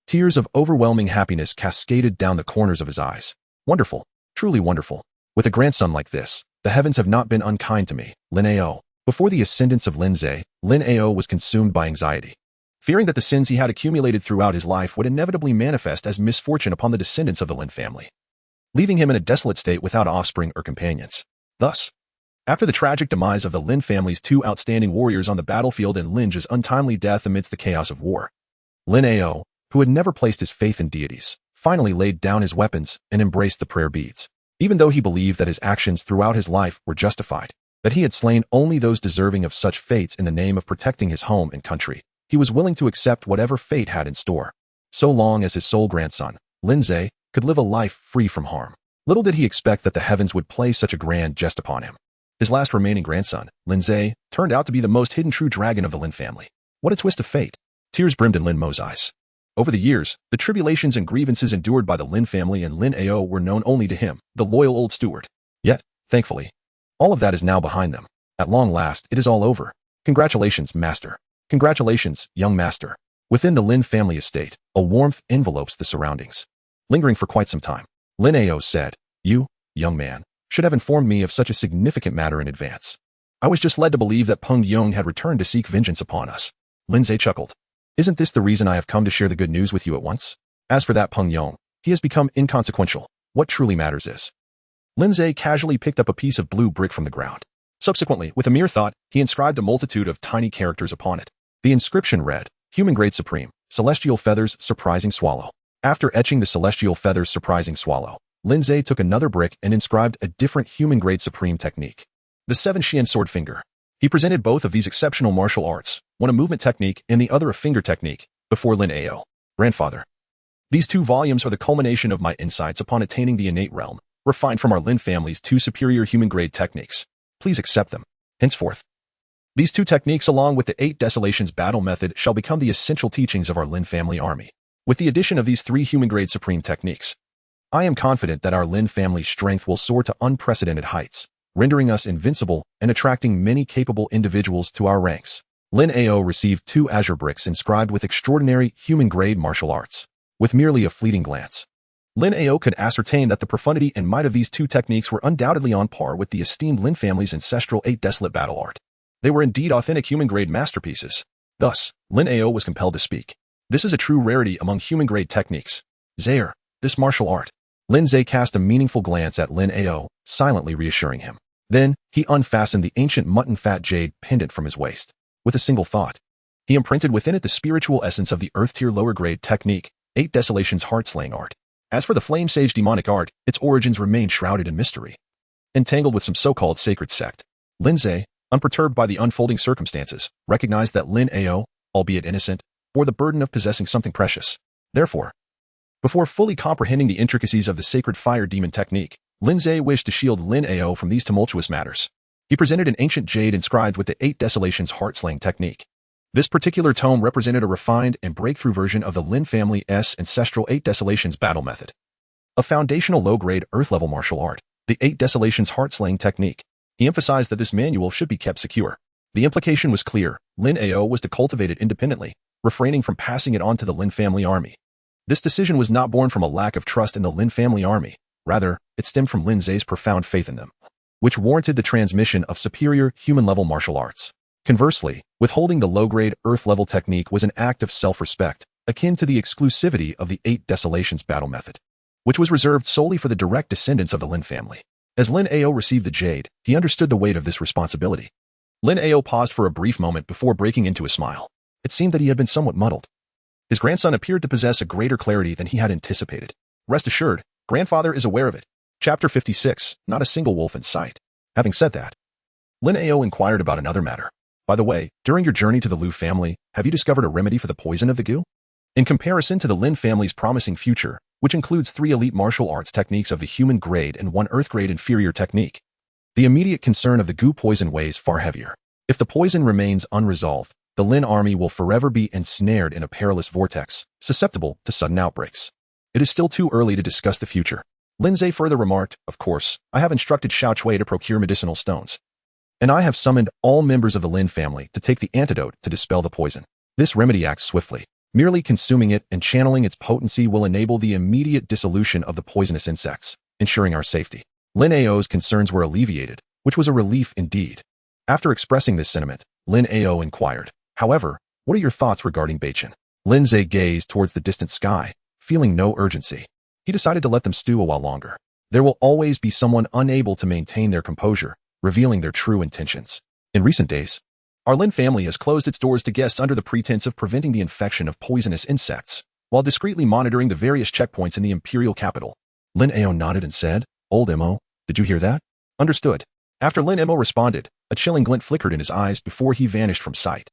[SPEAKER 1] tears of overwhelming happiness cascaded down the corners of his eyes. Wonderful, truly wonderful. With a grandson like this, the heavens have not been unkind to me, Lin Ao. Before the ascendance of Lin Ze, Lin Ao was consumed by anxiety, fearing that the sins he had accumulated throughout his life would inevitably manifest as misfortune upon the descendants of the Lin family, leaving him in a desolate state without offspring or companions. Thus, after the tragic demise of the Lin family's two outstanding warriors on the battlefield and Lin Ze's untimely death amidst the chaos of war, Lin Ao, who had never placed his faith in deities, finally laid down his weapons and embraced the prayer beads. Even though he believed that his actions throughout his life were justified, that he had slain only those deserving of such fates in the name of protecting his home and country, he was willing to accept whatever fate had in store, so long as his sole grandson, Lin Ze, could live a life free from harm. Little did he expect that the heavens would play such a grand jest upon him. His last remaining grandson, Lin Ze, turned out to be the most hidden true dragon of the Lin family. What a twist of fate. Tears brimmed in Lin Mo's eyes. Over the years, the tribulations and grievances endured by the Lin family and Lin Ao were known only to him, the loyal old steward. Yet, thankfully, All of that is now behind them. At long last, it is all over. Congratulations, master. Congratulations, young master. Within the Lin family estate, a warmth envelopes the surroundings. Lingering for quite some time, Lin Ao said, "You, young man, should have informed me of such a significant matter in advance. I was just led to believe that Peng Yong had returned to seek vengeance upon us." Lin Ze chuckled. "Isn't this the reason I have come to share the good news with you at once? As for that Peng Yong, he has become inconsequential. What truly matters is..." Lin Ze casually picked up a piece of blue brick from the ground. Subsequently, with a mere thought, he inscribed a multitude of tiny characters upon it. The inscription read, "Human Grade Supreme, Celestial Feathers Surprising Swallow." After etching the Celestial Feathers Surprising Swallow, Lin Ze took another brick and inscribed a different Human Grade Supreme technique. The Seven Xian Sword Finger. He presented both of these exceptional martial arts, one a movement technique and the other a finger technique, before Lin Ao. "Grandfather, these 2 volumes are the culmination of my insights upon attaining the innate realm, refined from our Lin family's 2 superior human grade techniques. Please accept them. Henceforth, these 2 techniques along with the 8 Desolations Battle Method shall become the essential teachings of our Lin family army. With the addition of these 3 human grade supreme techniques, I am confident that our Lin family's strength will soar to unprecedented heights, rendering us invincible and attracting many capable individuals to our ranks." Lin Ao received 2 azure bricks inscribed with extraordinary human-grade martial arts. With merely a fleeting glance, Lin Ao could ascertain that the profundity and might of these 2 techniques were undoubtedly on par with the esteemed Lin family's ancestral 8 Desolate battle art. They were indeed authentic human-grade masterpieces. Thus, Lin Ao was compelled to speak. "This is a true rarity among human-grade techniques. Zaire, this martial art." Lin Ze cast a meaningful glance at Lin Ao, silently reassuring him. Then, he unfastened the ancient mutton-fat jade pendant from his waist. With a single thought, he imprinted within it the spiritual essence of the Earth-tier lower-grade technique, 8 Desolations Heart-Slaying art. As for the Flame Sage demonic art, its origins remain shrouded in mystery, entangled with some so-called sacred sect. Lin Ze, unperturbed by the unfolding circumstances, recognized that Lin Ao, albeit innocent, bore the burden of possessing something precious. Therefore, before fully comprehending the intricacies of the sacred fire demon technique, Lin Ze wished to shield Lin Ao from these tumultuous matters. He presented an ancient jade inscribed with the 8 Desolations Heart-Slaying technique. This particular tome represented a refined and breakthrough version of the Lin family's ancestral 8 Desolations battle method. A foundational low-grade earth-level martial art, the 8 Desolations Heart-Slaying technique. He emphasized that this manual should be kept secure. The implication was clear. Lin Ao was to cultivate it independently, refraining from passing it on to the Lin family army. This decision was not born from a lack of trust in the Lin family army. Rather, it stemmed from Lin Ze's profound faith in them, which warranted the transmission of superior human-level martial arts. Conversely, withholding the low-grade earth-level technique was an act of self-respect, akin to the exclusivity of the 8 Desolations battle method, which was reserved solely for the direct descendants of the Lin family. As Lin Ao received the jade, he understood the weight of this responsibility. Lin Ao paused for a brief moment before breaking into a smile. It seemed that he had been somewhat muddled. His grandson appeared to possess a greater clarity than he had anticipated. "Rest assured, grandfather is aware of it." Chapter 56, Not a Single Wolf in Sight. Having said that, Lin Ao inquired about another matter. "By the way, during your journey to the Liu family, have you discovered a remedy for the poison of the goo?" In comparison to the Lin family's promising future, which includes 3 elite martial arts techniques of the human grade and 1 earth grade inferior technique, the immediate concern of the goo poison weighs far heavier. If the poison remains unresolved, the Lin army will forever be ensnared in a perilous vortex, susceptible to sudden outbreaks. It is still too early to discuss the future. Lin Ze further remarked, "Of course, I have instructed Xiao Cui to procure medicinal stones, and I have summoned all members of the Lin family to take the antidote to dispel the poison. This remedy acts swiftly. Merely consuming it and channeling its potency will enable the immediate dissolution of the poisonous insects, ensuring our safety." Lin Ao's concerns were alleviated, which was a relief indeed. After expressing this sentiment, Lin Ao inquired, "However, what are your thoughts regarding Beichen?" Lin Ze gazed towards the distant sky, feeling no urgency. He decided to let them stew a while longer. There will always be someone unable to maintain their composure, revealing their true intentions. In recent days, our Lin family has closed its doors to guests under the pretense of preventing the infection of poisonous insects, while discreetly monitoring the various checkpoints in the imperial capital. Lin Ao nodded and said, "Old Mo, did you hear that?" "Understood." After Lin Mo responded, a chilling glint flickered in his eyes before he vanished from sight.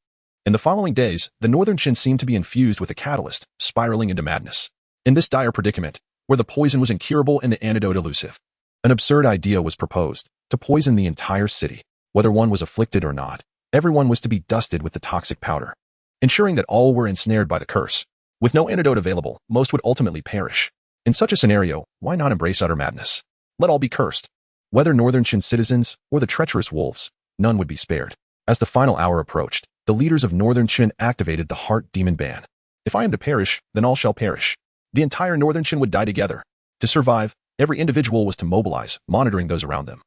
[SPEAKER 1] In the following days, the northern Qin seemed to be infused with a catalyst, spiraling into madness. In this dire predicament, where the poison was incurable and the antidote elusive, an absurd idea was proposed, to poison the entire city. Whether one was afflicted or not, everyone was to be dusted with the toxic powder, ensuring that all were ensnared by the curse. With no antidote available, most would ultimately perish. In such a scenario, why not embrace utter madness? Let all be cursed. Whether Northern Qin citizens or the treacherous wolves, none would be spared. As the final hour approached, the leaders of Northern Qin activated the Heart Demon Ban. If I am to perish, then all shall perish. The entire Northern Qin would die together. To survive, every individual was to mobilize, monitoring those around them,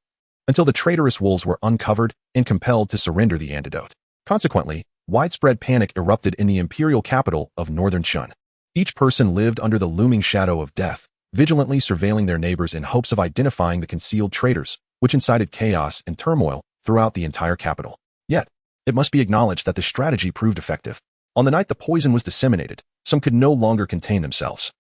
[SPEAKER 1] until the traitorous wolves were uncovered and compelled to surrender the antidote. Consequently, widespread panic erupted in the imperial capital of Northern Qin. Each person lived under the looming shadow of death, vigilantly surveilling their neighbors in hopes of identifying the concealed traitors, which incited chaos and turmoil throughout the entire capital. Yet, it must be acknowledged that this strategy proved effective. On the night the poison was disseminated, some could no longer contain themselves,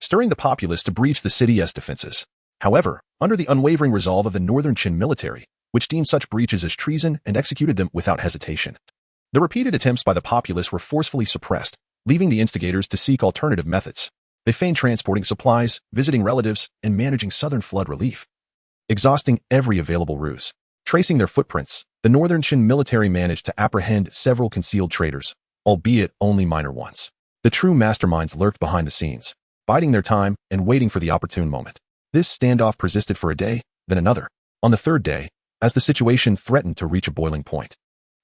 [SPEAKER 1] stirring the populace to breach the city's defenses. However, under the unwavering resolve of the Northern Qin military, which deemed such breaches as treason and executed them without hesitation, the repeated attempts by the populace were forcefully suppressed, leaving the instigators to seek alternative methods. They feigned transporting supplies, visiting relatives, and managing southern flood relief, exhausting every available ruse. Tracing their footprints, the Northern Qin military managed to apprehend several concealed traitors, albeit only minor ones. The true masterminds lurked behind the scenes, biding their time and waiting for the opportune moment. This standoff persisted for a day, then another. On the third day, as the situation threatened to reach a boiling point,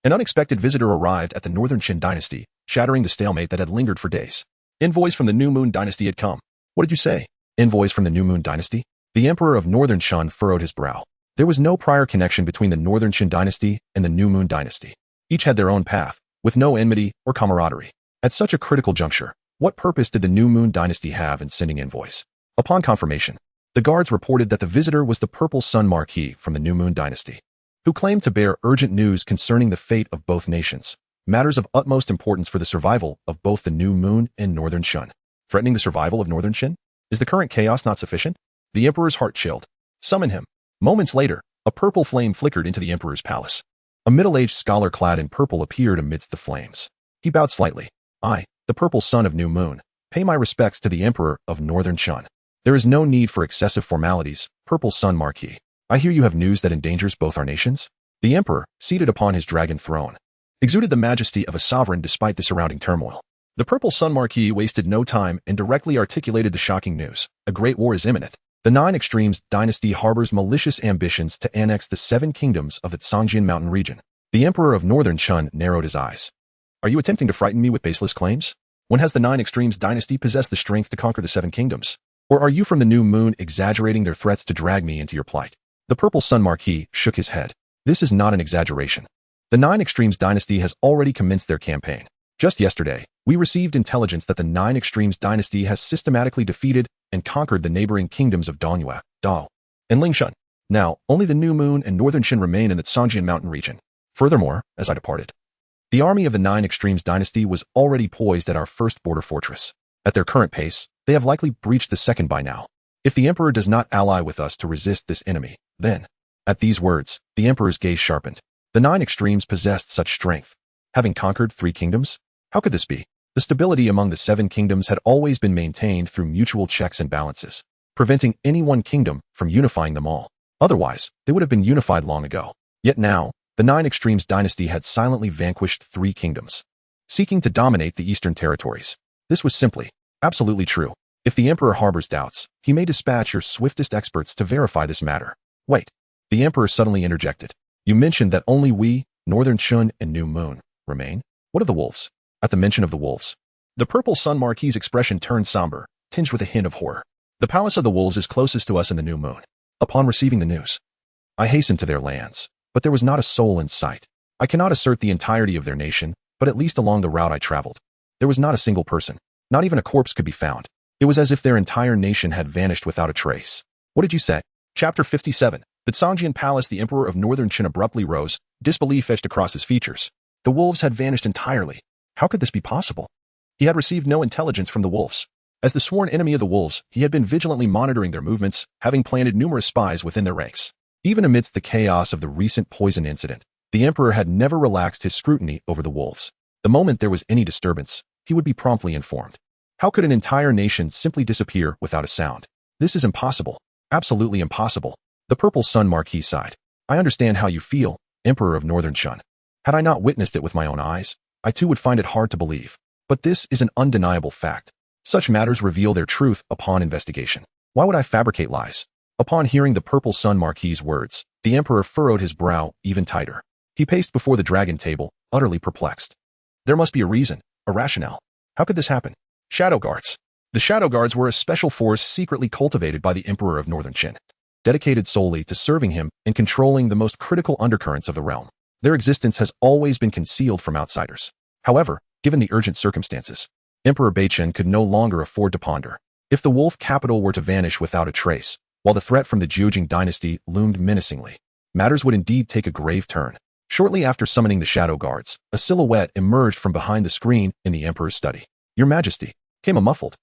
[SPEAKER 1] an unexpected visitor arrived at the Northern Qin dynasty, shattering the stalemate that had lingered for days. Envoys from the New Moon dynasty had come. What did you say? Envoys from the New Moon dynasty? The emperor of Northern Qin furrowed his brow. There was no prior connection between the Northern Qin dynasty and the New Moon dynasty. Each had their own path, with no enmity or camaraderie. At such a critical juncture, what purpose did the New Moon dynasty have in sending envoys? Upon confirmation, the guards reported that the visitor was the Purple Sun Marquis from the New Moon dynasty, who claimed to bear urgent news concerning the fate of both nations, matters of utmost importance for the survival of both the New Moon and Northern Qin. Threatening the survival of Northern Qin? Is the current chaos not sufficient? The emperor's heart chilled. Summon him. Moments later, a purple flame flickered into the emperor's palace. A middle-aged scholar clad in purple appeared amidst the flames. He bowed slightly. I, the Purple Sun of New Moon, pay my respects to the emperor of Northern Qin. There is no need for excessive formalities, Purple Sun Marquis. I hear you have news that endangers both our nations? The emperor, seated upon his dragon throne, exuded the majesty of a sovereign despite the surrounding turmoil. The Purple Sun Marquis wasted no time and directly articulated the shocking news. A great war is imminent. The Nine Extremes dynasty harbors malicious ambitions to annex the 7 kingdoms of the Zhangjian mountain region. The emperor of Northern Qin narrowed his eyes. Are you attempting to frighten me with baseless claims? When has the Nine Extremes dynasty possessed the strength to conquer the 7 kingdoms? Or are you from the New Moon exaggerating their threats to drag me into your plight? The Purple Sun Marquis shook his head. This is not an exaggeration. The Nine Extremes dynasty has already commenced their campaign. Just yesterday, we received intelligence that the Nine Extremes dynasty has systematically defeated and conquered the neighboring kingdoms of Dongyue, Dao, and Lingshan. Now, only the New Moon and Northern Qin remain in the Zhangjian mountain region. Furthermore, as I departed, the army of the Nine Extremes dynasty was already poised at our first border fortress. At their current pace, they have likely breached the second by now. If the emperor does not ally with us to resist this enemy, then... At these words, the emperor's gaze sharpened. The Nine Extremes possessed such strength. Having conquered 3 kingdoms? How could this be? The stability among the 7 kingdoms had always been maintained through mutual checks and balances, preventing any one kingdom from unifying them all. Otherwise, they would have been unified long ago. Yet now, the Nine Extremes dynasty had silently vanquished 3 kingdoms, seeking to dominate the eastern territories. This was simply, absolutely true. If the emperor harbors doubts, he may dispatch your swiftest experts to verify this matter. Wait. The emperor suddenly interjected. You mentioned that only we, Northern Qin and New Moon, remain? What of the wolves? At the mention of the wolves, the Purple Sun Marquis' expression turned somber, tinged with a hint of horror. The palace of the wolves is closest to us in the New Moon. Upon receiving the news, I hastened to their lands, but there was not a soul in sight. I cannot assert the entirety of their nation, but at least along the route I traveled, there was not a single person. Not even a corpse could be found. It was as if their entire nation had vanished without a trace. What did you say? Chapter 57. The Zhangjian Palace. The emperor of Northern Qin abruptly rose, disbelief etched across his features. The wolves had vanished entirely. How could this be possible? He had received no intelligence from the wolves. As the sworn enemy of the wolves, he had been vigilantly monitoring their movements, having planted numerous spies within their ranks. Even amidst the chaos of the recent poison incident, the emperor had never relaxed his scrutiny over the wolves. The moment there was any disturbance, he would be promptly informed. How could an entire nation simply disappear without a sound? This is impossible. Absolutely impossible. The Purple Sun Marquis sighed. I understand how you feel, Emperor of Northern Qin. Had I not witnessed it with my own eyes, I too would find it hard to believe. But this is an undeniable fact. Such matters reveal their truth upon investigation. Why would I fabricate lies? Upon hearing the purple sun marquis's words, the emperor furrowed his brow even tighter. He paced before the dragon table, utterly perplexed. There must be a reason, a rationale. How could this happen? Shadow Guards. The Shadow Guards were a special force secretly cultivated by the Emperor of Northern Qin, dedicated solely to serving him and controlling the most critical undercurrents of the realm. Their existence has always been concealed from outsiders. However, given the urgent circumstances, Emperor Beichen could no longer afford to ponder. If the wolf capital were to vanish without a trace, while the threat from the Jiujing dynasty loomed menacingly, matters would indeed take a grave turn. Shortly after summoning the Shadow Guards, a silhouette emerged from behind the screen in the Emperor's study. Your Majesty, came a muffled,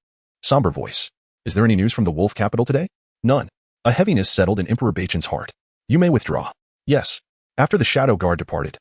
[SPEAKER 1] somber voice. Is there any news from the wolf capital today? None. A heaviness settled in Emperor Beichen's heart. You may withdraw. Yes. After the Shadow Guard departed,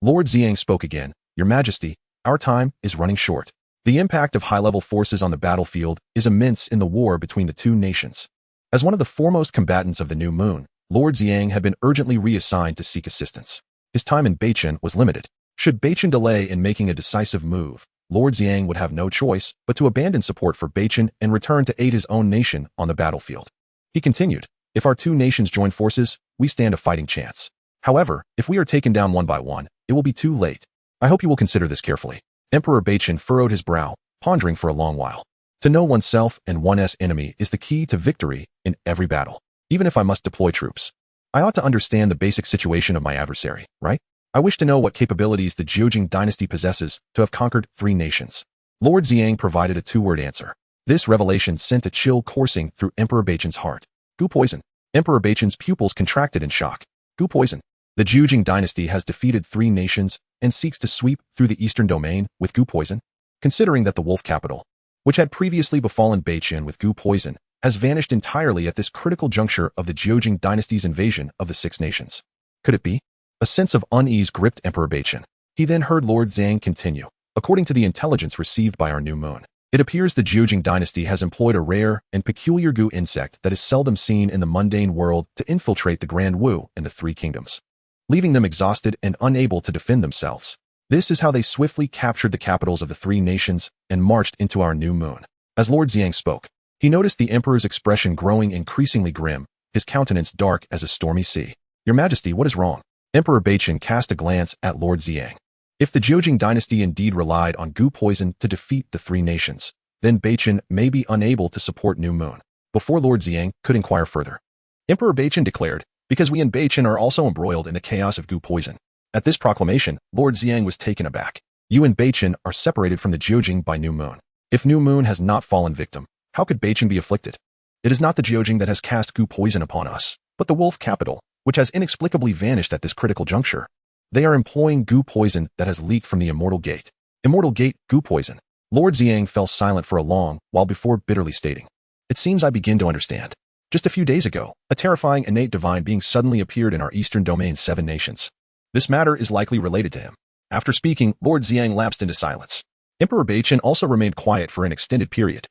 [SPEAKER 1] Lord Ziyang spoke again. Your Majesty, our time is running short. The impact of high-level forces on the battlefield is immense in the war between the two nations. As one of the foremost combatants of the new moon, Lord Ziyang had been urgently reassigned to seek assistance. His time in Beichen was limited. Should Beichen delay in making a decisive move, Lord Ziyang would have no choice but to abandon support for Beichen and return to aid his own nation on the battlefield. He continued, if our two nations join forces, we stand a fighting chance. However, if we are taken down one by one, it will be too late. I hope you will consider this carefully. Emperor Beichen furrowed his brow, pondering for a long while. To know oneself and one's enemy is the key to victory in every battle. Even if I must deploy troops, I ought to understand the basic situation of my adversary, right? I wish to know what capabilities the Jiujing dynasty possesses to have conquered 3 nations. Lord Ziyang provided a 2-word answer. This revelation sent a chill coursing through Emperor Beichen's heart. Gu poison. Emperor Beichen's pupils contracted in shock. Gu poison. The Jiujing dynasty has defeated 3 nations and seeks to sweep through the eastern domain with Gu poison. Considering that the wolf capital, which had previously befallen Beichen with Gu poison, has vanished entirely at this critical juncture of the Jiujing dynasty's invasion of the 6 nations. Could it be? A sense of unease gripped Emperor Beichen. He then heard Lord Ziyang continue. According to the intelligence received by our new moon, it appears the Jiujing dynasty has employed a rare and peculiar Gu insect that is seldom seen in the mundane world to infiltrate the Grand Wu and the 3 kingdoms, leaving them exhausted and unable to defend themselves. This is how they swiftly captured the capitals of the 3 nations and marched into our new moon. As Lord Ziyang spoke, he noticed the Emperor's expression growing increasingly grim, his countenance dark as a stormy sea. Your Majesty, what is wrong? Emperor Beichen cast a glance at Lord Ziyang. If the Jiujing dynasty indeed relied on Gu poison to defeat the 3 nations, then Beichen may be unable to support New Moon. Before Lord Ziyang could inquire further, Emperor Beichen declared, because we in Beichen are also embroiled in the chaos of Gu poison. At this proclamation, Lord Ziyang was taken aback. You and Beichen are separated from the Jiujing by New Moon. If New Moon has not fallen victim, how could Beichen be afflicted? It is not the Jiujing that has cast Gu poison upon us, but the wolf capital, which has inexplicably vanished at this critical juncture. They are employing Gu poison that has leaked from the Immortal Gate. Immortal Gate, Gu poison. Lord Ziyang fell silent for a long while before bitterly stating, it seems I begin to understand. Just a few days ago, a terrifying innate divine being suddenly appeared in our eastern domain's 7 nations. This matter is likely related to him. After speaking, Lord Ziyang lapsed into silence. Emperor Beichen also remained quiet for an extended period.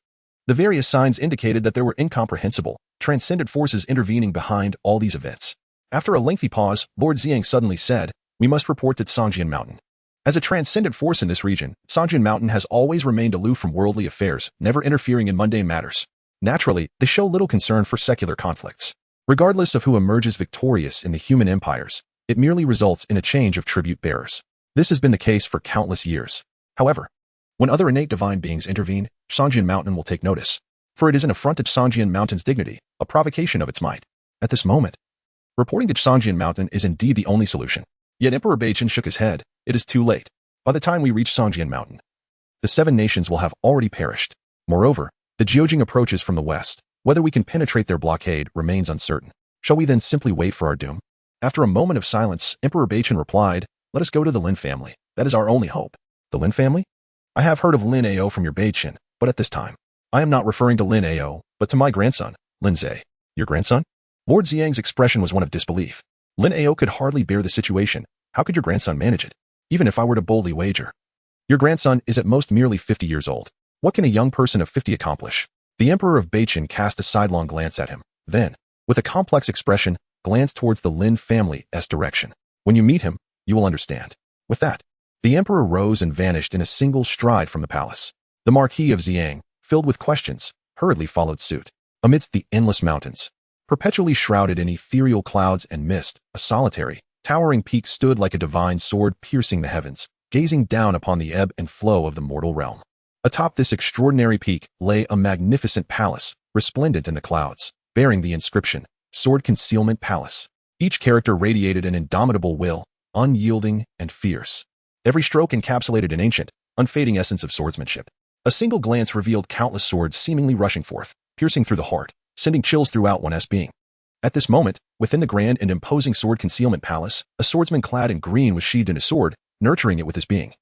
[SPEAKER 1] The various signs indicated that there were incomprehensible, transcendent forces intervening behind all these events. After a lengthy pause, Lord Ziyang suddenly said, we must report to Songjian Mountain. As a transcendent force in this region, Songjian Mountain has always remained aloof from worldly affairs, never interfering in mundane matters. Naturally, they show little concern for secular conflicts. Regardless of who emerges victorious in the human empires, it merely results in a change of tribute bearers. This has been the case for countless years. However, when other innate divine beings intervene, Songjian Mountain will take notice, for it is an affront to Songjian Mountain's dignity, a provocation of its might. At this moment, reporting to Songjian Mountain is indeed the only solution. Yet Emperor Beichen shook his head. It is too late. By the time we reach Songjian Mountain, the 7 nations will have already perished. Moreover, the Jiujing approaches from the west. Whether we can penetrate their blockade remains uncertain. Shall we then simply wait for our doom? After a moment of silence, Emperor Beichen replied, let us go to the Lin family. That is our only hope. The Lin family? I have heard of Lin Ao from your Beichen, but at this time, I am not referring to Lin Ao, but to my grandson, Lin Ze. Your grandson? Lord Ziyang's expression was one of disbelief. Lin Ao could hardly bear the situation. How could your grandson manage it? Even if I were to boldly wager. Your grandson is at most merely 50 years old. What can a young person of 50 accomplish? The Emperor of Beichen cast a sidelong glance at him. Then, with a complex expression, glanced towards the Lin family's direction. When you meet him, you will understand. With that, the Emperor rose and vanished in a single stride from the palace. The Marquis of Ziyang, filled with questions, hurriedly followed suit. Amidst the endless mountains, Perpetually shrouded in ethereal clouds and mist, a solitary, towering peak stood like a divine sword piercing the heavens, gazing down upon the ebb and flow of the mortal realm. Atop this extraordinary peak lay a magnificent palace, resplendent in the clouds, bearing the inscription, Sword Concealment Palace. Each character radiated an indomitable will, unyielding and fierce. Every stroke encapsulated an ancient, unfading essence of swordsmanship. A single glance revealed countless swords seemingly rushing forth, piercing through the heart, sending chills throughout one's being. At this moment, within the grand and imposing Sword Concealment Palace, a swordsman clad in green was sheathed in his sword, nurturing it with his being,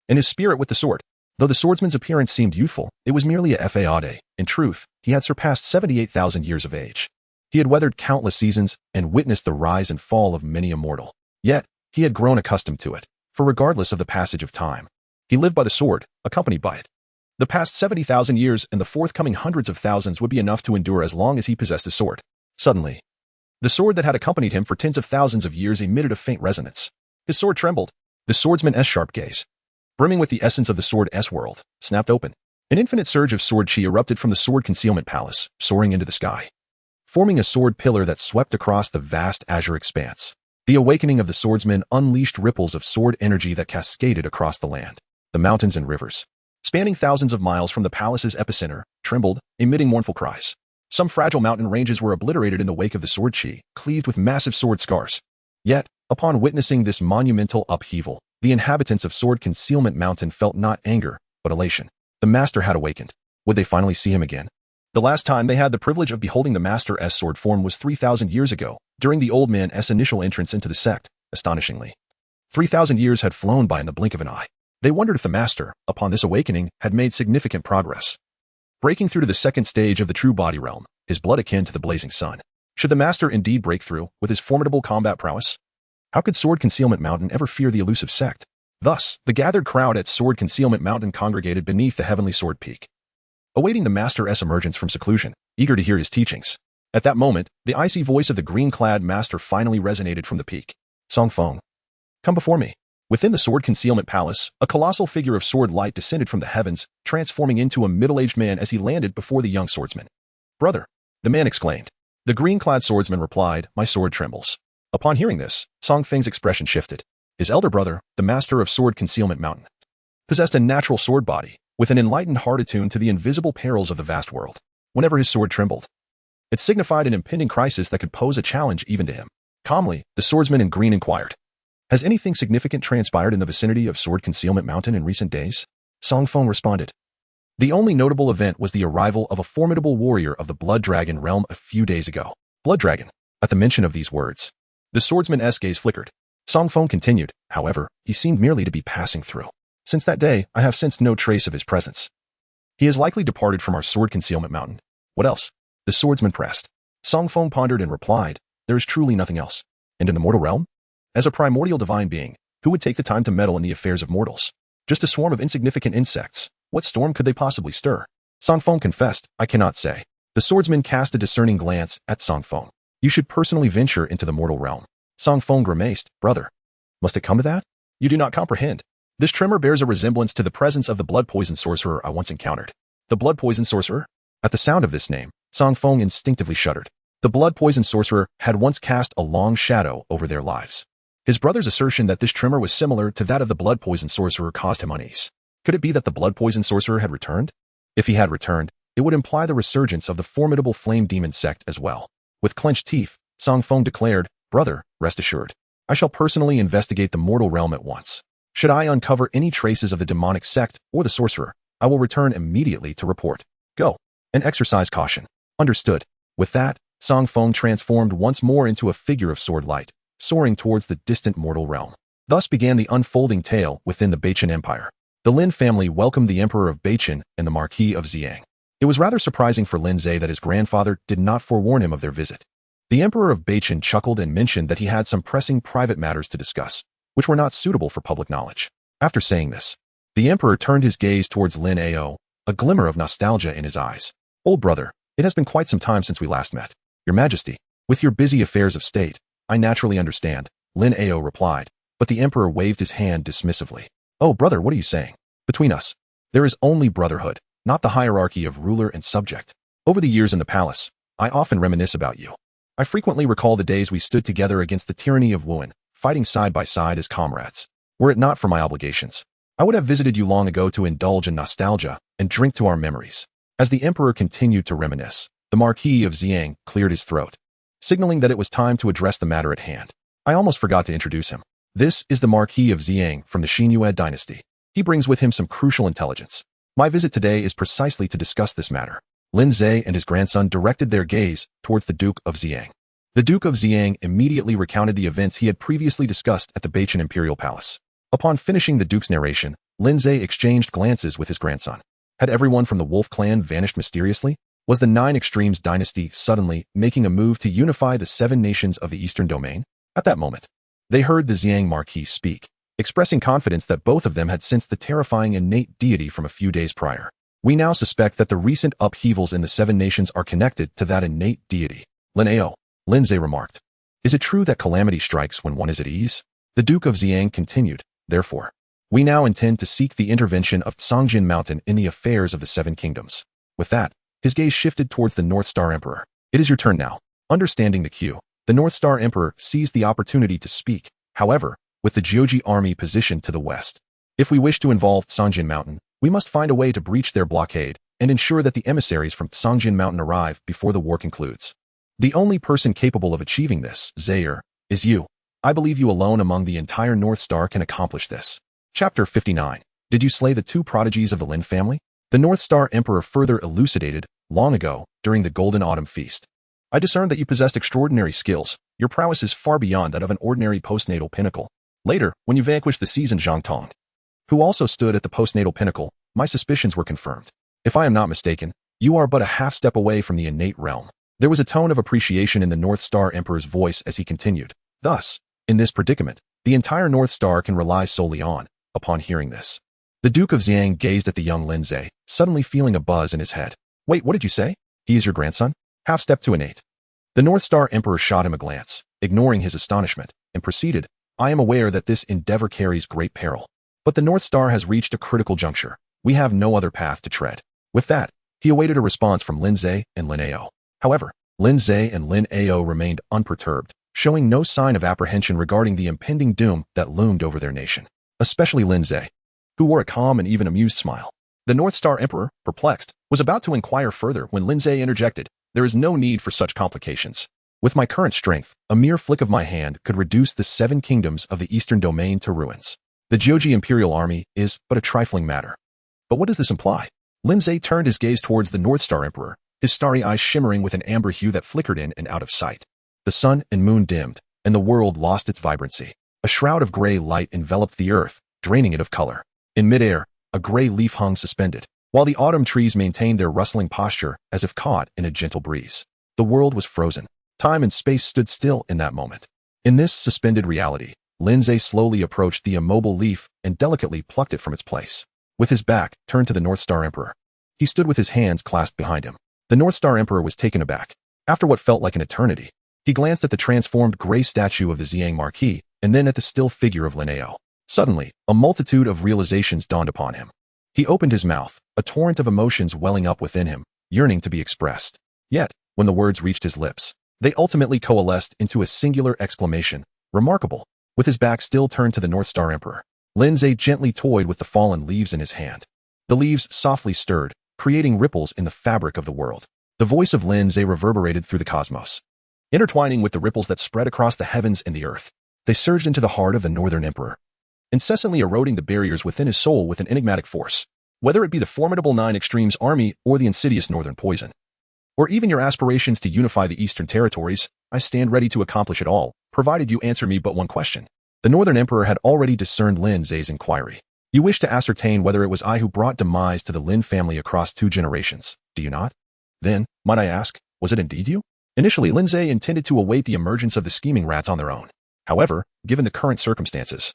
[SPEAKER 1] and his spirit with the sword. Though the swordsman's appearance seemed youthful, it was merely a fade. In truth, he had surpassed 78,000 years of age. He had weathered countless seasons and witnessed the rise and fall of many a mortal. Yet, he had grown accustomed to it, for regardless of the passage of time, he lived by the sword, accompanied by it. The past 70,000 years and the forthcoming hundreds of thousands would be enough to endure as long as he possessed his sword. Suddenly, the sword that had accompanied him for tens of thousands of years emitted a faint resonance. His sword trembled. The swordsman's sharp gaze, brimming with the essence of the sword's world, snapped open. An infinite surge of sword chi erupted from the Sword Concealment Palace, soaring into the sky, forming a sword pillar that swept across the vast azure expanse. The awakening of the swordsman unleashed ripples of sword energy that cascaded across the land, the mountains and rivers, spanning thousands of miles from the palace's epicenter, trembled, emitting mournful cries. Some fragile mountain ranges were obliterated in the wake of the sword chi, cleaved with massive sword scars. Yet, upon witnessing this monumental upheaval, the inhabitants of Sword Concealment Mountain felt not anger, but elation. The master had awakened. Would they finally see him again? The last time they had the privilege of beholding the master's sword form was 3,000 years ago, during the old man's initial entrance into the sect. Astonishingly, 3,000 years had flown by in the blink of an eye. They wondered if the master, upon this awakening, had made significant progress, breaking through to the second stage of the true body realm, his blood akin to the blazing sun. Should the master indeed break through with his formidable combat prowess? How could Sword Concealment Mountain ever fear the elusive sect? Thus, the gathered crowd at Sword Concealment Mountain congregated beneath the heavenly sword peak, awaiting the master's emergence from seclusion, eager to hear his teachings. At that moment, the icy voice of the green-clad master finally resonated from the peak. Song Feng, come before me. Within the Sword Concealment Palace, a colossal figure of sword light descended from the heavens, transforming into a middle-aged man as he landed before the young swordsman. Brother, the man exclaimed. The green-clad swordsman replied, my sword trembles. Upon hearing this, Song Feng's expression shifted. His elder brother, the master of Sword Concealment Mountain, possessed a natural sword body, with an enlightened heart attuned to the invisible perils of the vast world. Whenever his sword trembled, it signified an impending crisis that could pose a challenge even to him. Calmly, the swordsman in green inquired, has anything significant transpired in the vicinity of Sword Concealment Mountain in recent days? Song Feng responded. The only notable event was the arrival of a formidable warrior of the Blood Dragon realm a few days ago. Blood Dragon. At the mention of these words, the swordsman's gaze flickered. Song Feng continued, however, he seemed merely to be passing through. Since that day, I have sensed no trace of his presence. He has likely departed from our Sword Concealment Mountain. What else? The swordsman pressed. Song Feng pondered and replied, there is truly nothing else. And in the mortal realm? As a primordial divine being, who would take the time to meddle in the affairs of mortals? Just a swarm of insignificant insects. What storm could they possibly stir? Song Feng confessed, I cannot say. The swordsman cast a discerning glance at Song Feng. You should personally venture into the mortal realm. Song Feng grimaced, brother. Must it come to that? You do not comprehend. This tremor bears a resemblance to the presence of the blood poison sorcerer I once encountered. The blood poison sorcerer? At the sound of this name, Song Feng instinctively shuddered. The blood poison sorcerer had once cast a long shadow over their lives. His brother's assertion that this tremor was similar to that of the blood poison sorcerer caused him unease. Could it be that the blood poison sorcerer had returned? If he had returned, it would imply the resurgence of the formidable flame demon sect as well. With clenched teeth, Song Feng declared, brother, rest assured. I shall personally investigate the mortal realm at once. Should I uncover any traces of the demonic sect or the sorcerer, I will return immediately to report. Go, and exercise caution. Understood. With that, Song Feng transformed once more into a figure of sword light, soaring towards the distant mortal realm. Thus began the unfolding tale within the Beichen Empire. The Lin family welcomed the Emperor of Beichen and the Marquis of Xiang. It was rather surprising for Lin Ze that his grandfather did not forewarn him of their visit. The Emperor of Beichen chuckled and mentioned that he had some pressing private matters to discuss, which were not suitable for public knowledge. After saying this, the Emperor turned his gaze towards Lin Ao, a glimmer of nostalgia in his eyes. Old brother, it has been quite some time since we last met. Your Majesty, with your busy affairs of state, I naturally understand, Lin Ao replied, but the Emperor waved his hand dismissively. Oh brother, what are you saying? Between us, there is only brotherhood, not the hierarchy of ruler and subject. Over the years in the palace, I often reminisce about you. I frequently recall the days we stood together against the tyranny of Wuhan, fighting side by side as comrades. Were it not for my obligations, I would have visited you long ago to indulge in nostalgia and drink to our memories. As the emperor continued to reminisce, the Marquis of Xiang cleared his throat, signaling that it was time to address the matter at hand. I almost forgot to introduce him. This is the Marquis of Xiang from the Xinyue dynasty. He brings with him some crucial intelligence. My visit today is precisely to discuss this matter. Lin Ze and his grandson directed their gaze towards the Duke of Xiang. The Duke of Xiang immediately recounted the events he had previously discussed at the Bachan Imperial Palace. Upon finishing the Duke's narration, Lin Ze exchanged glances with his grandson. Had everyone from the Wolf clan vanished mysteriously? Was the Nine Extremes dynasty suddenly making a move to unify the 7 nations of the Eastern Domain? At that moment, they heard the Xiang Marquis speak, expressing confidence that both of them had sensed the terrifying innate deity from a few days prior. We now suspect that the recent upheavals in the 7 nations are connected to that innate deity. Lin Ze remarked. Is it true that calamity strikes when one is at ease? The Duke of Xiang continued. Therefore, we now intend to seek the intervention of Songjin Mountain in the affairs of the 7 kingdoms. With that, his gaze shifted towards the North Star Emperor. It is your turn now. Understanding the cue, the North Star Emperor seized the opportunity to speak, however, with the Jiuji army positioned to the west. If we wish to involve Songjin Mountain, we must find a way to breach their blockade and ensure that the emissaries from Songjin Mountain arrive before the war concludes. The only person capable of achieving this, Zaire, is you. I believe you alone among the entire North Star can accomplish this. Chapter 59. Did you slay the 2 prodigies of the Lin family? The North Star Emperor further elucidated, long ago, during the Golden Autumn Feast. I discerned that you possessed extraordinary skills. Your prowess is far beyond that of an ordinary postnatal pinnacle. Later, when you vanquished the seasoned Zhang Tong, who also stood at the postnatal pinnacle, my suspicions were confirmed. If I am not mistaken, you are but a half step away from the innate realm. There was a tone of appreciation in the North Star Emperor's voice as he continued. Thus, in this predicament, the entire North Star can rely solely on. Upon hearing this, the Duke of Xiang gazed at the young Lin Ze, suddenly feeling a buzz in his head. Wait, what did you say? He is your grandson? Half step to innate. The North Star Emperor shot him a glance, ignoring his astonishment, and proceeded. I am aware that this endeavor carries great peril. But the North Star has reached a critical juncture. We have no other path to tread. With that, he awaited a response from Lin Ze and Lin Ao. However, Lin Ze and Lin Ao remained unperturbed, showing no sign of apprehension regarding the impending doom that loomed over their nation. Especially Lin Ze, who wore a calm and even amused smile. The North Star Emperor, perplexed, was about to inquire further when Lin Ze interjected. There is no need for such complications. With my current strength, a mere flick of my hand could reduce the 7 kingdoms of the Eastern Domain to ruins. The Jiuji Imperial Army is but a trifling matter. But what does this imply? Lin Ze turned his gaze towards the North Star Emperor, his starry eyes shimmering with an amber hue that flickered in and out of sight. The sun and moon dimmed, and the world lost its vibrancy. A shroud of gray light enveloped the earth, draining it of color. In midair, a gray leaf hung suspended, while the autumn trees maintained their rustling posture as if caught in a gentle breeze. The world was frozen. Time and space stood still in that moment. In this suspended reality, Lin Ze slowly approached the immobile leaf and delicately plucked it from its place. With his back turned to the North Star Emperor, he stood with his hands clasped behind him. The North Star Emperor was taken aback. After what felt like an eternity, he glanced at the transformed gray statue of the Xiang Marquis and then at the still figure of Lin Ao. Suddenly, a multitude of realizations dawned upon him. He opened his mouth, a torrent of emotions welling up within him, yearning to be expressed. Yet, when the words reached his lips, they ultimately coalesced into a singular exclamation. Remarkable. With his back still turned to the North Star Emperor, Lin Ze gently toyed with the fallen leaves in his hand. The leaves softly stirred, creating ripples in the fabric of the world. The voice of Lin Ze reverberated through the cosmos, intertwining with the ripples that spread across the heavens and the earth. They surged into the heart of the Northern Emperor, incessantly eroding the barriers within his soul with an enigmatic force. Whether it be the formidable Nine Extremes army or the insidious Northern poison, or even your aspirations to unify the Eastern territories, I stand ready to accomplish it all, provided you answer me but one question. The Northern Emperor had already discerned Lin Ze's inquiry. You wish to ascertain whether it was I who brought demise to the Lin family across 2 generations, do you not? Then, might I ask, was it indeed you? Initially, Lin Ze intended to await the emergence of the scheming rats on their own. However, given the current circumstances,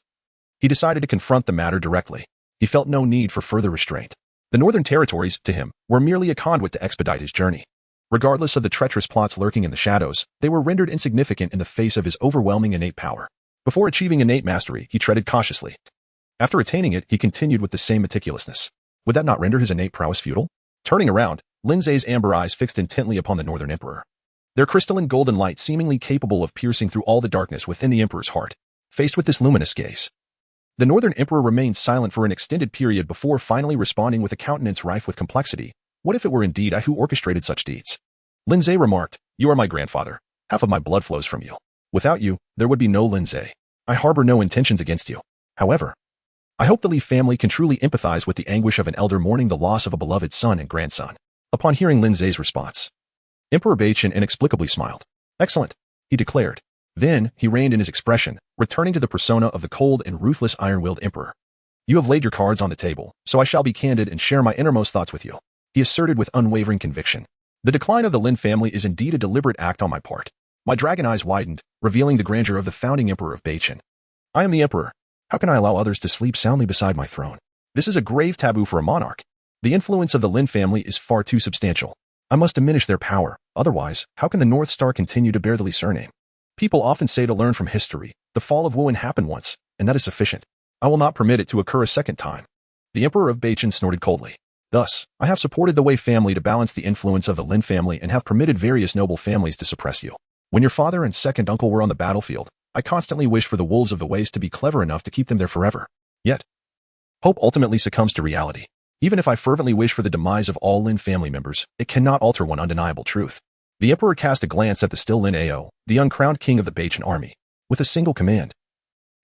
[SPEAKER 1] he decided to confront the matter directly. He felt no need for further restraint. The Northern territories, to him, were merely a conduit to expedite his journey. Regardless of the treacherous plots lurking in the shadows, they were rendered insignificant in the face of his overwhelming innate power. Before achieving innate mastery, he treaded cautiously. After attaining it, he continued with the same meticulousness. Would that not render his innate prowess futile? Turning around, Lin Ze's amber eyes fixed intently upon the Northern Emperor. their crystalline golden light seemingly capable of piercing through all the darkness within the Emperor's heart. Faced with this luminous gaze, the Northern Emperor remained silent for an extended period before finally responding with a countenance rife with complexity. What if it were indeed I who orchestrated such deeds? Lin Ze remarked, "You are my grandfather. Half of my blood flows from you. Without you, there would be no Lin Ze. I harbor no intentions against you. However, I hope the Li family can truly empathize with the anguish of an elder mourning the loss of a beloved son and grandson." Upon hearing Lin Ze's response, Emperor Baichen inexplicably smiled. "Excellent," he declared. Then, he reined in his expression, returning to the persona of the cold and ruthless iron-willed emperor. "You have laid your cards on the table, so I shall be candid and share my innermost thoughts with you," he asserted with unwavering conviction. "The decline of the Lin family is indeed a deliberate act on my part." My dragon eyes widened, revealing the grandeur of the founding emperor of Baichen. "I am the emperor. How can I allow others to sleep soundly beside my throne? This is a grave taboo for a monarch. The influence of the Lin family is far too substantial. I must diminish their power. Otherwise, how can the North Star continue to bear the Li surname? People often say to learn from history, the fall of Wuhan happened once, and that is sufficient. I will not permit it to occur a second time." The Emperor of Baichen snorted coldly. "Thus, I have supported the Wei family to balance the influence of the Lin family and have permitted various noble families to suppress you. When your father and second uncle were on the battlefield, I constantly wished for the wolves of the Weis to be clever enough to keep them there forever. Yet, hope ultimately succumbs to reality. Even if I fervently wish for the demise of all Lin family members, it cannot alter one undeniable truth." The Emperor cast a glance at the still Lin Ao, the uncrowned king of the Baichen army, with a single command.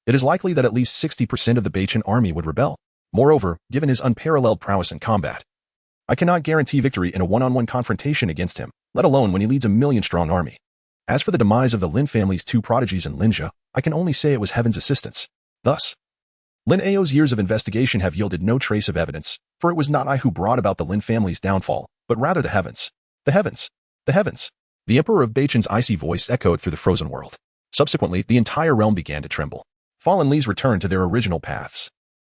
[SPEAKER 1] It is likely that at least 60% of the Baichen army would rebel. Moreover, given his unparalleled prowess in combat, I cannot guarantee victory in a one-on-one confrontation against him, let alone when he leads a million-strong army. As for the demise of the Lin family's two prodigies in Lin Ze, I can only say it was heaven's assistance. Thus, Lin Ao's years of investigation have yielded no trace of evidence, for it was not I who brought about the Lin family's downfall, but rather the heavens. The heavens. The heavens. The Emperor of Baichen's icy voice echoed through the frozen world. Subsequently, the entire realm began to tremble. Fallen Lis returned to their original paths.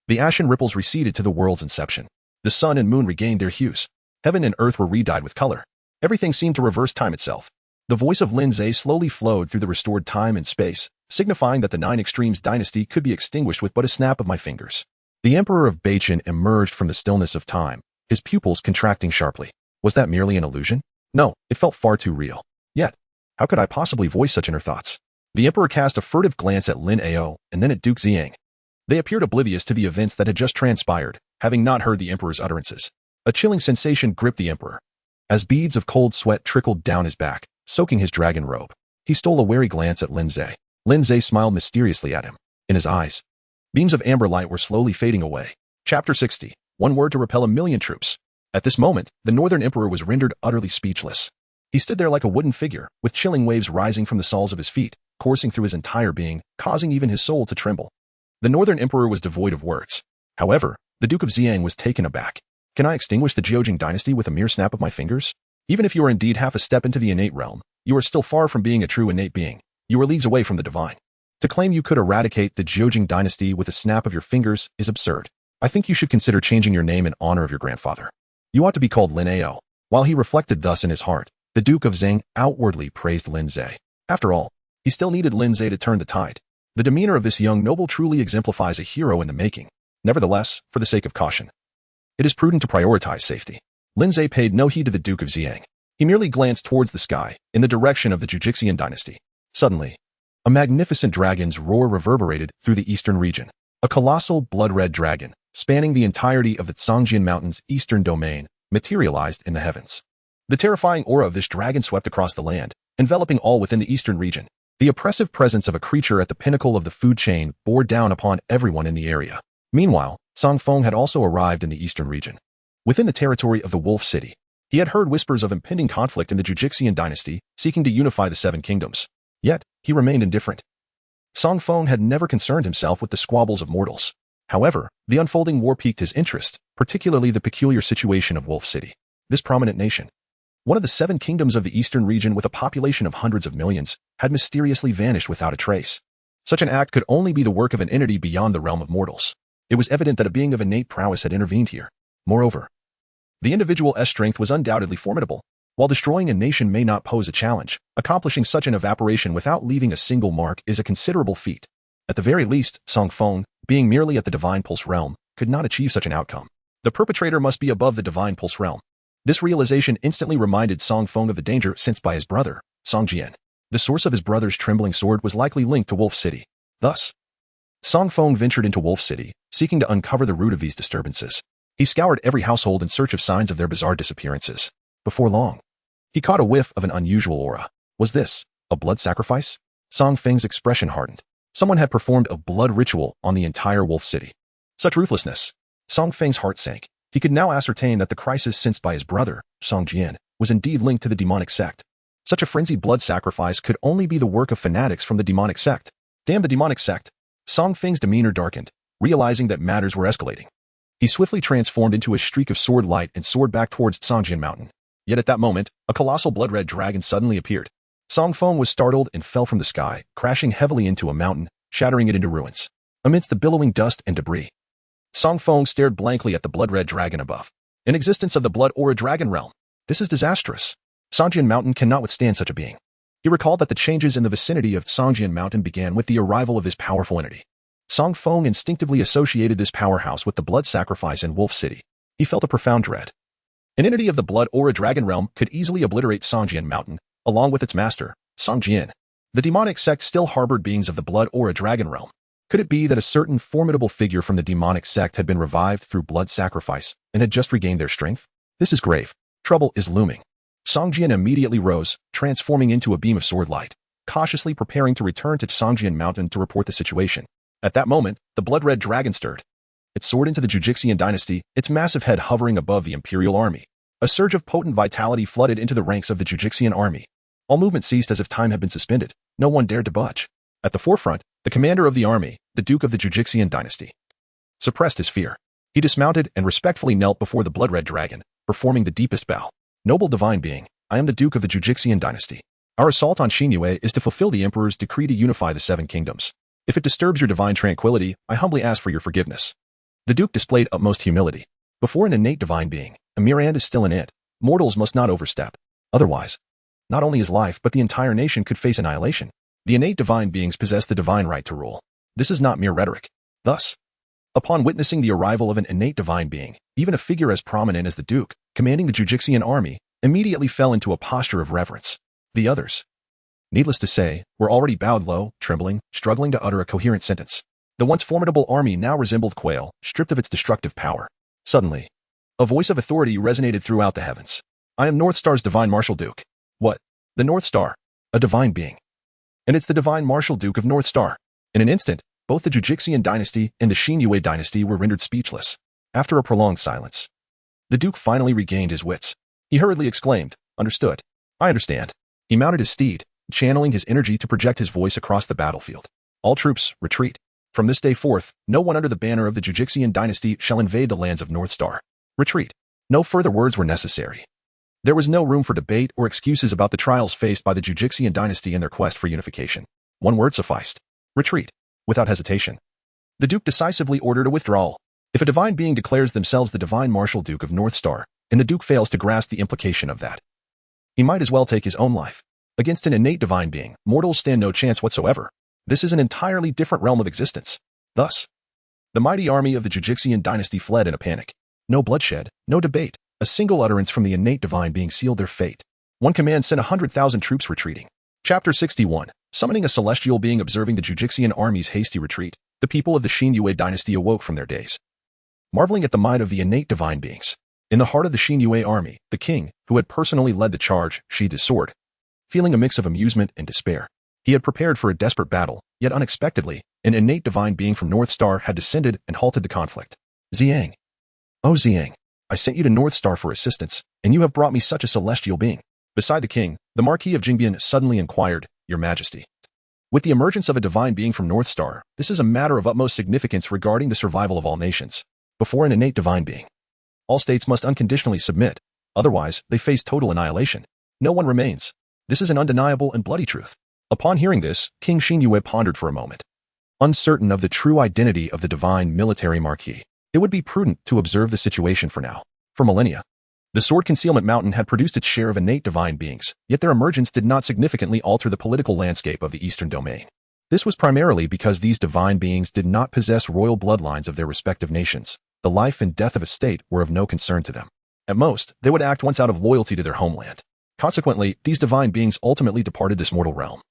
[SPEAKER 1] The ashen ripples receded to the world's inception. The sun and moon regained their hues. Heaven and earth were re-dyed with color. Everything seemed to reverse time itself. The voice of Lin Ze slowly flowed through the restored time and space, signifying that the Nine Extremes dynasty could be extinguished with but a snap of my fingers. The Emperor of Baichen emerged from the stillness of time, his pupils contracting sharply. Was that merely an illusion? No, it felt far too real. Yet, how could I possibly voice such inner thoughts? The Emperor cast a furtive glance at Lin Ao and then at Duke Xiang. They appeared oblivious to the events that had just transpired, having not heard the Emperor's utterances. A chilling sensation gripped the Emperor. As beads of cold sweat trickled down his back, soaking his dragon robe, he stole a wary glance at Lin Ze. Lin Ze smiled mysteriously at him. In his eyes, beams of amber light were slowly fading away. Chapter 60. One word to repel a million troops. At this moment, the Northern Emperor was rendered utterly speechless. He stood there like a wooden figure, with chilling waves rising from the soles of his feet, coursing through his entire being, causing even his soul to tremble. The Northern Emperor was devoid of words. However, the Duke of Xiang was taken aback. Can I extinguish the Jiujing dynasty with a mere snap of my fingers? Even if you are indeed half a step into the innate realm, you are still far from being a true innate being. You are leagues away from the divine. To claim you could eradicate the Jiujing dynasty with a snap of your fingers is absurd. I think you should consider changing your name in honor of your grandfather. You ought to be called Lin Ao. While he reflected thus in his heart, the Duke of Xiang outwardly praised Lin Ze. After all, he still needed Lin Ze to turn the tide. The demeanor of this young noble truly exemplifies a hero in the making. Nevertheless, for the sake of caution, it is prudent to prioritize safety. Lin Ze paid no heed to the Duke of Xiang. He merely glanced towards the sky, in the direction of the Jiujixian dynasty. Suddenly, a magnificent dragon's roar reverberated through the eastern region. A colossal blood-red dragon, spanning the entirety of the Zhangjian Mountains' eastern domain, materialized in the heavens. The terrifying aura of this dragon swept across the land, enveloping all within the eastern region. The oppressive presence of a creature at the pinnacle of the food chain bore down upon everyone in the area. Meanwhile, Song Feng had also arrived in the eastern region. Within the territory of the Wolf City, he had heard whispers of impending conflict in the Jiujixian dynasty, seeking to unify the Seven Kingdoms. Yet, he remained indifferent. Song Feng had never concerned himself with the squabbles of mortals. However, the unfolding war piqued his interest, particularly the peculiar situation of Wolf City. This prominent nation, one of the Seven Kingdoms of the eastern region with a population of hundreds of millions, had mysteriously vanished without a trace. Such an act could only be the work of an entity beyond the realm of mortals. It was evident that a being of innate prowess had intervened here. Moreover, the individual's strength was undoubtedly formidable. While destroying a nation may not pose a challenge, accomplishing such an evaporation without leaving a single mark is a considerable feat. At the very least, Song Feng, being merely at the Divine Pulse realm, could not achieve such an outcome. The perpetrator must be above the Divine Pulse realm. This realization instantly reminded Song Feng of the danger sensed by his brother, Song Jian. The source of his brother's trembling sword was likely linked to Wolf City. Thus, Song Feng ventured into Wolf City, seeking to uncover the root of these disturbances. He scoured every household in search of signs of their bizarre disappearances. Before long, he caught a whiff of an unusual aura. Was this a blood sacrifice? Song Feng's expression hardened. Someone had performed a blood ritual on the entire Wolf City. Such ruthlessness. Song Feng's heart sank. He could now ascertain that the crisis sensed by his brother, Song Jian, was indeed linked to the demonic sect. Such a frenzied blood sacrifice could only be the work of fanatics from the demonic sect. Damn the demonic sect. Song Feng's demeanor darkened, realizing that matters were escalating. He swiftly transformed into a streak of sword light and soared back towards Songjian Mountain. Yet at that moment, a colossal blood-red dragon suddenly appeared. Song Feng was startled and fell from the sky, crashing heavily into a mountain, shattering it into ruins. Amidst the billowing dust and debris, Song Feng stared blankly at the blood-red dragon above. An existence of the blood or a dragon realm. This is disastrous. Songjian Mountain cannot withstand such a being. He recalled that the changes in the vicinity of Songjian Mountain began with the arrival of this powerful entity. Song Feng instinctively associated this powerhouse with the blood sacrifice in Wolf City. He felt a profound dread. An entity of the blood or a dragon realm could easily obliterate Songjian Mountain, along with its master, Songjian. The demonic sect still harbored beings of the blood or a dragon realm. Could it be that a certain formidable figure from the demonic sect had been revived through blood sacrifice and had just regained their strength? This is grave. Trouble is looming. Songjian immediately rose, transforming into a beam of sword light, cautiously preparing to return to Songjian Mountain to report the situation. At that moment, the blood-red dragon stirred. It soared into the Jujixian dynasty, its massive head hovering above the imperial army. A surge of potent vitality flooded into the ranks of the Jujixian army. All movement ceased as if time had been suspended. No one dared to budge. At the forefront, the commander of the army, the Duke of the Jujixian dynasty, suppressed his fear. He dismounted and respectfully knelt before the blood-red dragon, performing the deepest bow. Noble divine being, I am the Duke of the Jujixian dynasty. Our assault on Xinyue is to fulfill the emperor's decree to unify the 7 kingdoms. If it disturbs your divine tranquility, I humbly ask for your forgiveness. The Duke displayed utmost humility. Before an innate divine being, a mere ant is still an ant. Mortals must not overstep. Otherwise, not only his life but the entire nation could face annihilation. The innate divine beings possess the divine right to rule. This is not mere rhetoric. Thus, upon witnessing the arrival of an innate divine being, even a figure as prominent as the Duke, commanding the Jujixian army, immediately fell into a posture of reverence. The others, needless to say, were already bowed low, trembling, struggling to utter a coherent sentence. The once formidable army now resembled quail, stripped of its destructive power. Suddenly, a voice of authority resonated throughout the heavens. I am North Star's divine martial Duke. What? The North Star? A divine being. And it's the divine martial Duke of North Star. In an instant, both the Jujixian dynasty and the Xinyue dynasty were rendered speechless. After a prolonged silence, the Duke finally regained his wits. He hurriedly exclaimed, Understood. I understand. He mounted his steed, channeling his energy to project his voice across the battlefield. All troops, retreat. From this day forth, no one under the banner of the Jujixian dynasty shall invade the lands of North Star. Retreat. No further words were necessary. There was no room for debate or excuses about the trials faced by the Jujixian dynasty in their quest for unification. One word sufficed. Retreat. Without hesitation, the Duke decisively ordered a withdrawal. If a divine being declares themselves the divine martial Duke of North Star, and the Duke fails to grasp the implication of that, he might as well take his own life. Against an innate divine being, mortals stand no chance whatsoever. This is an entirely different realm of existence. Thus, the mighty army of the Jujixian dynasty fled in a panic. No bloodshed, no debate. A single utterance from the innate divine being sealed their fate. One command sent 100,000 troops retreating. Chapter 61. Summoning a celestial being observing the Jujixian army's hasty retreat, the people of the Xinyue dynasty awoke from their daze, marveling at the might of the innate divine beings. In the heart of the Xinyue army, the king, who had personally led the charge, sheathed his sword, feeling a mix of amusement and despair. He had prepared for a desperate battle, yet unexpectedly, an innate divine being from North Star had descended and halted the conflict. Xiang. Oh Xiang, I sent you to North Star for assistance, and you have brought me such a celestial being. Beside the king, the Marquis of Jingbian suddenly inquired, Your Majesty. With the emergence of a divine being from North Star, this is a matter of utmost significance regarding the survival of all nations. Before an innate divine being, all states must unconditionally submit, otherwise they face total annihilation. No one remains. This is an undeniable and bloody truth. Upon hearing this, King Xinyue pondered for a moment. Uncertain of the true identity of the divine military marquis, it would be prudent to observe the situation for now. For millennia, the Sword Concealment Mountain had produced its share of innate divine beings, yet their emergence did not significantly alter the political landscape of the Eastern Domain. This was primarily because these divine beings did not possess royal bloodlines of their respective nations. The life and death of a state were of no concern to them. At most, they would act once out of loyalty to their homeland. Consequently, these divine beings ultimately departed this mortal realm,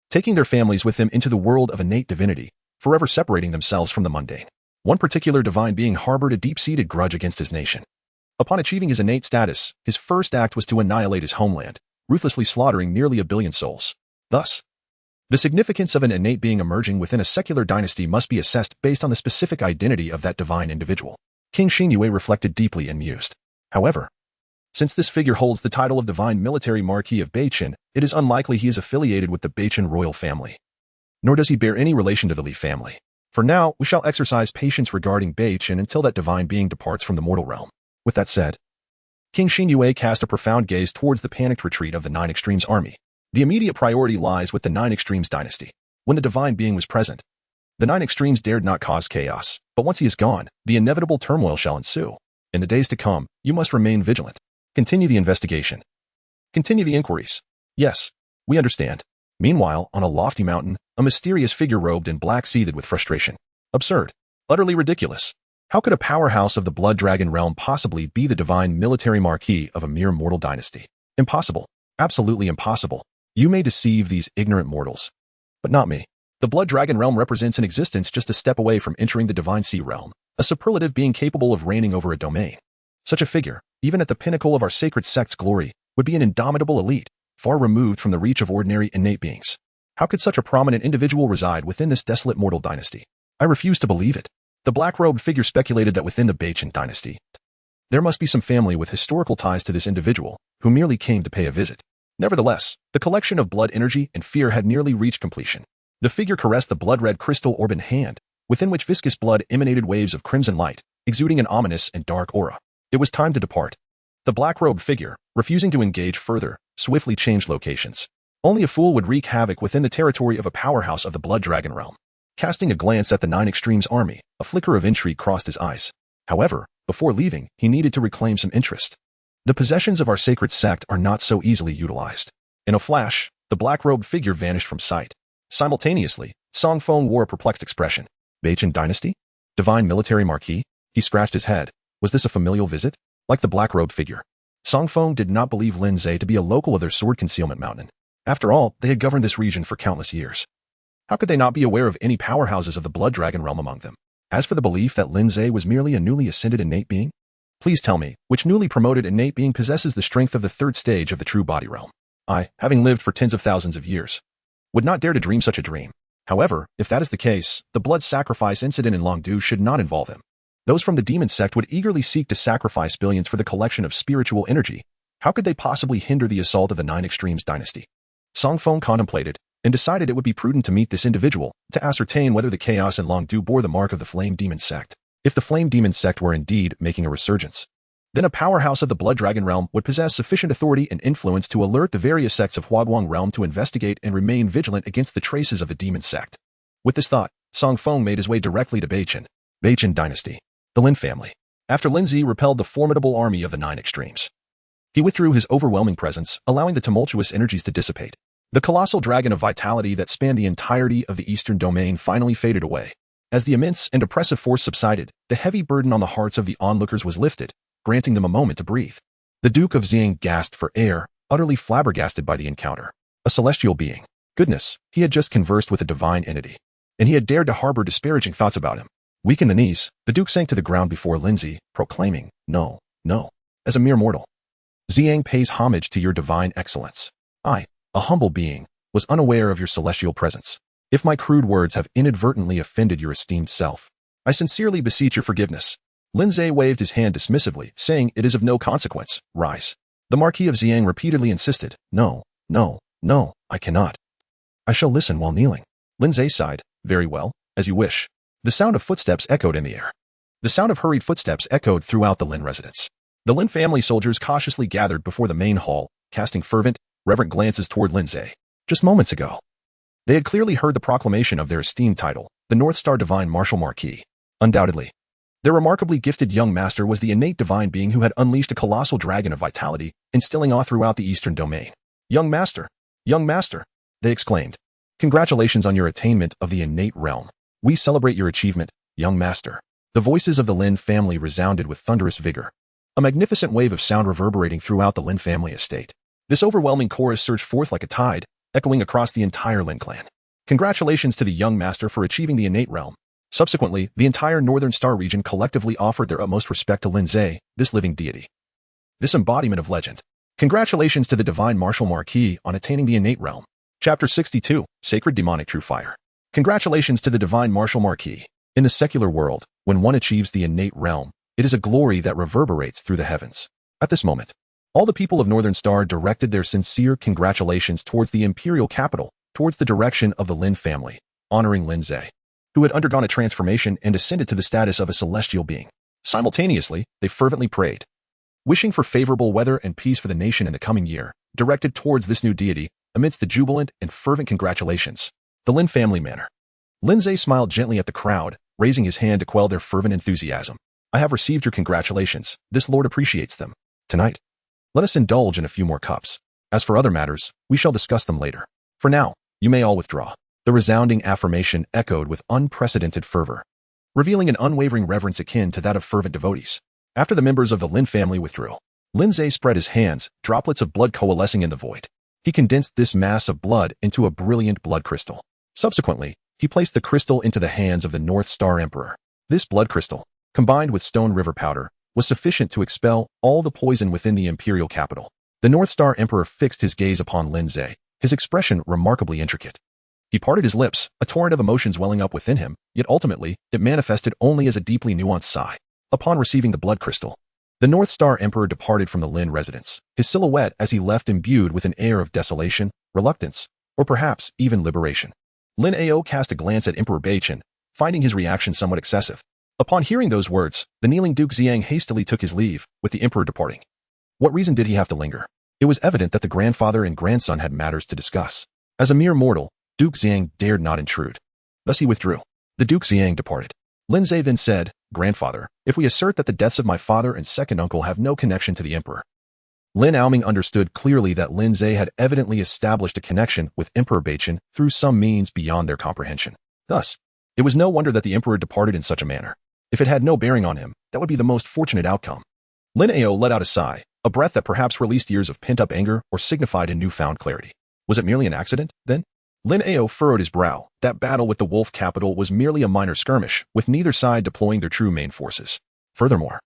[SPEAKER 1] taking their families with them into the world of innate divinity, forever separating themselves from the mundane. One particular divine being harbored a deep-seated grudge against his nation. Upon achieving his innate status, his first act was to annihilate his homeland, ruthlessly slaughtering nearly 1 billion souls. Thus, the significance of an innate being emerging within a secular dynasty must be assessed based on the specific identity of that divine individual. King Xinyue reflected deeply and mused. However, since this figure holds the title of Divine Military Marquis of Beichen, it is unlikely he is affiliated with the Beichen royal family. Nor does he bear any relation to the Li family. For now, we shall exercise patience regarding Beichen until that divine being departs from the mortal realm. With that said, King Xinyue cast a profound gaze towards the panicked retreat of the Nine Extremes army. The immediate priority lies with the Nine Extremes dynasty. When the divine being was present, the Nine Extremes dared not cause chaos, but once he is gone, the inevitable turmoil shall ensue. In the days to come, you must remain vigilant. Continue the investigation. Continue the inquiries. Yes, we understand. Meanwhile, on a lofty mountain, a mysterious figure robed in black seethed with frustration. Absurd. Utterly ridiculous. How could a powerhouse of the Blood Dragon realm possibly be the divine military marquis of a mere mortal dynasty? Impossible. Absolutely impossible. You may deceive these ignorant mortals, but not me. The Blood Dragon realm represents an existence just a step away from entering the Divine Sea realm, a superlative being capable of reigning over a domain. Such a figure, even at the pinnacle of our sacred sect's glory, would be an indomitable elite, far removed from the reach of ordinary innate beings. How could such a prominent individual reside within this desolate mortal dynasty? I refuse to believe it. The black-robed figure speculated that within the Beichen dynasty, there must be some family with historical ties to this individual, who merely came to pay a visit. Nevertheless, the collection of blood energy and fear had nearly reached completion. The figure caressed the blood-red crystal orb in hand, within which viscous blood emanated waves of crimson light, exuding an ominous and dark aura. It was time to depart. The black-robed figure, refusing to engage further, swiftly changed locations. Only a fool would wreak havoc within the territory of a powerhouse of the Blood Dragon realm. Casting a glance at the Nine Extremes army, a flicker of intrigue crossed his eyes. However, before leaving, he needed to reclaim some interest. The possessions of our sacred sect are not so easily utilized. In a flash, the black-robed figure vanished from sight. Simultaneously, Song Feng wore a perplexed expression. Beichen dynasty? Divine military marquis? He scratched his head. Was this a familial visit? Like the black-robed figure, Song Feng did not believe Lin Ze to be a local of their sword concealment mountain. After all, they had governed this region for countless years. How could they not be aware of any powerhouses of the Blood Dragon realm among them? As for the belief that Lin Ze was merely a newly ascended innate being, please tell me, which newly promoted innate being possesses the strength of the third stage of the true body realm? I, having lived for tens of thousands of years, would not dare to dream such a dream. However, if that is the case, the blood sacrifice incident in Longdu should not involve him. Those from the demon sect would eagerly seek to sacrifice billions for the collection of spiritual energy. How could they possibly hinder the assault of the Nine Extremes dynasty? Song Feng contemplated, and decided it would be prudent to meet this individual, to ascertain whether the chaos in Longdu bore the mark of the Flame Demon sect. If the Flame Demon sect were indeed making a resurgence, then a powerhouse of the Blood Dragon realm would possess sufficient authority and influence to alert the various sects of Huaguang realm to investigate and remain vigilant against the traces of the demon sect. With this thought, Song Feng made his way directly to Beichen dynasty. The Lin family. After Lin Ze repelled the formidable army of the Nine Extremes, he withdrew his overwhelming presence, allowing the tumultuous energies to dissipate. The colossal dragon of vitality that spanned the entirety of the eastern domain finally faded away. As the immense and oppressive force subsided, the heavy burden on the hearts of the onlookers was lifted, granting them a moment to breathe. The Duke of Xiang gasped for air, utterly flabbergasted by the encounter. A celestial being. Goodness, he had just conversed with a divine entity, and he had dared to harbor disparaging thoughts about him. Weak in the knees, the Duke sank to the ground before Lin Ze, proclaiming, No, no. As a mere mortal, Xiang pays homage to your divine excellence. I, a humble being, was unaware of your celestial presence. If my crude words have inadvertently offended your esteemed self, I sincerely beseech your forgiveness. Lin Ze waved his hand dismissively, saying it is of no consequence. Rise. The Marquis of Xiang repeatedly insisted, No, no, no, I cannot. I shall listen while kneeling. Lin Ze sighed, Very well, as you wish. The sound of footsteps echoed in the air. The sound of hurried footsteps echoed throughout the Lin residence. The Lin family soldiers cautiously gathered before the main hall, casting fervent, reverent glances toward Lin Ze. Just moments ago, they had clearly heard the proclamation of their esteemed title, the North Star Divine Martial Marquis. Undoubtedly, their remarkably gifted young master was the innate divine being who had unleashed a colossal dragon of vitality, instilling awe throughout the eastern domain. Young master, they exclaimed. Congratulations on your attainment of the innate realm. We celebrate your achievement, young master. The voices of the Lin family resounded with thunderous vigor, a magnificent wave of sound reverberating throughout the Lin family estate. This overwhelming chorus surged forth like a tide, echoing across the entire Lin clan. Congratulations to the young master for achieving the innate realm. Subsequently, the entire Northern Star region collectively offered their utmost respect to Lin Ze, this living deity. This embodiment of legend. Congratulations to the divine martial marquis on attaining the innate realm. Chapter 62, Sacred Demonic True Fire. Congratulations to the divine martial marquis. In the secular world, when one achieves the innate realm, it is a glory that reverberates through the heavens. At this moment, all the people of Northern Star directed their sincere congratulations towards the imperial capital, towards the direction of the Lin family, honoring Lin Ze, who had undergone a transformation and ascended to the status of a celestial being. Simultaneously, they fervently prayed, wishing for favorable weather and peace for the nation in the coming year, directed towards this new deity, amidst the jubilant and fervent congratulations. The Lin family manner. Lin Ze smiled gently at the crowd, raising his hand to quell their fervent enthusiasm. I have received your congratulations. This lord appreciates them. Tonight, let us indulge in a few more cups. As for other matters, we shall discuss them later. For now, you may all withdraw. The resounding affirmation echoed with unprecedented fervor, revealing an unwavering reverence akin to that of fervent devotees. After the members of the Lin family withdrew, Lin Ze spread his hands, droplets of blood coalescing in the void. He condensed this mass of blood into a brilliant blood crystal. Subsequently, he placed the crystal into the hands of the North Star Emperor. This blood crystal, combined with Stone River powder, was sufficient to expel all the poison within the imperial capital. The North Star Emperor fixed his gaze upon Lin Ze, his expression remarkably intricate. He parted his lips, a torrent of emotions welling up within him, yet ultimately, it manifested only as a deeply nuanced sigh. Upon receiving the blood crystal, the North Star Emperor departed from the Lin residence, his silhouette as he left imbued with an air of desolation, reluctance, or perhaps even liberation. Lin Ao cast a glance at Emperor Baichen, finding his reaction somewhat excessive. Upon hearing those words, the kneeling Duke Xiang hastily took his leave, with the Emperor departing. What reason did he have to linger? It was evident that the grandfather and grandson had matters to discuss. As a mere mortal, Duke Xiang dared not intrude. Thus he withdrew. The Duke Xiang departed. Lin Ze then said, Grandfather, if we assert that the deaths of my father and second uncle have no connection to the Emperor. Lin Aoming understood clearly that Lin Ze had evidently established a connection with Emperor Baichen through some means beyond their comprehension. Thus, it was no wonder that the Emperor departed in such a manner. If it had no bearing on him, that would be the most fortunate outcome. Lin Ao let out a sigh, a breath that perhaps released years of pent-up anger or signified a newfound clarity. Was it merely an accident, then? Lin Ao furrowed his brow. That battle with the Wolf capital was merely a minor skirmish, with neither side deploying their true main forces. Furthermore,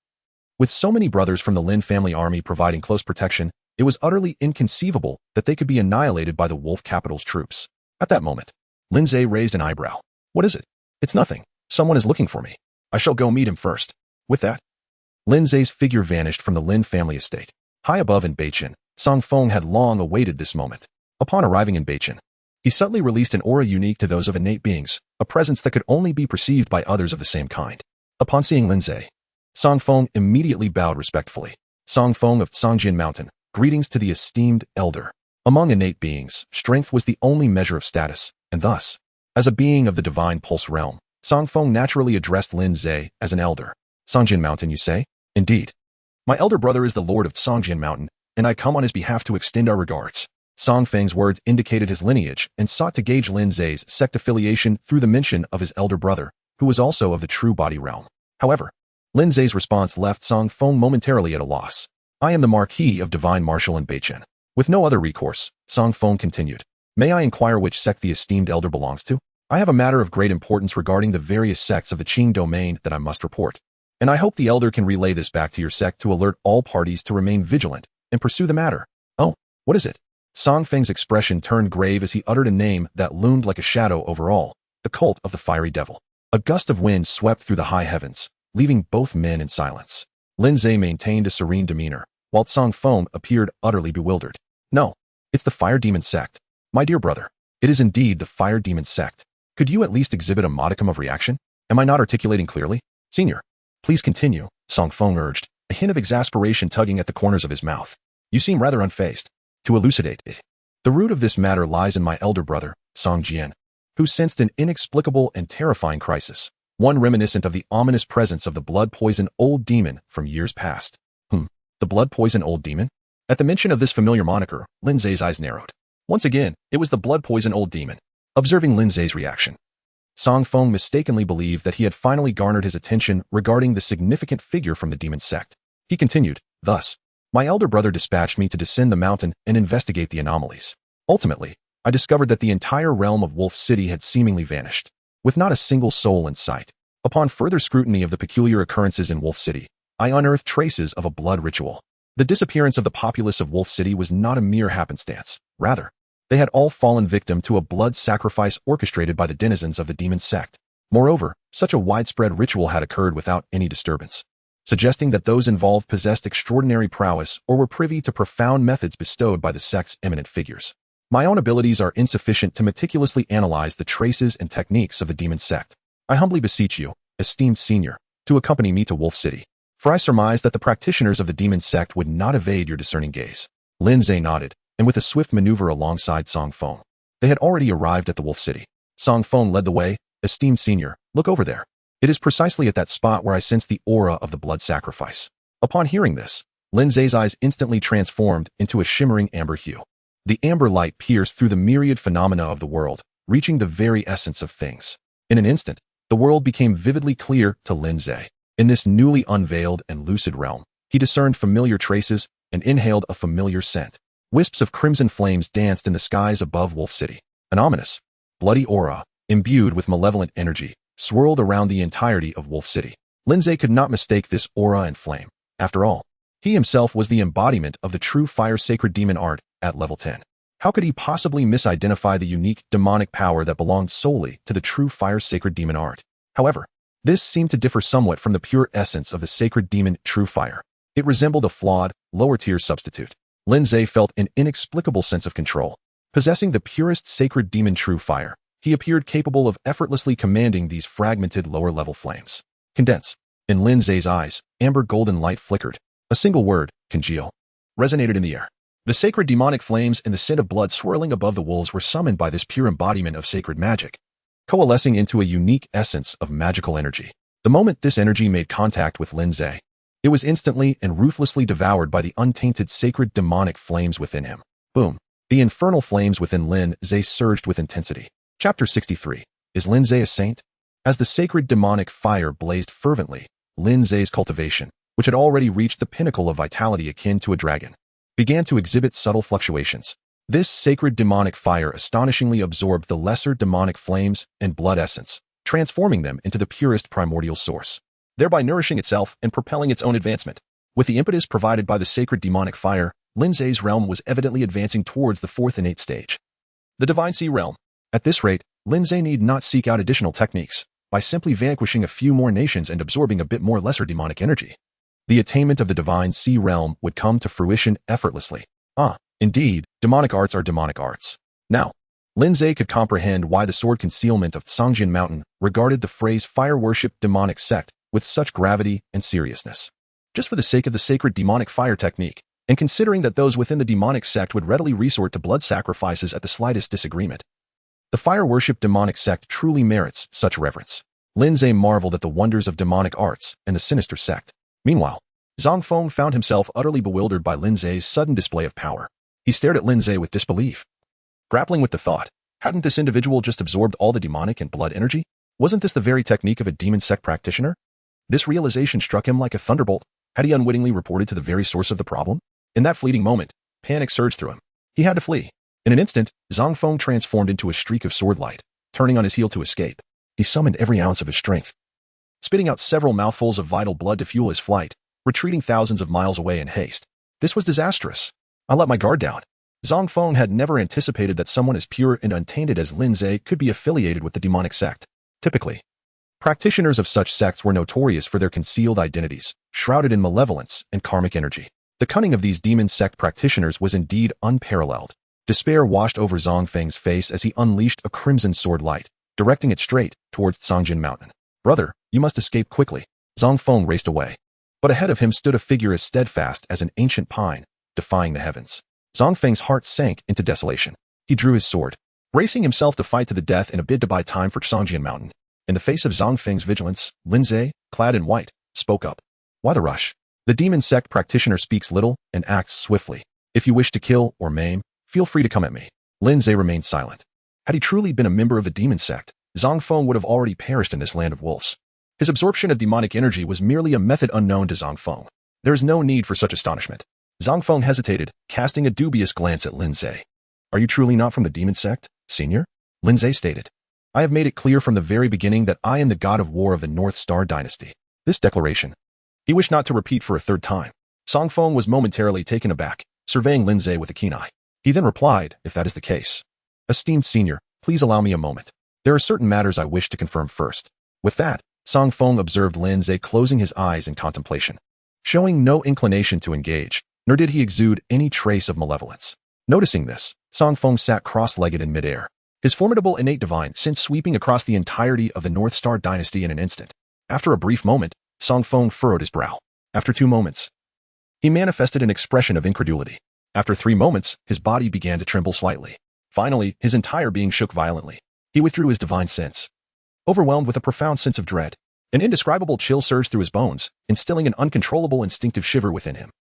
[SPEAKER 1] with so many brothers from the Lin family army providing close protection, it was utterly inconceivable that they could be annihilated by the Wolf capital's troops. At that moment, Lin Ze raised an eyebrow. What is it? It's nothing. Someone is looking for me. I shall go meet him first. With that, Lin Ze's figure vanished from the Lin family estate. High above in Baichen, Song Feng had long awaited this moment. Upon arriving in Baichen, he subtly released an aura unique to those of innate beings, a presence that could only be perceived by others of the same kind. Upon seeing Lin Ze, Song Feng immediately bowed respectfully. Song Feng of Tsangjian Mountain, greetings to the esteemed elder. Among innate beings, strength was the only measure of status, and thus, as a being of the divine pulse realm, Song Feng naturally addressed Lin Ze as an elder. Tsangjian Mountain, you say? Indeed. My elder brother is the lord of Tsangjian Mountain, and I come on his behalf to extend our regards. Song Feng's words indicated his lineage and sought to gauge Lin Ze's sect affiliation through the mention of his elder brother, who was also of the true body realm. However, Lin Ze's response left Song Feng momentarily at a loss. I am the Marquis of Divine Marshal in Baichen. With no other recourse, Song Feng continued. May I inquire which sect the esteemed elder belongs to? I have a matter of great importance regarding the various sects of the Qing domain that I must report, and I hope the elder can relay this back to your sect to alert all parties to remain vigilant and pursue the matter. Oh, what is it? Song Feng's expression turned grave as he uttered a name that loomed like a shadow over all, the cult of the fiery devil. A gust of wind swept through the high heavens, leaving both men in silence. Lin Ze maintained a serene demeanor, while Song Feng appeared utterly bewildered. No, it's the fire demon sect. My dear brother, it is indeed the fire demon sect. Could you at least exhibit a modicum of reaction? Am I not articulating clearly? Senior, please continue, Song Feng urged, a hint of exasperation tugging at the corners of his mouth. You seem rather unfazed. To elucidate it, the root of this matter lies in my elder brother, Song Jian, who sensed an inexplicable and terrifying crisis, one reminiscent of the ominous presence of the blood-poison old demon from years past. The blood-poison old demon? At the mention of this familiar moniker, Lin Ze's eyes narrowed. Once again, it was the blood-poison old demon. Observing Lin Ze's reaction, Song Feng mistakenly believed that he had finally garnered his attention regarding the significant figure from the demon sect. He continued, thus, My elder brother dispatched me to descend the mountain and investigate the anomalies. Ultimately, I discovered that the entire realm of Wolf City had seemingly vanished, with not a single soul in sight. Upon further scrutiny of the peculiar occurrences in Wolf City, I unearthed traces of a blood ritual. The disappearance of the populace of Wolf City was not a mere happenstance. Rather, they had all fallen victim to a blood sacrifice orchestrated by the denizens of the demon sect. Moreover, such a widespread ritual had occurred without any disturbance, suggesting that those involved possessed extraordinary prowess or were privy to profound methods bestowed by the sect's eminent figures. My own abilities are insufficient to meticulously analyze the traces and techniques of the demon sect. I humbly beseech you, esteemed senior, to accompany me to Wolf City, for I surmise that the practitioners of the demon sect would not evade your discerning gaze. Lin Ze nodded, and with a swift maneuver alongside Song Feng, they had already arrived at the Wolf City. Song Feng led the way. Esteemed senior, look over there. It is precisely at that spot where I sense the aura of the blood sacrifice. Upon hearing this, Lin Ze's eyes instantly transformed into a shimmering amber hue. The amber light pierced through the myriad phenomena of the world, reaching the very essence of things. In an instant, the world became vividly clear to Lin Ze. In this newly unveiled and lucid realm, he discerned familiar traces and inhaled a familiar scent. Wisps of crimson flames danced in the skies above Wolf City. An ominous, bloody aura, imbued with malevolent energy, swirled around the entirety of Wolf City. Lin Ze could not mistake this aura and flame. After all, he himself was the embodiment of the true fire sacred demon art at level 10. How could he possibly misidentify the unique demonic power that belonged solely to the true fire sacred demon art? However, this seemed to differ somewhat from the pure essence of the sacred demon true fire. It resembled a flawed, lower-tier substitute. Lin Ze felt an inexplicable sense of control. Possessing the purest sacred demon true fire, he appeared capable of effortlessly commanding these fragmented lower-level flames. Condense. In Lin Ze's eyes, amber golden light flickered. A single word, congeal, resonated in the air. The sacred demonic flames and the scent of blood swirling above the wolves were summoned by this pure embodiment of sacred magic, coalescing into a unique essence of magical energy. The moment this energy made contact with Lin Ze, it was instantly and ruthlessly devoured by the untainted sacred demonic flames within him. Boom. The infernal flames within Lin Ze surged with intensity. Chapter 63. Is Lin Ze a saint? As the sacred demonic fire blazed fervently, Lin Ze's cultivation, which had already reached the pinnacle of vitality akin to a dragon, began to exhibit subtle fluctuations. This sacred demonic fire astonishingly absorbed the lesser demonic flames and blood essence, transforming them into the purest primordial source, thereby nourishing itself and propelling its own advancement. With the impetus provided by the sacred demonic fire, Lin Ze's realm was evidently advancing towards the fourth innate stage, the Divine Sea realm. At this rate, Lin Ze need not seek out additional techniques. By simply vanquishing a few more nations and absorbing a bit more lesser demonic energy, the attainment of the Divine Sea realm would come to fruition effortlessly. Indeed, demonic arts are demonic arts. Now, Lin Ze could comprehend why the sword concealment of Songjin Mountain regarded the phrase fire worship demonic sect with such gravity and seriousness. Just for the sake of the sacred demonic fire technique, and considering that those within the demonic sect would readily resort to blood sacrifices at the slightest disagreement, the fire worship demonic sect truly merits such reverence. Lin Ze marveled at the wonders of demonic arts and the sinister sect. Meanwhile, Zhang Feng found himself utterly bewildered by Lin Ze's sudden display of power. He stared at Lin Ze with disbelief, grappling with the thought, hadn't this individual just absorbed all the demonic and blood energy? Wasn't this the very technique of a demon sect practitioner? This realization struck him like a thunderbolt. Had he unwittingly reported to the very source of the problem? In that fleeting moment, panic surged through him. He had to flee. In an instant, Zhang Feng transformed into a streak of sword light, turning on his heel to escape. He summoned every ounce of his strength, spitting out several mouthfuls of vital blood to fuel his flight, retreating thousands of miles away in haste. This was disastrous. I let my guard down. Zhang Feng had never anticipated that someone as pure and untainted as Lin Ze could be affiliated with the demonic sect. Typically, practitioners of such sects were notorious for their concealed identities, shrouded in malevolence and karmic energy. The cunning of these demon sect practitioners was indeed unparalleled. Despair washed over Zhang Feng's face as he unleashed a crimson sword light, directing it straight towards Songjin Mountain. Brother, you must escape quickly. Zhang Feng raced away. But ahead of him stood a figure as steadfast as an ancient pine, defying the heavens. Zhang Feng's heart sank into desolation. He drew his sword, bracing himself to fight to the death in a bid to buy time for Songjin Mountain. In the face of Zhang Feng's vigilance, Lin Ze, clad in white, spoke up. Why the rush? The demon sect practitioner speaks little and acts swiftly. If you wish to kill or maim, feel free to come at me. Lin Ze remained silent. Had he truly been a member of the demon sect, Zhang Feng would have already perished in this land of wolves. His absorption of demonic energy was merely a method unknown to Zhang Feng. There is no need for such astonishment. Zhang Feng hesitated, casting a dubious glance at Lin Ze. Are you truly not from the demon sect, senior? Lin Ze stated. I have made it clear from the very beginning that I am the god of war of the North Star dynasty. This declaration, he wished not to repeat for a third time. Zhang Feng was momentarily taken aback, surveying Lin Ze with a keen eye. He then replied, if that is the case. Esteemed senior, please allow me a moment. There are certain matters I wish to confirm first. With that, Zhang Feng observed Lin Ze closing his eyes in contemplation, showing no inclination to engage, nor did he exude any trace of malevolence. Noticing this, Zhang Feng sat cross-legged in midair, his formidable innate divine sense sweeping across the entirety of the North Star dynasty in an instant. After a brief moment, Zhang Feng furrowed his brow. After 2 moments, he manifested an expression of incredulity. After 3 moments, his body began to tremble slightly. Finally, his entire being shook violently. He withdrew his divine sense, overwhelmed with a profound sense of dread. An indescribable chill surged through his bones, instilling an uncontrollable instinctive shiver within him.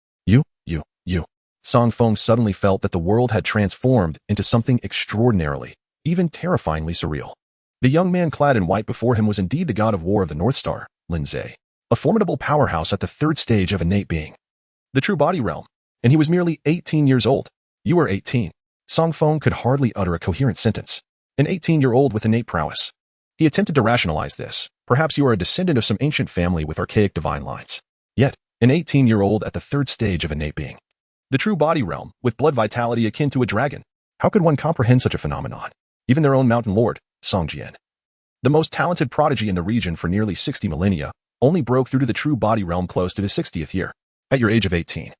[SPEAKER 1] You. Zhang Feng suddenly felt that the world had transformed into something extraordinarily, even terrifyingly surreal. The young man clad in white before him was indeed the god of war of the North Star, Lin Ze, a formidable powerhouse at the 3rd stage of innate being, the true body realm, and he was merely 18 years old. You are 18. Zhang Feng could hardly utter a coherent sentence. An 18-year-old with innate prowess. He attempted to rationalize this. Perhaps you are a descendant of some ancient family with archaic divine lines. Yet, an 18-year-old at the 3rd stage of innate being, the true body realm, with blood vitality akin to a dragon. How could one comprehend such a phenomenon? Even their own mountain lord, Song Jian, the most talented prodigy in the region for nearly 60 millennia, only broke through to the true body realm close to his 60th year. At your age of 18,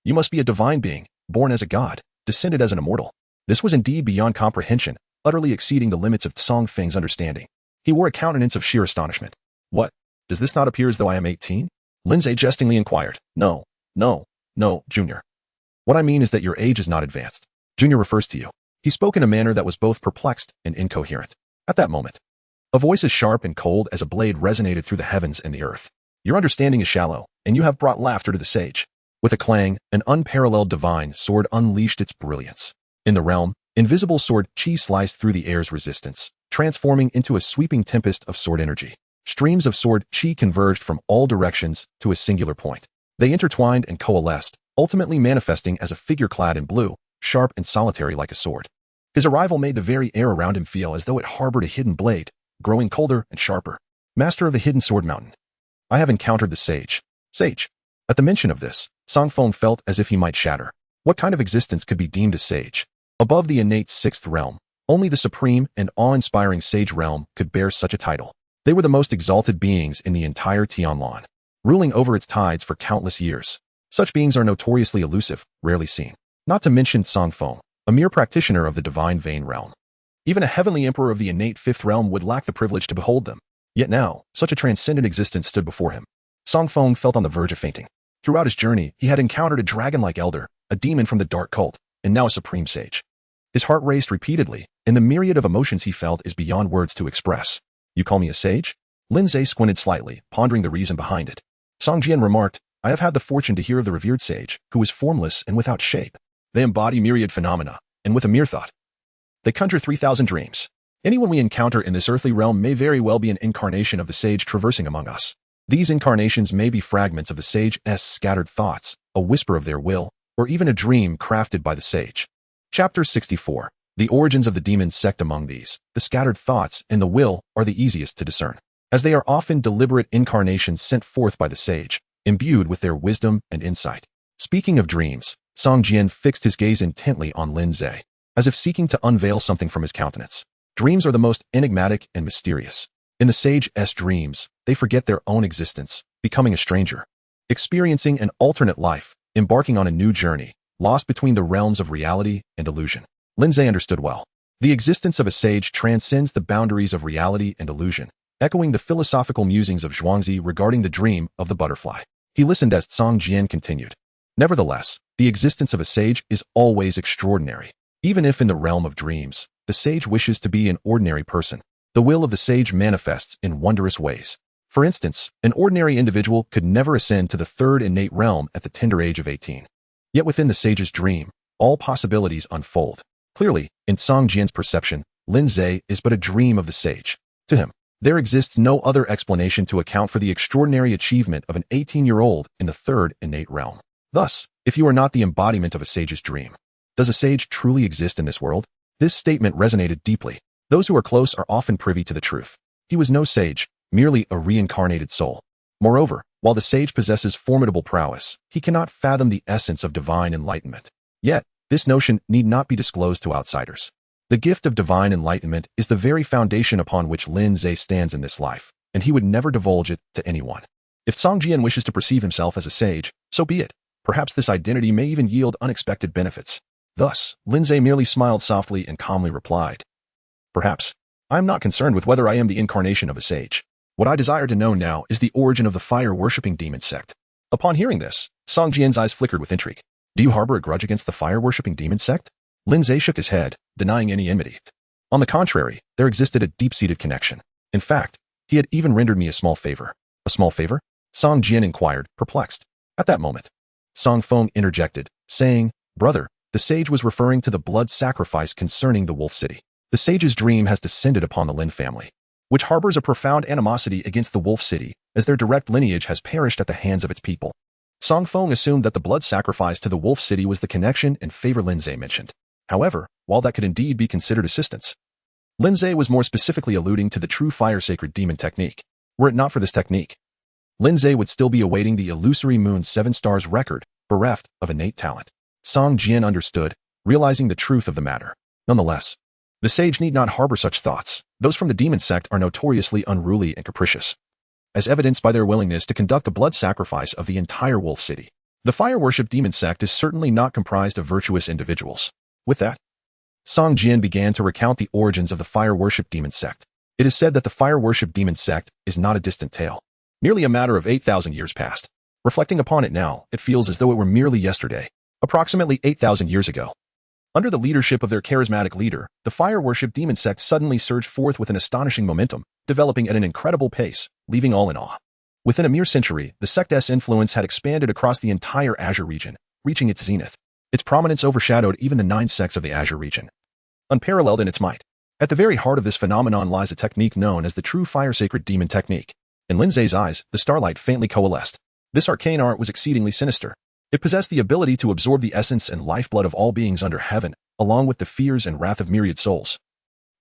[SPEAKER 1] you must be a divine being, born as a god, descended as an immortal. This was indeed beyond comprehension, utterly exceeding the limits of Zhang Feng's understanding. He wore a countenance of sheer astonishment. What? Does this not appear as though I am 18? Lin Ze jestingly inquired. No, Junior. What I mean is that your age is not advanced. Junior refers to you. He spoke in a manner that was both perplexed and incoherent. At that moment, a voice as sharp and cold as a blade resonated through the heavens and the earth. Your understanding is shallow, and you have brought laughter to the sage. With a clang, an unparalleled divine sword unleashed its brilliance. In the realm, invisible sword chi sliced through the air's resistance, transforming into a sweeping tempest of sword energy. Streams of sword chi converged from all directions to a singular point. They intertwined and coalesced, ultimately manifesting as a figure clad in blue, sharp and solitary like a sword. His arrival made the very air around him feel as though it harbored a hidden blade, growing colder and sharper. Master of the hidden sword mountain. I have encountered the sage. Sage. At the mention of this, Zhang Feng felt as if he might shatter. What kind of existence could be deemed a sage? Above the innate 6th realm, only the supreme and awe-inspiring sage realm could bear such a title. They were the most exalted beings in the entire Tianlan, ruling over its tides for countless years. Such beings are notoriously elusive, rarely seen. Not to mention Zhang Feng, a mere practitioner of the divine vein realm. Even a heavenly emperor of the innate 5th realm would lack the privilege to behold them. Yet now, such a transcendent existence stood before him. Zhang Feng felt on the verge of fainting. Throughout his journey, he had encountered a dragon-like elder, a demon from the dark cult, and now a supreme sage. His heart raced repeatedly, and the myriad of emotions he felt is beyond words to express. You call me a sage? Lin Ze squinted slightly, pondering the reason behind it. Song Jian remarked, I have had the fortune to hear of the revered sage, who is formless and without shape. They embody myriad phenomena, and with a mere thought, they conjure 3,000 dreams. Anyone we encounter in this earthly realm may very well be an incarnation of the sage traversing among us. These incarnations may be fragments of the sage's scattered thoughts, a whisper of their will, or even a dream crafted by the sage. Chapter 64. The origins of the demon sect. Among these, the scattered thoughts and the will are the easiest to discern, as they are often deliberate incarnations sent forth by the sage, imbued with their wisdom and insight. Speaking of dreams, Song Jian fixed his gaze intently on Lin Ze, as if seeking to unveil something from his countenance. Dreams are the most enigmatic and mysterious. In the sage's dreams, they forget their own existence, becoming a stranger, experiencing an alternate life, embarking on a new journey, lost between the realms of reality and illusion. Lin Ze understood well. The existence of a sage transcends the boundaries of reality and illusion, echoing the philosophical musings of Zhuangzi regarding the dream of the butterfly. He listened as Song Jian continued. Nevertheless, the existence of a sage is always extraordinary. Even if in the realm of dreams, the sage wishes to be an ordinary person, the will of the sage manifests in wondrous ways. For instance, an ordinary individual could never ascend to the 3rd innate realm at the tender age of 18. Yet within the sage's dream, all possibilities unfold. Clearly, in Song Jian's perception, Lin Ze is but a dream of the sage. To him, there exists no other explanation to account for the extraordinary achievement of an 18-year-old in the 3rd innate realm. Thus, If you are not the embodiment of a sage's dream, does a sage truly exist in this world? This statement resonated deeply. Those who are close are often privy to the truth. He was no sage, merely a reincarnated soul. Moreover, while the sage possesses formidable prowess, he cannot fathom the essence of divine enlightenment. Yet, this notion need not be disclosed to outsiders. The gift of divine enlightenment is the very foundation upon which Lin Ze stands in this life, and he would never divulge it to anyone. If Song Jian wishes to perceive himself as a sage, so be it. Perhaps this identity may even yield unexpected benefits. Thus, Lin Ze merely smiled softly and calmly replied, "Perhaps. I am not concerned with whether I am the incarnation of a sage. What I desire to know now is the origin of the fire-worshipping demon sect." Upon hearing this, Song Jian's eyes flickered with intrigue. "Do you harbor a grudge against the fire-worshipping demon sect?" Lin Ze shook his head, denying any enmity. On the contrary, there existed a deep-seated connection. In fact, he had even rendered me a small favor. A small favor? Song Jian inquired, perplexed. At that moment, Song Feng interjected, saying, "Brother, the sage was referring to the blood sacrifice concerning the Wolf City. The sage's dream has descended upon the Lin family, which harbors a profound animosity against the Wolf City, as their direct lineage has perished at the hands of its people." Song Feng assumed that the blood sacrifice to the Wolf City was the connection and favor Lin Ze mentioned. However, while that could indeed be considered assistance, Lin Ze was more specifically alluding to the true fire-sacred demon technique. Were it not for this technique, Lin Ze would still be awaiting the illusory Moon 7 Stars record, bereft of innate talent. Song Jian understood, realizing the truth of the matter. Nonetheless, the sage need not harbor such thoughts. Those from the demon sect are notoriously unruly and capricious, as evidenced by their willingness to conduct the blood sacrifice of the entire Wolf City. The fire-worship demon sect is certainly not comprised of virtuous individuals. With that, Song Jian began to recount the origins of the fire-worship demon sect. It is said that the fire-worship demon sect is not a distant tale, merely a matter of 8,000 years past. Reflecting upon it now, it feels as though it were merely yesterday, approximately 8,000 years ago. Under the leadership of their charismatic leader, the fire-worship demon sect suddenly surged forth with an astonishing momentum, developing at an incredible pace, leaving all in awe. Within a mere century, the sect's influence had expanded across the entire Azure region, reaching its zenith. Its prominence overshadowed even the 9 sects of the Azure region, unparalleled in its might. At the very heart of this phenomenon lies a technique known as the true fire-sacred demon technique. In Lin Ze's eyes, the starlight faintly coalesced. This arcane art was exceedingly sinister. It possessed the ability to absorb the essence and lifeblood of all beings under heaven, along with the fears and wrath of myriad souls,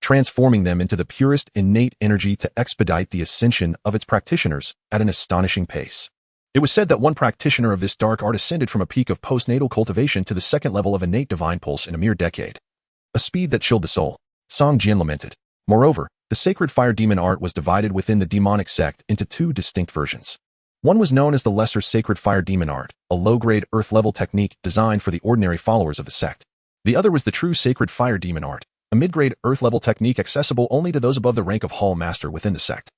[SPEAKER 1] transforming them into the purest innate energy to expedite the ascension of its practitioners at an astonishing pace. It was said that one practitioner of this dark art ascended from a peak of postnatal cultivation to the second level of innate divine pulse in a mere decade. A speed that chilled the soul. Song Jian lamented. Moreover, the sacred fire demon art was divided within the demonic sect into 2 distinct versions. One was known as the lesser sacred fire demon art, a low-grade earth-level technique designed for the ordinary followers of the sect. The other was the true sacred fire demon art, a mid-grade earth-level technique accessible only to those above the rank of Hall Master within the sect.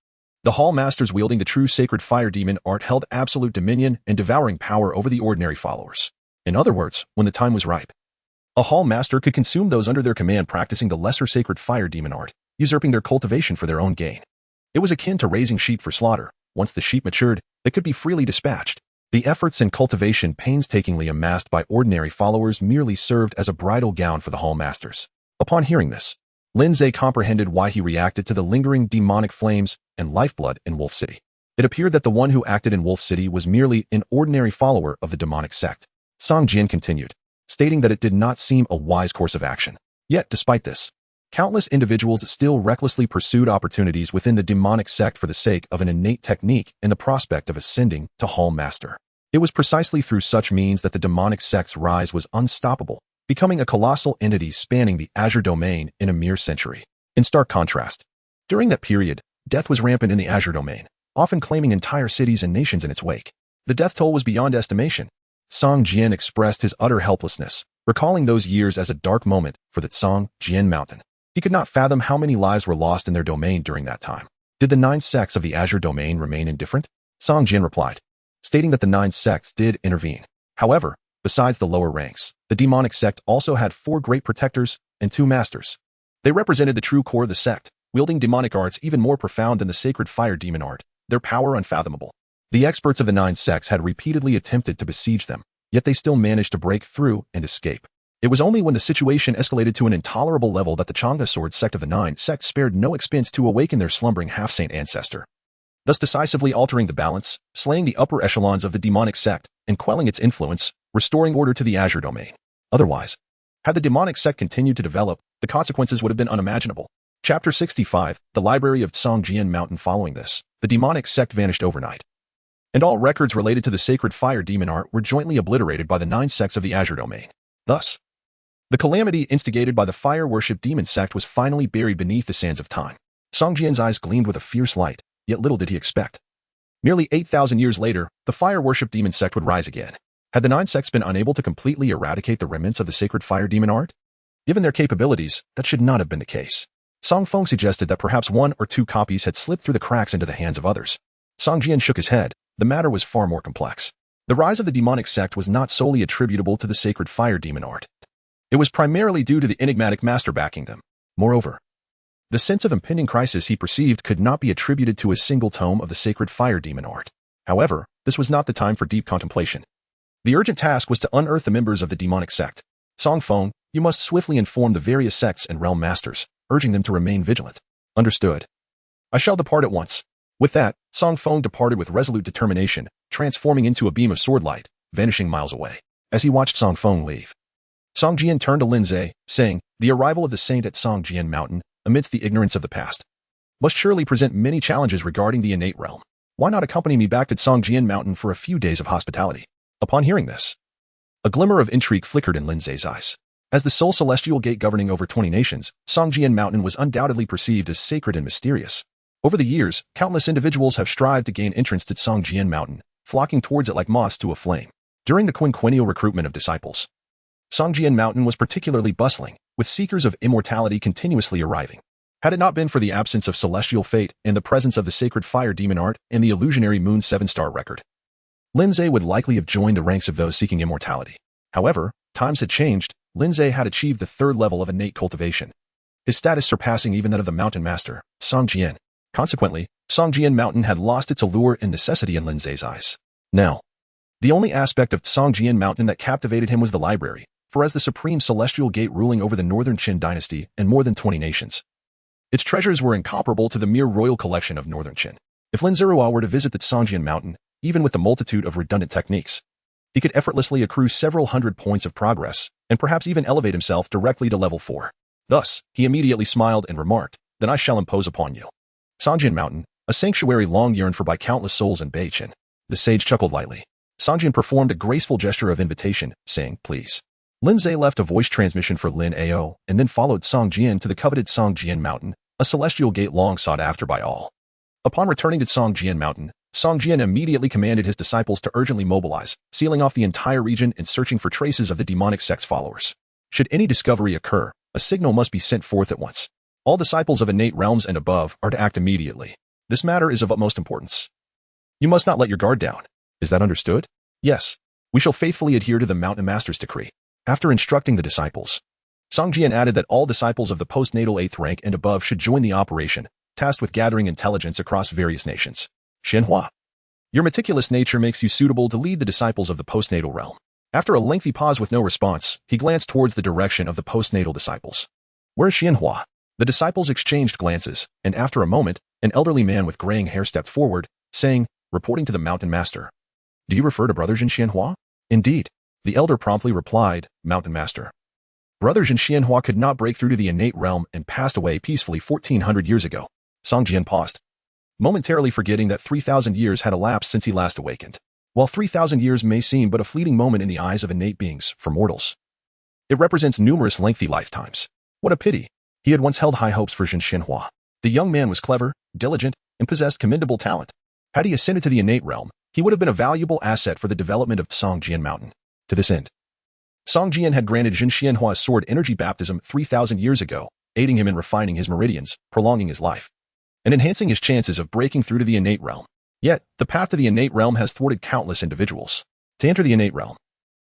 [SPEAKER 1] The Hall Masters wielding the true sacred fire demon art held absolute dominion and devouring power over the ordinary followers. In other words, when the time was ripe, a Hall Master could consume those under their command practicing the lesser sacred fire demon art, usurping their cultivation for their own gain. It was akin to raising sheep for slaughter. Once the sheep matured, they could be freely dispatched. The efforts and cultivation painstakingly amassed by ordinary followers merely served as a bridal gown for the Hall Masters. Upon hearing this, Lin Ze comprehended why he reacted to the lingering demonic flames and lifeblood in Wolf City. It appeared that the one who acted in Wolf City was merely an ordinary follower of the demonic sect. Song Jian continued, stating that it did not seem a wise course of action. Yet, despite this, countless individuals still recklessly pursued opportunities within the demonic sect for the sake of an innate technique and the prospect of ascending to Hall Master. It was precisely through such means that the demonic sect's rise was unstoppable, becoming a colossal entity spanning the Azure domain in a mere century. In stark contrast, during that period, death was rampant in the Azure domain, often claiming entire cities and nations in its wake. The death toll was beyond estimation. Song Jian expressed his utter helplessness, recalling those years as a dark moment for the Song Jian Mountain. He could not fathom how many lives were lost in their domain during that time. Did the 9 sects of the Azure domain remain indifferent? Song Jian replied, stating that the 9 sects did intervene. However, besides the lower ranks, the demonic sect also had 4 great protectors and 2 masters. They represented the true core of the sect, wielding demonic arts even more profound than the sacred fire demon art, their power unfathomable. The experts of the 9 sects had repeatedly attempted to besiege them, yet they still managed to break through and escape. It was only when the situation escalated to an intolerable level that the Chang'e Sword sect of the 9 sects spared no expense to awaken their slumbering half-saint ancestor, thus decisively altering the balance, slaying the upper echelons of the demonic sect, and quelling its influence, restoring order to the Azure domain. Otherwise, had the demonic sect continued to develop, the consequences would have been unimaginable. Chapter 65, The Library of Tsongjian Mountain. Following this, the demonic sect vanished overnight, and all records related to the sacred fire demon art were jointly obliterated by the 9 sects of the Azure domain. Thus, the calamity instigated by the fire worship demon sect was finally buried beneath the sands of time. Songjian's eyes gleamed with a fierce light, yet little did he expect. Nearly 8,000 years later, the fire worship demon sect would rise again. Had the 9 sects been unable to completely eradicate the remnants of the sacred fire demon art? Given their capabilities, that should not have been the case. Song Feng suggested that perhaps 1 or 2 copies had slipped through the cracks into the hands of others. Songjian shook his head. The matter was far more complex. The rise of the demonic sect was not solely attributable to the sacred fire demon art. It was primarily due to the enigmatic master backing them. Moreover, the sense of impending crisis he perceived could not be attributed to a single tome of the sacred fire demon art. However, this was not the time for deep contemplation. The urgent task was to unearth the members of the demonic sect. Song Feng, you must swiftly inform the various sects and realm masters, urging them to remain vigilant. Understood. I shall depart at once. With that, Song Feng departed with resolute determination, transforming into a beam of sword light, vanishing miles away. As he watched Song Feng leave, Songjian turned to Lin Ze, saying, the arrival of the saint at Tsongjian Mountain, amidst the ignorance of the past, must surely present many challenges regarding the innate realm. Why not accompany me back to Tsongjian Mountain for a few days of hospitality? Upon hearing this, a glimmer of intrigue flickered in Lin Ze's eyes. As the sole celestial gate governing over 20 nations, Tsongjian Mountain was undoubtedly perceived as sacred and mysterious. Over the years, countless individuals have strived to gain entrance to Tsongjian Mountain, flocking towards it like moths to a flame. During the quinquennial recruitment of disciples, Tsongjian Mountain was particularly bustling, with seekers of immortality continuously arriving. Had it not been for the absence of celestial fate and the presence of the sacred fire demon art and the illusionary moon 7-star record, Lin Ze would likely have joined the ranks of those seeking immortality. However, times had changed. Lin Ze had achieved the 3rd level of innate cultivation, his status surpassing even that of the mountain master, Songjian. Consequently, Tsongjian Mountain had lost its allure and necessity in Lin Ze's eyes. Now, the only aspect of Tsongjian Mountain that captivated him was the library, for as the supreme celestial gate ruling over the northern Qin dynasty and more than 20 nations, its treasures were incomparable to the mere royal collection of northern Qin. If Lin Ze were to visit the Tsongjian Mountain, even with the multitude of redundant techniques, he could effortlessly accrue several hundred points of progress, and perhaps even elevate himself directly to level 4. Thus, he immediately smiled and remarked, then I shall impose upon you. Tsongjian Mountain, a sanctuary long yearned for by countless souls in Beijing. The sage chuckled lightly. Songjian performed a graceful gesture of invitation, saying, please. Lin Ze left a voice transmission for Lin Ao, and then followed Songjian to the coveted Tsongjian Mountain, a celestial gate long sought after by all. Upon returning to Tsongjian Mountain, Songjian immediately commanded his disciples to urgently mobilize, sealing off the entire region and searching for traces of the demonic sect's followers. Should any discovery occur, a signal must be sent forth at once. All disciples of innate realms and above are to act immediately. This matter is of utmost importance. You must not let your guard down. Is that understood? Yes. We shall faithfully adhere to the mountain master's decree. After instructing the disciples, Songjian added that all disciples of the postnatal 8th rank and above should join the operation, tasked with gathering intelligence across various nations. Xianhua, your meticulous nature makes you suitable to lead the disciples of the postnatal realm. After a lengthy pause with no response, he glanced towards the direction of the postnatal disciples. Where is Xianhua? The disciples exchanged glances, and after a moment, an elderly man with graying hair stepped forward, saying, reporting to the mountain master. Do you refer to Brother Jin Xianhua? Indeed. The elder promptly replied, Mountain Master. Brother Jin Xianhua could not break through to the innate realm and passed away peacefully 1400 years ago. Songjian paused, momentarily forgetting that 3,000 years had elapsed since he last awakened. While 3,000 years may seem but a fleeting moment in the eyes of innate beings, for mortals, it represents numerous lengthy lifetimes. What a pity. He had once held high hopes for Jin Xianhua. The young man was clever, diligent, and possessed commendable talent. Had he ascended to the innate realm, he would have been a valuable asset for the development of Tsongjian Mountain. To this end, Songjian had granted Jin Xianhua's sword energy baptism 3,000 years ago, aiding him in refining his meridians, prolonging his life, and enhancing his chances of breaking through to the innate realm. Yet, the path to the innate realm has thwarted countless individuals. To enter the innate realm,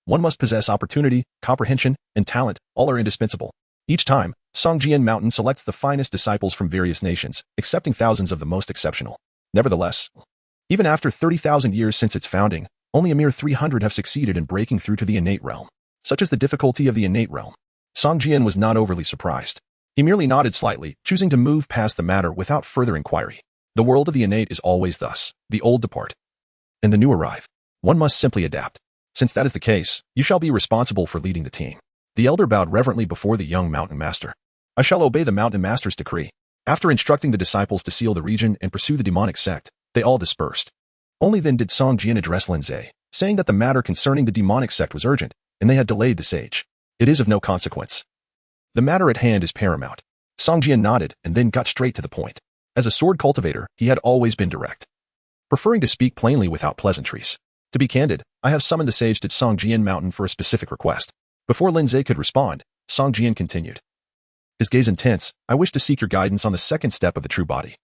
[SPEAKER 1] one must possess opportunity, comprehension, and talent. All are indispensable. Each time, Tsongjian Mountain selects the finest disciples from various nations, accepting thousands of the most exceptional. Nevertheless, even after 30,000 years since its founding, only a mere 300 have succeeded in breaking through to the innate realm. Such is the difficulty of the innate realm. Songjian was not overly surprised. He merely nodded slightly, choosing to move past the matter without further inquiry. The world of the innate is always thus. The old depart, and the new arrive. One must simply adapt. Since that is the case, you shall be responsible for leading the team. The elder bowed reverently before the young mountain master. I shall obey the mountain master's decree. After instructing the disciples to seal the region and pursue the demonic sect, they all dispersed. Only then did Song Jian address Lin Ze, saying that the matter concerning the demonic sect was urgent, and they had delayed the sage. It is of no consequence. The matter at hand is paramount. Song Jian nodded and then got straight to the point. As a sword cultivator, he had always been direct, preferring to speak plainly without pleasantries. To be candid, I have summoned the sage to Song Jian Mountain for a specific request. Before Lin Ze could respond, Song Jian continued. His gaze intense, I wish to seek your guidance on the second step of the true body.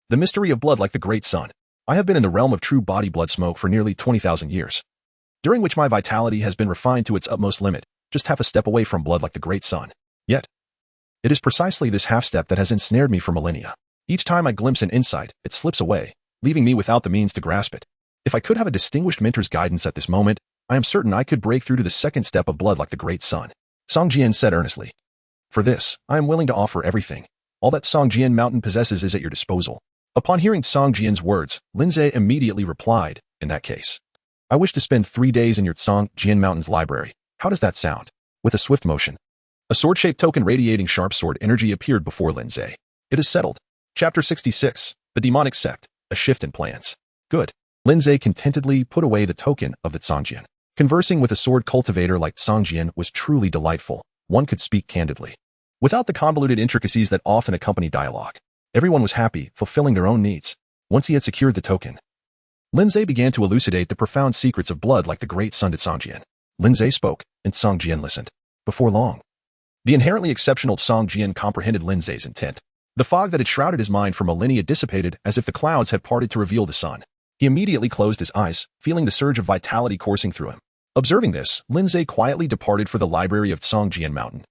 [SPEAKER 1] The mystery of blood like the great sun. I have been in the realm of true body blood smoke for nearly 20,000 years, during which my vitality has been refined to its utmost limit, just half a step away from blood like the great sun. Yet, it is precisely this half step that has ensnared me for millennia. Each time I glimpse an insight, it slips away, leaving me without the means to grasp it. If I could have a distinguished mentor's guidance at this moment, I am certain I could break through to the second step of blood like the great sun. Song Jian said earnestly. For this, I am willing to offer everything. All that Song Jian Mountain possesses is at your disposal. Upon hearing Song Jian's words, Lin Ze immediately replied, in that case, I wish to spend 3 days in your Song Jian Mountain's library. How does that sound? With a swift motion, a sword-shaped token radiating sharp sword energy appeared before Lin Ze. It is settled. Chapter 66, The Demonic Sect, A Shift in Plans. Good. Lin Ze contentedly put away the token of the Tsangjian. Conversing with a sword cultivator like Tsangjian was truly delightful. One could speak candidly, without the convoluted intricacies that often accompany dialogue. Everyone was happy, fulfilling their own needs. Once he had secured the token, Lin Ze began to elucidate the profound secrets of blood like the great sun to Tsangjian. Lin Ze spoke, and Tsangjian listened. Before long, the inherently exceptional Tsangjian comprehended Lin Ze's intent. The fog that had shrouded his mind for millennia dissipated as if the clouds had parted to reveal the sun. He immediately closed his eyes, feeling the surge of vitality coursing through him. Observing this, Lin Ze quietly departed for the library of Song Jian Mountain.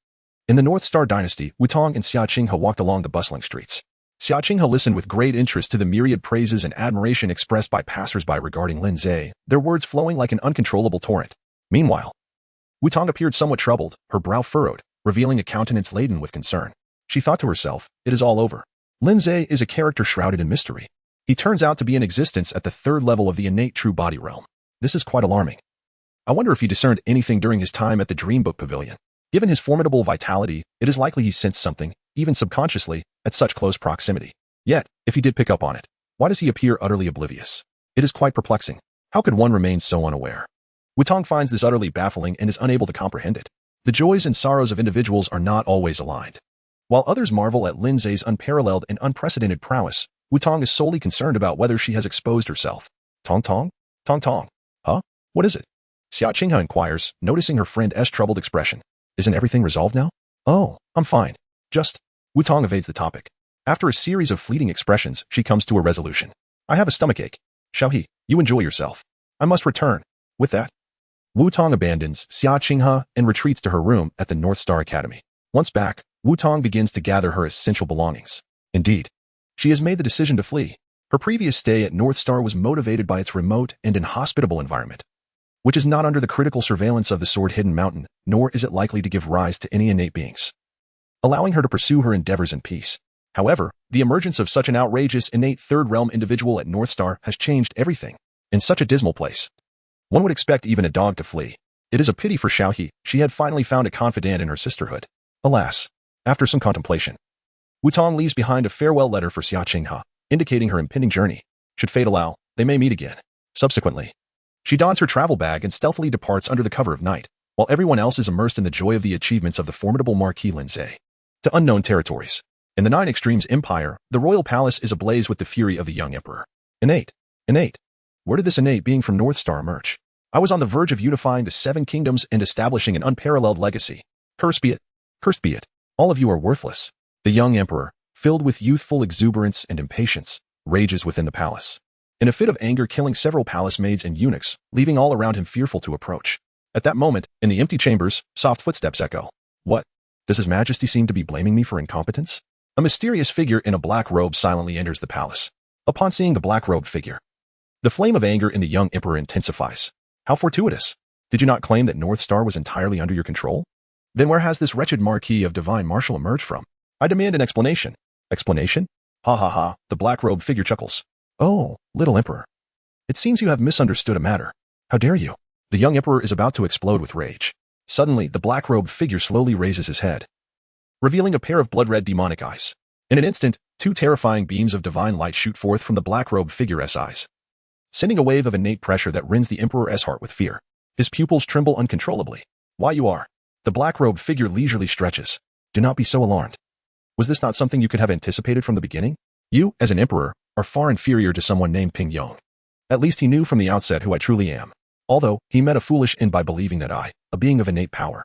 [SPEAKER 1] In the North Star dynasty, Wutong and Xia Qinghe walked along the bustling streets. Xia Qinghe listened with great interest to the myriad praises and admiration expressed by passers-by regarding Lin Ze, their words flowing like an uncontrollable torrent. Meanwhile, Wutong appeared somewhat troubled, her brow furrowed, revealing a countenance laden with concern. She thought to herself, it is all over. Lin Ze is a character shrouded in mystery. He turns out to be in existence at the third level of the innate true body realm. This is quite alarming. I wonder if he discerned anything during his time at the Dreambook Pavilion. Given his formidable vitality, it is likely he sensed something, even subconsciously, at such close proximity. Yet, if he did pick up on it, why does he appear utterly oblivious? It is quite perplexing. How could one remain so unaware? Wutong finds this utterly baffling and is unable to comprehend it. The joys and sorrows of individuals are not always aligned. While others marvel at Lin Ze's unparalleled and unprecedented prowess, Wutong is solely concerned about whether she has exposed herself. Tong tong? Tong tong? Huh? What is it? Xia Qinghe inquires, noticing her friend's troubled expression. Isn't everything resolved now? Oh, I'm fine. Just... Wutong evades the topic. After a series of fleeting expressions, she comes to a resolution. I have a stomachache. Xiaohe, you enjoy yourself. I must return. With that, Wutong abandons Xia Qinghe and retreats to her room at the North Star Academy. Once back, Wutong begins to gather her essential belongings. Indeed, she has made the decision to flee. Her previous stay at North Star was motivated by its remote and inhospitable environment, which is not under the critical surveillance of the sword-hidden mountain, nor is it likely to give rise to any innate beings, allowing her to pursue her endeavors in peace. However, the emergence of such an outrageous innate third-realm individual at North Star has changed everything. In such a dismal place, one would expect even a dog to flee. It is a pity for Xiaohe, she had finally found a confidant in her sisterhood. Alas, after some contemplation, Wutong leaves behind a farewell letter for Xia Qinghe, indicating her impending journey. Should fate allow, they may meet again. Subsequently, she dons her travel bag and stealthily departs under the cover of night, while everyone else is immersed in the joy of the achievements of the formidable Marquis Lin Ze. To unknown territories. In the Nine Extremes Empire, the royal palace is ablaze with the fury of the young emperor. Innate. Where did this innate being from North Star emerge? I was on the verge of unifying the 7 kingdoms and establishing an unparalleled legacy. Cursed be it. All of you are worthless. The young emperor, filled with youthful exuberance and impatience, rages within the palace, in a fit of anger killing several palace maids and eunuchs, leaving all around him fearful to approach. At that moment, in the empty chambers, soft footsteps echo. What? Does His Majesty seem to be blaming me for incompetence? A mysterious figure in a black robe silently enters the palace. Upon seeing the black-robed figure, the flame of anger in the young emperor intensifies. How fortuitous. Did you not claim that North Star was entirely under your control? Then where has this wretched Marquis of Divine Marshal emerged from? I demand an explanation. Explanation? Ha ha ha, the black-robed figure chuckles. Oh, little emperor. It seems you have misunderstood a matter. How dare you? The young emperor is about to explode with rage. Suddenly, the black-robed figure slowly raises his head, revealing a pair of blood-red demonic eyes. In an instant, two terrifying beams of divine light shoot forth from the black-robed figure's eyes, sending a wave of innate pressure that rends the emperor's heart with fear. His pupils tremble uncontrollably. Why you are? The black-robed figure leisurely stretches. Do not be so alarmed. Was this not something you could have anticipated from the beginning? You, as an emperor, are far inferior to someone named Ping Yong. At least he knew from the outset who I truly am. Although, he met a foolish end by believing that I, a being of innate power,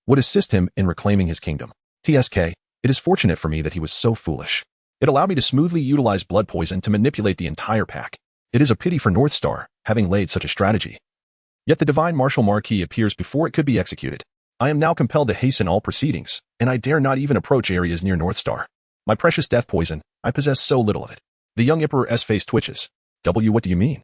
[SPEAKER 1] would assist him in reclaiming his kingdom. TSK, it is fortunate for me that he was so foolish. It allowed me to smoothly utilize blood poison to manipulate the entire pack. It is a pity for North Star, having laid such a strategy. Yet the divine martial marquee appears before it could be executed. I am now compelled to hasten all proceedings, and I dare not even approach areas near North Star. My precious death poison, I possess so little of it. The young emperor's face twitches. What do you mean?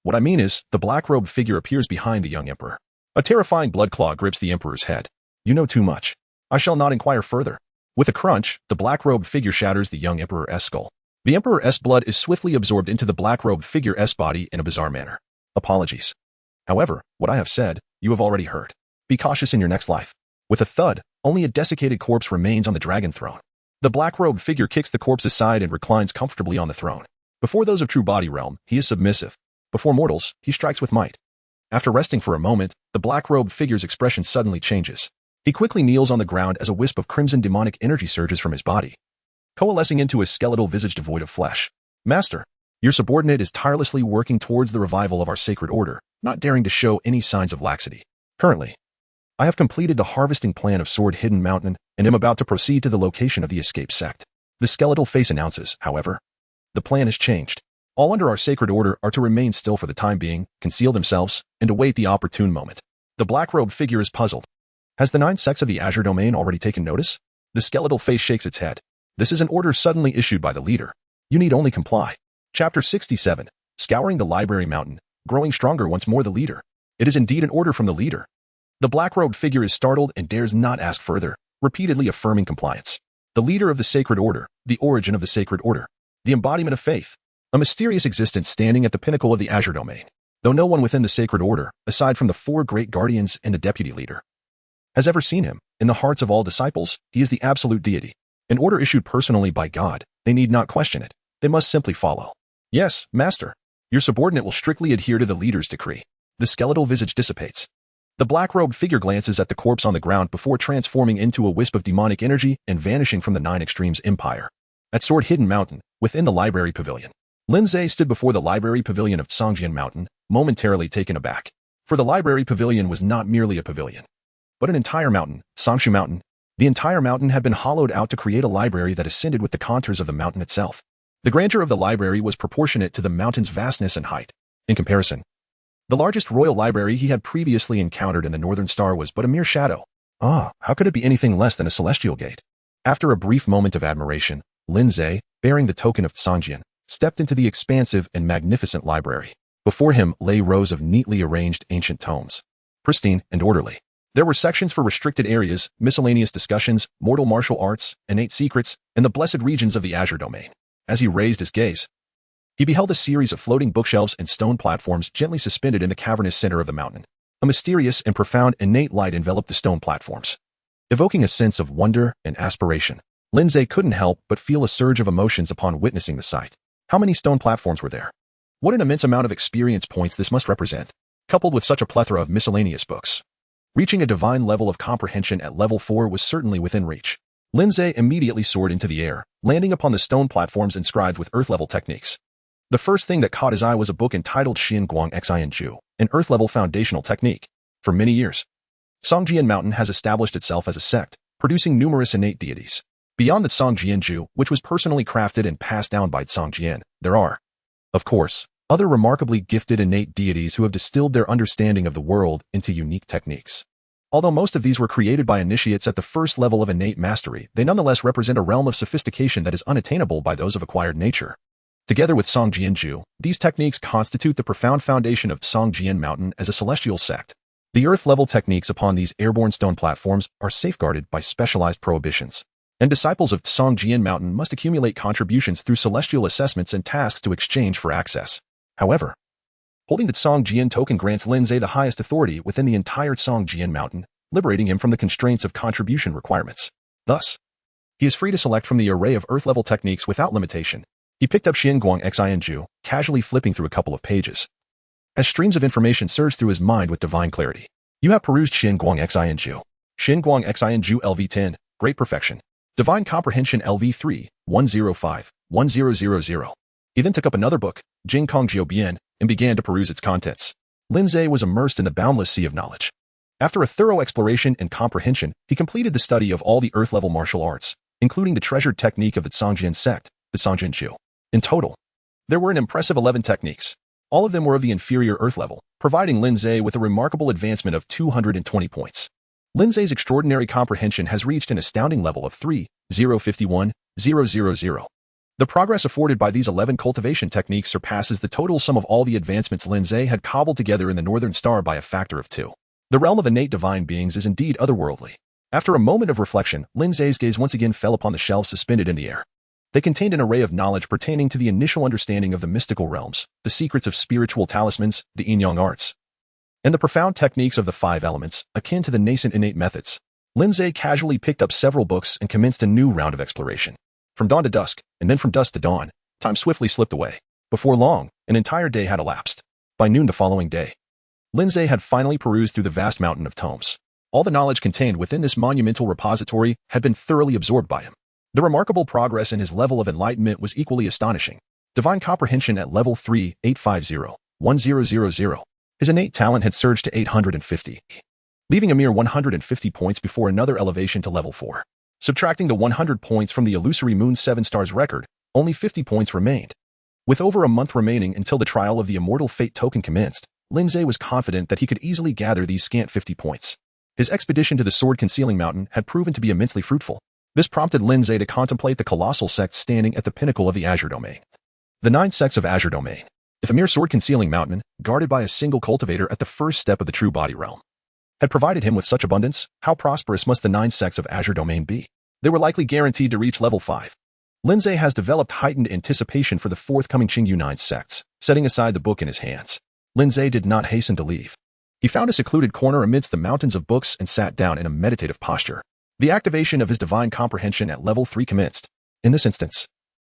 [SPEAKER 1] What I mean is, the black-robed figure appears behind the young emperor. A terrifying blood claw grips the emperor's head. You know too much. I shall not inquire further. With a crunch, the black-robed figure shatters the young emperor's skull. The emperor's blood is swiftly absorbed into the black-robed figure's body in a bizarre manner. Apologies. However, what I have said, you have already heard. Be cautious in your next life. With a thud, only a desiccated corpse remains on the dragon throne. The black-robed figure kicks the corpse aside and reclines comfortably on the throne. Before those of true body realm, he is submissive. Before mortals, he strikes with might. After resting for a moment, the black-robed figure's expression suddenly changes. He quickly kneels on the ground as a wisp of crimson demonic energy surges from his body, coalescing into his skeletal visage devoid of flesh. Master, your subordinate is tirelessly working towards the revival of our sacred order, not daring to show any signs of laxity. Currently, I have completed the harvesting plan of Sword Hidden Mountain and am about to proceed to the location of the escaped sect. The skeletal face announces, however, the plan has changed. All under our sacred order are to remain still for the time being, conceal themselves, and await the opportune moment. The black-robed figure is puzzled. Has the 9 sects of the Azure Domain already taken notice? The skeletal face shakes its head. This is an order suddenly issued by the leader. You need only comply. Chapter 67. Scouring the Library Mountain, growing stronger once more the leader. It is indeed an order from the leader. The black-robed figure is startled and dares not ask further, repeatedly affirming compliance. The leader of the sacred order, the origin of the sacred order, the embodiment of faith, a mysterious existence standing at the pinnacle of the Azure Domain. Though no one within the sacred order, aside from the 4 great guardians and the deputy leader, has ever seen him, in the hearts of all disciples, he is the absolute deity. An order issued personally by God, they need not question it. They must simply follow. Yes, master. Your subordinate will strictly adhere to the leader's decree. The skeletal visage dissipates. The black-robed figure glances at the corpse on the ground before transforming into a wisp of demonic energy and vanishing from the 9 Extremes Empire. At Sword Hidden Mountain, within the library pavilion, Lin Ze stood before the library pavilion of Songjian Mountain, momentarily taken aback. For the library pavilion was not merely a pavilion, but an entire mountain, Songshu Mountain. The entire mountain had been hollowed out to create a library that ascended with the contours of the mountain itself. The grandeur of the library was proportionate to the mountain's vastness and height. In comparison, the largest royal library he had previously encountered in the Northern Star was but a mere shadow. How could it be anything less than a celestial gate? After a brief moment of admiration, Lin Ze, bearing the token of Songjian, stepped into the expansive and magnificent library. Before him lay rows of neatly arranged ancient tomes, pristine and orderly. There were sections for restricted areas, miscellaneous discussions, mortal martial arts, innate secrets, and the blessed regions of the Azure Domain. As he raised his gaze, he beheld a series of floating bookshelves and stone platforms gently suspended in the cavernous center of the mountain. A mysterious and profound innate light enveloped the stone platforms, evoking a sense of wonder and aspiration. Lin Ze couldn't help but feel a surge of emotions upon witnessing the sight. How many stone platforms were there? What an immense amount of experience points this must represent, coupled with such a plethora of miscellaneous books. Reaching a divine level of comprehension at level 4 was certainly within reach. Lin Ze immediately soared into the air, landing upon the stone platforms inscribed with Earth-level techniques. The first thing that caught his eye was a book entitled Xin Guang Xin Ju, an Earth-level foundational technique. For many years, Songjian Mountain has established itself as a sect, producing numerous innate deities. Beyond the Songjian Ju, which was personally crafted and passed down by Songjian, there are, of course, other remarkably gifted innate deities who have distilled their understanding of the world into unique techniques. Although most of these were created by initiates at the first level of innate mastery, they nonetheless represent a realm of sophistication that is unattainable by those of acquired nature. Together with Songjian Ju, these techniques constitute the profound foundation of Songjian Mountain as a celestial sect. The Earth-level techniques upon these airborne stone platforms are safeguarded by specialized prohibitions, and disciples of Songjian Mountain must accumulate contributions through celestial assessments and tasks to exchange for access. However, Holding the Songjian token grants Lin Ze the highest authority within the entire Songjian mountain, liberating him from the constraints of contribution requirements. Thus, he is free to select from the array of earth-level techniques without limitation. He picked up Xinguang Xinju, casually flipping through a couple of pages. As streams of information surged through his mind with divine clarity. You have perused Xinguang Xinju. Xinguang Xinju LV10, Great Perfection. Divine Comprehension LV3, 105, 1000. He then took up another book, Jingkong Jiubian, and began to peruse its contents. Lin Ze was immersed in the boundless sea of knowledge. After a thorough exploration and comprehension, he completed the study of all the earth-level martial arts, including the treasured technique of the Songjian sect, the Songjinju. In total, there were an impressive 11 techniques. All of them were of the inferior earth level, providing Lin Ze with a remarkable advancement of 220 points. Lin Ze's extraordinary comprehension has reached an astounding level of 3,051,000. The progress afforded by these 11 cultivation techniques surpasses the total sum of all the advancements Lin Ze had cobbled together in the Northern Star by a factor of 2. The realm of innate divine beings is indeed otherworldly. After a moment of reflection, Lin Ze's gaze once again fell upon the shelves suspended in the air. They contained an array of knowledge pertaining to the initial understanding of the mystical realms, the secrets of spiritual talismans, the yin-yang arts, and the profound techniques of the 5 elements, akin to the nascent innate methods. Lin Ze casually picked up several books and commenced a new round of exploration. From dawn to dusk, and then from dusk to dawn, time swiftly slipped away. Before long, an entire day had elapsed. By noon the following day, Lin Ze had finally perused through the vast mountain of tomes. All the knowledge contained within this monumental repository had been thoroughly absorbed by him. The remarkable progress in his level of enlightenment was equally astonishing. Divine Comprehension at level 3,850,1000. His innate talent had surged to 850, leaving a mere 150 points before another elevation to level 4. Subtracting the 100 points from the illusory Moon 7 Stars record, only 50 points remained. With over a month remaining until the trial of the Immortal Fate token commenced, Lin Ze was confident that he could easily gather these scant 50 points. His expedition to the Sword-Concealing Mountain had proven to be immensely fruitful. This prompted Lin Ze to contemplate the colossal sects standing at the pinnacle of the Azure Domain. The 9 sects of Azure Domain. If a mere sword-concealing mountain, guarded by a single cultivator at the first step of the true body realm, had provided him with such abundance, how prosperous must the 9 sects of Azure Domain be? They were likely guaranteed to reach level 5. Lin Ze has developed heightened anticipation for the forthcoming Qingyu 9 sects. Setting aside the book in his hands, Lin Ze did not hasten to leave. He found a secluded corner amidst the mountains of books and sat down in a meditative posture. The activation of his divine comprehension at level 3 commenced. In this instance,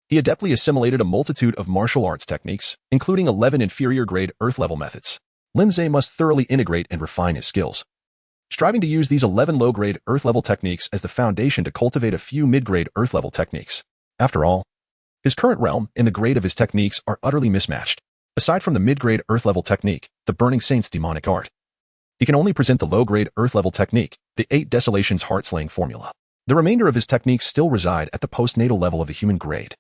[SPEAKER 1] he adeptly assimilated a multitude of martial arts techniques, including 11 inferior-grade earth-level methods. Lin Ze must thoroughly integrate and refine his skills, striving to use these 11 low-grade earth-level techniques as the foundation to cultivate a few mid-grade earth-level techniques. After all, his current realm and the grade of his techniques are utterly mismatched. Aside from the mid-grade earth-level technique, the Burning Saint's demonic art, he can only present the low-grade earth-level technique, the 8 Desolations heart-slaying formula. The remainder of his techniques still reside at the postnatal level of the human grade,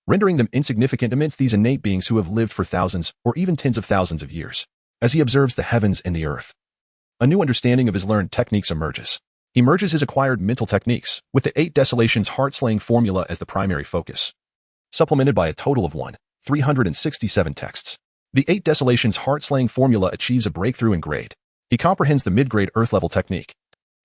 [SPEAKER 1] rendering them insignificant amidst these innate beings who have lived for thousands or even tens of thousands of years. As he observes the heavens and the earth, a new understanding of his learned techniques emerges. He merges his acquired mental techniques with the 8 Desolations heart-slaying formula as the primary focus, supplemented by a total of 367 texts. The 8 Desolations heart-slaying formula achieves a breakthrough in grade. He comprehends the mid-grade earth-level technique,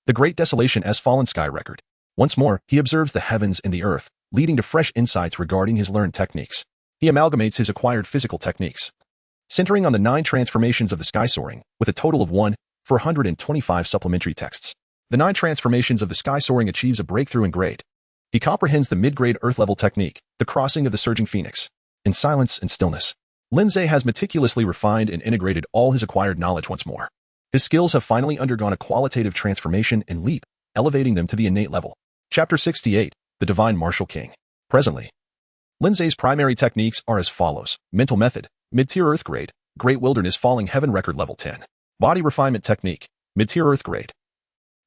[SPEAKER 1] the Great Desolation as Fallen Sky record. Once more, he observes the heavens and the earth, leading to fresh insights regarding his learned techniques. He amalgamates his acquired physical techniques, centering on the 9 transformations of the sky soaring, with a total of 425 supplementary texts. The 9 transformations of the sky soaring achieves a breakthrough in grade. He comprehends the mid-grade earth-level technique, the crossing of the surging phoenix. In silence and stillness, Lin Ze has meticulously refined and integrated all his acquired knowledge once more. His skills have finally undergone a qualitative transformation and leap, elevating them to the innate level. Chapter 68, The Divine Martial King. Presently, Lin Ze's primary techniques are as follows. Mental Method, Mid-Tier Earth Grade, Great Wilderness Falling Heaven Record Level 10. Body Refinement Technique, Mid-Tier Earth Grade.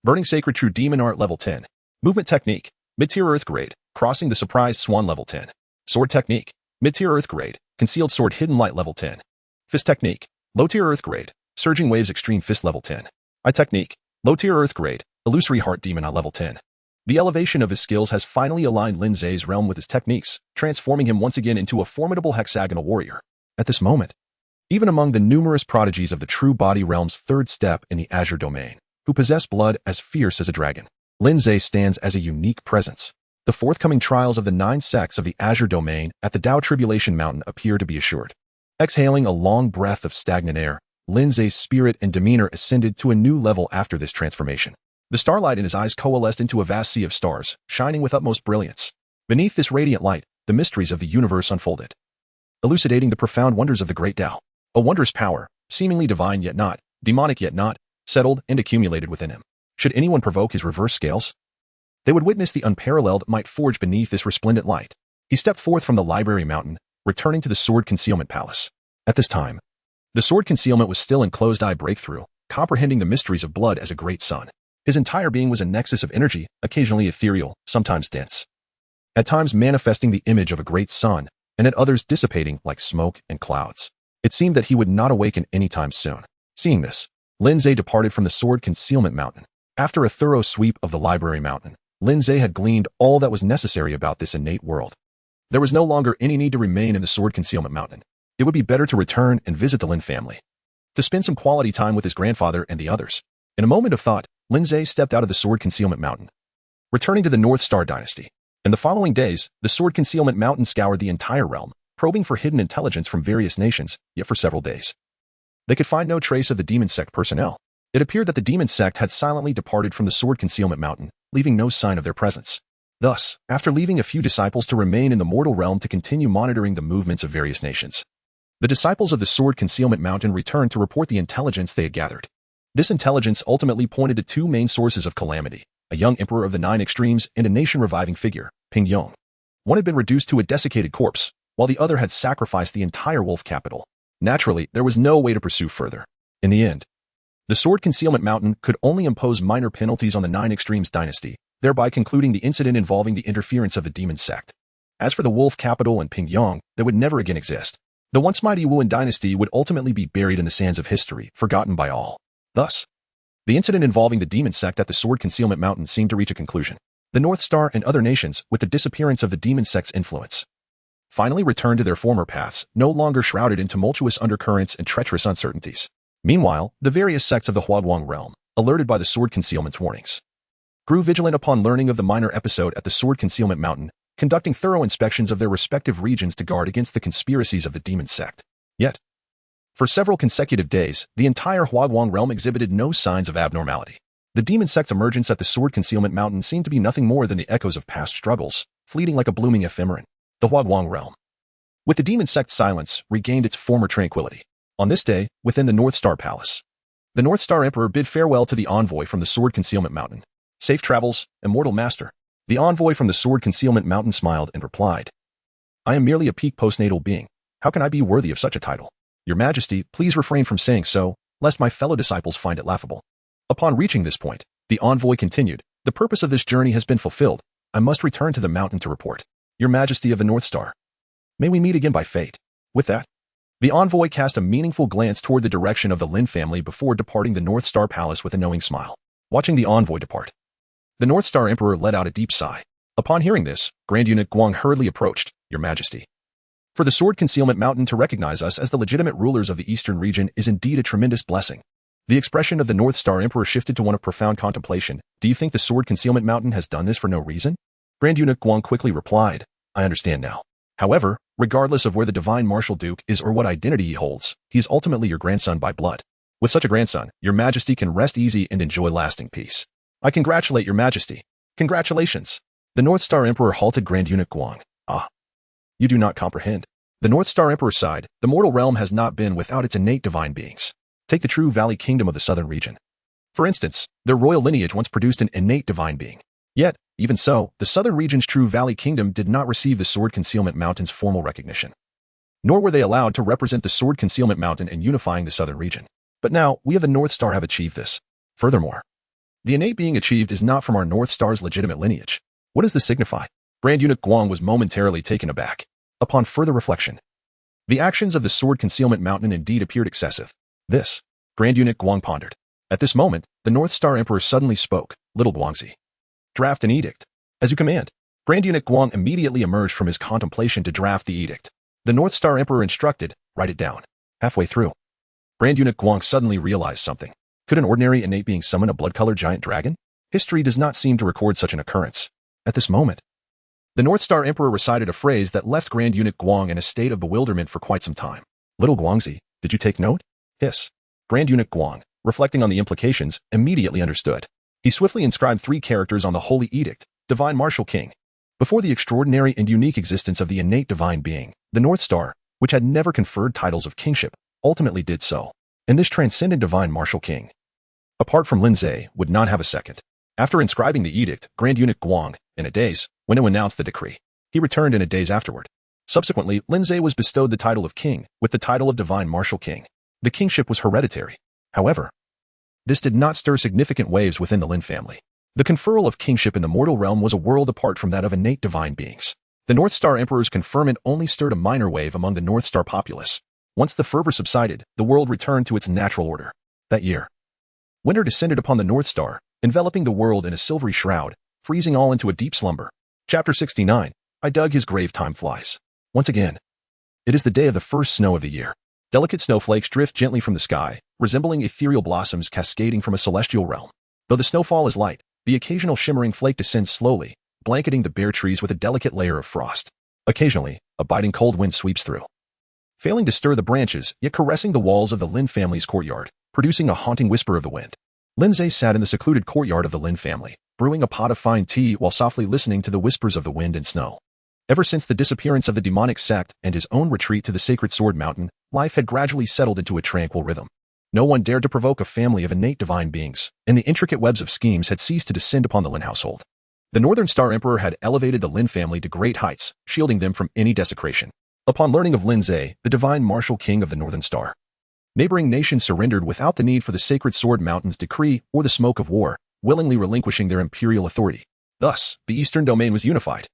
[SPEAKER 1] Burning Sacred True Demon Art Level 10. Movement Technique, Mid-Tier Earth Grade, Crossing the Surprised Swan Level 10. Sword Technique, Mid-Tier Earth Grade, Concealed Sword Hidden Light Level 10. Fist Technique, Low-Tier Earth Grade, Surging Waves Extreme Fist Level 10. Eye Technique, Low-Tier Earth Grade, Illusory Heart Demon Eye Level 10. The elevation of his skills has finally aligned Lin Ze's realm with his techniques, transforming him once again into a formidable hexagonal warrior. At this moment, even among the numerous prodigies of the true body realm's 3rd step in the Azure Domain, who possess blood as fierce as a dragon, Lin Ze stands as a unique presence. The forthcoming trials of the 9 sects of the Azure Domain at the Tao Tribulation Mountain appear to be assured. Exhaling a long breath of stagnant air, Lin Ze's spirit and demeanor ascended to a new level after this transformation. The starlight in his eyes coalesced into a vast sea of stars, shining with utmost brilliance. Beneath this radiant light, the mysteries of the universe unfolded, elucidating the profound wonders of the great Tao. A wondrous power, seemingly divine yet not, demonic yet not, settled and accumulated within him. Should anyone provoke his reverse scales, they would witness the unparalleled might forged beneath this resplendent light. He stepped forth from the library mountain, returning to the Sword Concealment Palace. At this time, the Sword Concealment was still in closed-eye breakthrough, comprehending the mysteries of blood as a great sun. His entire being was a nexus of energy, occasionally ethereal, sometimes dense. At times manifesting the image of a great sun, and at others dissipating like smoke and clouds. It seemed that he would not awaken anytime soon. Seeing this, Lin Ze departed from the Sword Concealment Mountain. After a thorough sweep of the library mountain, Lin Ze had gleaned all that was necessary about this innate world. There was no longer any need to remain in the Sword Concealment Mountain. It would be better to return and visit the Lin family, to spend some quality time with his grandfather and the others. In a moment of thought, Lin Ze stepped out of the Sword Concealment Mountain, returning to the North Star Dynasty. In the following days, the Sword Concealment Mountain scoured the entire realm, probing for hidden intelligence from various nations, yet for several days. They could find no trace of the Demon Sect personnel. It appeared that the Demon Sect had silently departed from the Sword Concealment Mountain, leaving no sign of their presence. Thus, after leaving a few disciples to remain in the mortal realm to continue monitoring the movements of various nations, the disciples of the Sword Concealment Mountain returned to report the intelligence they had gathered. This intelligence ultimately pointed to two main sources of calamity, a young emperor of the Nine Extremes and a nation-reviving figure, Ping Yong. One had been reduced to a desiccated corpse, while the other had sacrificed the entire wolf capital. Naturally, there was no way to pursue further. In the end, the Sword Concealment Mountain could only impose minor penalties on the Nine Extremes dynasty, thereby concluding the incident involving the interference of the Demon Sect. As for the wolf capital and Ping Yong, they would never again exist. The once mighty Wuan dynasty would ultimately be buried in the sands of history, forgotten by all. Thus, the incident involving the Demon Sect at the Sword Concealment Mountain seemed to reach a conclusion. The North Star and other nations, with the disappearance of the Demon Sect's influence, finally returned to their former paths, no longer shrouded in tumultuous undercurrents and treacherous uncertainties. Meanwhile, the various sects of the Huaguang realm, alerted by the Sword Concealment's warnings, grew vigilant upon learning of the minor episode at the Sword Concealment Mountain, conducting thorough inspections of their respective regions to guard against the conspiracies of the Demon Sect. Yet, for several consecutive days, the entire Huaguang realm exhibited no signs of abnormality. The Demon Sect's emergence at the Sword Concealment Mountain seemed to be nothing more than the echoes of past struggles, fleeting like a blooming ephemeron. The Huaguang realm, with the Demon Sect's silence, regained its former tranquility. On this day, within the North Star Palace, the North Star Emperor bid farewell to the envoy from the Sword Concealment Mountain. Safe travels, immortal master. The envoy from the Sword Concealment Mountain smiled and replied, I am merely a peak postnatal being. How can I be worthy of such a title? Your Majesty, please refrain from saying so, lest my fellow disciples find it laughable. Upon reaching this point, the envoy continued, the purpose of this journey has been fulfilled. I must return to the mountain to report. Your Majesty of the North Star, may we meet again by fate. With that, the envoy cast a meaningful glance toward the direction of the Lin family before departing the North Star Palace with a knowing smile. Watching the envoy depart, the North Star Emperor let out a deep sigh. Upon hearing this, Grand Eunuch Guang hurriedly approached, Your Majesty. For the Sword Concealment Mountain to recognize us as the legitimate rulers of the Eastern region is indeed a tremendous blessing. The expression of the North Star Emperor shifted to one of profound contemplation. Do you think the Sword Concealment Mountain has done this for no reason? Grand Eunuch Guang quickly replied, I understand now. However, regardless of where the Divine Marshal Duke is or what identity he holds, he is ultimately your grandson by blood. With such a grandson, Your Majesty can rest easy and enjoy lasting peace. I congratulate Your Majesty. Congratulations. The North Star Emperor halted Grand Eunuch Guang. Ah, you do not comprehend. The North Star Emperor sighed, the mortal realm has not been without its innate divine beings. Take the True Valley Kingdom of the Southern region. For instance, their royal lineage once produced an innate divine being. Yet, even so, the Southern region's True Valley Kingdom did not receive the Sword Concealment Mountain's formal recognition. Nor were they allowed to represent the Sword Concealment Mountain in unifying the Southern region. But now, we of the North Star have achieved this. Furthermore, the innate being achieved is not from our North Star's legitimate lineage. What does this signify? Grand Eunuch Guang was momentarily taken aback. Upon further reflection, the actions of the Sword Concealment Mountain indeed appeared excessive. This, Grand Eunuch Guang pondered. At this moment, the North Star Emperor suddenly spoke, Little Guangzi. Draft an edict. As you command. Grand Eunuch Guang immediately emerged from his contemplation to draft the edict. The North Star Emperor instructed, write it down. Halfway through, Grand Eunuch Guang suddenly realized something. Could an ordinary innate being summon a blood-colored giant dragon? History does not seem to record such an occurrence. At this moment, the North Star Emperor recited a phrase that left Grand Eunuch Guang in a state of bewilderment for quite some time. Little Guangzi, did you take note? Hiss. Grand Eunuch Guang, reflecting on the implications, immediately understood. He swiftly inscribed 3 characters on the Holy Edict, Divine Martial King. Before the extraordinary and unique existence of the innate divine being, the North Star, which had never conferred titles of kingship, ultimately did so. And this transcendent divine martial king, apart from Lin Ze, would not have a second. After inscribing the edict, Grand Eunuch Guang, in a daze, went to announce the decree. He returned in a daze afterward. Subsequently, Lin Ze was bestowed the title of king, with the title of divine martial king. The kingship was hereditary. However, this did not stir significant waves within the Lin family. The conferral of kingship in the mortal realm was a world apart from that of innate divine beings. The North Star Emperor's conferment only stirred a minor wave among the North Star populace. Once the fervor subsided, the world returned to its natural order. That year, winter descended upon the North Star, enveloping the world in a silvery shroud, freezing all into a deep slumber. Chapter 69. I dug his grave. Time flies. Once again, it is the day of the first snow of the year. Delicate snowflakes drift gently from the sky, resembling ethereal blossoms cascading from a celestial realm. Though the snowfall is light, the occasional shimmering flake descends slowly, blanketing the bare trees with a delicate layer of frost. Occasionally, a biting cold wind sweeps through, failing to stir the branches, yet caressing the walls of the Lin family's courtyard, producing a haunting whisper of the wind. Lin Ze sat in the secluded courtyard of the Lin family, brewing a pot of fine tea while softly listening to the whispers of the wind and snow. Ever since the disappearance of the demonic sect and his own retreat to the sacred sword mountain, life had gradually settled into a tranquil rhythm. No one dared to provoke a family of innate divine beings, and the intricate webs of schemes had ceased to descend upon the Lin household. The Northern Star Emperor had elevated the Lin family to great heights, shielding them from any desecration. Upon learning of Lin Ze, the divine martial king of the Northern Star, neighboring nations surrendered without the need for the sacred sword mountain's decree or the smoke of war, willingly relinquishing their imperial authority. Thus, the Eastern domain was unified.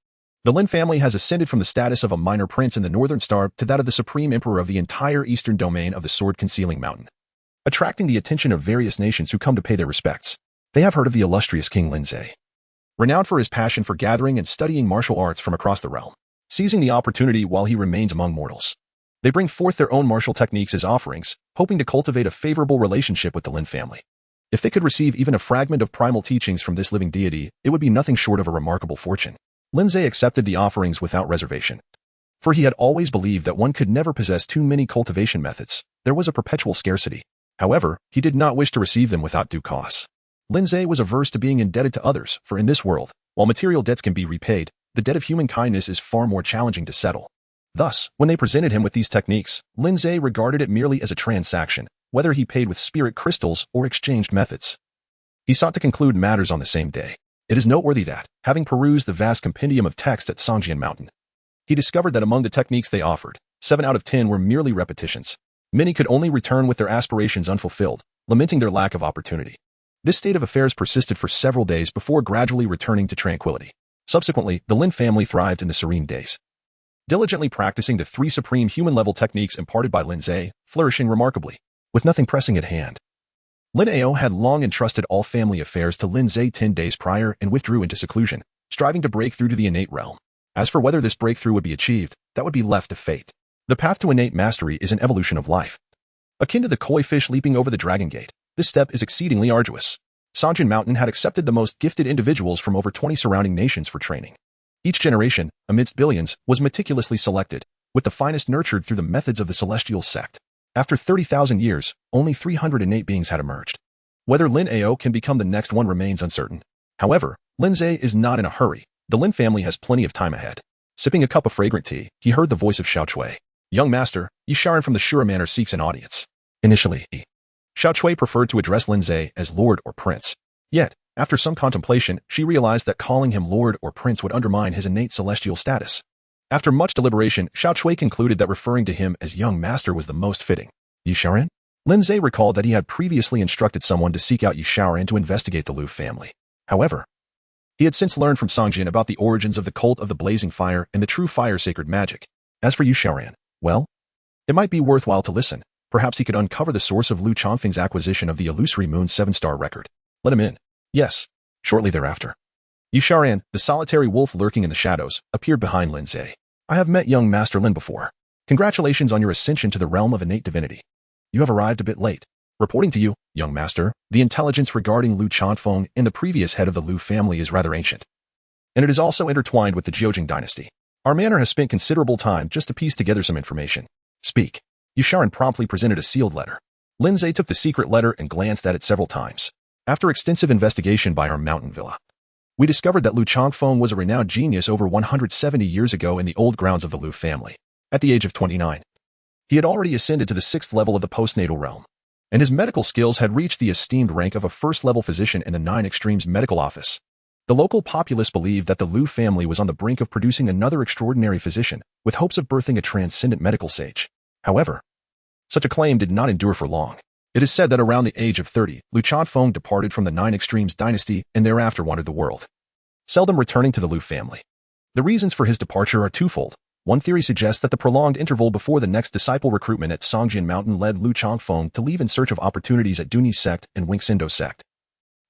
[SPEAKER 1] The Lin family has ascended from the status of a minor prince in the Northern Star to that of the supreme emperor of the entire eastern domain of the sword-concealing mountain, attracting the attention of various nations who come to pay their respects. They have heard of the illustrious King Lin Ze, renowned for his passion for gathering and studying martial arts from across the realm, seizing the opportunity while he remains among mortals. They bring forth their own martial techniques as offerings, hoping to cultivate a favorable relationship with the Lin family. If they could receive even a fragment of primal teachings from this living deity, it would be nothing short of a remarkable fortune. Lin Ze accepted the offerings without reservation, for he had always believed that one could never possess too many cultivation methods. There was a perpetual scarcity. However, he did not wish to receive them without due costs. Lin Ze was averse to being indebted to others, for in this world, while material debts can be repaid, the debt of human kindness is far more challenging to settle. Thus, when they presented him with these techniques, Lin Ze regarded it merely as a transaction, whether he paid with spirit crystals or exchanged methods. He sought to conclude matters on the same day. It is noteworthy that, having perused the vast compendium of texts at Songjian Mountain, he discovered that among the techniques they offered, 7 out of 10 were merely repetitions. Many could only return with their aspirations unfulfilled, lamenting their lack of opportunity. This state of affairs persisted for several days before gradually returning to tranquility. Subsequently, the Lin family thrived in the serene days, diligently practicing the 3 supreme human-level techniques imparted by Lin Ze, flourishing remarkably, with nothing pressing at hand. Lin Ao had long entrusted all family affairs to Lin Ze 10 days prior and withdrew into seclusion, striving to break through to the innate realm. As for whether this breakthrough would be achieved, that would be left to fate. The path to innate mastery is an evolution of life. Akin to the koi fish leaping over the dragon gate, this step is exceedingly arduous. Songjian Mountain had accepted the most gifted individuals from over 20 surrounding nations for training. Each generation, amidst billions, was meticulously selected, with the finest nurtured through the methods of the celestial sect. After 30,000 years, only 300 innate beings had emerged. Whether Lin Ao can become the next one remains uncertain. However, Lin Ze is not in a hurry. The Lin family has plenty of time ahead. Sipping a cup of fragrant tea, he heard the voice of Xiao Chui. Young master, Yisharan from the Shura Manor seeks an audience. Initially, Xiao Chui preferred to address Lin Ze as Lord or Prince. Yet, after some contemplation, she realized that calling him Lord or Prince would undermine his innate celestial status. After much deliberation, Xiao Chui concluded that referring to him as young master was the most fitting. Yisharan? Lin Ze recalled that he had previously instructed someone to seek out Yisharan to investigate the Lu family. However, he had since learned from Songjin about the origins of the cult of the blazing fire and the true fire sacred magic. As for Yisharan, well, it might be worthwhile to listen. Perhaps he could uncover the source of Lu Chongfeng's acquisition of the illusory Moon 7-star record. Let him in. Yes. Shortly thereafter, Yisharan, the solitary wolf lurking in the shadows, appeared behind Lin Ze. I have met young Master Lin before. Congratulations on your ascension to the realm of innate divinity. You have arrived a bit late. Reporting to you, young master, the intelligence regarding Lu Chongfeng and the previous head of the Lu family is rather ancient, and it is also intertwined with the Jiujing dynasty. Our manor has spent considerable time just to piece together some information. Speak. Yusharan promptly presented a sealed letter. Lin Ze took the secret letter and glanced at it several times. After extensive investigation by our mountain villa, we discovered that Lu Changfeng was a renowned genius over 170 years ago in the old grounds of the Lu family. At the age of 29, he had already ascended to the 6th level of the postnatal realm, and his medical skills had reached the esteemed rank of a first-level physician in the 9 Extremes medical office. The local populace believed that the Lu family was on the brink of producing another extraordinary physician, with hopes of birthing a transcendent medical sage. However, such a claim did not endure for long. It is said that around the age of 30, Lu Changfeng departed from the 9 Extremes dynasty and thereafter wandered the world, seldom returning to the Lu family. The reasons for his departure are twofold. One theory suggests that the prolonged interval before the next disciple recruitment at Songjian Mountain led Lu Changfeng to leave in search of opportunities at Duni's sect and Wingxindo sect.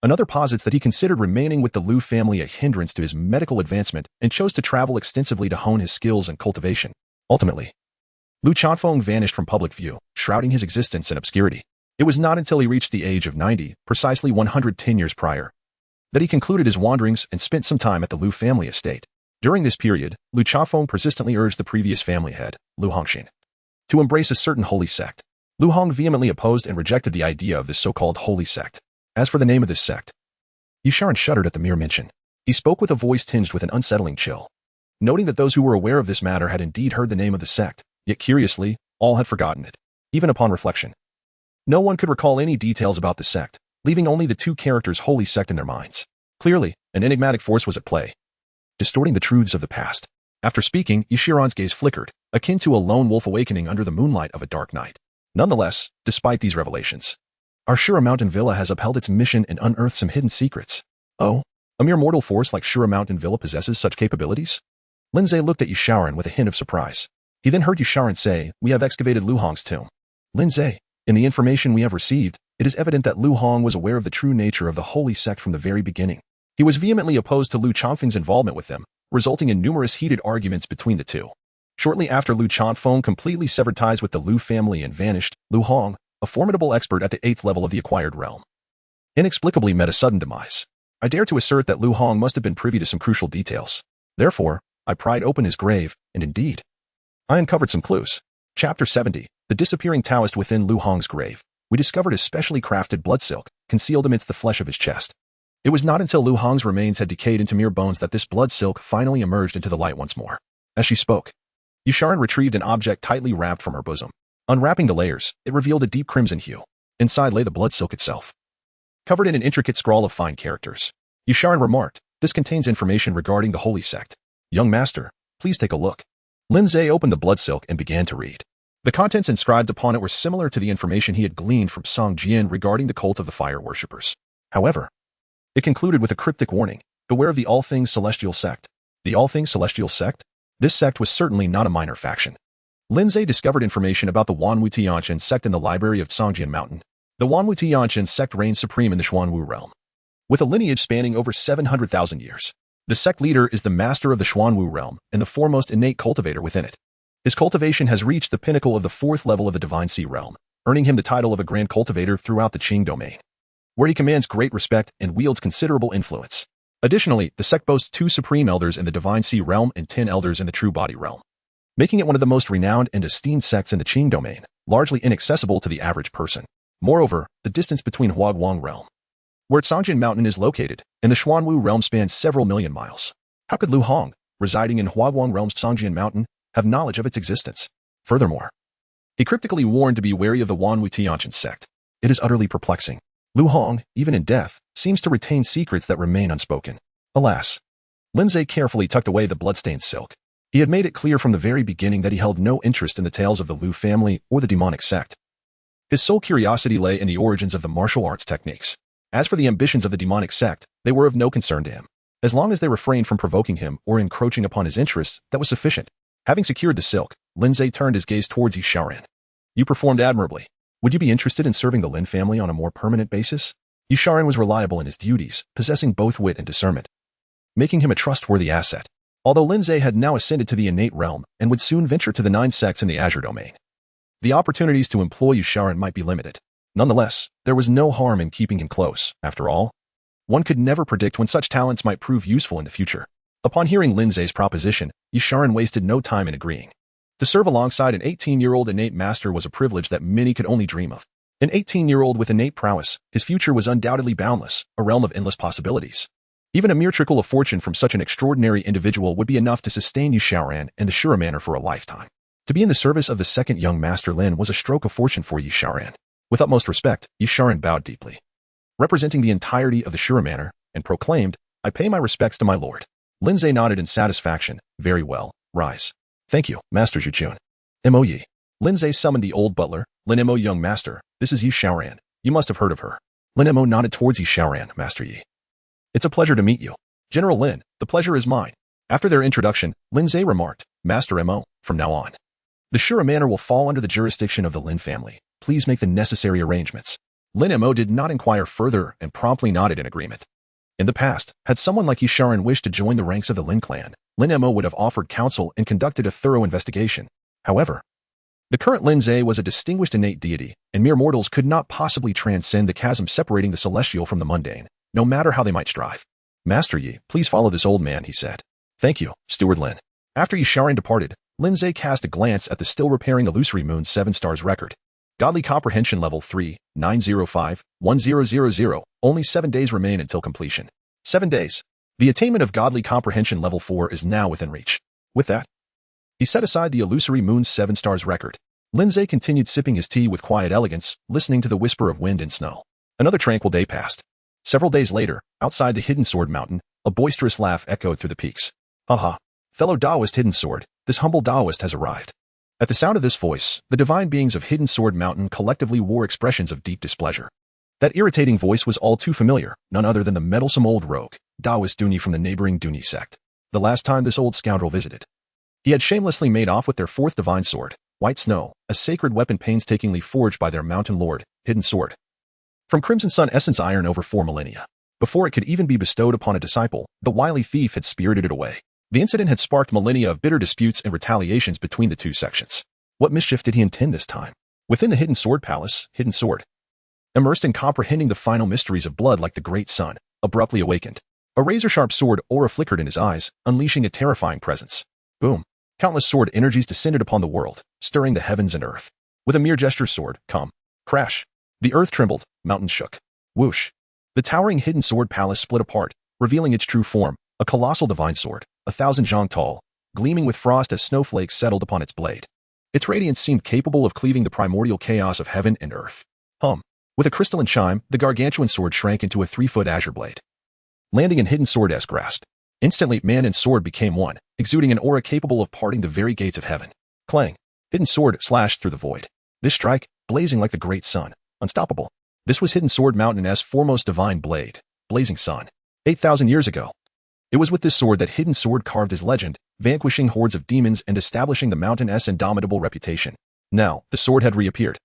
[SPEAKER 1] Another posits that he considered remaining with the Lu family a hindrance to his medical advancement and chose to travel extensively to hone his skills and cultivation. Ultimately, Lu Changfeng vanished from public view, shrouding his existence in obscurity. It was not until he reached the age of 90, precisely 110 years prior, that he concluded his wanderings and spent some time at the Lu family estate. During this period, Lu Changfeng persistently urged the previous family head, Lu Hongxin, to embrace a certain holy sect. Lu Hong vehemently opposed and rejected the idea of this so-called holy sect. As for the name of this sect, Yusharan shuddered at the mere mention. He spoke with a voice tinged with an unsettling chill, noting that those who were aware of this matter had indeed heard the name of the sect, yet curiously, all had forgotten it. Even upon reflection, no one could recall any details about the sect, leaving only the two characters holy sect in their minds. Clearly, an enigmatic force was at play, distorting the truths of the past. After speaking, Yushiran's gaze flickered, akin to a lone wolf awakening under the moonlight of a dark night. Nonetheless, despite these revelations, our Shura Mountain Villa has upheld its mission and unearthed some hidden secrets. Oh, a mere mortal force like Shura Mountain Villa possesses such capabilities? Lin Ze looked at Yusharan with a hint of surprise. He then heard Yusharan say, "We have excavated Lu Hong's tomb." Lin Ze, in the information we have received, it is evident that Lu Hong was aware of the true nature of the holy sect from the very beginning. He was vehemently opposed to Lu Changfeng's involvement with them, resulting in numerous heated arguments between the two. Shortly after Lu Changfeng completely severed ties with the Lu family and vanished, Lu Hong, a formidable expert at the 8th level of the acquired realm, inexplicably met a sudden demise. I dare to assert that Lu Hong must have been privy to some crucial details. Therefore, I pried open his grave, and indeed, I uncovered some clues. Chapter 70, The Disappearing Taoist Within Lu Hong's Grave. We discovered a specially crafted blood silk, concealed amidst the flesh of his chest. It was not until Lu Hong's remains had decayed into mere bones that this blood silk finally emerged into the light once more. As she spoke, Yusharan retrieved an object tightly wrapped from her bosom. Unwrapping the layers, it revealed a deep crimson hue. Inside lay the blood silk itself, covered in an intricate scrawl of fine characters. Yusharan remarked, "This contains information regarding the holy sect. Young master, please take a look." Lin Ze opened the blood silk and began to read. The contents inscribed upon it were similar to the information he had gleaned from Song Jian regarding the cult of the fire worshippers. However, it concluded with a cryptic warning, "Beware of the All Things Celestial sect." The All Things Celestial sect? This sect was certainly not a minor faction. Lin Ze discovered information about the Wanwu Tianqian sect in the library of Songjian Mountain. The Wanwu Tianqian sect reigns supreme in the Xuanwu realm, with a lineage spanning over 700,000 years. The sect leader is the master of the Xuanwu realm and the foremost innate cultivator within it. His cultivation has reached the pinnacle of the 4th level of the Divine Sea realm, earning him the title of a grand cultivator throughout the Qing domain, where he commands great respect and wields considerable influence. Additionally, the sect boasts 2 supreme elders in the Divine Sea realm and 10 elders in the True Body realm, making it one of the most renowned and esteemed sects in the Qing domain, largely inaccessible to the average person. Moreover, the distance between Huaguang realm, where Songjian Mountain is located, and the Xuanwu realm spans several million miles. How could Lu Hong, residing in Huaguang realm's Songjian Mountain, have knowledge of its existence? Furthermore, he cryptically warned to be wary of the Wanwu Tianqian sect. It is utterly perplexing. Lu Hong, even in death, seems to retain secrets that remain unspoken. Alas. Lin Ze carefully tucked away the bloodstained silk. He had made it clear from the very beginning that he held no interest in the tales of the Lu family or the demonic sect. His sole curiosity lay in the origins of the martial arts techniques. As for the ambitions of the demonic sect, they were of no concern to him. As long as they refrained from provoking him or encroaching upon his interests, that was sufficient. Having secured the silk, Lin Ze turned his gaze towards Yusharan. "You performed admirably. Would you be interested in serving the Lin family on a more permanent basis?" Yusharan was reliable in his duties, possessing both wit and discernment, making him a trustworthy asset. Although Lin Ze had now ascended to the innate realm and would soon venture to the 9 sects in the Azure domain, the opportunities to employ Yusharan might be limited. Nonetheless, there was no harm in keeping him close. After all, one could never predict when such talents might prove useful in the future. Upon hearing Lin Ze's proposition, Yusharan wasted no time in agreeing. To serve alongside an 18-year-old innate master was a privilege that many could only dream of. An 18-year-old with innate prowess, his future was undoubtedly boundless, a realm of endless possibilities. Even a mere trickle of fortune from such an extraordinary individual would be enough to sustain Yu Xiaoran and the Shura Manor for a lifetime. To be in the service of the second young master Lin was a stroke of fortune for Yu Xiaoran. With utmost respect, Yu Xiaoran bowed deeply, representing the entirety of the Shura Manor, and proclaimed, "I pay my respects to my lord." Lin Ze nodded in satisfaction. "Very well, rise." "Thank you, Master Zhu Chun." "Mo Yi." Lin Ze summoned the old butler. "Lin Mo, young master, this is Yu Xiaoran. You must have heard of her." Lin Mo nodded towards Yu Xiaoran. "Master Yi. It's a pleasure to meet you." "General Lin, the pleasure is mine." After their introduction, Lin Ze remarked, "Master Mo, from now on, the Shura Manor will fall under the jurisdiction of the Lin family. Please make the necessary arrangements." Lin Mo did not inquire further and promptly nodded in agreement. In the past, had someone like Yu Xiaoran wished to join the ranks of the Lin clan, Lin Mo would have offered counsel and conducted a thorough investigation. However, the current Lin Ze was a distinguished innate deity, and mere mortals could not possibly transcend the chasm separating the celestial from the mundane, no matter how they might strive. "Master Yi, please follow this old man," he said. "Thank you, Steward Lin." After Yu Xiaoran departed, Lin Ze cast a glance at the still-repairing illusory moon's 7 stars record. Godly Comprehension Level 3, 905-1000. Only 7 days remain until completion. 7 days. The attainment of Godly Comprehension Level 4 is now within reach. With that, he set aside the illusory moon's 7 stars record. Lin Ze continued sipping his tea with quiet elegance, listening to the whisper of wind and snow. Another tranquil day passed. Several days later, outside the Hidden Sword Mountain, a boisterous laugh echoed through the peaks. "Haha, fellow Taoist Hidden Sword, this humble Taoist has arrived." At the sound of this voice, the divine beings of Hidden Sword Mountain collectively wore expressions of deep displeasure. That irritating voice was all too familiar, none other than the meddlesome old rogue, Taoist Duni from the neighboring Duni sect. The last time this old scoundrel visited, he had shamelessly made off with their 4th divine sword, White Snow, a sacred weapon painstakingly forged by their mountain lord, Hidden Sword, from Crimson Sun Essence Iron over 4 millennia. Before it could even be bestowed upon a disciple, the wily thief had spirited it away. The incident had sparked millennia of bitter disputes and retaliations between the two sections. What mischief did he intend this time? Within the Hidden Sword Palace, Hidden Sword, immersed in comprehending the final mysteries of blood like the great sun, abruptly awakened. A razor-sharp sword aura flickered in his eyes, unleashing a terrifying presence. Boom. Countless sword energies descended upon the world, stirring the heavens and earth. With a mere gesture sword, come. Crash. The earth trembled, mountains shook. Whoosh. The towering Hidden Sword Palace split apart, revealing its true form, a colossal divine sword, 1,000 zhang tall, gleaming with frost as snowflakes settled upon its blade. Its radiance seemed capable of cleaving the primordial chaos of heaven and earth. With a crystalline chime, the gargantuan sword shrank into a 3-foot azure blade, landing in Hidden Sword's grasp. Instantly, man and sword became one, exuding an aura capable of parting the very gates of heaven. Clang. Hidden Sword slashed through the void. This strike, blazing like the great sun, unstoppable. This was Hidden Sword Mountain's foremost divine blade, Blazing Sun. 8,000 years ago. It was with this sword that Hidden Sword carved his legend, vanquishing hordes of demons and establishing the mountain's indomitable reputation. Now, the sword had reappeared,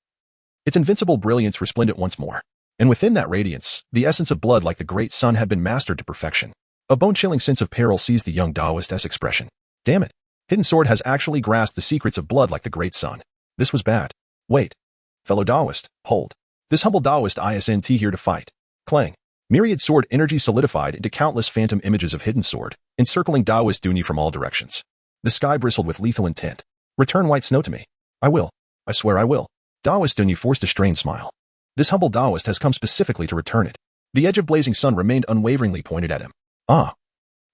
[SPEAKER 1] its invincible brilliance resplendent once more. And within that radiance, the essence of blood like the great sun had been mastered to perfection. A bone-chilling sense of peril seized the young Taoist's expression. Damn it. Hidden Sword has actually grasped the secrets of blood like the great sun. This was bad. Wait. Fellow Taoist, hold. This humble Taoist isn't here to fight. Clang. Myriad sword energy solidified into countless phantom images of Hidden Sword, encircling Taoist Duni from all directions. The sky bristled with lethal intent. Return White Snow to me. I will. I swear I will. Taoist Duni forced a strained smile. This humble Taoist has come specifically to return it. The edge of Blazing Sun remained unwaveringly pointed at him. Ah.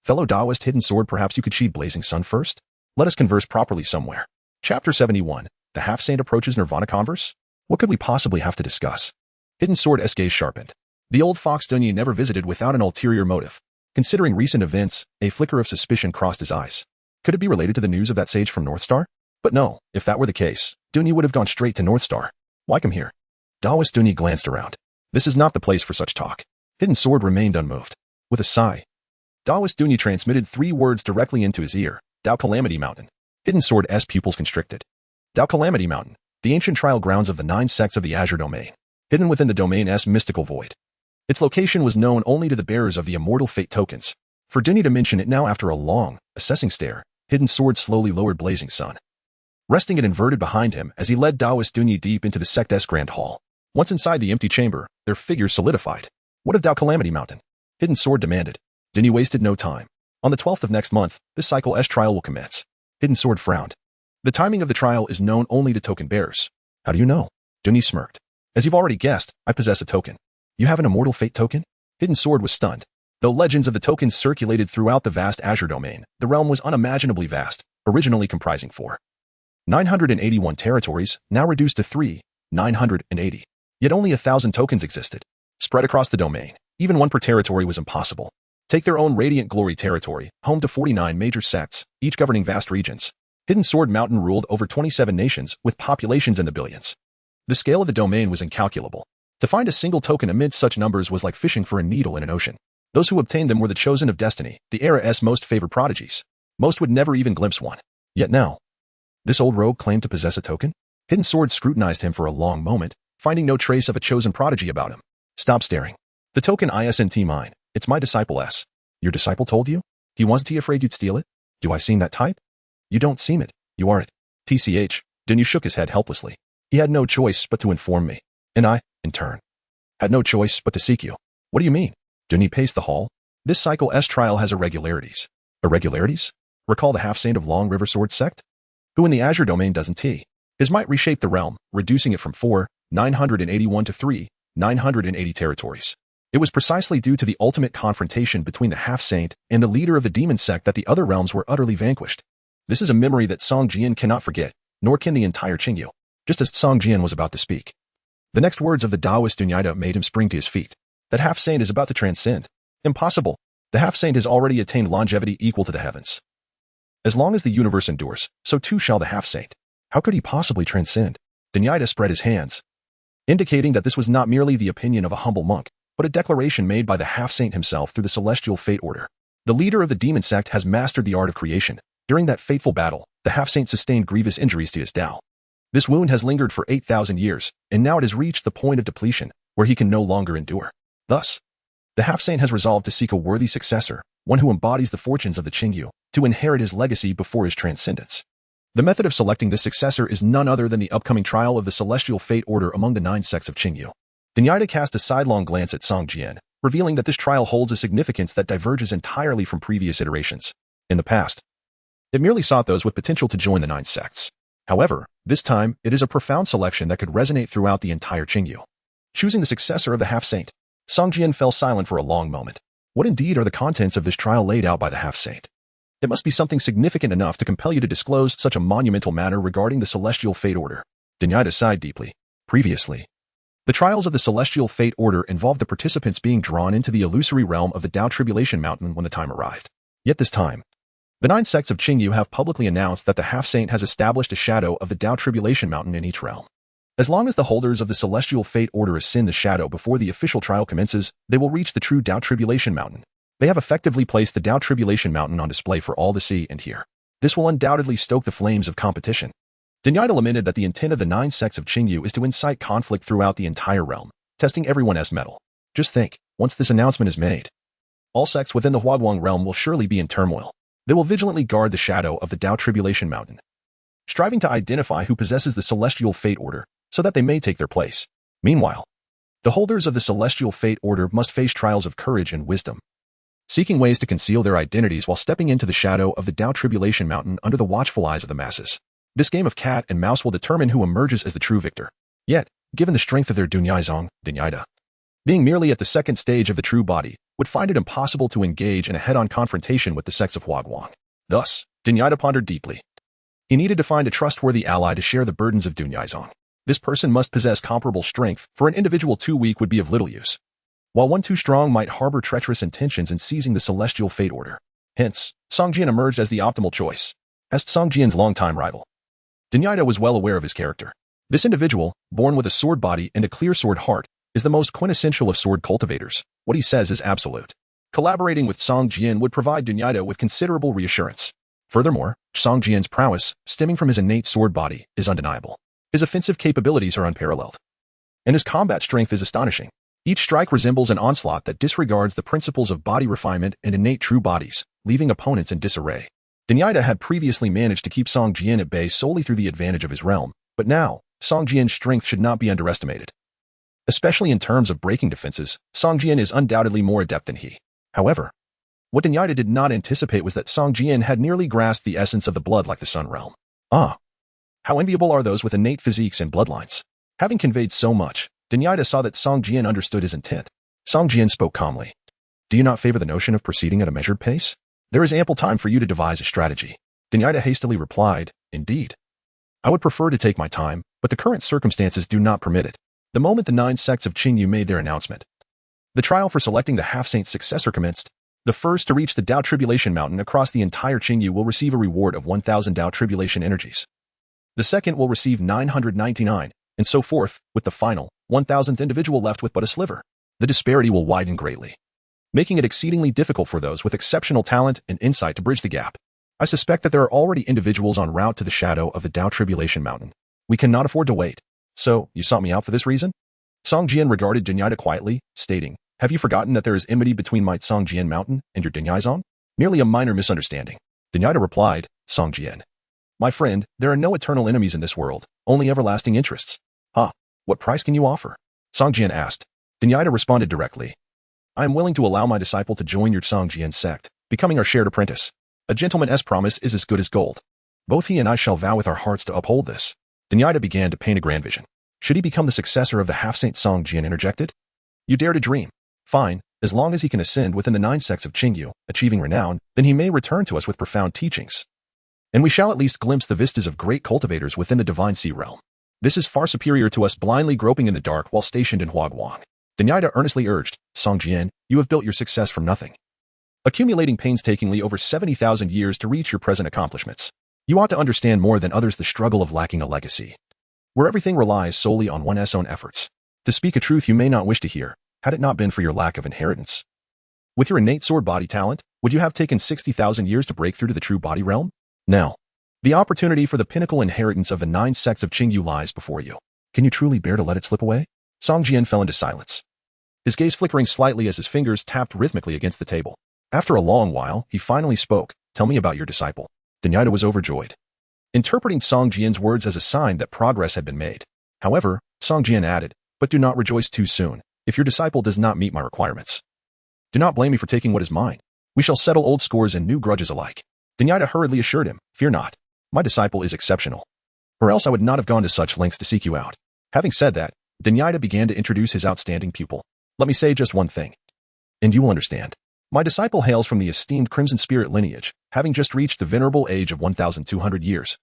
[SPEAKER 1] Fellow Taoist Hidden Sword, perhaps you could sheathe Blazing Sun first? Let us converse properly somewhere. Chapter 71. The Half-Saint approaches Nirvana converse? What could we possibly have to discuss? Hidden Sword's gaze sharpened. The old fox Dunya never visited without an ulterior motive. Considering recent events, a flicker of suspicion crossed his eyes. Could it be related to the news of that sage from Northstar? But no, if that were the case, Dunya would have gone straight to Northstar. Why come here? Taoist Dunya glanced around. This is not the place for such talk. Hidden Sword remained unmoved. With a sigh, Taoist Dunya transmitted 3 words directly into his ear. Tao Calamity Mountain. Hidden Sword's pupils constricted. Tao Calamity Mountain, the ancient trial grounds of the 9 sects of the Azure Domain, hidden within the domain's mystical void. Its location was known only to the bearers of the immortal fate tokens. For Dunya to mention it now after a long, assessing stare, Hidden Sword slowly lowered Blazing Sun, resting it inverted behind him as he led Taoist Dunya deep into the sect's grand hall. Once inside the empty chamber, their figures solidified. What of Tao Calamity Mountain? Hidden Sword demanded. Dunya wasted no time. On the 12th of next month, this cycle's trial will commence. Hidden Sword frowned. The timing of the trial is known only to token bearers. How do you know? Deduce smirked. As you've already guessed, I possess a token. You have an immortal fate token? Hidden Sword was stunned. Though legends of the tokens circulated throughout the vast Azure domain, the realm was unimaginably vast, originally comprising 981 territories, now reduced to 980. Yet only 1,000 tokens existed, spread across the domain. Even one per territory was impossible. Take their own Radiant Glory territory, home to 49 major sects, each governing vast regions. Hidden Sword Mountain ruled over 27 nations, with populations in the billions. The scale of the domain was incalculable. To find a single token amid such numbers was like fishing for a needle in an ocean. Those who obtained them were the chosen of destiny, the era's most favored prodigies. Most would never even glimpse one. Yet now, this old rogue claimed to possess a token? Hidden Sword scrutinized him for a long moment, finding no trace of a chosen prodigy about him. Stop staring. The token isn't mine. It's my disciple S. Your disciple told you? Wasn't he afraid you'd steal it? Do I seem that type? You don't seem it. You are it. TCH. Deduce shook his head helplessly. He had no choice but to inform me. And I, in turn, had no choice but to seek you. What do you mean? Deduce paced the hall. This cycle S trial has irregularities. Irregularities? Recall the half-saint of Long River Sword sect? Who in the Azure domain doesn't he? His might reshaped the realm, reducing it from 981 to 980 territories. It was precisely due to the ultimate confrontation between the half-saint and the leader of the demon sect that the other realms were utterly vanquished. This is a memory that Song Jian cannot forget, nor can the entire Qingyu. Just as Song Jian was about to speak, the next words of the Taoist Innate made him spring to his feet. That half-saint is about to transcend. Impossible. The half-saint has already attained longevity equal to the heavens. As long as the universe endures, so too shall the half-saint. How could he possibly transcend? Innate spread his hands, indicating that this was not merely the opinion of a humble monk, but a declaration made by the half-saint himself through the celestial fate order. The leader of the demon sect has mastered the art of creation. During that fateful battle, the half-saint sustained grievous injuries to his Tao. This wound has lingered for 8,000 years, and now it has reached the point of depletion, where he can no longer endure. Thus, the half-saint has resolved to seek a worthy successor, one who embodies the fortunes of the Qingyu, to inherit his legacy before his transcendence. The method of selecting this successor is none other than the upcoming trial of the celestial fate order among the 9 sects of Qingyu. Innate cast a sidelong glance at Song Jian, revealing that this trial holds a significance that diverges entirely from previous iterations. In the past, it merely sought those with potential to join the 9 sects. However, this time, it is a profound selection that could resonate throughout the entire Qingyu. Choosing the successor of the half-saint, Song Jian fell silent for a long moment. What indeed are the contents of this trial laid out by the half-saint? It must be something significant enough to compel you to disclose such a monumental matter regarding the celestial fate order. Innate sighed deeply. Previously, the trials of the celestial fate order involved the participants being drawn into the illusory realm of the Tao Tribulation Mountain when the time arrived. Yet this time, the 9 sects of Qingyu have publicly announced that the half-saint has established a shadow of the Tao Tribulation Mountain in each realm. As long as the holders of the celestial fate order ascend the shadow before the official trial commences, they will reach the true Tao Tribulation Mountain. They have effectively placed the Tao Tribulation Mountain on display for all to see and hear. This will undoubtedly stoke the flames of competition. Innate lamented that the intent of the 9 sects of Qingyu is to incite conflict throughout the entire realm, testing everyone's mettle. Just think, once this announcement is made, all sects within the Huaguang realm will surely be in turmoil. They will vigilantly guard the shadow of the Tao Tribulation Mountain, striving to identify who possesses the celestial fate order, so that they may take their place. Meanwhile, the holders of the celestial fate order must face trials of courage and wisdom, seeking ways to conceal their identities while stepping into the shadow of the Tao Tribulation Mountain under the watchful eyes of the masses. This game of cat and mouse will determine who emerges as the true victor. Yet, given the strength of their Dunyaizong, Innate, being merely at the second stage of the true body, would find it impossible to engage in a head-on confrontation with the sects of Huaguang. Thus, Innate pondered deeply. He needed to find a trustworthy ally to share the burdens of Dunyaizong. This person must possess comparable strength, for an individual too weak would be of little use, while one too strong might harbor treacherous intentions in seizing the celestial fate order. Hence, Song Jian emerged as the optimal choice. As Song Jian's longtime rival, Innate was well aware of his character. This individual, born with a sword body and a clear sword heart, is the most quintessential of sword cultivators. What he says is absolute. Collaborating with Song Jian would provide Innate with considerable reassurance. Furthermore, Song Jian's prowess, stemming from his innate sword body, is undeniable. His offensive capabilities are unparalleled, and his combat strength is astonishing. Each strike resembles an onslaught that disregards the principles of body refinement and innate true bodies, leaving opponents in disarray. Innate had previously managed to keep Song Jian at bay solely through the advantage of his realm, but now, Song Jian's strength should not be underestimated. Especially in terms of breaking defenses, Song Jian is undoubtedly more adept than he. However, what Innate did not anticipate was that Song Jian had nearly grasped the essence of the blood like the Sun realm. Ah, How enviable are those with innate physiques and bloodlines. Having conveyed so much, Dinyaida saw that Song Jian understood his intent. Song Jian spoke calmly. Do you not favor the notion of proceeding at a measured pace? There is ample time for you to devise a strategy. Dinyaida hastily replied, Indeed. I would prefer to take my time, but the current circumstances do not permit it. The moment the 9 sects of Qingyu made their announcement, the trial for selecting the half-saint's successor commenced. The first to reach the Dao Tribulation Mountain across the entire Qingyu will receive a reward of 1,000 Dao Tribulation energies. The second will receive 999, and so forth, with the final, 1,000th individual left with but a sliver. The disparity will widen greatly, making it exceedingly difficult for those with exceptional talent and insight to bridge the gap. I suspect that there are already individuals en route to the shadow of the Dao Tribulation Mountain. We cannot afford to wait. So, you sought me out for this reason? Song Jian regarded Dinyaida quietly, stating, Have you forgotten that there is enmity between my Song Jian Mountain and your Dinyaizong? Merely a minor misunderstanding. Dinyaida replied, Song Jian. My friend, there are no eternal enemies in this world, only everlasting interests. What price can you offer? Song Jian asked. Dinyaida responded directly. I am willing to allow my disciple to join your Song Jian sect, becoming our shared apprentice. A gentleman's promise is as good as gold. Both he and I shall vow with our hearts to uphold this. Dinyaida began to paint a grand vision. Should he become the successor of the half-saint Song Jian interjected? You dare to dream. Fine, as long as he can ascend within the 9 sects of Qingyu, achieving renown, then he may return to us with profound teachings. And we shall at least glimpse the vistas of great cultivators within the divine sea realm. This is far superior to us blindly groping in the dark while stationed in Huaguang. Dinyaida earnestly urged, Song Jian, you have built your success from nothing, accumulating painstakingly over 70,000 years to reach your present accomplishments. You ought to understand more than others the struggle of lacking a legacy, where everything relies solely on one's own efforts. To speak a truth you may not wish to hear, had it not been for your lack of inheritance. With your innate sword body talent, would you have taken 60,000 years to break through to the true body realm? Now, the opportunity for the pinnacle inheritance of the 9 sects of Qingyu lies before you. Can you truly bear to let it slip away? Song Jian fell into silence, his gaze flickering slightly as his fingers tapped rhythmically against the table. After a long while, he finally spoke, Tell me about your disciple. Dinyaida was overjoyed, interpreting Song Jian's words as a sign that progress had been made. However, Song Jian added, But do not rejoice too soon, if your disciple does not meet my requirements. Do not blame me for taking what is mine. We shall settle old scores and new grudges alike. Dinyaida hurriedly assured him, Fear not. My disciple is exceptional. Or else I would not have gone to such lengths to seek you out. Having said that, Dinyaida began to introduce his outstanding pupil. Let me say just one thing, and you will understand. My disciple hails from the esteemed Crimson Spirit lineage, having just reached the venerable age of 1,200 years,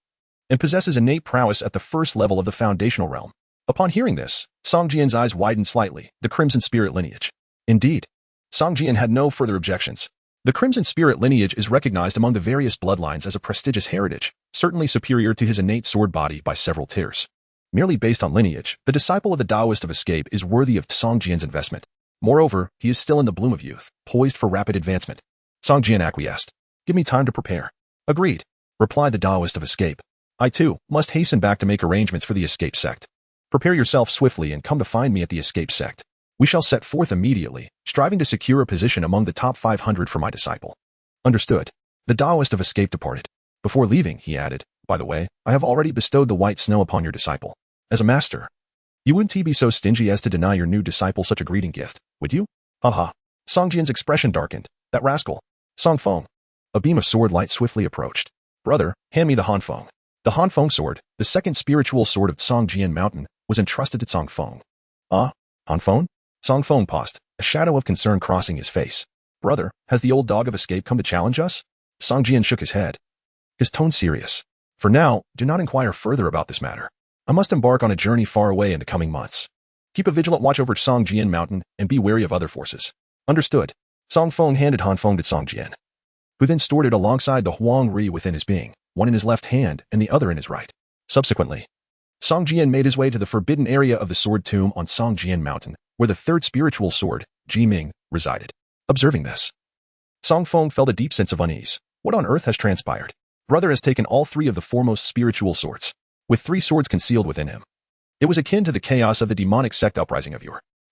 [SPEAKER 1] and possesses innate prowess at the first level of the foundational realm. Upon hearing this, Song Jian's eyes widened slightly, the Crimson Spirit lineage. Indeed, Song Jian had no further objections. The Crimson Spirit lineage is recognized among the various bloodlines as a prestigious heritage, certainly superior to his innate sword body by several tiers. Merely based on lineage, the disciple of the Taoist of Escape is worthy of Song Jian's investment. Moreover, he is still in the bloom of youth, poised for rapid advancement. Song Jian acquiesced. Give me time to prepare. Agreed, replied the Taoist of Escape. I too must hasten back to make arrangements for the Escape sect. Prepare yourself swiftly and come to find me at the Escape sect. We shall set forth immediately, striving to secure a position among the top 500 for my disciple. Understood. The Taoist of Escape departed. Before leaving, he added, By the way, I have already bestowed the white snow upon your disciple. As a master, you wouldn't be so stingy as to deny your new disciple such a greeting gift, would you? Haha. Song Jian's expression darkened. That rascal. Song Feng. A beam of sword light swiftly approached. Brother, hand me the Han Feng. The Han Feng sword, the second spiritual sword of Song Jian Mountain, was entrusted to Song Feng. Han Feng? Song Feng paused, a shadow of concern crossing his face. Brother, has the old dog of escape come to challenge us? Song Jian shook his head, his tone serious. For now, do not inquire further about this matter. I must embark on a journey far away in the coming months. Keep a vigilant watch over Song Jian Mountain and be wary of other forces. Understood. Song Feng handed Han Feng to Song Jian, who then stored it alongside the Huang Ri within his being, one in his left hand and the other in his right. Subsequently, Song Jian made his way to the forbidden area of the sword tomb on Song Jian Mountain, where the third spiritual sword, Ji Ming, resided. Observing this, Song Feng felt a deep sense of unease. What on earth has transpired? Brother has taken all 3 of the foremost spiritual swords, with 3 swords concealed within him. It was akin to the chaos of the demonic sect uprising of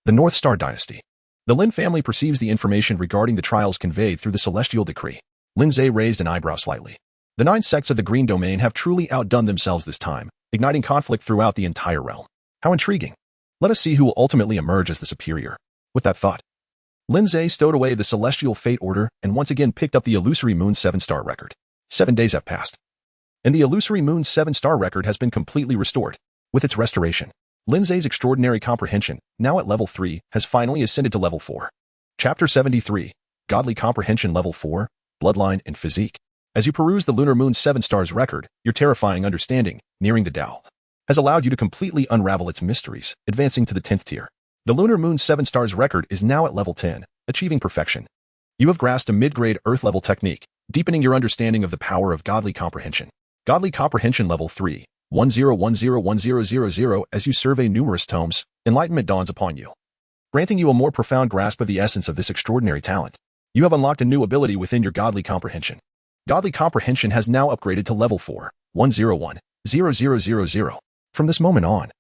[SPEAKER 1] the North Star dynasty. The Lin family perceives the information regarding the trials conveyed through the celestial decree. Lin Ze raised an eyebrow slightly. The 9 sects of the Green Domain have truly outdone themselves this time, igniting conflict throughout the entire realm. How intriguing. Let us see who will ultimately emerge as the superior. With that thought, Lin Ze stowed away the celestial fate order and once again picked up the illusory Moon 7-star record. 7 days have passed. and the illusory Moon's 7-star record has been completely restored. With its restoration, Lin Ze's extraordinary comprehension, now at level 3, has finally ascended to level 4. Chapter 73, Godly Comprehension Level 4, Bloodline and Physique. As you peruse the Lunar Moon's 7 stars record, your terrifying understanding, nearing the Tao, has allowed you to completely unravel its mysteries, advancing to the 10th tier. The Lunar Moon's 7 stars record is now at level 10, achieving perfection. You have grasped a mid-grade Earth-level technique, deepening your understanding of the power of Godly Comprehension. Godly Comprehension Level 3, 10101000. As you survey numerous tomes, enlightenment dawns upon you, granting you a more profound grasp of the essence of this extraordinary talent. You have unlocked a new ability within your Godly Comprehension. Godly Comprehension has now upgraded to level 4, 101000. From this moment on,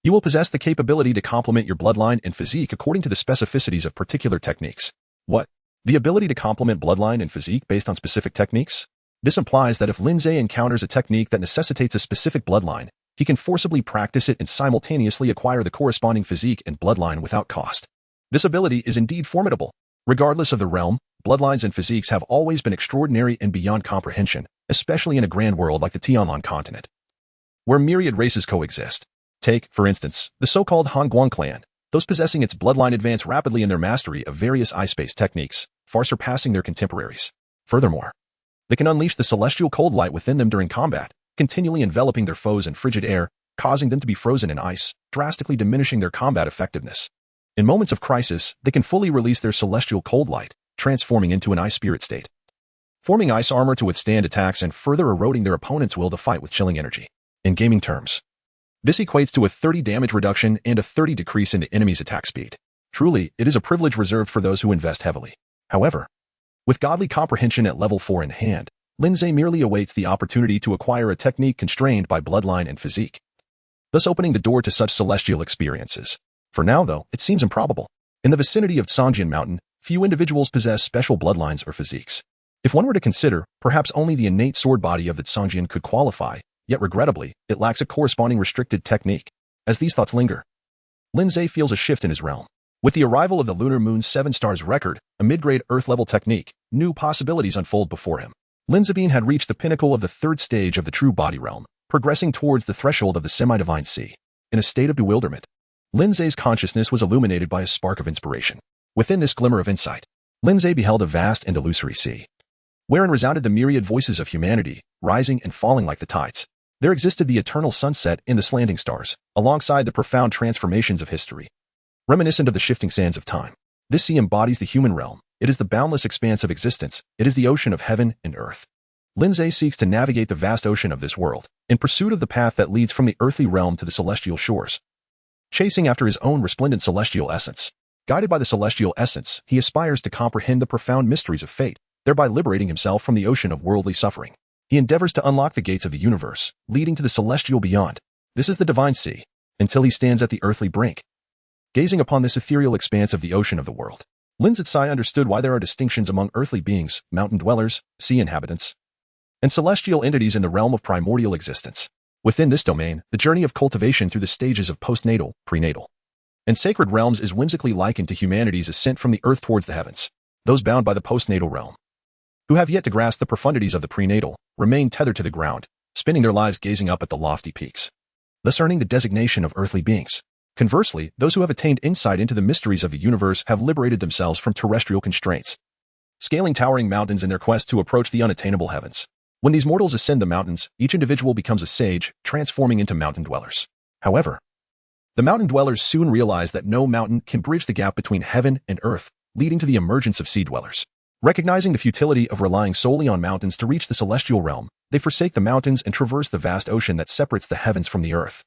[SPEAKER 1] you will possess the capability to complement your bloodline and physique according to the specificities of particular techniques. What? The ability to complement bloodline and physique based on specific techniques? This implies that if Lin Ze encounters a technique that necessitates a specific bloodline, he can forcibly practice it and simultaneously acquire the corresponding physique and bloodline without cost. This ability is indeed formidable. Regardless of the realm, bloodlines and physiques have always been extraordinary and beyond comprehension, especially in a grand world like the Tianlan continent, where myriad races coexist. Take, for instance, the so-called Hanguang clan. Those possessing its bloodline advance rapidly in their mastery of various eye-space techniques, far surpassing their contemporaries. Furthermore, they can unleash the celestial cold light within them during combat, continually enveloping their foes in frigid air, causing them to be frozen in ice, drastically diminishing their combat effectiveness. In moments of crisis, they can fully release their celestial cold light, transforming into an ice spirit state, forming ice armor to withstand attacks and further eroding their opponent's will to fight with chilling energy. In gaming terms, this equates to a 30 damage reduction and a 30 decrease in the enemy's attack speed. Truly, it is a privilege reserved for those who invest heavily. However, with Godly Comprehension at level 4 in hand, Lin Ze merely awaits the opportunity to acquire a technique constrained by bloodline and physique, thus opening the door to such celestial experiences. For now, though, it seems improbable. In the vicinity of Songjian Mountain, few individuals possess special bloodlines or physiques. If one were to consider, perhaps only the innate sword body of the Songjian could qualify, yet regrettably, it lacks a corresponding restricted technique. As these thoughts linger, Lin Ze feels a shift in his realm. With the arrival of the Lunar Moon's 7 stars record, a mid-grade Earth-level technique, new possibilities unfold before him. Lin Ze had reached the pinnacle of the 3rd stage of the true body realm, progressing towards the threshold of the semi-divine sea. In a state of bewilderment, Lin Ze's consciousness was illuminated by a spark of inspiration. Within this glimmer of insight, Lin Ze beheld a vast and illusory sea, wherein resounded the myriad voices of humanity, rising and falling like the tides. There existed the eternal sunset in the slanting stars, alongside the profound transformations of history, reminiscent of the shifting sands of time. This sea embodies the human realm. It is the boundless expanse of existence. It is the ocean of heaven and earth. Lin Ze seeks to navigate the vast ocean of this world, in pursuit of the path that leads from the earthly realm to the celestial shores, chasing after his own resplendent celestial essence. Guided by the celestial essence, he aspires to comprehend the profound mysteries of fate, thereby liberating himself from the ocean of worldly suffering. He endeavors to unlock the gates of the universe, leading to the celestial beyond. This is the divine sea, until he stands at the earthly brink, gazing upon this ethereal expanse of the ocean of the world. Lin Ze understood why there are distinctions among earthly beings, mountain dwellers, sea inhabitants, and celestial entities in the realm of primordial existence. Within this domain, the journey of cultivation through the stages of postnatal, prenatal, and sacred realms is whimsically likened to humanity's ascent from the earth towards the heavens. Those bound by the postnatal realm, who have yet to grasp the profundities of the prenatal, remain tethered to the ground, spending their lives gazing up at the lofty peaks, thus earning the designation of earthly beings. Conversely, those who have attained insight into the mysteries of the universe have liberated themselves from terrestrial constraints, scaling towering mountains in their quest to approach the unattainable heavens. When these mortals ascend the mountains, each individual becomes a sage, transforming into mountain dwellers. However, the mountain dwellers soon realize that no mountain can bridge the gap between heaven and earth, leading to the emergence of sea dwellers. Recognizing the futility of relying solely on mountains to reach the celestial realm, they forsake the mountains and traverse the vast ocean that separates the heavens from the earth,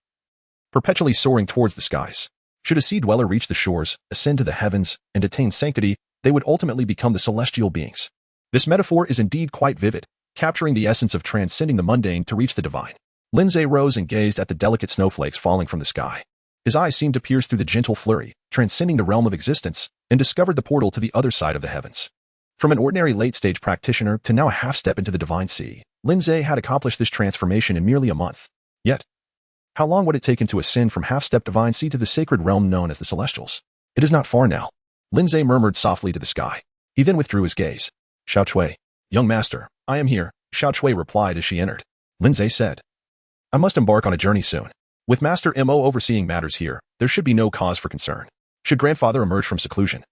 [SPEAKER 1] perpetually soaring towards the skies. Should a sea dweller reach the shores, ascend to the heavens, and attain sanctity, they would ultimately become the celestial beings. This metaphor is indeed quite vivid, capturing the essence of transcending the mundane to reach the divine. Lin Ze rose and gazed at the delicate snowflakes falling from the sky. His eyes seemed to pierce through the gentle flurry, transcending the realm of existence, and discovered the portal to the other side of the heavens. From an ordinary late-stage practitioner to now a half-step into the divine sea, Lin Ze had accomplished this transformation in merely a month. Yet, how long would it take him to ascend from half-step divine sea to the sacred realm known as the Celestials? It is not far now. Lin Ze murmured softly to the sky. He then withdrew his gaze. Xiao Chui. Young master, I am here, Xiao Chui replied as she entered. Lin Ze said. I must embark on a journey soon. With Master Mo overseeing matters here, there should be no cause for concern. Should grandfather emerge from seclusion,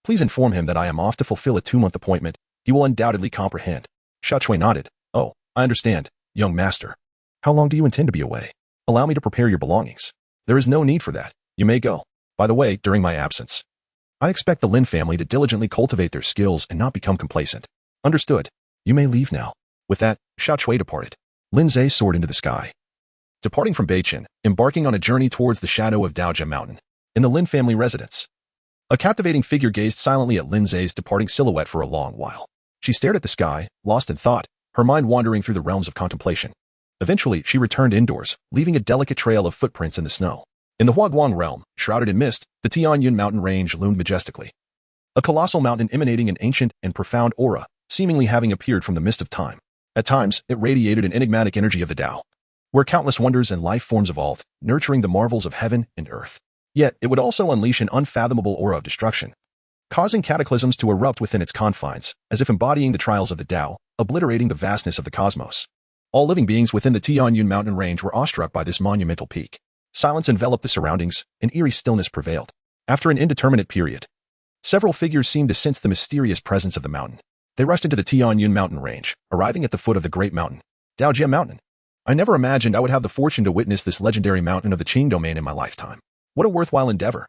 [SPEAKER 1] please inform him that I am off to fulfill a 2-month appointment. He will undoubtedly comprehend. Xiaochui nodded. Oh, I understand, young master. How long do you intend to be away? Allow me to prepare your belongings. There is no need for that. You may go. By the way, during my absence, I expect the Lin family to diligently cultivate their skills and not become complacent. Understood. You may leave now. With that, Xiaochui departed. Lin Ze soared into the sky, departing from Beichin, embarking on a journey towards the shadow of Daojia Mountain, in the Lin family residence. A captivating figure gazed silently at Lin Ze's departing silhouette for a long while. She stared at the sky, lost in thought, her mind wandering through the realms of contemplation. Eventually, she returned indoors, leaving a delicate trail of footprints in the snow. In the Huaguang realm, shrouded in mist, the Tianyun mountain range loomed majestically. A colossal mountain emanating an ancient and profound aura, seemingly having appeared from the mist of time. At times, it radiated an enigmatic energy of the Tao, where countless wonders and life forms evolved, nurturing the marvels of heaven and earth. Yet, it would also unleash an unfathomable aura of destruction, causing cataclysms to erupt within its confines, as if embodying the trials of the Tao, obliterating the vastness of the cosmos. All living beings within the Tianyun mountain range were awestruck by this monumental peak. Silence enveloped the surroundings, and eerie stillness prevailed. After an indeterminate period, several figures seemed to sense the mysterious presence of the mountain. They rushed into the Tianyun mountain range, arriving at the foot of the great mountain, Daojia Mountain. I never imagined I would have the fortune to witness this legendary mountain of the Qing domain in my lifetime. What a worthwhile endeavor.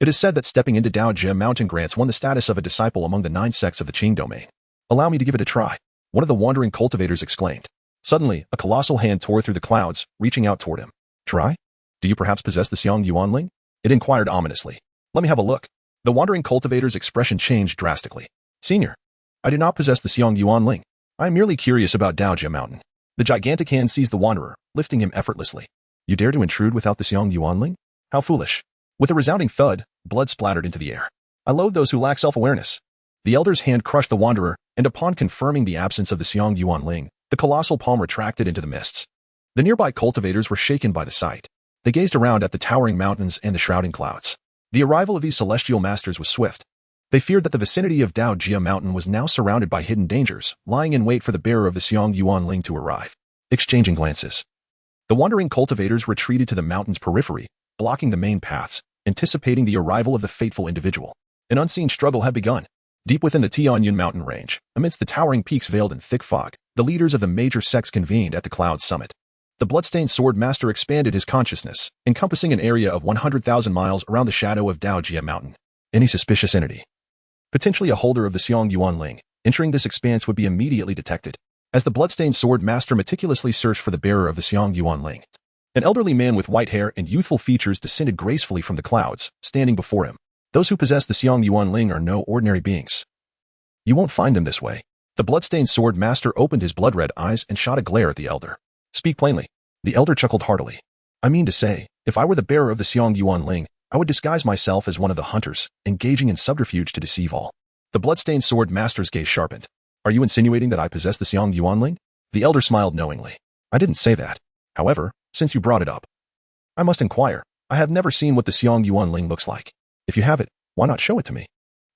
[SPEAKER 1] It is said that stepping into Daojia Mountain grants one the status of a disciple among the 9 sects of the Qing domain. Allow me to give it a try, one of the wandering cultivators exclaimed. Suddenly, a colossal hand tore through the clouds, reaching out toward him. Try? Do you perhaps possess the Xiang Yuanling? It inquired ominously. Let me have a look. The wandering cultivator's expression changed drastically. Senior, I do not possess the Xiang Yuanling. I am merely curious about Daojia Mountain. The gigantic hand seized the wanderer, lifting him effortlessly. You dare to intrude without the Xiang Yuanling? How foolish. With a resounding thud, blood splattered into the air. I loathe those who lack self-awareness. The elder's hand crushed the wanderer, and upon confirming the absence of the Xiang Yuanling, the colossal palm retracted into the mists. The nearby cultivators were shaken by the sight. They gazed around at the towering mountains and the shrouding clouds. The arrival of these celestial masters was swift. They feared that the vicinity of Daojia Mountain was now surrounded by hidden dangers, lying in wait for the bearer of the Xiang Yuanling to arrive. Exchanging glances, the wandering cultivators retreated to the mountain's periphery, blocking the main paths, anticipating the arrival of the fateful individual. An unseen struggle had begun. Deep within the Tianyun mountain range, amidst the towering peaks veiled in thick fog, the leaders of the major sects convened at the cloud's summit. The bloodstained sword master expanded his consciousness, encompassing an area of 100,000 miles around the shadow of Daojia Mountain. Any suspicious entity, potentially a holder of the Xiang Yuanling, entering this expanse would be immediately detected. As the bloodstained sword master meticulously searched for the bearer of the Xiang Yuanling, an elderly man with white hair and youthful features descended gracefully from the clouds, standing before him. Those who possess the Xiang Yuanling are no ordinary beings. You won't find them this way. The bloodstained sword master opened his blood-red eyes and shot a glare at the elder. Speak plainly. The elder chuckled heartily. I mean to say, if I were the bearer of the Xiang Yuanling, I would disguise myself as one of the hunters, engaging in subterfuge to deceive all. The bloodstained sword master's gaze sharpened. Are you insinuating that I possess the Xiang Yuanling? The elder smiled knowingly. I didn't say that. However, since you brought it up, I must inquire. I have never seen what the Xiang Yuanling looks like. If you have it, why not show it to me?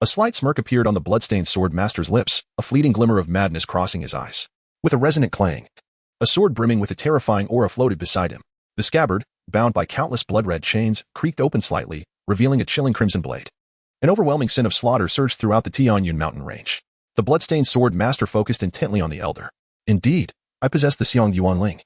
[SPEAKER 1] A slight smirk appeared on the bloodstained sword master's lips, a fleeting glimmer of madness crossing his eyes. With a resonant clang, a sword brimming with a terrifying aura floated beside him. The scabbard, bound by countless blood-red chains, creaked open slightly, revealing a chilling crimson blade. An overwhelming scent of slaughter surged throughout the Tianyun mountain range. The bloodstained sword master focused intently on the elder. Indeed, I possess the Xiang Yuanling.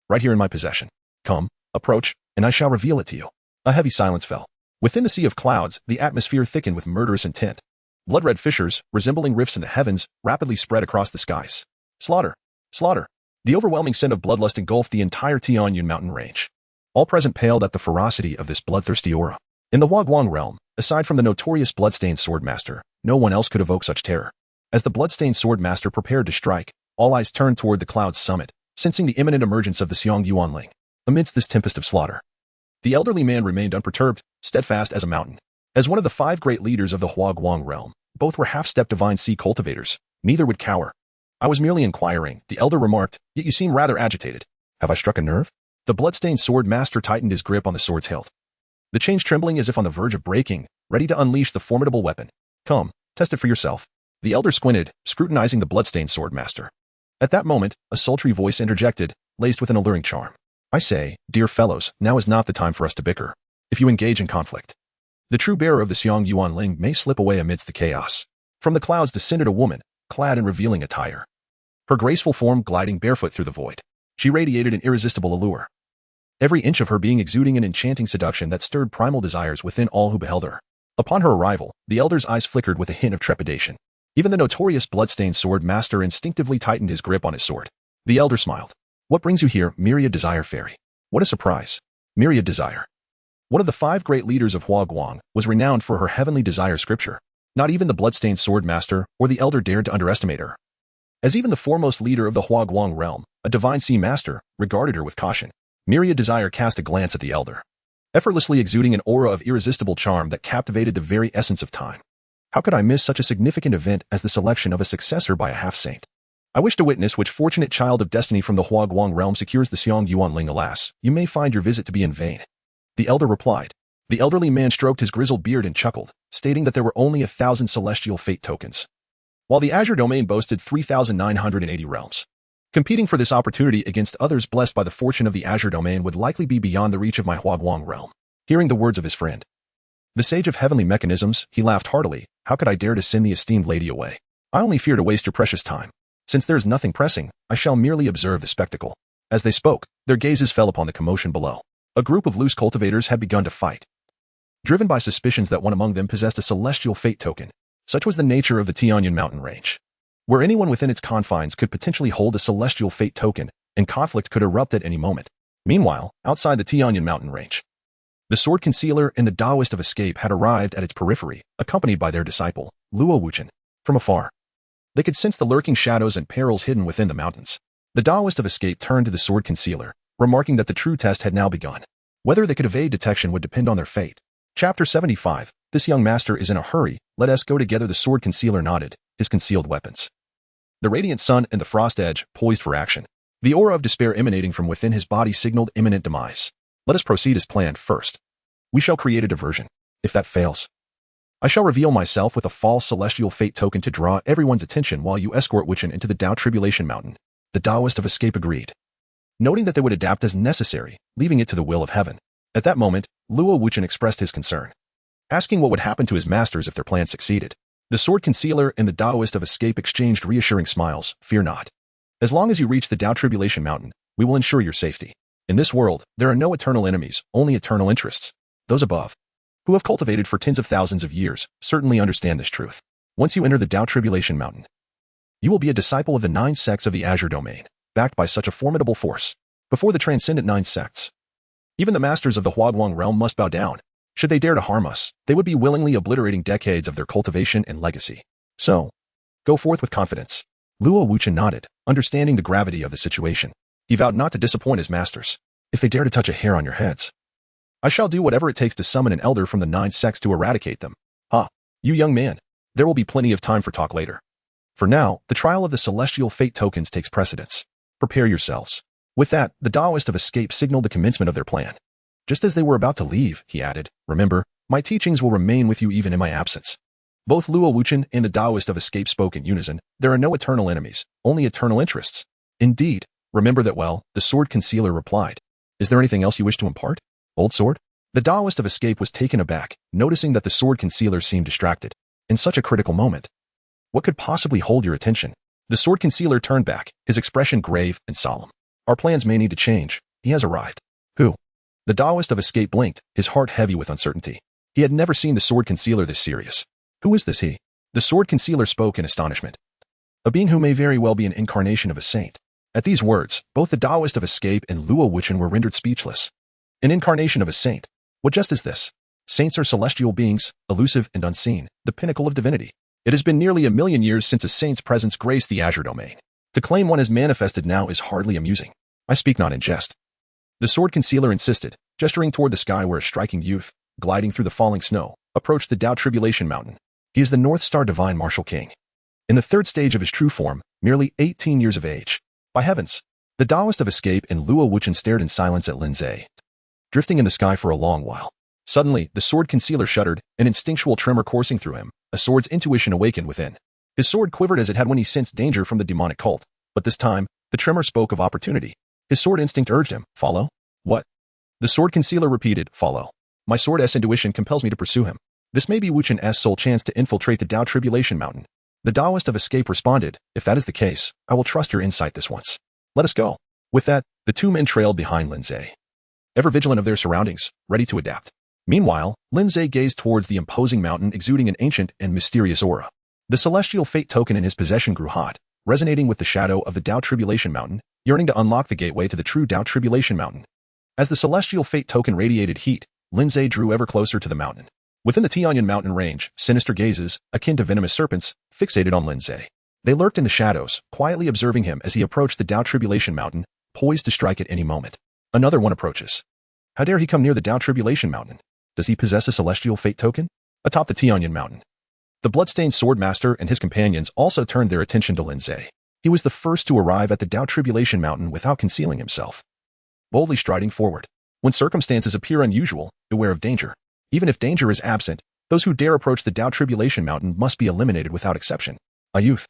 [SPEAKER 1] Right here in my possession. Come, approach, and I shall reveal it to you. A heavy silence fell. Within the sea of clouds, the atmosphere thickened with murderous intent. Blood-red fissures, resembling rifts in the heavens, rapidly spread across the skies. Slaughter! Slaughter! The overwhelming scent of bloodlust engulfed the entire Tianyun mountain range. All present paled at the ferocity of this bloodthirsty aura. In the Huaguang realm, aside from the notorious bloodstained swordmaster, no one else could evoke such terror. As the bloodstained swordmaster prepared to strike, all eyes turned toward the cloud's summit, sensing the imminent emergence of the Xiang Yuanling. Amidst this tempest of slaughter, the elderly man remained unperturbed, steadfast as a mountain. As one of the 5 great leaders of the Huaguang realm, both were half-step divine sea cultivators. Neither would cower. I was merely inquiring, the elder remarked, yet you seem rather agitated. Have I struck a nerve? The bloodstained sword master tightened his grip on the sword's hilt, the chains trembling as if on the verge of breaking, ready to unleash the formidable weapon. Come, test it for yourself. The elder squinted, scrutinizing the bloodstained sword master. At that moment, a sultry voice interjected, laced with an alluring charm. I say, dear fellows, now is not the time for us to bicker. If you engage in conflict, the true bearer of the Xiong Yuan Ling may slip away amidst the chaos. From the clouds descended a woman, clad in revealing attire. Her graceful form gliding barefoot through the void. She radiated an irresistible allure. Every inch of her being exuding an enchanting seduction that stirred primal desires within all who beheld her. Upon her arrival, the elder's eyes flickered with a hint of trepidation. Even the notorious blood-stained sword master instinctively tightened his grip on his sword. The elder smiled. What brings you here, Myriad Desire Fairy? What a surprise. Myriad Desire. One of the 5 great leaders of Hua Guang was renowned for her heavenly desire scripture. Not even the blood-stained sword master or the elder dared to underestimate her. As even the foremost leader of the Hua Guang realm, a divine sea master, regarded her with caution. Myriad Desire cast a glance at the elder, effortlessly exuding an aura of irresistible charm that captivated the very essence of time. How could I miss such a significant event as the selection of a successor by a half-saint? I wish to witness which fortunate child of destiny from the Hua Guang realm secures the Xiong Yuan Ling. Alas, you may find your visit to be in vain. The elder replied. The elderly man stroked his grizzled beard and chuckled, stating that there were only 1,000 celestial fate tokens, while the Azure domain boasted 3,980 realms. Competing for this opportunity against others blessed by the fortune of the Azure domain would likely be beyond the reach of my Hua Guang realm. Hearing the words of his friend, the sage of heavenly mechanisms, he laughed heartily. How could I dare to send the esteemed lady away? I only fear to waste your precious time. Since there is nothing pressing, I shall merely observe the spectacle. As they spoke, their gazes fell upon the commotion below. A group of loose cultivators had begun to fight, driven by suspicions that one among them possessed a celestial fate token. Such was the nature of the Tianyan mountain range, where anyone within its confines could potentially hold a celestial fate token, and conflict could erupt at any moment. Meanwhile, outside the Tianyan mountain range, the sword concealer and the Taoist of escape had arrived at its periphery, accompanied by their disciple, Luo Wuchen. From afar, they could sense the lurking shadows and perils hidden within the mountains. The Taoist of escape turned to the sword concealer, remarking that the true test had now begun. Whether they could evade detection would depend on their fate. Chapter 75. This young master is in a hurry. Let us go together. The sword concealer nodded, his concealed weapons, the radiant sun and the frost edge, poised for action. The aura of despair emanating from within his body signaled imminent demise. Let us proceed as planned. First, we shall create a diversion. If that fails, I shall reveal myself with a false celestial fate token to draw everyone's attention while you escort Wuchen into the Dao Tribulation Mountain. The Taoist of escape agreed, noting that they would adapt as necessary, leaving it to the will of heaven. At that moment, Luo Wuchen expressed his concern, asking what would happen to his masters if their plan succeeded. The sword concealer and the Taoist of escape exchanged reassuring smiles. Fear not. As long as you reach the Dao Tribulation Mountain, we will ensure your safety. In this world, there are no eternal enemies, only eternal interests. Those above, who have cultivated for tens of thousands of years, certainly understand this truth. Once you enter the Dao Tribulation Mountain, you will be a disciple of the 9 sects of the Azure domain, backed by such a formidable force. Before the transcendent 9 sects, even the masters of the Huaguang realm must bow down. Should they dare to harm us, they would be willingly obliterating decades of their cultivation and legacy. So, go forth with confidence. Luo Wuchen nodded, understanding the gravity of the situation. He vowed not to disappoint his masters. If they dare to touch a hair on your heads, I shall do whatever it takes to summon an elder from the 9 sects to eradicate them. You young man, there will be plenty of time for talk later. For now, the trial of the celestial fate tokens takes precedence. Prepare yourselves. With that, the Taoist of escape signaled the commencement of their plan. Just as they were about to leave, he added, remember, my teachings will remain with you even in my absence. Both Luo Wuchen and the Taoist of escape spoke in unison. There are no eternal enemies, only eternal interests. Indeed, remember that well, the sword concealer replied. Is there anything else you wish to impart? Old sword? The Taoist of escape was taken aback, noticing that the sword concealer seemed distracted. In such a critical moment, what could possibly hold your attention? The sword concealer turned back, his expression grave and solemn. Our plans may need to change. He has arrived. Who? The Taoist of escape blinked, his heart heavy with uncertainty. He had never seen the sword concealer this serious. Who is this he? The sword concealer spoke in astonishment. A being who may very well be an incarnation of a saint. At these words, both the Taoist of escape and Luo Wuchen were rendered speechless. An incarnation of a saint? What just is this? Saints are celestial beings, elusive and unseen, the pinnacle of divinity. It has been nearly 1,000,000 years since a saint's presence graced the Azure domain. To claim one has manifested now is hardly amusing. I speak not in jest. The sword concealer insisted, gesturing toward the sky where a striking youth, gliding through the falling snow, approached the Dao Tribulation Mountain. He is the North Star Divine Martial King. In the 3rd stage of his true form, merely 18 years of age. By heavens! The Taoist of escape and Luo Wuchen stared in silence at Lin Ze, drifting in the sky for a long while. Suddenly, the sword concealer shuddered, an instinctual tremor coursing through him. A sword's intuition awakened within. His sword quivered as it had when he sensed danger from the demonic cult, but this time, the tremor spoke of opportunity. His sword instinct urged him, follow? What? The sword concealer repeated, follow. My sword's intuition compels me to pursue him. This may be Wuchen's sole chance to infiltrate the Dao Tribulation Mountain. The Taoist of Escape responded, if that is the case, I will trust your insight this once. Let us go. With that, the two men trailed behind Lin Ze, ever vigilant of their surroundings, ready to adapt. Meanwhile, Lin Ze gazed towards the imposing mountain exuding an ancient and mysterious aura. The celestial fate token in his possession grew hot, resonating with the shadow of the Dao Tribulation Mountain, yearning to unlock the gateway to the true Dao Tribulation Mountain. As the celestial fate token radiated heat, Lin Ze drew ever closer to the mountain. Within the Tianyan mountain range, sinister gazes, akin to venomous serpents, fixated on Lin Ze. They lurked in the shadows, quietly observing him as he approached the Dao Tribulation Mountain, poised to strike at any moment. Another one approaches. How dare he come near the Dao Tribulation Mountain? Does he possess a celestial fate token? Atop the Tianyan mountain, the bloodstained sword master and his companions also turned their attention to Lin Ze. He was the first to arrive at the Dao Tribulation Mountain without concealing himself, boldly striding forward. When circumstances appear unusual, beware of danger. Even if danger is absent, those who dare approach the Dao Tribulation Mountain must be eliminated without exception. A youth.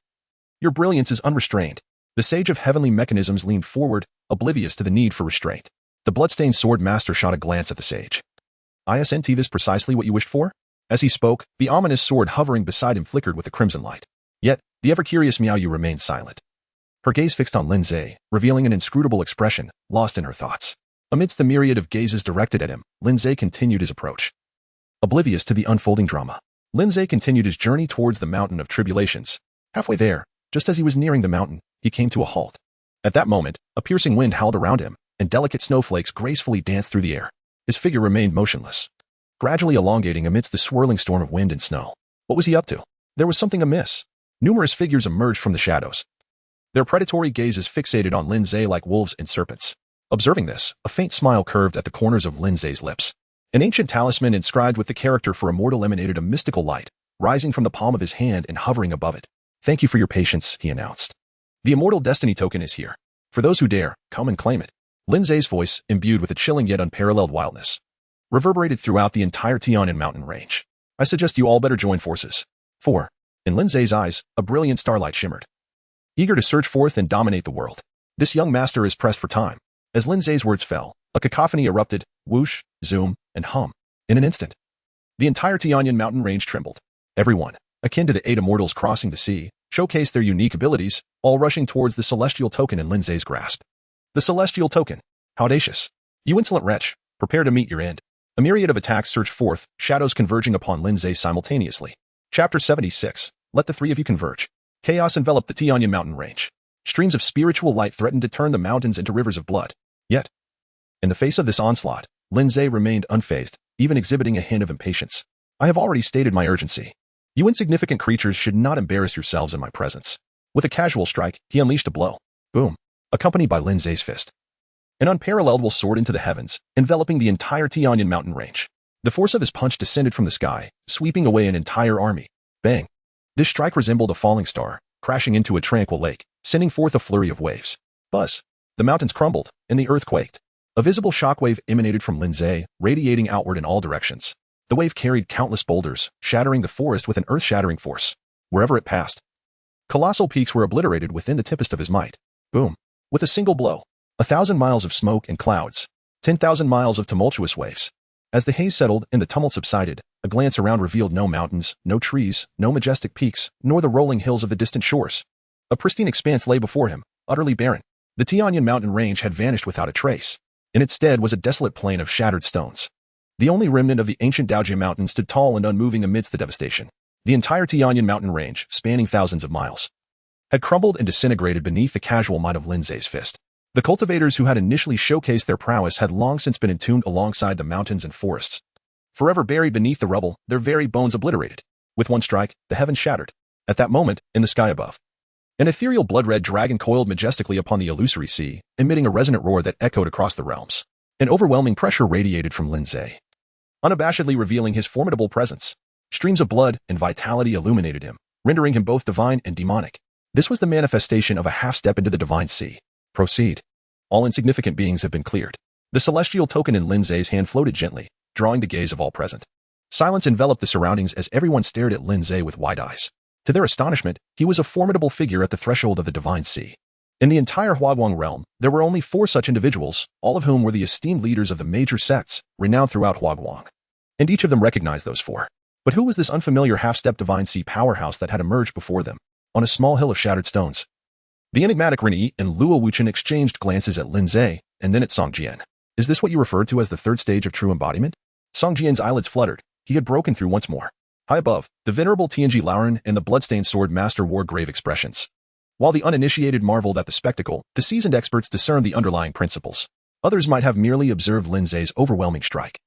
[SPEAKER 1] Your brilliance is unrestrained. The sage of heavenly mechanisms leaned forward, oblivious to the need for restraint. The bloodstained sword master shot a glance at the sage. Isn't this precisely what you wished for? As he spoke, the ominous sword hovering beside him flickered with a crimson light. Yet, the ever-curious Miaoyu remained silent. Her gaze fixed on Lin Ze, revealing an inscrutable expression, lost in her thoughts. Amidst the myriad of gazes directed at him, Lin Ze continued his approach. Oblivious to the unfolding drama, Lin Ze continued his journey towards the mountain of tribulations. Halfway there, just as he was nearing the mountain, he came to a halt. At that moment, a piercing wind howled around him, and delicate snowflakes gracefully danced through the air. His figure remained motionless, gradually elongating amidst the swirling storm of wind and snow. What was he up to? There was something amiss. Numerous figures emerged from the shadows, their predatory gazes fixated on Lin Ze like wolves and serpents. Observing this, a faint smile curved at the corners of Lin Ze's lips. An ancient talisman inscribed with the character for immortal emanated a mystical light, rising from the palm of his hand and hovering above it. Thank you for your patience, he announced. The immortal destiny token is here. For those who dare, come and claim it. Lin Ze's voice, imbued with a chilling yet unparalleled wildness, reverberated throughout the entire Tianyan mountain range. I suggest you all better join forces. 4. In Lin Ze's eyes, a brilliant starlight shimmered, eager to surge forth and dominate the world. This young master is pressed for time. As Lin Ze's words fell, a cacophony erupted, whoosh, zoom, and hum. In an instant, the entire Tianyan mountain range trembled. Everyone, akin to the 8 immortals crossing the sea, showcased their unique abilities, all rushing towards the celestial token in Lin Ze's grasp. The celestial token. How audacious. You insolent wretch, prepare to meet your end. A myriad of attacks surged forth, shadows converging upon Lin Ze simultaneously. Chapter 76. Let the three of you converge. Chaos enveloped the Tianyan mountain range. Streams of spiritual light threatened to turn the mountains into rivers of blood. Yet, in the face of this onslaught, Lin Ze remained unfazed, even exhibiting a hint of impatience. I have already stated my urgency. You insignificant creatures should not embarrass yourselves in my presence. With a casual strike, he unleashed a blow. Boom. Accompanied by Lin Ze's fist. An unparalleled will soared into the heavens, enveloping the entire Tianyan mountain range. The force of his punch descended from the sky, sweeping away an entire army. Bang. This strike resembled a falling star, crashing into a tranquil lake, sending forth a flurry of waves. Buzz. The mountains crumbled, and the earth quaked. A visible shockwave emanated from Lin Ze, radiating outward in all directions. The wave carried countless boulders, shattering the forest with an earth-shattering force. Wherever it passed, colossal peaks were obliterated within the tempest of his might. Boom. With a single blow, 1,000 miles of smoke and clouds, 10,000 miles of tumultuous waves. As the haze settled and the tumult subsided, a glance around revealed no mountains, no trees, no majestic peaks, nor the rolling hills of the distant shores. A pristine expanse lay before him, utterly barren. The Tianyan mountain range had vanished without a trace. In its stead was a desolate plain of shattered stones. The only remnant of the ancient Daojia mountain stood tall and unmoving amidst the devastation. The entire Tianyan mountain range, spanning thousands of miles, had crumbled and disintegrated beneath the casual might of Lin Ze's fist. The cultivators who had initially showcased their prowess had long since been entombed alongside the mountains and forests. Forever buried beneath the rubble, their very bones obliterated. With one strike, the heavens shattered. At that moment, in the sky above, an ethereal blood-red dragon coiled majestically upon the illusory sea, emitting a resonant roar that echoed across the realms. An overwhelming pressure radiated from Lin Ze, unabashedly revealing his formidable presence. Streams of blood and vitality illuminated him, rendering him both divine and demonic. This was the manifestation of a half-step into the divine sea. Proceed. All insignificant beings have been cleared. The celestial token in Lin Ze's hand floated gently, drawing the gaze of all present. Silence enveloped the surroundings as everyone stared at Lin Ze with wide eyes. To their astonishment, he was a formidable figure at the threshold of the divine sea. In the entire Huaguang realm, there were only 4 such individuals, all of whom were the esteemed leaders of the major sects, renowned throughout Huaguang. And each of them recognized those 4. But who was this unfamiliar half-step divine sea powerhouse that had emerged before them, on a small hill of shattered stones? The enigmatic Lin Yi and Luo Wuchen exchanged glances at Lin Ze, and then at Song Jian. Is this what you referred to as the 3rd stage of true embodiment? Song Jian's eyelids fluttered. He had broken through once more. High above, the venerable Tianji Lauren and the bloodstained sword master wore grave expressions. While the uninitiated marveled at the spectacle, the seasoned experts discerned the underlying principles. Others might have merely observed Lin Ze's overwhelming strike,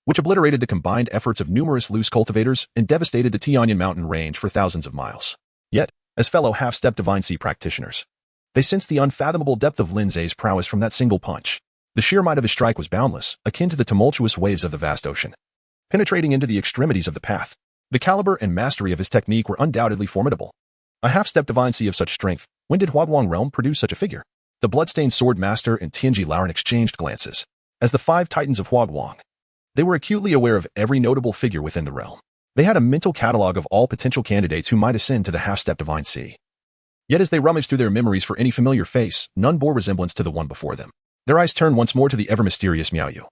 [SPEAKER 1] which obliterated the combined efforts of numerous loose cultivators and devastated the Tianyan mountain range for thousands of miles. Yet, as fellow half-step divine sea practitioners, they sensed the unfathomable depth of Lin Ze's prowess from that single punch. The sheer might of his strike was boundless, akin to the tumultuous waves of the vast ocean, penetrating into the extremities of the path. The caliber and mastery of his technique were undoubtedly formidable. A half-step divine sea of such strength, when did Huaguang realm produce such a figure? The bloodstained sword master and Tianji Lauren exchanged glances. As the 5 titans of Huaguang, they were acutely aware of every notable figure within the realm. They had a mental catalog of all potential candidates who might ascend to the half-step divine sea. Yet as they rummaged through their memories for any familiar face, none bore resemblance to the one before them. Their eyes turned once more to the ever-mysterious Miao Yu,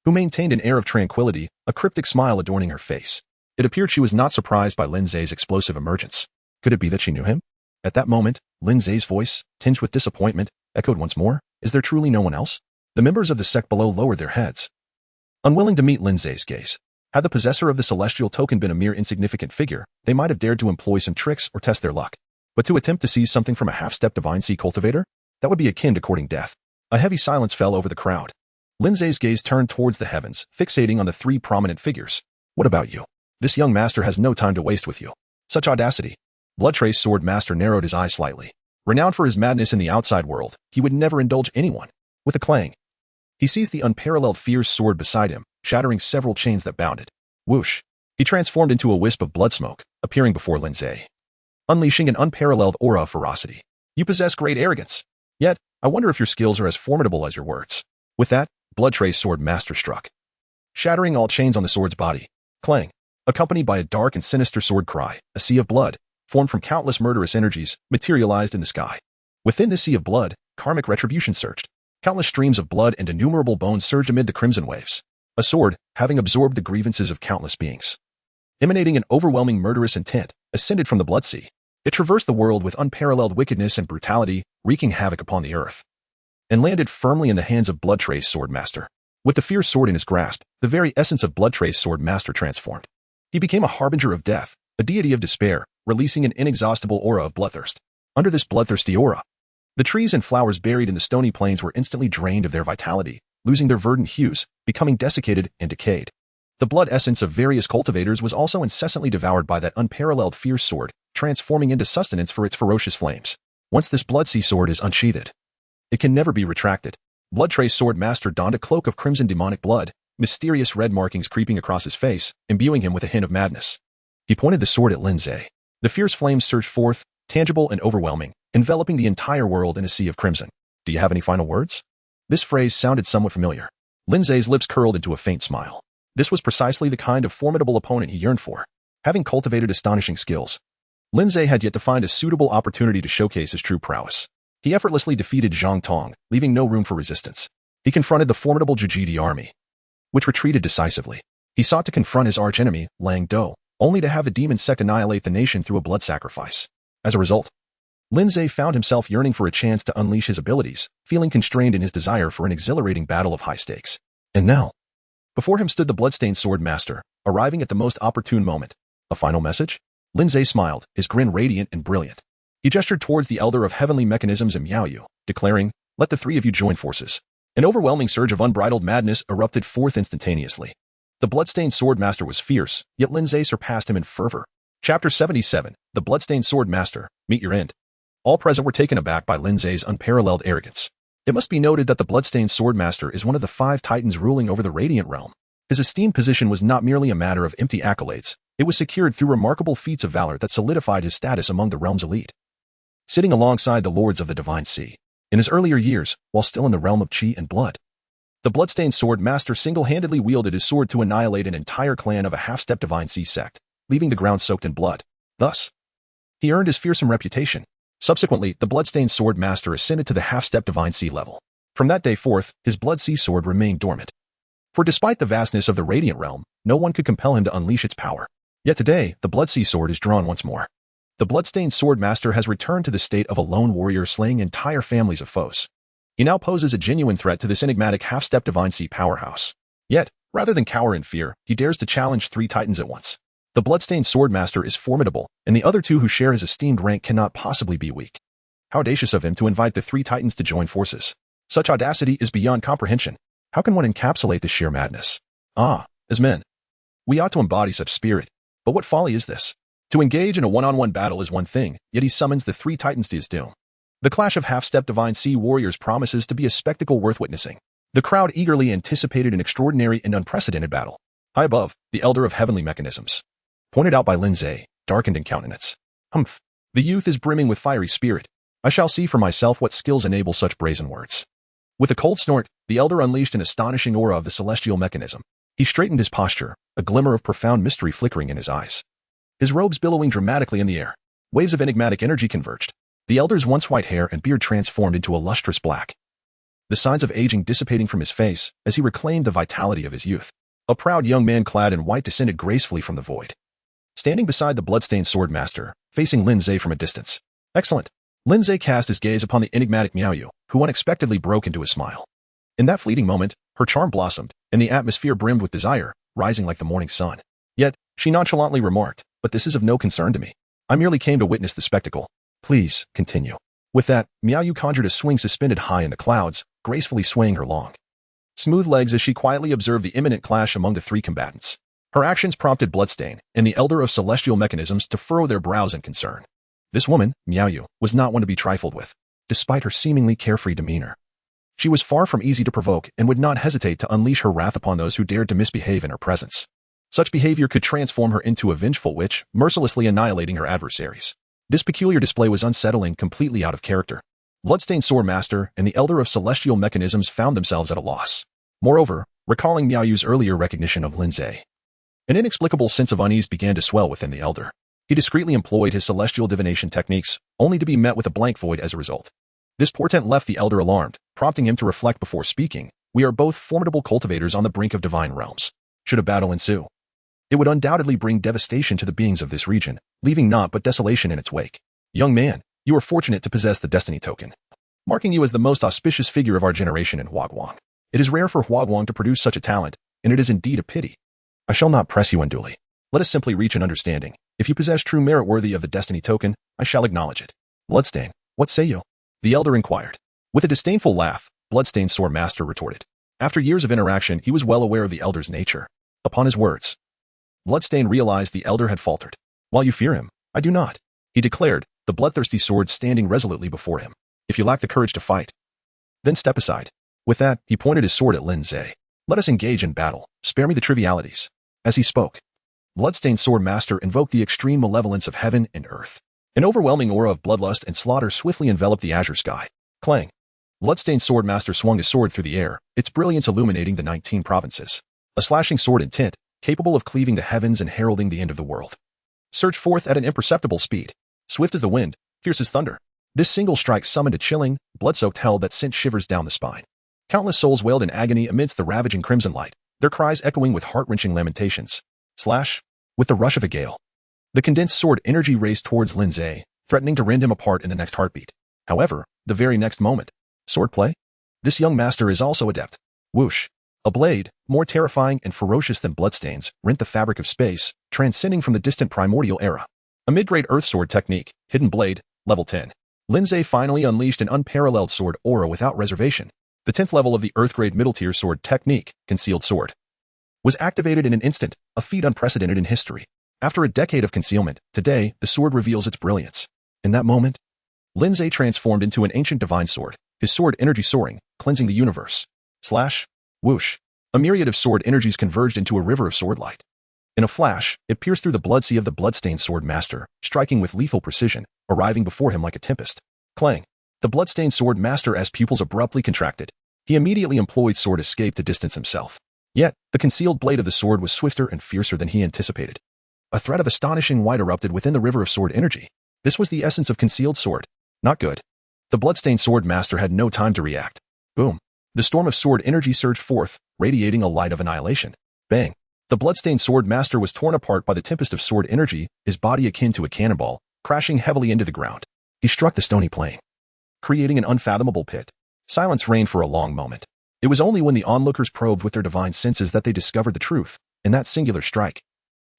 [SPEAKER 1] who maintained an air of tranquility, a cryptic smile adorning her face. It appeared she was not surprised by Lin Ze's explosive emergence. Could it be that she knew him? At that moment, Lin Ze's voice, tinged with disappointment, echoed once more. Is there truly no one else? The members of the sect below lowered their heads, unwilling to meet Lin Ze's gaze. Had the possessor of the celestial token been a mere insignificant figure, they might have dared to employ some tricks or test their luck. But to attempt to seize something from a half-step divine sea cultivator? That would be akin to courting death. A heavy silence fell over the crowd. Lin Ze's gaze turned towards the heavens, fixating on the 3 prominent figures. What about you? This young master has no time to waste with you. Such audacity. Bloodtrace sword master narrowed his eyes slightly. Renowned for his madness in the outside world, he would never indulge anyone. With a clang, he seized the unparalleled fierce sword beside him, shattering several chains that bound it. Whoosh! He transformed into a wisp of blood smoke, appearing before Lin Ze, unleashing an unparalleled aura of ferocity. You possess great arrogance. Yet, I wonder if your skills are as formidable as your words. With that, Bloodtrace sword master struck, shattering all chains on the sword's body. Clang! Accompanied by a dark and sinister sword cry, a sea of blood, formed from countless murderous energies, materialized in the sky. Within this sea of blood, karmic retribution surged. Countless streams of blood and innumerable bones surged amid the crimson waves. A sword, having absorbed the grievances of countless beings, emanating an overwhelming murderous intent, ascended from the blood sea. It traversed the world with unparalleled wickedness and brutality, wreaking havoc upon the earth, and landed firmly in the hands of Bloodtrace sword master. With the fierce sword in his grasp, the very essence of Bloodtrace sword master transformed. He became a harbinger of death, a deity of despair, releasing an inexhaustible aura of bloodthirst. Under this bloodthirsty aura, the trees and flowers buried in the stony plains were instantly drained of their vitality, losing their verdant hues, becoming desiccated and decayed. The blood essence of various cultivators was also incessantly devoured by that unparalleled fierce sword, transforming into sustenance for its ferocious flames. Once this blood sea sword is unsheathed, it can never be retracted. Bloodtrace sword master donned a cloak of crimson demonic blood, mysterious red markings creeping across his face, imbuing him with a hint of madness. He pointed the sword at Lin Ze. The fierce flames surged forth, tangible and overwhelming, enveloping the entire world in a sea of crimson. Do you have any final words? This phrase sounded somewhat familiar. Lin Ze's lips curled into a faint smile. This was precisely the kind of formidable opponent he yearned for. Having cultivated astonishing skills, Lin Ze had yet to find a suitable opportunity to showcase his true prowess. He effortlessly defeated Zhang Tong, leaving no room for resistance. He confronted the formidable Jujidi army, which retreated decisively. He sought to confront his archenemy, Lang Do, only to have the demon sect annihilate the nation through a blood sacrifice. As a result, Lin Ze found himself yearning for a chance to unleash his abilities, feeling constrained in his desire for an exhilarating battle of high stakes. And now, before him stood the bloodstained sword master, arriving at the most opportune moment. A final message? Lin Ze smiled, his grin radiant and brilliant. He gestured towards the elder of heavenly mechanisms and Miao Yu, declaring, "Let the 3 of you join forces." An overwhelming surge of unbridled madness erupted forth instantaneously. The bloodstained sword master was fierce, yet Lin Ze surpassed him in fervor. Chapter 77, The Bloodstained Sword Master, Meet Your End. All present were taken aback by Lin Ze's unparalleled arrogance. It must be noted that the bloodstained sword master is one of the 5 titans ruling over the Radiant Realm. His esteemed position was not merely a matter of empty accolades, it was secured through remarkable feats of valor that solidified his status among the realm's elite. Sitting alongside the lords of the Divine Sea, in his earlier years, while still in the realm of Qi and blood, the bloodstained sword master single-handedly wielded his sword to annihilate an entire clan of a half-step Divine Sea sect, leaving the ground soaked in blood. Thus, he earned his fearsome reputation. Subsequently, the Bloodstained Sword Master ascended to the half-step Divine Sea level. From that day forth, his Blood Sea Sword remained dormant. For despite the vastness of the Radiant Realm, no one could compel him to unleash its power. Yet today, the Blood Sea Sword is drawn once more. The Bloodstained Sword Master has returned to the state of a lone warrior slaying entire families of foes. He now poses a genuine threat to this enigmatic half-step Divine Sea powerhouse. Yet, rather than cower in fear, he dares to challenge 3 titans at once. The Bloodstained Sword Master is formidable, and the other 2 who share his esteemed rank cannot possibly be weak. How audacious of him to invite the 3 titans to join forces. Such audacity is beyond comprehension. How can one encapsulate this sheer madness? As men, we ought to embody such spirit. But what folly is this? To engage in a one-on-one battle is one thing, yet he summons the 3 titans to his doom. The clash of half-step Divine Sea warriors promises to be a spectacle worth witnessing. The crowd eagerly anticipated an extraordinary and unprecedented battle. High above, the Elder of Heavenly Mechanisms, pointed out by Lin Ze, darkened in countenance. Humph. The youth is brimming with fiery spirit. I shall see for myself what skills enable such brazen words. With a cold snort, the Elder unleashed an astonishing aura of the celestial mechanism. He straightened his posture, a glimmer of profound mystery flickering in his eyes. His robes billowing dramatically in the air. Waves of enigmatic energy converged. The Elder's once white hair and beard transformed into a lustrous black. The signs of aging dissipating from his face as he reclaimed the vitality of his youth. A proud young man clad in white descended gracefully from the void. Standing beside the Bloodstained Sword Master, facing Lin Ze from a distance. Excellent. Lin Ze cast his gaze upon the enigmatic Miaoyu, who unexpectedly broke into a smile. In that fleeting moment, her charm blossomed, and the atmosphere brimmed with desire, rising like the morning sun. Yet, she nonchalantly remarked, "But this is of no concern to me. I merely came to witness the spectacle. Please, continue." With that, Miaoyu conjured a swing suspended high in the clouds, gracefully swaying her long, smooth legs as she quietly observed the imminent clash among the 3 combatants. Her actions prompted Bloodstain and the Elder of Celestial Mechanisms to furrow their brows in concern. This woman, Miaoyu, was not one to be trifled with, despite her seemingly carefree demeanor. She was far from easy to provoke and would not hesitate to unleash her wrath upon those who dared to misbehave in her presence. Such behavior could transform her into a vengeful witch, mercilessly annihilating her adversaries. This peculiar display was unsettling, completely out of character. Bloodstained Sword Master and the Elder of Celestial Mechanisms found themselves at a loss. Moreover, recalling Miaoyu's earlier recognition of Lin Ze, an inexplicable sense of unease began to swell within the Elder. He discreetly employed his celestial divination techniques, only to be met with a blank void as a result. This portent left the Elder alarmed, prompting him to reflect before speaking. We are both formidable cultivators on the brink of divine realms. Should a battle ensue, it would undoubtedly bring devastation to the beings of this region, leaving naught but desolation in its wake. Young man, you are fortunate to possess the destiny token, marking you as the most auspicious figure of our generation in Huaguang. It is rare for Huaguang to produce such a talent, and it is indeed a pity. I shall not press you unduly. Let us simply reach an understanding. If you possess true merit worthy of the destiny token, I shall acknowledge it. Bloodstain, what say you? The Elder inquired. With a disdainful laugh, Bloodstained Sword Master retorted. After years of interaction, he was well aware of the Elder's nature. Upon his words, Bloodstain realized the Elder had faltered. While you fear him, I do not, he declared, the bloodthirsty sword standing resolutely before him. If you lack the courage to fight, then step aside. With that, he pointed his sword at Lin Ze. Let us engage in battle. Spare me the trivialities. As he spoke, Bloodstained Sword Master invoked the extreme malevolence of heaven and earth. An overwhelming aura of bloodlust and slaughter swiftly enveloped the azure sky. Clang. Bloodstained Sword Master swung his sword through the air, its brilliance illuminating the 19 provinces. A slashing sword in tint, capable of cleaving the heavens and heralding the end of the world. Surged forth at an imperceptible speed. Swift as the wind, fierce as thunder. This single strike summoned a chilling, blood-soaked hell that sent shivers down the spine. Countless souls wailed in agony amidst the ravaging crimson light, their cries echoing with heart-wrenching lamentations. Slash! With the rush of a gale, the condensed sword energy raced towards Lin Ze, threatening to rend him apart in the next heartbeat. However, the very next moment, swordplay? This young master is also adept. Whoosh! A blade, more terrifying and ferocious than bloodstains, rent the fabric of space, transcending from the distant primordial era. A mid-grade earth sword technique, hidden blade, level 10. Lin Ze finally unleashed an unparalleled sword aura without reservation. The 10th level of the earth-grade middle-tier sword technique, concealed sword, was activated in an instant, a feat unprecedented in history. After a decade of concealment, today, the sword reveals its brilliance. In that moment, Lin Ze transformed into an ancient divine sword, his sword energy soaring, cleansing the universe. Slash! Whoosh! A myriad of sword energies converged into a river of sword light. In a flash, it pierced through the blood sea of the bloodstained sword master, striking with lethal precision, arriving before him like a tempest. Clang! The bloodstained sword master's pupils abruptly contracted. He immediately employed sword escape to distance himself. Yet, the concealed blade of the sword was swifter and fiercer than he anticipated. A thread of astonishing white erupted within the river of sword energy. This was the essence of concealed sword. Not good. The bloodstained sword master had no time to react. Boom. The storm of sword energy surged forth, radiating a light of annihilation. Bang. The bloodstained sword master was torn apart by the tempest of sword energy, his body akin to a cannonball, crashing heavily into the ground. He struck the stony plain, creating an unfathomable pit. Silence reigned for a long moment. It was only when the onlookers probed with their divine senses that they discovered the truth, in that singular strike.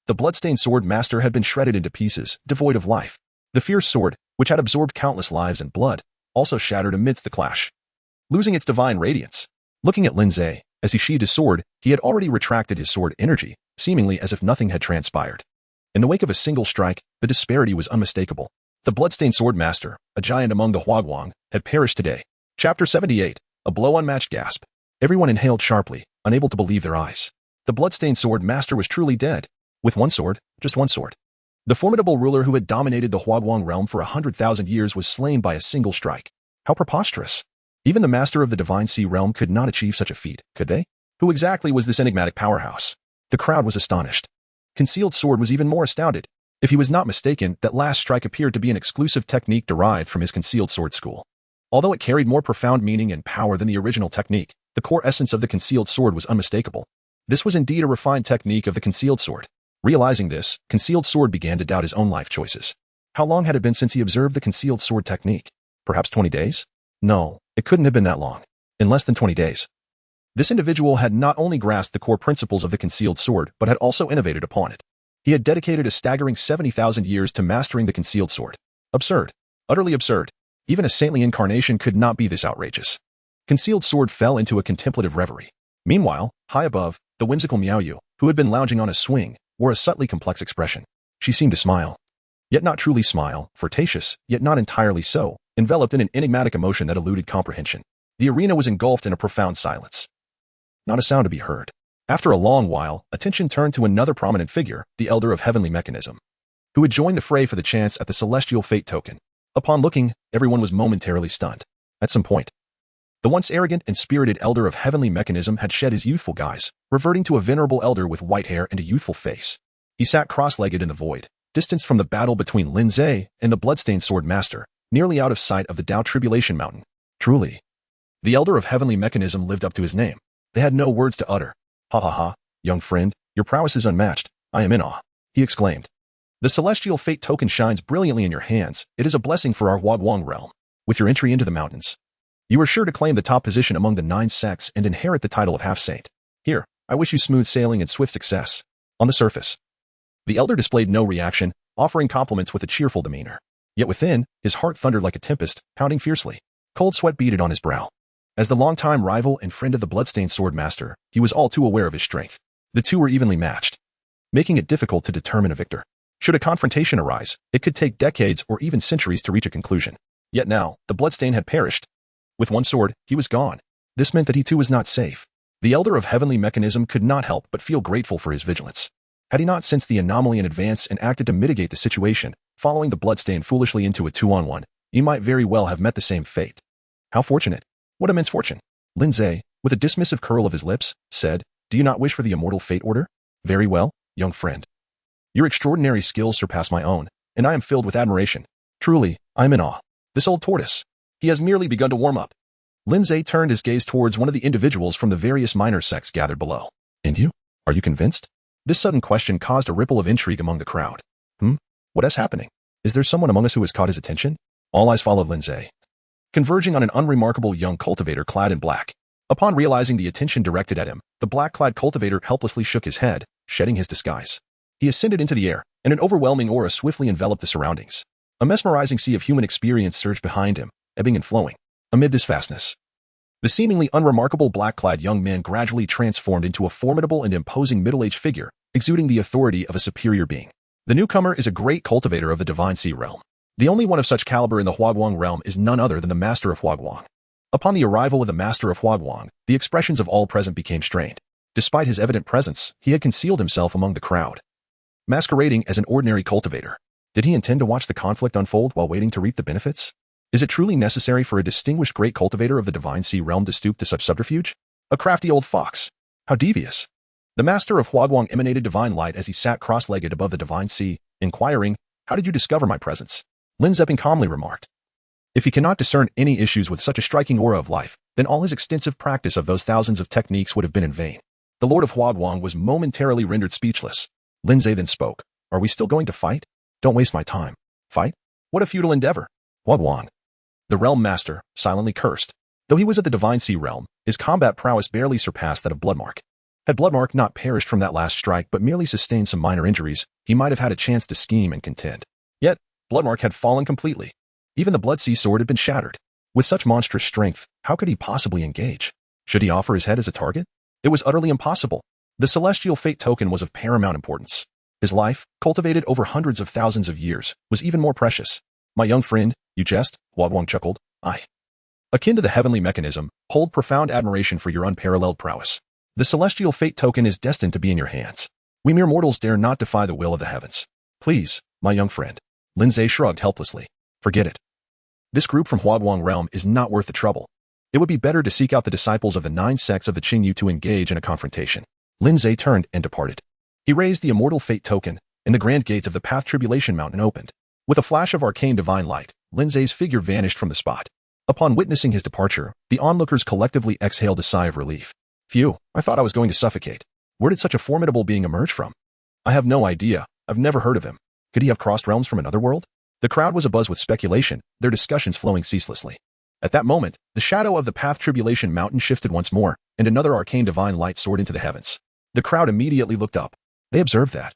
[SPEAKER 1] The bloodstained sword master had been shredded into pieces, devoid of life. The fierce sword, which had absorbed countless lives and blood, also shattered amidst the clash, losing its divine radiance. Looking at Lin Ze, as he sheathed his sword, he had already retracted his sword energy, seemingly as if nothing had transpired. In the wake of a single strike, the disparity was unmistakable. The bloodstained sword master, a giant among the Huaguang, had perished today. Chapter 78, A Blow Unmatched Gasp. Everyone inhaled sharply, unable to believe their eyes. The bloodstained sword master was truly dead. With one sword, just one sword. The formidable ruler who had dominated the Huaguang realm for 100,000 years was slain by a single strike. How preposterous. Even the master of the Divine Sea realm could not achieve such a feat, could they? Who exactly was this enigmatic powerhouse? The crowd was astonished. Concealed Sword was even more astounded. If he was not mistaken, that last strike appeared to be an exclusive technique derived from his Concealed Sword school. Although it carried more profound meaning and power than the original technique, the core essence of the Concealed Sword was unmistakable. This was indeed a refined technique of the Concealed Sword. Realizing this, Concealed Sword began to doubt his own life choices. How long had it been since he observed the Concealed Sword technique? Perhaps 20 days? No, it couldn't have been that long. In less than 20 days. This individual had not only grasped the core principles of the Concealed Sword, but had also innovated upon it. He had dedicated a staggering 70,000 years to mastering the Concealed Sword. Absurd. Utterly absurd. Even a saintly incarnation could not be this outrageous. Concealed Sword fell into a contemplative reverie. Meanwhile, high above, the whimsical Miaoyu, who had been lounging on a swing, wore a subtly complex expression. She seemed to smile. Yet not truly smile, flirtatious, yet not entirely so, enveloped in an enigmatic emotion that eluded comprehension. The arena was engulfed in a profound silence. Not a sound to be heard. After a long while, attention turned to another prominent figure, the Elder of Heavenly Mechanism, who had joined the fray for the chance at the Celestial Fate token. Upon looking, everyone was momentarily stunned. At some point, the once arrogant and spirited Elder of Heavenly Mechanism had shed his youthful guise, reverting to a venerable elder with white hair and a youthful face. He sat cross-legged in the void, distanced from the battle between Lin Ze and the bloodstained sword master, nearly out of sight of the Tao Tribulation Mountain. Truly, the Elder of Heavenly Mechanism lived up to his name. They had no words to utter. Ha ha ha, young friend, your prowess is unmatched. I am in awe, he exclaimed. The Celestial Fate token shines brilliantly in your hands. It is a blessing for our Huaguang realm. With your entry into the mountains, you are sure to claim the top position among the 9 sects and inherit the title of half-saint. Here, I wish you smooth sailing and swift success. On the surface, the elder displayed no reaction, offering compliments with a cheerful demeanor. Yet within, his heart thundered like a tempest, pounding fiercely. Cold sweat beaded on his brow. As the longtime rival and friend of the bloodstained sword master, he was all too aware of his strength. The two were evenly matched, making it difficult to determine a victor. Should a confrontation arise, it could take decades or even centuries to reach a conclusion. Yet now, the bloodstain had perished. With one sword, he was gone. This meant that he too was not safe. The Elder of Heavenly Mechanism could not help but feel grateful for his vigilance. Had he not sensed the anomaly in advance and acted to mitigate the situation, following the bloodstain foolishly into a 2-on-1, he might very well have met the same fate. How fortunate. What immense fortune. Lin Ze, with a dismissive curl of his lips, said, "Do you not wish for the immortal fate order? Very well, young friend. Your extraordinary skills surpass my own, and I am filled with admiration. Truly, I am in awe. This old tortoise. He has merely begun to warm up." Lin Ze turned his gaze towards one of the individuals from the various minor sects gathered below. "And you? Are you convinced?" This sudden question caused a ripple of intrigue among the crowd. What is happening? Is there someone among us who has caught his attention? All eyes followed Lin Ze, converging on an unremarkable young cultivator clad in black. Upon realizing the attention directed at him, the black-clad cultivator helplessly shook his head, shedding his disguise. He ascended into the air, and an overwhelming aura swiftly enveloped the surroundings. A mesmerizing sea of human experience surged behind him, ebbing and flowing. Amid this vastness, the seemingly unremarkable black-clad young man gradually transformed into a formidable and imposing middle-aged figure, exuding the authority of a superior being. The newcomer is a great cultivator of the Divine Sea realm. The only one of such caliber in the Huaguang realm is none other than the Master of Huaguang. Upon the arrival of the Master of Huaguang, the expressions of all present became strained. Despite his evident presence, he had concealed himself among the crowd, masquerading as an ordinary cultivator. Did he intend to watch the conflict unfold while waiting to reap the benefits? Is it truly necessary for a distinguished great cultivator of the Divine Sea realm to stoop to such subterfuge? A crafty old fox. How devious. The Master of Huaguang emanated divine light as he sat cross-legged above the Divine Sea, inquiring, "How did you discover my presence?" Lin Ze calmly remarked, If he cannot discern any issues with such a striking aura of life, then all his extensive practice of those thousands of techniques would have been in vain. The Lord of Huaguang was momentarily rendered speechless. Lin Ze then spoke. Are we still going to fight? Don't waste my time. Fight? What a futile endeavor. Huaguang. The Realm Master silently cursed. Though he was of the Divine Sea realm, his combat prowess barely surpassed that of Bloodmark. Had Bloodmark not perished from that last strike but merely sustained some minor injuries, he might have had a chance to scheme and contend. Yet, Bloodmark had fallen completely. Even the Bloodsea sword had been shattered. With such monstrous strength, how could he possibly engage? Should he offer his head as a target? It was utterly impossible. The celestial fate token was of paramount importance. His life, cultivated over hundreds of thousands of years, was even more precious. My young friend, you jest, Huaguang chuckled. I, akin to the heavenly mechanism, hold profound admiration for your unparalleled prowess. The celestial fate token is destined to be in your hands. We mere mortals dare not defy the will of the heavens. Please, my young friend. Lin Ze shrugged helplessly. Forget it. This group from Huaguang realm is not worth the trouble. It would be better to seek out the disciples of the 9 sects of the Qingyu to engage in a confrontation. Lin Ze turned and departed. He raised the immortal fate token, and the grand gates of the path tribulation mountain opened. With a flash of arcane divine light, Lin Ze's figure vanished from the spot. Upon witnessing his departure, the onlookers collectively exhaled a sigh of relief. Phew, I thought I was going to suffocate. Where did such a formidable being emerge from? I have no idea. I've never heard of him. Could he have crossed realms from another world? The crowd was abuzz with speculation, their discussions flowing ceaselessly. At that moment, the shadow of the path tribulation mountain shifted once more, and another arcane divine light soared into the heavens. The crowd immediately looked up. They observed that.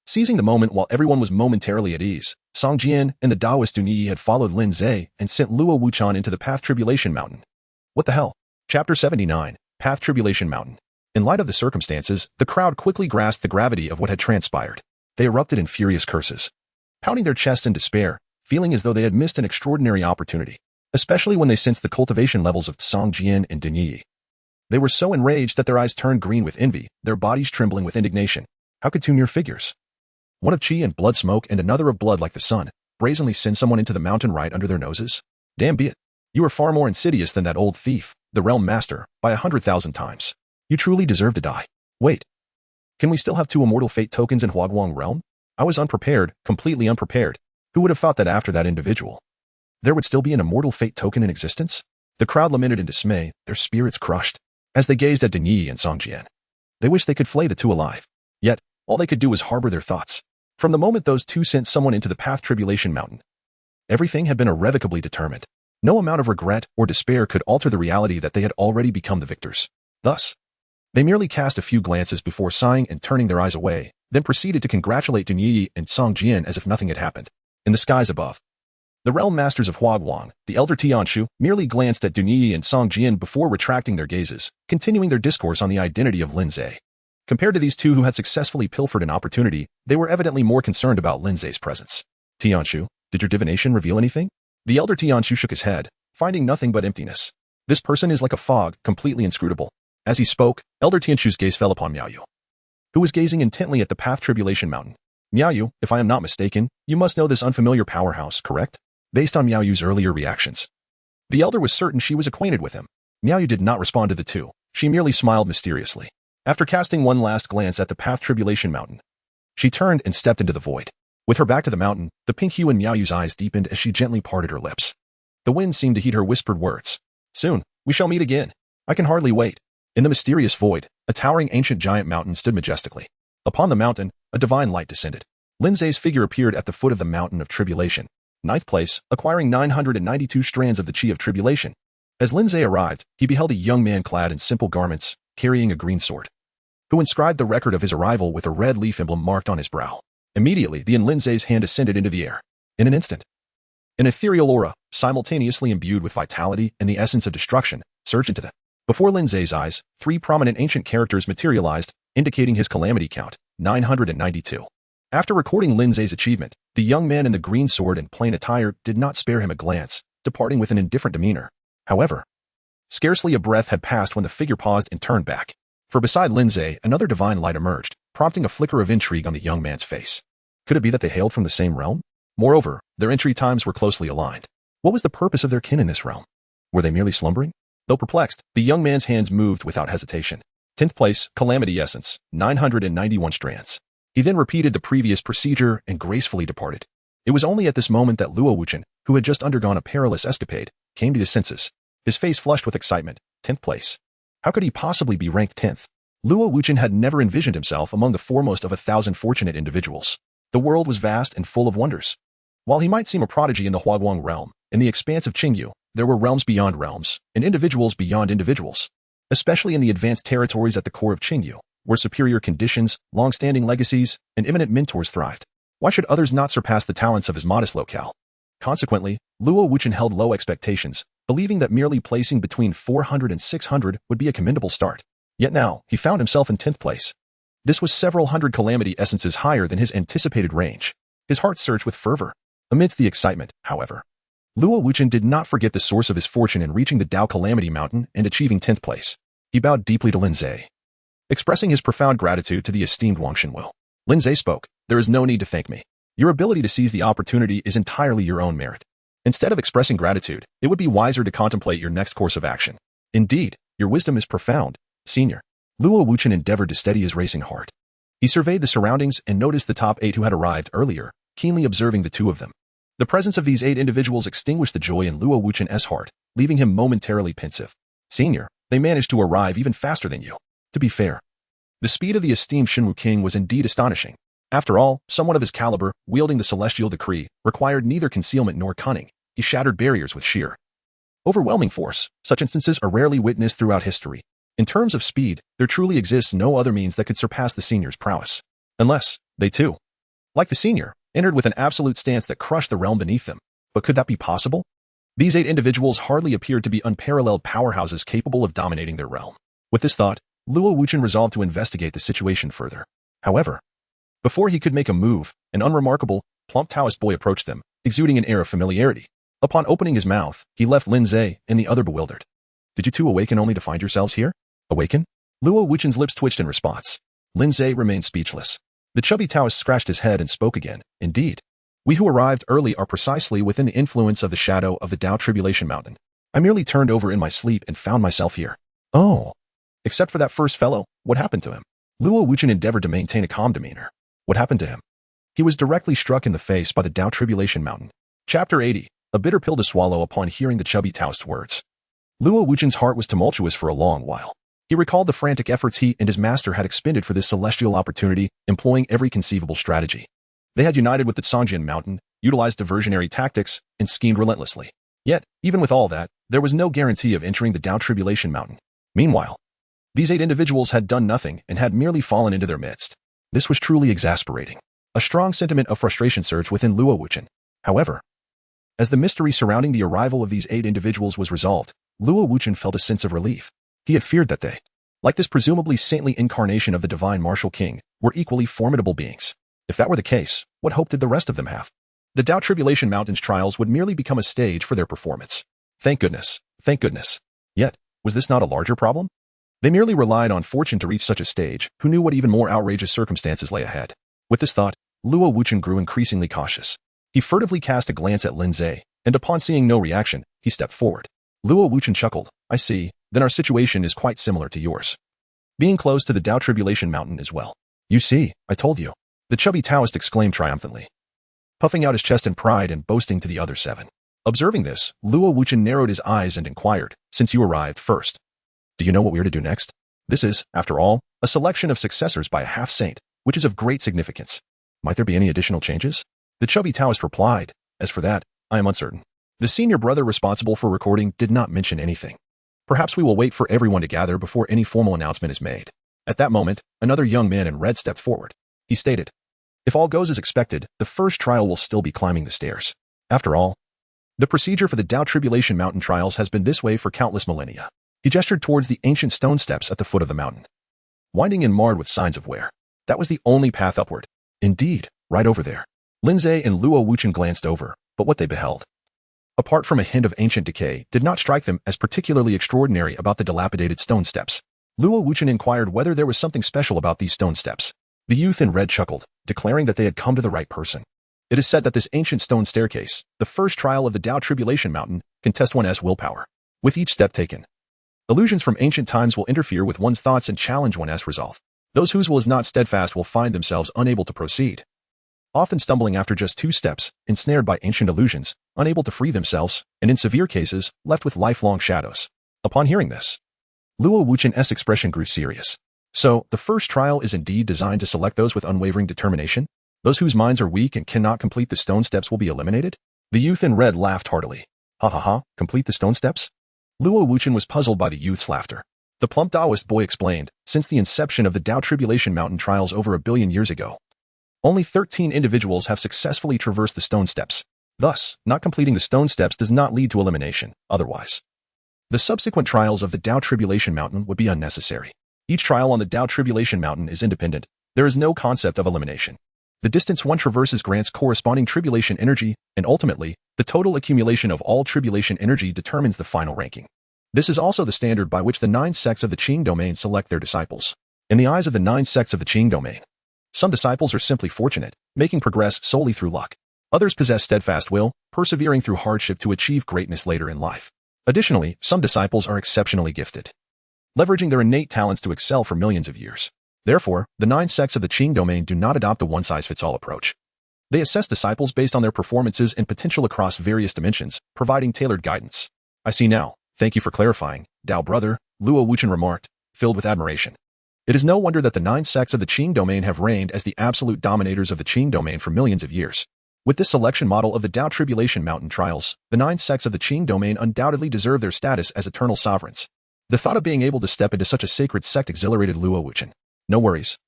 [SPEAKER 1] Seizing the moment while everyone was momentarily at ease, Song Jian and the Taoist Dunyi had followed Lin Ze and sent Luo Wuchan into the path tribulation mountain. What the hell? Chapter 79, Path Tribulation Mountain. In light of the circumstances, the crowd quickly grasped the gravity of what had transpired. They erupted in furious curses, pounding their chests in despair, feeling as though they had missed an extraordinary opportunity, especially when they sensed the cultivation levels of Song Jian and Dunyi. They were so enraged that their eyes turned green with envy, their bodies trembling with indignation. How could 2 mere figures, one of qi and blood smoke and another of blood like the sun, brazenly send someone into the mountain right under their noses? Damn be it. You are far more insidious than that old thief, the Realm Master, by 100,000 times. You truly deserve to die. Wait. Can we still have 2 immortal fate tokens in Huaguang realm? I was unprepared, completely unprepared. Who would have thought that after that individual, there would still be an immortal fate token in existence? The crowd lamented in dismay, their spirits crushed, as they gazed at Dunyi and Song Jian. They wished they could flay the 2 alive. Yet, all they could do was harbor their thoughts. From the moment those 2 sent someone into the path tribulation mountain, everything had been irrevocably determined. No amount of regret or despair could alter the reality that they had already become the victors. Thus, they merely cast a few glances before sighing and turning their eyes away, then proceeded to congratulate Dunyi and Song Jian as if nothing had happened. In the skies above, the realm masters of Huaguang, the elder Tianshu, merely glanced at Dunyi and Song Jian before retracting their gazes, continuing their discourse on the identity of Lin Ze. Compared to these 2 who had successfully pilfered an opportunity, they were evidently more concerned about Lin Ze's presence. Tianshu, did your divination reveal anything? The elder Tianshu shook his head, finding nothing but emptiness. This person is like a fog, completely inscrutable. As he spoke, elder Tianshu's gaze fell upon Miaoyu, who was gazing intently at the path tribulation mountain. Miaoyu, if I am not mistaken, you must know this unfamiliar powerhouse, correct? Based on Miaoyu's earlier reactions, the elder was certain she was acquainted with him. Miaoyu did not respond to the 2. She merely smiled mysteriously. After casting one last glance at the path tribulation mountain, she turned and stepped into the void. With her back to the mountain, the pink hue in Miaoyu's eyes deepened as she gently parted her lips. The wind seemed to heed her whispered words. Soon, we shall meet again. I can hardly wait. In the mysterious void, a towering ancient giant mountain stood majestically. Upon the mountain, a divine light descended. Lin Ze's figure appeared at the foot of the mountain of tribulation, 9th place, acquiring 992 strands of the qi of tribulation. As Lin Ze arrived, he beheld a young man clad in simple garments, carrying a green sword, who inscribed the record of his arrival with a red leaf emblem marked on his brow. Immediately, the Lin Ze's hand ascended into the air. In an instant, an ethereal aura, simultaneously imbued with vitality and the essence of destruction, surged into the. Before Lin Ze's eyes, 3 prominent ancient characters materialized, indicating his calamity count, 992. After recording Lin Ze's achievement, the young man in the green sword and plain attire did not spare him a glance, departing with an indifferent demeanor. However, scarcely a breath had passed when the figure paused and turned back. For beside Lin Ze, another divine light emerged, prompting a flicker of intrigue on the young man's face. Could it be that they hailed from the same realm? Moreover, their entry times were closely aligned. What was the purpose of their kin in this realm? Were they merely slumbering? Though perplexed, the young man's hands moved without hesitation. 10th place, Calamity Essence, 991 strands. He then repeated the previous procedure and gracefully departed. It was only at this moment that Luo Wuchen, who had just undergone a perilous escapade, came to his senses. His face flushed with excitement. 10th place. How could he possibly be ranked 10th? Luo Wuchen had never envisioned himself among the foremost of 1,000 fortunate individuals. The world was vast and full of wonders. While he might seem a prodigy in the Huaguang realm, in the expanse of Qingyu, there were realms beyond realms, and individuals beyond individuals. Especially in the advanced territories at the core of Qingyu, where superior conditions, long-standing legacies, and eminent mentors thrived. Why should others not surpass the talents of his modest locale? Consequently, Luo Wuchen held low expectations, believing that merely placing between 400 and 600 would be a commendable start. Yet now, he found himself in 10th place. This was several hundred calamity essences higher than his anticipated range. His heart surged with fervor. Amidst the excitement, however, Luo Wuchen did not forget the source of his fortune in reaching the Dao Calamity Mountain and achieving 10th place. He bowed deeply to Lin Ze. Expressing his profound gratitude to the esteemed Wang Shenwu, Lin Ze spoke, "There is no need to thank me. Your ability to seize the opportunity is entirely your own merit. Instead of expressing gratitude, it would be wiser to contemplate your next course of action. Indeed, your wisdom is profound, senior." Luo Wuchen endeavored to steady his racing heart. He surveyed the surroundings and noticed the top 8 who had arrived earlier, keenly observing the two of them. The presence of these 8 individuals extinguished the joy in Luo Wuchen's heart, leaving him momentarily pensive. "Senior, they managed to arrive even faster than you." To be fair, the speed of the esteemed Shenwu King was indeed astonishing. After all, someone of his caliber, wielding the celestial decree, required neither concealment nor cunning. He shattered barriers with sheer, overwhelming force. Such instances are rarely witnessed throughout history. In terms of speed, there truly exists no other means that could surpass the senior's prowess. Unless, they too, like the senior, entered with an absolute stance that crushed the realm beneath them. But could that be possible? These 8 individuals hardly appeared to be unparalleled powerhouses capable of dominating their realm. With this thought, Luo Wuchen resolved to investigate the situation further. However, before he could make a move, an unremarkable, plump Taoist boy approached them, exuding an air of familiarity. Upon opening his mouth, he left Lin Ze and the other bewildered. "Did you two awaken only to find yourselves here?" "Awaken?" Luo Wuchen's lips twitched in response. Lin Ze remained speechless. The chubby Taoist scratched his head and spoke again. "Indeed. We who arrived early are precisely within the influence of the shadow of the Dao Tribulation Mountain. I merely turned over in my sleep and found myself here." "Oh. Except for that first fellow, what happened to him?" Luo Wuchen endeavored to maintain a calm demeanor. "What happened to him?" "He was directly struck in the face by the Dao Tribulation Mountain." Chapter 80. A bitter pill to swallow upon hearing the chubby Taoist words. Luo Wuchen's heart was tumultuous for a long while. He recalled the frantic efforts he and his master had expended for this celestial opportunity, employing every conceivable strategy. They had united with the Songjian Mountain, utilized diversionary tactics, and schemed relentlessly. Yet, even with all that, there was no guarantee of entering the Dao Tribulation Mountain. Meanwhile, these 8 individuals had done nothing and had merely fallen into their midst. This was truly exasperating. A strong sentiment of frustration surged within Luo Wuchen. However, as the mystery surrounding the arrival of these 8 individuals was resolved, Luo Wuchen felt a sense of relief. He had feared that they, like this presumably saintly incarnation of the divine martial king, were equally formidable beings. If that were the case, what hope did the rest of them have? The Dao Tribulation Mountain's trials would merely become a stage for their performance. Thank goodness. Thank goodness. Yet, was this not a larger problem? They merely relied on fortune to reach such a stage. Who knew what even more outrageous circumstances lay ahead? With this thought, Luo Wuchen grew increasingly cautious. He furtively cast a glance at Lin Ze, and upon seeing no reaction, he stepped forward. Luo Wuchen chuckled. "I see, then our situation is quite similar to yours. Being close to the Dao Tribulation Mountain as well." "You see, I told you," the chubby Taoist exclaimed triumphantly, puffing out his chest in pride and boasting to the other 7. Observing this, Luo Wuchen narrowed his eyes and inquired, "Since you arrived first, do you know what we are to do next?" "This is, after all, a selection of successors by a half-saint, which is of great significance. Might there be any additional changes?" The chubby Taoist replied, "As for that, I am uncertain. The senior brother responsible for recording did not mention anything. Perhaps we will wait for everyone to gather before any formal announcement is made." At that moment, another young man in red stepped forward. He stated, "If all goes as expected, the first trial will still be climbing the stairs. After all, the procedure for the Dao Tribulation Mountain trials has been this way for countless millennia." He gestured towards the ancient stone steps at the foot of the mountain, winding and marred with signs of wear. That was the only path upward. Indeed, right over there. Lin Ze and Luo Wuchen glanced over, but what they beheld, apart from a hint of ancient decay, did not strike them as particularly extraordinary about the dilapidated stone steps. Luo Wuchen inquired whether there was something special about these stone steps. The youth in red chuckled, declaring that they had come to the right person. "It is said that this ancient stone staircase, the first trial of the Dao Tribulation Mountain, can test one's willpower. With each step taken, illusions from ancient times will interfere with one's thoughts and challenge one's resolve. Those whose will is not steadfast will find themselves unable to proceed." often stumbling after just 2 steps, ensnared by ancient illusions, unable to free themselves, and in severe cases, left with lifelong shadows. Upon hearing this, Luo Wuchen's expression grew serious. So, the first trial is indeed designed to select those with unwavering determination? Those whose minds are weak and cannot complete the stone steps will be eliminated? The youth in red laughed heartily. Ha ha ha, complete the stone steps? Luo Wuchen was puzzled by the youth's laughter. The plump Taoist boy explained, since the inception of the Tao Tribulation Mountain trials over 1 billion years ago, only 13 individuals have successfully traversed the stone steps. Thus, not completing the stone steps does not lead to elimination, otherwise the subsequent trials of the Tao Tribulation Mountain would be unnecessary. Each trial on the Tao Tribulation Mountain is independent. There is no concept of elimination. The distance one traverses grants corresponding tribulation energy, and ultimately, the total accumulation of all tribulation energy determines the final ranking. This is also the standard by which the 9 sects of the Qing domain select their disciples. In the eyes of the 9 sects of the Qing domain, some disciples are simply fortunate, making progress solely through luck. Others possess steadfast will, persevering through hardship to achieve greatness later in life. Additionally, some disciples are exceptionally gifted, leveraging their innate talents to excel for millions of years. Therefore, the 9 sects of the Qing domain do not adopt a one-size-fits-all approach. They assess disciples based on their performances and potential across various dimensions, providing tailored guidance. I see now. Thank you for clarifying, Dao brother, Luo Wuchen remarked, filled with admiration. It is no wonder that the 9 sects of the Qing domain have reigned as the absolute dominators of the Qing domain for millions of years. With this selection model of the Tao Tribulation Mountain trials, the 9 sects of the Qing domain undoubtedly deserve their status as eternal sovereigns. The thought of being able to step into such a sacred sect exhilarated Luo Wuchen. No worries.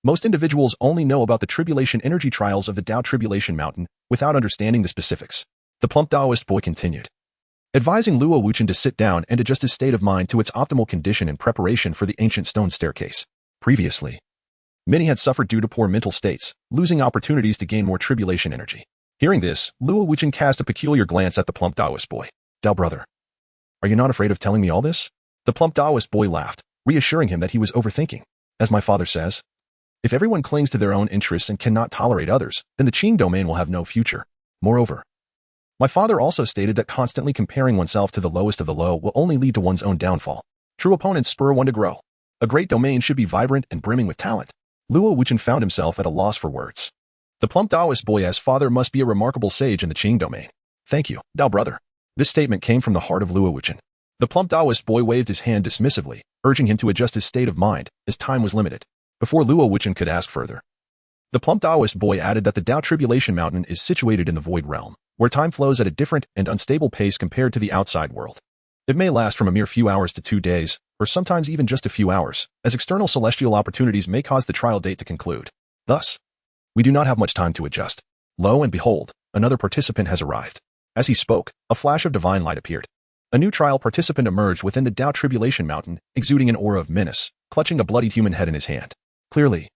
[SPEAKER 1] Most individuals only know about the tribulation energy trials of the Tao Tribulation Mountain without understanding the specifics. The plump Taoist boy continued, advising Luo Wuchen to sit down and adjust his state of mind to its optimal condition in preparation for the ancient stone staircase. Previously, many had suffered due to poor mental states, losing opportunities to gain more tribulation energy. Hearing this, Luo Wuchen cast a peculiar glance at the plump Taoist boy. Dao brother, are you not afraid of telling me all this? The plump Taoist boy laughed, reassuring him that he was overthinking. As my father says, if everyone clings to their own interests and cannot tolerate others, then the Qing domain will have no future. Moreover, my father also stated that constantly comparing oneself to the lowest of the low will only lead to one's own downfall. True opponents spur one to grow. A great domain should be vibrant and brimming with talent. Luo Wuchen found himself at a loss for words. The plump Taoist boy's father must be a remarkable sage in the Qing domain. Thank you, Dao brother. This statement came from the heart of Luo Wuchen. The plump Taoist boy waved his hand dismissively, urging him to adjust his state of mind, as time was limited. Before Luo Wuchen could ask further, the plump Taoist boy added that the Tao Tribulation Mountain is situated in the Void Realm, where time flows at a different and unstable pace compared to the outside world. It may last from a mere few hours to 2 days, or sometimes even just a few hours, as external celestial opportunities may cause the trial date to conclude. Thus, we do not have much time to adjust. Lo and behold, another participant has arrived. As he spoke, a flash of divine light appeared. A new trial participant emerged within the Tao Tribulation Mountain, exuding an aura of menace, clutching a bloodied human head in his hand. Clearly,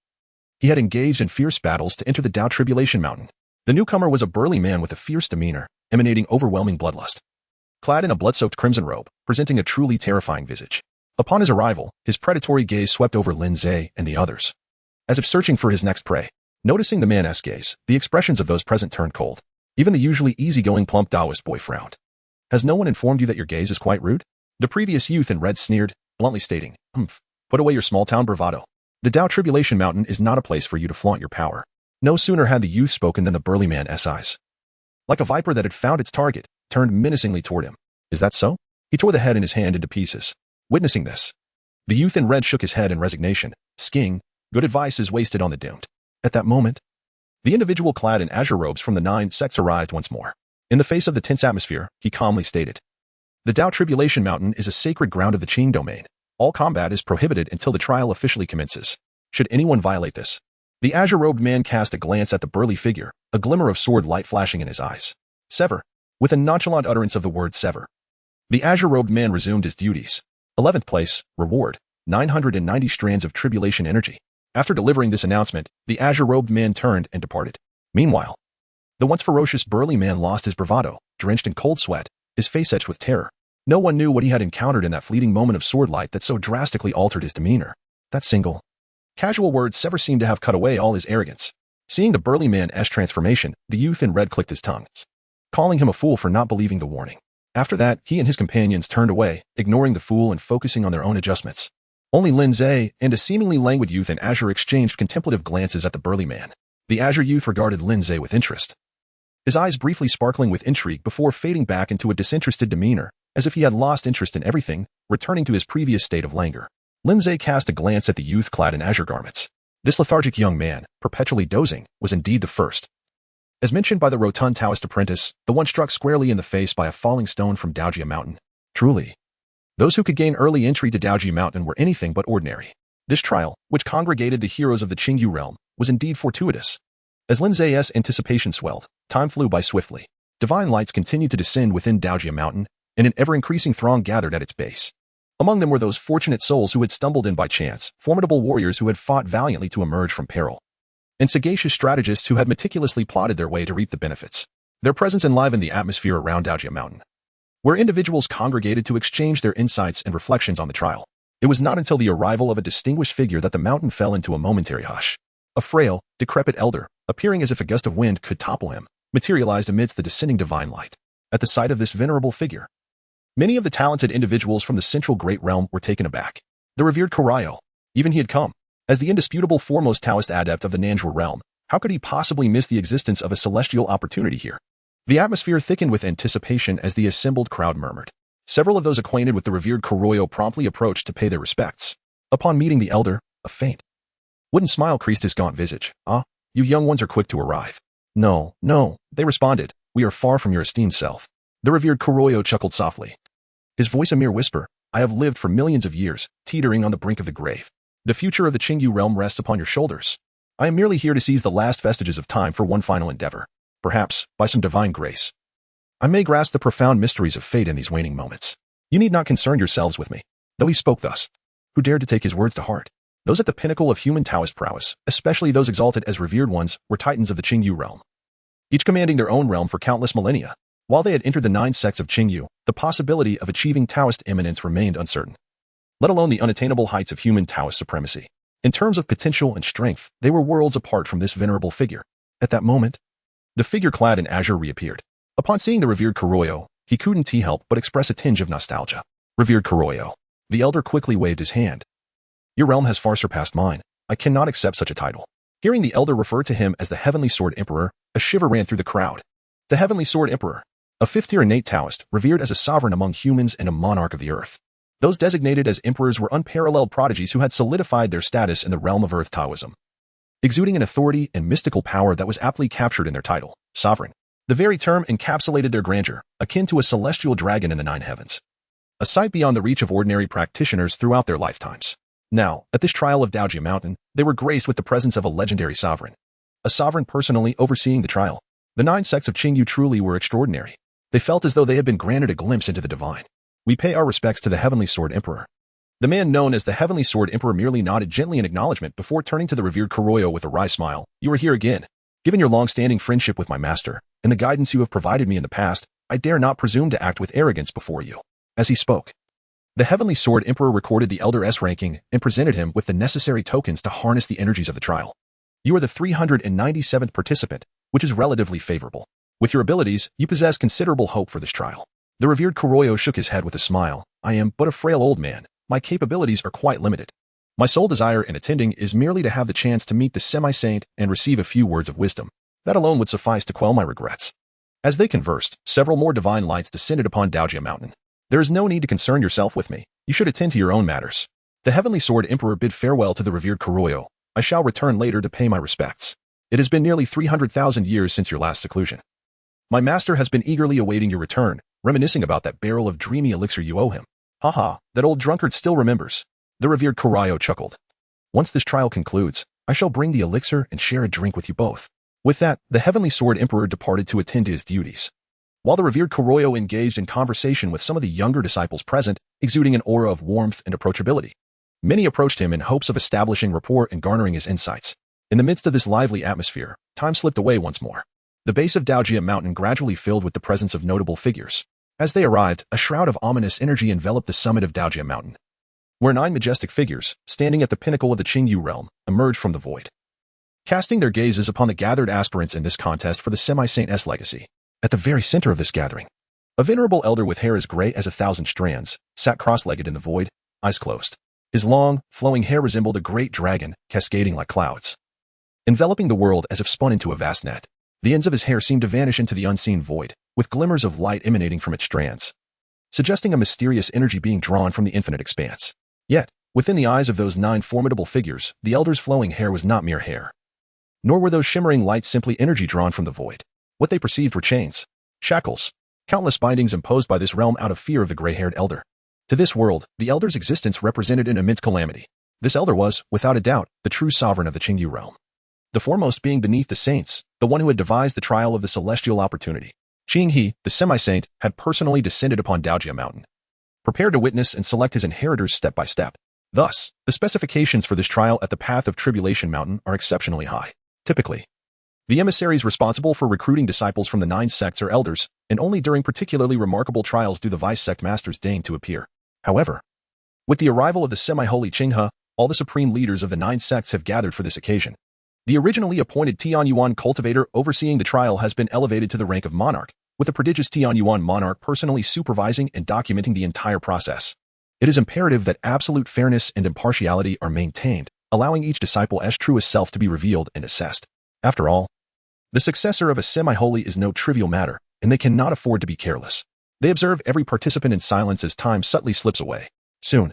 [SPEAKER 1] he had engaged in fierce battles to enter the Tao Tribulation Mountain. The newcomer was a burly man with a fierce demeanor, emanating overwhelming bloodlust. Clad in a blood-soaked crimson robe, presenting a truly terrifying visage. Upon his arrival, his predatory gaze swept over Lin Ze and the others, as if searching for his next prey. Noticing the man's gaze, the expressions of those present turned cold. Even the usually easygoing plump Taoist boy frowned. Has no one informed you that your gaze is quite rude? The previous youth in red sneered, bluntly stating, put away your small-town bravado. The Tao Tribulation Mountain is not a place for you to flaunt your power. No sooner had the youth spoken than the burly man's eyes, like a viper that had found its target, turned menacingly toward him. Is that so? He tore the head in his hand into pieces. Witnessing this, the youth in red shook his head in resignation, sking, good advice is wasted on the doomed. At that moment, the individual clad in azure robes from the 9 sects arrived once more. In the face of the tense atmosphere, he calmly stated, the Tao Tribulation Mountain is a sacred ground of the Qing domain. All combat is prohibited until the trial officially commences. Should anyone violate this, the azure-robed man cast a glance at the burly figure, a glimmer of sword light flashing in his eyes. Sever. With a nonchalant utterance of the word sever, the azure-robed man resumed his duties. 11th place, reward, 990 strands of tribulation energy. After delivering this announcement, the azure-robed man turned and departed. Meanwhile, the once ferocious burly man lost his bravado, drenched in cold sweat, his face etched with terror. No one knew what he had encountered in that fleeting moment of sword light that so drastically altered his demeanor. That single, casual word sever seemed to have cut away all his arrogance. Seeing the burly man's transformation, the youth in red clicked his tongue, calling him a fool for not believing the warning. After that, he and his companions turned away, ignoring the fool and focusing on their own adjustments. Only Lin Ze and a seemingly languid youth in azure exchanged contemplative glances at the burly man. The Azure youth regarded Lin Ze with interest, his eyes briefly sparkling with intrigue before fading back into a disinterested demeanor, as if he had lost interest in everything, returning to his previous state of languor. Lin Ze cast a glance at the youth clad in azure garments. This lethargic young man, perpetually dozing, was indeed the first. As mentioned by the rotund Taoist apprentice, the one struck squarely in the face by a falling stone from Daojia Mountain. Truly, those who could gain early entry to Daojia Mountain were anything but ordinary. This trial, which congregated the heroes of the Qingyu realm, was indeed fortuitous. As Lin Ze's anticipation swelled, time flew by swiftly. Divine lights continued to descend within Daojia Mountain, and an ever-increasing throng gathered at its base. Among them were those fortunate souls who had stumbled in by chance, formidable warriors who had fought valiantly to emerge from peril, and sagacious strategists who had meticulously plotted their way to reap the benefits. Their presence enlivened the atmosphere around Daojia Mountain, where individuals congregated to exchange their insights and reflections on the trial. It was not until the arrival of a distinguished figure that the mountain fell into a momentary hush. A frail, decrepit elder, appearing as if a gust of wind could topple him, materialized amidst the descending divine light. At the sight of this venerable figure, many of the talented individuals from the central great realm were taken aback. The revered Karayo, even he had come. As the indisputable foremost Taoist adept of the Nanjua realm, how could he possibly miss the existence of a celestial opportunity here? The atmosphere thickened with anticipation as the assembled crowd murmured. Several of those acquainted with the revered Karayo promptly approached to pay their respects. Upon meeting the elder, a faint wooden smile creased his gaunt visage. "Ah, you young ones are quick to arrive." No, they responded. "We are far from your esteemed self." The revered Karayo chuckled softly, his voice a mere whisper. "I have lived for millions of years, teetering on the brink of the grave. The future of the Qingyu realm rests upon your shoulders. I am merely here to seize the last vestiges of time for one final endeavor. Perhaps, by some divine grace, I may grasp the profound mysteries of fate in these waning moments. You need not concern yourselves with me." Though he spoke thus, who dared to take his words to heart? Those at the pinnacle of human Taoist prowess, especially those exalted as revered ones, were titans of the Qingyu realm, each commanding their own realm for countless millennia. While they had entered the 9 sects of Qingyu, the possibility of achieving Taoist eminence remained uncertain, let alone the unattainable heights of human Taoist supremacy. In terms of potential and strength, they were worlds apart from this venerable figure. At that moment, the figure clad in azure reappeared. Upon seeing the revered Karayo, he couldn't help but express a tinge of nostalgia. "Revered Karayo." The elder quickly waved his hand. "Your realm has far surpassed mine. I cannot accept such a title." Hearing the elder refer to him as the Heavenly Sword Emperor, a shiver ran through the crowd. The Heavenly Sword Emperor, a 5th-tier innate Taoist, revered as a sovereign among humans and a monarch of the earth. Those designated as emperors were unparalleled prodigies who had solidified their status in the realm of earth Taoism, exuding an authority and mystical power that was aptly captured in their title, sovereign. The very term encapsulated their grandeur, akin to a celestial dragon in the 9 heavens, a sight beyond the reach of ordinary practitioners throughout their lifetimes. Now, at this trial of Daojia Mountain, they were graced with the presence of a legendary sovereign, a sovereign personally overseeing the trial. The 9 sects of Qingyu truly were extraordinary. They felt as though they had been granted a glimpse into the divine. "We pay our respects to the Heavenly Sword Emperor." The man known as the Heavenly Sword Emperor merely nodded gently in acknowledgement before turning to the revered Karayo with a wry smile. "You are here again. Given your long-standing friendship with my master, and the guidance you have provided me in the past, I dare not presume to act with arrogance before you." As he spoke, the Heavenly Sword Emperor recorded the elder's ranking and presented him with the necessary tokens to harness the energies of the trial. "You are the 397th participant, which is relatively favorable. With your abilities, you possess considerable hope for this trial." The revered Karayo shook his head with a smile. "I am but a frail old man. My capabilities are quite limited. My sole desire in attending is merely to have the chance to meet the semi-saint and receive a few words of wisdom. That alone would suffice to quell my regrets." As they conversed, several more divine lights descended upon Daojia Mountain. "There is no need to concern yourself with me. You should attend to your own matters." The Heavenly Sword Emperor bid farewell to the revered Karayo. "I shall return later to pay my respects. It has been nearly 300,000 years since your last seclusion. My master has been eagerly awaiting your return, reminiscing about that barrel of dreamy elixir you owe him." "Haha, that old drunkard still remembers." The revered Karayo chuckled. "Once this trial concludes, I shall bring the elixir and share a drink with you both." With that, the Heavenly Sword Emperor departed to attend to his duties, while the revered Karayo engaged in conversation with some of the younger disciples present, exuding an aura of warmth and approachability. Many approached him in hopes of establishing rapport and garnering his insights. In the midst of this lively atmosphere, time slipped away once more. The base of Daojia Mountain gradually filled with the presence of notable figures. As they arrived, a shroud of ominous energy enveloped the summit of Daojia Mountain, where 9 majestic figures, standing at the pinnacle of the Qingyu realm, emerged from the void, casting their gazes upon the gathered aspirants in this contest for the semi-saint's legacy. At the very center of this gathering, a venerable elder with hair as gray as 1,000 strands sat cross-legged in the void, eyes closed. His long, flowing hair resembled a great dragon, cascading like clouds. enveloping the world as if spun into a vast net. The ends of his hair seemed to vanish into the unseen void, with glimmers of light emanating from its strands, suggesting a mysterious energy being drawn from the infinite expanse. Yet, within the eyes of those 9 formidable figures, the elder's flowing hair was not mere hair. Nor were those shimmering lights simply energy drawn from the void. What they perceived were chains, shackles, countless bindings imposed by this realm out of fear of the gray-haired elder. To this world, the elder's existence represented an immense calamity. This elder was, without a doubt, the true sovereign of the Qingyu realm. The foremost being beneath the saints, the one who had devised the trial of the celestial opportunity. Qing He, the semi-saint, had personally descended upon Daojia Mountain, prepared to witness and select his inheritors step by step. Thus, the specifications for this trial at the path of Tribulation Mountain are exceptionally high. Typically, the emissaries responsible for recruiting disciples from the 9 sects are elders, and only during particularly remarkable trials do the vice-sect masters deign to appear. However, with the arrival of the semi-holy Qinghe, all the supreme leaders of the 9 sects have gathered for this occasion. The originally appointed Tianyuan cultivator overseeing the trial has been elevated to the rank of monarch, with the prodigious Tianyuan monarch personally supervising and documenting the entire process. It is imperative that absolute fairness and impartiality are maintained, allowing each disciple's truest self to be revealed and assessed. After all, the successor of a semi-holy is no trivial matter, and they cannot afford to be careless. They observe every participant in silence as time subtly slips away. Soon,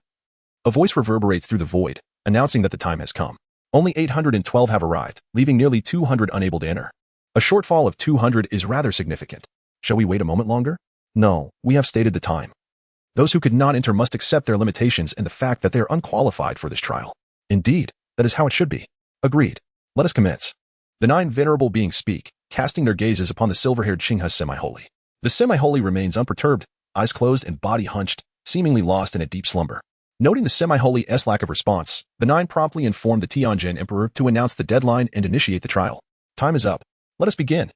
[SPEAKER 1] a voice reverberates through the void, announcing that the time has come. Only 812 have arrived, leaving nearly 200 unable to enter. A shortfall of 200 is rather significant. Shall we wait a moment longer? No, we have stated the time. Those who could not enter must accept their limitations and the fact that they are unqualified for this trial. Indeed, that is how it should be. Agreed. Let us commence. The 9 venerable beings speak, casting their gazes upon the silver-haired Qinghe semi-holy. The semi-holy remains unperturbed, eyes closed and body hunched, seemingly lost in a deep slumber. Noting the semi-holy's lack of response, the 9 promptly informed the Tianjin Emperor to announce the deadline and initiate the trial. Time is up. Let us begin.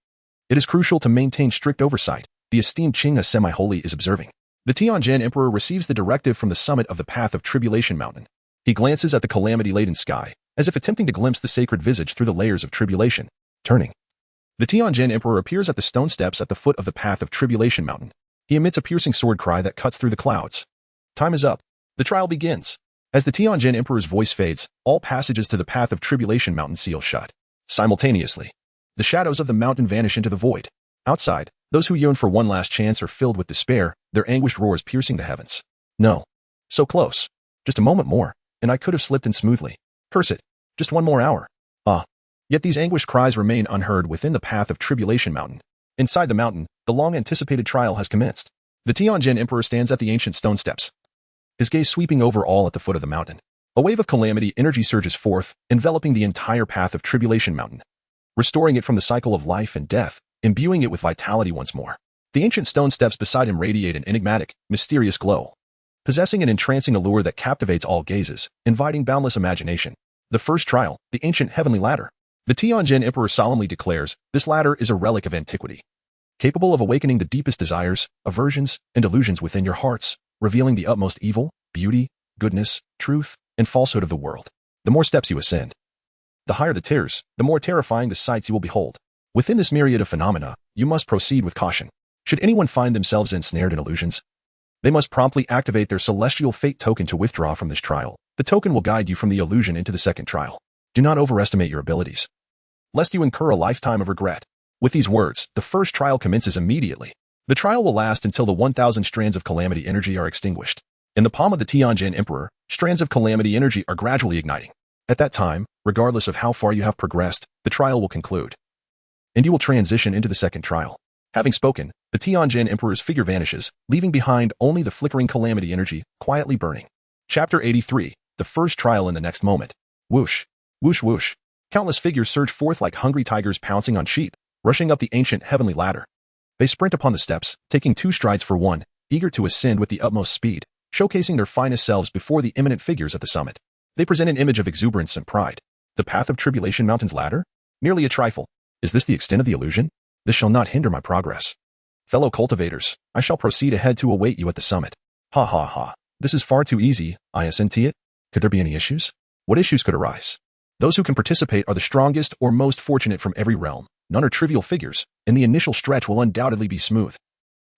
[SPEAKER 1] It is crucial to maintain strict oversight, the esteemed Qinghe semi-holy is observing. The Tianjin Emperor receives the directive from the summit of the path of Tribulation Mountain. He glances at the calamity-laden sky, as if attempting to glimpse the sacred visage through the layers of tribulation. Turning, the Tianjin Emperor appears at the stone steps at the foot of the path of Tribulation Mountain. He emits a piercing sword cry that cuts through the clouds. Time is up. The trial begins. As the Tianjin Emperor's voice fades, all passages to the path of Tribulation Mountain seal shut. Simultaneously, the shadows of the mountain vanish into the void. Outside, those who yearn for one last chance are filled with despair, their anguished roars piercing the heavens. No. So close. Just a moment more, and I could have slipped in smoothly. Curse it. Just one more hour. Ah. Yet these anguished cries remain unheard within the path of Tribulation Mountain. Inside the mountain, the long-anticipated trial has commenced. The Tianjin Emperor stands at the ancient stone steps, his gaze sweeping over all at the foot of the mountain. A wave of calamity energy surges forth, enveloping the entire path of Tribulation Mountain, restoring it from the cycle of life and death, imbuing it with vitality once more. The ancient stone steps beside him radiate an enigmatic, mysterious glow, possessing an entrancing allure that captivates all gazes, inviting boundless imagination. The first trial, the ancient heavenly ladder. The Tianjin Emperor solemnly declares, this ladder is a relic of antiquity, capable of awakening the deepest desires, aversions, and illusions within your hearts, revealing the utmost evil, beauty, goodness, truth, and falsehood of the world. The more steps you ascend, the higher the tiers, the more terrifying the sights you will behold. Within this myriad of phenomena, you must proceed with caution. Should anyone find themselves ensnared in illusions, they must promptly activate their celestial fate token to withdraw from this trial. The token will guide you from the illusion into the second trial. Do not overestimate your abilities, lest you incur a lifetime of regret. With these words, the first trial commences immediately. The trial will last until the 1,000 strands of calamity energy are extinguished. In the palm of the Tianjin Emperor, strands of calamity energy are gradually igniting. At that time, regardless of how far you have progressed, the trial will conclude, and you will transition into the second trial. Having spoken, the Tianjin Emperor's figure vanishes, leaving behind only the flickering calamity energy, quietly burning. Chapter 83, the first trial in the next moment. Whoosh, whoosh, whoosh. Countless figures surge forth like hungry tigers pouncing on sheep, rushing up the ancient heavenly ladder. They sprint upon the steps, taking 2 strides for one, eager to ascend with the utmost speed, showcasing their finest selves before the eminent figures at the summit. They present an image of exuberance and pride. The path of Tribulation Mountain's ladder? Merely a trifle. Is this the extent of the illusion? This shall not hinder my progress. Fellow cultivators, I shall proceed ahead to await you at the summit. Ha ha ha. This is far too easy, I assent to it. Could there be any issues? What issues could arise? Those who can participate are the strongest or most fortunate from every realm. None are trivial figures, and the initial stretch will undoubtedly be smooth.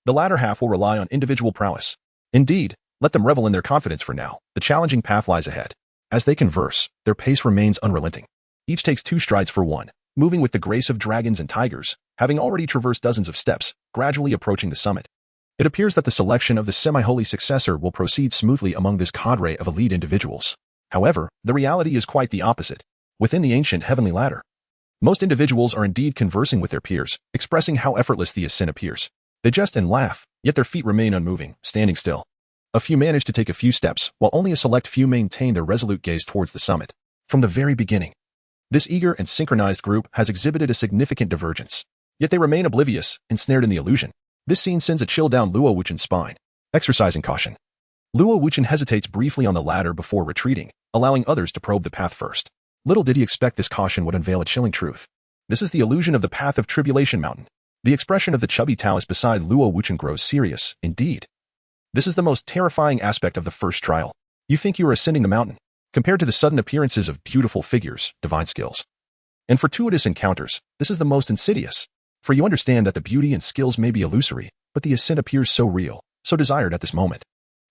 [SPEAKER 1] The latter half will rely on individual prowess. Indeed, let them revel in their confidence for now. The challenging path lies ahead. As they converse, their pace remains unrelenting. Each takes 2 strides for 1, moving with the grace of dragons and tigers, having already traversed dozens of steps, gradually approaching the summit. It appears that the selection of the semi-holy successor will proceed smoothly among this cadre of elite individuals. However, the reality is quite the opposite. Within the ancient heavenly ladder, most individuals are indeed conversing with their peers, expressing how effortless the ascent appears. They jest and laugh, yet their feet remain unmoving, standing still. A few manage to take a few steps, while only a select few maintain their resolute gaze towards the summit. From the very beginning, this eager and synchronized group has exhibited a significant divergence. Yet they remain oblivious, ensnared in the illusion. This scene sends a chill down Luo Wuchen's spine. Exercising caution, Luo Wuchen hesitates briefly on the ladder before retreating, allowing others to probe the path first. Little did he expect this caution would unveil a chilling truth. This is the illusion of the path of Tribulation Mountain. The expression of the chubby Taoist beside Luo Wuchen grows serious, indeed. This is the most terrifying aspect of the first trial. You think you are ascending the mountain, compared to the sudden appearances of beautiful figures, divine skills, and fortuitous encounters. This is the most insidious. For you understand that the beauty and skills may be illusory, but the ascent appears so real, so desired at this moment.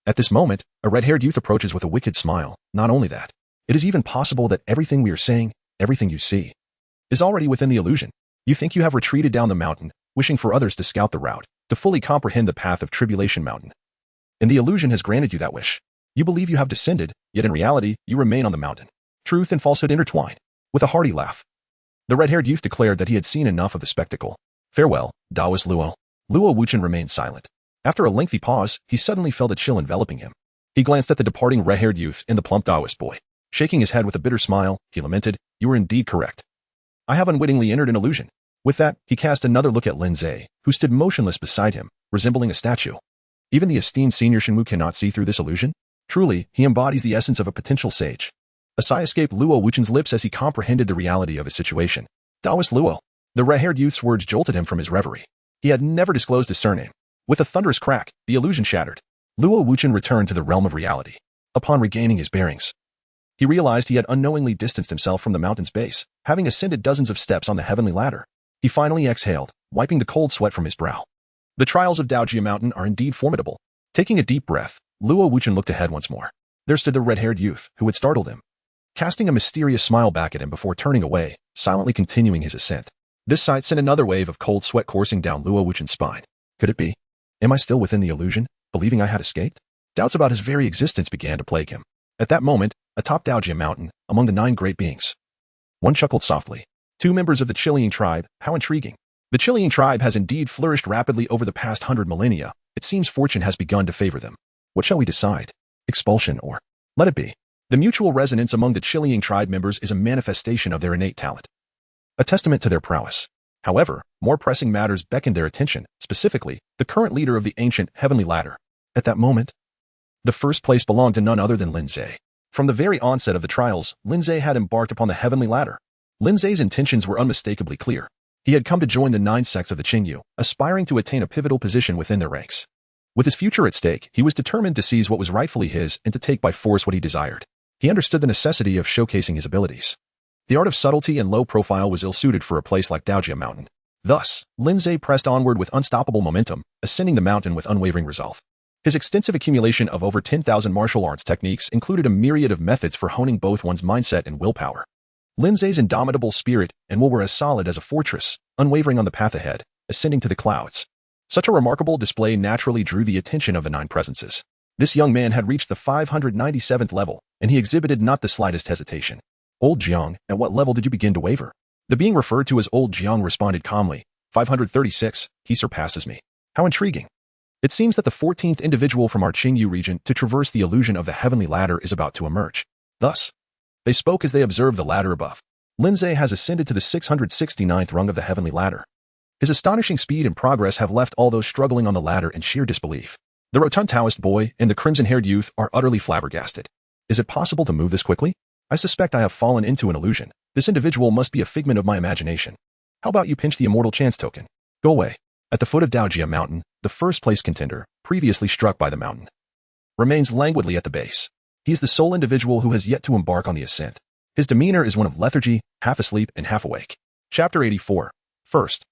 [SPEAKER 1] At this moment, a red-haired youth approaches with a wicked smile. Not only that, it is even possible that everything we are saying, everything you see, is already within the illusion. You think you have retreated down the mountain, wishing for others to scout the route, to fully comprehend the path of Tribulation Mountain. And the illusion has granted you that wish. You believe you have descended, yet in reality, you remain on the mountain. Truth and falsehood intertwine. With a hearty laugh, the red-haired youth declared that he had seen enough of the spectacle. Farewell, Taoist Luo. Luo Wuchen remained silent. After a lengthy pause, he suddenly felt a chill enveloping him. He glanced at the departing red-haired youth and the plump Taoist boy. Shaking his head with a bitter smile, he lamented, "You were indeed correct. I have unwittingly entered an illusion." With that, he cast another look at Lin Ze, who stood motionless beside him, resembling a statue. Even the esteemed senior Shenwu cannot see through this illusion? Truly, he embodies the essence of a potential sage. A sigh escaped Luo Wuchen's lips as he comprehended the reality of his situation. Taoist Luo. The red-haired youth's words jolted him from his reverie. He had never disclosed his surname. With a thunderous crack, the illusion shattered. Luo Wuchen returned to the realm of reality. Upon regaining his bearings, he realized he had unknowingly distanced himself from the mountain's base, having ascended dozens of steps on the heavenly ladder. He finally exhaled, wiping the cold sweat from his brow. The trials of Daojia Mountain are indeed formidable. Taking a deep breath, Luo Wuchen looked ahead once more. There stood the red-haired youth, who had startled him, casting a mysterious smile back at him before turning away, silently continuing his ascent. This sight sent another wave of cold sweat coursing down Luo Wuchen's spine. Could it be? Am I still within the illusion, believing I had escaped? Doubts about his very existence began to plague him. At that moment, atop Daojia Mountain, among the 9 great beings, one chuckled softly. 2 members of the Chilean tribe, how intriguing. The Chilean tribe has indeed flourished rapidly over the past 100 millennia. It seems fortune has begun to favor them. What shall we decide? Expulsion or let it be? The mutual resonance among the Chilean tribe members is a manifestation of their innate talent, a testament to their prowess. However, more pressing matters beckoned their attention, specifically, the current leader of the ancient heavenly ladder. At that moment, the first place belonged to none other than Lin Ze. From the very onset of the trials, Lin Ze had embarked upon the heavenly ladder. Lin Ze's intentions were unmistakably clear. He had come to join the 9 sects of the Qingyu, aspiring to attain a pivotal position within their ranks. With his future at stake, he was determined to seize what was rightfully his and to take by force what he desired. He understood the necessity of showcasing his abilities. The art of subtlety and low profile was ill-suited for a place like Daojia Mountain. Thus, Lin Ze pressed onward with unstoppable momentum, ascending the mountain with unwavering resolve. His extensive accumulation of over 10,000 martial arts techniques included a myriad of methods for honing both one's mindset and willpower. Lin Ze's indomitable spirit and will were as solid as a fortress, unwavering on the path ahead, ascending to the clouds. Such a remarkable display naturally drew the attention of the 9 presences. This young man had reached the 597th level, and he exhibited not the slightest hesitation. Old Jiang, at what level did you begin to waver? The being referred to as Old Jiang responded calmly, 536, he surpasses me. How intriguing. It seems that the 14th individual from our Qingyu region to traverse the illusion of the heavenly ladder is about to emerge. Thus, they spoke as they observed the ladder above. Lin Ze has ascended to the 669th rung of the heavenly ladder. His astonishing speed and progress have left all those struggling on the ladder in sheer disbelief. The rotund Taoist boy and the crimson-haired youth are utterly flabbergasted. Is it possible to move this quickly? I suspect I have fallen into an illusion. This individual must be a figment of my imagination. How about you pinch the immortal chance token? Go away. At the foot of Daojia Mountain, the first-place contender, previously struck by the mountain, remains languidly at the base. He is the sole individual who has yet to embark on the ascent. His demeanor is one of lethargy, half asleep and half awake. Chapter 84. First.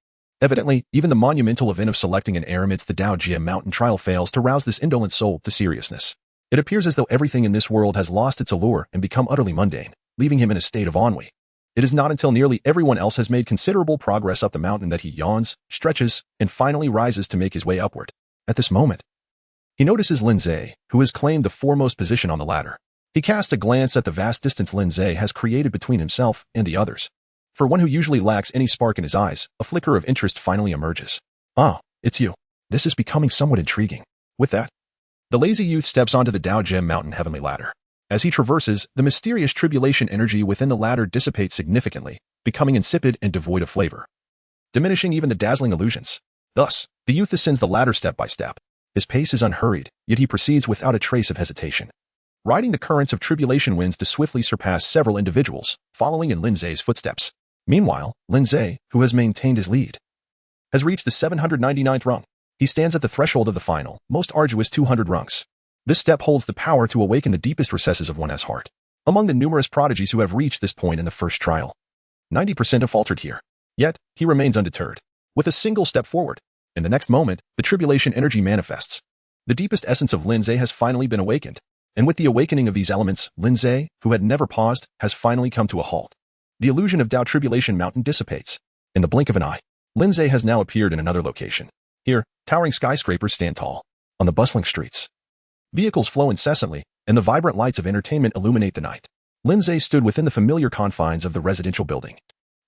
[SPEAKER 1] Evidently, even the monumental event of selecting an heir amidst the Daojia Mountain trial fails to rouse this indolent soul to seriousness. It appears as though everything in this world has lost its allure and become utterly mundane, leaving him in a state of ennui. It is not until nearly everyone else has made considerable progress up the mountain that he yawns, stretches, and finally rises to make his way upward. At this moment, he notices Lin Ze, who has claimed the foremost position on the ladder. He casts a glance at the vast distance Lin Ze has created between himself and the others. For one who usually lacks any spark in his eyes, a flicker of interest finally emerges. "Ah, it's you. This is becoming somewhat intriguing." With that, the lazy youth steps onto the Dao Gem Mountain heavenly ladder. As he traverses, the mysterious tribulation energy within the ladder dissipates significantly, becoming insipid and devoid of flavor, diminishing even the dazzling illusions. Thus, the youth ascends the ladder step by step. His pace is unhurried, yet he proceeds without a trace of hesitation, riding the currents of tribulation winds to swiftly surpass several individuals, following in Lin Ze's footsteps. Meanwhile, Lin Ze, who has maintained his lead, has reached the 799th rung. He stands at the threshold of the final, most arduous 200 rungs. This step holds the power to awaken the deepest recesses of one's heart. Among the numerous prodigies who have reached this point in the first trial, 90% have faltered here. Yet, he remains undeterred. With a single step forward, in the next moment, the tribulation energy manifests. The deepest essence of Lin Ze has finally been awakened. And with the awakening of these elements, Lin Ze, who had never paused, has finally come to a halt. The illusion of Dao Tribulation Mountain dissipates. In the blink of an eye, Lin Ze has now appeared in another location. Here, towering skyscrapers stand tall. On the bustling streets, vehicles flow incessantly, and the vibrant lights of entertainment illuminate the night. Lin Ze stood within the familiar confines of the residential building,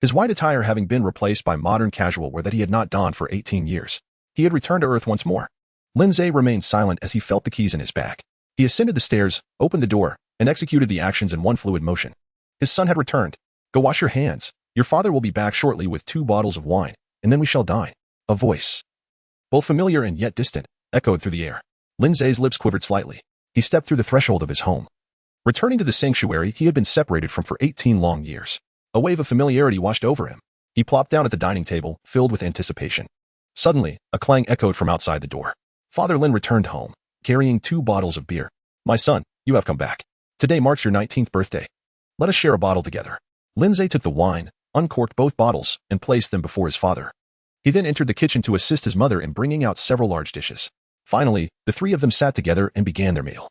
[SPEAKER 1] his white attire having been replaced by modern casual wear that he had not donned for 18 years. He had returned to Earth once more. Lin Ze remained silent as he felt the keys in his bag. He ascended the stairs, opened the door, and executed the actions in one fluid motion. His son had returned. "Go wash your hands. Your father will be back shortly with 2 bottles of wine, and then we shall dine." A voice, both familiar and yet distant, echoed through the air. Lin Ze's lips quivered slightly. He stepped through the threshold of his home. Returning to the sanctuary he had been separated from for 18 long years. A wave of familiarity washed over him. He plopped down at the dining table, filled with anticipation. Suddenly, a clang echoed from outside the door. Father Lin returned home, carrying 2 bottles of beer. "My son, you have come back. Today marks your 19th birthday. Let us share a bottle together." Lin Ze took the wine, uncorked both bottles, and placed them before his father. He then entered the kitchen to assist his mother in bringing out several large dishes. Finally, the 3 of them sat together and began their meal,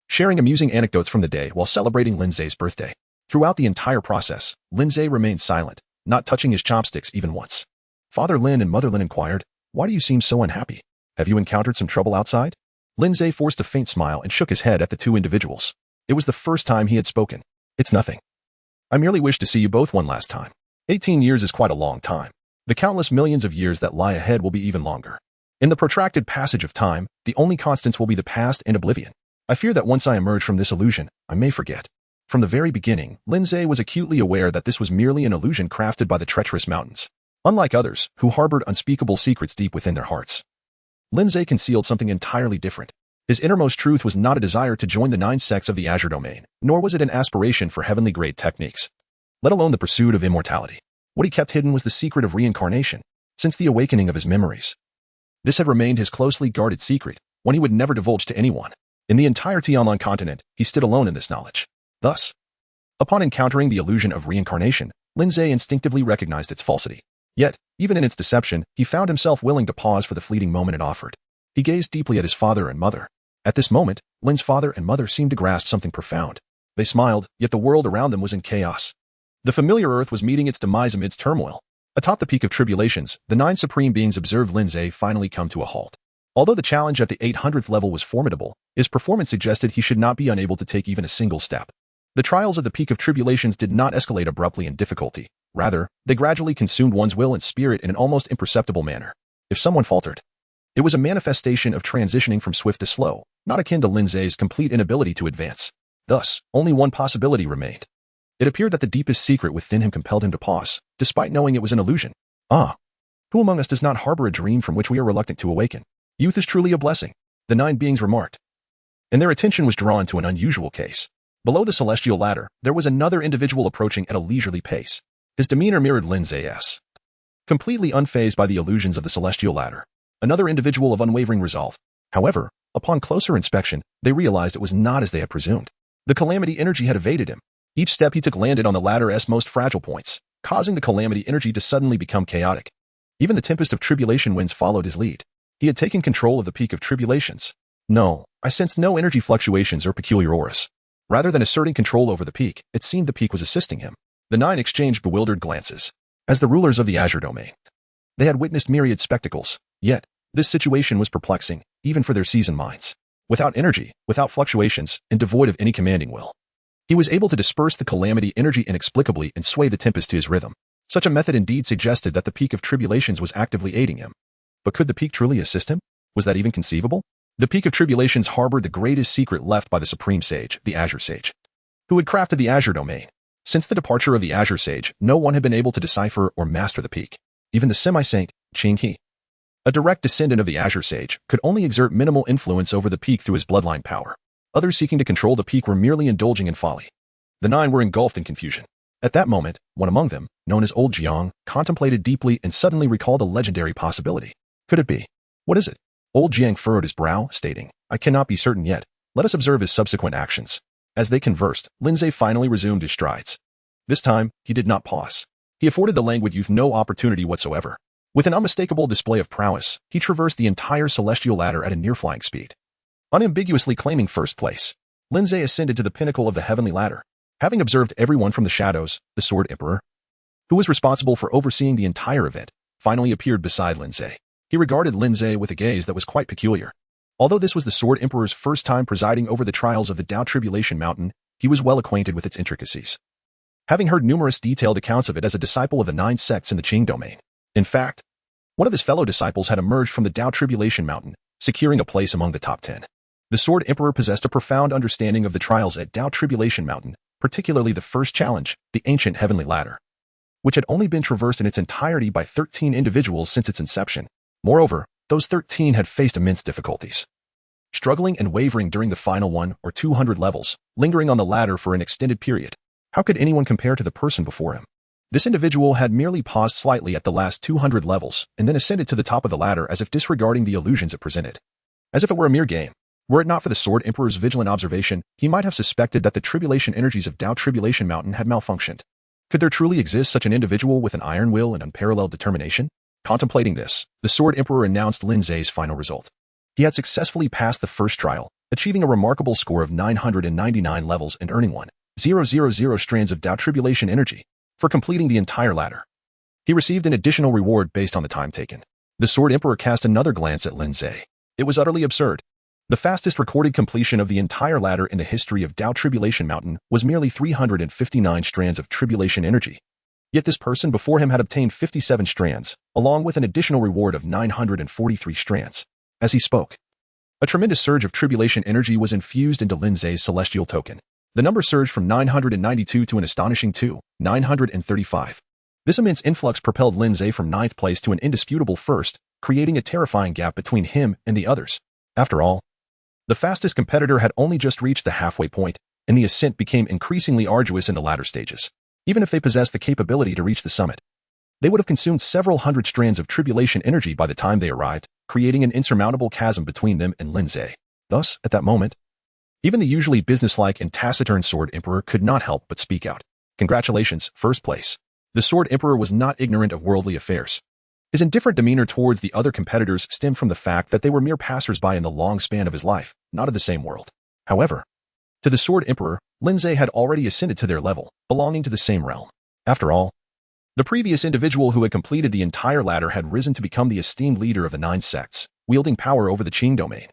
[SPEAKER 1] sharing amusing anecdotes from the day while celebrating Lin Ze's birthday. Throughout the entire process, Lin Ze remained silent, not touching his chopsticks even once. Father Lin and Mother Lin inquired, "Why do you seem so unhappy? Have you encountered some trouble outside?" Lin Ze forced a faint smile and shook his head at the 2 individuals. It was the first time he had spoken. "It's nothing. I merely wished to see you both one last time. 18 years is quite a long time. The countless millions of years that lie ahead will be even longer. In the protracted passage of time, the only constants will be the past and oblivion. I fear that once I emerge from this illusion, I may forget." From the very beginning, Lin Ze was acutely aware that this was merely an illusion crafted by the treacherous mountains. Unlike others, who harbored unspeakable secrets deep within their hearts, Lin Ze concealed something entirely different. His innermost truth was not a desire to join the 9 sects of the Azure Domain, nor was it an aspiration for heavenly-grade techniques, let alone the pursuit of immortality. What he kept hidden was the secret of reincarnation. Since the awakening of his memories, this had remained his closely guarded secret, one he would never divulge to anyone. In the entire Tianlong continent, he stood alone in this knowledge. Thus, upon encountering the illusion of reincarnation, Lin Ze instinctively recognized its falsity. Yet, even in its deception, he found himself willing to pause for the fleeting moment it offered. He gazed deeply at his father and mother. At this moment, Lin's father and mother seemed to grasp something profound. They smiled, yet the world around them was in chaos. The familiar earth was meeting its demise amidst turmoil. Atop the peak of tribulations, the 9 supreme beings observed Lin Ze finally come to a halt. Although the challenge at the 800th level was formidable, his performance suggested he should not be unable to take even a single step. The trials of the peak of tribulations did not escalate abruptly in difficulty. Rather, they gradually consumed one's will and spirit in an almost imperceptible manner. If someone faltered, it was a manifestation of transitioning from swift to slow, not akin to Lin Ze's complete inability to advance. Thus, only one possibility remained. It appeared that the deepest secret within him compelled him to pause, despite knowing it was an illusion. Ah, who among us does not harbor a dream from which we are reluctant to awaken? Youth is truly a blessing, the 9 beings remarked. And their attention was drawn to an unusual case. Below the celestial ladder, there was another individual approaching at a leisurely pace. His demeanor mirrored Lin Ze's, completely unfazed by the illusions of the celestial ladder. Another individual of unwavering resolve. However, upon closer inspection, they realized it was not as they had presumed. The calamity energy had evaded him. Each step he took landed on the ladder's most fragile points, causing the calamity energy to suddenly become chaotic. Even the tempest of tribulation winds followed his lead. He had taken control of the peak of tribulations. No, I sensed no energy fluctuations or peculiar auras. Rather than asserting control over the peak, it seemed the peak was assisting him. The 9 exchanged bewildered glances. As the rulers of the Azure domain, they had witnessed myriad spectacles, yet this situation was perplexing, even for their seasoned minds. Without energy, without fluctuations, and devoid of any commanding will, he was able to disperse the calamity energy inexplicably and sway the tempest to his rhythm. Such a method indeed suggested that the peak of tribulations was actively aiding him. But could the peak truly assist him? Was that even conceivable? The peak of tribulations harbored the greatest secret left by the Supreme Sage, the Azure Sage, who had crafted the Azure domain. Since the departure of the Azure Sage, no one had been able to decipher or master the peak. Even the semi-saint, Qing He, a direct descendant of the Azure Sage, could only exert minimal influence over the peak through his bloodline power. Others seeking to control the peak were merely indulging in folly. The 9 were engulfed in confusion. At that moment, one among them, known as Old Jiang, contemplated deeply and suddenly recalled a legendary possibility. Could it be? What is it? Old Jiang furrowed his brow, stating, I cannot be certain yet. Let us observe his subsequent actions. As they conversed, Lin Ze finally resumed his strides. This time, he did not pause. He afforded the languid youth no opportunity whatsoever. With an unmistakable display of prowess, he traversed the entire celestial ladder at a near-flying speed. Unambiguously claiming first place, Lin Ze ascended to the pinnacle of the heavenly ladder. Having observed everyone from the shadows, the Sword Emperor, who was responsible for overseeing the entire event, finally appeared beside Lin Ze. He regarded Lin Ze with a gaze that was quite peculiar. Although this was the Sword Emperor's first time presiding over the trials of the Tao Tribulation Mountain, he was well acquainted with its intricacies, having heard numerous detailed accounts of it as a disciple of the 9 sects in the Qing domain. In fact, one of his fellow disciples had emerged from the Tao Tribulation Mountain, securing a place among the top 10. The Sword Emperor possessed a profound understanding of the trials at Tao Tribulation Mountain, particularly the first challenge, the ancient heavenly ladder, which had only been traversed in its entirety by 13 individuals since its inception. Moreover, those 13 had faced immense difficulties, struggling and wavering during the final 1 or 200 levels, lingering on the ladder for an extended period. How could anyone compare to the person before him? This individual had merely paused slightly at the last 200 levels and then ascended to the top of the ladder as if disregarding the illusions it presented. As if it were a mere game. Were it not for the Sword Emperor's vigilant observation, he might have suspected that the tribulation energies of Tao Tribulation Mountain had malfunctioned. Could there truly exist such an individual with an iron will and unparalleled determination? Contemplating this, the Sword Emperor announced Lin Ze's final result. He had successfully passed the first trial, achieving a remarkable score of 999 levels and earning 1,000 strands of Tao Tribulation energy for completing the entire ladder. He received an additional reward based on the time taken. The Sword Emperor cast another glance at Lin Ze. It was utterly absurd. The fastest recorded completion of the entire ladder in the history of Tao Tribulation Mountain was merely 359 strands of tribulation energy. Yet this person before him had obtained 57 strands, along with an additional reward of 943 strands. As he spoke, a tremendous surge of tribulation energy was infused into Lin Ze's celestial token. The number surged from 992 to an astonishing 935. This immense influx propelled Lin Ze from 9th place to an indisputable first, creating a terrifying gap between him and the others. After all, the fastest competitor had only just reached the halfway point, and the ascent became increasingly arduous in the latter stages. Even if they possessed the capability to reach the summit, they would have consumed several hundred strands of tribulation energy by the time they arrived, creating an insurmountable chasm between them and Lin Ze. Thus, at that moment, even the usually businesslike and taciturn Sword Emperor could not help but speak out. Congratulations, first place. The Sword Emperor was not ignorant of worldly affairs. His indifferent demeanor towards the other competitors stemmed from the fact that they were mere passers-by in the long span of his life, not of the same world. However, to the Sword Emperor, Lin Ze had already ascended to their level, belonging to the same realm. After all, the previous individual who had completed the entire ladder had risen to become the esteemed leader of the 9 sects, wielding power over the Qing domain.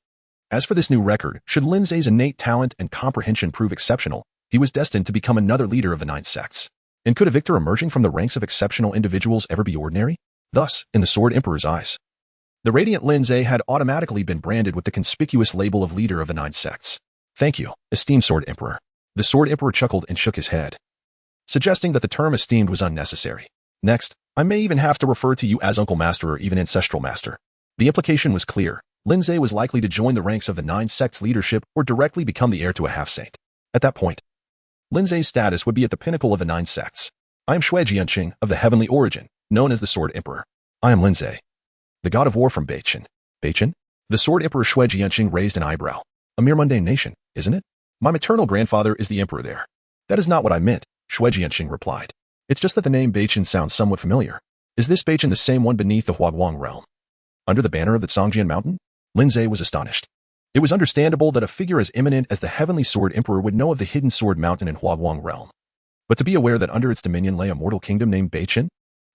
[SPEAKER 1] As for this new record, should Lin Ze's innate talent and comprehension prove exceptional, he was destined to become another leader of the 9 sects. And could a victor emerging from the ranks of exceptional individuals ever be ordinary? Thus, in the Sword Emperor's eyes, the radiant Lin Ze had automatically been branded with the conspicuous label of leader of the 9 sects. Thank you, esteemed Sword Emperor. The Sword Emperor chuckled and shook his head, suggesting that the term esteemed was unnecessary. Next, I may even have to refer to you as Uncle Master or even Ancestral Master. The implication was clear. Lin Ze was likely to join the ranks of the 9 sects leadership or directly become the heir to a half-saint. At that point, Lin Ze's status would be at the pinnacle of the 9 sects. I am Shui Jianqing of the heavenly origin, known as the Sword Emperor. I am Lin Ze, the god of war from Beichen. Beichen? The Sword Emperor Shui Jianqing raised an eyebrow. A mere mundane nation, isn't it? My maternal grandfather is the emperor there. That is not what I meant, Shui Jianqing replied. It's just that the name Beichen sounds somewhat familiar. Is this Beichen the same one beneath the Huaguang realm, under the banner of the Songjian Mountain? Lin Ze was astonished. It was understandable that a figure as eminent as the heavenly Sword Emperor would know of the hidden Sword Mountain in Huaguang realm. but to be aware that under its dominion lay a mortal kingdom named Beichen,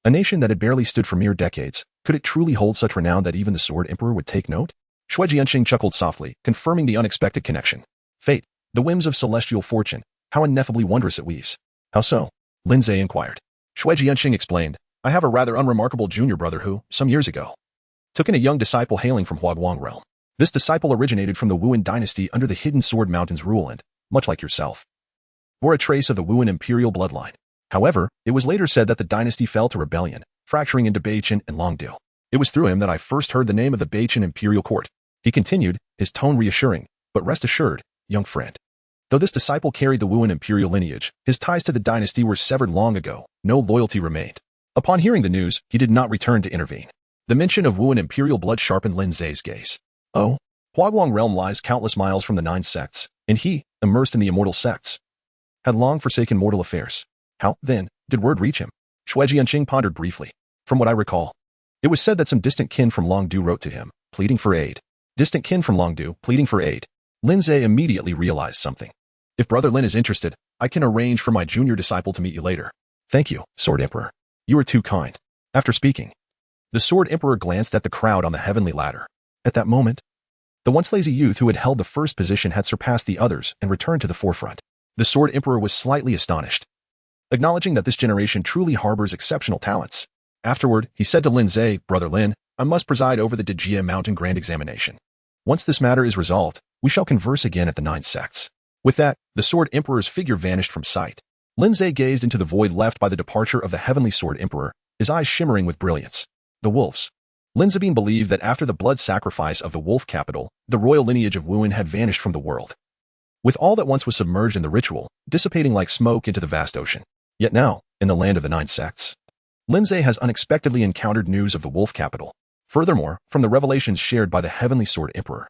[SPEAKER 1] a nation that had barely stood for mere decades. Could it truly hold such renown that even the Sword Emperor would take note? Shui Jianqing chuckled softly, confirming the unexpected connection. Fate, the whims of celestial fortune, how ineffably wondrous it weaves. How so? Lin Ze inquired. Shui Jianqing explained, I have a rather unremarkable junior brother who, some years ago, took in a young disciple hailing from Huaguang realm. This disciple originated from the Wuan dynasty under the Hidden Sword Mountain's rule and, much like yourself, bore a trace of the Wuan imperial bloodline. However, it was later said that the dynasty fell to rebellion, fracturing into Beichen and Longdu. It was through him that I first heard the name of the Beichen imperial court. He continued, his tone reassuring, but rest assured, young friend. Though this disciple carried the Wuan imperial lineage, his ties to the dynasty were severed long ago, no loyalty remained. Upon hearing the news, he did not return to intervene. The mention of Wuan imperial blood sharpened Lin Ze's gaze. Oh, Huaguang realm lies countless miles from the 9 sects, and he, immersed in the immortal sects, had long forsaken mortal affairs. How, then, did word reach him? Shui Jianqing pondered briefly. From what I recall, it was said that some distant kin from Longdu wrote to him, pleading for aid. Distant kin from Longdu, pleading for aid. Lin Ze immediately realized something. If Brother Lin is interested, I can arrange for my junior disciple to meet you later. Thank you, Sword Emperor. You are too kind. After speaking, the Sword Emperor glanced at the crowd on the heavenly ladder. At that moment, the once lazy youth who had held the first position had surpassed the others and returned to the forefront. The Sword Emperor was slightly astonished, acknowledging that this generation truly harbors exceptional talents. Afterward, he said to Lin Ze, Brother Lin, I must preside over the Dejia Mountain Grand Examination. Once this matter is resolved, we shall converse again at the 9 sects. With that, the Sword Emperor's figure vanished from sight. Lin Ze gazed into the void left by the departure of the Heavenly Sword Emperor, his eyes shimmering with brilliance. The wolves. Lin Ze believed that after the blood sacrifice of the wolf capital, the royal lineage of Wuan had vanished from the world, with all that once was submerged in the ritual, dissipating like smoke into the vast ocean. Yet now, in the land of the 9 sects, Lin Ze has unexpectedly encountered news of the wolf capital. Furthermore, from the revelations shared by the Heavenly Sword Emperor,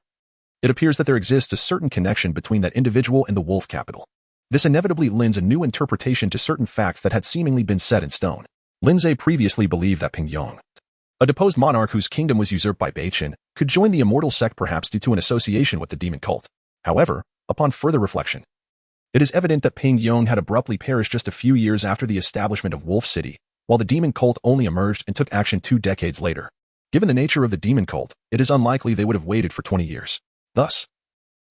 [SPEAKER 1] it appears that there exists a certain connection between that individual and the wolf capital. This inevitably lends a new interpretation to certain facts that had seemingly been set in stone. Lin Ze previously believed that Ping Yong, a deposed monarch whose kingdom was usurped by Beichen, could join the immortal sect perhaps due to an association with the demon cult. However, upon further reflection, it is evident that Ping Yong had abruptly perished just a few years after the establishment of Wolf City, while the demon cult only emerged and took action 2 decades later. Given the nature of the demon cult, it is unlikely they would have waited for 20 years. Thus,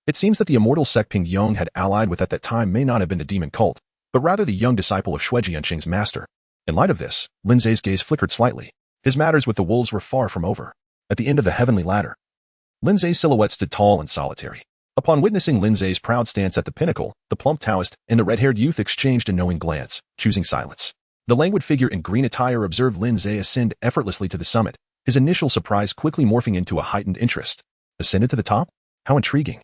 [SPEAKER 1] it seems that the immortal sect Ping Yong had allied with at that time may not have been the demon cult, but rather the young disciple of Shui Jianqing's master. In light of this, Lin Ze's gaze flickered slightly. His matters with the wolves were far from over. At the end of the heavenly ladder, Lin Ze's silhouette stood tall and solitary. Upon witnessing Lin Ze's proud stance at the pinnacle, the plump Taoist and the red-haired youth exchanged a knowing glance, choosing silence. The languid figure in green attire observed Lin Ze ascend effortlessly to the summit, his initial surprise quickly morphing into a heightened interest. Ascended to the top? How intriguing.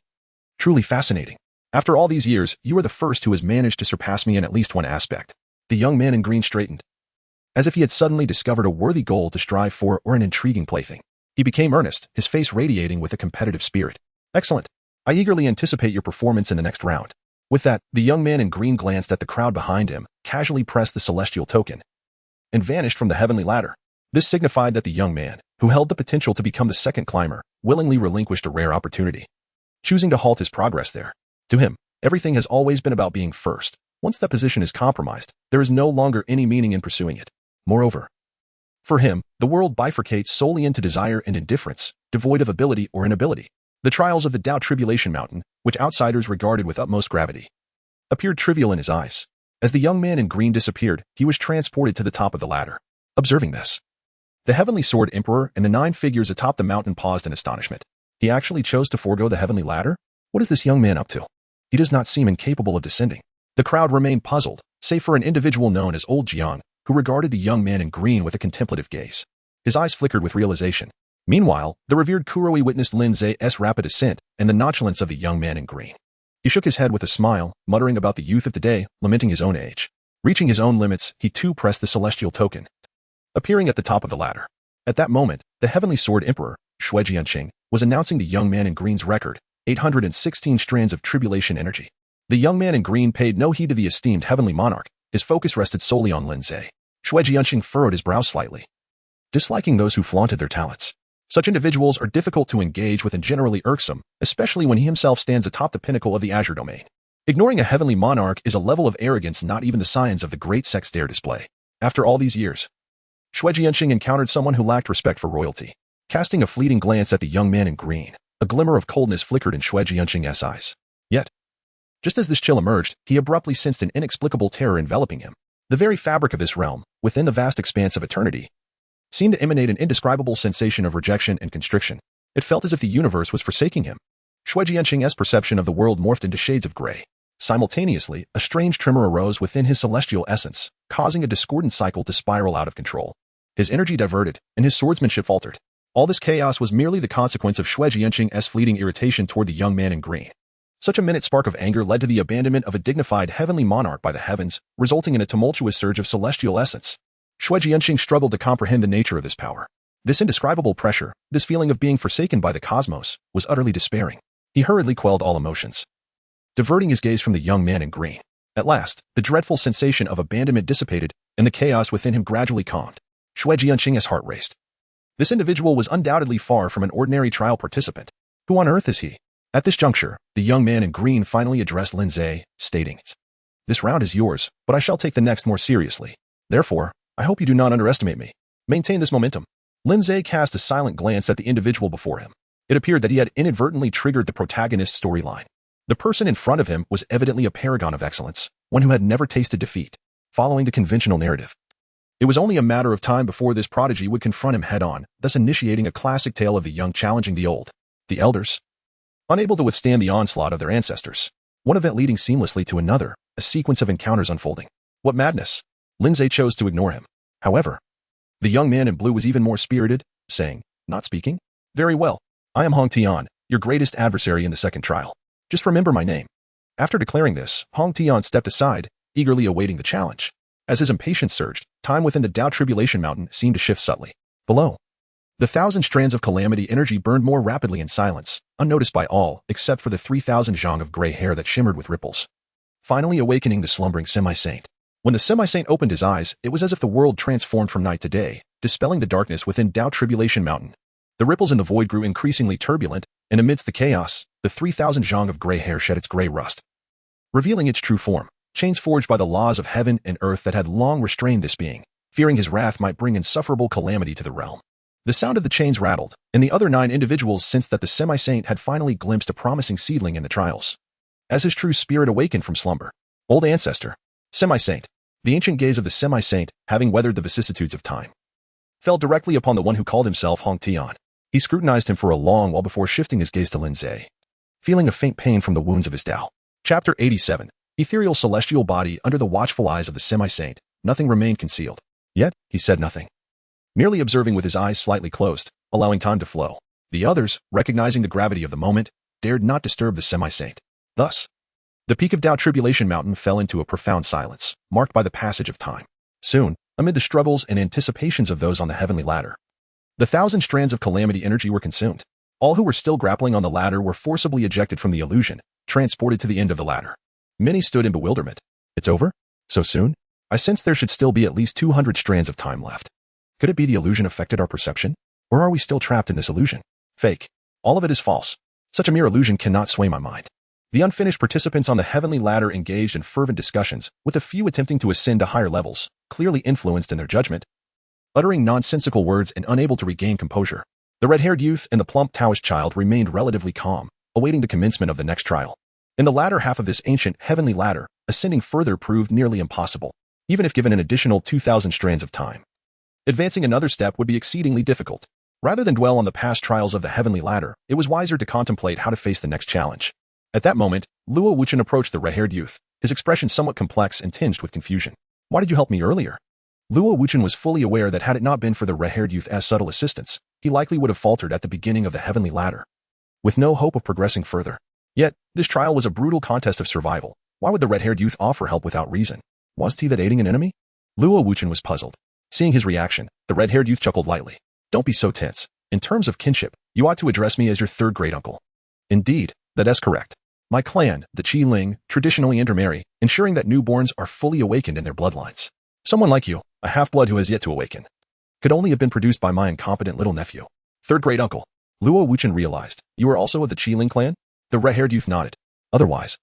[SPEAKER 1] Truly fascinating. After all these years, you are the first who has managed to surpass me in at least one aspect. The young man in green straightened, as if he had suddenly discovered a worthy goal to strive for or an intriguing plaything. He became earnest, his face radiating with a competitive spirit. Excellent. I eagerly anticipate your performance in the next round. With that, the young man in green glanced at the crowd behind him, casually pressed the celestial token, and vanished from the heavenly ladder. This signified that the young man, who held the potential to become the second climber, willingly relinquished a rare opportunity, choosing to halt his progress there. To him, everything has always been about being first. Once that position is compromised, there is no longer any meaning in pursuing it. Moreover, for him, the world bifurcates solely into desire and indifference, devoid of ability or inability. The trials of the Tao Tribulation Mountain, which outsiders regarded with utmost gravity, appeared trivial in his eyes. As the young man in green disappeared, he was transported to the top of the ladder. Observing this, the Heavenly Sword Emperor and the 9 figures atop the mountain paused in astonishment. He actually chose to forego the heavenly ladder? What is this young man up to? He does not seem incapable of descending. The crowd remained puzzled, save for an individual known as Old Jiang, who regarded the young man in green with a contemplative gaze. His eyes flickered with realization. Meanwhile, the revered Kuroi witnessed Lin Ze's rapid ascent and the nonchalance of the young man in green. He shook his head with a smile, muttering about the youth of today, lamenting his own age. Reaching his own limits, he too pressed the celestial token, appearing at the top of the ladder. At that moment, the Heavenly Sword Emperor, Shui Jianqing, was announcing the young man in green's record, 816 strands of tribulation energy. The young man in green paid no heed to the esteemed heavenly monarch. His focus rested solely on Lin Ze. Shui Jianqing furrowed his brow slightly, disliking those who flaunted their talents. Such individuals are difficult to engage with and generally irksome, especially when he himself stands atop the pinnacle of the Azure domain. Ignoring a heavenly monarch is a level of arrogance not even the scions of the great sects dare display. After all these years, Xue Jianqing encountered someone who lacked respect for royalty. Casting a fleeting glance at the young man in green, a glimmer of coldness flickered in Xue Jianqing's eyes. Yet, just as this chill emerged, he abruptly sensed an inexplicable terror enveloping him. The very fabric of this realm, within the vast expanse of eternity, seemed to emanate an indescribable sensation of rejection and constriction. It felt as if the universe was forsaking him. Xue Jianqing's perception of the world morphed into shades of gray. Simultaneously, a strange tremor arose within his celestial essence, causing a discordant cycle to spiral out of control. His energy diverted, and his swordsmanship faltered. All this chaos was merely the consequence of Xue Jianqing's fleeting irritation toward the young man in green. Such a minute spark of anger led to the abandonment of a dignified heavenly monarch by the heavens, resulting in a tumultuous surge of celestial essence. Xue Jianqing struggled to comprehend the nature of this power. This indescribable pressure, this feeling of being forsaken by the cosmos, was utterly despairing. He hurriedly quelled all emotions, diverting his gaze from the young man in green. At last, the dreadful sensation of abandonment dissipated, and the chaos within him gradually calmed. Xue Jianqing's heart raced. This individual was undoubtedly far from an ordinary trial participant. Who on earth is he? At this juncture, the young man in green finally addressed Lin Ze, stating, "This round is yours, but I shall take the next more seriously. Therefore, I hope you do not underestimate me. Maintain this momentum." Lin Ze cast a silent glance at the individual before him. It appeared that he had inadvertently triggered the protagonist's storyline. The person in front of him was evidently a paragon of excellence, one who had never tasted defeat. Following the conventional narrative, it was only a matter of time before this prodigy would confront him head-on, thus initiating a classic tale of the young challenging the old. The elders, unable to withstand the onslaught of their ancestors, one event leading seamlessly to another, a sequence of encounters unfolding. What madness! Lin Ze chose to ignore him. However, the young man in blue was even more spirited, saying, "Not speaking? Very well. I am Hong Tian, your greatest adversary in the second trial. Just remember my name." After declaring this, Hong Tian stepped aside, eagerly awaiting the challenge. As his impatience surged, time within the tribulation mountain seemed to shift subtly. Below, the 1,000 strands of calamity energy burned more rapidly in silence, unnoticed by all except for the 3,000 zhang of gray hair that shimmered with ripples, finally awakening the slumbering semi-saint. When the semi-saint opened his eyes, it was as if the world transformed from night to day, dispelling the darkness within tribulation mountain. The ripples in the void grew increasingly turbulent, and amidst the chaos, the 3,000 zhang of gray hair shed its gray rust, revealing its true form. Chains forged by the laws of heaven and earth that had long restrained this being, fearing his wrath might bring insufferable calamity to the realm. The sound of the chains rattled, and the other 9 individuals sensed that the semi-saint had finally glimpsed a promising seedling in the trials. As his true spirit awakened from slumber, old ancestor, semi-saint, the ancient gaze of the semi-saint, having weathered the vicissitudes of time, fell directly upon the one who called himself Hong Tian. He scrutinized him for a long while before shifting his gaze to Lin Ze, feeling a faint pain from the wounds of his Tao. Chapter 87. Ethereal celestial body under the watchful eyes of the semi-saint, nothing remained concealed. Yet, he said nothing, merely observing with his eyes slightly closed, allowing time to flow. The others, recognizing the gravity of the moment, dared not disturb the semi-saint. Thus, the peak of tribulation mountain fell into a profound silence, marked by the passage of time. Soon, amid the struggles and anticipations of those on the heavenly ladder, the 1,000 strands of calamity energy were consumed. All who were still grappling on the ladder were forcibly ejected from the illusion, transported to the end of the ladder. Many stood in bewilderment. It's over? So soon? I sensed there should still be at least 200 strands of time left. Could it be the illusion affected our perception? Or are we still trapped in this illusion? Fake. All of it is false. Such a mere illusion cannot sway my mind. The unfinished participants on the heavenly ladder engaged in fervent discussions, with a few attempting to ascend to higher levels, clearly influenced in their judgment, uttering nonsensical words and unable to regain composure. The red-haired youth and the plump Taoist child remained relatively calm, awaiting the commencement of the next trial. In the latter half of this ancient heavenly ladder, ascending further proved nearly impossible, even if given an additional 2,000 strands of time. Advancing another step would be exceedingly difficult. Rather than dwell on the past trials of the heavenly ladder, it was wiser to contemplate how to face the next challenge. At that moment, Luo Wuchen approached the red-haired youth, his expression somewhat complex and tinged with confusion. "Why did you help me earlier?" Luo Wuchen was fully aware that had it not been for the red-haired youth's subtle assistance, he likely would have faltered at the beginning of the heavenly ladder, with no hope of progressing further. Yet, this trial was a brutal contest of survival. Why would the red-haired youth offer help without reason? Was he that aiding an enemy? Luo Wuchen was puzzled. Seeing his reaction, the red-haired youth chuckled lightly. "Don't be so tense. In terms of kinship, you ought to address me as your third great uncle." "Indeed, that is correct. My clan, the Qi Ling, traditionally intermarry, ensuring that newborns are fully awakened in their bloodlines. Someone like you, a half-blood who has yet to awaken, could only have been produced by my incompetent little nephew." "Third great uncle," Luo Wuchen realized. "You are also of the Qi Ling clan?" The red-haired youth nodded. "Otherwise,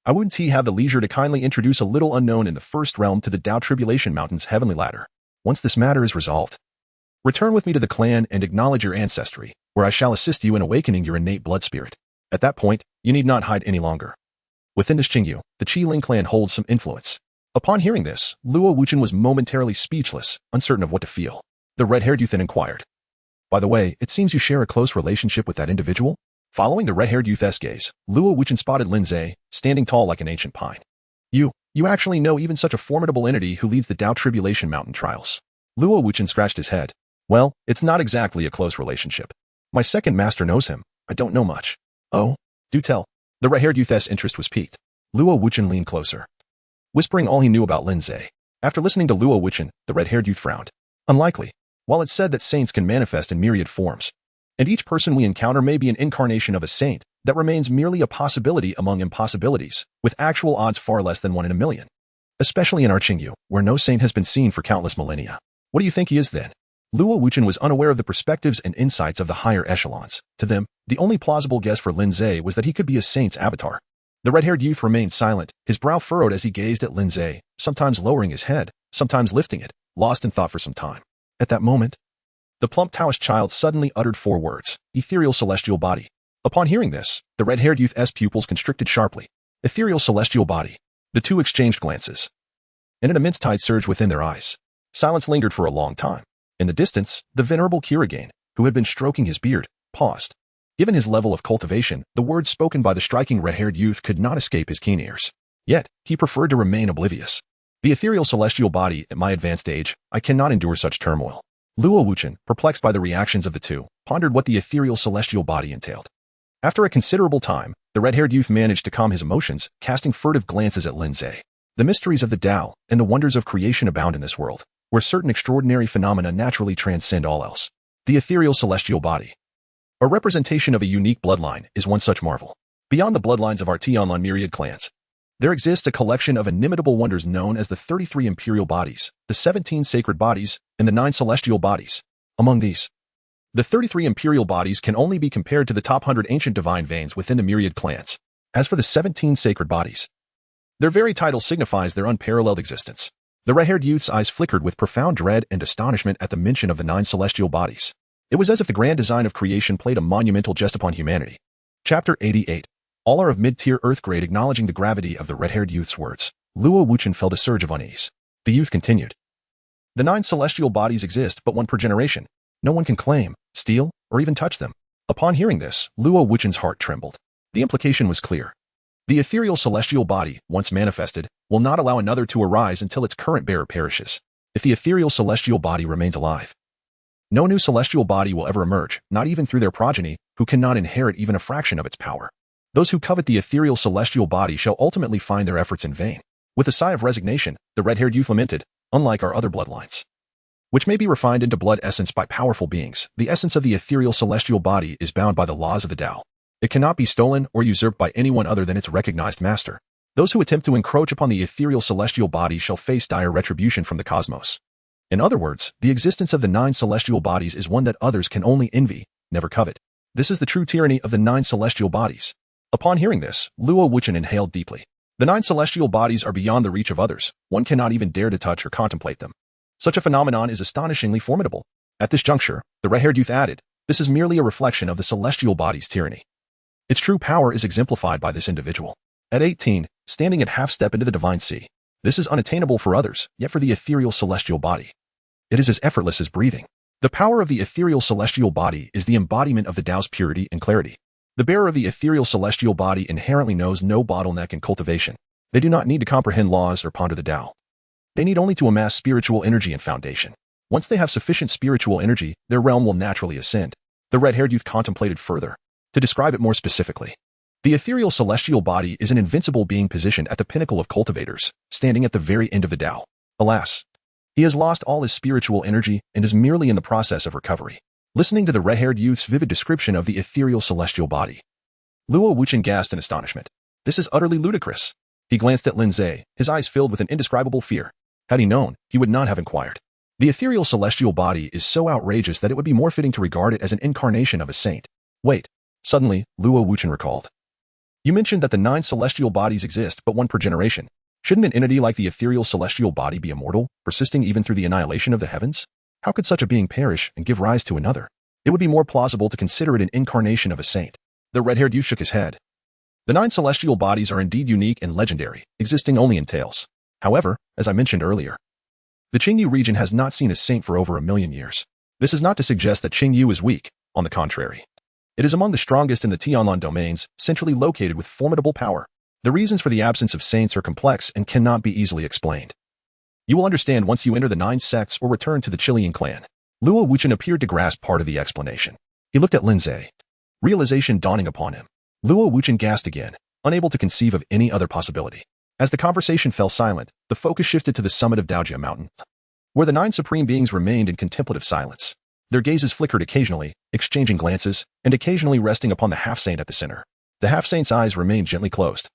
[SPEAKER 1] I wouldn't he have the leisure to kindly introduce a little unknown in the first realm to the Tao Tribulation Mountain's heavenly ladder. Once this matter is resolved, return with me to the clan and acknowledge your ancestry, where I shall assist you in awakening your innate blood spirit. At that point, you need not hide any longer. Within this Qingyu, the Qi-Ling clan holds some influence. Upon hearing this, Luo Wuchen was momentarily speechless, uncertain of what to feel. The red-haired youth then inquired, "By the way, it seems you share a close relationship with that individual?" Following the red-haired youth's gaze, Luo Wuchen spotted Lin Ze, standing tall like an ancient pine. You actually know even such a formidable entity who leads the Tao Tribulation Mountain trials." Luo Wuchen scratched his head. "Well, it's not exactly a close relationship. My second master knows him. I don't know much." "Oh? Do tell." The red-haired youth's interest was piqued. Luo Wuchen leaned closer, whispering all he knew about Lin Ze. After listening to Luo Wuchen, the red-haired youth frowned. "Unlikely. While it's said that saints can manifest in myriad forms, and each person we encounter may be an incarnation of a saint, that remains merely a possibility among impossibilities, with actual odds far less than 1 in a million. Especially in our Qingyu, where no saint has been seen for countless millennia. What do you think he is then?" Luo Wuchen was unaware of the perspectives and insights of the higher echelons. To them, the only plausible guess for Lin Ze was that he could be a saint's avatar. The red-haired youth remained silent, his brow furrowed as he gazed at Lin Ze, sometimes lowering his head, sometimes lifting it, lost in thought for some time. At that moment, the plump Taoist child suddenly uttered 4 words, "Ethereal celestial body." Upon hearing this, the red-haired youth's pupils constricted sharply. Ethereal celestial body. The two exchanged glances, and an immense tide surged within their eyes. Silence lingered for a long time. In the distance, the venerable Kirigane, who had been stroking his beard, paused. Given his level of cultivation, the words spoken by the striking red-haired youth could not escape his keen ears. Yet, he preferred to remain oblivious. "The ethereal celestial body, at my advanced age, I cannot endure such turmoil." Luo Wuchen, perplexed by the reactions of the two, pondered what the ethereal celestial body entailed. After a considerable time, the red-haired youth managed to calm his emotions, casting furtive glances at Lin Ze. The mysteries of the Tao and the wonders of creation abound in this world, where certain extraordinary phenomena naturally transcend all else. The ethereal celestial body, a representation of a unique bloodline, is one such marvel. Beyond the bloodlines of our Tianlan myriad clans, there exists a collection of inimitable wonders known as the 33 imperial bodies, the 17 sacred bodies, and the 9 celestial bodies. Among these, the 33 imperial bodies can only be compared to the top 100 ancient divine veins within the myriad clans. As for the 17 sacred bodies, their very title signifies their unparalleled existence. The red-haired youth's eyes flickered with profound dread and astonishment at the mention of the 9 celestial bodies. It was as if the grand design of creation played a monumental jest upon humanity. Chapter 88. All are of mid-tier earth grade. Acknowledging the gravity of the red-haired youth's words, Luo Wuchen felt a surge of unease. The youth continued. "The 9 celestial bodies exist but one per generation. No one can claim, steal, or even touch them." Upon hearing this, Luo Wuchen's heart trembled. The implication was clear. The ethereal celestial body, once manifested, will not allow another to arise until its current bearer perishes. If the ethereal celestial body remains alive, no new celestial body will ever emerge, not even through their progeny, who cannot inherit even a fraction of its power. Those who covet the ethereal celestial body shall ultimately find their efforts in vain. With a sigh of resignation, the red-haired youth lamented, "Unlike our other bloodlines, which may be refined into blood essence by powerful beings, the essence of the ethereal celestial body is bound by the laws of the Tao. It cannot be stolen or usurped by anyone other than its recognized master. Those who attempt to encroach upon the ethereal celestial body shall face dire retribution from the cosmos." In other words, the existence of the 9 celestial bodies is one that others can only envy, never covet. This is the true tyranny of the 9 celestial bodies. Upon hearing this, Luo Wuchen inhaled deeply. The 9 celestial bodies are beyond the reach of others. One cannot even dare to touch or contemplate them. Such a phenomenon is astonishingly formidable. At this juncture, the red-haired youth added, "This is merely a reflection of the celestial body's tyranny. Its true power is exemplified by this individual. At 18, standing at half-step into the divine sea. This is unattainable for others, yet for the ethereal celestial body, it is as effortless as breathing. The power of the ethereal celestial body is the embodiment of the Tao's purity and clarity. The bearer of the ethereal celestial body inherently knows no bottleneck in cultivation. They do not need to comprehend laws or ponder the Tao. They need only to amass spiritual energy and foundation. Once they have sufficient spiritual energy, their realm will naturally ascend." The red-haired youth contemplated further. To describe it more specifically, the ethereal celestial body is an invincible being positioned at the pinnacle of cultivators, standing at the very end of the Tao. Alas, he has lost all his spiritual energy and is merely in the process of recovery. Listening to the red-haired youth's vivid description of the ethereal celestial body, Luo Wuchen gasped in astonishment. This is utterly ludicrous. He glanced at Lin Ze, his eyes filled with an indescribable fear. Had he known, he would not have inquired. The ethereal celestial body is so outrageous that it would be more fitting to regard it as an incarnation of a saint. Wait. Suddenly, Luo Wuchen recalled. You mentioned that the 9 celestial bodies exist but one per generation. Shouldn't an entity like the ethereal celestial body be immortal, persisting even through the annihilation of the heavens? How could such a being perish and give rise to another? It would be more plausible to consider it an incarnation of a saint. The red-haired youth shook his head. The 9 celestial bodies are indeed unique and legendary, existing only in tales. However, as I mentioned earlier, the Qingyu region has not seen a saint for over 1,000,000 years. This is not to suggest that Qingyu is weak, on the contrary. It is among the strongest in the Tianlan domains, centrally located with formidable power. The reasons for the absence of saints are complex and cannot be easily explained. You will understand once you enter the 9 sects or return to the Chilean clan. Luo Wuchen appeared to grasp part of the explanation. He looked at Lin Ze. Realization dawning upon him. Luo Wuchen gasped again, unable to conceive of any other possibility. As the conversation fell silent, the focus shifted to the summit of Daojia Mountain, where the 9 supreme beings remained in contemplative silence. Their gazes flickered occasionally, exchanging glances, and occasionally resting upon the half-saint at the center. The half-saint's eyes remained gently closed,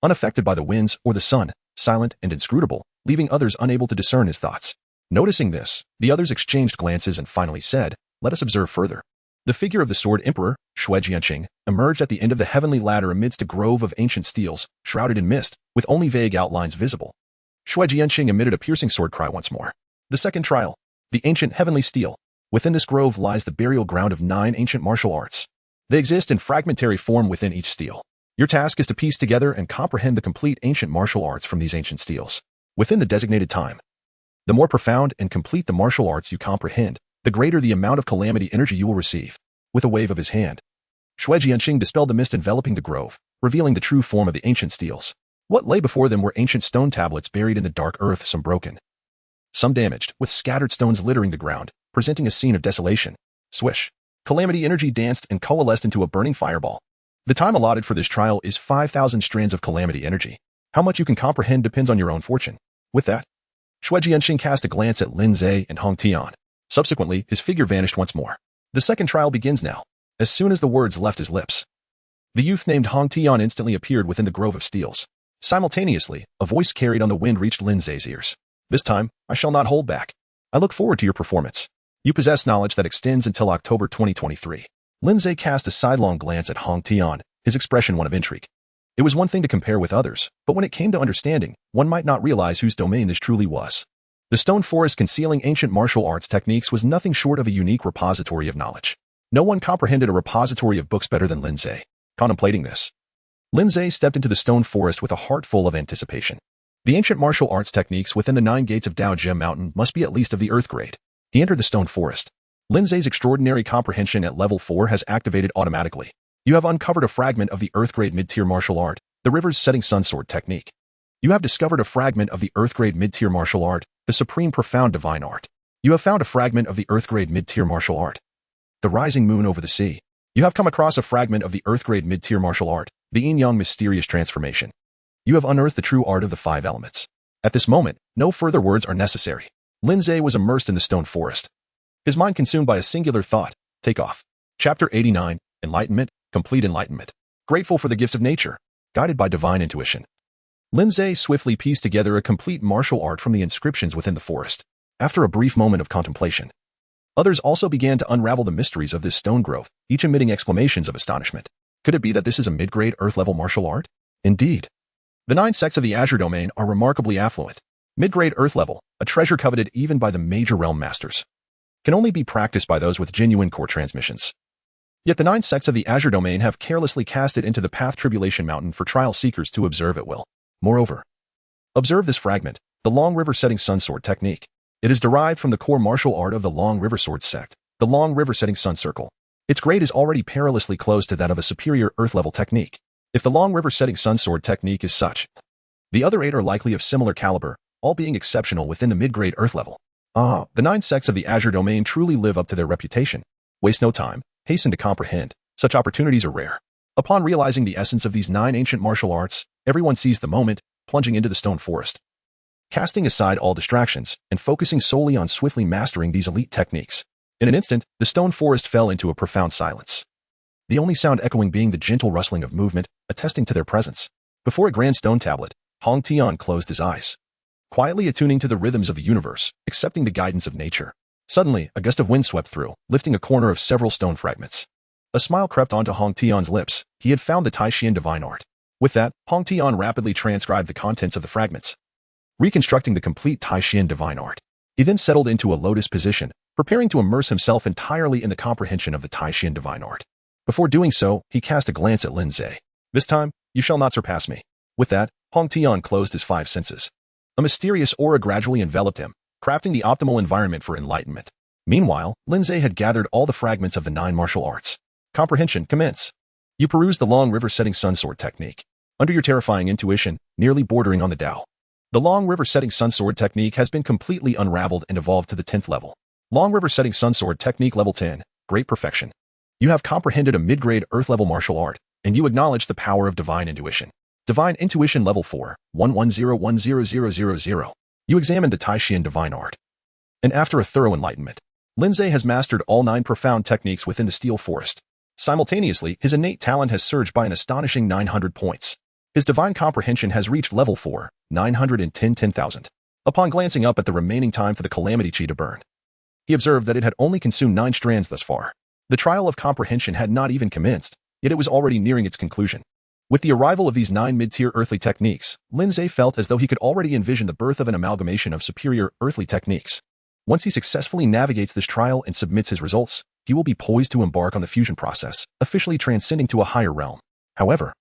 [SPEAKER 1] unaffected by the winds or the sun, silent and inscrutable, leaving others unable to discern his thoughts. Noticing this, the others exchanged glances and finally said, "Let us observe further." The figure of the Sword Emperor, Shui Jianqing, emerged at the end of the heavenly ladder amidst a grove of ancient steels, shrouded in mist, with only vague outlines visible. Shui Jianqing emitted a piercing sword cry once more. The second trial. The ancient heavenly steel. Within this grove lies the burial ground of 9 ancient martial arts. They exist in fragmentary form within each steel. Your task is to piece together and comprehend the complete ancient martial arts from these ancient steels, within the designated time. The more profound and complete the martial arts you comprehend, the greater the amount of calamity energy you will receive. With a wave of his hand, Shui Jianqing dispelled the mist enveloping the grove, revealing the true form of the ancient steels. What lay before them were ancient stone tablets buried in the dark earth, some broken, some damaged, with scattered stones littering the ground, presenting a scene of desolation. Swish. Calamity energy danced and coalesced into a burning fireball. The time allotted for this trial is 5,000 strands of calamity energy. How much you can comprehend depends on your own fortune. With that, Shui Jianqing cast a glance at Lin Ze and Hong Tian. Subsequently, his figure vanished once more. The second trial begins now. As soon as the words left his lips, the youth named Hong Tian instantly appeared within the grove of steels. Simultaneously, a voice carried on the wind reached Lin Ze's ears. This time, I shall not hold back. I look forward to your performance. You possess knowledge that extends until October 2023. Lin Ze cast a sidelong glance at Hong Tian, his expression one of intrigue. It was one thing to compare with others, but when it came to understanding, one might not realize whose domain this truly was. The stone forest concealing ancient martial arts techniques was nothing short of a unique repository of knowledge. No one comprehended a repository of books better than Lin Ze. Contemplating this, Lin Ze stepped into the stone forest with a heart full of anticipation. The ancient martial arts techniques within the 9 gates of Daojia Mountain must be at least of the earth grade. He entered the stone forest. Lin Ze's extraordinary comprehension at level 4 has activated automatically. You have uncovered a fragment of the earth grade mid-tier martial art, the river's setting sun sword technique. You have discovered a fragment of the earth grade mid-tier martial art, the supreme profound divine art. You have found a fragment of the earth grade mid-tier martial art, the rising moon over the sea. You have come across a fragment of the earth grade mid-tier martial art, the yin-yang mysterious transformation. You have unearthed the true art of the 5 elements. At this moment, no further words are necessary. Lin Ze was immersed in the stone forest, his mind consumed by a singular thought. Take off. Chapter 89, Enlightenment, Complete Enlightenment. Grateful for the gifts of nature, guided by divine intuition. Lin Ze swiftly pieced together a complete martial art from the inscriptions within the forest. After a brief moment of contemplation, others also began to unravel the mysteries of this stone growth, each emitting exclamations of astonishment. Could it be that this is a mid-grade earth-level martial art? Indeed. The 9 sects of the Azure domain are remarkably affluent. Mid-grade earth level, a treasure coveted even by the major realm masters, can only be practiced by those with genuine core transmissions. Yet the 9 sects of the Azure domain have carelessly cast it into the path Tribulation Mountain for trial seekers to observe at will. Moreover, observe this fragment, the Long River Setting Sun Sword technique. It is derived from the core martial art of the Long River Sword sect, the Long River Setting Sun Circle. Its grade is already perilously close to that of a superior earth-level technique. If the Long River Setting Sun Sword technique is such, the other 8 are likely of similar caliber, all being exceptional within the mid-grade earth level. The 9 sects of the Azure domain truly live up to their reputation. Waste no time, hasten to comprehend. Such opportunities are rare. Upon realizing the essence of these 9 ancient martial arts, everyone seized the moment, plunging into the stone forest, casting aside all distractions and focusing solely on swiftly mastering these elite techniques. In an instant, the stone forest fell into a profound silence, the only sound echoing being the gentle rustling of movement, attesting to their presence. Before a grand stone tablet, Hong Tian closed his eyes, quietly attuning to the rhythms of the universe, accepting the guidance of nature. Suddenly, a gust of wind swept through, lifting a corner of several stone fragments. A smile crept onto Hong Tian's lips. He had found the Taishian divine art. With that, Hong Tian rapidly transcribed the contents of the fragments, reconstructing the complete Taishian divine art. He then settled into a lotus position, preparing to immerse himself entirely in the comprehension of the Taishian divine art. Before doing so, he cast a glance at Lin Ze. This time, you shall not surpass me. With that, Hong Tian closed his five senses. A mysterious aura gradually enveloped him, crafting the optimal environment for enlightenment. Meanwhile, Lin Ze had gathered all the fragments of the 9 martial arts. Comprehension, commence. You peruse the long river setting sun sword technique. Under your terrifying intuition, nearly bordering on the Tao. The long river setting sun sword technique has been completely unraveled and evolved to the 10th level. Long river setting sun sword technique level 10, great perfection. You have comprehended a mid-grade earth level martial art, and you acknowledge the power of divine intuition. Divine intuition level 4, 110100000. You examined the Taishian divine art. And after a thorough enlightenment, Lin Ze has mastered all 9 profound techniques within the steel forest. Simultaneously, his innate talent has surged by an astonishing 900 points. His divine comprehension has reached level 4, 910,000. Upon glancing up at the remaining time for the calamity chi to burn, he observed that it had only consumed 9 strands thus far. The trial of comprehension had not even commenced, yet it was already nearing its conclusion. With the arrival of these 9 mid-tier earthly techniques, Lin Ze felt as though he could already envision the birth of an amalgamation of superior earthly techniques. Once he successfully navigates this trial and submits his results, he will be poised to embark on the fusion process, officially transcending to a higher realm. However,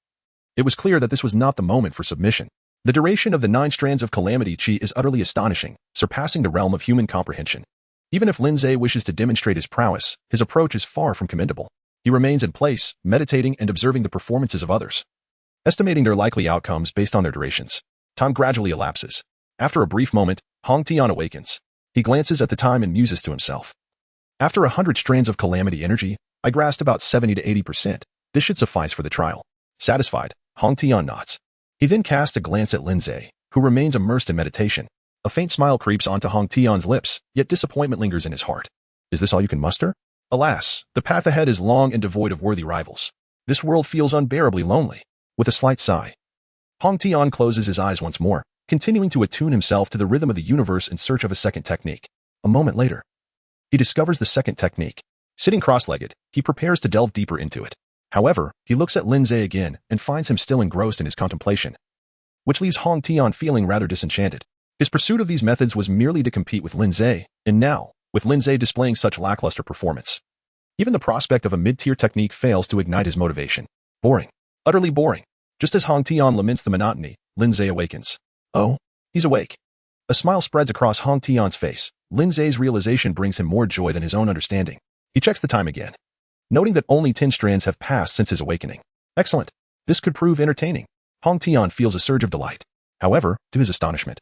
[SPEAKER 1] it was clear that this was not the moment for submission. The duration of the 9 strands of calamity chi is utterly astonishing, surpassing the realm of human comprehension. Even if Lin Ze wishes to demonstrate his prowess, his approach is far from commendable. He remains in place, meditating and observing the performances of others, estimating their likely outcomes based on their durations. Time gradually elapses. After a brief moment, Hong Tian awakens. He glances at the time and muses to himself. After 100 strands of calamity energy, I grasped about 70 to 80%. This should suffice for the trial. Satisfied, Hong Tian nods. He then casts a glance at Lin Ze, who remains immersed in meditation. A faint smile creeps onto Hong Tian's lips, yet disappointment lingers in his heart. Is this all you can muster? Alas, the path ahead is long and devoid of worthy rivals. This world feels unbearably lonely. With a slight sigh, Hong Tian closes his eyes once more, continuing to attune himself to the rhythm of the universe in search of a second technique. A moment later, he discovers the second technique. Sitting cross-legged, he prepares to delve deeper into it. However, he looks at Lin Ze again and finds him still engrossed in his contemplation, which leaves Hong Tian feeling rather disenchanted. His pursuit of these methods was merely to compete with Lin Ze, and now, with Lin Ze displaying such lackluster performance, even the prospect of a mid-tier technique fails to ignite his motivation. Boring. Utterly boring. Just as Hong Tian laments the monotony, Lin Ze awakens. Oh, he's awake. A smile spreads across Hong Tian's face. Lin Ze's realization brings him more joy than his own understanding. He checks the time again, noting that only 10 strands have passed since his awakening. Excellent. This could prove entertaining. Hong Tian feels a surge of delight. However, to his astonishment,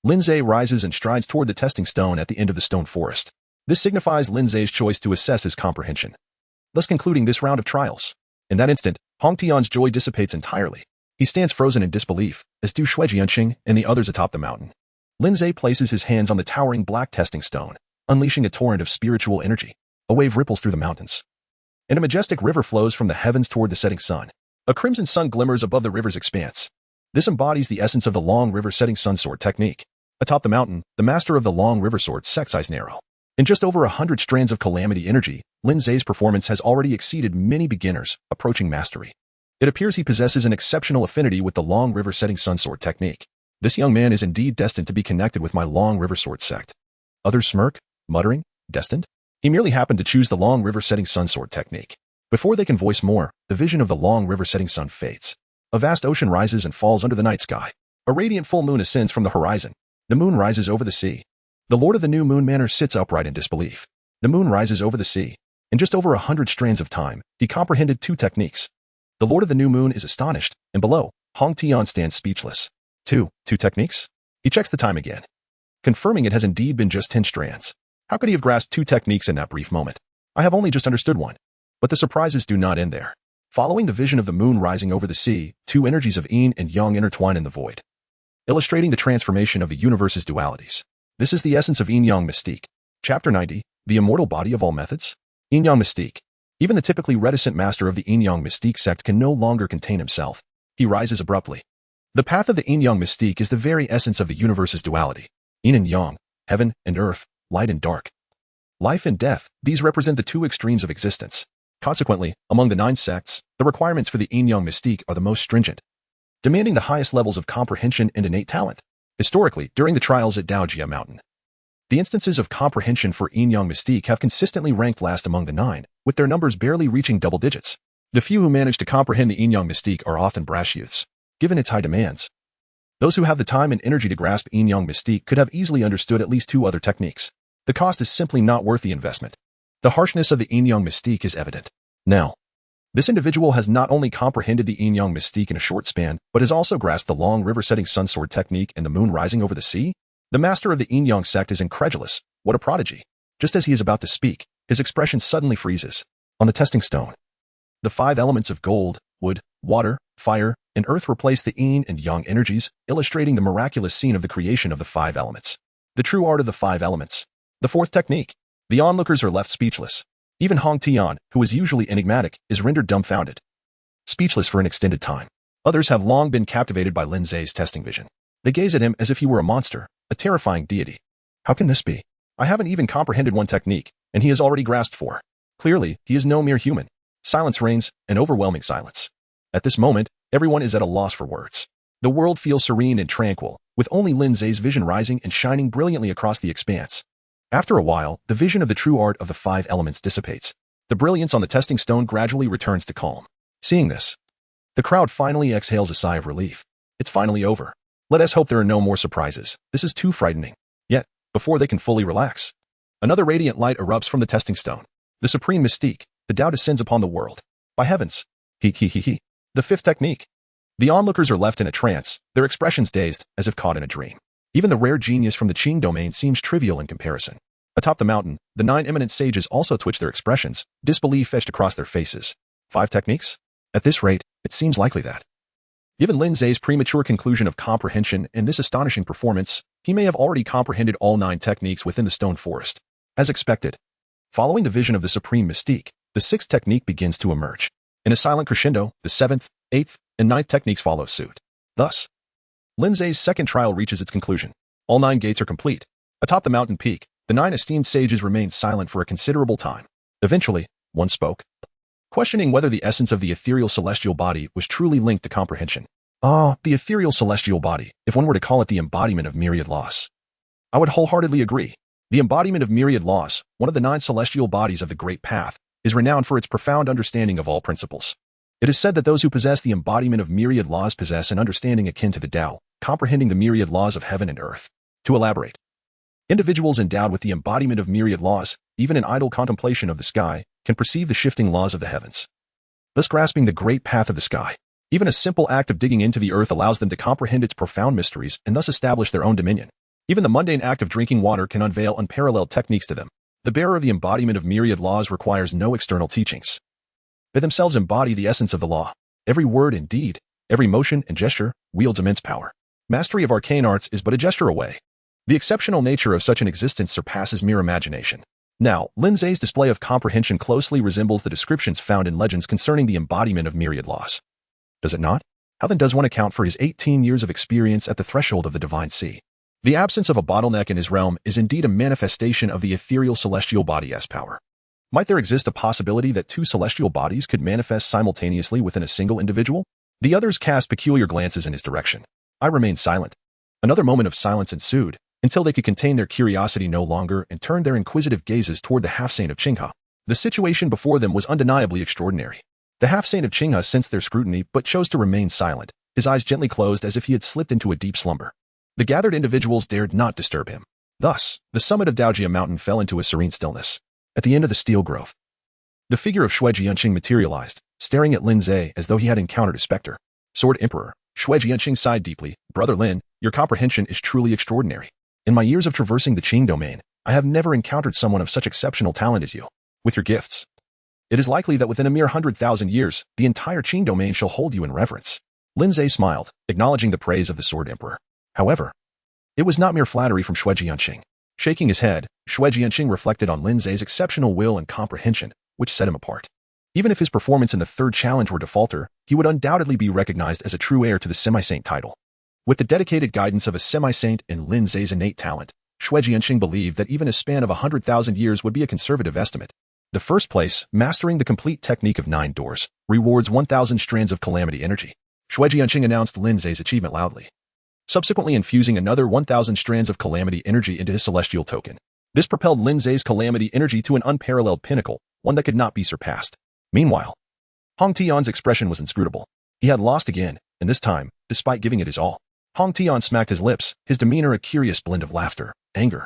[SPEAKER 1] Lin Ze rises and strides toward the testing stone at the end of the stone forest. This signifies Lin Ze's choice to assess his comprehension, thus concluding this round of trials. In that instant, Hong Tian's joy dissipates entirely. He stands frozen in disbelief, as do Shui Jianqing and the others atop the mountain. Lin Ze places his hands on the towering black testing stone, unleashing a torrent of spiritual energy. A wave ripples through the mountains, and a majestic river flows from the heavens toward the setting sun. A crimson sun glimmers above the river's expanse. This embodies the essence of the long river setting sun sword technique. Atop the mountain, the master of the long river sword sets eyes narrow. In just over 100 strands of calamity energy, Lin Ze's performance has already exceeded many beginners, approaching mastery. It appears he possesses an exceptional affinity with the long river setting sun sword technique. This young man is indeed destined to be connected with my long river sword sect. Others smirk, muttering, destined? He merely happened to choose the long river setting sun sword technique. Before they can voice more, the vision of the long river setting sun fades. A vast ocean rises and falls under the night sky. A radiant full moon ascends from the horizon. The moon rises over the sea. The Lord of the New Moon Manor sits upright in disbelief. The moon rises over the sea. In just over 100 strands of time, he comprehended 2 techniques. The Lord of the New Moon is astonished, and below, Hong Tian stands speechless. Two techniques? He checks the time again, confirming it has indeed been just 10 strands. How could he have grasped 2 techniques in that brief moment? I have only just understood one. But the surprises do not end there. Following the vision of the moon rising over the sea, 2 energies of yin and yang intertwine in the void, illustrating the transformation of the universe's dualities. This is the essence of yin-yang mystique. Chapter 90, The Immortal Body of All Methods? Yin-yang mystique. Even the typically reticent master of the yin-yang mystique sect can no longer contain himself. He rises abruptly. The path of the yin-yang mystique is the very essence of the universe's duality. Yin and yang, heaven and earth, light and dark, life and death, these represent the 2 extremes of existence. Consequently, among the 9 sects, the requirements for the yin-yang mystique are the most stringent, demanding the highest levels of comprehension and innate talent. Historically, during the trials at Daojia Mountain, the instances of comprehension for yin-yang mystique have consistently ranked last among the 9, with their numbers barely reaching double digits. The few who manage to comprehend the yin-yang mystique are often brash youths, given its high demands. Those who have the time and energy to grasp yin-yang mystique could have easily understood at least 2 other techniques. The cost is simply not worth the investment. The harshness of the yin-yang mystique is evident. Now, this individual has not only comprehended the yin-yang mystique in a short span, but has also grasped the long river-setting sun sword technique and the moon rising over the sea. The master of the yin-yang sect is incredulous. What a prodigy. Just as he is about to speak, his expression suddenly freezes. On the testing stone, the 5 elements of gold, wood, water, fire, and earth replace the yin and yang energies, illustrating the miraculous scene of the creation of the 5 elements. The true art of the 5 elements. The 4th technique. The onlookers are left speechless. Even Hong Tian, who is usually enigmatic, is rendered dumbfounded, speechless for an extended time. Others have long been captivated by Lin Ze's testing vision. They gaze at him as if he were a monster, a terrifying deity. How can this be? I haven't even comprehended 1 technique, and he has already grasped 4. Clearly, he is no mere human. Silence reigns, an overwhelming silence. At this moment, everyone is at a loss for words. The world feels serene and tranquil, with only Lin Ze's vision rising and shining brilliantly across the expanse. After a while, the vision of the true art of the 5 elements dissipates. The brilliance on the testing stone gradually returns to calm. Seeing this, the crowd finally exhales a sigh of relief. It's finally over. Let us hope there are no more surprises. This is too frightening. Yet, before they can fully relax, another radiant light erupts from the testing stone. The supreme mystique, the Tao descends upon the world. By heavens! The 5th technique. The onlookers are left in a trance, their expressions dazed, as if caught in a dream. Even the rare genius from the Qing domain seems trivial in comparison. Atop the mountain, the 9 eminent sages also twitch their expressions, disbelief etched across their faces. 5 techniques? At this rate, it seems likely that, given Lin Ze's premature conclusion of comprehension and this astonishing performance, he may have already comprehended all 9 techniques within the stone forest. As expected, following the vision of the supreme mystique, the 6th technique begins to emerge. In a silent crescendo, the 7th, 8th, and 9th techniques follow suit. Thus, Lin Ze's second trial reaches its conclusion. All 9 gates are complete. Atop the mountain peak, the 9 esteemed sages remained silent for a considerable time. Eventually, one spoke, questioning whether the essence of the ethereal celestial body was truly linked to comprehension. The ethereal celestial body, if one were to call it the embodiment of myriad laws. I would wholeheartedly agree. The embodiment of myriad laws, one of the 9 celestial bodies of the Great Path, is renowned for its profound understanding of all principles. It is said that those who possess the embodiment of myriad laws possess an understanding akin to the Tao, comprehending the myriad laws of heaven and earth. To elaborate, individuals endowed with the embodiment of myriad laws, even in idle contemplation of the sky, can perceive the shifting laws of the heavens, thus grasping the great path of the sky. Even a simple act of digging into the earth allows them to comprehend its profound mysteries and thus establish their own dominion. Even the mundane act of drinking water can unveil unparalleled techniques to them. The bearer of the embodiment of myriad laws requires no external teachings. They themselves embody the essence of the law. Every word and deed, every motion and gesture, wields immense power. Mastery of arcane arts is but a gesture away. The exceptional nature of such an existence surpasses mere imagination. Now, Lin Ze's display of comprehension closely resembles the descriptions found in legends concerning the embodiment of myriad laws. Does it not? How then does one account for his 18 years of experience at the threshold of the divine sea? The absence of a bottleneck in his realm is indeed a manifestation of the ethereal celestial body's power. Might there exist a possibility that 2 celestial bodies could manifest simultaneously within a single individual? The others cast peculiar glances in his direction. I remained silent. Another moment of silence ensued, until they could contain their curiosity no longer and turned their inquisitive gazes toward the half-saint of Qinghe. The situation before them was undeniably extraordinary. The half-saint of Qinghe sensed their scrutiny but chose to remain silent, his eyes gently closed as if he had slipped into a deep slumber. The gathered individuals dared not disturb him. Thus, the summit of Daojia Mountain fell into a serene stillness. At the end of the steel grove, the figure of Shui Jianqing materialized, staring at Lin Ze as though he had encountered a specter. Sword Emperor, Shui Jianqing sighed deeply. Brother Lin, your comprehension is truly extraordinary. In my years of traversing the Qing domain, I have never encountered someone of such exceptional talent as you. With your gifts, it is likely that within a mere 100,000 years, the entire Qing domain shall hold you in reverence. Lin Ze smiled, acknowledging the praise of the Sword Emperor. However, it was not mere flattery from Shui Jianqing. Shaking his head, Shui Jianqing reflected on Lin Ze's exceptional will and comprehension, which set him apart. Even if his performance in the 3rd challenge were to falter, he would undoubtedly be recognized as a true heir to the semi-saint title. With the dedicated guidance of a semi-saint and Lin Ze's innate talent, Shui Jianqing believed that even a span of 100,000 years would be a conservative estimate. The first place, mastering the complete technique of 9 doors, rewards 1,000 strands of calamity energy. Shui Jianqing announced Lin Ze's achievement loudly, subsequently infusing another 1,000 strands of calamity energy into his celestial token. This propelled Lin Ze's calamity energy to an unparalleled pinnacle, one that could not be surpassed. Meanwhile, Hong Tian's expression was inscrutable. He had lost again, and this time, despite giving it his all. Hong Tian smacked his lips, his demeanor a curious blend of laughter, anger,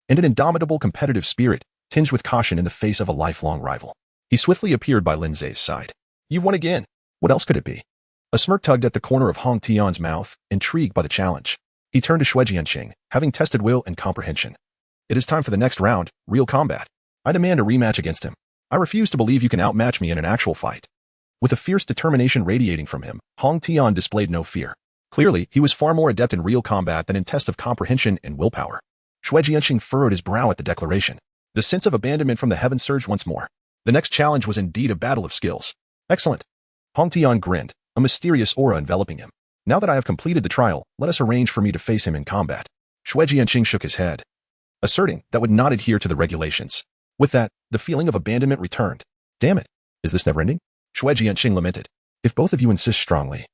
[SPEAKER 1] and an indomitable competitive spirit, tinged with caution in the face of a lifelong rival. He swiftly appeared by Lin Ze's side. "You've won again. What else could it be?" A smirk tugged at the corner of Hong Tian's mouth, intrigued by the challenge. He turned to Shui Jianqing, having tested will and comprehension. "It is time for the next round, real combat. I demand a rematch against him. I refuse to believe you can outmatch me in an actual fight." With a fierce determination radiating from him, Hong Tian displayed no fear. Clearly, he was far more adept in real combat than in tests of comprehension and willpower. Shui Jianqing furrowed his brow at the declaration. The sense of abandonment from the heavens surged once more. The next challenge was indeed a battle of skills. Excellent. Hong Tian grinned, a mysterious aura enveloping him. "Now that I have completed the trial, let us arrange for me to face him in combat." Shui Jianqing shook his head, asserting that would not adhere to the regulations. With that, the feeling of abandonment returned. "Damn it. Is this never-ending?" Shui Jianqing lamented. "If both of you insist strongly,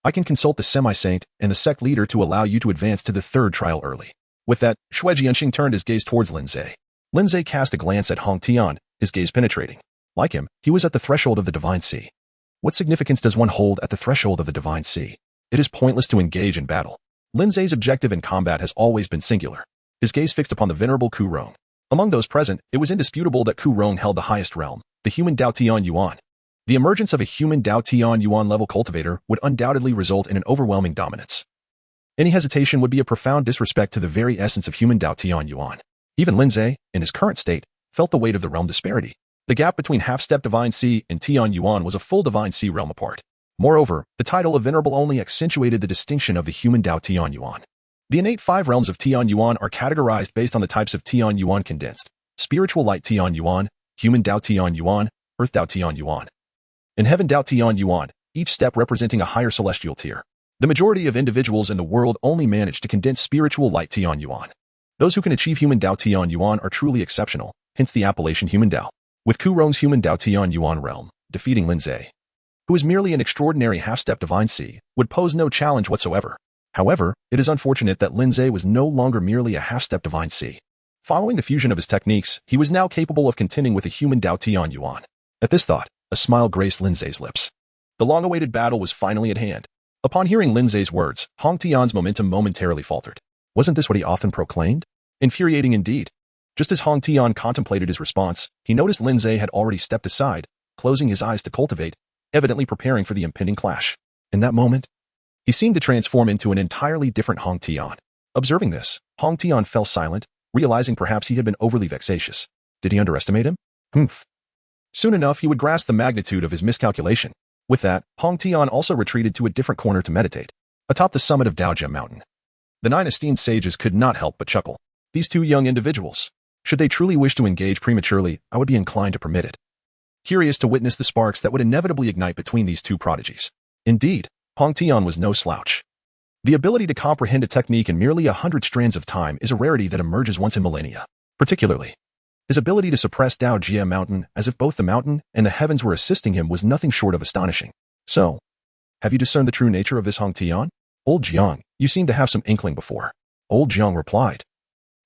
[SPEAKER 1] I can consult the semi-saint and the sect leader to allow you to advance to the third trial early." With that, Shui Jianqing turned his gaze towards Lin Ze. Lin Ze cast a glance at Hong Tian, his gaze penetrating. Like him, he was at the threshold of the Divine Sea. What significance does one hold at the threshold of the Divine Sea? It is pointless to engage in battle. Lin Ze's objective in combat has always been singular. His gaze fixed upon the venerable Ku Rong. Among those present, it was indisputable that Ku Rong held the highest realm, the human Dao Tian Yuan. The emergence of a human Dao Tian Yuan level cultivator would undoubtedly result in an overwhelming dominance. Any hesitation would be a profound disrespect to the very essence of human Dao Tian Yuan. Even Lin Ze, in his current state, felt the weight of the realm disparity. The gap between half-step Divine Sea and Tian Yuan was a full Divine Sea realm apart. Moreover, the title of Venerable only accentuated the distinction of the human Dao Tian Yuan. The innate 5 realms of Tian Yuan are categorized based on the types of Tian Yuan condensed: spiritual light Tian Yuan, human Dao Tian Yuan, earth Dao Tian Yuan, and heaven Dao Tian Yuan, each step representing a higher celestial tier. The majority of individuals in the world only manage to condense spiritual light Tian Yuan. Those who can achieve human Dao Tian Yuan are truly exceptional, hence the appellation human Dao. With Ku Rong's human Dao Tian Yuan realm, defeating Lin Ze, who is merely an extraordinary half-step Divine Sea, would pose no challenge whatsoever. However, it is unfortunate that Lin Ze was no longer merely a half-step Divine Sea. Following the fusion of his techniques, he was now capable of contending with a human Dao Tian Yuan. At this thought, a smile graced Lin Ze's lips. The long-awaited battle was finally at hand. Upon hearing Lin Ze's words, Hong Tian's momentum momentarily faltered. Wasn't this what he often proclaimed? Infuriating indeed. Just as Hong Tian contemplated his response, he noticed Lin Ze had already stepped aside, closing his eyes to cultivate, evidently preparing for the impending clash. In that moment, he seemed to transform into an entirely different Hong Tian. Observing this, Hong Tian fell silent, realizing perhaps he had been overly vexatious. Did he underestimate him? Humph. Soon enough, he would grasp the magnitude of his miscalculation. With that, Hong Tian also retreated to a different corner to meditate, atop the summit of Daojia Mountain. The 9 esteemed sages could not help but chuckle. These 2 young individuals, should they truly wish to engage prematurely, I would be inclined to permit it. Curious to witness the sparks that would inevitably ignite between these 2 prodigies. Indeed, Hong Tian was no slouch. The ability to comprehend a technique in merely 100 strands of time is a rarity that emerges once in millennia. Particularly, his ability to suppress Daojia Mountain as if both the mountain and the heavens were assisting him was nothing short of astonishing. So, have you discerned the true nature of this Hong Tian? Old Jiang, you seem to have some inkling before. Old Jiang replied.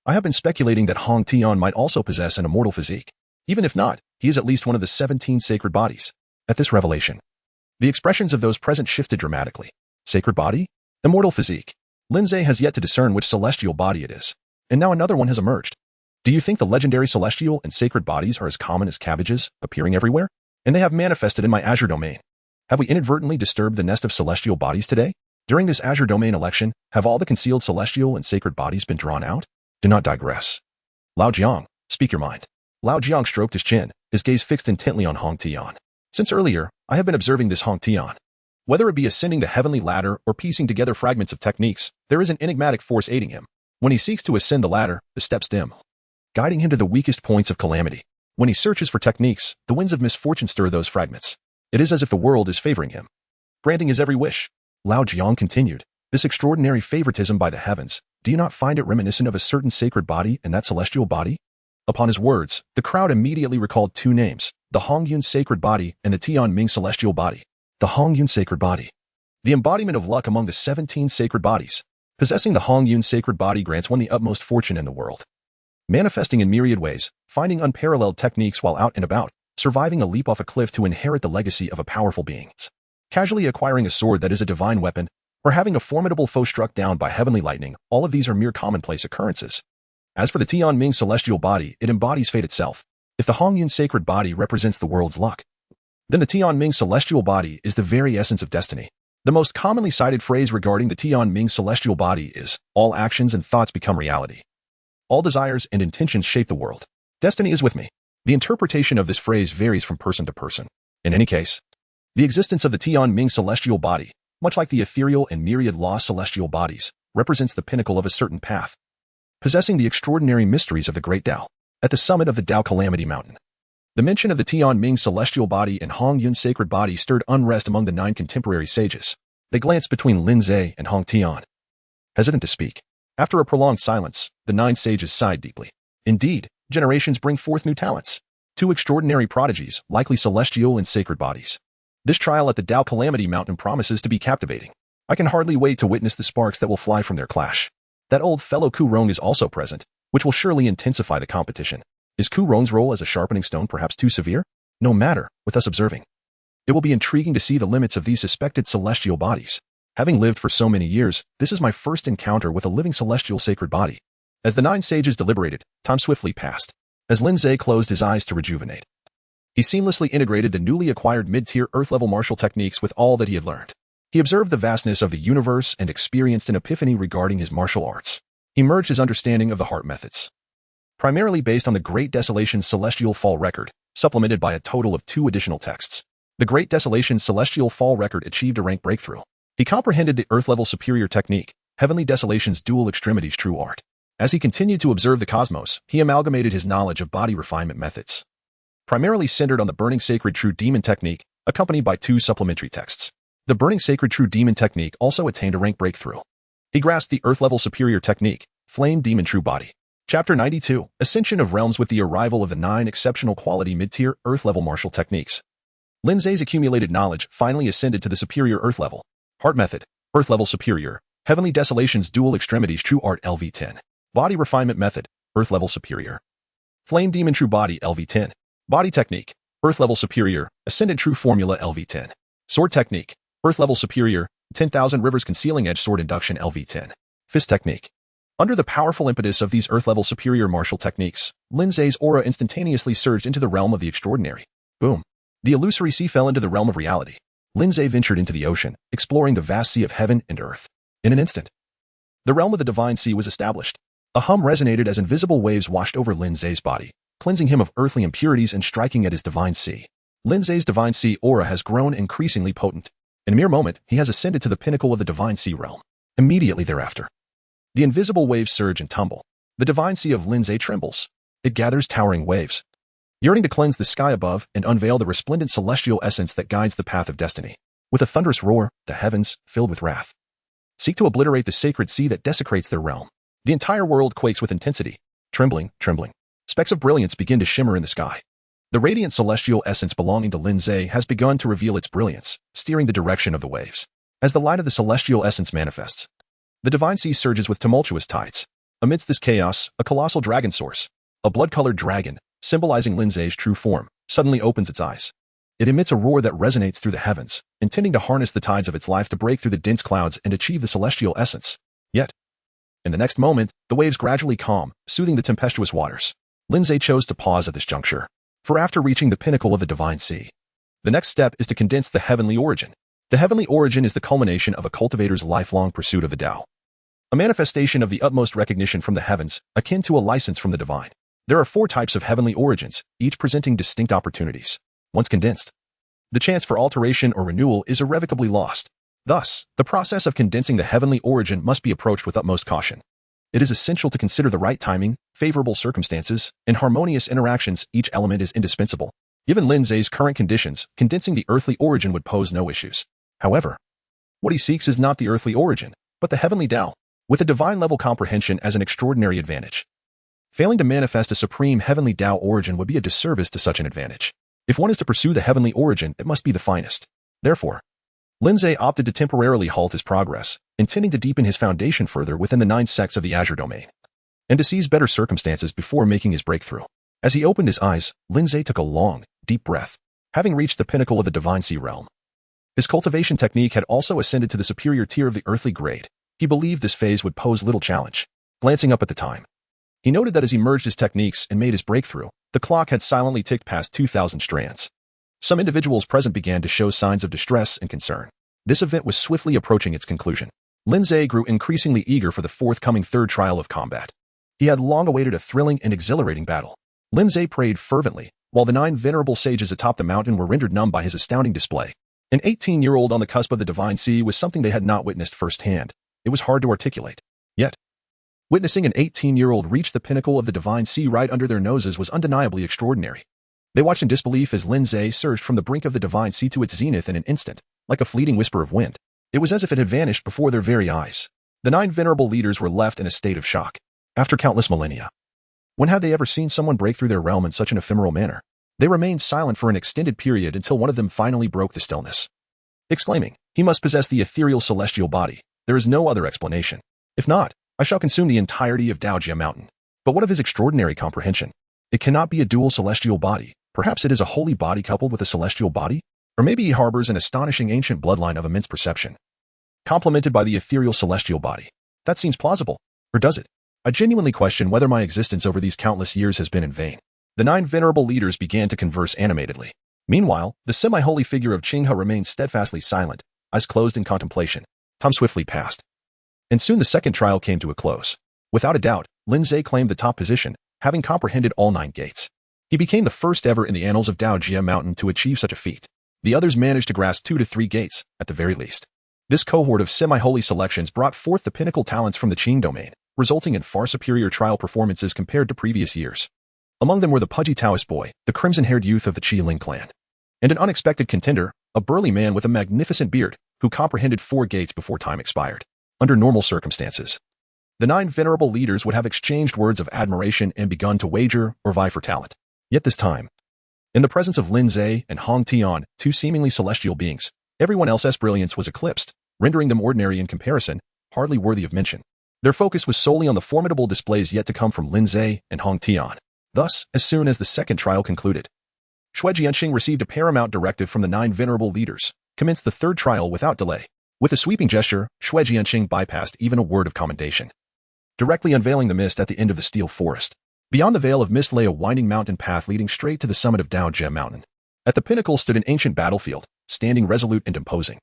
[SPEAKER 1] I have been speculating that Hong Tian might also possess an immortal physique. Even if not, he is at least one of the 17 sacred bodies. At this revelation, the expressions of those present shifted dramatically. Sacred body? Immortal physique. Lin Ze has yet to discern which celestial body it is. And now another one has emerged. Do you think the legendary celestial and sacred bodies are as common as cabbages, appearing everywhere? And they have manifested in my Azure domain. Have we inadvertently disturbed the nest of celestial bodies today? During this Azure domain election, have all the concealed celestial and sacred bodies been drawn out? Do not digress. Lao Jiang, speak your mind. Lao Jiang stroked his chin, his gaze fixed intently on Hong Tian. Since earlier, I have been observing this Hong Tian. Whether it be ascending the heavenly ladder or piecing together fragments of techniques, there is an enigmatic force aiding him. When he seeks to ascend the ladder, the steps dim, guiding him to the weakest points of calamity. When he searches for techniques, the winds of misfortune stir those fragments. It is as if the world is favoring him, granting his every wish. Lao Jiang continued, this extraordinary favoritism by the heavens, do you not find it reminiscent of a certain sacred body and that celestial body? Upon his words, the crowd immediately recalled two names, the Hongyun Sacred Body and the Tianming Celestial Body. The Hongyun Sacred Body. The embodiment of luck among the 17 sacred bodies. Possessing the Hongyun Sacred Body grants one the utmost fortune in the world. Manifesting in myriad ways, finding unparalleled techniques while out and about, surviving a leap off a cliff to inherit the legacy of a powerful being. Casually acquiring a sword that is a divine weapon, or having a formidable foe struck down by heavenly lightning, all of these are mere commonplace occurrences. As for the Tianming Celestial Body, it embodies fate itself. If the Hongyun Sacred Body represents the world's luck, then the Tianming Celestial Body is the very essence of destiny. The most commonly cited phrase regarding the Tianming Celestial Body is, all actions and thoughts become reality. All desires and intentions shape the world. Destiny is with me. The interpretation of this phrase varies from person to person. In any case, the existence of the Tianming Celestial Body, much like the ethereal and myriad lost celestial bodies, represents the pinnacle of a certain path, possessing the extraordinary mysteries of the Great Tao. At the summit of the Tao Calamity Mountain, the mention of the Tianming Celestial Body and Hongyun Sacred Body stirred unrest among the 9 contemporary sages. They glanced between Lin Ze and Hong Tian, hesitant to speak. After a prolonged silence, the 9 sages sighed deeply. Indeed, generations bring forth new talents. 2 extraordinary prodigies, likely celestial and sacred bodies. This trial at the Tao Calamity Mountain promises to be captivating. I can hardly wait to witness the sparks that will fly from their clash. That old fellow Ku Rong is also present, which will surely intensify the competition. Is Ku Rong's role as a sharpening stone perhaps too severe? No matter, with us observing. It will be intriguing to see the limits of these suspected celestial bodies. Having lived for so many years, this is my first encounter with a living celestial sacred body. As the 9 sages deliberated, time swiftly passed. As Lin Ze closed his eyes to rejuvenate, he seamlessly integrated the newly acquired mid-tier Earth-level martial techniques with all that he had learned. He observed the vastness of the universe and experienced an epiphany regarding his martial arts. He merged his understanding of the heart methods, primarily based on the Great Desolations Celestial Fall Record, supplemented by a total of 2 additional texts. The Great Desolations Celestial Fall Record achieved a rank breakthrough. He comprehended the Earth-level superior technique, Heavenly Desolations Dual Extremities True Art. As he continued to observe the cosmos, he amalgamated his knowledge of body refinement methods, primarily centered on the Burning Sacred True Demon technique, accompanied by 2 supplementary texts. The Burning Sacred True Demon technique also attained a rank breakthrough. He grasped the Earth-level superior technique, Flame Demon True Body. Chapter 92, Ascension of Realms with the arrival of the 9 exceptional quality mid-tier Earth-level martial techniques. Lin Ze's accumulated knowledge finally ascended to the superior Earth level. Heart Method, Earth-level superior, Heavenly Desolations Dual Extremities True Art LV10. Body Refinement Method, Earth-level superior. Flame Demon True Body LV10. Body Technique, Earth-level superior, Ascended True Formula LV10. Sword Technique, Earth-level superior, 10,000 Rivers Concealing Edge Sword Induction LV10. Fist Technique. Under the powerful impetus of these Earth-level superior martial techniques, Lin Ze's aura instantaneously surged into the realm of the extraordinary. Boom. The illusory sea fell into the realm of reality. Lin Ze ventured into the ocean, exploring the vast sea of heaven and earth. In an instant, the realm of the divine sea was established. A hum resonated as invisible waves washed over Lin Ze's body, cleansing him of earthly impurities and striking at his divine sea. Lin Ze's divine sea aura has grown increasingly potent. In a mere moment, he has ascended to the pinnacle of the divine sea realm. Immediately thereafter, the invisible waves surge and tumble. The divine sea of Lin Ze trembles. It gathers towering waves, yearning to cleanse the sky above and unveil the resplendent celestial essence that guides the path of destiny. With a thunderous roar, the heavens, filled with wrath, seek to obliterate the sacred sea that desecrates their realm. The entire world quakes with intensity. Trembling. Specks of brilliance begin to shimmer in the sky. The radiant celestial essence belonging to Lin Ze has begun to reveal its brilliance, steering the direction of the waves. As the light of the celestial essence manifests, the divine sea surges with tumultuous tides. Amidst this chaos, a colossal dragon source, a blood-colored dragon, symbolizing Lin Ze's true form, suddenly opens its eyes. It emits a roar that resonates through the heavens, intending to harness the tides of its life to break through the dense clouds and achieve the celestial essence. Yet, in the next moment, the waves gradually calm, soothing the tempestuous waters. Lin Ze chose to pause at this juncture, for after reaching the pinnacle of the divine sea, the next step is to condense the heavenly origin. The heavenly origin is the culmination of a cultivator's lifelong pursuit of the Tao, a manifestation of the utmost recognition from the heavens, akin to a license from the divine. There are 4 types of heavenly origins, each presenting distinct opportunities. Once condensed, the chance for alteration or renewal is irrevocably lost. Thus, the process of condensing the heavenly origin must be approached with utmost caution. It is essential to consider the right timing, favorable circumstances, and harmonious interactions. Each element is indispensable. Given Lin Ze's current conditions, condensing the earthly origin would pose no issues. However, what he seeks is not the earthly origin, but the heavenly Tao, with a divine-level comprehension as an extraordinary advantage. Failing to manifest a supreme heavenly Tao origin would be a disservice to such an advantage. If one is to pursue the heavenly origin, it must be the finest. Therefore, Lin Ze opted to temporarily halt his progress, intending to deepen his foundation further within the 9 sects of the Azure domain, and to seize better circumstances before making his breakthrough. As he opened his eyes, Lin Ze took a long, deep breath, having reached the pinnacle of the Divine Sea realm. His cultivation technique had also ascended to the superior tier of the earthly grade. He believed this phase would pose little challenge. Glancing up at the time, he noted that as he merged his techniques and made his breakthrough, the clock had silently ticked past 2,000 strands. Some individuals present began to show signs of distress and concern. This event was swiftly approaching its conclusion. Lin Ze grew increasingly eager for the forthcoming third trial of combat. He had long awaited a thrilling and exhilarating battle. Lin Ze prayed fervently, while the 9 venerable sages atop the mountain were rendered numb by his astounding display. An 18-year-old on the cusp of the Divine Sea was something they had not witnessed firsthand. It was hard to articulate. Yet, witnessing an 18-year-old reach the pinnacle of the Divine Sea right under their noses was undeniably extraordinary. They watched in disbelief as Lin Ze surged from the brink of the Divine Sea to its zenith in an instant, like a fleeting whisper of wind. It was as if it had vanished before their very eyes. The 9 venerable leaders were left in a state of shock. After countless millennia, when had they ever seen someone break through their realm in such an ephemeral manner? They remained silent for an extended period until one of them finally broke the stillness, exclaiming, "He must possess the ethereal celestial body. There is no other explanation. If not, I shall consume the entirety of Daojia Mountain." But what of his extraordinary comprehension? It cannot be a dual celestial body. Perhaps it is a holy body coupled with a celestial body? Or maybe he harbors an astonishing ancient bloodline of immense perception, complemented by the ethereal celestial body. That seems plausible. Or does it? I genuinely question whether my existence over these countless years has been in vain. The 9 venerable leaders began to converse animatedly. Meanwhile, the semi-holy figure of Qinghe remained steadfastly silent, eyes closed in contemplation. Time swiftly passed, and soon the second trial came to a close. Without a doubt, Lin Ze claimed the top position, having comprehended all 9 gates. He became the first ever in the annals of Daojia Mountain to achieve such a feat. The others managed to grasp 2 to 3 gates, at the very least. This cohort of semi-holy selections brought forth the pinnacle talents from the Qing domain, resulting in far superior trial performances compared to previous years. Among them were the pudgy Taoist boy, the crimson-haired youth of the Qi Ling clan, and an unexpected contender, a burly man with a magnificent beard, who comprehended 4 gates before time expired. Under normal circumstances, the 9 venerable leaders would have exchanged words of admiration and begun to wager or vie for talent. Yet this time, in the presence of Lin Ze and Hong Tian, 2 seemingly celestial beings, everyone else's brilliance was eclipsed, rendering them ordinary in comparison, hardly worthy of mention. Their focus was solely on the formidable displays yet to come from Lin Ze and Hong Tian. Thus, as soon as the second trial concluded, Shui Jianxing received a paramount directive from the 9 venerable leaders: commence the third trial without delay. With a sweeping gesture, Shui Jianxing bypassed even a word of commendation, directly unveiling the mist at the end of the steel forest. Beyond the veil of mist lay a winding mountain path leading straight to the summit of Daojia Mountain. At the pinnacle stood an ancient battlefield, standing resolute and imposing.